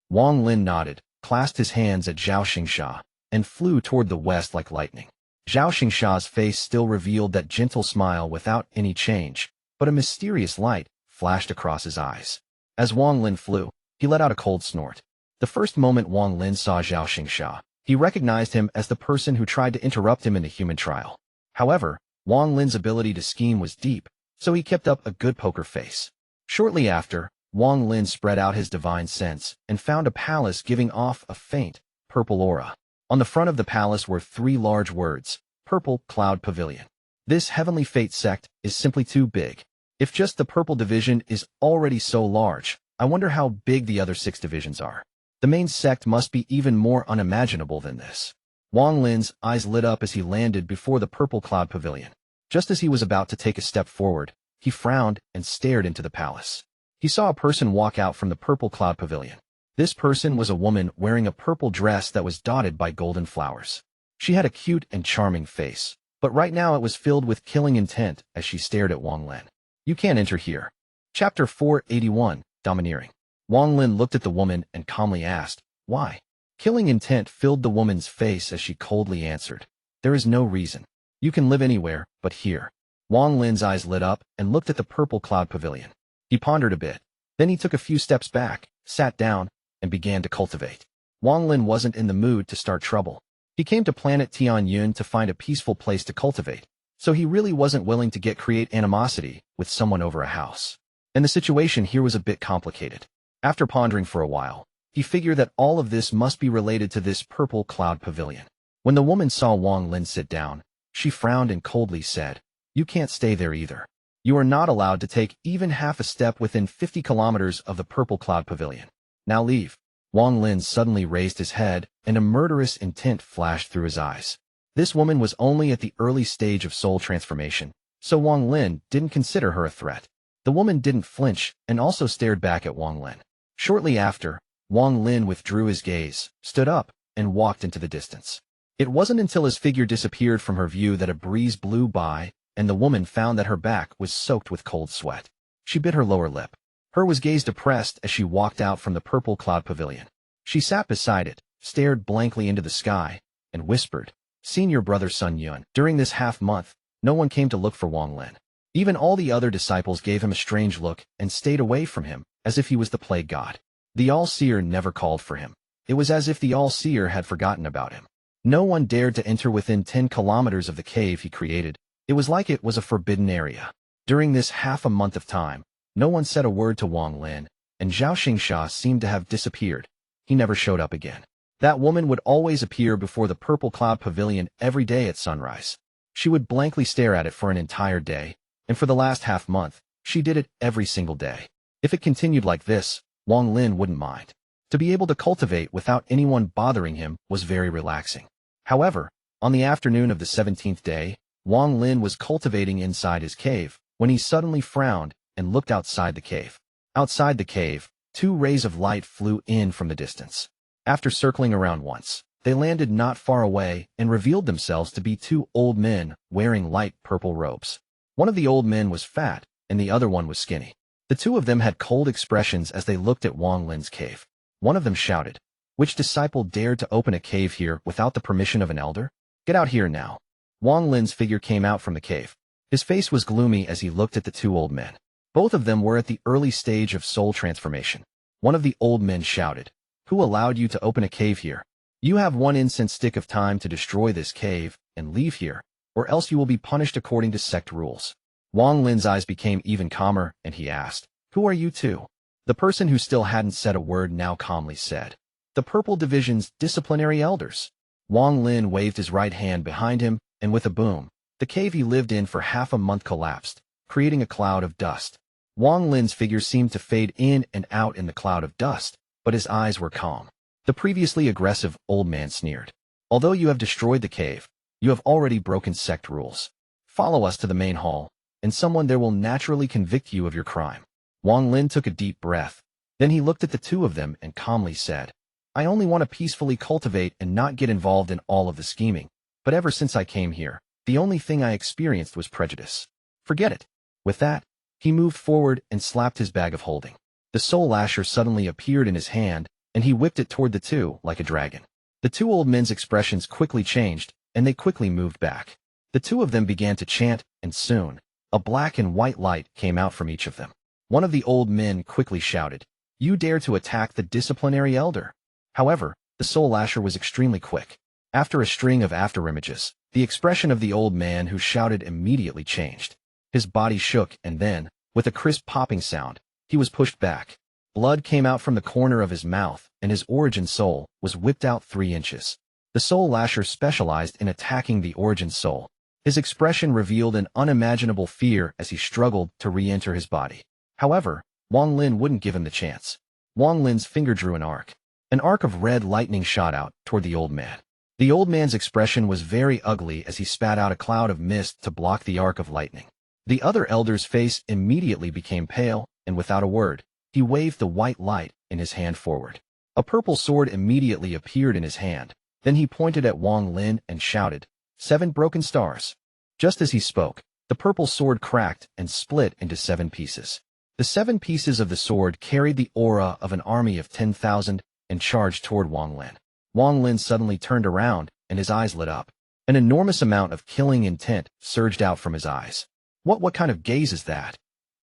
Wang Lin nodded, clasped his hands at Zhao Xingsha, and flew toward the west like lightning. Zhao Xingsha's face still revealed that gentle smile without any change, but a mysterious light flashed across his eyes. As Wang Lin flew, he let out a cold snort. The first moment Wang Lin saw Zhao Xingsha, he recognized him as the person who tried to interrupt him in the human trial. However, Wang Lin's ability to scheme was deep, so he kept up a good poker face. Shortly after, Wang Lin spread out his divine sense and found a palace giving off a faint, purple aura. On the front of the palace were 3 large words, Purple Cloud Pavilion. This Heavenly Fate sect is simply too big. If just the purple division is already so large, I wonder how big the other 6 divisions are. The main sect must be even more unimaginable than this. Wang Lin's eyes lit up as he landed before the Purple Cloud Pavilion. Just as he was about to take a step forward, he frowned and stared into the palace. He saw a person walk out from the Purple Cloud Pavilion. This person was a woman wearing a purple dress that was dotted by golden flowers. She had a cute and charming face, but right now it was filled with killing intent as she stared at Wang Lin. You can't enter here. Chapter 481, Domineering. Wang Lin looked at the woman and calmly asked, Why? Killing intent filled the woman's face as she coldly answered, There is no reason. You can live anywhere, but here. Wang Lin's eyes lit up and looked at the purple cloud pavilion. He pondered a bit. Then he took a few steps back, sat down, and began to cultivate. Wang Lin wasn't in the mood to start trouble. He came to planet Tianhou to find a peaceful place to cultivate, so he really wasn't willing to create animosity with someone over a house. And the situation here was a bit complicated. After pondering for a while, he figured that all of this must be related to this purple cloud pavilion. When the woman saw Wang Lin sit down, she frowned and coldly said, "You can't stay there either. You are not allowed to take even half a step within 50 kilometers of the purple cloud pavilion. Now leave." Wang Lin suddenly raised his head, and a murderous intent flashed through his eyes. This woman was only at the early stage of soul transformation, so Wang Lin didn't consider her a threat. The woman didn't flinch and also stared back at Wang Lin. Shortly after, Wang Lin withdrew his gaze, stood up, and walked into the distance. It wasn't until his figure disappeared from her view that a breeze blew by, and the woman found that her back was soaked with cold sweat. She bit her lower lip. Her was gaze depressed as she walked out from the purple cloud pavilion. She sat beside it, stared blankly into the sky, and whispered, "Senior brother Sun Yun." During this half-month, no one came to look for Wang Lin. Even all the other disciples gave him a strange look and stayed away from him, as if he was the plague god. The All-Seer never called for him. It was as if the All-Seer had forgotten about him. No one dared to enter within 10 kilometers of the cave he created. It was like it was a forbidden area. During this half a month of time, no one said a word to Wang Lin, and Zhao Xingsha seemed to have disappeared. He never showed up again. That woman would always appear before the purple cloud pavilion every day at sunrise. She would blankly stare at it for an entire day, and for the last half-month, she did it every single day. If it continued like this, Wang Lin wouldn't mind. To be able to cultivate without anyone bothering him was very relaxing. However, on the afternoon of the 17th day, Wang Lin was cultivating inside his cave, when he suddenly frowned and looked outside the cave. Outside the cave, 2 rays of light flew in from the distance. After circling around once, they landed not far away and revealed themselves to be 2 old men wearing light purple robes. One of the old men was fat, and the other one was skinny. The 2 of them had cold expressions as they looked at Wang Lin's cave. One of them shouted, "Which disciple dared to open a cave here without the permission of an elder? Get out here now." Wang Lin's figure came out from the cave. His face was gloomy as he looked at the 2 old men. Both of them were at the early stage of soul transformation. One of the old men shouted, "Who allowed you to open a cave here? You have 1 incense stick of time to destroy this cave and leave here, or else you will be punished according to sect rules." Wang Lin's eyes became even calmer, and he asked, "Who are you 2? The person who still hadn't said a word now calmly said, "The Purple Division's disciplinary elders." Wang Lin waved his right hand behind him, and with a boom, the cave he lived in for half a month collapsed, creating a cloud of dust. Wang Lin's figure seemed to fade in and out in the cloud of dust, but his eyes were calm. The previously aggressive old man sneered, "Although you have destroyed the cave, you have already broken sect rules. Follow us to the main hall, and someone there will naturally convict you of your crime." Wang Lin took a deep breath. Then he looked at the 2 of them and calmly said, "I only want to peacefully cultivate and not get involved in all of the scheming, but ever since I came here, the only thing I experienced was prejudice. Forget it." With that, he moved forward and slapped his bag of holding. The soul lasher suddenly appeared in his hand, and he whipped it toward the 2 like a dragon. The 2 old men's expressions quickly changed, and they quickly moved back. The 2 of them began to chant, and soon, a black and white light came out from each of them. One of the old men quickly shouted, "You dare to attack the disciplinary elder?" However, the soul lasher was extremely quick. After a string of afterimages, the expression of the old man who shouted immediately changed. His body shook, and then, with a crisp popping sound, he was pushed back. Blood came out from the corner of his mouth, and his origin soul was whipped out 3 inches. The soul lasher specialized in attacking the origin soul. His expression revealed an unimaginable fear as he struggled to re-enter his body. However, Wang Lin wouldn't give him the chance. Wang Lin's finger drew an arc. An arc of red lightning shot out toward the old man. The old man's expression was very ugly as he spat out a cloud of mist to block the arc of lightning. The other elder's face immediately became pale, and without a word, he waved the white light in his hand forward. A purple sword immediately appeared in his hand. Then he pointed at Wang Lin and shouted, "7 broken stars." Just as he spoke, the purple sword cracked and split into 7 pieces. The 7 pieces of the sword carried the aura of an army of 10,000 and charged toward Wang Lin. Wang Lin suddenly turned around, and his eyes lit up. An enormous amount of killing intent surged out from his eyes. What kind of gaze is that?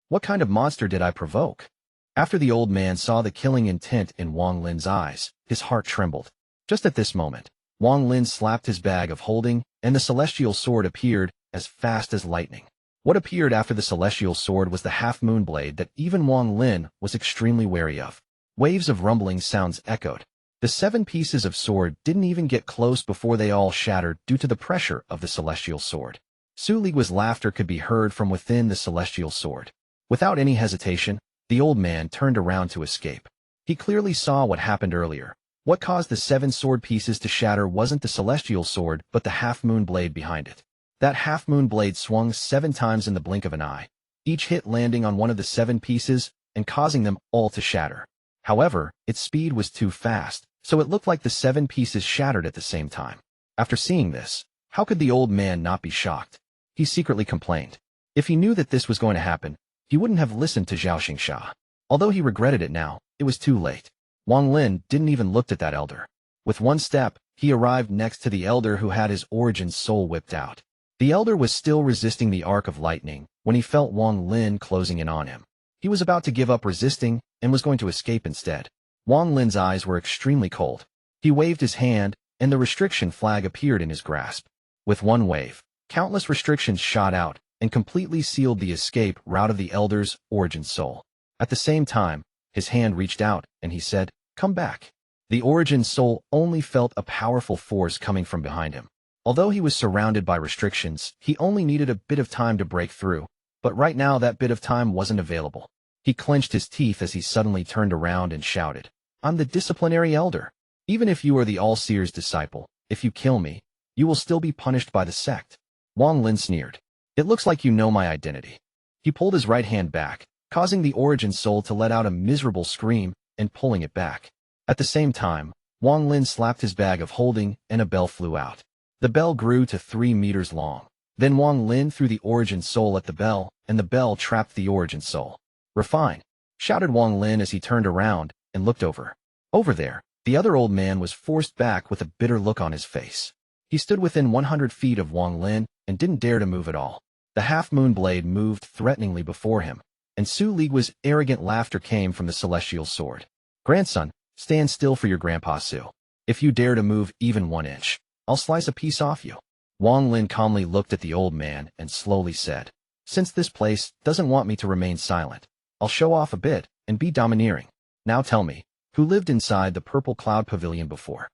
What kind of monster did I provoke? After the old man saw the killing intent in Wang Lin's eyes, his heart trembled. Just at this moment, Wang Lin slapped his bag of holding, and the celestial sword appeared as fast as lightning. What appeared after the celestial sword was the half-moon blade that even Wang Lin was extremely wary of. Waves of rumbling sounds echoed. The 7 pieces of sword didn't even get close before they all shattered due to the pressure of the celestial sword. Su Ligua's laughter could be heard from within the celestial sword. Without any hesitation, the old man turned around to escape. He clearly saw what happened earlier. What caused the 7 sword pieces to shatter wasn't the celestial sword but the half-moon blade behind it. That half-moon blade swung 7 times in the blink of an eye, each hit landing on one of the 7 pieces and causing them all to shatter. However, its speed was too fast, so it looked like the 7 pieces shattered at the same time. After seeing this, how could the old man not be shocked? He secretly complained. If he knew that this was going to happen, he wouldn't have listened to Zhao Xingsha. Although he regretted it now, it was too late. Wang Lin didn't even look at that elder. With one step, he arrived next to the elder who had his origin soul whipped out. The elder was still resisting the arc of lightning when he felt Wang Lin closing in on him. He was about to give up resisting and was going to escape instead. Wang Lin's eyes were extremely cold. He waved his hand, and the restriction flag appeared in his grasp. With one wave, countless restrictions shot out and completely sealed the escape route of the elder's origin soul. At the same time, his hand reached out, and he said, "Come back." The origin soul only felt a powerful force coming from behind him. Although he was surrounded by restrictions, he only needed a bit of time to break through, but right now that bit of time wasn't available. He clenched his teeth as he suddenly turned around and shouted, "I'm the disciplinary elder. Even if you are the All-Seer's disciple, if you kill me, you will still be punished by the sect." Wang Lin sneered. "It looks like you know my identity." He pulled his right hand back, causing the origin soul to let out a miserable scream and pulling it back. At the same time, Wang Lin slapped his bag of holding and a bell flew out. The bell grew to 3 meters long. Then Wang Lin threw the origin soul at the bell, and the bell trapped the origin soul. "Refine!" shouted Wang Lin as he turned around and looked over. Over there, the other old man was forced back with a bitter look on his face. He stood within 100 feet of Wang Lin and didn't dare to move at all. The half-moon blade moved threateningly before him, and Su Ligua's arrogant laughter came from the celestial sword. "Grandson, stand still for your grandpa Su. If you dare to move even 1 inch, I'll slice a piece off you." Wang Lin calmly looked at the old man and slowly said, "Since this place doesn't want me to remain silent, I'll show off a bit and be domineering. Now tell me, who lived inside the Purple Cloud Pavilion before?"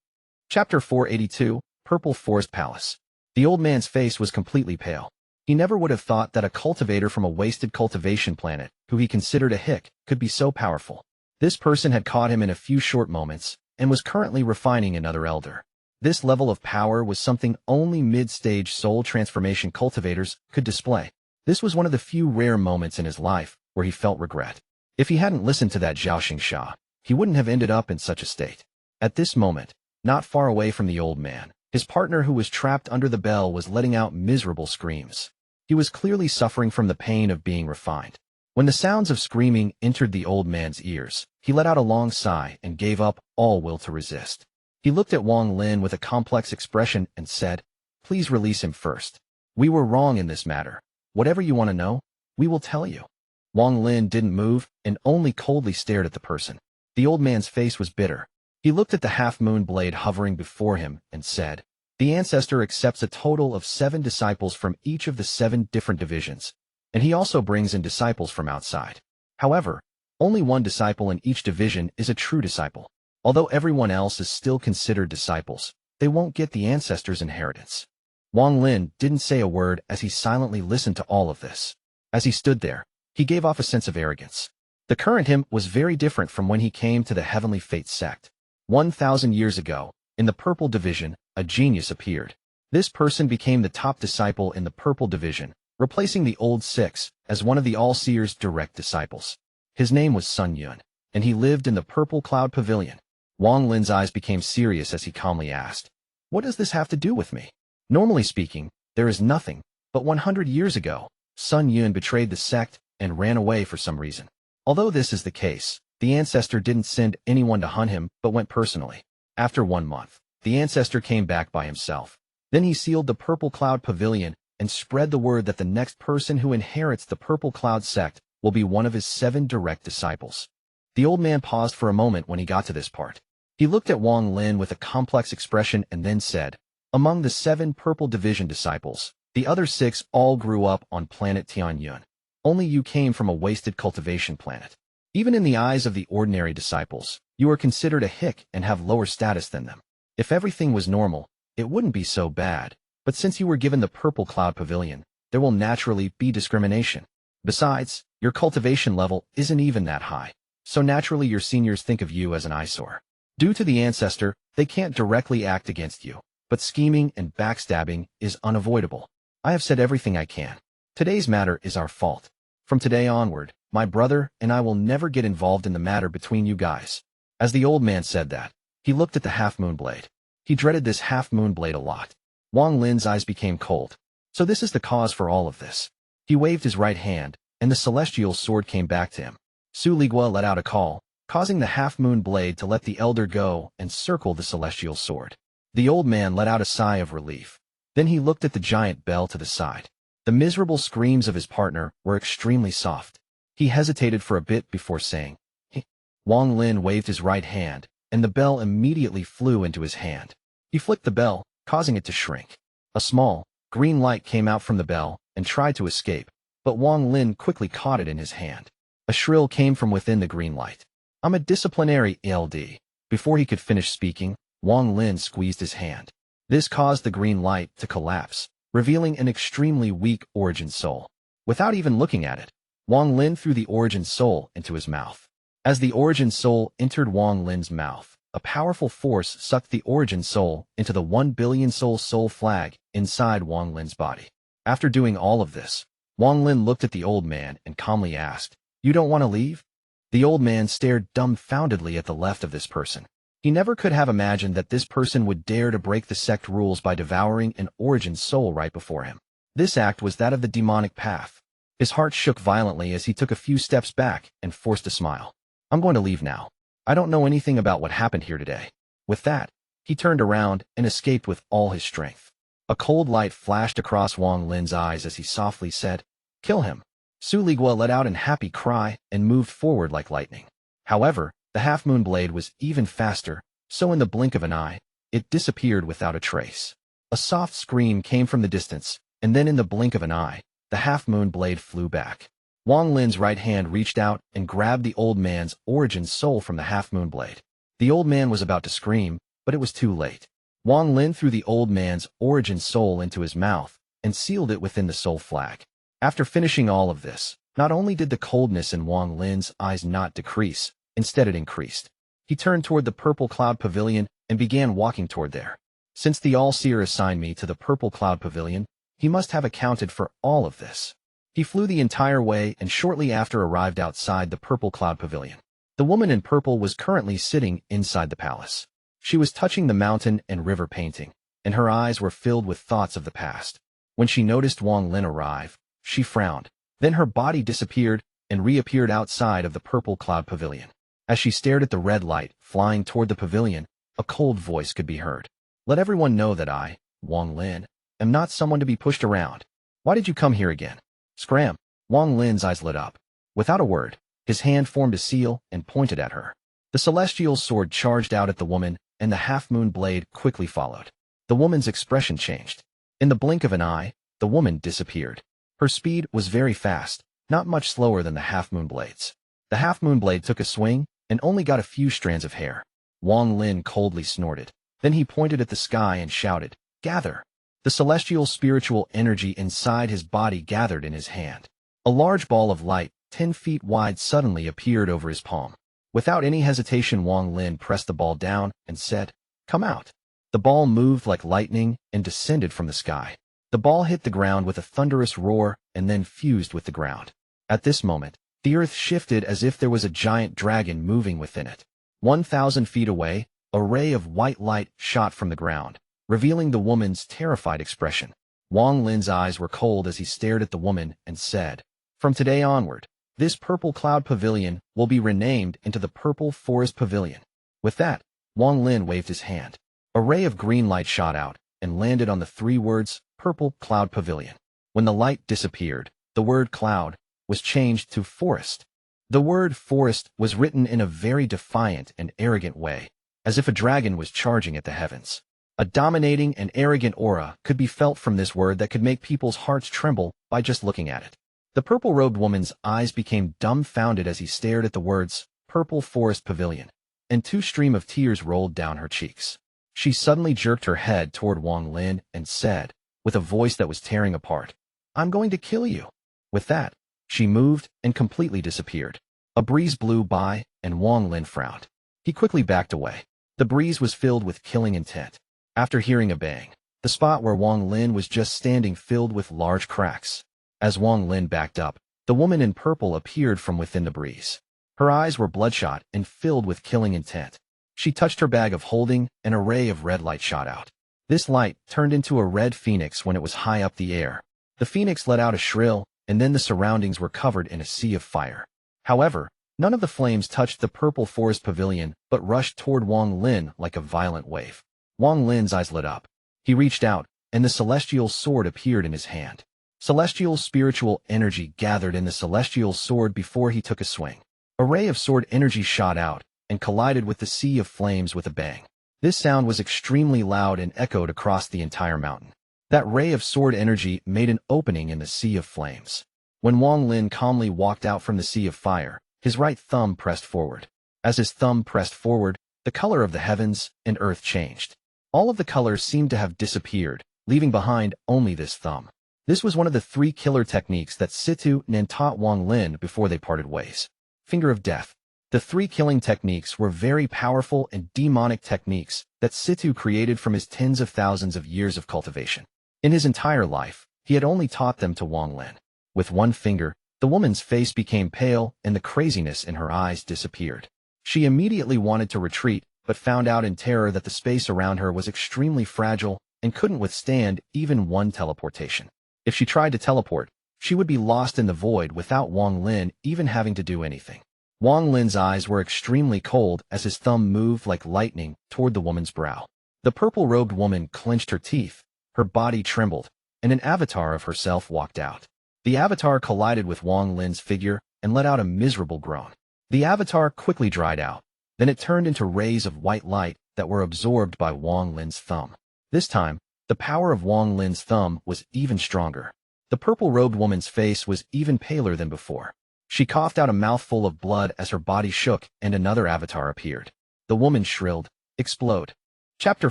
Chapter 482, Purple Forest Palace. The old man's face was completely pale. He never would have thought that a cultivator from a wasted cultivation planet, who he considered a hick, could be so powerful. This person had caught him in a few short moments and was currently refining another elder. This level of power was something only mid-stage soul transformation cultivators could display. This was one of the few rare moments in his life where he felt regret. If he hadn't listened to that Zhao Xingsha, he wouldn't have ended up in such a state. At this moment, not far away from the old man, his partner who was trapped under the bell was letting out miserable screams. He was clearly suffering from the pain of being refined. When the sounds of screaming entered the old man's ears, he let out a long sigh and gave up all will to resist. He looked at Wang Lin with a complex expression and said, "Please release him first. We were wrong in this matter. Whatever you want to know, we will tell you." Wang Lin didn't move and only coldly stared at the person. The old man's face was bitter. He looked at the half-moon blade hovering before him and said, "The ancestor accepts a total of 7 disciples from each of the 7 different divisions, and he also brings in disciples from outside. However, only 1 disciple in each division is a true disciple. Although everyone else is still considered disciples, they won't get the ancestor's inheritance." Wang Lin didn't say a word as he silently listened to all of this. As he stood there, he gave off a sense of arrogance. The current him was very different from when he came to the Heavenly Fate sect. 1,000 years ago, in the Purple Division, a genius appeared. This person became the top disciple in the Purple Division, replacing the old 6 as one of the All-Seer's direct disciples. His name was Sun Yun, and he lived in the Purple Cloud Pavilion. Wang Lin's eyes became serious as he calmly asked, "What does this have to do with me?" Normally speaking, there is nothing, but 100 years ago, Sun Yun betrayed the sect and ran away for some reason. Although this is the case, the ancestor didn't send anyone to hunt him but went personally. After 1 month, the ancestor came back by himself. Then he sealed the Purple Cloud Pavilion and spread the word that the next person who inherits the Purple Cloud Sect will be one of his 7 direct disciples. The old man paused for a moment when he got to this part. He looked at Wang Lin with a complex expression and then said, "Among the 7 Purple Division disciples, the other 6 all grew up on planet Tianhou. Only you came from a wasted cultivation planet. Even in the eyes of the ordinary disciples, you are considered a hick and have lower status than them. If everything was normal, it wouldn't be so bad, but since you were given the Purple Cloud Pavilion, there will naturally be discrimination. Besides, your cultivation level isn't even that high, so naturally your seniors think of you as an eyesore. Due to the ancestor, they can't directly act against you, but scheming and backstabbing is unavoidable. I have said everything I can. Today's matter is our fault. From today onward, my brother and I will never get involved in the matter between you guys." As the old man said that, he looked at the half-moon blade. He dreaded this half-moon blade a lot. Wang Lin's eyes became cold. So this is the cause for all of this. He waved his right hand, and the celestial sword came back to him. Su Ligua let out a call, causing the half-moon blade to let the elder go and circle the celestial sword. The old man let out a sigh of relief. Then he looked at the giant bell to the side. The miserable screams of his partner were extremely soft. He hesitated for a bit before saying, "Hey." Wang Lin waved his right hand, and the bell immediately flew into his hand. He flicked the bell, causing it to shrink. A small, green light came out from the bell and tried to escape, but Wang Lin quickly caught it in his hand. A shrill came from within the green light. "I'm a disciplinary LD." Before he could finish speaking, Wang Lin squeezed his hand. This caused the green light to collapse, revealing an extremely weak origin soul. Without even looking at it, Wang Lin threw the origin soul into his mouth. As the origin soul entered Wang Lin's mouth, a powerful force sucked the origin soul into the 1 billion soul flag inside Wang Lin's body. After doing all of this, Wang Lin looked at the old man and calmly asked, "You don't want to leave?" The old man stared dumbfoundedly at the left of this person. He never could have imagined that this person would dare to break the sect rules by devouring an origin soul right before him. This act was that of the demonic path. His heart shook violently as he took a few steps back and forced a smile. "I'm going to leave now. I don't know anything about what happened here today." With that, he turned around and escaped with all his strength. A cold light flashed across Wang Lin's eyes as he softly said, "Kill him." Su Ligua let out an happy cry and moved forward like lightning. However, the half-moon blade was even faster, so in the blink of an eye, it disappeared without a trace. A soft scream came from the distance, and then in the blink of an eye, the half-moon blade flew back. Wang Lin's right hand reached out and grabbed the old man's origin soul from the half-moon blade. The old man was about to scream, but it was too late. Wang Lin threw the old man's origin soul into his mouth and sealed it within the soul flag. After finishing all of this, not only did the coldness in Wang Lin's eyes not decrease, instead it increased. He turned toward the Purple Cloud Pavilion and began walking toward there. Since the All-Seer assigned me to the Purple Cloud Pavilion, he must have accounted for all of this. He flew the entire way and shortly after arrived outside the Purple Cloud Pavilion. The woman in purple was currently sitting inside the palace. She was touching the mountain and river painting, and her eyes were filled with thoughts of the past. When she noticed Wang Lin arrive, she frowned. Then her body disappeared and reappeared outside of the Purple Cloud Pavilion. As she stared at the red light flying toward the pavilion, a cold voice could be heard. "Let everyone know that I, Wang Lin, am not someone to be pushed around. Why did you come here again?" Scram! Wang Lin's eyes lit up. Without a word, his hand formed a seal and pointed at her. The celestial sword charged out at the woman, and the half-moon blade quickly followed. The woman's expression changed. In the blink of an eye, the woman disappeared. Her speed was very fast, not much slower than the half-moon blades. The half-moon blade took a swing and only got a few strands of hair. Wang Lin coldly snorted. Then he pointed at the sky and shouted, "Gather!" The celestial spiritual energy inside his body gathered in his hand. A large ball of light, 10 feet wide, suddenly appeared over his palm. Without any hesitation, Wang Lin pressed the ball down and said, "Come out." The ball moved like lightning and descended from the sky. The ball hit the ground with a thunderous roar and then fused with the ground. At this moment, the earth shifted as if there was a giant dragon moving within it. 1,000 feet away, a ray of white light shot from the ground, revealing the woman's terrified expression. Wang Lin's eyes were cold as he stared at the woman and said, "From today onward, this Purple Cloud Pavilion will be renamed into the Purple Forest Pavilion." With that, Wang Lin waved his hand. A ray of green light shot out and landed on the 3 words, Purple Cloud Pavilion. When the light disappeared, the word cloud was changed to forest. The word forest was written in a very defiant and arrogant way, as if a dragon was charging at the heavens. A dominating and arrogant aura could be felt from this word that could make people's hearts tremble by just looking at it. The purple-robed woman's eyes became dumbfounded as he stared at the words, Purple Forest Pavilion, and two streams of tears rolled down her cheeks. She suddenly jerked her head toward Wang Lin and said, with a voice that was tearing apart, I'm going to kill you. With that, she moved and completely disappeared. A breeze blew by, and Wang Lin frowned. He quickly backed away. The breeze was filled with killing intent. After hearing a bang, the spot where Wang Lin was just standing filled with large cracks. As Wang Lin backed up, the woman in purple appeared from within the breeze. Her eyes were bloodshot and filled with killing intent. She touched her bag of holding, and a ray of red light shot out. This light turned into a red phoenix when it was high up the air. The phoenix let out a shrill, and then the surroundings were covered in a sea of fire. However, none of the flames touched the purple forest pavilion, but rushed toward Wang Lin like a violent wave. Wang Lin's eyes lit up. He reached out, and the celestial sword appeared in his hand. Celestial spiritual energy gathered in the celestial sword before he took a swing. A ray of sword energy shot out, and collided with the sea of flames with a bang. This sound was extremely loud and echoed across the entire mountain. That ray of sword energy made an opening in the sea of flames. When Wang Lin calmly walked out from the sea of fire, his right thumb pressed forward. As his thumb pressed forward, the color of the heavens and earth changed. All of the colors seemed to have disappeared, leaving behind only this thumb. This was one of the 3 killer techniques that Situ Nen taught Wang Lin before they parted ways. Finger of Death. The 3 killing techniques were very powerful and demonic techniques that Situ created from his tens of thousands of years of cultivation. In his entire life, he had only taught them to Wang Lin. With one finger, the woman's face became pale and the craziness in her eyes disappeared. She immediately wanted to retreat, but found out in terror that the space around her was extremely fragile and couldn't withstand even one teleportation. If she tried to teleport, she would be lost in the void without Wang Lin even having to do anything. Wang Lin's eyes were extremely cold as his thumb moved like lightning toward the woman's brow. The purple-robed woman clenched her teeth, her body trembled, and an avatar of herself walked out. The avatar collided with Wang Lin's figure and let out a miserable groan. The avatar quickly dried out. Then it turned into rays of white light that were absorbed by Wang Lin's thumb. This time, the power of Wang Lin's thumb was even stronger. The purple-robed woman's face was even paler than before. She coughed out a mouthful of blood as her body shook and another avatar appeared. The woman shrilled, "Explode." Chapter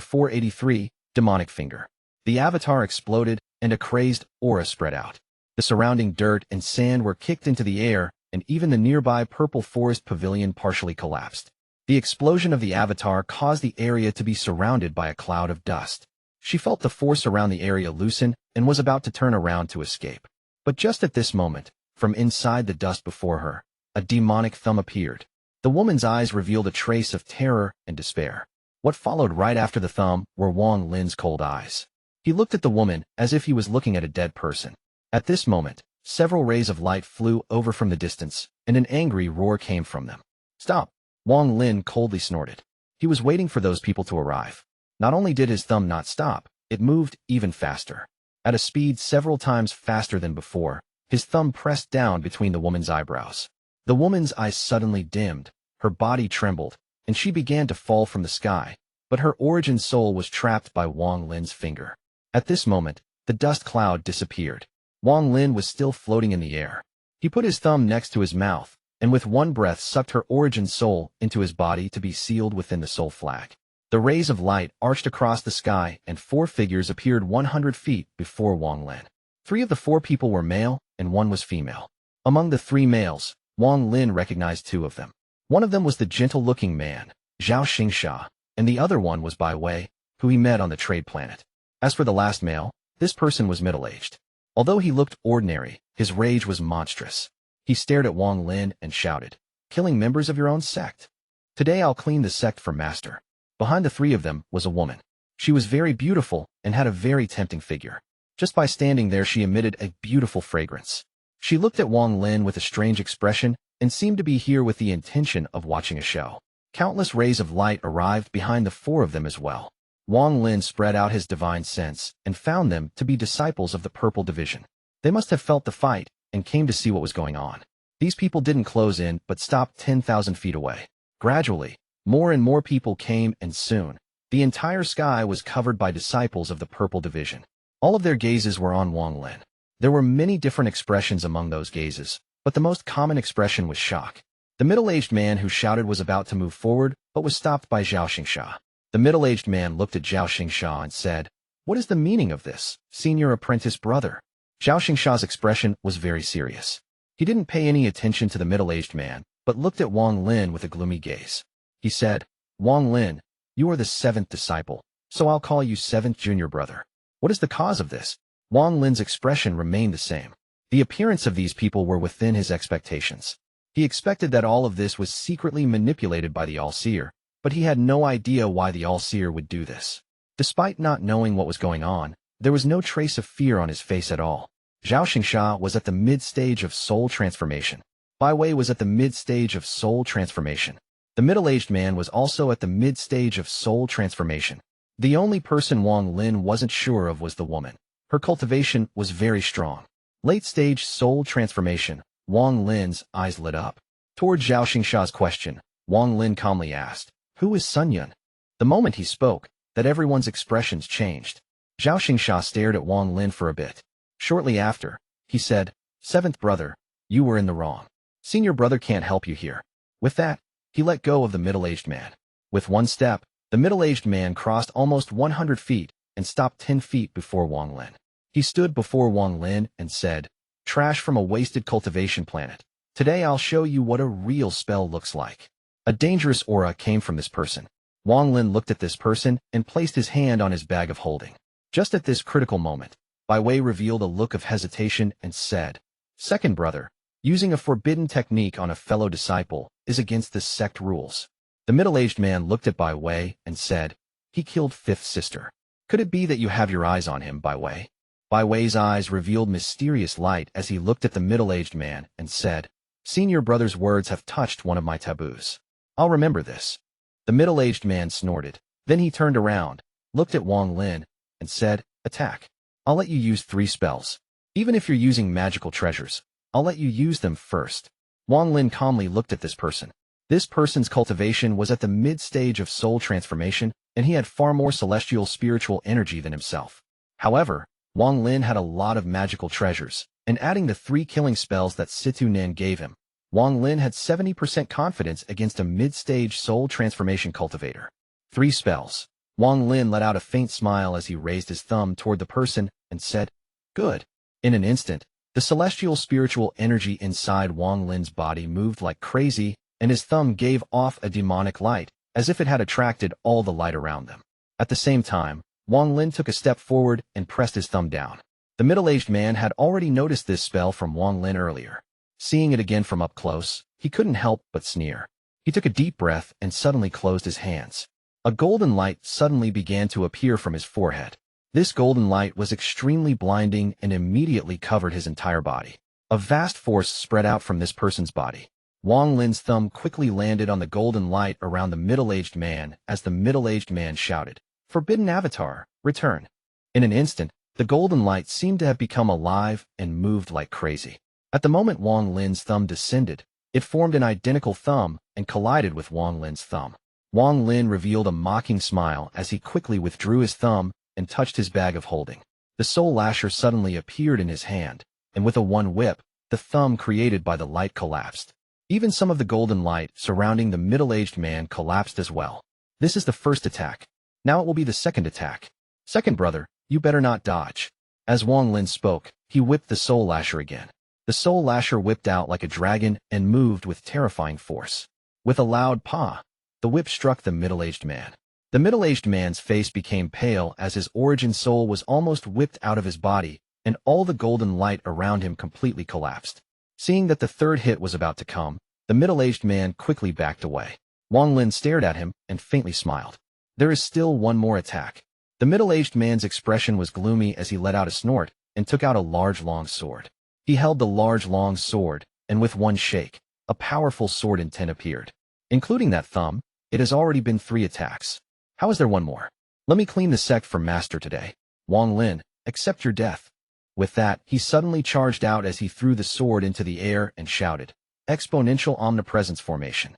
483, Demonic Finger. The avatar exploded, and a crazed aura spread out. The surrounding dirt and sand were kicked into the air, and even the nearby purple forest pavilion partially collapsed. The explosion of the avatar caused the area to be surrounded by a cloud of dust. She felt the force around the area loosen and was about to turn around to escape. But just at this moment, from inside the dust before her, a demonic thumb appeared. The woman's eyes revealed a trace of terror and despair. What followed right after the thumb were Wang Lin's cold eyes. He looked at the woman as if he was looking at a dead person. At this moment, several rays of light flew over from the distance, and an angry roar came from them. "Stop!" Wang Lin coldly snorted. He was waiting for those people to arrive. Not only did his thumb not stop, it moved even faster. At a speed several times faster than before, his thumb pressed down between the woman's eyebrows. The woman's eyes suddenly dimmed, her body trembled, and she began to fall from the sky, but her origin soul was trapped by Wang Lin's finger. At this moment, the dust cloud disappeared. Wang Lin was still floating in the air. He put his thumb next to his mouth, and with one breath sucked her origin soul into his body to be sealed within the soul flag. The rays of light arched across the sky, and 4 figures appeared 100 feet before Wang Lin. 3 of the 4 people were male, and 1 was female. Among the 3 males, Wang Lin recognized 2 of them. One of them was the gentle-looking man, Zhao Xingsha, and the other one was Bai Wei, who he met on the trade planet. As for the last male, this person was middle-aged. Although he looked ordinary, his rage was monstrous. He stared at Wang Lin and shouted, "Killing members of your own sect? Today I'll clean the sect for master." Behind the 3 of them was a woman. She was very beautiful and had a very tempting figure. Just by standing there she emitted a beautiful fragrance. She looked at Wang Lin with a strange expression and seemed to be here with the intention of watching a show. Countless rays of light arrived behind the 4 of them as well. Wang Lin spread out his divine sense and found them to be disciples of the Purple Division. They must have felt the fight and came to see what was going on. These people didn't close in, but stopped 10,000 feet away. Gradually, more and more people came, and soon, the entire sky was covered by disciples of the Purple Division. All of their gazes were on Wang Lin. There were many different expressions among those gazes, but the most common expression was shock. The middle-aged man who shouted was about to move forward, but was stopped by Zhao Xingsha. The middle-aged man looked at Zhao Xingsha and said, "What is the meaning of this, senior apprentice brother?" Zhao Xingsha's expression was very serious. He didn't pay any attention to the middle-aged man, but looked at Wang Lin with a gloomy gaze. He said, "Wang Lin, you are the 7th disciple, so I'll call you 7th junior brother. What is the cause of this?" Wang Lin's expression remained the same. The appearance of these people were within his expectations. He expected that all of this was secretly manipulated by the All-Seer, but he had no idea why the All-Seer would do this. Despite not knowing what was going on, there was no trace of fear on his face at all. Zhao Xingsha was at the mid-stage of soul transformation. Bai Wei was at the mid-stage of soul transformation. The middle-aged man was also at the mid-stage of soul transformation. The only person Wang Lin wasn't sure of was the woman. Her cultivation was very strong. Late-stage soul transformation. Wang Lin's eyes lit up. Toward Zhao Xingsha's question, Wang Lin calmly asked, "Who is Sun Yun?" The moment he spoke, that everyone's expressions changed. Zhao Xingsha stared at Wang Lin for a bit. Shortly after, he said, "7th brother, you were in the wrong. Senior brother can't help you here." With that, he let go of the middle-aged man. With one step, the middle-aged man crossed almost 100 feet and stopped 10 feet before Wang Lin. He stood before Wang Lin and said, "Trash from a wasted cultivation planet. Today I'll show you what a real spell looks like." A dangerous aura came from this person. Wang Lin looked at this person and placed his hand on his bag of holding. Just at this critical moment, Bai Wei revealed a look of hesitation and said, "Second brother, using a forbidden technique on a fellow disciple is against the sect rules." The middle-aged man looked at Bai Wei and said, "He killed 5th sister. Could it be that you have your eyes on him, Bai Wei?" Bai Wei's eyes revealed mysterious light as he looked at the middle-aged man and said, "Senior brother's words have touched one of my taboos. I'll remember this." The middle-aged man snorted. Then he turned around, looked at Wang Lin, and said, "Attack. I'll let you use 3 spells. Even if you're using magical treasures, I'll let you use them first." Wang Lin calmly looked at this person. This person's cultivation was at the mid-stage of soul transformation, and he had far more celestial spiritual energy than himself. However, Wang Lin had a lot of magical treasures, and adding the 3 killing spells that Situ Nin gave him, Wang Lin had 70% confidence against a mid-stage soul transformation cultivator. 3 spells. Wang Lin let out a faint smile as he raised his thumb toward the person and said, "Good." In an instant, the celestial spiritual energy inside Wang Lin's body moved like crazy, and his thumb gave off a demonic light, as if it had attracted all the light around them. At the same time, Wang Lin took a step forward and pressed his thumb down. The middle-aged man had already noticed this spell from Wang Lin earlier. Seeing it again from up close, he couldn't help but sneer. He took a deep breath and suddenly closed his hands. A golden light suddenly began to appear from his forehead. This golden light was extremely blinding and immediately covered his entire body. A vast force spread out from this person's body. Wang Lin's thumb quickly landed on the golden light around the middle-aged man as the middle-aged man shouted, "Forbidden Avatar, return." In an instant, the golden light seemed to have become alive and moved like crazy. At the moment Wang Lin's thumb descended, it formed an identical thumb and collided with Wang Lin's thumb. Wang Lin revealed a mocking smile as he quickly withdrew his thumb and touched his bag of holding. The soul lasher suddenly appeared in his hand, and with a one whip, the thumb created by the light collapsed. Even some of the golden light surrounding the middle-aged man collapsed as well. This is the first attack. Now it will be the second attack. "Second brother, you better not dodge." As Wang Lin spoke, he whipped the soul lasher again. The soul lasher whipped out like a dragon and moved with terrifying force. With a loud "pa," the whip struck the middle-aged man. The middle-aged man's face became pale as his origin soul was almost whipped out of his body, and all the golden light around him completely collapsed. Seeing that the third hit was about to come, the middle-aged man quickly backed away. Wang Lin stared at him and faintly smiled. There is still one more attack. The middle-aged man's expression was gloomy as he let out a snort and took out a large long sword. He held the large long sword, and with one shake, a powerful sword in 10 appeared. Including that thumb, it has already been 3 attacks. How is there one more? Let me clean the sect for master today. Wang Lin, accept your death. With that, he suddenly charged out as he threw the sword into the air and shouted, "Exponential Omnipresence Formation."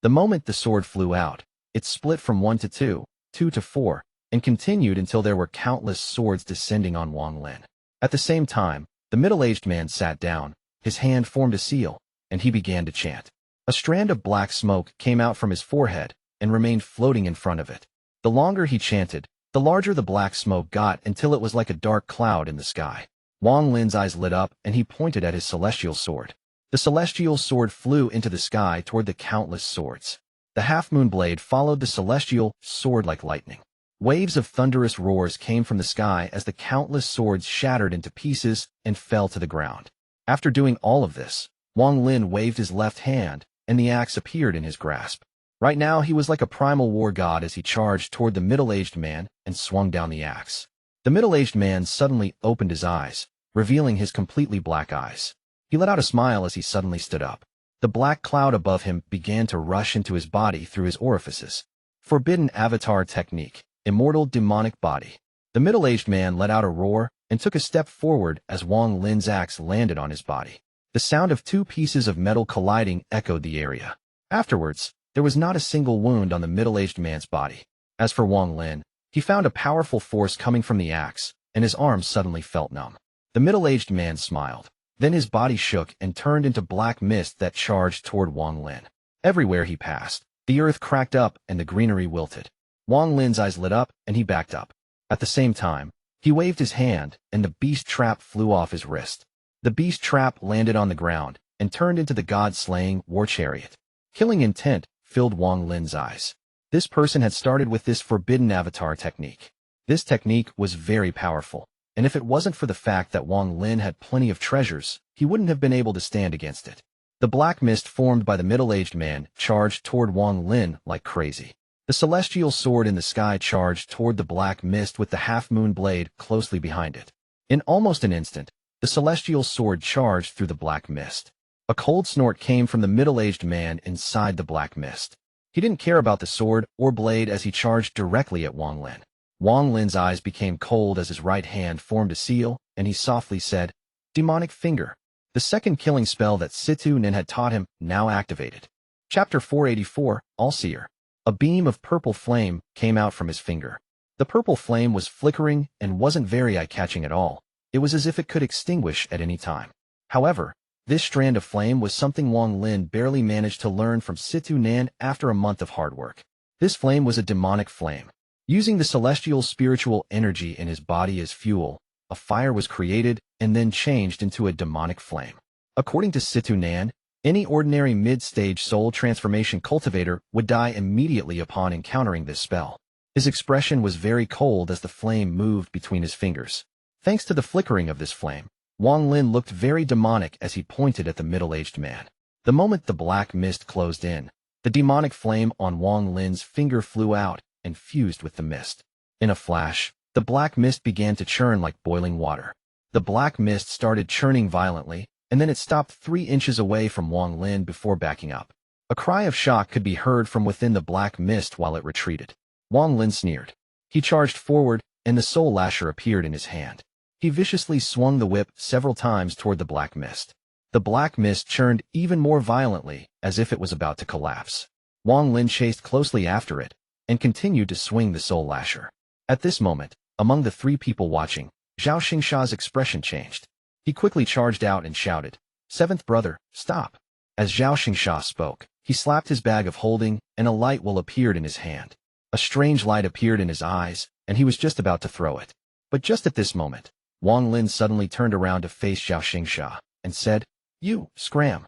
The moment the sword flew out, it split from 1 to 2, 2 to 4, and continued until there were countless swords descending on Wang Lin. At the same time, the middle-aged man sat down, his hand formed a seal, and he began to chant. A strand of black smoke came out from his forehead and remained floating in front of it. The longer he chanted, the larger the black smoke got until it was like a dark cloud in the sky. Wang Lin's eyes lit up and he pointed at his celestial sword. The celestial sword flew into the sky toward the countless swords. The half-moon blade followed the celestial sword like lightning. Waves of thunderous roars came from the sky as the countless swords shattered into pieces and fell to the ground. After doing all of this, Wang Lin waved his left hand, and the axe appeared in his grasp. Right now he was like a primal war god as he charged toward the middle-aged man and swung down the axe. The middle-aged man suddenly opened his eyes, revealing his completely black eyes. He let out a smile as he suddenly stood up. The black cloud above him began to rush into his body through his orifices. Forbidden Avatar Technique, Immortal Demonic Body. The middle-aged man let out a roar and took a step forward as Wang Lin's axe landed on his body. The sound of two pieces of metal colliding echoed the area. Afterwards, there was not a single wound on the middle-aged man's body. As for Wang Lin, he found a powerful force coming from the axe, and his arms suddenly felt numb. The middle-aged man smiled. Then his body shook and turned into black mist that charged toward Wang Lin. Everywhere he passed, the earth cracked up and the greenery wilted. Wang Lin's eyes lit up and he backed up. At the same time, he waved his hand and the beast trap flew off his wrist. The beast trap landed on the ground and turned into the god-slaying war chariot. Killing intent filled Wang Lin's eyes. This person had started with this forbidden avatar technique. This technique was very powerful, and if it wasn't for the fact that Wang Lin had plenty of treasures, he wouldn't have been able to stand against it. The black mist formed by the middle-aged man charged toward Wang Lin like crazy. The celestial sword in the sky charged toward the black mist with the half-moon blade closely behind it. In almost an instant, the celestial sword charged through the black mist. A cold snort came from the middle-aged man inside the black mist. He didn't care about the sword or blade as he charged directly at Wang Lin. Wang Lin's eyes became cold as his right hand formed a seal, and he softly said, "Demonic Finger." The second killing spell that Situ Nin had taught him now activated. Chapter 484, All-Seer. A beam of purple flame came out from his finger. The purple flame was flickering and wasn't very eye-catching at all. It was as if it could extinguish at any time. However, this strand of flame was something Wang Lin barely managed to learn from Situ Nan after a month of hard work. This flame was a demonic flame. Using the celestial spiritual energy in his body as fuel, a fire was created and then changed into a demonic flame. According to Situ Nan, any ordinary mid-stage soul transformation cultivator would die immediately upon encountering this spell. His expression was very cold as the flame moved between his fingers. Thanks to the flickering of this flame, Wang Lin looked very demonic as he pointed at the middle-aged man. The moment the black mist closed in, the demonic flame on Wang Lin's finger flew out and fused with the mist. In a flash, the black mist began to churn like boiling water. The black mist started churning violently, and then it stopped 3 inches away from Wang Lin before backing up. A cry of shock could be heard from within the black mist while it retreated. Wang Lin sneered. He charged forward, and the soul lasher appeared in his hand. He viciously swung the whip several times toward the black mist. The black mist churned even more violently, as if it was about to collapse. Wang Lin chased closely after it, and continued to swing the soul lasher. At this moment, among the 3 people watching, Zhao Xingsha's expression changed. He quickly charged out and shouted, "Seventh brother, stop." As Zhao Xingsha spoke, he slapped his bag of holding, and a light will appeared in his hand. A strange light appeared in his eyes, and he was just about to throw it. But just at this moment, Wang Lin suddenly turned around to face Zhao Xingsha, and said, "You, scram."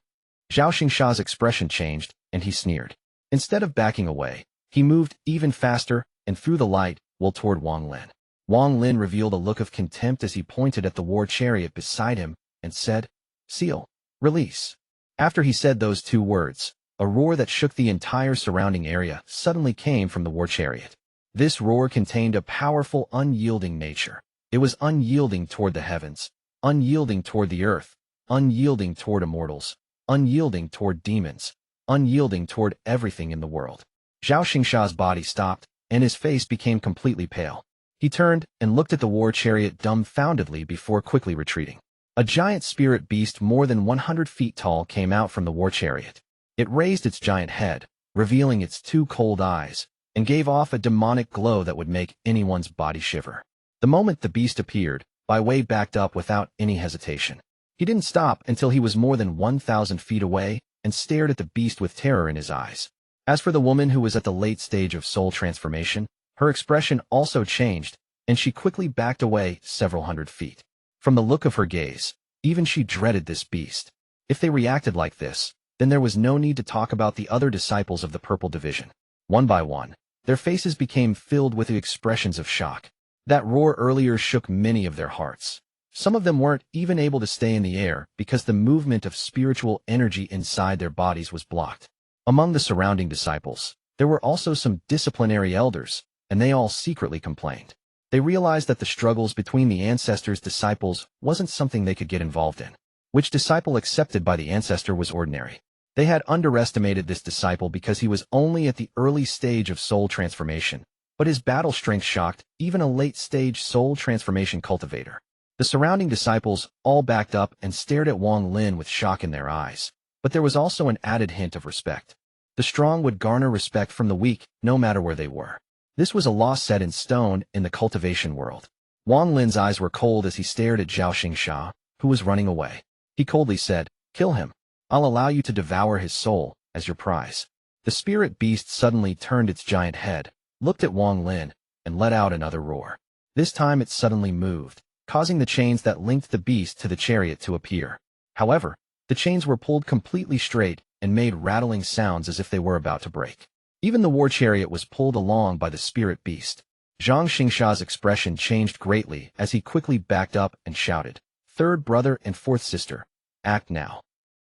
Zhao Xingsha's expression changed, and he sneered. Instead of backing away, he moved even faster and threw the light well toward Wang Lin. Wang Lin revealed a look of contempt as he pointed at the war chariot beside him and said, "Seal, release." After he said those 2 words, a roar that shook the entire surrounding area suddenly came from the war chariot. This roar contained a powerful, unyielding nature. It was unyielding toward the heavens, unyielding toward the earth, unyielding toward immortals, unyielding toward demons, unyielding toward everything in the world. Zhao Xingsha's body stopped, and his face became completely pale. He turned and looked at the war chariot dumbfoundedly before quickly retreating. A giant spirit beast more than 100 feet tall came out from the war chariot. It raised its giant head, revealing its two cold eyes, and gave off a demonic glow that would make anyone's body shiver. The moment the beast appeared, Bai Wei backed up without any hesitation. He didn't stop until he was more than 1,000 feet away and stared at the beast with terror in his eyes. As for the woman who was at the late stage of soul transformation, her expression also changed, and she quickly backed away several hundred feet. From the look of her gaze, even she dreaded this beast. If they reacted like this, then there was no need to talk about the other disciples of the Purple Division. One by one, their faces became filled with expressions of shock. That roar earlier shook many of their hearts. Some of them weren't even able to stay in the air because the movement of spiritual energy inside their bodies was blocked. Among the surrounding disciples, there were also some disciplinary elders, and they all secretly complained. They realized that the struggles between the ancestors' disciples wasn't something they could get involved in. Which disciple accepted by the ancestor was ordinary. They had underestimated this disciple because he was only at the early stage of soul transformation, but his battle strength shocked even a late-stage soul transformation cultivator. The surrounding disciples all backed up and stared at Wang Lin with shock in their eyes, but there was also an added hint of respect. The strong would garner respect from the weak, no matter where they were. This was a law set in stone in the cultivation world. Wang Lin's eyes were cold as he stared at Zhao Xingsha, who was running away. He coldly said, "Kill him. I'll allow you to devour his soul as your prize." The spirit beast suddenly turned its giant head, looked at Wang Lin, and let out another roar. This time it suddenly moved, causing the chains that linked the beast to the chariot to appear. However, the chains were pulled completely straight and made rattling sounds as if they were about to break. Even the war chariot was pulled along by the spirit beast. Zhang Xingsha's expression changed greatly as he quickly backed up and shouted, "Third brother and fourth sister, act now."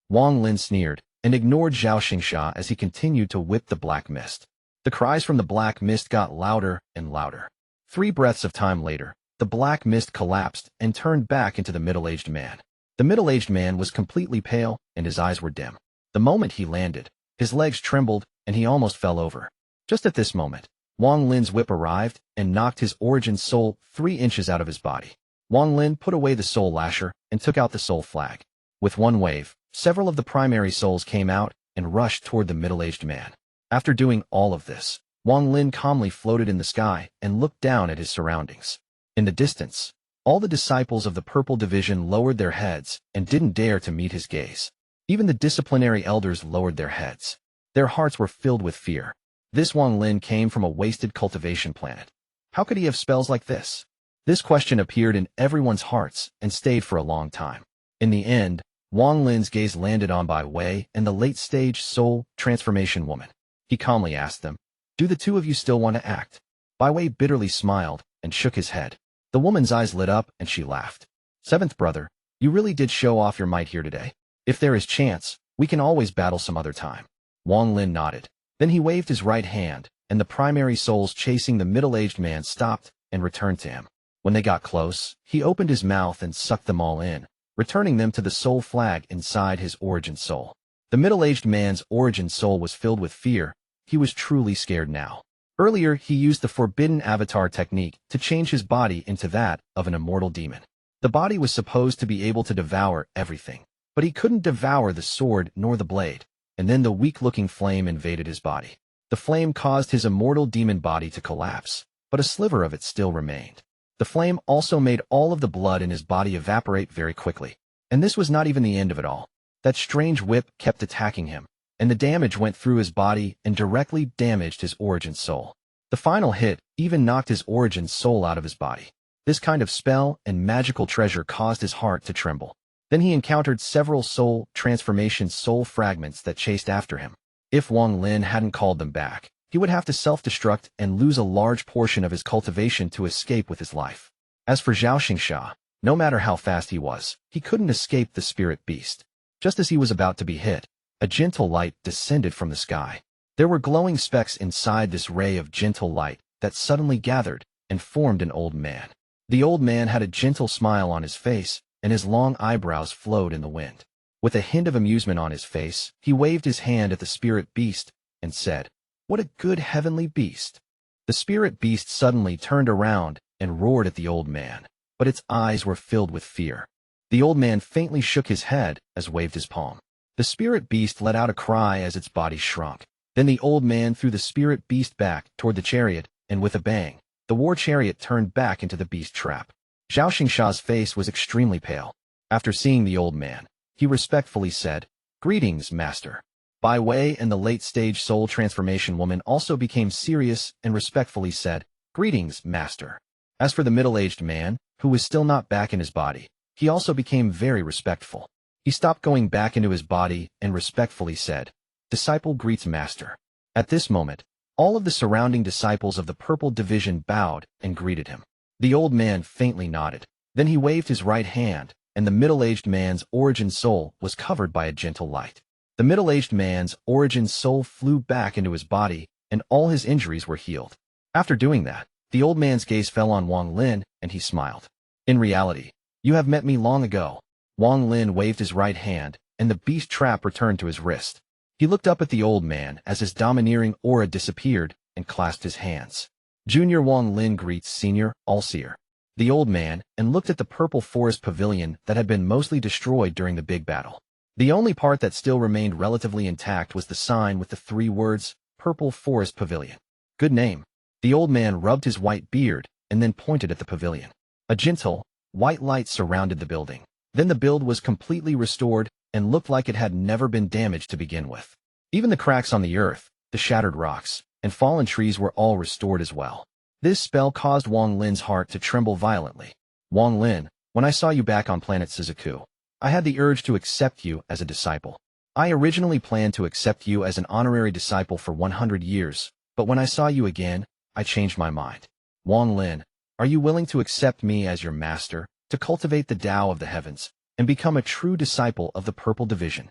Wang Lin sneered and ignored Zhao Xingsha as he continued to whip the black mist. The cries from the black mist got louder and louder. 3 breaths of time later, the black mist collapsed and turned back into the middle-aged man. The middle-aged man was completely pale and his eyes were dim. The moment he landed, his legs trembled and he almost fell over. Just at this moment, Wang Lin's whip arrived and knocked his origin soul 3 inches out of his body. Wang Lin put away the soul lasher and took out the soul flag. With one wave, several of the primary souls came out and rushed toward the middle-aged man. After doing all of this, Wang Lin calmly floated in the sky and looked down at his surroundings. In the distance, all the disciples of the Purple Division lowered their heads and didn't dare to meet his gaze. Even the disciplinary elders lowered their heads. Their hearts were filled with fear. This Wang Lin came from a wasted cultivation planet. How could he have spells like this? This question appeared in everyone's hearts and stayed for a long time. In the end, Wang Lin's gaze landed on Bai Wei and the late-stage soul transformation woman. He calmly asked them, "Do the two of you still want to act?" Bai Wei bitterly smiled and shook his head. The woman's eyes lit up and she laughed. "Seventh brother, you really did show off your might here today. If there is chance, we can always battle some other time." Wang Lin nodded. Then he waved his right hand, and the primary souls chasing the middle-aged man stopped and returned to him. When they got close, he opened his mouth and sucked them all in, returning them to the soul flag inside his origin soul. The middle-aged man's origin soul was filled with fear. He was truly scared now. Earlier, he used the forbidden avatar technique to change his body into that of an immortal demon. The body was supposed to be able to devour everything, but he couldn't devour the sword nor the blade. And then the weak-looking flame invaded his body. The flame caused his immortal demon body to collapse, but a sliver of it still remained. The flame also made all of the blood in his body evaporate very quickly. And this was not even the end of it all. That strange whip kept attacking him, and the damage went through his body and directly damaged his origin soul. The final hit even knocked his origin soul out of his body. This kind of spell and magical treasure caused his heart to tremble. Then he encountered several soul transformation soul fragments that chased after him. If Wang Lin hadn't called them back, he would have to self-destruct and lose a large portion of his cultivation to escape with his life. As for Zhao Xingsha, no matter how fast he was, he couldn't escape the spirit beast. Just as he was about to be hit, a gentle light descended from the sky. There were glowing specks inside this ray of gentle light that suddenly gathered and formed an old man. The old man had a gentle smile on his face, and his long eyebrows flowed in the wind. With a hint of amusement on his face, he waved his hand at the spirit beast and said, "What a good heavenly beast." The spirit beast suddenly turned around and roared at the old man, but its eyes were filled with fear. The old man faintly shook his head as waved his palm. The spirit beast let out a cry as its body shrunk. Then the old man threw the spirit beast back toward the chariot, and with a bang, the war chariot turned back into the beast trap. Zhao Xingsha's face was extremely pale. After seeing the old man, he respectfully said, "Greetings, master." Bai Wei and the late-stage soul transformation woman also became serious and respectfully said, "Greetings, master." As for the middle-aged man, who was still not back in his body, he also became very respectful. He stopped going back into his body and respectfully said, "Disciple greets master." At this moment, all of the surrounding disciples of the Purple Division bowed and greeted him. The old man faintly nodded. Then he waved his right hand, and the middle-aged man's origin soul was covered by a gentle light. The middle-aged man's origin soul flew back into his body, and all his injuries were healed. After doing that, the old man's gaze fell on Wang Lin, and he smiled. "In reality, you have met me long ago." Wang Lin waved his right hand, and the beast trap returned to his wrist. He looked up at the old man as his domineering aura disappeared and clasped his hands. Junior Wang Lin greets Senior All-Seer. The old man, and looked at the purple forest pavilion that had been mostly destroyed during the big battle. The only part that still remained relatively intact was the sign with the 3 words, Purple Forest Pavilion. Good name. The old man rubbed his white beard and then pointed at the pavilion. A gentle, white light surrounded the building. Then the build was completely restored and looked like it had never been damaged to begin with. Even the cracks on the earth, the shattered rocks, and fallen trees were all restored as well. This spell caused Wang Lin's heart to tremble violently. "Wang Lin, when I saw you back on planet Suzaku, I had the urge to accept you as a disciple. I originally planned to accept you as an honorary disciple for 100 years, but when I saw you again, I changed my mind. Wang Lin, are you willing to accept me as your master, to cultivate the Tao of the heavens, and become a true disciple of the Purple Division?"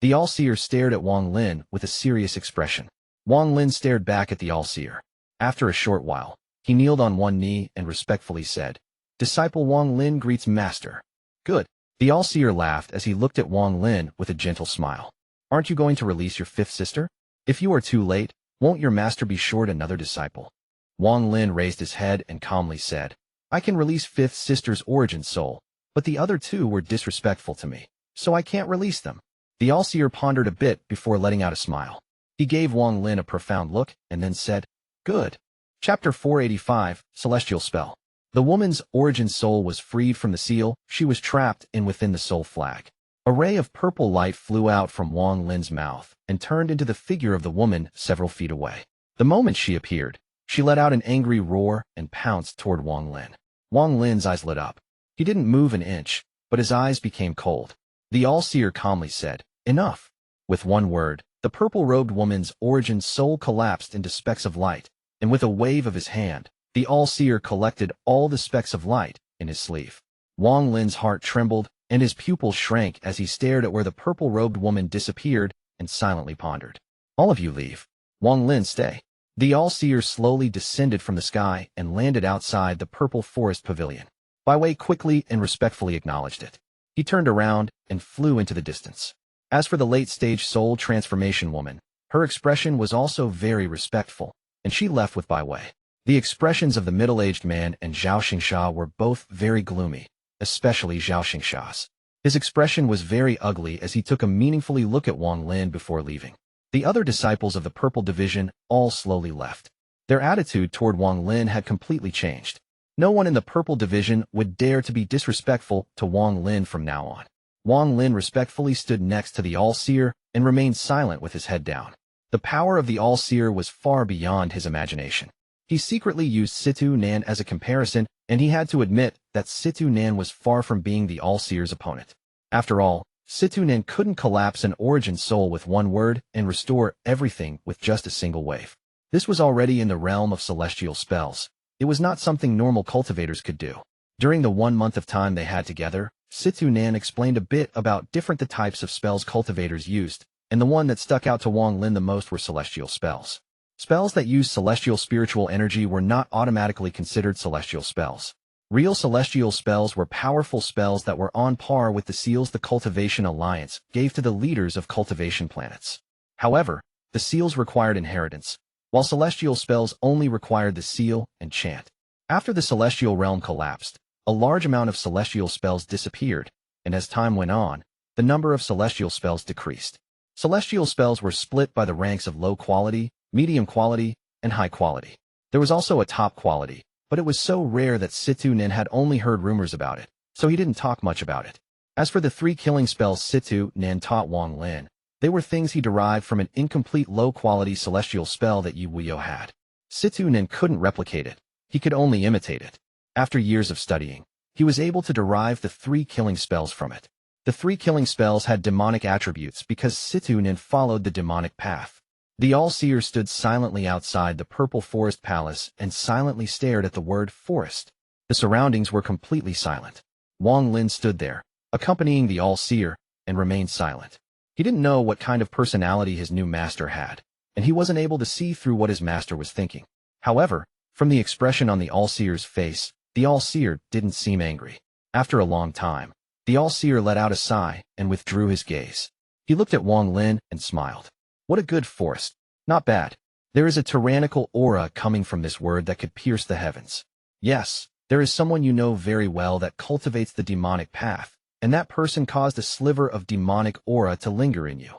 The All-Seer stared at Wang Lin with a serious expression. Wang Lin stared back at the All-Seer. After a short while, he kneeled on one knee and respectfully said, "Disciple Wang Lin greets master." "Good." The All-Seer laughed as he looked at Wang Lin with a gentle smile. "Aren't you going to release your 5th sister? If you are too late, won't your master be short another disciple?" Wang Lin raised his head and calmly said, "I can release 5th sister's origin soul, but the other 2 were disrespectful to me, so I can't release them." The All-Seer pondered a bit before letting out a smile. He gave Wang Lin a profound look and then said, "Good." Chapter 485, Celestial Spell. The woman's origin soul was freed from the seal she was trapped in within the soul flag. A ray of purple light flew out from Wang Lin's mouth and turned into the figure of the woman several feet away. The moment she appeared, she let out an angry roar and pounced toward Wang Lin. Wang Lin's eyes lit up. He didn't move an inch, but his eyes became cold. The All-Seer calmly said, "Enough." With one word, the purple-robed woman's origin soul collapsed into specks of light, and with a wave of his hand, the All-Seer collected all the specks of light in his sleeve. Wang Lin's heart trembled, and his pupils shrank as he stared at where the purple-robed woman disappeared and silently pondered. "All of you leave. Wang Lin, stay." The All-Seer slowly descended from the sky and landed outside the purple forest pavilion. Bai Wei quickly and respectfully acknowledged it. He turned around and flew into the distance. As for the late-stage soul transformation woman, her expression was also very respectful, and she left with Bai Wei. The expressions of the middle-aged man and Zhao Xingsha were both very gloomy, especially Zhao Xingsha's. His expression was very ugly as he took a meaningfully look at Wang Lin before leaving. The other disciples of the Purple Division all slowly left. Their attitude toward Wang Lin had completely changed. No one in the Purple Division would dare to be disrespectful to Wang Lin from now on. Wang Lin respectfully stood next to the All-Seer and remained silent with his head down. The power of the All-Seer was far beyond his imagination. He secretly used Situ Nan as a comparison, and he had to admit that Situ Nan was far from being the All-Seer's opponent. After all, Situ Nan couldn't collapse an origin soul with one word and restore everything with just a single wave. This was already in the realm of celestial spells. It was not something normal cultivators could do. During the 1 month of time they had together, Situ Nan explained a bit about the types of spells cultivators used, and the one that stuck out to Wang Lin the most were celestial spells. Spells that used celestial spiritual energy were not automatically considered celestial spells. Real celestial spells were powerful spells that were on par with the seals the Cultivation Alliance gave to the leaders of cultivation planets. However, the seals required inheritance, while celestial spells only required the seal and chant. After the celestial realm collapsed, a large amount of celestial spells disappeared, and as time went on, the number of celestial spells decreased. Celestial spells were split by the ranks of low quality, medium quality, and high quality. There was also a top quality, but it was so rare that Situ Nin had only heard rumors about it, so he didn't talk much about it. As for the 3 killing spells Situ Nin taught Wang Lin, they were things he derived from an incomplete low-quality celestial spell that Wuyou had. Situ Nin couldn't replicate it, he could only imitate it. After years of studying, he was able to derive the 3 killing spells from it. The 3 killing spells had demonic attributes because Situ Nin followed the demonic path. The All-Seer stood silently outside the Purple Forest Palace and silently stared at the word forest. The surroundings were completely silent. Wang Lin stood there, accompanying the All-Seer, and remained silent. He didn't know what kind of personality his new master had, and he wasn't able to see through what his master was thinking. However, from the expression on the All-Seer's face, the All-Seer didn't seem angry. After a long time, the All-Seer let out a sigh and withdrew his gaze. He looked at Wang Lin and smiled. What a good forest. Not bad. There is a tyrannical aura coming from this word that could pierce the heavens. Yes, there is someone you know very well that cultivates the demonic path, and that person caused a sliver of demonic aura to linger in you.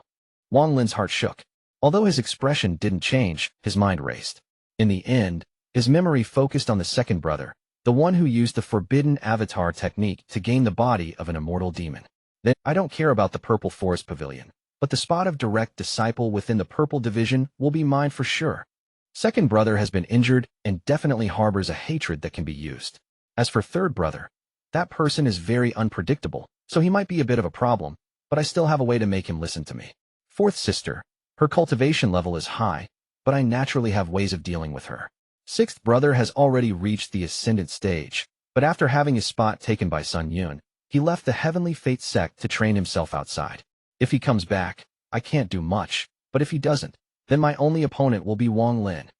Wang Lin's heart shook. Although his expression didn't change, his mind raced. In the end, his memory focused on the second brother, the one who used the forbidden avatar technique to gain the body of an immortal demon. Then, I don't care about the Purple Forest Pavilion, but the spot of direct disciple within the Purple Division will be mine for sure. Second brother has been injured and definitely harbors a hatred that can be used. As for third brother, that person is very unpredictable, so he might be a bit of a problem, but I still have a way to make him listen to me. Fourth sister, her cultivation level is high, but I naturally have ways of dealing with her. Sixth brother has already reached the ascendant stage, but after having his spot taken by Sun Yun, he left the Heavenly Fate sect to train himself outside. If he comes back, I can't do much, but if he doesn't, then my only opponent will be Wang Lin.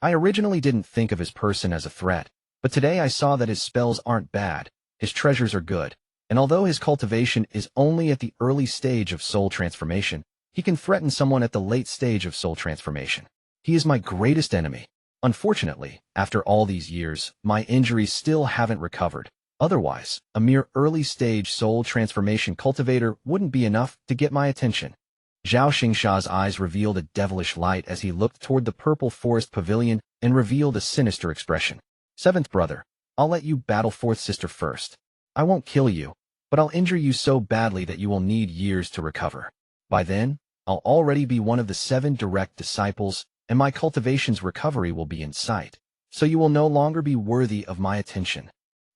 I originally didn't think of his person as a threat, but today I saw that his spells aren't bad, his treasures are good, and although his cultivation is only at the early stage of soul transformation, he can threaten someone at the late stage of soul transformation. He is my greatest enemy. Unfortunately, after all these years, my injuries still haven't recovered. Otherwise, a mere early-stage soul transformation cultivator wouldn't be enough to get my attention. Zhao Xingsha's eyes revealed a devilish light as he looked toward the Purple Forest Pavilion and revealed a sinister expression. Seventh brother, I'll let you battle fourth sister first. I won't kill you, but I'll injure you so badly that you will need years to recover. By then, I'll already be one of the 7 direct disciples, and my cultivation's recovery will be in sight, so you will no longer be worthy of my attention.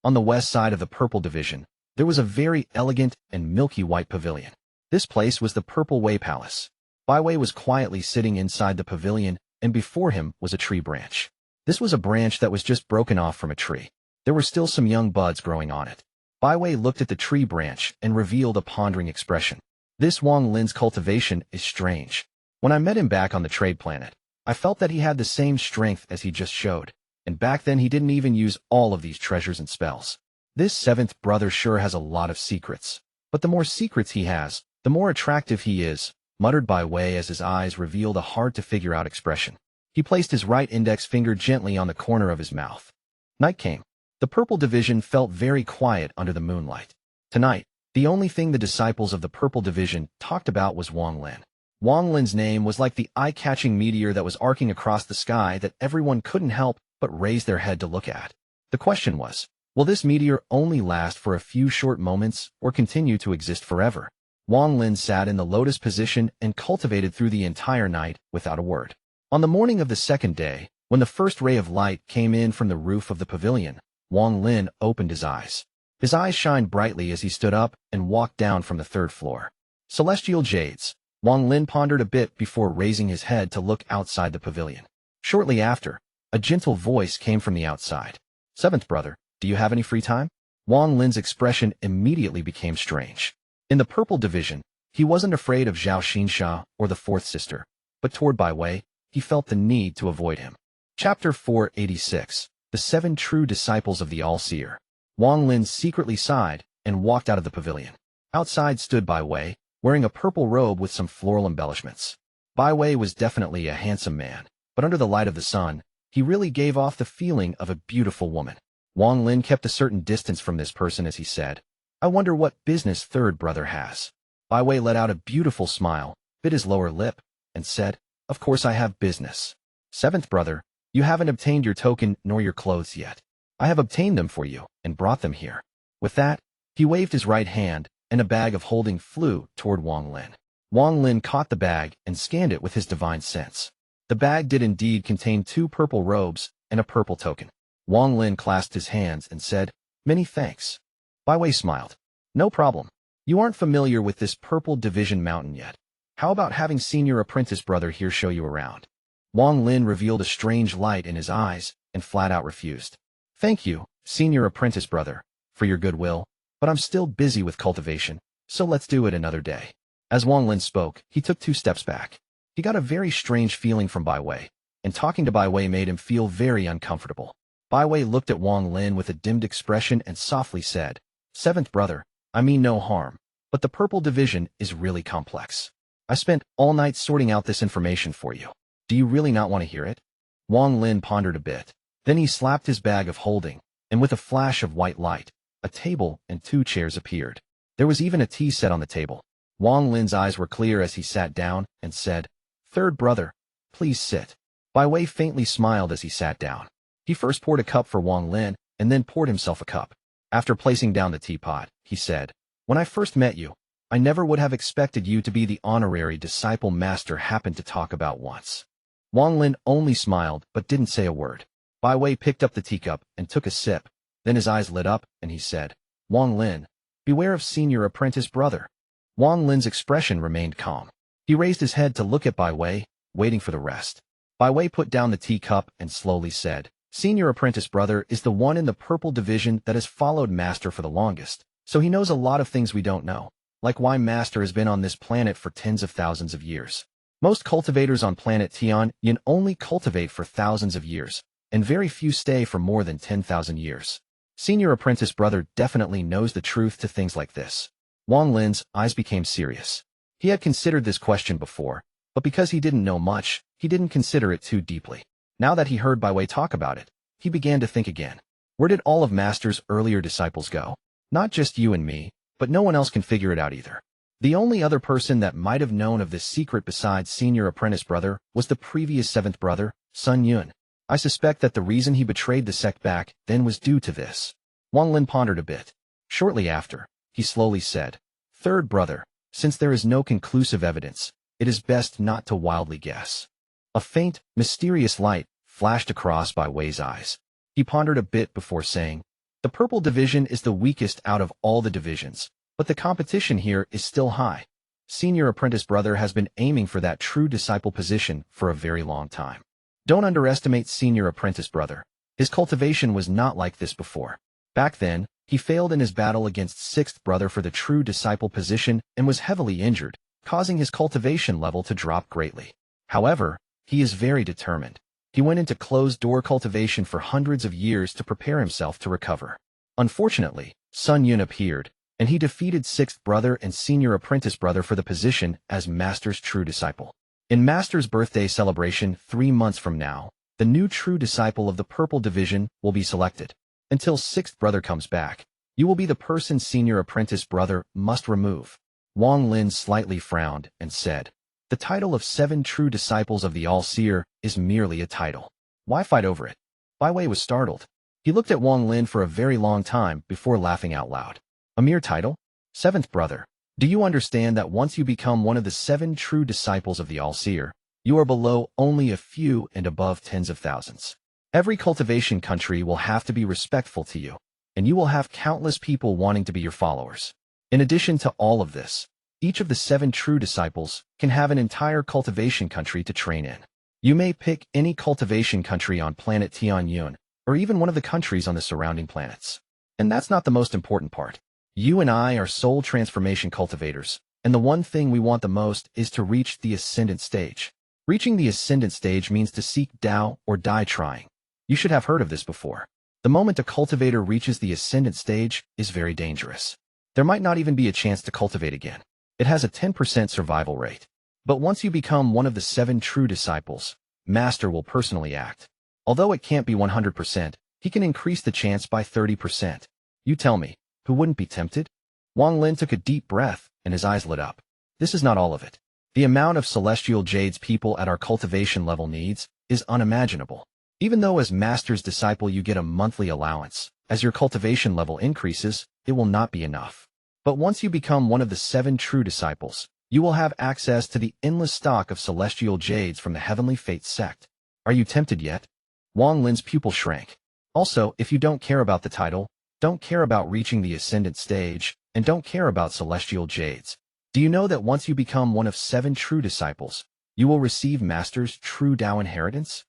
On the west side of the Purple Division, there was a very elegant and milky white pavilion. This place was the Purple Wei Palace. Bai Wei was quietly sitting inside the pavilion, and before him was a tree branch. This was a branch that was just broken off from a tree. There were still some young buds growing on it. Bai Wei looked at the tree branch and revealed a pondering expression. This Wang Lin's cultivation is strange. When I met him back on the trade planet, I felt that he had the same strength as he just showed. And back then he didn't even use all of these treasures and spells. This seventh brother sure has a lot of secrets. But the more secrets he has, the more attractive he is, muttered Bai Wei as his eyes revealed a hard-to-figure-out expression. He placed his right index finger gently on the corner of his mouth. Night came. The Purple Division felt very quiet under the moonlight. Tonight, the only thing the disciples of the Purple Division talked about was Wang Lin. Wang Lin's name was like the eye-catching meteor that was arcing across the sky that everyone couldn't help but raise their head to look at. The question was, will this meteor only last for a few short moments or continue to exist forever? Wang Lin sat in the lotus position and cultivated through the entire night without a word. On the morning of the second day, when the first ray of light came in from the roof of the pavilion, Wang Lin opened his eyes. His eyes shined brightly as he stood up and walked down from the 3rd floor. Celestial Jades. Wang Lin pondered a bit before raising his head to look outside the pavilion. Shortly after, a gentle voice came from the outside. Seventh brother, do you have any free time? Wang Lin's expression immediately became strange. In the Purple Division, he wasn't afraid of Zhao Xingsha or the 4th sister, but toward Bai Wei, he felt the need to avoid him. Chapter 486. The 7 True Disciples of the All-Seer. Wang Lin secretly sighed and walked out of the pavilion. Outside stood Bai Wei, wearing a purple robe with some floral embellishments. Bai Wei was definitely a handsome man, but under the light of the sun, He really gave off the feeling of a beautiful woman. Wang Lin kept a certain distance from this person as he said, I wonder what business third brother has. Bai Wei let out a beautiful smile, bit his lower lip, and said, Of course I have business. Seventh brother, you haven't obtained your token nor your clothes yet. I have obtained them for you and brought them here. With that, he waved his right hand, and a bag of holding flew toward Wang Lin. Wang Lin caught the bag and scanned it with his divine sense. The bag did indeed contain 2 purple robes and a purple token. Wang Lin clasped his hands and said, Many thanks. Bai Wei smiled. No problem. You aren't familiar with this purple division mountain yet. How about having senior apprentice brother here show you around? Wang Lin revealed a strange light in his eyes and flat out refused. Thank you, senior apprentice brother, for your goodwill, but I'm still busy with cultivation, so let's do it another day. As Wang Lin spoke, he took 2 steps back. He got a very strange feeling from Bai Wei, and talking to Bai Wei made him feel very uncomfortable. Bai Wei looked at Wang Lin with a dimmed expression and softly said, Seventh brother, I mean no harm, but the purple division is really complex. I spent all night sorting out this information for you. Do you really not want to hear it? Wang Lin pondered a bit. Then he slapped his bag of holding, and with a flash of white light, a table and 2 chairs appeared. There was even a tea set on the table. Wang Lin's eyes were clear as he sat down and said, Third brother, please sit. Bai Wei faintly smiled as he sat down. He first poured a cup for Wang Lin and then poured himself a cup. After placing down the teapot, he said, When I first met you, I never would have expected you to be the honorary disciple master happened to talk about once. Wang Lin only smiled but didn't say a word. Bai Wei picked up the teacup and took a sip. Then his eyes lit up and he said, Wang Lin, beware of senior apprentice brother. Wang Lin's expression remained calm. He raised his head to look at Bai Wei, waiting for the rest. Bai Wei put down the teacup and slowly said, Senior apprentice brother is the one in the purple division that has followed master for the longest, so he knows a lot of things we don't know, like why master has been on this planet for tens of thousands of years. Most cultivators on planet Tian only cultivate for thousands of years, and very few stay for more than 10,000 years. Senior apprentice brother definitely knows the truth to things like this. Wang Lin's eyes became serious. He had considered this question before, but because he didn't know much, he didn't consider it too deeply. Now that he heard Bai Wei talk about it, he began to think again. Where did all of Master's earlier disciples go? Not just you and me, but no one else can figure it out either. The only other person that might have known of this secret besides senior apprentice brother was the previous 7th brother, Sun Yun. I suspect that the reason he betrayed the sect back then was due to this. Wang Lin pondered a bit. Shortly after, he slowly said, Third brother, since there is no conclusive evidence, it is best not to wildly guess. A faint, mysterious light flashed across Bai Wei's eyes. He pondered a bit before saying, The purple division is the weakest out of all the divisions, but the competition here is still high. Senior apprentice brother has been aiming for that true disciple position for a very long time. Don't underestimate senior apprentice brother. His cultivation was not like this before. Back then, he failed in his battle against 6th brother for the true disciple position and was heavily injured, causing his cultivation level to drop greatly. However, he is very determined. He went into closed-door cultivation for hundreds of years to prepare himself to recover. Unfortunately, Sun Yun appeared, and he defeated 6th brother and senior apprentice brother for the position as Master's true disciple. In Master's birthday celebration 3 months from now, the new true disciple of the purple division will be selected. Until 6th brother comes back, you will be the person senior apprentice brother must remove. Wang Lin slightly frowned and said, The title of 7 true disciples of the All-Seer is merely a title. Why fight over it? Bai Wei was startled. He looked at Wang Lin for a very long time before laughing out loud. A mere title? 7th brother, do you understand that once you become one of the 7 true disciples of the All-Seer, you are below only a few and above tens of thousands? Every cultivation country will have to be respectful to you, and you will have countless people wanting to be your followers. In addition to all of this, each of the 7 true disciples can have an entire cultivation country to train in. You may pick any cultivation country on planet Tianhou, or even one of the countries on the surrounding planets. And that's not the most important part. You and I are soul transformation cultivators, and the one thing we want the most is to reach the ascendant stage. Reaching the ascendant stage means to seek Tao or die trying. You should have heard of this before. The moment a cultivator reaches the ascendant stage is very dangerous. There might not even be a chance to cultivate again. It has a 10% survival rate. But once you become one of the 7 true disciples, Master will personally act. Although it can't be 100%, he can increase the chance by 30%. You tell me, who wouldn't be tempted? Wang Lin took a deep breath, and his eyes lit up. This is not all of it. The amount of celestial jades people at our cultivation level needs is unimaginable. Even though as master's disciple you get a monthly allowance, as your cultivation level increases, it will not be enough. But once you become one of the 7 true disciples, you will have access to the endless stock of celestial jades from the Heavenly Fate Sect. Are you tempted yet? Wang Lin's pupil shrank. Also, if you don't care about the title, don't care about reaching the ascendant stage, and don't care about celestial jades, do you know that once you become one of 7 true disciples, you will receive Master's true Dao inheritance?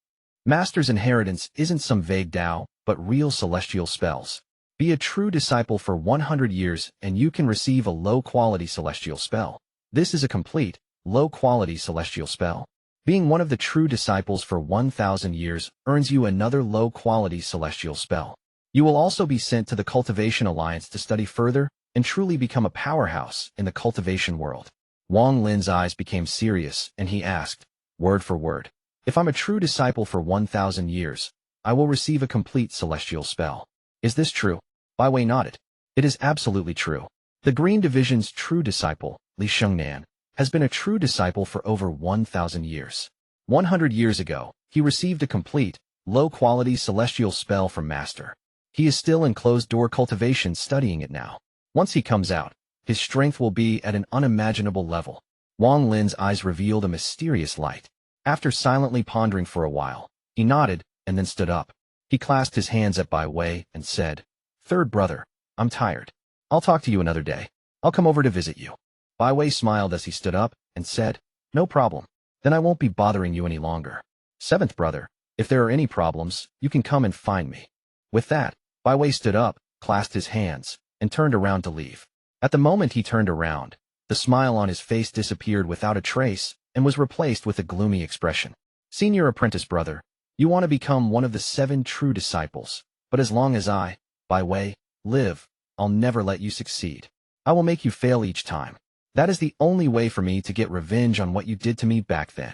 Master's inheritance isn't some vague Dao, but real celestial spells. Be a true disciple for 100 years and you can receive a low-quality celestial spell. This is a complete, low-quality celestial spell. Being one of the true disciples for 1,000 years earns you another low-quality celestial spell. You will also be sent to the Cultivation Alliance to study further and truly become a powerhouse in the cultivation world. Wang Lin's eyes became serious and he asked, word for word, if I'm a true disciple for 1,000 years, I will receive a complete celestial spell. Is this true? Bai Wei nodded. It is absolutely true. The Green Division's true disciple, Li Shengnan, has been a true disciple for over 1,000 years. 100 years ago, he received a complete, low-quality celestial spell from Master. He is still in closed-door cultivation studying it now. Once he comes out, his strength will be at an unimaginable level. Wang Lin's eyes revealed a mysterious light. After silently pondering for a while, he nodded and then stood up. He clasped his hands at Bai Wei and said, Third brother, I'm tired. I'll talk to you another day. I'll come over to visit you. Bai Wei smiled as he stood up and said, No problem. Then I won't be bothering you any longer. Seventh brother, if there are any problems, you can come and find me. With that, Bai Wei stood up, clasped his hands, and turned around to leave. At the moment he turned around, the smile on his face disappeared without a trace and was replaced with a gloomy expression. Senior apprentice brother, you want to become one of the 7 true disciples, but as long as I, Bai Wei, live, I'll never let you succeed. I will make you fail each time. That is the only way for me to get revenge on what you did to me back then.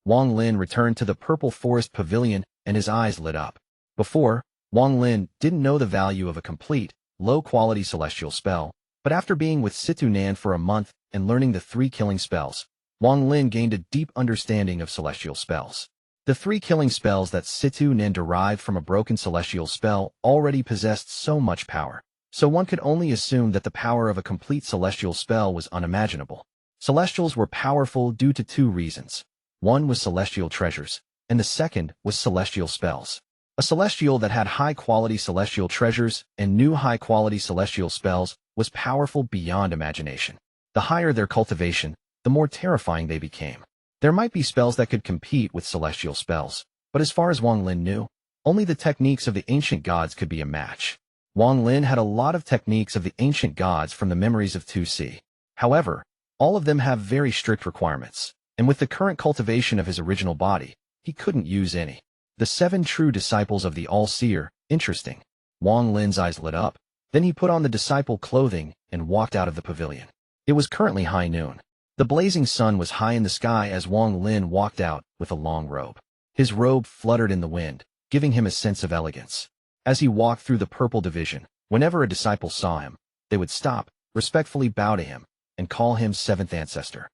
Wang Lin returned to the Purple Forest Pavilion and his eyes lit up. Before, Wang Lin didn't know the value of a complete, low-quality celestial spell, but after being with Situ Nan for a month and learning the 3 killing spells, Wang Lin gained a deep understanding of celestial spells. The 3 killing spells that Situ Nan derived from a broken celestial spell already possessed so much power, so one could only assume that the power of a complete celestial spell was unimaginable. Celestials were powerful due to 2 reasons. One was celestial treasures, and the second was celestial spells. A celestial that had high-quality celestial treasures and knew high-quality celestial spells was powerful beyond imagination. The higher their cultivation, the more terrifying they became. There might be spells that could compete with celestial spells, but as far as Wang Lin knew, only the techniques of the ancient gods could be a match. Wang Lin had a lot of techniques of the ancient gods from the memories of Tuo Sens. However, all of them have very strict requirements, and with the current cultivation of his original body, he couldn't use any. The 7 true disciples of the All-Seer, interesting. Wang Lin's eyes lit up. Then he put on the disciple clothing and walked out of the pavilion. It was currently high noon. The blazing sun was high in the sky as Wang Lin walked out with a long robe. His robe fluttered in the wind, giving him a sense of elegance. As he walked through the Purple Division, whenever a disciple saw him, they would stop, respectfully bow to him, and call him 7th Ancestor.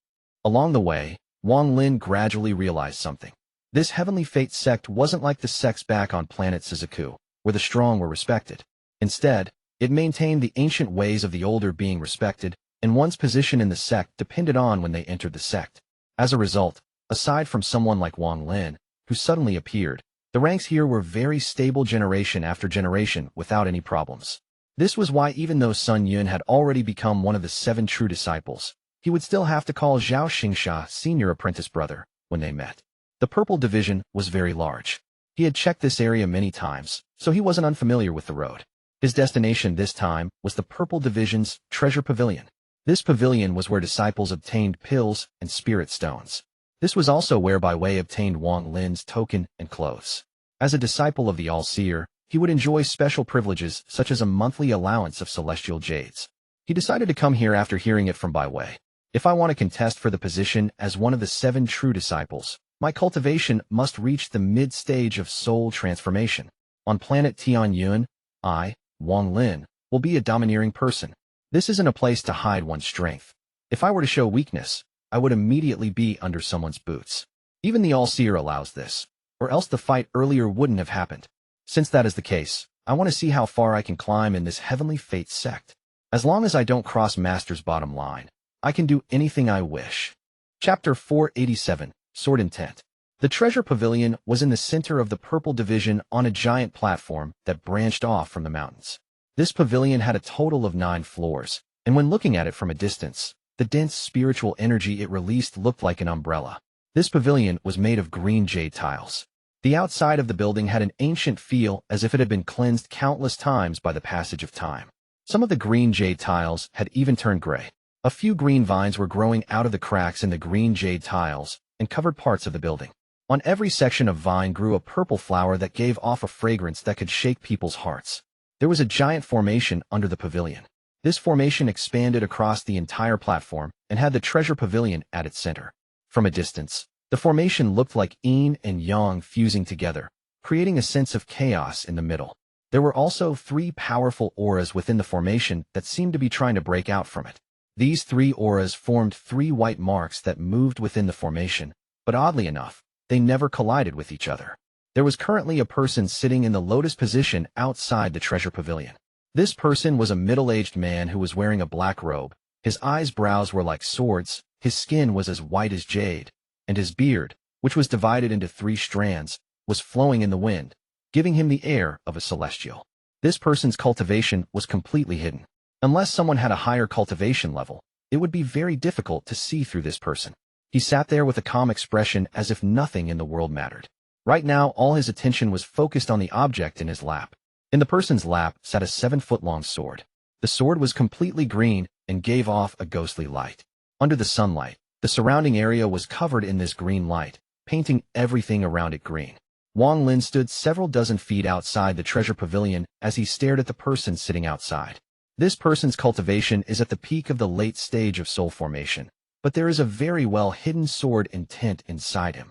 Along the way, Wang Lin gradually realized something. This Heavenly Fate sect wasn't like the sects back on planet Suzaku, where the strong were respected. Instead, it maintained the ancient ways of the older being respected, and one's position in the sect depended on when they entered the sect. As a result, aside from someone like Wang Lin, who suddenly appeared, the ranks here were very stable generation after generation without any problems. This was why even though Sun Yun had already become one of the 7 true disciples, he would still have to call Zhao Xingsha senior apprentice brother when they met. The Purple Division was very large. He had checked this area many times, so he wasn't unfamiliar with the road. His destination this time was the Purple Division's Treasure Pavilion. This pavilion was where disciples obtained pills and spirit stones. This was also where Bai Wei obtained Wang Lin's token and clothes. As a disciple of the All-Seer, he would enjoy special privileges such as a monthly allowance of celestial jades. He decided to come here after hearing it from Bai Wei. If I want to contest for the position as one of the 7 true disciples, My cultivation must reach the mid-stage of soul transformation. On planet Tianhou, I, Wang Lin, will be a domineering person. This isn't a place to hide one's strength. If I were to show weakness, I would immediately be under someone's boots. Even the All-Seer allows this, or else the fight earlier wouldn't have happened. Since that is the case, I want to see how far I can climb in this heavenly fate sect. As long as I don't cross Master's bottom line, I can do anything I wish. Chapter 487, Sword Intent. The treasure pavilion was in the center of the purple division on a giant platform that branched off from the mountains. This pavilion had a total of 9 floors, and when looking at it from a distance, the dense spiritual energy it released looked like an umbrella. This pavilion was made of green jade tiles. The outside of the building had an ancient feel as if it had been cleansed countless times by the passage of time. Some of the green jade tiles had even turned gray. A few green vines were growing out of the cracks in the green jade tiles and covered parts of the building. On every section of vine grew a purple flower that gave off a fragrance that could shake people's hearts. There was a giant formation under the pavilion. This formation expanded across the entire platform and had the treasure pavilion at its center. From a distance, the formation looked like yin and yang fusing together, creating a sense of chaos in the middle. There were also 3 powerful auras within the formation that seemed to be trying to break out from it. These 3 auras formed 3 white marks that moved within the formation, but oddly enough, they never collided with each other. There was currently a person sitting in the lotus position outside the treasure pavilion. This person was a middle-aged man who was wearing a black robe. His eyebrows were like swords, his skin was as white as jade, and his beard, which was divided into 3 strands, was flowing in the wind, giving him the air of a celestial. This person's cultivation was completely hidden. Unless someone had a higher cultivation level, it would be very difficult to see through this person. He sat there with a calm expression as if nothing in the world mattered. Right now, all his attention was focused on the object in his lap. In the person's lap sat a 7-foot-long sword. The sword was completely green and gave off a ghostly light. Under the sunlight, the surrounding area was covered in this green light, painting everything around it green. Wang Lin stood several dozen feet outside the treasure pavilion as he stared at the person sitting outside. This person's cultivation is at the peak of the late stage of soul formation, but there is a very well-hidden sword intent inside him.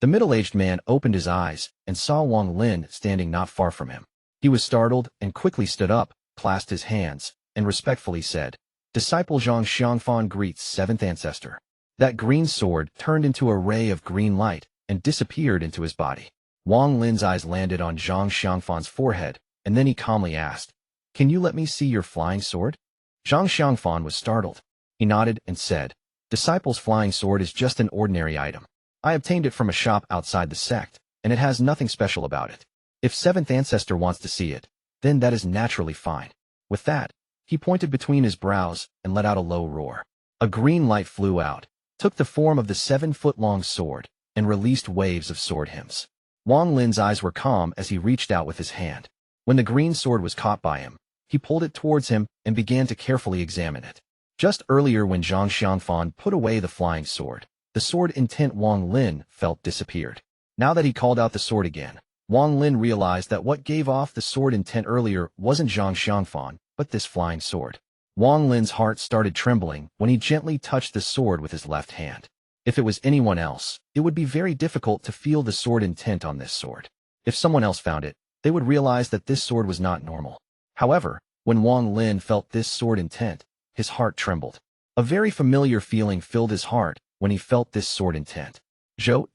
The middle-aged man opened his eyes and saw Wang Lin standing not far from him. He was startled and quickly stood up, clasped his hands, and respectfully said, "Disciple Zhang Xiangfan greets 7th Ancestor." That green sword turned into a ray of green light and disappeared into his body. Wang Lin's eyes landed on Zhang Xiangfan's forehead, and then he calmly asked, "Can you let me see your flying sword?" Zhang Xiangfan was startled. He nodded and said, "Disciple's flying sword is just an ordinary item. I obtained it from a shop outside the sect, and it has nothing special about it. If 7th Ancestor wants to see it, then that is naturally fine." With that, he pointed between his brows and let out a low roar. A green light flew out, took the form of the 7-foot-long sword, and released waves of sword hymns. Wang Lin's eyes were calm as he reached out with his hand. When the green sword was caught by him, he pulled it towards him and began to carefully examine it. Just earlier when Zhang Xiangfan put away the flying sword, the sword intent Wang Lin felt disappeared. Now that he called out the sword again, Wang Lin realized that what gave off the sword intent earlier wasn't Zhang Xiangfan, but this flying sword. Wang Lin's heart started trembling when he gently touched the sword with his left hand. If it was anyone else, it would be very difficult to feel the sword intent on this sword. If someone else found it, they would realize that this sword was not normal. However, when Wang Lin felt this sword intent, his heart trembled. A very familiar feeling filled his heart when he felt this sword intent. Zhou,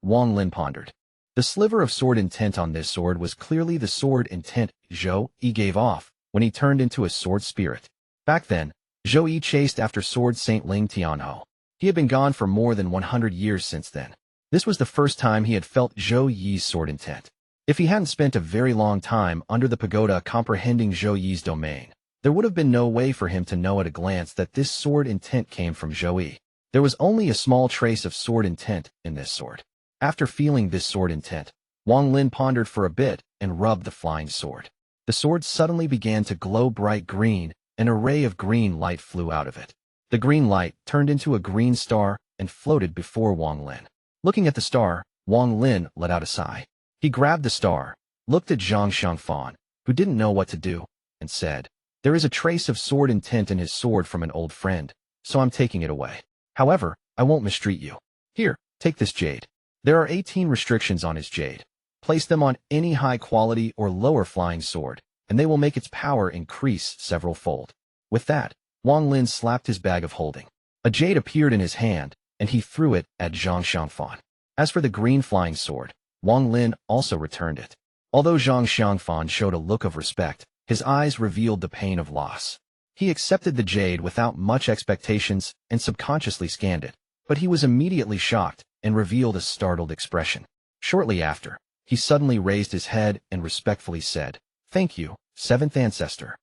Wang Lin pondered. The sliver of sword intent on this sword was clearly the sword intent Zhou gave off when he turned into a sword spirit. Back then, Zhou chased after sword Saint Ling Tianhou. He had been gone for more than 100 years since then. This was the first time he had felt Zhou's sword intent. If he hadn't spent a very long time under the pagoda comprehending Zhou's domain, there would have been no way for him to know at a glance that this sword intent came from Zhou. There was only a small trace of sword intent in this sword. After feeling this sword intent, Wang Lin pondered for a bit and rubbed the flying sword. The sword suddenly began to glow bright green, and a ray of green light flew out of it. The green light turned into a green star and floated before Wang Lin. Looking at the star, Wang Lin let out a sigh. He grabbed the star, looked at Zhang Xiangfan, who didn't know what to do, and said, "There is a trace of sword intent in his sword from an old friend, so I'm taking it away. However, I won't mistreat you. Here, take this jade." There are 18 restrictions on his jade. Place them on any high-quality or lower flying sword, and they will make its power increase several-fold. With that, Wang Lin slapped his bag of holding. A jade appeared in his hand, and he threw it at Zhang Xiangfan. As for the green flying sword, Wang Lin also returned it. Although Zhang Xiangfan showed a look of respect, his eyes revealed the pain of loss. He accepted the jade without much expectations and subconsciously scanned it, but he was immediately shocked and revealed a startled expression. Shortly after, he suddenly raised his head and respectfully said, "Thank you, seventh ancestor."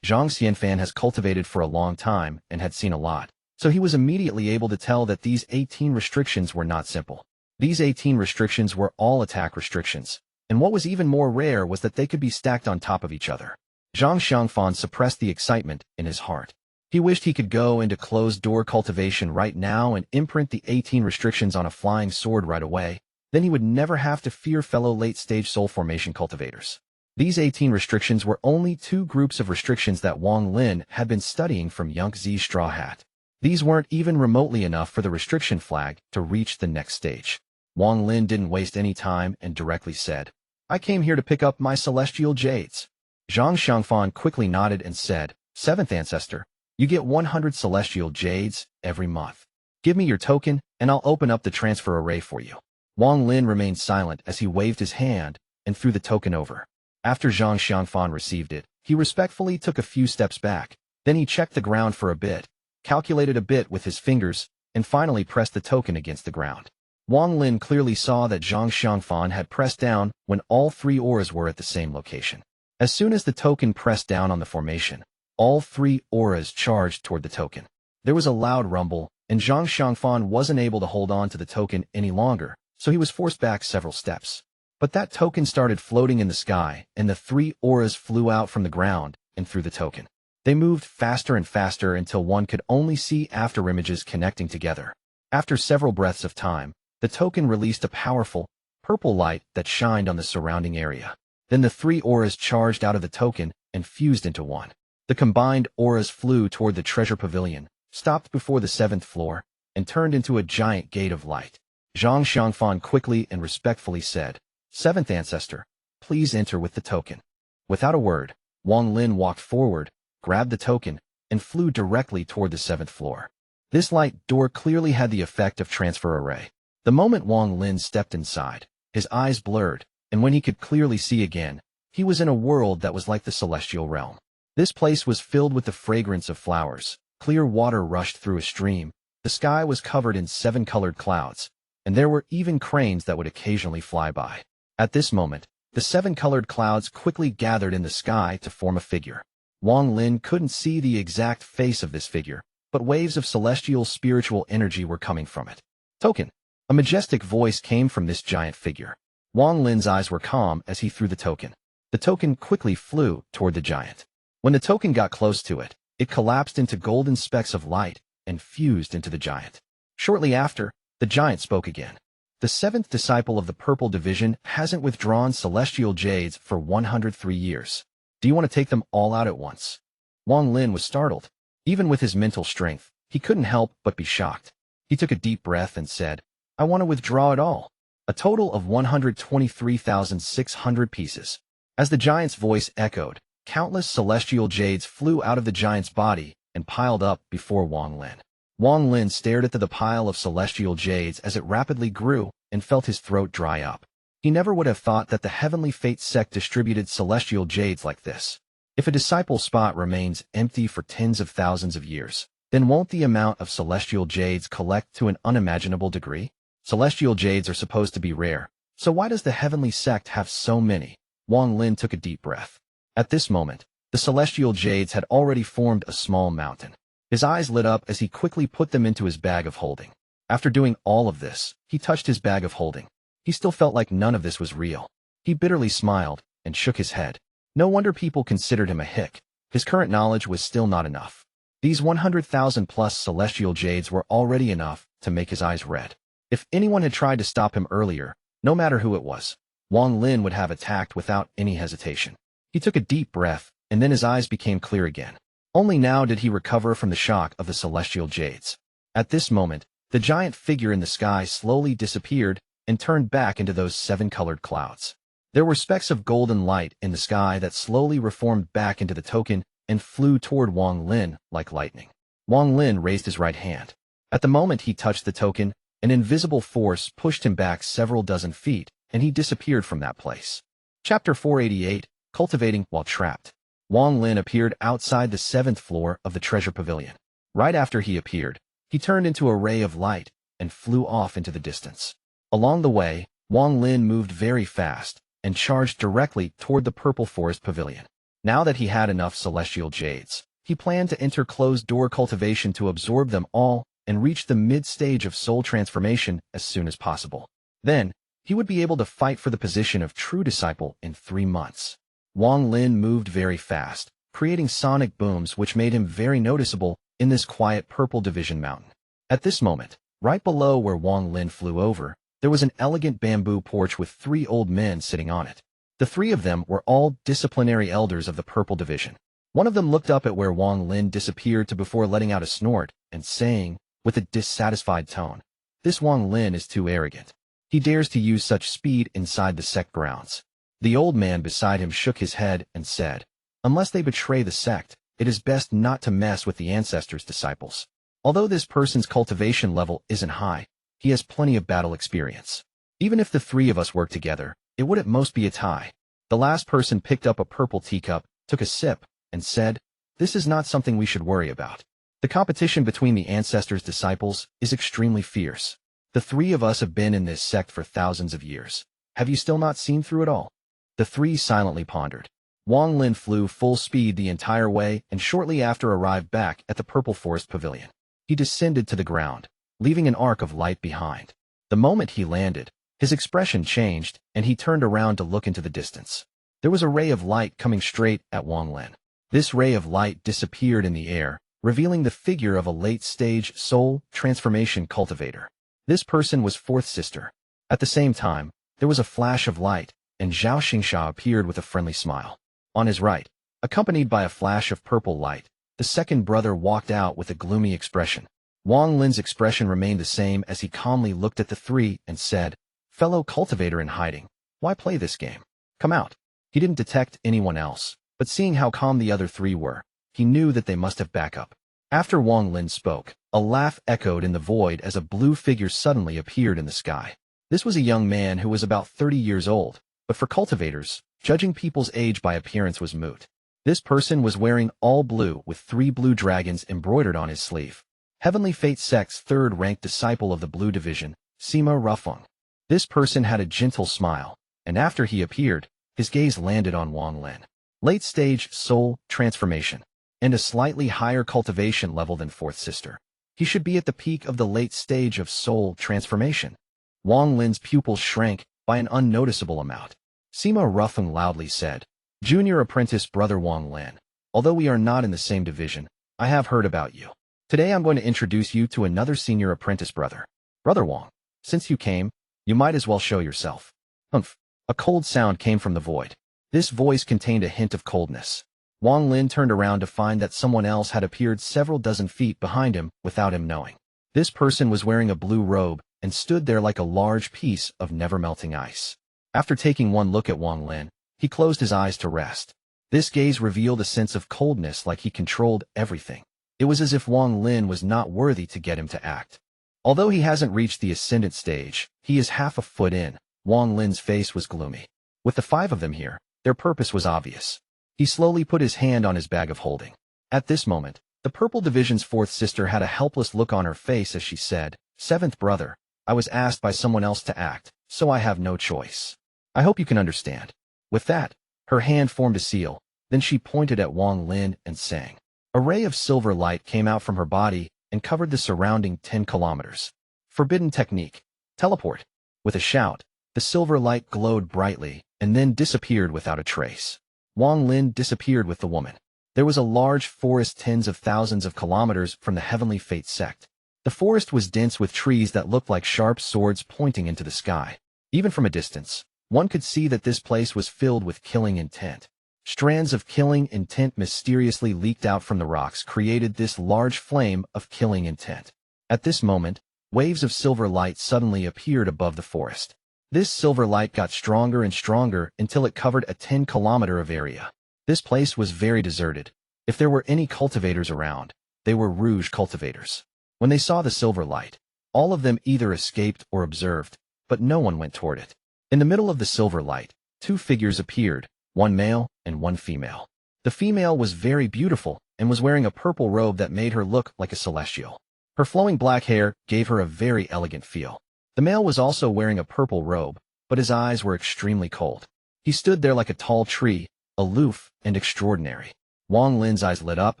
Zhang Xianfan has cultivated for a long time and had seen a lot, so he was immediately able to tell that these 18 restrictions were not simple. These 18 restrictions were all attack restrictions, and what was even more rare was that they could be stacked on top of each other. Zhang Xiangfan suppressed the excitement in his heart. He wished he could go into closed-door cultivation right now and imprint the 18 restrictions on a flying sword right away. Then he would never have to fear fellow late-stage soul formation cultivators. These 18 restrictions were only two groups of restrictions that Wang Lin had been studying from Yangtze's Straw Hat. These weren't even remotely enough for the restriction flag to reach the next stage. Wang Lin didn't waste any time and directly said, "I came here to pick up my celestial jades." Zhang Xiangfan quickly nodded and said, "Seventh ancestor, you get 100 celestial jades every month. Give me your token, and I'll open up the transfer array for you." Wang Lin remained silent as he waved his hand and threw the token over. After Zhang Xiangfan received it, he respectfully took a few steps back. Then he checked the ground for a bit, calculated a bit with his fingers, and finally pressed the token against the ground. Wang Lin clearly saw that Zhang Xiangfan had pressed down when all three auras were at the same location. As soon as the token pressed down on the formation, all three auras charged toward the token. There was a loud rumble, and Zhang Xiangfan wasn't able to hold on to the token any longer, so he was forced back several steps. But that token started floating in the sky, and the three auras flew out from the ground and through the token. They moved faster and faster until one could only see afterimages connecting together. After several breaths of time, the token released a powerful, purple light that shined on the surrounding area. Then the three auras charged out of the token and fused into one. The combined auras flew toward the treasure pavilion, stopped before the 7th floor, and turned into a giant gate of light. Zhang Xiangfan quickly and respectfully said, "Seventh ancestor, please enter with the token." Without a word, Wang Lin walked forward, grabbed the token, and flew directly toward the 7th floor. This light door clearly had the effect of transfer array. The moment Wang Lin stepped inside, his eyes blurred, and when he could clearly see again, he was in a world that was like the celestial realm. This place was filled with the fragrance of flowers, clear water rushed through a stream, the sky was covered in 7-colored clouds, and there were even cranes that would occasionally fly by. At this moment, the 7-colored clouds quickly gathered in the sky to form a figure. Wang Lin couldn't see the exact face of this figure, but waves of celestial spiritual energy were coming from it. "Token!" A majestic voice came from this giant figure. Wang Lin's eyes were calm as he threw the token. The token quickly flew toward the giant. When the token got close to it, it collapsed into golden specks of light and fused into the giant. Shortly after, the giant spoke again. "The 7th disciple of the Purple Division hasn't withdrawn celestial jades for 103 years. Do you want to take them all out at once?" Wang Lin was startled. Even with his mental strength, he couldn't help but be shocked. He took a deep breath and said, "I want to withdraw it all. A total of 123,600 pieces." As the giant's voice echoed, countless celestial jades flew out of the giant's body and piled up before Wang Lin. Wang Lin stared at the pile of celestial jades as it rapidly grew and felt his throat dry up. He never would have thought that the Heavenly Fate sect distributed celestial jades like this. If a disciple spot remains empty for tens of thousands of years, then won't the amount of celestial jades collect to an unimaginable degree? Celestial jades are supposed to be rare, so why does the Heavenly Sect have so many? Wang Lin took a deep breath. At this moment, the celestial jades had already formed a small mountain. His eyes lit up as he quickly put them into his bag of holding. After doing all of this, he touched his bag of holding. He still felt like none of this was real. He bitterly smiled and shook his head. No wonder people considered him a hick. His current knowledge was still not enough. These 100,000 plus celestial jades were already enough to make his eyes red. If anyone had tried to stop him earlier, no matter who it was, Wang Lin would have attacked without any hesitation. He took a deep breath, and then his eyes became clear again. Only now did he recover from the shock of the celestial jades. At this moment, the giant figure in the sky slowly disappeared, and turned back into those 7-colored clouds. There were specks of golden light in the sky that slowly reformed back into the token and flew toward Wang Lin like lightning. Wang Lin raised his right hand. At the moment he touched the token, an invisible force pushed him back several dozen feet, and he disappeared from that place. Chapter 488, Cultivating While Trapped. Wang Lin appeared outside the 7th floor of the treasure pavilion. Right after he appeared, he turned into a ray of light and flew off into the distance. Along the way, Wang Lin moved very fast and charged directly toward the Purple Forest Pavilion. Now that he had enough celestial jades, he planned to enter closed-door cultivation to absorb them all and reach the mid-stage of soul transformation as soon as possible. Then, he would be able to fight for the position of true disciple in 3 months. Wang Lin moved very fast, creating sonic booms which made him very noticeable in this quiet purple division mountain. At this moment, right below where Wang Lin flew over, there was an elegant bamboo porch with 3 old men sitting on it. The 3 of them were all disciplinary elders of the purple division. One of them looked up at where Wang Lin disappeared to before letting out a snort and saying, with a dissatisfied tone, "This Wang Lin is too arrogant. He dares to use such speed inside the sect grounds." The old man beside him shook his head and said, "Unless they betray the sect, it is best not to mess with the ancestor's disciples. Although this person's cultivation level isn't high, he has plenty of battle experience. Even if the 3 of us work together, it would at most be a tie." The last person picked up a purple teacup, took a sip, and said, "This is not something we should worry about. The competition between the ancestor's disciples is extremely fierce. The 3 of us have been in this sect for thousands of years. Have you still not seen through it all?" The 3 silently pondered. Wang Lin flew full speed the entire way and shortly after arrived back at the Purple Forest Pavilion. He descended to the ground, leaving an arc of light behind. The moment he landed, his expression changed and he turned around to look into the distance. There was a ray of light coming straight at Wang Lin. This ray of light disappeared in the air, revealing the figure of a late-stage soul transformation cultivator. This person was 4th sister. At the same time, there was a flash of light, and Zhao Xingsha appeared with a friendly smile. On his right, accompanied by a flash of purple light, the second brother walked out with a gloomy expression. Wang Lin's expression remained the same as he calmly looked at the 3 and said, "Fellow cultivator in hiding, why play this game? Come out." He didn't detect anyone else, but seeing how calm the other 3 were, he knew that they must have backup. After Wang Lin spoke, a laugh echoed in the void as a blue figure suddenly appeared in the sky. This was a young man who was about 30 years old, but for cultivators, judging people's age by appearance was moot. This person was wearing all blue with 3 blue dragons embroidered on his sleeve. Heavenly Fate Sect's 3rd-ranked disciple of the Blue Division, Sima Rufeng. This person had a gentle smile, and after he appeared, his gaze landed on Wang Lin. Late-stage soul transformation, and a slightly higher cultivation level than 4th sister. He should be at the peak of the late stage of soul transformation. Wang Lin's pupils shrank by an unnoticeable amount. Sima Rufeng loudly said, "Junior apprentice brother Wang Lin, although we are not in the same division, I have heard about you. Today I'm going to introduce you to another senior apprentice brother. Brother Wang, since you came, you might as well show yourself." Humph. A cold sound came from the void. This voice contained a hint of coldness. Wang Lin turned around to find that someone else had appeared several dozen feet behind him without him knowing. This person was wearing a blue robe and stood there like a large piece of never-melting ice. After taking one look at Wang Lin, he closed his eyes to rest. This gaze revealed a sense of coldness like he controlled everything. It was as if Wang Lin was not worthy to get him to act. Although he hasn't reached the ascendant stage, he is half a foot in. Wang Lin's face was gloomy. With the 5 of them here, their purpose was obvious. He slowly put his hand on his bag of holding. At this moment, the Purple Division's 4th sister had a helpless look on her face as she said, "7th brother, I was asked by someone else to act, so I have no choice. I hope you can understand." With that, her hand formed a seal, then she pointed at Wang Lin and sang. A ray of silver light came out from her body and covered the surrounding 10 kilometers. Forbidden technique. Teleport. With a shout, the silver light glowed brightly and then disappeared without a trace. Wang Lin disappeared with the woman. There was a large forest tens of thousands of kilometers from the Heavenly Fate Sect. The forest was dense with trees that looked like sharp swords pointing into the sky. Even from a distance, one could see that this place was filled with killing intent. Strands of killing intent mysteriously leaked out from the rocks, created this large flame of killing intent. At this moment, waves of silver light suddenly appeared above the forest. This silver light got stronger and stronger until it covered a 10-kilometer of area. This place was very deserted. If there were any cultivators around, they were rouge cultivators. When they saw the silver light, all of them either escaped or observed, but no one went toward it. In the middle of the silver light, two figures appeared, one male and one female. The female was very beautiful and was wearing a purple robe that made her look like a celestial. Her flowing black hair gave her a very elegant feel. The male was also wearing a purple robe, but his eyes were extremely cold. He stood there like a tall tree, aloof and extraordinary. Wang Lin's eyes lit up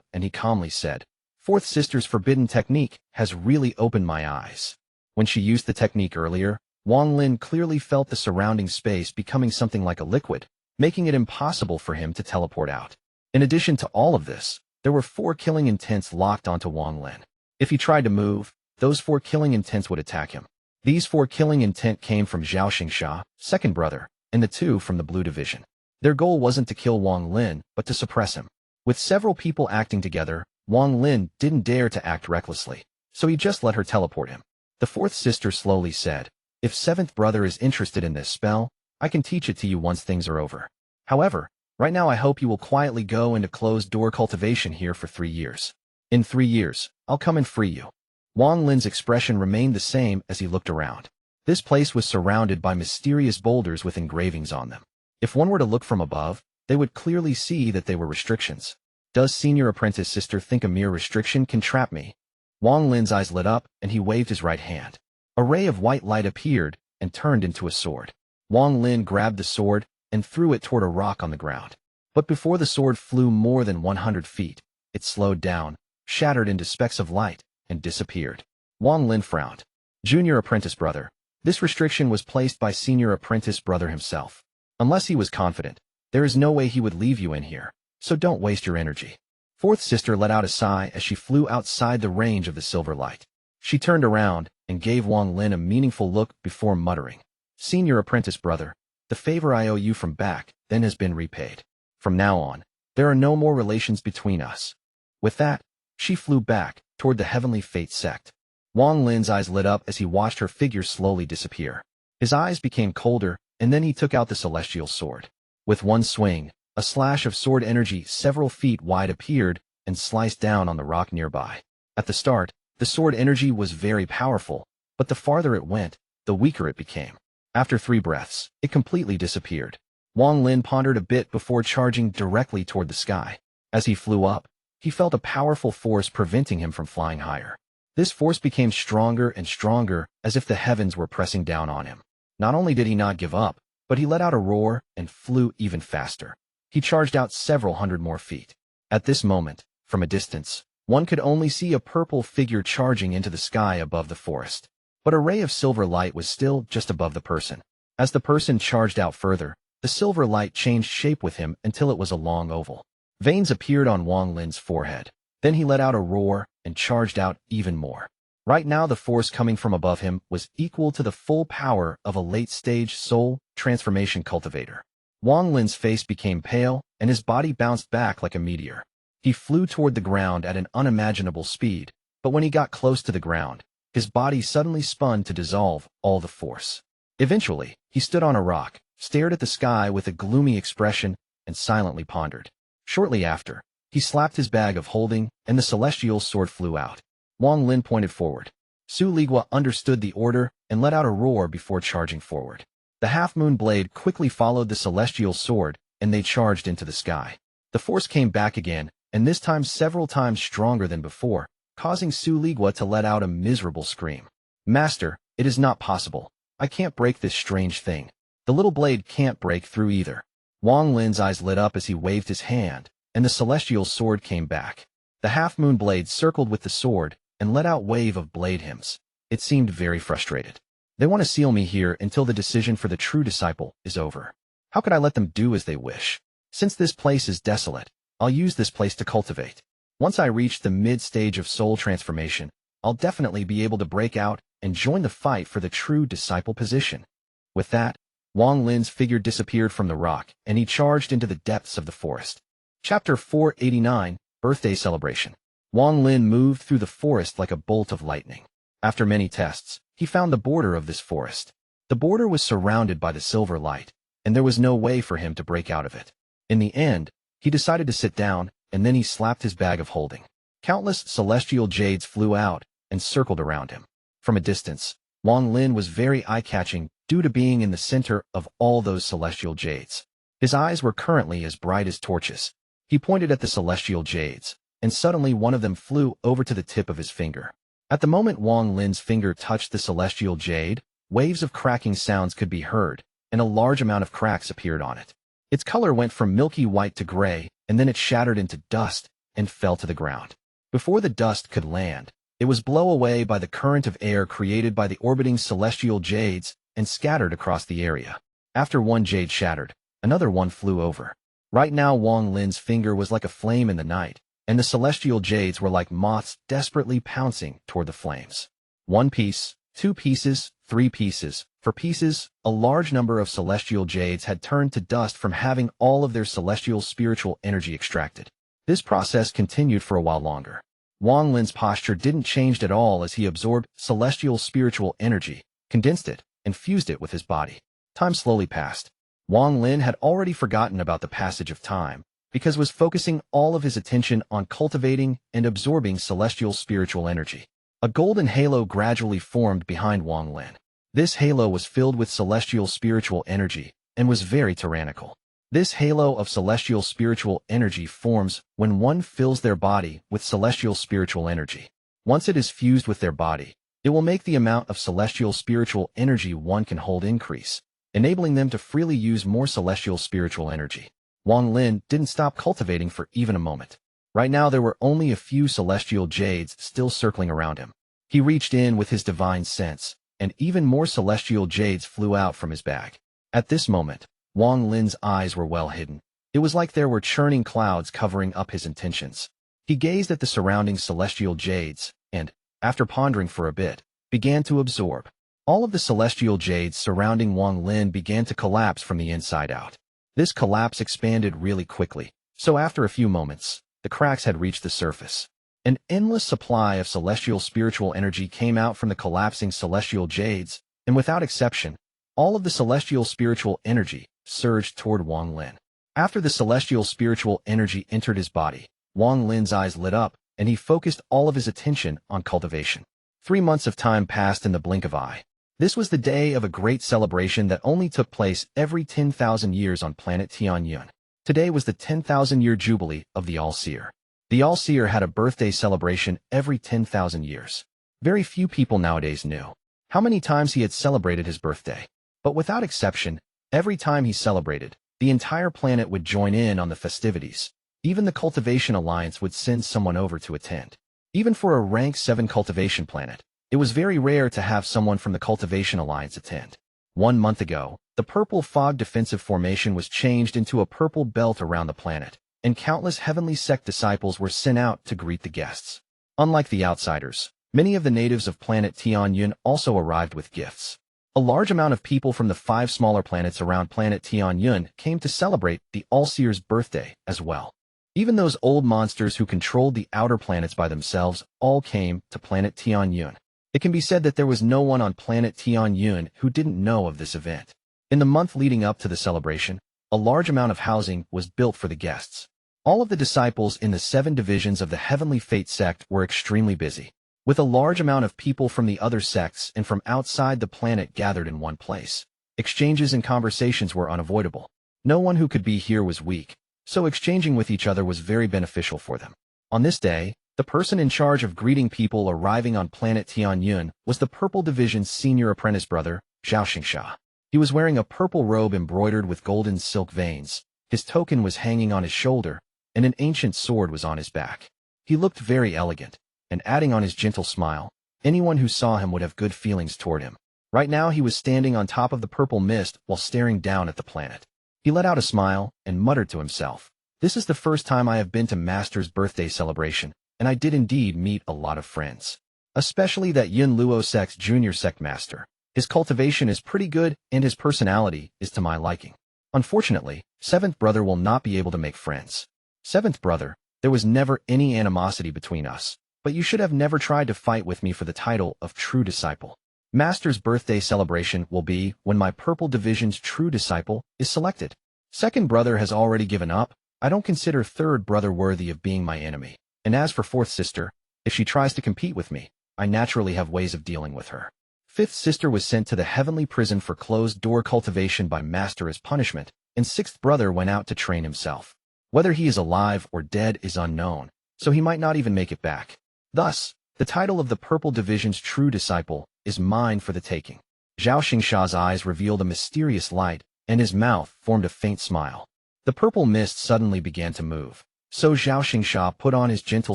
and he calmly said, "Fourth sister's forbidden technique has really opened my eyes." When she used the technique earlier, Wang Lin clearly felt the surrounding space becoming something like a liquid, making it impossible for him to teleport out. In addition to all of this, there were 4 killing intents locked onto Wang Lin. If he tried to move, those 4 killing intents would attack him. These 4 killing intent came from Zhao Xingsha, second brother, and the 2 from the Blue Division. Their goal wasn't to kill Wang Lin, but to suppress him. With several people acting together, Wang Lin didn't dare to act recklessly, so he just let her teleport him. The fourth sister slowly said, "If seventh brother is interested in this spell, I can teach it to you once things are over. However, right now I hope you will quietly go into closed-door cultivation here for 3 years. In 3 years, I'll come and free you." Wang Lin's expression remained the same as he looked around. This place was surrounded by mysterious boulders with engravings on them. If one were to look from above, they would clearly see that they were restrictions. Does senior apprentice sister think a mere restriction can trap me? Wang Lin's eyes lit up and he waved his right hand. A ray of white light appeared and turned into a sword. Wang Lin grabbed the sword and threw it toward a rock on the ground. But before the sword flew more than 100 feet, it slowed down, shattered into specks of light, and disappeared. Wang Lin frowned. Junior apprentice brother. This restriction was placed by senior apprentice brother himself. Unless he was confident, there is no way he would leave you in here, so don't waste your energy. Fourth sister let out a sigh as she flew outside the range of the silver light. She turned around and gave Wang Lin a meaningful look before muttering, "Senior apprentice brother, the favor I owe you from back then has been repaid. From now on, there are no more relations between us." With that, she flew back toward the Heavenly Fate sect. Wang Lin's eyes lit up as he watched her figure slowly disappear. His eyes became colder, and then he took out the celestial sword. With one swing, a slash of sword energy several feet wide appeared and sliced down on the rock nearby. At the start, the sword energy was very powerful, but the farther it went, the weaker it became. After 3 breaths, it completely disappeared. Wang Lin pondered a bit before charging directly toward the sky. As he flew up, he felt a powerful force preventing him from flying higher. This force became stronger and stronger as if the heavens were pressing down on him. Not only did he not give up, but he let out a roar and flew even faster. He charged out several hundred more feet. At this moment, from a distance, one could only see a purple figure charging into the sky above the forest. But a ray of silver light was still just above the person. As the person charged out further, the silver light changed shape with him until it was a long oval. Veins appeared on Wang Lin's forehead. Then he let out a roar and charged out even more. Right now the force coming from above him was equal to the full power of a late-stage soul transformation cultivator. Wang Lin's face became pale and his body bounced back like a meteor. He flew toward the ground at an unimaginable speed, but when he got close to the ground, his body suddenly spun to dissolve all the force. Eventually, he stood on a rock, stared at the sky with a gloomy expression, and silently pondered. Shortly after, he slapped his bag of holding, and the celestial sword flew out. Wang Lin pointed forward. Su Ligua understood the order and let out a roar before charging forward. The half-moon blade quickly followed the celestial sword, and they charged into the sky. The force came back again, and this time several times stronger than before, causing Su Ligua to let out a miserable scream. "Master, it is not possible. I can't break this strange thing. The little blade can't break through either." Wang Lin's eyes lit up as he waved his hand, and the celestial sword came back. The half-moon blade circled with the sword and let out wave of blade hymns. It seemed very frustrated. "They want to seal me here until the decision for the true disciple is over. How could I let them do as they wish? Since this place is desolate, I'll use this place to cultivate. Once I reach the mid-stage of soul transformation, I'll definitely be able to break out and join the fight for the true disciple position." With that, Wang Lin's figure disappeared from the rock, and he charged into the depths of the forest. Chapter 489, Birthday Celebration. Wang Lin moved through the forest like a bolt of lightning. After many tests, he found the border of this forest. The border was surrounded by the silver light, and there was no way for him to break out of it. In the end, he decided to sit down, and then he slapped his bag of holding. Countless celestial jades flew out and circled around him. From a distance, Wang Lin was very eye-catching due to being in the center of all those celestial jades. His eyes were currently as bright as torches. He pointed at the celestial jades, and suddenly one of them flew over to the tip of his finger. At the moment Wang Lin's finger touched the celestial jade, waves of cracking sounds could be heard, and a large amount of cracks appeared on it. Its color went from milky white to gray, and then it shattered into dust and fell to the ground. Before the dust could land, it was blown away by the current of air created by the orbiting celestial jades and scattered across the area. After one jade shattered, another one flew over. Right now Wang Lin's finger was like a flame in the night, and the celestial jades were like moths desperately pouncing toward the flames. 1 piece, 2 pieces, 3 pieces, 4 pieces, a large number of celestial jades had turned to dust from having all of their celestial spiritual energy extracted. This process continued for a while longer. Wang Lin's posture didn't change at all as he absorbed celestial spiritual energy, condensed it, and fused it with his body. Time slowly passed. Wang Lin had already forgotten about the passage of time, because was focusing all of his attention on cultivating and absorbing celestial spiritual energy. A golden halo gradually formed behind Wang Lin. This halo was filled with celestial spiritual energy and was very tyrannical. This halo of celestial spiritual energy forms when one fills their body with celestial spiritual energy. Once it is fused with their body, it will make the amount of celestial spiritual energy one can hold increase, enabling them to freely use more celestial spiritual energy. Wang Lin didn't stop cultivating for even a moment. Right now there were only a few celestial jades still circling around him. He reached in with his divine sense, and even more celestial jades flew out from his bag. At this moment, Wang Lin's eyes were well hidden. It was like there were churning clouds covering up his intentions. He gazed at the surrounding celestial jades, and, after pondering for a bit, began to absorb. All of the celestial jades surrounding Wang Lin began to collapse from the inside out. This collapse expanded really quickly, so after a few moments, the cracks had reached the surface. An endless supply of celestial spiritual energy came out from the collapsing celestial jades, and without exception, all of the celestial spiritual energy surged toward Wang Lin. After the celestial spiritual energy entered his body, Wang Lin's eyes lit up, and he focused all of his attention on cultivation. 3 months of time passed in the blink of an eye. This was the day of a great celebration that only took place every 10,000 years on planet Tianhou. Today was the 10,000-year jubilee of the All-Seer. The All-Seer had a birthday celebration every 10,000 years. Very few people nowadays knew how many times he had celebrated his birthday. But without exception, every time he celebrated, the entire planet would join in on the festivities. Even the Cultivation Alliance would send someone over to attend. Even for a rank 7 cultivation planet, it was very rare to have someone from the Cultivation Alliance attend. 1 month ago, the purple fog defensive formation was changed into a purple belt around the planet, and countless Heavenly Sect disciples were sent out to greet the guests. Unlike the outsiders, many of the natives of planet Tianhou also arrived with gifts. A large amount of people from the 5 smaller planets around planet Tianhou came to celebrate the All-Seer's birthday as well. Even those old monsters who controlled the outer planets by themselves all came to planet Tianhou. It can be said that there was no one on planet Tianhou who didn't know of this event. In the month leading up to the celebration, a large amount of housing was built for the guests. All of the disciples in the 7 divisions of the Heavenly Fate sect were extremely busy, with a large amount of people from the other sects and from outside the planet gathered in one place. Exchanges and conversations were unavoidable. No one who could be here was weak, so exchanging with each other was very beneficial for them. On this day, the person in charge of greeting people arriving on planet Tianhou was the Purple Division's senior apprentice brother, Zhao Xingsha. He was wearing a purple robe embroidered with golden silk veins. His token was hanging on his shoulder, and an ancient sword was on his back. He looked very elegant, and adding on his gentle smile, anyone who saw him would have good feelings toward him. Right now he was standing on top of the purple mist while staring down at the planet. He let out a smile and muttered to himself, "This is the first time I have been to Master's birthday celebration, and I did indeed meet a lot of friends. Especially that Yun Luo Sect's junior sect master. His cultivation is pretty good, and his personality is to my liking. Unfortunately, 7th brother will not be able to make friends. 7th brother, there was never any animosity between us, but you should have never tried to fight with me for the title of true disciple. Master's birthday celebration will be when my Purple Division's true disciple is selected. Second brother has already given up. I don't consider third brother worthy of being my enemy. And as for fourth sister, if she tries to compete with me, I naturally have ways of dealing with her. Fifth sister was sent to the heavenly prison for closed-door cultivation by Master as punishment, and sixth brother went out to train himself. Whether he is alive or dead is unknown, so he might not even make it back. Thus, the title of the Purple Division's true disciple is mine for the taking. Zhao Xingsha's eyes revealed a mysterious light, and his mouth formed a faint smile. The purple mist suddenly began to move, so Zhao Xingsha put on his gentle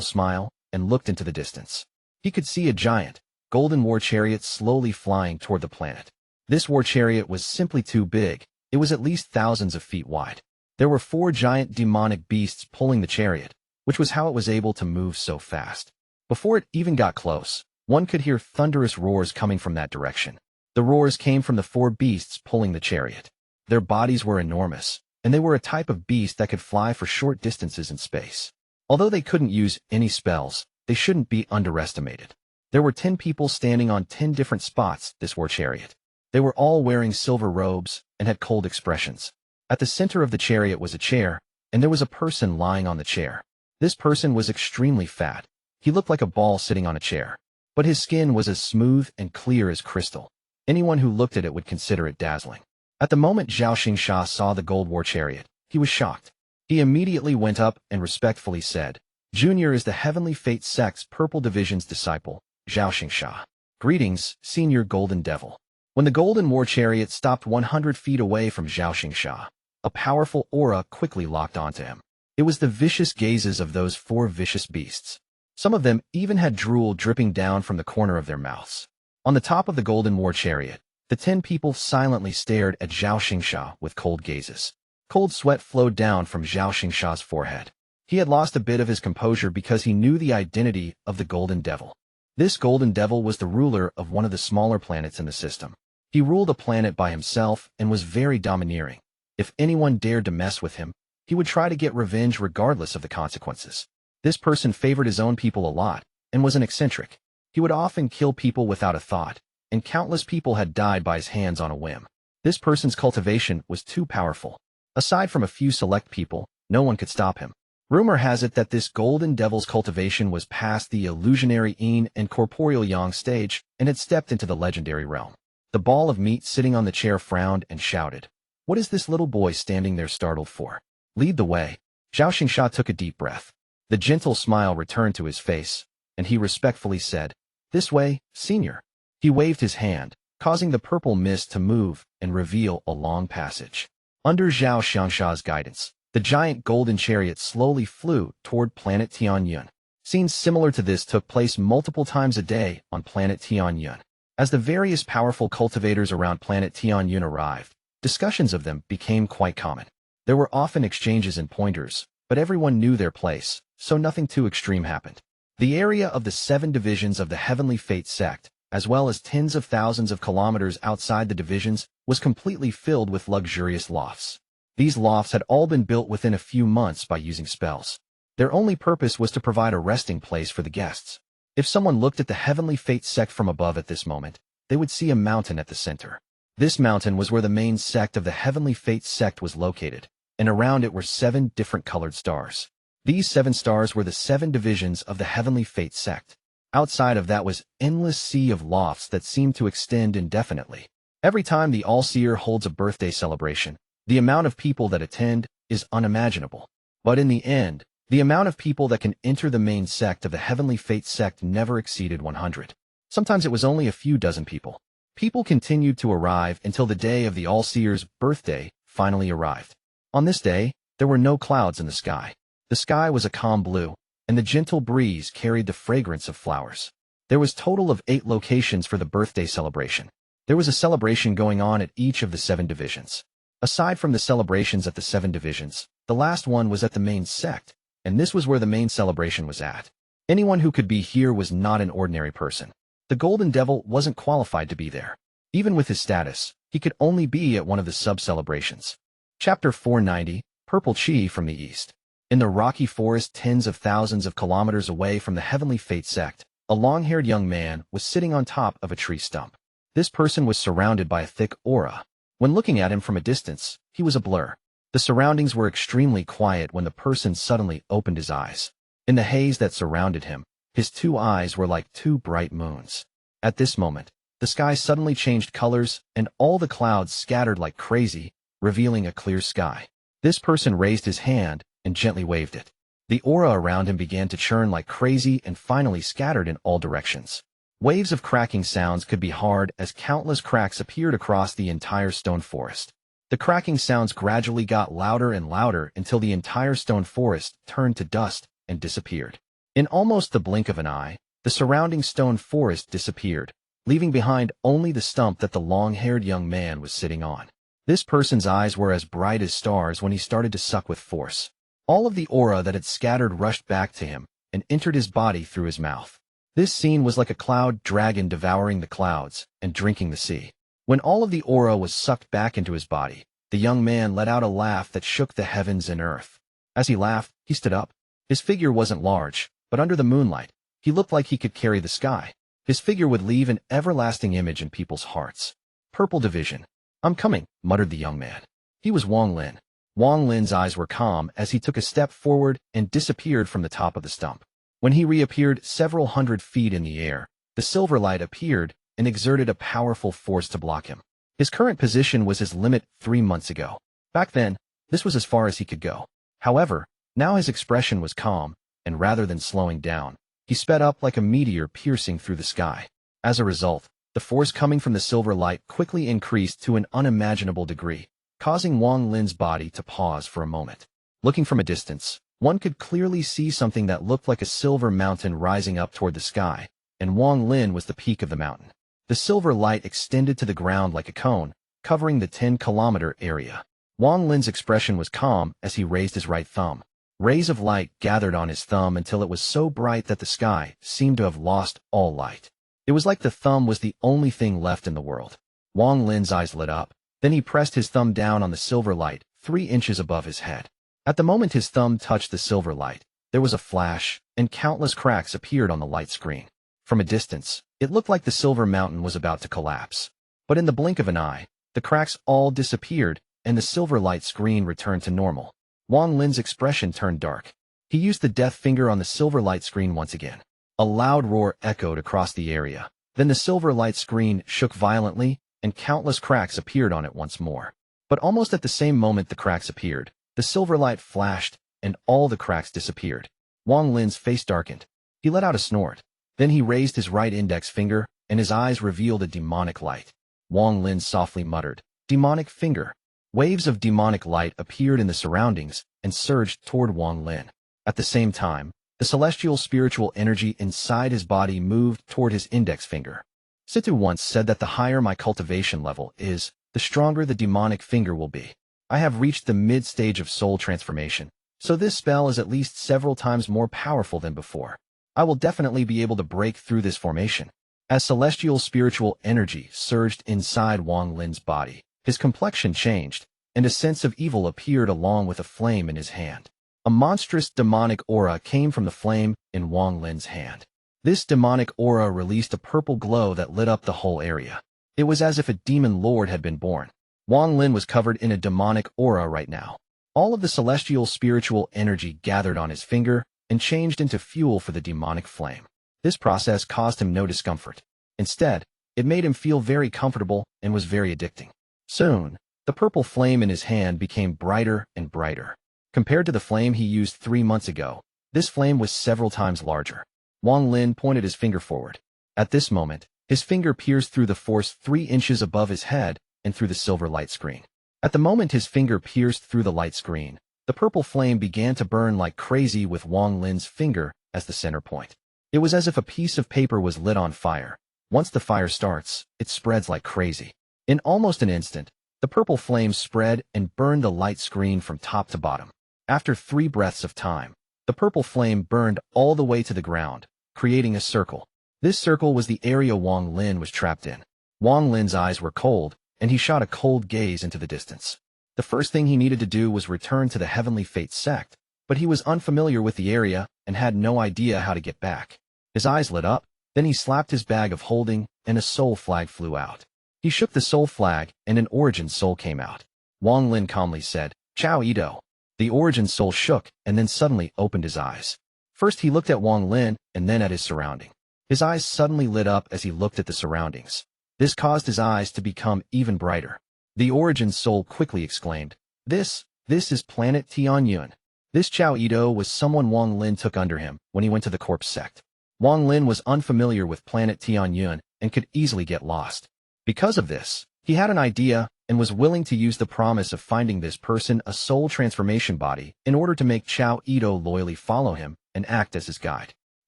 smile and looked into the distance. He could see a giant, golden war chariot slowly flying toward the planet. This war chariot was simply too big. It was at least thousands of feet wide. There were 4 giant demonic beasts pulling the chariot, which was how it was able to move so fast. Before it even got close, one could hear thunderous roars coming from that direction. The roars came from the 4 beasts pulling the chariot. Their bodies were enormous, and they were a type of beast that could fly for short distances in space. Although they couldn't use any spells, they shouldn't be underestimated. There were 10 people standing on 10 different spots this war chariot. They were all wearing silver robes and had cold expressions. At the center of the chariot was a chair, and there was a person lying on the chair. This person was extremely fat. He looked like a ball sitting on a chair, but his skin was as smooth and clear as crystal. Anyone who looked at it would consider it dazzling. At the moment Zhao Xingsha saw the gold war chariot, he was shocked. He immediately went up and respectfully said, "Junior is the Heavenly Fate Sect's Purple Division's disciple, Zhao Xingsha. Greetings, Senior Golden Devil." When the golden war chariot stopped 100 feet away from Zhao Xingsha, a powerful aura quickly locked onto him. It was the vicious gazes of those 4 vicious beasts. Some of them even had drool dripping down from the corner of their mouths. On the top of the golden war chariot, the 10 people silently stared at Zhao Xingsha with cold gazes. Cold sweat flowed down from Zhao Xingsha's forehead. He had lost a bit of his composure because he knew the identity of the Golden Devil. This Golden Devil was the ruler of one of the smaller planets in the system. He ruled a planet by himself and was very domineering. If anyone dared to mess with him, he would try to get revenge regardless of the consequences. This person favored his own people a lot and was an eccentric. He would often kill people without a thought, and countless people had died by his hands on a whim. This person's cultivation was too powerful. Aside from a few select people, no one could stop him. Rumor has it that this Golden Devil's cultivation was past the illusionary Yin and corporeal Yang stage and had stepped into the legendary realm. The ball of meat sitting on the chair frowned and shouted, "What is this little boy standing there startled for? Lead the way." Zhao Xingsha took a deep breath. The gentle smile returned to his face, and he respectfully said, "This way, Senior." He waved his hand, causing the purple mist to move and reveal a long passage. Under Zhao Xingsha's guidance, the giant golden chariot slowly flew toward planet Tianhou. Scenes similar to this took place multiple times a day on planet Tianhou. As the various powerful cultivators around planet Tianhou arrived, discussions of them became quite common. There were often exchanges in pointers, but everyone knew their place, so nothing too extreme happened. The area of the 7 divisions of the Heavenly Fate Sect, as well as tens of thousands of kilometers outside the divisions, was completely filled with luxurious lofts. These lofts had all been built within a few months by using spells. Their only purpose was to provide a resting place for the guests. If someone looked at the Heavenly Fate Sect from above at this moment, they would see a mountain at the center. This mountain was where the main sect of the Heavenly Fate Sect was located, and around it were 7 different colored stars. These 7 stars were the 7 divisions of the Heavenly Fate Sect. Outside of that was endless sea of lofts that seemed to extend indefinitely. Every time the All-Seer holds a birthday celebration, the amount of people that attend is unimaginable. But in the end, the amount of people that can enter the main sect of the Heavenly Fate Sect never exceeded 100. Sometimes it was only a few dozen people. People continued to arrive until the day of the All-Seer's birthday finally arrived. On this day, there were no clouds in the sky. The sky was a calm blue, and the gentle breeze carried the fragrance of flowers. There was a total of 8 locations for the birthday celebration. There was a celebration going on at each of the 7 divisions. Aside from the celebrations at the 7 divisions, the last one was at the main sect, and this was where the main celebration was at. Anyone who could be here was not an ordinary person. The Golden Devil wasn't qualified to be there. Even with his status, he could only be at one of the sub-celebrations. Chapter 490, Purple Chi from the East. In the rocky forest tens of thousands of kilometers away from the Heavenly Fate Sect, a long-haired young man was sitting on top of a tree stump. This person was surrounded by a thick aura. When looking at him from a distance, he was a blur. The surroundings were extremely quiet when the person suddenly opened his eyes. In the haze that surrounded him, his two eyes were like two bright moons. At this moment, the sky suddenly changed colors and all the clouds scattered like crazy, revealing a clear sky. This person raised his hand and gently waved it. The aura around him began to churn like crazy and finally scattered in all directions. Waves of cracking sounds could be heard as countless cracks appeared across the entire stone forest. The cracking sounds gradually got louder and louder until the entire stone forest turned to dust and disappeared. In almost the blink of an eye, the surrounding stone forest disappeared, leaving behind only the stump that the long-haired young man was sitting on. This person's eyes were as bright as stars when he started to suck with force. All of the aura that had scattered rushed back to him and entered his body through his mouth. This scene was like a cloud dragon devouring the clouds and drinking the sea. When all of the aura was sucked back into his body, the young man let out a laugh that shook the heavens and earth. As he laughed, he stood up. His figure wasn't large, but under the moonlight, he looked like he could carry the sky. His figure would leave an everlasting image in people's hearts. Purple division. "I'm coming," muttered the young man. He was Wang Lin. Wang Lin's eyes were calm as he took a step forward and disappeared from the top of the stump. When he reappeared several hundred feet in the air, the silver light appeared and exerted a powerful force to block him. His current position was his limit 3 months ago. Back then, this was as far as he could go. However, now his expression was calm, and rather than slowing down, he sped up like a meteor piercing through the sky. As a result, the force coming from the silver light quickly increased to an unimaginable degree, causing Wang Lin's body to pause for a moment. Looking from a distance, one could clearly see something that looked like a silver mountain rising up toward the sky, and Wang Lin was the peak of the mountain. The silver light extended to the ground like a cone, covering the 10-kilometer area. Wang Lin's expression was calm as he raised his right thumb. Rays of light gathered on his thumb until it was so bright that the sky seemed to have lost all light. It was like the thumb was the only thing left in the world. Wang Lin's eyes lit up. Then he pressed his thumb down on the silver light, 3 inches above his head. At the moment his thumb touched the silver light, there was a flash, and countless cracks appeared on the light screen. From a distance, it looked like the silver mountain was about to collapse. But in the blink of an eye, the cracks all disappeared, and the silver light screen returned to normal. Wang Lin's expression turned dark. He used the death finger on the silver light screen once again. A loud roar echoed across the area. Then the silver light screen shook violently, and countless cracks appeared on it once more. But almost at the same moment the cracks appeared, the silver light flashed, and all the cracks disappeared. Wang Lin's face darkened. He let out a snort. Then he raised his right index finger, and his eyes revealed a demonic light. Wang Lin softly muttered, "Demonic finger." Waves of demonic light appeared in the surroundings and surged toward Wang Lin. At the same time, the celestial spiritual energy inside his body moved toward his index finger. Situ once said that the higher my cultivation level is, the stronger the demonic finger will be. I have reached the mid-stage of soul transformation, so this spell is at least several times more powerful than before. I will definitely be able to break through this formation. As celestial spiritual energy surged inside Wang Lin's body, his complexion changed, and a sense of evil appeared along with a flame in his hand. A monstrous demonic aura came from the flame in Wang Lin's hand. This demonic aura released a purple glow that lit up the whole area. It was as if a demon lord had been born. Wang Lin was covered in a demonic aura right now. All of the celestial spiritual energy gathered on his finger and changed into fuel for the demonic flame. This process caused him no discomfort. Instead, it made him feel very comfortable and was very addicting. Soon, the purple flame in his hand became brighter and brighter. Compared to the flame he used 3 months ago, this flame was several times larger. Wang Lin pointed his finger forward. At this moment, his finger pierced through the force 3 inches above his head and through the silver light screen. At the moment his finger pierced through the light screen, the purple flame began to burn like crazy with Wang Lin's finger as the center point. It was as if a piece of paper was lit on fire. Once the fire starts, it spreads like crazy. In almost an instant, the purple flame spread and burned the light screen from top to bottom. After 3 breaths of time, the purple flame burned all the way to the ground, creating a circle. This circle was the area Wang Lin was trapped in. Wang Lin's eyes were cold, and he shot a cold gaze into the distance. The first thing he needed to do was return to the Heavenly Fate sect, but he was unfamiliar with the area and had no idea how to get back. His eyes lit up. Then he slapped his bag of holding, and a soul flag flew out. He shook the soul flag, and an origin soul came out. Wang Lin calmly said, "Cao Yidou." The origin soul shook, and then suddenly opened his eyes. First he looked at Wang Lin, and then at his surrounding. His eyes suddenly lit up as he looked at the surroundings. This caused his eyes to become even brighter. The origin soul quickly exclaimed, This is planet Tianhou. This Cao Yidou was someone Wang Lin took under him when he went to the Corpse Sect. Wang Lin was unfamiliar with planet Tianhou and could easily get lost. Because of this, he had an idea and was willing to use the promise of finding this person a soul transformation body in order to make Cao Yidou loyally follow him and act as his guide.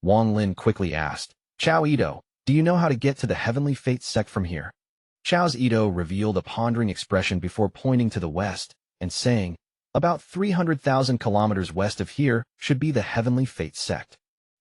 Wang Lin quickly asked, "Cao Yidou, do you know how to get to the Heavenly Fate Sect from here?" Cao Yidou revealed a pondering expression before pointing to the west and saying, "About 300,000 kilometers west of here should be the Heavenly Fate Sect."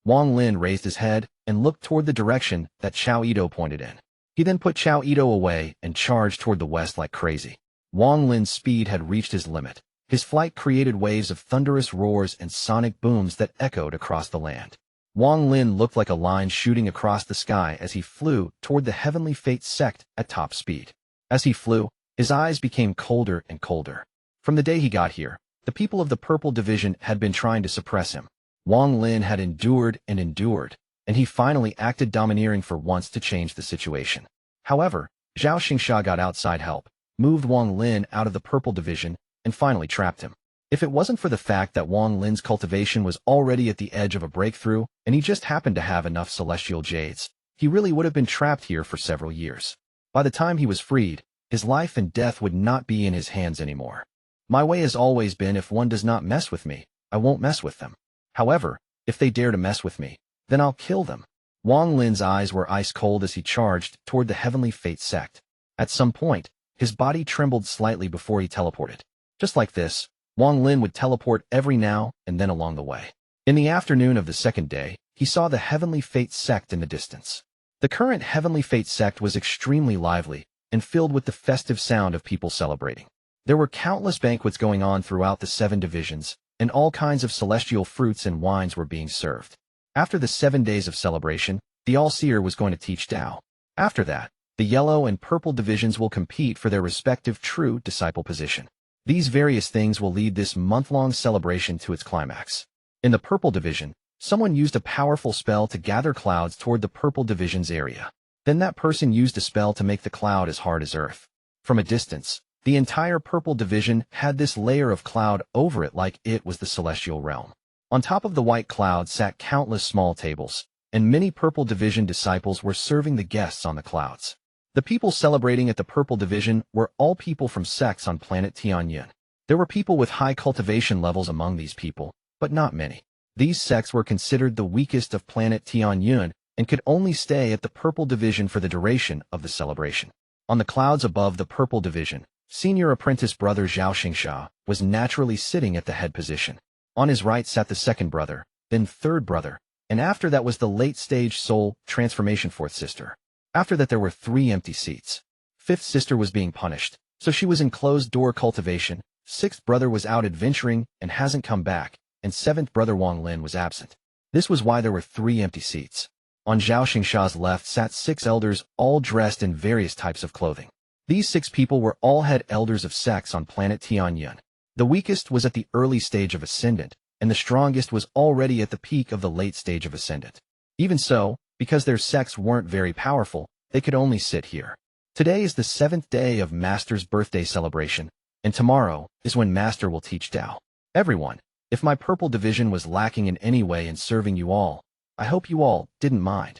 Wang Lin raised his head and looked toward the direction that Cao Yidou pointed in. He then put Cao Yidou away and charged toward the west like crazy. Wang Lin's speed had reached his limit. His flight created waves of thunderous roars and sonic booms that echoed across the land. Wang Lin looked like a line shooting across the sky as he flew toward the Heavenly Fate Sect at top speed. As he flew, his eyes became colder and colder. From the day he got here, the people of the Purple Division had been trying to suppress him. Wang Lin had endured and endured, and he finally acted domineering for once to change the situation. However, Zhao Xingsha got outside help, moved Wang Lin out of the Purple Division, and finally trapped him. If it wasn't for the fact that Wang Lin's cultivation was already at the edge of a breakthrough, and he just happened to have enough celestial jades, he really would have been trapped here for several years. By the time he was freed, his life and death would not be in his hands anymore. My way has always been, if one does not mess with me, I won't mess with them. However, if they dare to mess with me, then I'll kill them. Wang Lin's eyes were ice cold as he charged toward the Heavenly Fate Sect. At some point, his body trembled slightly before he teleported. Just like this, Wang Lin would teleport every now and then along the way. In the afternoon of the second day, he saw the Heavenly Fate Sect in the distance. The current Heavenly Fate Sect was extremely lively and filled with the festive sound of people celebrating. There were countless banquets going on throughout the 7 divisions, and all kinds of celestial fruits and wines were being served. After the 7 days of celebration, the All-Seer was going to teach Tao. After that, the yellow and purple divisions will compete for their respective true disciple position. These various things will lead this month-long celebration to its climax. In the purple division, someone used a powerful spell to gather clouds toward the purple division's area. Then that person used a spell to make the cloud as hard as earth. From a distance, the entire purple division had this layer of cloud over it like it was the celestial realm. On top of the white cloud sat countless small tables, and many purple division disciples were serving the guests on the clouds. The people celebrating at the purple division were all people from sects on planet Tianhou. There were people with high cultivation levels among these people, but not many. These sects were considered the weakest of planet Tianhou and could only stay at the purple division for the duration of the celebration. On the clouds above the purple division, senior apprentice brother Zhao Xingsha was naturally sitting at the head position. On his right sat the second brother, then third brother, and after that was the late-stage soul transformation fourth sister. After that there were 3 empty seats. Fifth sister was being punished, so she was in closed-door cultivation. Sixth brother was out adventuring and hasn't come back, and seventh brother Wang Lin was absent. This was why there were 3 empty seats. On Zhao Xingsha's left sat 6 elders, all dressed in various types of clothing. These 6 people were all head elders of sects on planet Tianhou. The weakest was at the early stage of ascendant, and the strongest was already at the peak of the late stage of ascendant. Even so, because their sects weren't very powerful, they could only sit here. Today is the 7th day of Master's birthday celebration, and tomorrow is when Master will teach Tao. Everyone, if my purple division was lacking in any way in serving you all, I hope you all didn't mind.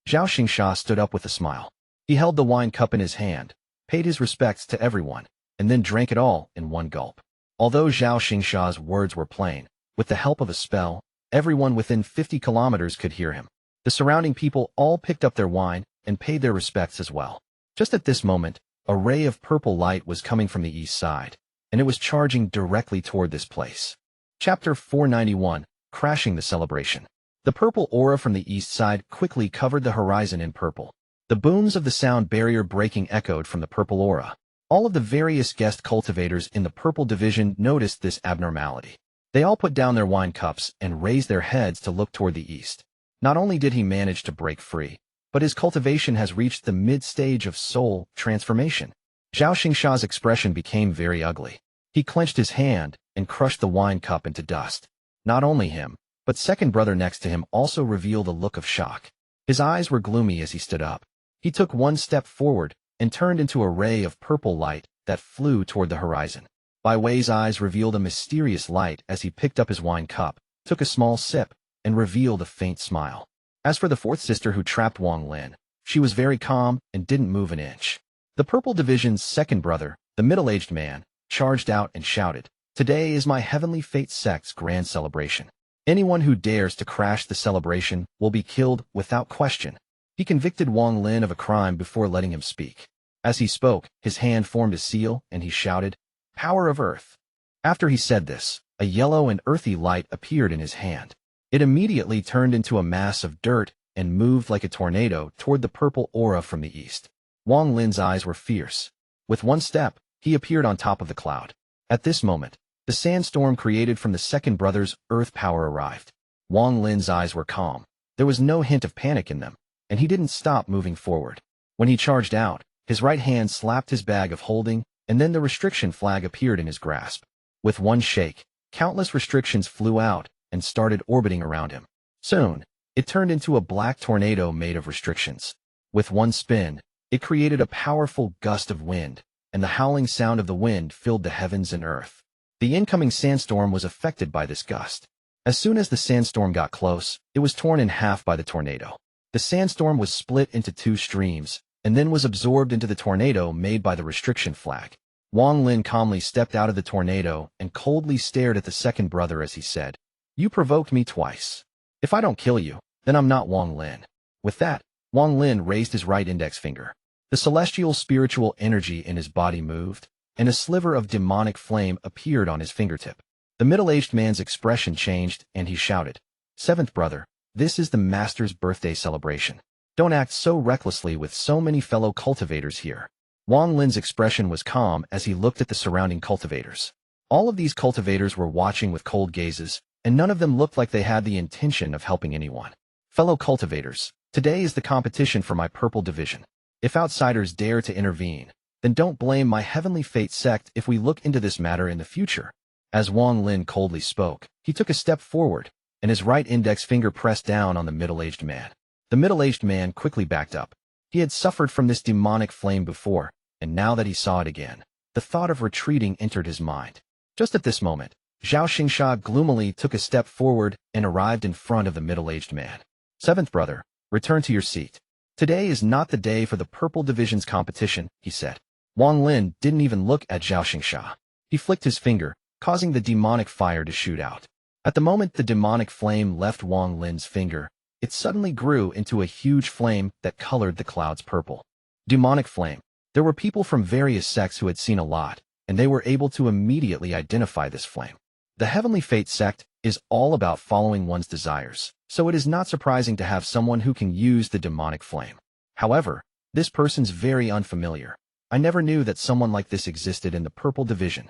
Zhao Xingsha stood up with a smile. He held the wine cup in his hand, paid his respects to everyone, and then drank it all in one gulp. Although Zhao Xingsha's words were plain, with the help of a spell, everyone within 50 kilometers could hear him. The surrounding people all picked up their wine and paid their respects as well. Just at this moment, a ray of purple light was coming from the east side, and it was charging directly toward this place. Chapter 491, Crashing the Celebration. The purple aura from the east side quickly covered the horizon in purple. The booms of the sound barrier breaking echoed from the purple aura. All of the various guest cultivators in the purple division noticed this abnormality. They all put down their wine cups and raised their heads to look toward the east. Not only did he manage to break free, but his cultivation has reached the mid-stage of soul transformation. Zhao Xingsha's expression became very ugly. He clenched his hand and crushed the wine cup into dust. Not only him, but second brother next to him also revealed a look of shock. His eyes were gloomy as he stood up. He took one step forward and turned into a ray of purple light that flew toward the horizon. Bai Wei's eyes revealed a mysterious light as he picked up his wine cup, took a small sip, and revealed a faint smile. As for the fourth sister who trapped Wang Lin, she was very calm and didn't move an inch. The Purple Division's second brother, the middle-aged man, charged out and shouted, "Today is my Heavenly Fate Sect's grand celebration. Anyone who dares to crash the celebration will be killed without question." He convicted Wang Lin of a crime before letting him speak. As he spoke, his hand formed a seal and he shouted, "Power of Earth." After he said this, a yellow and earthy light appeared in his hand. It immediately turned into a mass of dirt and moved like a tornado toward the purple aura from the east. Wang Lin's eyes were fierce. With one step, he appeared on top of the cloud. At this moment, the sandstorm created from the second brother's earth power arrived. Wang Lin's eyes were calm. There was no hint of panic in them, and he didn't stop moving forward. When he charged out, his right hand slapped his bag of holding, and then the restriction flag appeared in his grasp. With one shake, countless restrictions flew out and started orbiting around him. Soon, it turned into a black tornado made of restrictions. With one spin, it created a powerful gust of wind, and the howling sound of the wind filled the heavens and earth. The incoming sandstorm was affected by this gust. As soon as the sandstorm got close, it was torn in half by the tornado. The sandstorm was split into two streams, and then was absorbed into the tornado made by the restriction flag. Wang Lin calmly stepped out of the tornado and coldly stared at the second brother as he said, "You provoked me twice. If I don't kill you, then I'm not Wang Lin." With that, Wang Lin raised his right index finger. The celestial spiritual energy in his body moved, and a sliver of demonic flame appeared on his fingertip. The middle-aged man's expression changed, and he shouted, "Seventh brother, this is the master's birthday celebration. Don't act so recklessly with so many fellow cultivators here." Wang Lin's expression was calm as he looked at the surrounding cultivators. All of these cultivators were watching with cold gazes, and none of them looked like they had the intention of helping anyone. "Fellow cultivators, today is the competition for my purple division. If outsiders dare to intervene, then don't blame my Heavenly Fate Sect if we look into this matter in the future." As Wang Lin coldly spoke, he took a step forward, and his right index finger pressed down on the middle-aged man. The middle-aged man quickly backed up. He had suffered from this demonic flame before, and now that he saw it again, the thought of retreating entered his mind. Just at this moment, Zhao Xingsha gloomily took a step forward and arrived in front of the middle-aged man. "Seventh brother, return to your seat. Today is not the day for the Purple Division's competition," he said. Wang Lin didn't even look at Zhao Xingsha. He flicked his finger, causing the demonic fire to shoot out. At the moment the demonic flame left Wang Lin's finger, it suddenly grew into a huge flame that colored the clouds purple. Demonic flame. There were people from various sects who had seen a lot, and they were able to immediately identify this flame. The Heavenly Fate Sect is all about following one's desires, so it is not surprising to have someone who can use the demonic flame. However, this person's very unfamiliar. I never knew that someone like this existed in the Purple Division.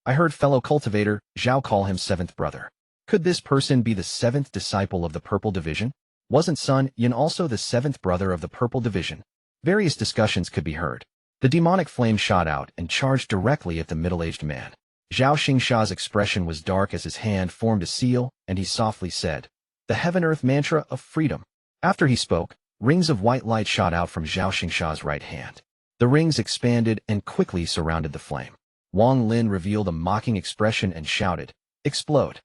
I heard fellow cultivator Zhao call him seventh brother. Could this person be the seventh disciple of the Purple Division? Wasn't Sun Yin also the seventh brother of the Purple Division? Various discussions could be heard. The demonic flame shot out and charged directly at the middle-aged man. Zhao Xingsha's expression was dark as his hand formed a seal, and he softly said, "The Heaven-Earth Mantra of Freedom." After he spoke, rings of white light shot out from Zhao Xingsha's right hand. The rings expanded and quickly surrounded the flame. Wang Lin revealed a mocking expression and shouted, "Explode."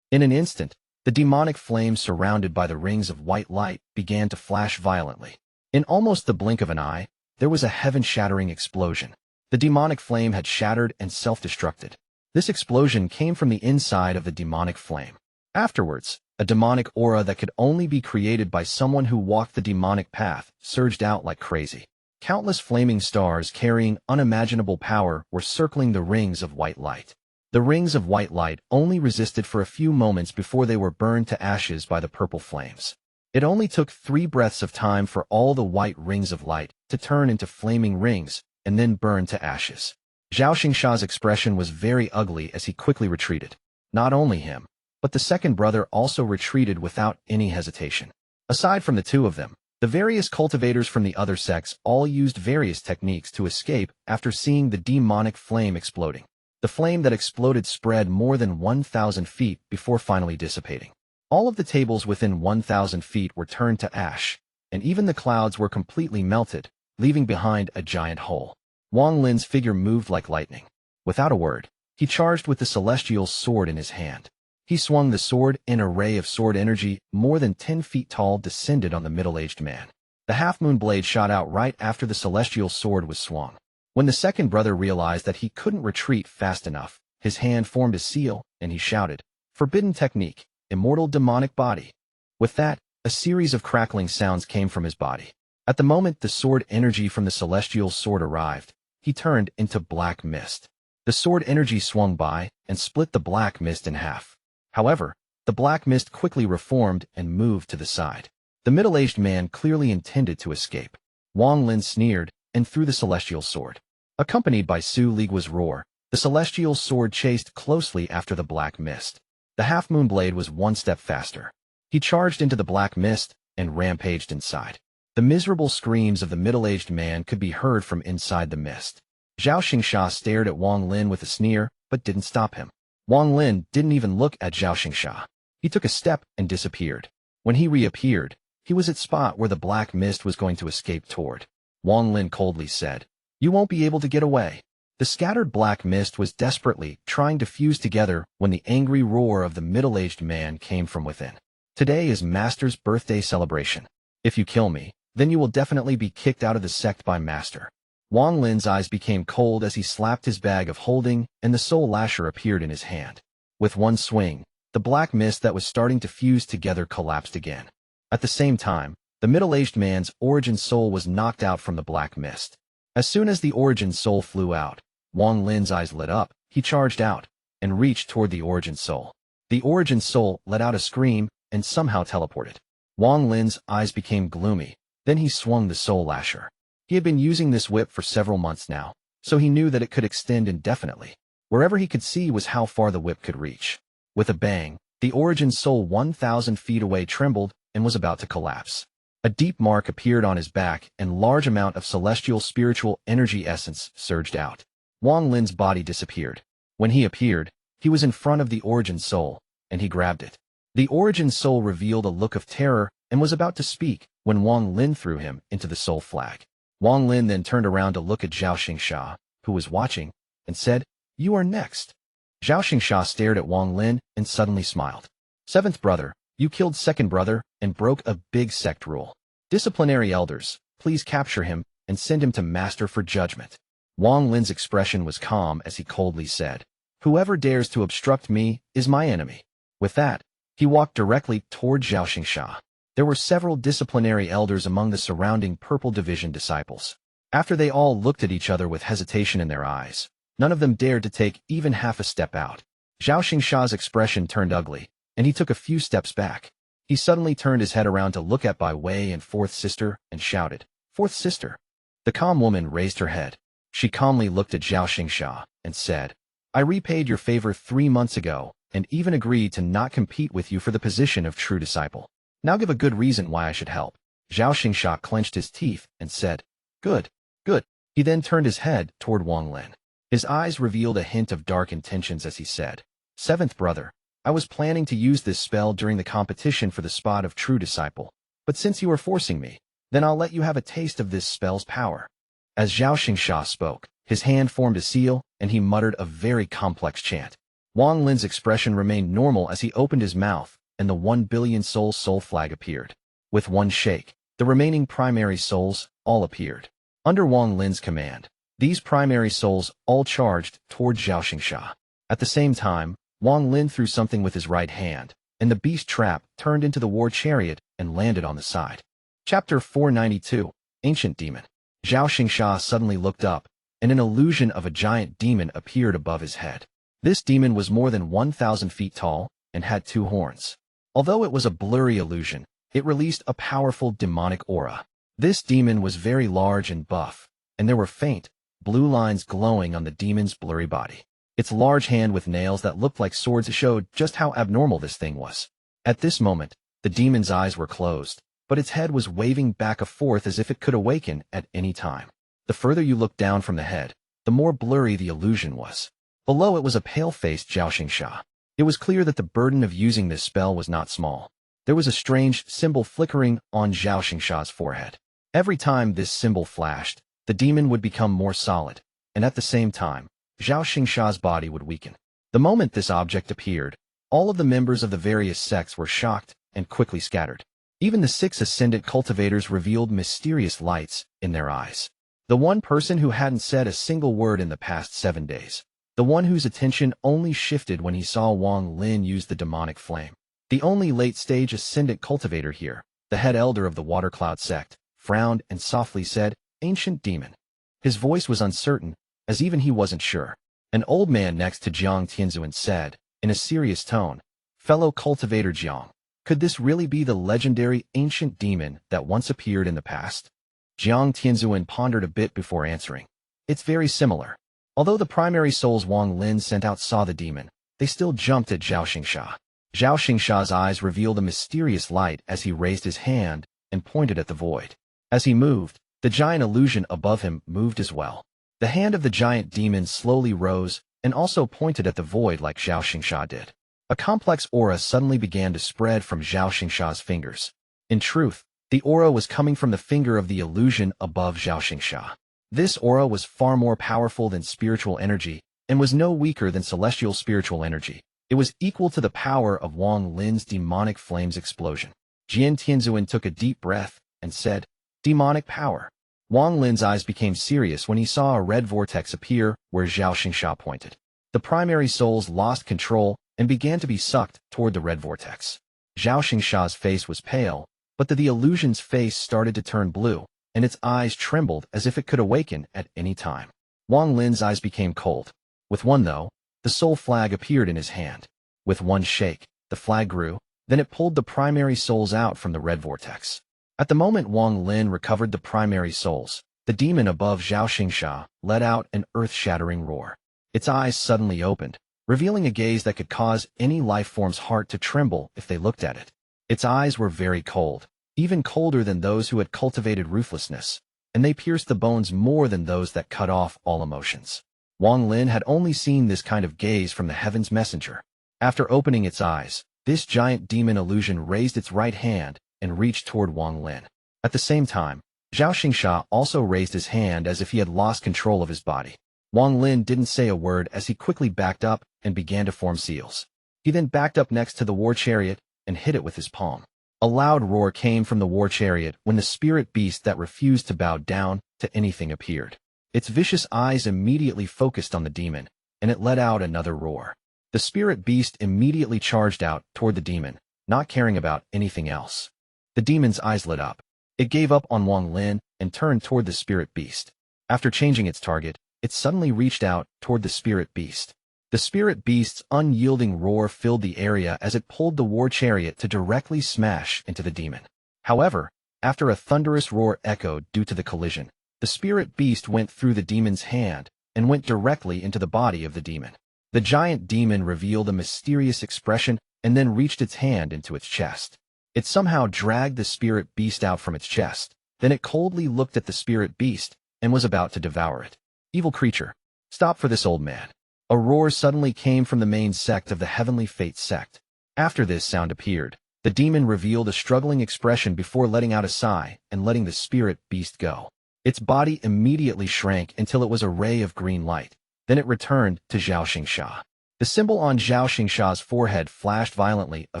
In an instant, the demonic flame surrounded by the rings of white light began to flash violently. In almost the blink of an eye, there was a heaven-shattering explosion. The demonic flame had shattered and self-destructed. This explosion came from the inside of the demonic flame. Afterwards, a demonic aura that could only be created by someone who walked the demonic path surged out like crazy. Countless flaming stars carrying unimaginable power were circling the rings of white light. The rings of white light only resisted for a few moments before they were burned to ashes by the purple flames. It only took 3 breaths of time for all the white rings of light to turn into flaming rings and then burn to ashes. Zhao Xingsha's expression was very ugly as he quickly retreated. Not only him, but the second brother also retreated without any hesitation. Aside from the two of them, The various cultivators from the other sects all used various techniques to escape after seeing the demonic flame exploding. The flame that exploded spread more than 1,000 feet before finally dissipating. All of the tables within 1,000 feet were turned to ash, and even the clouds were completely melted, leaving behind a giant hole. Wang Lin's figure moved like lightning. Without a word, he charged with the celestial sword in his hand. He swung the sword, an array of sword energy more than 10 feet tall descended on the middle-aged man. The half-moon blade shot out right after the celestial sword was swung. When the second brother realized that he couldn't retreat fast enough, his hand formed a seal, and he shouted, "Forbidden technique, immortal demonic body." With that, a series of crackling sounds came from his body. At the moment the sword energy from the celestial sword arrived, he turned into black mist. The sword energy swung by and split the black mist in half. However, the black mist quickly reformed and moved to the side. The middle-aged man clearly intended to escape. Wang Lin sneered and threw the celestial sword. Accompanied by Su Ligua's roar, the celestial sword chased closely after the black mist. The half-moon blade was one step faster. He charged into the black mist and rampaged inside. The miserable screams of the middle-aged man could be heard from inside the mist. Zhao Xingsha stared at Wang Lin with a sneer, but didn't stop him. Wang Lin didn't even look at Zhao Xingsha. He took a step and disappeared. When he reappeared, he was at spot where the black mist was going to escape toward. Wang Lin coldly said, "You won't be able to get away." The scattered black mist was desperately trying to fuse together when the angry roar of the middle-aged man came from within. "Today is Master's birthday celebration. If you kill me, then you will definitely be kicked out of the sect by Master." Wang Lin's eyes became cold as he slapped his bag of holding, and the soul lasher appeared in his hand. With one swing, the black mist that was starting to fuse together collapsed again. At the same time, the middle-aged man's origin soul was knocked out from the black mist. As soon as the origin soul flew out, Wang Lin's eyes lit up. He charged out and reached toward the origin soul. The origin soul let out a scream and somehow teleported. Wang Lin's eyes became gloomy. Then he swung the soul lasher. He had been using this whip for several months now, so he knew that it could extend indefinitely. Wherever he could see was how far the whip could reach. With a bang, the origin soul 1,000 feet away trembled and was about to collapse. A deep mark appeared on his back and large amount of celestial spiritual energy essence surged out. Wang Lin's body disappeared. When he appeared, he was in front of the origin soul, and he grabbed it. The origin soul revealed a look of terror and was about to speak when Wang Lin threw him into the soul flag. Wang Lin then turned around to look at Zhao Xingsha, who was watching, and said, "You are next." Zhao Xingsha stared at Wang Lin and suddenly smiled. "Seventh brother, you killed second brother and broke a big sect rule. Disciplinary elders, please capture him and send him to Master for judgment." Wang Lin's expression was calm as he coldly said, "Whoever dares to obstruct me is my enemy." With that, he walked directly toward Zhao Xingsha. There were several disciplinary elders among the surrounding Purple Division disciples. After they all looked at each other with hesitation in their eyes, none of them dared to take even half a step out. Zhao Xingsha's expression turned ugly, and he took a few steps back. He suddenly turned his head around to look at Bai Wei and fourth sister and shouted, "Fourth sister." The calm woman raised her head. She calmly looked at Zhao Xingsha and said, "I repaid your favor 3 months ago and even agreed to not compete with you for the position of true disciple. Now give a good reason why I should help." Zhao Xingsha clenched his teeth and said, "Good, good." He then turned his head toward Wang Lin. His eyes revealed a hint of dark intentions as he said, "Seventh brother, I was planning to use this spell during the competition for the spot of true disciple, but since you are forcing me, then I'll let you have a taste of this spell's power." As Zhao Xingsha spoke, his hand formed a seal, and he muttered a very complex chant. Wang Lin's expression remained normal as he opened his mouth, and the 1 billion soul flag appeared. With one shake, the remaining primary souls all appeared. Under Wang Lin's command, these primary souls all charged toward Zhao Xingsha. At the same time, Wang Lin threw something with his right hand, and the beast trap turned into the war chariot and landed on the side. Chapter 492, Ancient Demon. Zhao Xingsha suddenly looked up, and an illusion of a giant demon appeared above his head. This demon was more than 1,000 feet tall and had 2 horns. Although it was a blurry illusion, it released a powerful demonic aura. This demon was very large and buff, and there were faint, blue lines glowing on the demon's blurry body. Its large hand with nails that looked like swords showed just how abnormal this thing was. At this moment, the demon's eyes were closed, but its head was waving back and forth as if it could awaken at any time. The further you looked down from the head, the more blurry the illusion was. Below it was a pale-faced Zhaoxingsha. It was clear that the burden of using this spell was not small. There was a strange symbol flickering on Zhaoxingsha's forehead. Every time this symbol flashed, the demon would become more solid, and at the same time, Zhaoxingsha's body would weaken. The moment this object appeared, all of the members of the various sects were shocked and quickly scattered. Even the 6 ascendant cultivators revealed mysterious lights in their eyes. The one person who hadn't said a single word in the past 7 days. The one whose attention only shifted when he saw Wang Lin use the demonic flame. The only late-stage ascendant cultivator here, the head elder of the Water Cloud sect, frowned and softly said, "Ancient demon." His voice was uncertain, as even he wasn't sure. An old man next to Jiang Tianzuan said, in a serious tone, "Fellow cultivator Jiang, could this really be the legendary ancient demon that once appeared in the past?" Jiang Tianzuan pondered a bit before answering. "It's very similar." Although the primary souls Wang Lin sent out saw the demon, they still jumped at Zhaoxingsha. Zhaoxingsha's eyes revealed a mysterious light as he raised his hand and pointed at the void. As he moved, the giant illusion above him moved as well. The hand of the giant demon slowly rose and also pointed at the void like Zhaoxingsha did. A complex aura suddenly began to spread from Zhaoxingsha's fingers. In truth, the aura was coming from the finger of the illusion above Zhaoxingsha. This aura was far more powerful than spiritual energy and was no weaker than celestial spiritual energy. It was equal to the power of Wang Lin's demonic flames explosion. Jian Tianzuan took a deep breath and said, "Demonic power." Wang Lin's eyes became serious when he saw a red vortex appear where Zhaoxingsha pointed. The primary souls lost control and began to be sucked toward the red vortex. Zhaoxingsha's face was pale, but the illusion's face started to turn blue, and its eyes trembled as if it could awaken at any time. Wang Lin's eyes became cold. With one though, the soul flag appeared in his hand. With one shake, the flag grew, then it pulled the primary souls out from the red vortex. At the moment Wang Lin recovered the primary souls, the demon above Zhaoxingsha let out an earth-shattering roar. Its eyes suddenly opened, revealing a gaze that could cause any life form's heart to tremble if they looked at it. Its eyes were very cold, even colder than those who had cultivated ruthlessness, and they pierced the bones more than those that cut off all emotions. Wang Lin had only seen this kind of gaze from the heaven's messenger. After opening its eyes, this giant demon illusion raised its right hand and reached toward Wang Lin. At the same time, Zhaoxingsha also raised his hand as if he had lost control of his body. Wang Lin didn't say a word as he quickly backed up and began to form seals. He then backed up next to the war chariot and hit it with his palm. A loud roar came from the war chariot when the spirit beast that refused to bow down to anything appeared. Its vicious eyes immediately focused on the demon, and it let out another roar. The spirit beast immediately charged out toward the demon, not caring about anything else. The demon's eyes lit up. It gave up on Wang Lin and turned toward the spirit beast. After changing its target, it suddenly reached out toward the spirit beast. The spirit beast's unyielding roar filled the area as it pulled the war chariot to directly smash into the demon. However, after a thunderous roar echoed due to the collision, the spirit beast went through the demon's hand and went directly into the body of the demon. The giant demon revealed a mysterious expression and then reached its hand into its chest. It somehow dragged the spirit beast out from its chest. Then it coldly looked at the spirit beast and was about to devour it. "Evil creature, stop for this old man." A roar suddenly came from the main sect of the Heavenly Fate sect. After this sound appeared, the demon revealed a struggling expression before letting out a sigh and letting the spirit beast go. Its body immediately shrank until it was a ray of green light. Then it returned to Zhaoxingsha. The symbol on Zhaoxingsha's forehead flashed violently a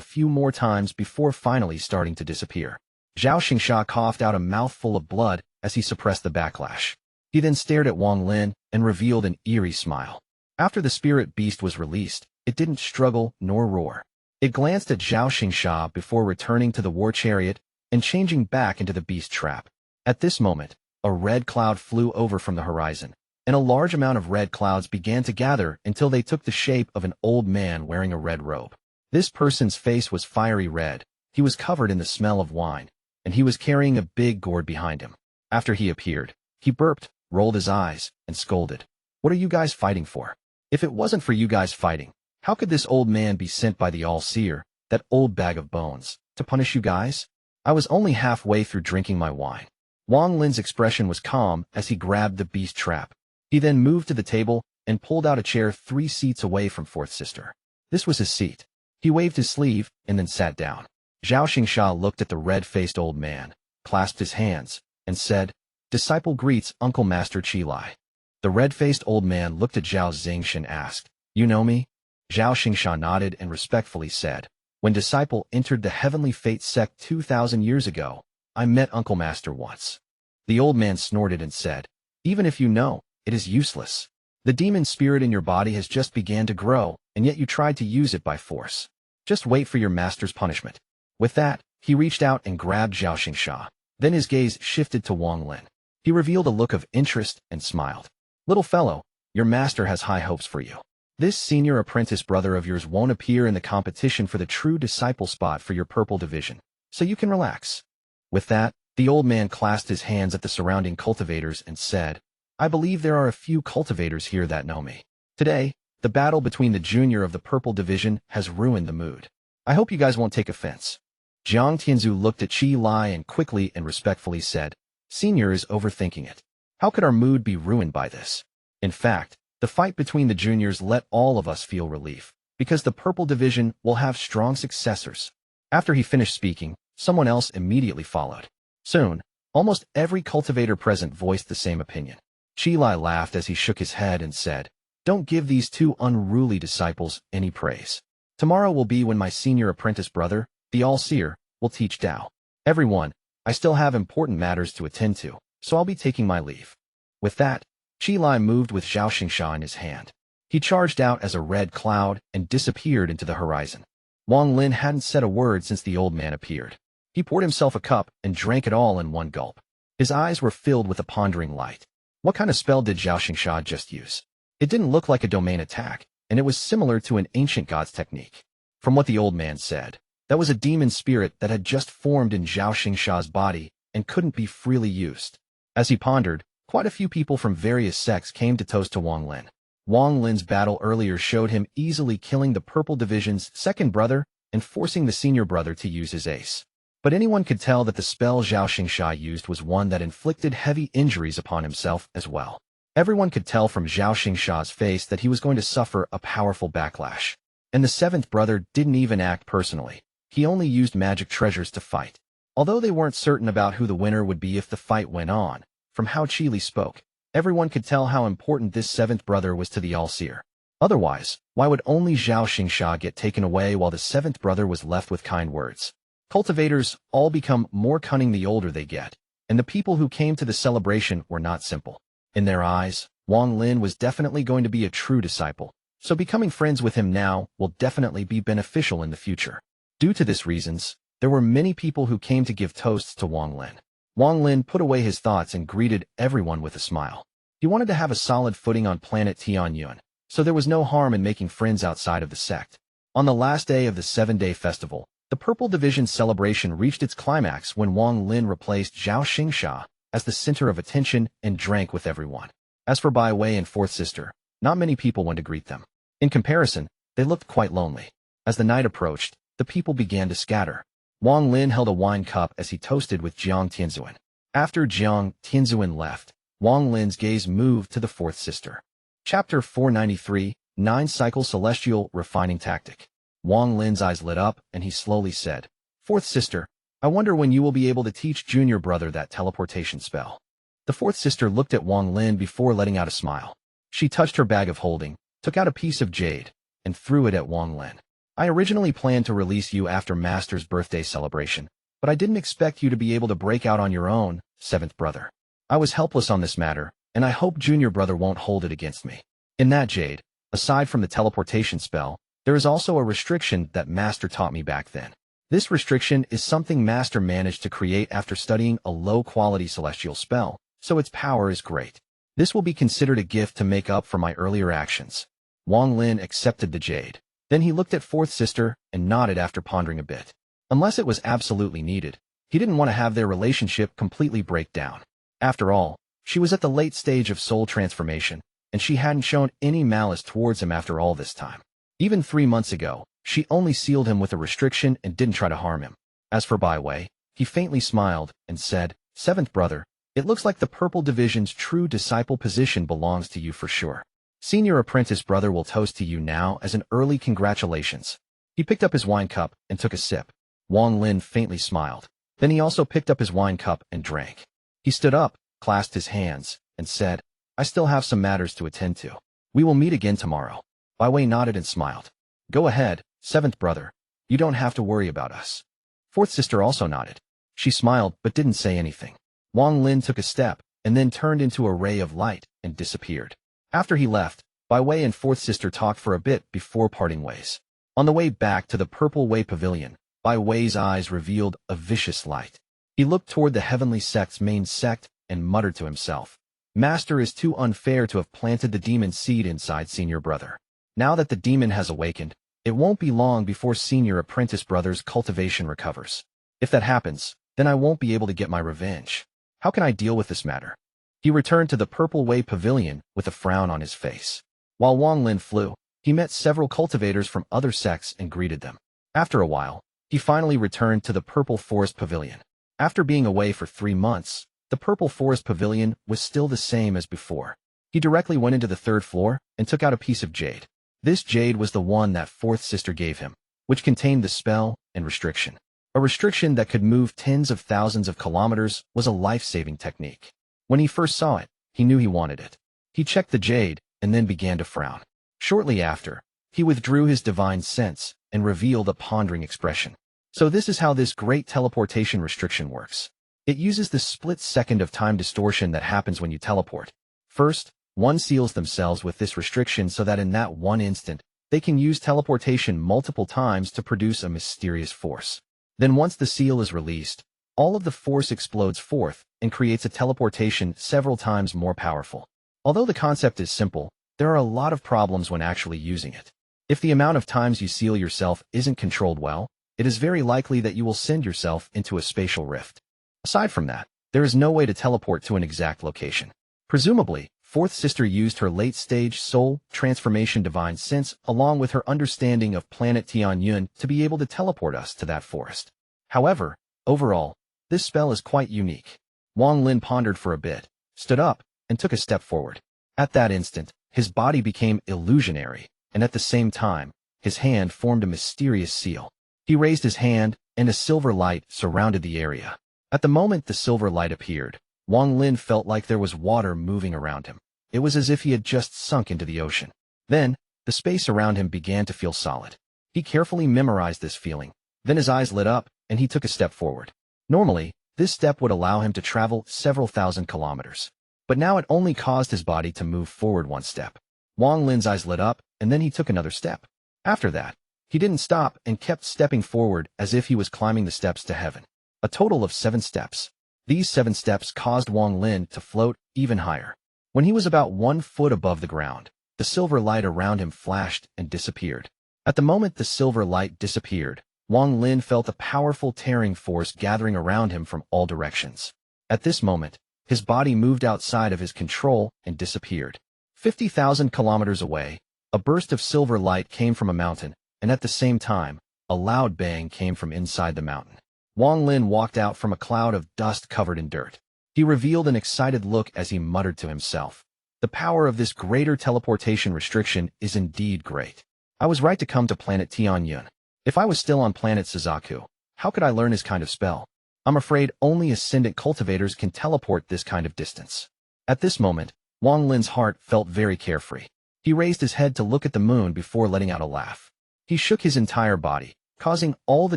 few more times before finally starting to disappear. Zhaoxingsha coughed out a mouthful of blood as he suppressed the backlash. He then stared at Wang Lin and revealed an eerie smile. After the spirit beast was released, it didn't struggle nor roar. It glanced at Zhaoxingsha before returning to the war chariot and changing back into the beast trap. At this moment, a red cloud flew over from the horizon, and a large amount of red clouds began to gather until they took the shape of an old man wearing a red robe. This person's face was fiery red, he was covered in the smell of wine, and he was carrying a big gourd behind him. After he appeared, he burped, rolled his eyes, and scolded. "What are you guys fighting for? If it wasn't for you guys fighting, how could this old man be sent by the All-Seer, that old bag of bones, to punish you guys?" I was only halfway through drinking my wine. Wang Lin's expression was calm as he grabbed the beast trap. He then moved to the table and pulled out a chair 3 seats away from fourth sister. This was his seat. He waved his sleeve and then sat down. Zhao Xingsha looked at the red-faced old man, clasped his hands, and said, "Disciple greets Uncle Master Qi Lai." The red-faced old man looked at Zhao Xingshi and asked, "You know me?" Zhao Xingsha nodded and respectfully said, "When Disciple entered the Heavenly Fate Sect 2,000 years ago, I met Uncle Master once." The old man snorted and said, "Even if you know, it is useless. The demon spirit in your body has just began to grow, and yet you tried to use it by force. Just wait for your master's punishment." With that, he reached out and grabbed Zhao Xingsha. Then his gaze shifted to Wang Lin. He revealed a look of interest and smiled. "Little fellow, your master has high hopes for you. This senior apprentice brother of yours won't appear in the competition for the true disciple spot for your purple division, so you can relax." With that, the old man clasped his hands at the surrounding cultivators and said, "I believe there are a few cultivators here that know me. Today, the battle between the junior of the purple division has ruined the mood. I hope you guys won't take offense." Jiang Tianzu looked at Qi Lai and quickly and respectfully said, "Senior is overthinking it. How could our mood be ruined by this? In fact, the fight between the juniors let all of us feel relief, because the purple division will have strong successors." After he finished speaking, someone else immediately followed. Soon, almost every cultivator present voiced the same opinion. Qi Lai laughed as he shook his head and said, "Don't give these 2 unruly disciples any praise. Tomorrow will be when my senior apprentice brother, the All-Seer, will teach Tao. Everyone, I still have important matters to attend to, so I'll be taking my leave." With that, Qi Lai moved with Zhao Xingsha in his hand. He charged out as a red cloud and disappeared into the horizon. Wang Lin hadn't said a word since the old man appeared. He poured himself a cup and drank it all in one gulp. His eyes were filled with a pondering light. What kind of spell did Zhao Xingsha just use? It didn't look like a domain attack, and it was similar to an ancient god's technique. From what the old man said, that was a demon spirit that had just formed in Zhao Xingsha's body and couldn't be freely used. As he pondered, quite a few people from various sects came to toast to Wang Lin. Wang Lin's battle earlier showed him easily killing the purple division's second brother and forcing the senior brother to use his ace. But anyone could tell that the spell Zhao Xingsha used was one that inflicted heavy injuries upon himself as well. Everyone could tell from Zhao Xingsha's face that he was going to suffer a powerful backlash. And the 7th brother didn't even act personally. He only used magic treasures to fight. Although they weren't certain about who the winner would be if the fight went on, from how Qi Li spoke, everyone could tell how important this 7th brother was to the All-Seer. Otherwise, why would only Zhao Xingsha get taken away while the 7th brother was left with kind words? Cultivators all become more cunning the older they get, and the people who came to the celebration were not simple. In their eyes, Wang Lin was definitely going to be a true disciple, so becoming friends with him now will definitely be beneficial in the future. Due to this reasons, there were many people who came to give toasts to Wang Lin. Wang Lin put away his thoughts and greeted everyone with a smile. He wanted to have a solid footing on planet Tianhou, so there was no harm in making friends outside of the sect. On the last day of the 7-day festival, the Purple Division celebration reached its climax when Wang Lin replaced Zhao Xingsha as the center of attention and drank with everyone. As for Bai Wei and fourth sister, not many people went to greet them. In comparison, they looked quite lonely. As the night approached, the people began to scatter. Wang Lin held a wine cup as he toasted with Jiang Tianzuan. After Jiang Tianzuan left, Wang Lin's gaze moved to the fourth sister. Chapter 493, 9-Cycle Celestial Refining Tactic. Wang Lin's eyes lit up, and he slowly said, "Fourth sister, I wonder when you will be able to teach junior brother that teleportation spell." The fourth sister looked at Wang Lin before letting out a smile. She touched her bag of holding, took out a piece of jade, and threw it at Wang Lin. "I originally planned to release you after Master's birthday celebration, but I didn't expect you to be able to break out on your own, seventh brother. I was helpless on this matter, and I hope junior brother won't hold it against me. In that jade, aside from the teleportation spell, there is also a restriction that Master taught me back then. This restriction is something Master managed to create after studying a low-quality celestial spell, so its power is great. This will be considered a gift to make up for my earlier actions." Wang Lin accepted the jade. Then he looked at fourth sister and nodded after pondering a bit. Unless it was absolutely needed, he didn't want to have their relationship completely break down. After all, she was at the late stage of soul transformation, and she hadn't shown any malice towards him after all this time. Even 3 months ago, she only sealed him with a restriction and didn't try to harm him. As for Bai Wei, He faintly smiled and said, "Seventh brother, it looks like the Purple Division's true disciple position belongs to you for sure. Senior apprentice brother will toast to you now as an early congratulations." He picked up his wine cup and took a sip. Wang Lin faintly smiled. Then he also picked up his wine cup and drank. He stood up, clasped his hands, and said, "I still have some matters to attend to. We will meet again tomorrow." Bai Wei nodded and smiled. "Go ahead, seventh brother. You don't have to worry about us." Fourth sister also nodded. She smiled but didn't say anything. Wang Lin took a step and then turned into a ray of light and disappeared. After he left, Bai Wei and fourth sister talked for a bit before parting ways. On the way back to the Purple Wei Pavilion, Bai Wei's eyes revealed a vicious light. He looked toward the Heavenly Sect's main sect and muttered to himself, "Master is too unfair to have planted the demon seed inside senior brother. Now that the demon has awakened, it won't be long before senior apprentice brother's cultivation recovers. If that happens, then I won't be able to get my revenge. How can I deal with this matter?" He returned to the Purple Wei Pavilion with a frown on his face. While Wang Lin flew, he met several cultivators from other sects and greeted them. After a while, he finally returned to the Purple Forest Pavilion. After being away for 3 months, the Purple Forest Pavilion was still the same as before. He directly went into the 3rd floor and took out a piece of jade. This jade was the one that fourth sister gave him, which contained the spell and restriction. A restriction that could move tens of thousands of kilometers was a life-saving technique. When he first saw it, he knew he wanted it. He checked the jade and then began to frown. Shortly after, he withdrew his divine sense and revealed a pondering expression. So this is how this great teleportation restriction works. It uses the split second of time distortion that happens when you teleport. First, one seals themselves with this restriction so that in that one instant, they can use teleportation multiple times to produce a mysterious force. Then once the seal is released, all of the force explodes forth and creates a teleportation several times more powerful. Although the concept is simple, there are a lot of problems when actually using it. If the amount of times you seal yourself isn't controlled well, it is very likely that you will send yourself into a spatial rift. Aside from that, there is no way to teleport to an exact location. Presumably, fourth sister used her late-stage soul transformation divine sense along with her understanding of planet Tianhou to be able to teleport us to that forest. However, overall, this spell is quite unique. Wang Lin pondered for a bit, stood up, and took a step forward. At that instant, his body became illusionary, and at the same time, his hand formed a mysterious seal. He raised his hand, and a silver light surrounded the area. At the moment the silver light appeared, Wang Lin felt like there was water moving around him. It was as if he had just sunk into the ocean. Then, the space around him began to feel solid. He carefully memorized this feeling. Then his eyes lit up, and he took a step forward. Normally, this step would allow him to travel several thousand kilometers. But now it only caused his body to move forward 1 step. Wang Lin's eyes lit up, and then he took another step. After that, he didn't stop and kept stepping forward as if he was climbing the steps to heaven. A total of 7 steps. These 7 steps caused Wang Lin to float even higher. When he was about 1 foot above the ground, the silver light around him flashed and disappeared. At the moment the silver light disappeared, Wang Lin felt a powerful tearing force gathering around him from all directions. At this moment, his body moved outside of his control and disappeared. 50,000 kilometers away, a burst of silver light came from a mountain, and at the same time, a loud bang came from inside the mountain. Wang Lin walked out from a cloud of dust covered in dirt. He revealed an excited look as he muttered to himself. The power of this greater teleportation restriction is indeed great. I was right to come to planet Tianhou. If I was still on planet Suzaku, how could I learn his kind of spell? I'm afraid only ascendant cultivators can teleport this kind of distance. At this moment, Wang Lin's heart felt very carefree. He raised his head to look at the moon before letting out a laugh. He shook his entire body, causing all the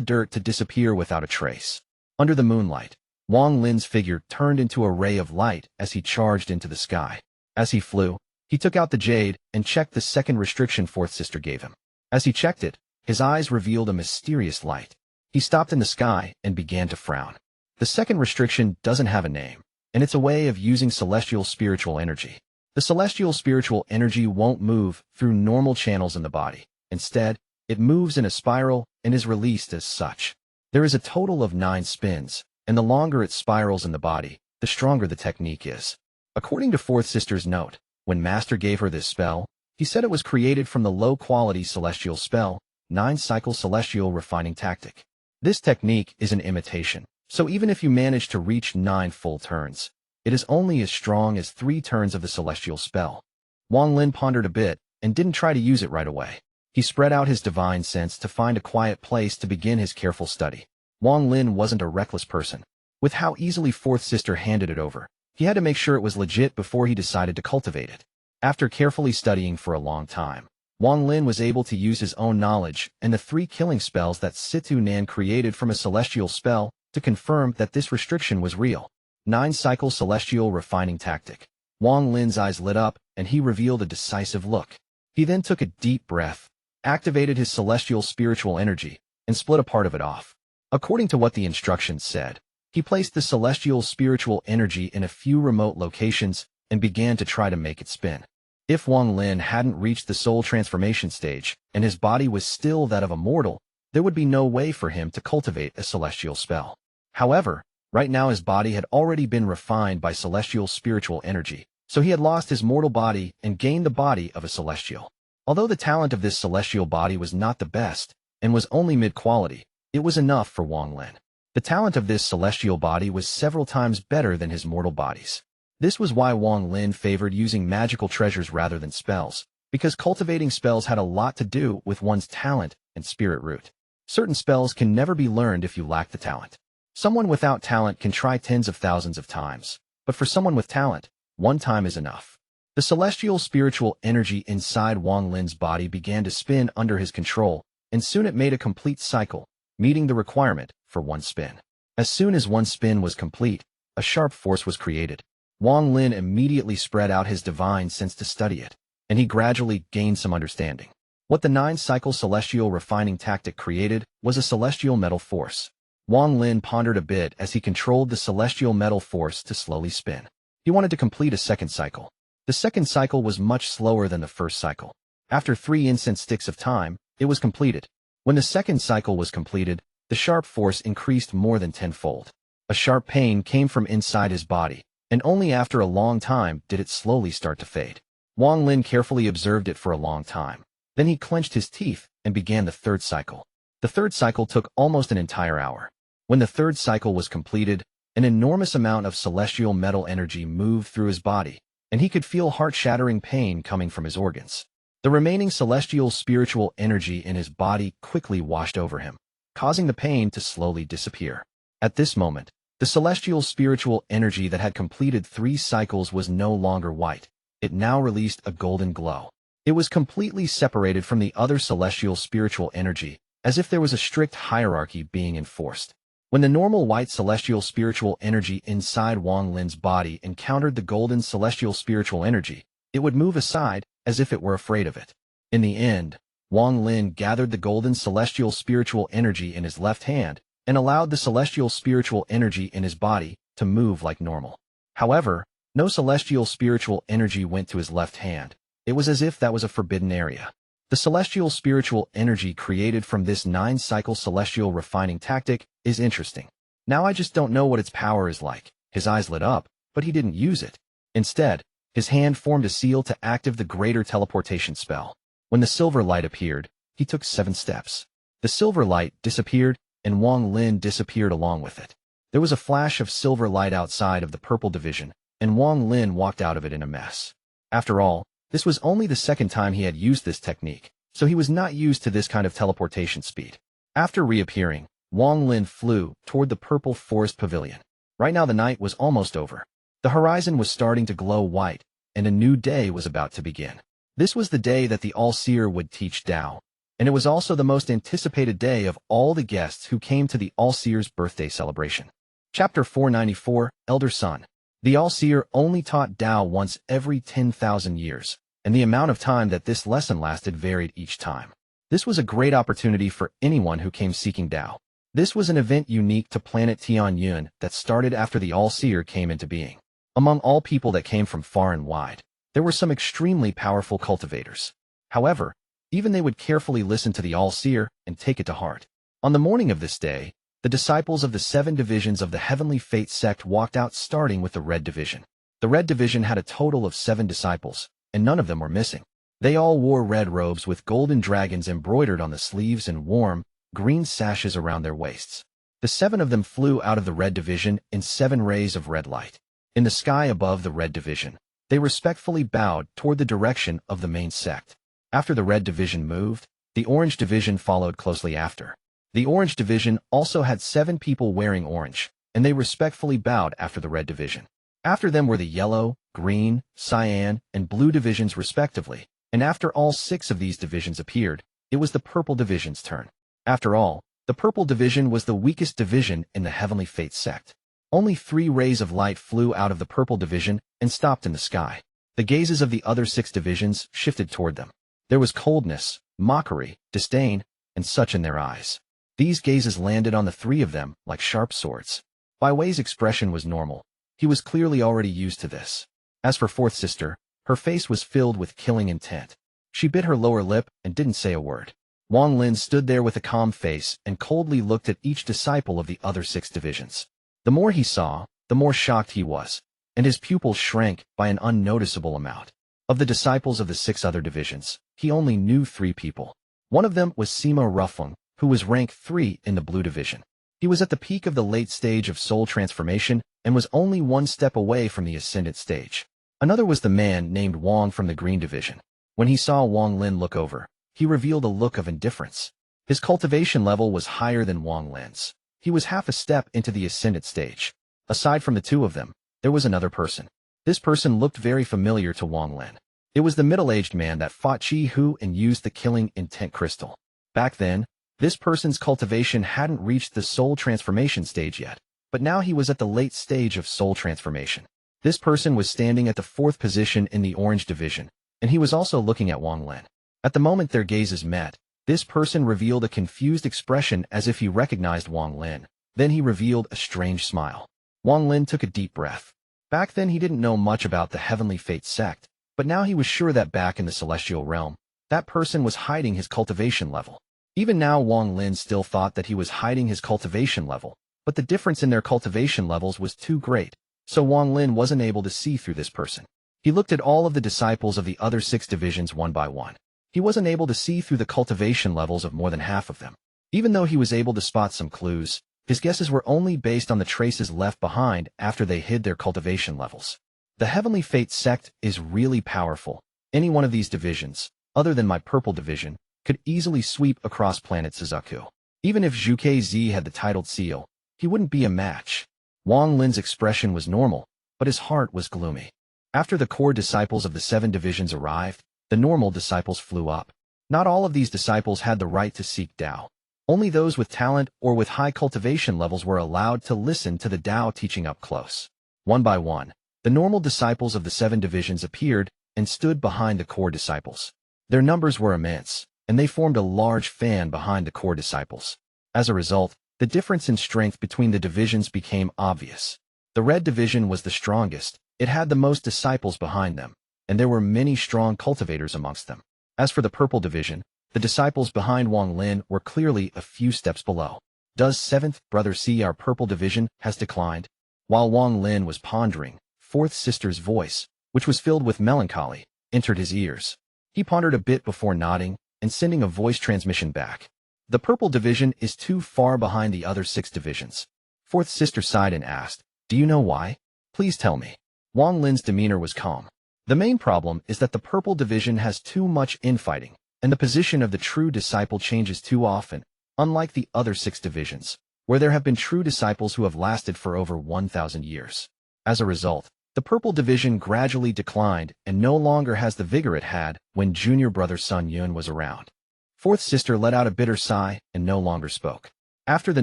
dirt to disappear without a trace. Under the moonlight, Wang Lin's figure turned into a ray of light as he charged into the sky. As he flew, he took out the jade and checked the second restriction fourth sister gave him. As he checked it, his eyes revealed a mysterious light. He stopped in the sky and began to frown. The second restriction doesn't have a name, and it's a way of using celestial spiritual energy. The celestial spiritual energy won't move through normal channels in the body. Instead, it moves in a spiral and is released as such. There is a total of 9 spins, and the longer it spirals in the body, the stronger the technique is. According to fourth sister's note, when Master gave her this spell, he said it was created from the low-quality celestial spell, 9-cycle celestial refining tactic. This technique is an imitation, So even if you manage to reach 9 full turns, it is only as strong as 3 turns of the celestial spell. Wang Lin pondered a bit and didn't try to use it right away. He spread out his divine sense to find a quiet place to begin his careful study. Wang Lin wasn't a reckless person. With how easily Fourth Sister handed it over, he had to make sure it was legit before he decided to cultivate it. After carefully studying for a long time, Wang Lin was able to use his own knowledge and the 3 killing spells that Situ Nan created from a celestial spell to confirm that this restriction was real. 9-cycle celestial refining tactic. Wang Lin's eyes lit up and he revealed a decisive look. He then took a deep breath, activated his celestial spiritual energy, and split a part of it off. According to what the instructions said, he placed the celestial spiritual energy in a few remote locations and began to try to make it spin. If Wang Lin hadn't reached the soul transformation stage and his body was still that of a mortal, there would be no way for him to cultivate a celestial spell. However, right now his body had already been refined by celestial spiritual energy, so he had lost his mortal body and gained the body of a celestial. Although the talent of this celestial body was not the best and was only mid-quality, it was enough for Wang Lin. The talent of this celestial body was several times better than his mortal bodies. This was why Wang Lin favored using magical treasures rather than spells, because cultivating spells had a lot to do with one's talent and spirit root. Certain spells can never be learned if you lack the talent. Someone without talent can try tens of thousands of times, but for someone with talent, one time is enough. The celestial spiritual energy inside Wang Lin's body began to spin under his control, and soon it made a complete cycle, meeting the requirement for 1 spin. As soon as 1 spin was complete, a sharp force was created. Wang Lin immediately spread out his divine sense to study it, and he gradually gained some understanding. What the 9-cycle celestial refining tactic created was a celestial metal force. Wang Lin pondered a bit as he controlled the celestial metal force to slowly spin. He wanted to complete a 2nd cycle. The 2nd cycle was much slower than the 1st cycle. After 3 incense sticks of time, it was completed. When the 2nd cycle was completed, the sharp force increased more than 10-fold. A sharp pain came from inside his body, and only after a long time did it slowly start to fade. Wang Lin carefully observed it for a long time. Then he clenched his teeth and began the 3rd cycle. The 3rd cycle took almost an entire hour. When the 3rd cycle was completed, an enormous amount of celestial metal energy moved through his body, and he could feel heart-shattering pain coming from his organs. The remaining celestial spiritual energy in his body quickly washed over him, causing the pain to slowly disappear. At this moment, the celestial spiritual energy that had completed 3 cycles was no longer white. It now released a golden glow. It was completely separated from the other celestial spiritual energy, as if there was a strict hierarchy being enforced. When the normal white celestial spiritual energy inside Wang Lin's body encountered the golden celestial spiritual energy, it would move aside as if it were afraid of it. In the end, Wang Lin gathered the golden celestial spiritual energy in his left hand and allowed the celestial spiritual energy in his body to move like normal. However, no celestial spiritual energy went to his left hand. It was as if that was a forbidden area. The celestial spiritual energy created from this 9-cycle celestial refining tactic is interesting. Now I just don't know what its power is like. His eyes lit up, but he didn't use it. Instead, his hand formed a seal to activate the greater teleportation spell. When the silver light appeared, he took 7 steps. The silver light disappeared, and Wang Lin disappeared along with it. There was a flash of silver light outside of the purple division, and Wang Lin walked out of it in a mess. After all, this was only the 2nd time he had used this technique, so he was not used to this kind of teleportation speed. After reappearing, Wang Lin flew toward the purple forest pavilion. Right now the night was almost over. The horizon was starting to glow white, and a new day was about to begin. This was the day that the All-Seer would teach Tao, and it was also the most anticipated day of all the guests who came to the All-Seer's birthday celebration. Chapter 494, Elder Son. The All-Seer only taught Tao once every 10,000 years, and the amount of time that this lesson lasted varied each time. This was a great opportunity for anyone who came seeking Tao. This was an event unique to planet Tianhou that started after the All-Seer came into being. Among all people that came from far and wide, there were some extremely powerful cultivators. However, even they would carefully listen to the All-Seer and take it to heart. On the morning of this day, the disciples of the 7 divisions of the Heavenly Fate sect walked out starting with the Red Division. The Red Division had a total of 7 disciples, and none of them were missing. They all wore red robes with golden dragons embroidered on the sleeves and warm, green sashes around their waists. The The 7 of them flew out of the red division in 7 rays of red light. In the sky above the red division, they respectfully bowed toward the direction of the main sect. After the red division moved, the orange division followed closely after. The orange division also had 7 people wearing orange, and they respectfully bowed after the red division. After them were the yellow, green, cyan, and blue divisions respectively, and after all 6 of these divisions appeared, it was the purple division's turn. After all, the purple division was the weakest division in the Heavenly Fate sect. Only 3 rays of light flew out of the purple division and stopped in the sky. The gazes of the other 6 divisions shifted toward them. There was coldness, mockery, disdain, and such in their eyes. These gazes landed on the 3 of them like sharp swords. Bai Wei's expression was normal. He was clearly already used to this. As for fourth sister, her face was filled with killing intent. She bit her lower lip and didn't say a word. Wang Lin stood there with a calm face and coldly looked at each disciple of the other 6 divisions. The more he saw, the more shocked he was, and his pupils shrank by an unnoticeable amount. Of the disciples of the 6 other divisions, he only knew 3 people. One of them was Sima Rufeng, who was rank 3 in the blue division. He was at the peak of the late stage of soul transformation and was only 1 step away from the ascendant stage. Another was the man named Wang from the green division. When he saw Wang Lin look over, he revealed a look of indifference. His cultivation level was higher than Wang Lin's. He was half a step into the ascendant stage. Aside from the 2 of them, there was another person. This person looked very familiar to Wang Lin. It was the middle-aged man that fought Qian and used the killing intent crystal. Back then, this person's cultivation hadn't reached the soul transformation stage yet, but now he was at the late stage of soul transformation. This person was standing at the 4th position in the orange division, and he was also looking at Wang Lin. At the moment their gazes met, this person revealed a confused expression as if he recognized Wang Lin. Then he revealed a strange smile. Wang Lin took a deep breath. Back then he didn't know much about the Heavenly Fate sect, but now he was sure that back in the celestial realm, that person was hiding his cultivation level. Even now Wang Lin still thought that he was hiding his cultivation level, but the difference in their cultivation levels was too great, so Wang Lin wasn't able to see through this person. He looked at all of the disciples of the other 6 divisions one by one. He wasn't able to see through the cultivation levels of more than half of them. Even though he was able to spot some clues, his guesses were only based on the traces left behind after they hid their cultivation levels. The Heavenly Fate sect is really powerful. Any one of these divisions, other than my purple division, could easily sweep across planet Suzaku. Even if Zhuque Zis had the titled seal, he wouldn't be a match. Wang Lin's expression was normal, but his heart was gloomy. After the core disciples of the 7 divisions arrived, the normal disciples flew up. Not all of these disciples had the right to seek Tao. Only those with talent or with high cultivation levels were allowed to listen to the Tao teaching up close. One by one, the normal disciples of the 7 divisions appeared and stood behind the core disciples. Their numbers were immense, and they formed a large fan behind the core disciples. As a result, the difference in strength between the divisions became obvious. The red division was the strongest. It had the most disciples behind them, and there were many strong cultivators amongst them. As for the purple division, the disciples behind Wang Lin were clearly a few steps below. Does 7th brother see our purple division has declined? While Wang Lin was pondering, 4th sister's voice, which was filled with melancholy, entered his ears. He pondered a bit before nodding and sending a voice transmission back. The purple division is too far behind the other 6 divisions. 4th sister sighed and asked, "Do you know why? Please tell me." Wang Lin's demeanor was calm. The main problem is that the purple division has too much infighting, and the position of the true disciple changes too often, unlike the other 6 divisions, where there have been true disciples who have lasted for over 1,000 years. As a result, the purple division gradually declined and no longer has the vigor it had when junior brother Sun Yun was around. 4th sister let out a bitter sigh and no longer spoke. After the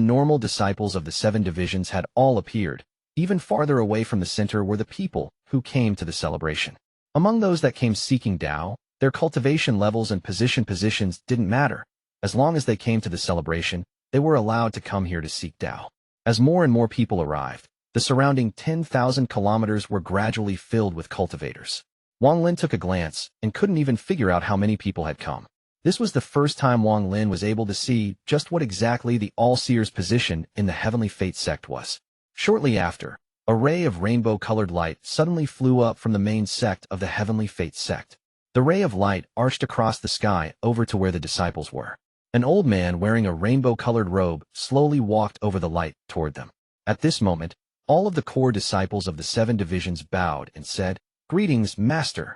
normal disciples of the 7 divisions had all appeared, even farther away from the center were the people who came to the celebration. Among those that came seeking Tao, their cultivation levels and positions didn't matter. As long as they came to the celebration, they were allowed to come here to seek Tao. As more and more people arrived, the surrounding 10,000 kilometers were gradually filled with cultivators. Wang Lin took a glance and couldn't even figure out how many people had come. This was the first time Wang Lin was able to see just what exactly the All-Seer's position in the Heavenly Fate sect was. Shortly after, a ray of rainbow-colored light suddenly flew up from the main sect of the Heavenly Fate sect. The ray of light arched across the sky over to where the disciples were. An old man wearing a rainbow-colored robe slowly walked over the light toward them. At this moment, all of the core disciples of the 7 divisions bowed and said, "Greetings, Master."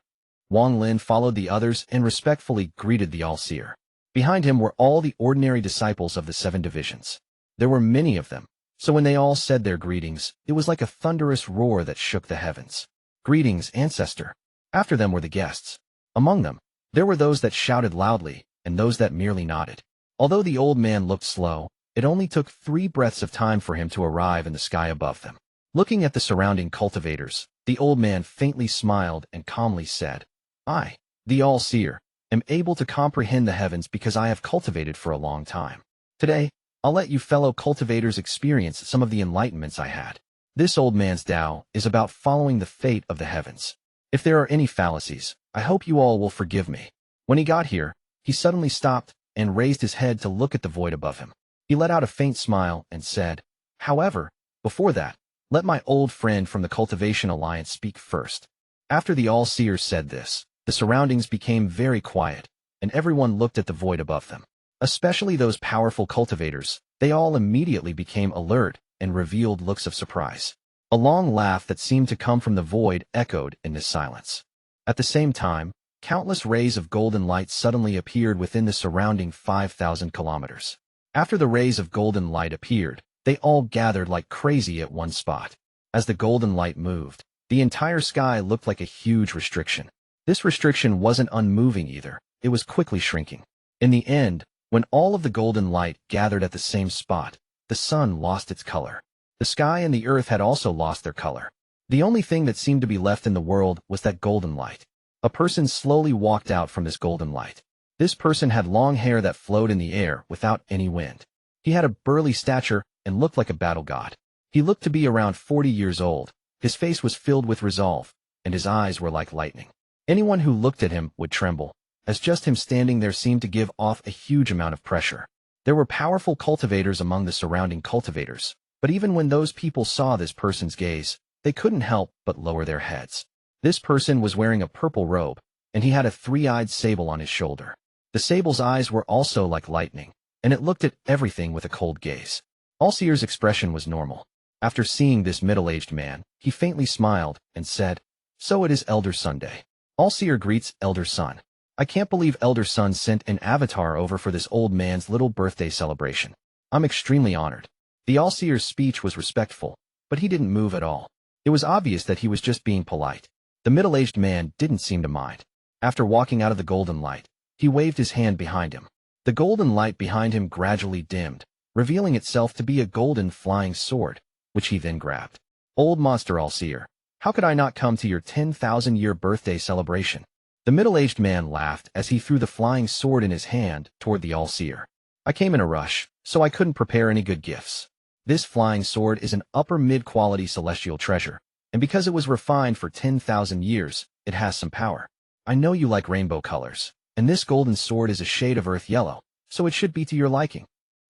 Wang Lin followed the others and respectfully greeted the All-Seer. Behind him were all the ordinary disciples of the 7 divisions. There were many of them, so when they all said their greetings, it was like a thunderous roar that shook the heavens. "Greetings, Ancestor." After them were the guests. Among them, there were those that shouted loudly and those that merely nodded. Although the old man looked slow, it only took 3 breaths of time for him to arrive in the sky above them. Looking at the surrounding cultivators, the old man faintly smiled and calmly said, "I, the All-Seer, am able to comprehend the heavens because I have cultivated for a long time. Today, I'll let you fellow cultivators experience some of the enlightenments I had. This old man's Tao is about following the fate of the heavens. If there are any fallacies, I hope you all will forgive me." When he got here, he suddenly stopped and raised his head to look at the void above him. He let out a faint smile and said, "However, before that, let my old friend from the Cultivation Alliance speak first." After the All-Seers said this, the surroundings became very quiet, and everyone looked at the void above them. Especially those powerful cultivators, they all immediately became alert and revealed looks of surprise. A long laugh that seemed to come from the void echoed in this silence. At the same time, countless rays of golden light suddenly appeared within the surrounding 5,000 kilometers. After the rays of golden light appeared, they all gathered like crazy at one spot. As the golden light moved, the entire sky looked like a huge restriction. This restriction wasn't unmoving either, it was quickly shrinking. In the end, when all of the golden light gathered at the same spot, the sun lost its color. The sky and the earth had also lost their color. The only thing that seemed to be left in the world was that golden light. A person slowly walked out from this golden light. This person had long hair that flowed in the air without any wind. He had a burly stature and looked like a battle god. He looked to be around 40 years old. His face was filled with resolve, and his eyes were like lightning. Anyone who looked at him would tremble, as just him standing there seemed to give off a huge amount of pressure. There were powerful cultivators among the surrounding cultivators, but even when those people saw this person's gaze, they couldn't help but lower their heads. This person was wearing a purple robe, and he had a 3-eyed sable on his shoulder. The sable's eyes were also like lightning, and it looked at everything with a cold gaze. All-Seer's expression was normal. After seeing this middle-aged man, he faintly smiled and said, "So it is Elder Sunday." All-Seer greets Elder Sun. "I can't believe Elder Sun sent an avatar over for this old man's little birthday celebration. I'm extremely honored." The All-Seer's speech was respectful, but he didn't move at all. It was obvious that he was just being polite. The middle-aged man didn't seem to mind. After walking out of the golden light, he waved his hand behind him. The golden light behind him gradually dimmed, revealing itself to be a golden flying sword, which he then grabbed. "Old monster All-Seer, how could I not come to your 10,000-year birthday celebration?" The middle-aged man laughed as he threw the flying sword in his hand toward the All-Seer. "I came in a rush, so I couldn't prepare any good gifts. This flying sword is an upper mid-quality celestial treasure, and because it was refined for 10,000 years, it has some power. I know you like rainbow colors, and this golden sword is a shade of earth yellow, so it should be to your liking."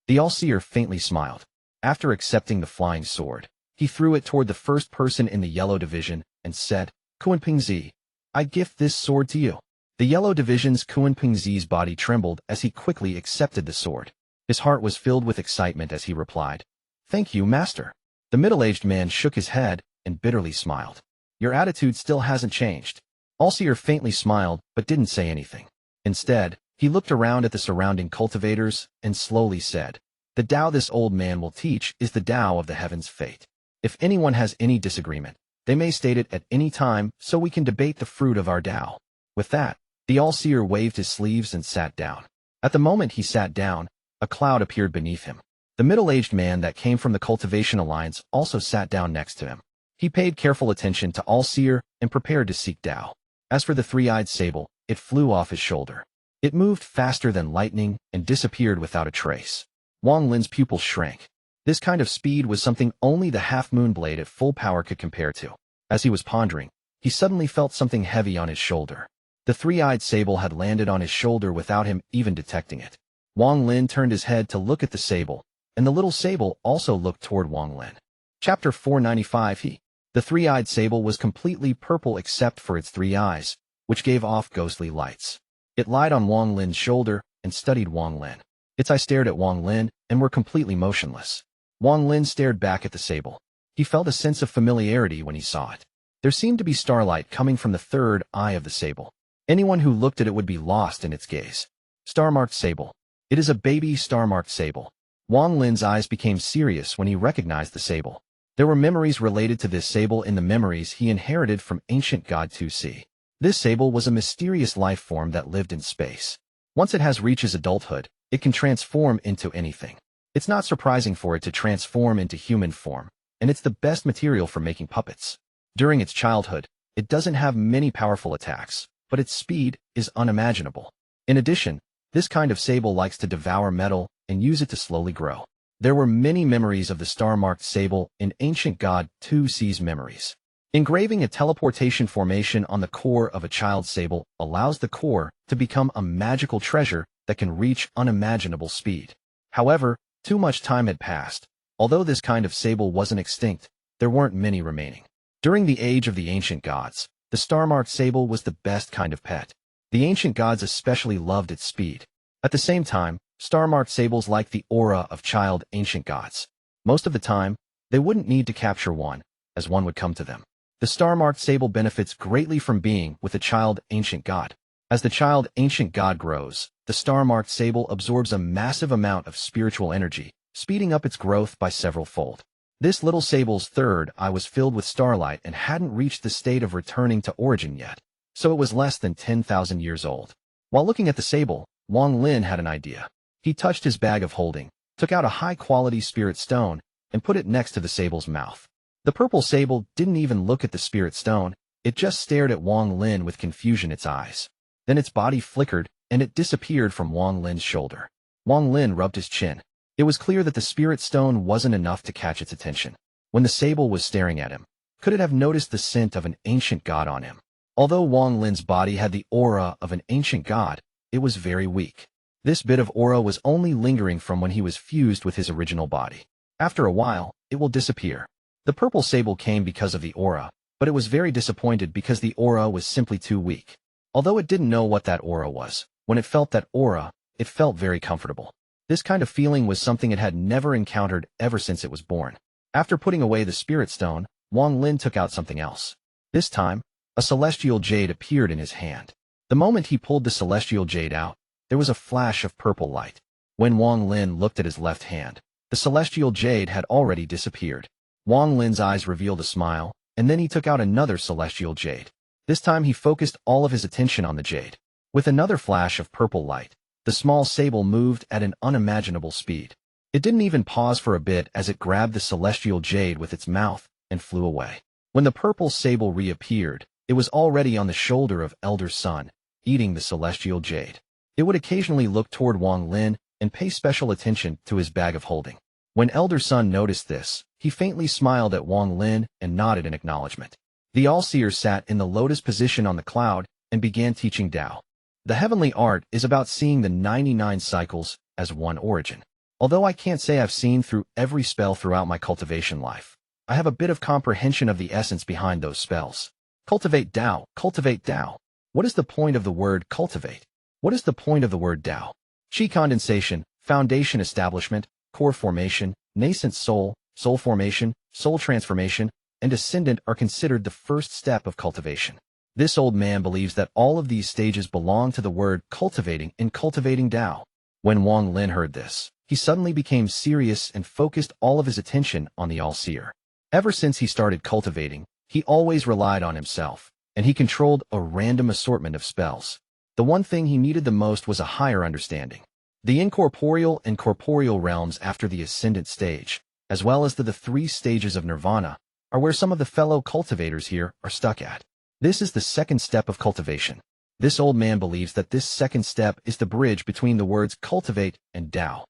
The All-Seer faintly smiled. After accepting the flying sword, he threw it toward the first person in the yellow division and said, "Kuan-Ping-Zi, I gift this sword to you." The yellow division's Kuan-Ping-Zi's body trembled as he quickly accepted the sword. His heart was filled with excitement as he replied, "Thank you, Master." The middle-aged man shook his head and bitterly smiled. "Your attitude still hasn't changed." All-Seer faintly smiled but didn't say anything. Instead, he looked around at the surrounding cultivators and slowly said, "The Tao this old man will teach is the Tao of the heaven's fate. If anyone has any disagreement, they may state it at any time so we can debate the fruit of our Tao." With that, the All-Seer waved his sleeves and sat down. At the moment he sat down, a cloud appeared beneath him. The middle-aged man that came from the Cultivation Alliance also sat down next to him. He paid careful attention to All-Seer and prepared to seek Tao. As for the 3-eyed sable, it flew off his shoulder. It moved faster than lightning and disappeared without a trace. Wang Lin's pupils shrank. This kind of speed was something only the half-moon blade at full power could compare to. As he was pondering, he suddenly felt something heavy on his shoulder. The 3-eyed sable had landed on his shoulder without him even detecting it. Wang Lin turned his head to look at the sable, and the little sable also looked toward Wang Lin. Chapter 495 The 3-eyed sable was completely purple except for its 3 eyes, which gave off ghostly lights. It lied on Wang Lin's shoulder and studied Wang Lin. Its eyes stared at Wang Lin and were completely motionless. Wang Lin stared back at the sable. He felt a sense of familiarity when he saw it. There seemed to be starlight coming from the third eye of the sable. Anyone who looked at it would be lost in its gaze. Star-marked sable. It is a baby star-marked sable. Wang Lin's eyes became serious when he recognized the sable. There were memories related to this sable in the memories he inherited from ancient god Tuo Sens. This sable was a mysterious life form that lived in space. Once it has reaches adulthood, it can transform into anything. It's not surprising for it to transform into human form, and it's the best material for making puppets. During its childhood, it doesn't have many powerful attacks, but its speed is unimaginable. In addition, this kind of sable likes to devour metal and use it to slowly grow. There were many memories of the star-marked sable in ancient god Tuo Sens' memories. Engraving a teleportation formation on the core of a child sable allows the core to become a magical treasure that can reach unimaginable speed. However, too much time had passed. Although this kind of sable wasn't extinct, there weren't many remaining. During the age of the ancient gods, the star-marked sable was the best kind of pet. The ancient gods especially loved its speed. At the same time, star-marked sables liked the aura of child ancient gods. Most of the time, they wouldn't need to capture one, as one would come to them. The star-marked sable benefits greatly from being with a child ancient god. As the child ancient god grows, the star-marked sable absorbs a massive amount of spiritual energy, speeding up its growth by several fold. This little sable's third eye was filled with starlight and hadn't reached the state of returning to origin yet, so it was less than 10,000 years old. While looking at the sable, Wang Lin had an idea. He touched his bag of holding, took out a high-quality spirit stone, and put it next to the sable's mouth. The purple sable didn't even look at the spirit stone, it just stared at Wang Lin with confusion in its eyes. Then its body flickered, and it disappeared from Wang Lin's shoulder. Wang Lin rubbed his chin. It was clear that the spirit stone wasn't enough to catch its attention. When the sable was staring at him, could it have noticed the scent of an ancient god on him? Although Wang Lin's body had the aura of an ancient god, it was very weak. This bit of aura was only lingering from when he was fused with his original body. After a while, it will disappear. The purple sable came because of the aura, but it was very disappointed because the aura was simply too weak. Although it didn't know what that aura was, when it felt that aura, it felt very comfortable. This kind of feeling was something it had never encountered ever since it was born. After putting away the spirit stone, Wang Lin took out something else. This time, a celestial jade appeared in his hand. The moment he pulled the celestial jade out, there was a flash of purple light. When Wang Lin looked at his left hand, the celestial jade had already disappeared. Wang Lin's eyes revealed a smile, and then he took out another celestial jade. This time he focused all of his attention on the jade. With another flash of purple light, the small sable moved at an unimaginable speed. It didn't even pause for a bit as it grabbed the celestial jade with its mouth and flew away. When the purple sable reappeared, it was already on the shoulder of Elder Sun, eating the celestial jade. It would occasionally look toward Wang Lin and pay special attention to his bag of holding. When Elder Sun noticed this, he faintly smiled at Wang Lin and nodded in acknowledgement. The All-Seer sat in the lotus position on the cloud and began teaching Tao. The heavenly art is about seeing the 99 cycles as one origin. Although I can't say I've seen through every spell throughout my cultivation life, I have a bit of comprehension of the essence behind those spells. Cultivate Tao, cultivate Tao. What is the point of the word cultivate? What is the point of the word Tao? Qi condensation, foundation establishment, core formation, nascent soul, soul formation, soul transformation, and ascendant are considered the first step of cultivation. This old man believes that all of these stages belong to the word cultivating in cultivating Tao. When Wang Lin heard this, he suddenly became serious and focused all of his attention on the All-Seer. Ever since he started cultivating, he always relied on himself, and he controlled a random assortment of spells. The one thing he needed the most was a higher understanding. The incorporeal and corporeal realms after the ascendant stage, as well as the three stages of nirvana, are where some of the fellow cultivators here are stuck at. This is the second step of cultivation. This old man believes that this second step is the bridge between the words cultivate and Tao.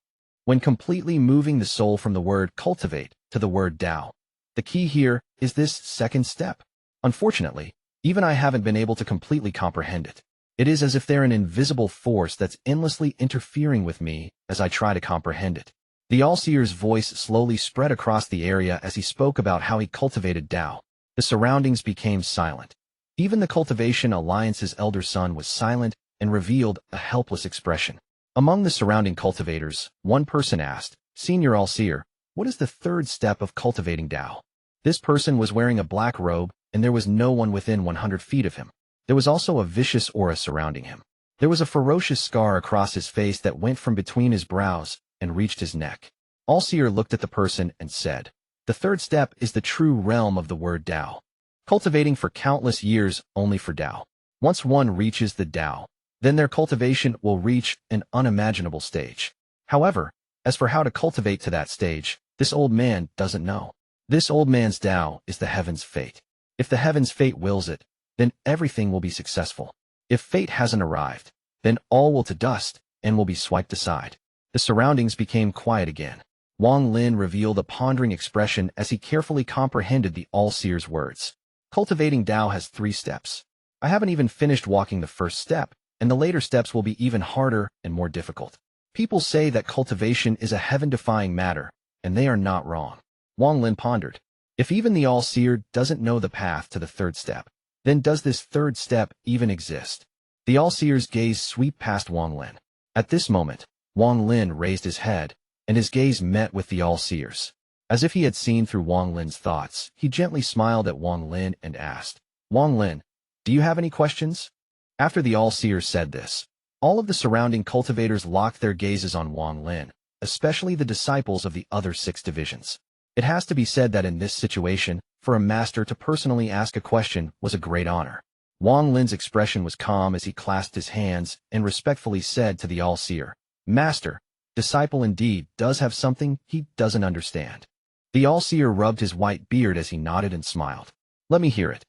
When completely moving the soul from the word cultivate to the word Tao, the key here is this second step. Unfortunately, even I haven't been able to completely comprehend it. It is as if they're an invisible force that's endlessly interfering with me as I try to comprehend it. The All-Seer's voice slowly spread across the area as he spoke about how he cultivated Tao. The surroundings became silent. Even the Cultivation Alliance's elder son was silent and revealed a helpless expression. Among the surrounding cultivators, one person asked, Senior All-Seer, what is the third step of cultivating Tao? This person was wearing a black robe, and there was no one within 100 feet of him. There was also a vicious aura surrounding him. There was a ferocious scar across his face that went from between his brows and reached his neck. All-Seer looked at the person and said, the third step is the true realm of the word Tao. Cultivating for countless years only for Tao. Once one reaches the Tao, then their cultivation will reach an unimaginable stage. However, as for how to cultivate to that stage, this old man doesn't know. This old man's Tao is the heaven's fate. If the heaven's fate wills it, then everything will be successful. If fate hasn't arrived, then all will to dust and will be swiped aside. The surroundings became quiet again. Wang Lin revealed a pondering expression as he carefully comprehended the All-Seer's words. Cultivating Tao has 3 steps. I haven't even finished walking the first step, and the later steps will be even harder and more difficult. People say that cultivation is a heaven-defying matter, and they are not wrong. Wang Lin pondered. If even the All-Seer doesn't know the path to the third step, then does this third step even exist? The All-Seer's gaze swept past Wang Lin. At this moment, Wang Lin raised his head, and his gaze met with the All-Seer's. As if he had seen through Wang Lin's thoughts, he gently smiled at Wang Lin and asked, Wang Lin, do you have any questions? After the All-Seer said this, all of the surrounding cultivators locked their gazes on Wang Lin, especially the disciples of the other 6 divisions. It has to be said that in this situation, for a master to personally ask a question was a great honor. Wang Lin's expression was calm as he clasped his hands and respectfully said to the All-Seer, Master, disciple indeed does have something he doesn't understand. The All-Seer rubbed his white beard as he nodded and smiled. Let me hear it.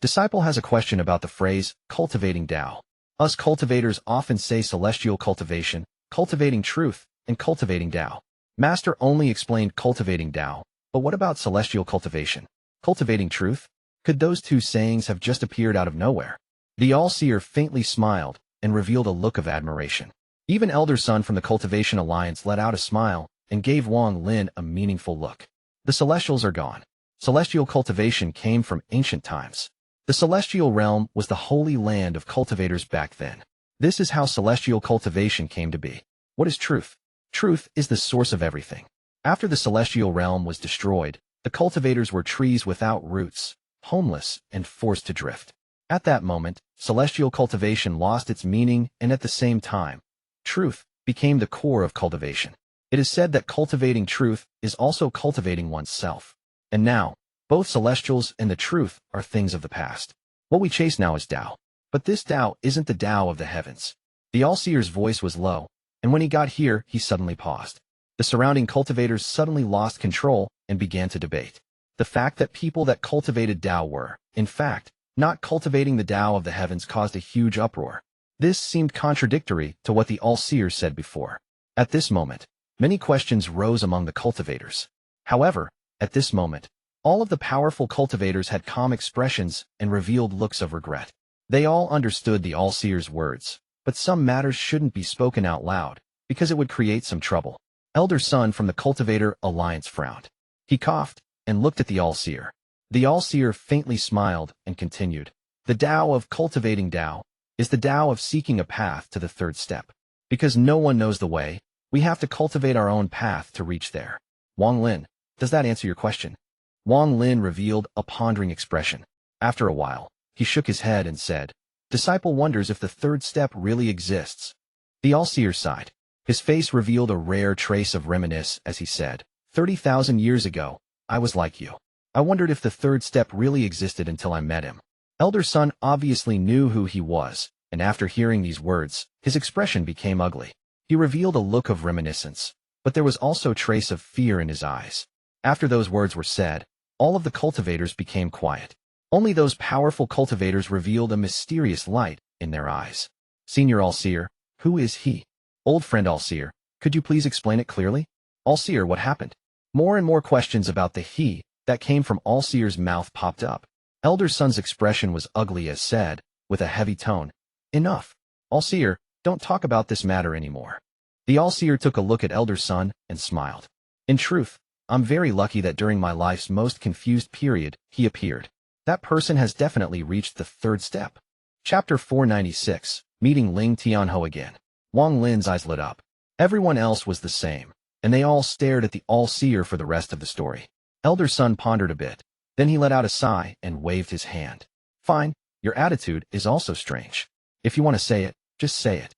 Disciple has a question about the phrase, cultivating Tao. Us cultivators often say celestial cultivation, cultivating truth, and cultivating Tao. Master only explained cultivating Tao, but what about celestial cultivation? Cultivating truth? Could those 2 sayings have just appeared out of nowhere? The All-Seer faintly smiled and revealed a look of admiration. Even Elder Sun from the Cultivation Alliance let out a smile and gave Wang Lin a meaningful look. The Celestials are gone. Celestial cultivation came from ancient times. The Celestial realm was the holy land of cultivators back then. This is how celestial cultivation came to be. What is truth? Truth is the source of everything. After the Celestial realm was destroyed, the cultivators were trees without roots, homeless, and forced to drift. At that moment, celestial cultivation lost its meaning and at the same time, truth became the core of cultivation. It is said that cultivating truth is also cultivating oneself. And now, both celestials and the truth are things of the past. What we chase now is Tao. But this Tao isn't the Tao of the heavens. The All-Seer's voice was low, and when he got here, he suddenly paused. The surrounding cultivators suddenly lost control and began to debate. The fact that people that cultivated Tao were, in fact, not cultivating the Tao of the heavens caused a huge uproar. This seemed contradictory to what the All-Seer said before. At this moment, many questions rose among the cultivators. However, at this moment, all of the powerful cultivators had calm expressions and revealed looks of regret. They all understood the All-Seer's words, but some matters shouldn't be spoken out loud, because it would create some trouble. Elder Sun from the Cultivator Alliance frowned. He coughed and looked at the All-Seer. The All-Seer faintly smiled and continued. The Tao of cultivating Tao is the Tao of seeking a path to the third step. Because no one knows the way, we have to cultivate our own path to reach there. Wang Lin, does that answer your question? Wang Lin revealed a pondering expression. After a while, he shook his head and said, Disciple wonders if the third step really exists. The All-Seer sighed. His face revealed a rare trace of reminiscence as he said, 30,000 years ago, I was like you. I wondered if the third step really existed until I met him. Elder Sun obviously knew who he was, and after hearing these words, his expression became ugly. He revealed a look of reminiscence, but there was also a trace of fear in his eyes. After those words were said, all of the cultivators became quiet. Only those powerful cultivators revealed a mysterious light in their eyes. Senior All-Seer, who is he? Old friend All-Seer, could you please explain it clearly? All-Seer, what happened? More and more questions about the he that came from All-Seer's mouth popped up. Elder Sun's expression was ugly as said, with a heavy tone, Enough. All-Seer, don't talk about this matter anymore. The All-Seer took a look at Elder Sun and smiled. In truth, I'm very lucky that during my life's most confused period, he appeared. That person has definitely reached the third step. Chapter 496, Meeting Ling Tianhou again. Wang Lin's eyes lit up. Everyone else was the same, and they all stared at the All-Seer for the rest of the story. Elder Son pondered a bit. Then he let out a sigh and waved his hand. Fine, your attitude is also strange. If you want to say it, just say it.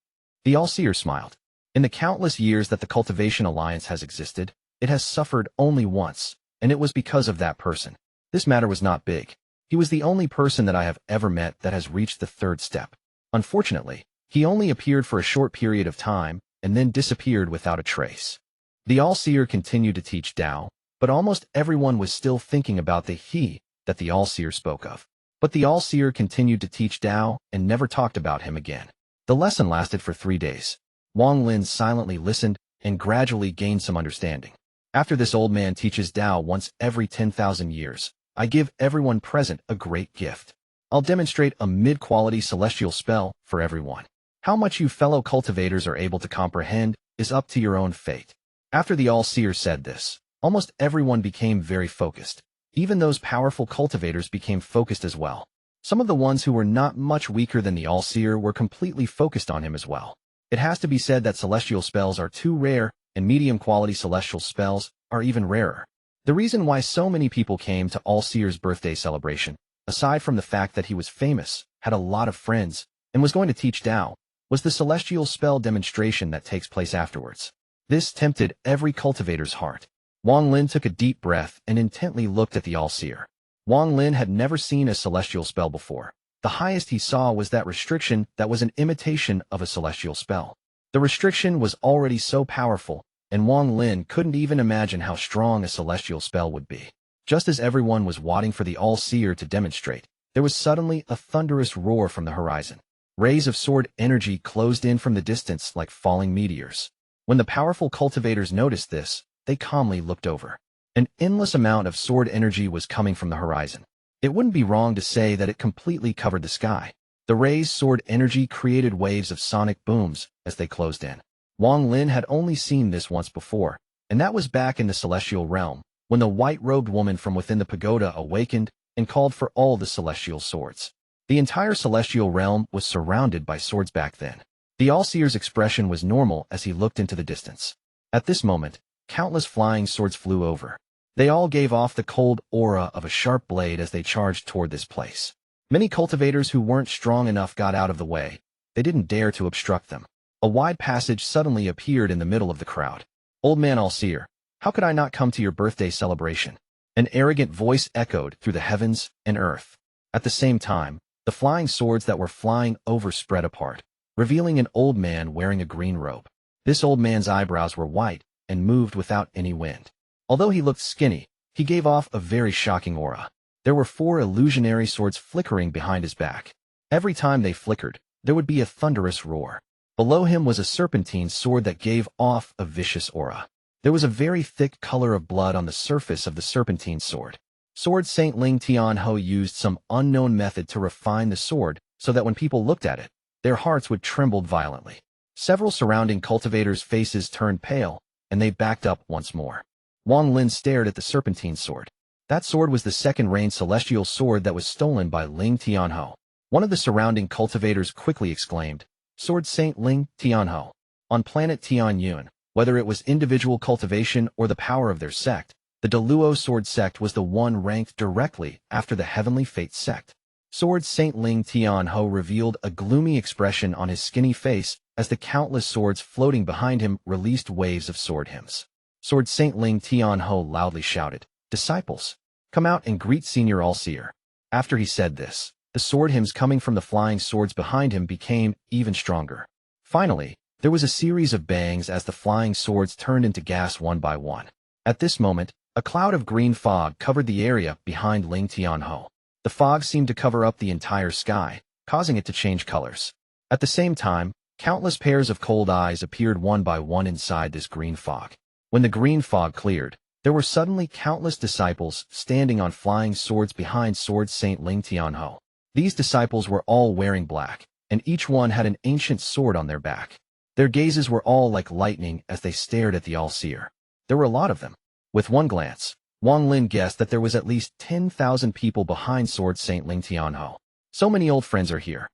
The All-Seer smiled. In the countless years that the Cultivation Alliance has existed, it has suffered only once, and it was because of that person. This matter was not big. He was the only person that I have ever met that has reached the third step. Unfortunately, he only appeared for a short period of time and then disappeared without a trace. The All-Seer continued to teach Tao, but almost everyone was still thinking about the he that the All-Seer spoke of. But the All-Seer continued to teach Tao and never talked about him again. The lesson lasted for 3 days. Wang Lin silently listened and gradually gained some understanding. After this old man teaches Tao once every 10,000 years, I give everyone present a great gift. I'll demonstrate a mid-quality celestial spell for everyone. How much you fellow cultivators are able to comprehend is up to your own fate. After the All-Seer said this, almost everyone became very focused. Even those powerful cultivators became focused as well. Some of the ones who were not much weaker than the All-Seer were completely focused on him as well. It has to be said that celestial spells are too rare, and medium-quality celestial spells are even rarer. The reason why so many people came to All-Seer's birthday celebration, aside from the fact that he was famous, had a lot of friends, and was going to teach Tao, was the celestial spell demonstration that takes place afterwards. This tempted every cultivator's heart. Wang Lin took a deep breath and intently looked at the All-Seer. Wang Lin had never seen a celestial spell before. The highest he saw was that restriction that was an imitation of a celestial spell. The restriction was already so powerful, and Wang Lin couldn't even imagine how strong a celestial spell would be. Just as everyone was waiting for the All-Seer to demonstrate, there was suddenly a thunderous roar from the horizon. Rays of sword energy closed in from the distance like falling meteors. When the powerful cultivators noticed this, they calmly looked over. An endless amount of sword energy was coming from the horizon. It wouldn't be wrong to say that it completely covered the sky. The rays' sword energy created waves of sonic booms as they closed in. Wang Lin had only seen this once before, and that was back in the celestial realm, when the white-robed woman from within the pagoda awakened and called for all the celestial swords. The entire celestial realm was surrounded by swords back then. The All-Seer's expression was normal as he looked into the distance. At this moment, countless flying swords flew over. They all gave off the cold aura of a sharp blade as they charged toward this place. Many cultivators who weren't strong enough got out of the way. They didn't dare to obstruct them. A wide passage suddenly appeared in the middle of the crowd. "Old man All-Seer, how could I not come to your birthday celebration?" An arrogant voice echoed through the heavens and earth. At the same time, the flying swords that were flying over spread apart, revealing an old man wearing a green robe. This old man's eyebrows were white and moved without any wind. Although he looked skinny, he gave off a very shocking aura. There were 4 illusionary swords flickering behind his back. Every time they flickered, there would be a thunderous roar. Below him was a serpentine sword that gave off a vicious aura. There was a very thick color of blood on the surface of the serpentine sword. Sword Saint Ling Tianhou used some unknown method to refine the sword so that when people looked at it, their hearts would tremble violently. Several surrounding cultivators' faces turned pale, and they backed up once more. Wang Lin stared at the serpentine sword. That sword was the second-range celestial sword that was stolen by Ling Tianhou. One of the surrounding cultivators quickly exclaimed, "Sword Saint Ling Tianhou." On planet Tianyun, whether it was individual cultivation or the power of their sect, the Deluo Sword Sect was the one ranked directly after the Heavenly Fate Sect. Sword Saint Ling Tianhou revealed a gloomy expression on his skinny face as the countless swords floating behind him released waves of sword hymns. Sword Saint Ling Tianhou loudly shouted, "Disciples, come out and greet Senior All-Seer." After he said this, the sword hymns coming from the flying swords behind him became even stronger. Finally, there was a series of bangs as the flying swords turned into gas one by one. At this moment, a cloud of green fog covered the area behind Ling Tianhou. The fog seemed to cover up the entire sky, causing it to change colors. At the same time, countless pairs of cold eyes appeared one by one inside this green fog. When the green fog cleared, there were suddenly countless disciples standing on flying swords behind Sword Saint Ling Tianhou. These disciples were all wearing black, and each one had an ancient sword on their back. Their gazes were all like lightning as they stared at the All-Seer. There were a lot of them. With one glance, Wang Lin guessed that there was at least 10,000 people behind Sword Saint Ling Tianhou. So many old friends are here.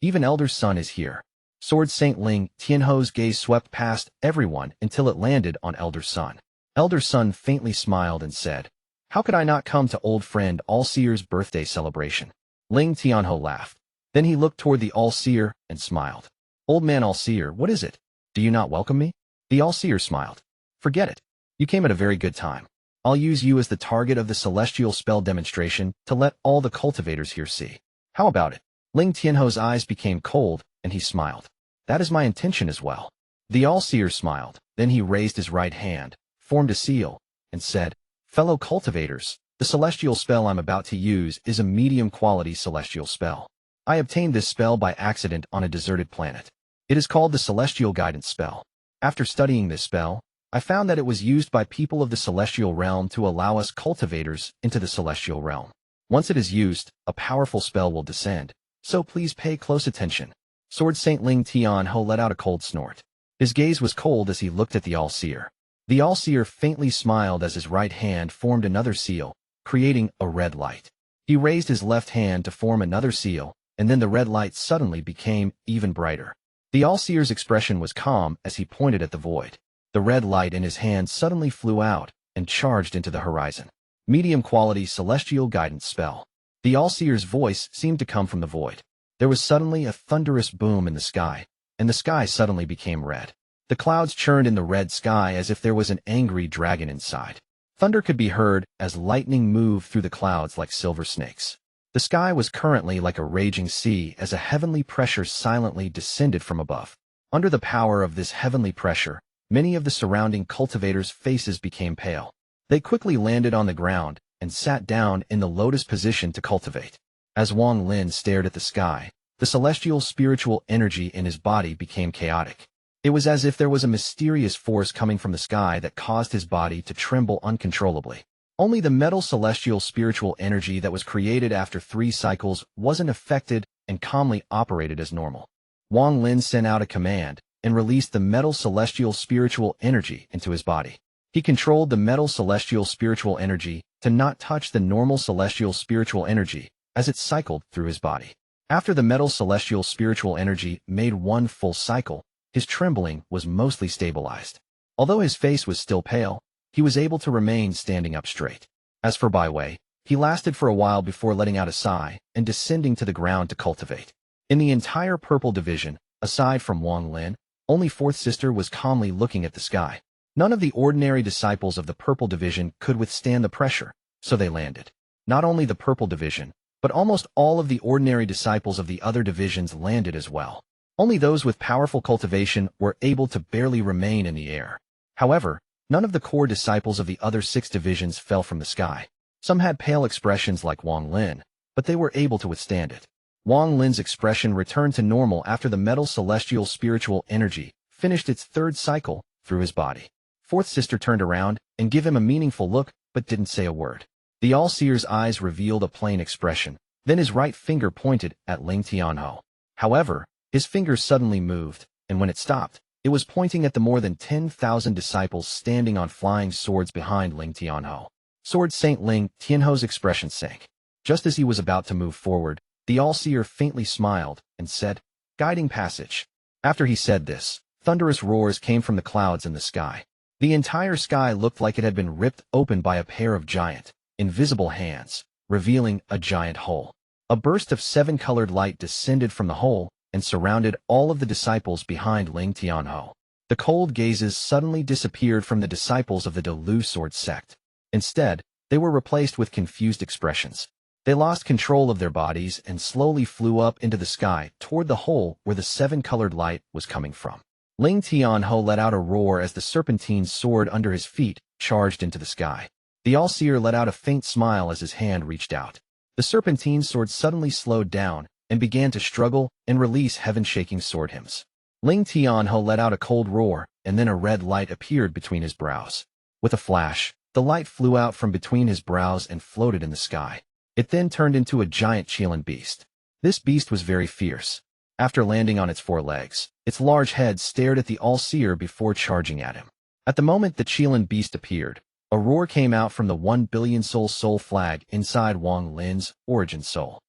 Even Elder Son is here. Sword Saint Ling Tianhou's gaze swept past everyone until it landed on Elder Sun. Elder Sun faintly smiled and said, "How could I not come to old friend All-Seer's birthday celebration?" Ling Tianhou laughed. Then he looked toward the All-Seer and smiled. "Old man All-Seer, what is it? Do you not welcome me?" The All-Seer smiled. "Forget it. You came at a very good time. I'll use you as the target of the celestial spell demonstration to let all the cultivators here see. How about it?" Ling Tianhou's eyes became cold, and he smiled. "That is my intention as well." The All-Seer smiled. Then he raised his right hand, formed a seal, and said, "Fellow cultivators, the celestial spell I'm about to use is a medium-quality celestial spell. I obtained this spell by accident on a deserted planet. It is called the Celestial Guidance Spell. After studying this spell, I found that it was used by people of the celestial realm to allow us cultivators into the celestial realm. Once it is used, a powerful spell will descend, so please pay close attention." Sword Saint Ling Tianhou let out a cold snort. His gaze was cold as he looked at the All-Seer. The All-Seer faintly smiled as his right hand formed another seal, creating a red light. He raised his left hand to form another seal, and then the red light suddenly became even brighter. The All-Seer's expression was calm as he pointed at the void. The red light in his hand suddenly flew out and charged into the horizon. Medium-quality celestial guidance spell. The All-Seer's voice seemed to come from the void. There was suddenly a thunderous boom in the sky, and the sky suddenly became red. The clouds churned in the red sky as if there was an angry dragon inside. Thunder could be heard as lightning moved through the clouds like silver snakes. The sky was currently like a raging sea as a heavenly pressure silently descended from above. Under the power of this heavenly pressure, many of the surrounding cultivators' faces became pale. They quickly landed on the ground and sat down in the lotus position to cultivate. As Wang Lin stared at the sky, the celestial spiritual energy in his body became chaotic. It was as if there was a mysterious force coming from the sky that caused his body to tremble uncontrollably. Only the metal celestial spiritual energy that was created after 3 cycles wasn't affected and calmly operated as normal. Wang Lin sent out a command and released the metal celestial spiritual energy into his body. He controlled the metal celestial spiritual energy to not touch the normal celestial spiritual energy as it cycled through his body. After the metal celestial spiritual energy made one full cycle, his trembling was mostly stabilized. Although his face was still pale, he was able to remain standing up straight. As for Bai Wei, he lasted for a while before letting out a sigh and descending to the ground to cultivate. In the entire purple division, aside from Wang Lin, only fourth sister was calmly looking at the sky. None of the ordinary disciples of the purple division could withstand the pressure, so they landed. Not only the purple division, but almost all of the ordinary disciples of the other divisions landed as well. Only those with powerful cultivation were able to barely remain in the air. However, none of the core disciples of the other 6 divisions fell from the sky. Some had pale expressions like Wang Lin, but they were able to withstand it. Wang Lin's expression returned to normal after the metal celestial spiritual energy finished its 3rd cycle through his body. Fourth sister turned around and gave him a meaningful look, but didn't say a word. The All-Seer's eyes revealed a plain expression, then his right finger pointed at Ling Tianhou. However, his finger suddenly moved, and when it stopped, it was pointing at the more than 10,000 disciples standing on flying swords behind Ling Tianhou. Sword Saint Ling Tianhou's expression sank. Just as he was about to move forward, the All-Seer faintly smiled and said, "Guiding passage." After he said this, thunderous roars came from the clouds in the sky. The entire sky looked like it had been ripped open by a pair of giant, invisible hands, revealing a giant hole. A burst of 7-colored light descended from the hole and surrounded all of the disciples behind Ling Tianhou. The cold gazes suddenly disappeared from the disciples of the Liu Sword Sect. Instead, they were replaced with confused expressions. They lost control of their bodies and slowly flew up into the sky toward the hole where the 7-colored light was coming from. Ling Tianhou let out a roar as the serpentine sword under his feet charged into the sky. The All-Seer let out a faint smile as his hand reached out. The serpentine sword suddenly slowed down and began to struggle and release heaven-shaking sword hymns. Ling Tianhou let out a cold roar, and then a red light appeared between his brows. With a flash, the light flew out from between his brows and floated in the sky. It then turned into a giant Qian beast. This beast was very fierce. After landing on its 4 legs, its large head stared at the All-Seer before charging at him. At the moment the Qian beast appeared, a roar came out from the 1 billion soul flag inside Wang Lin's origin soul.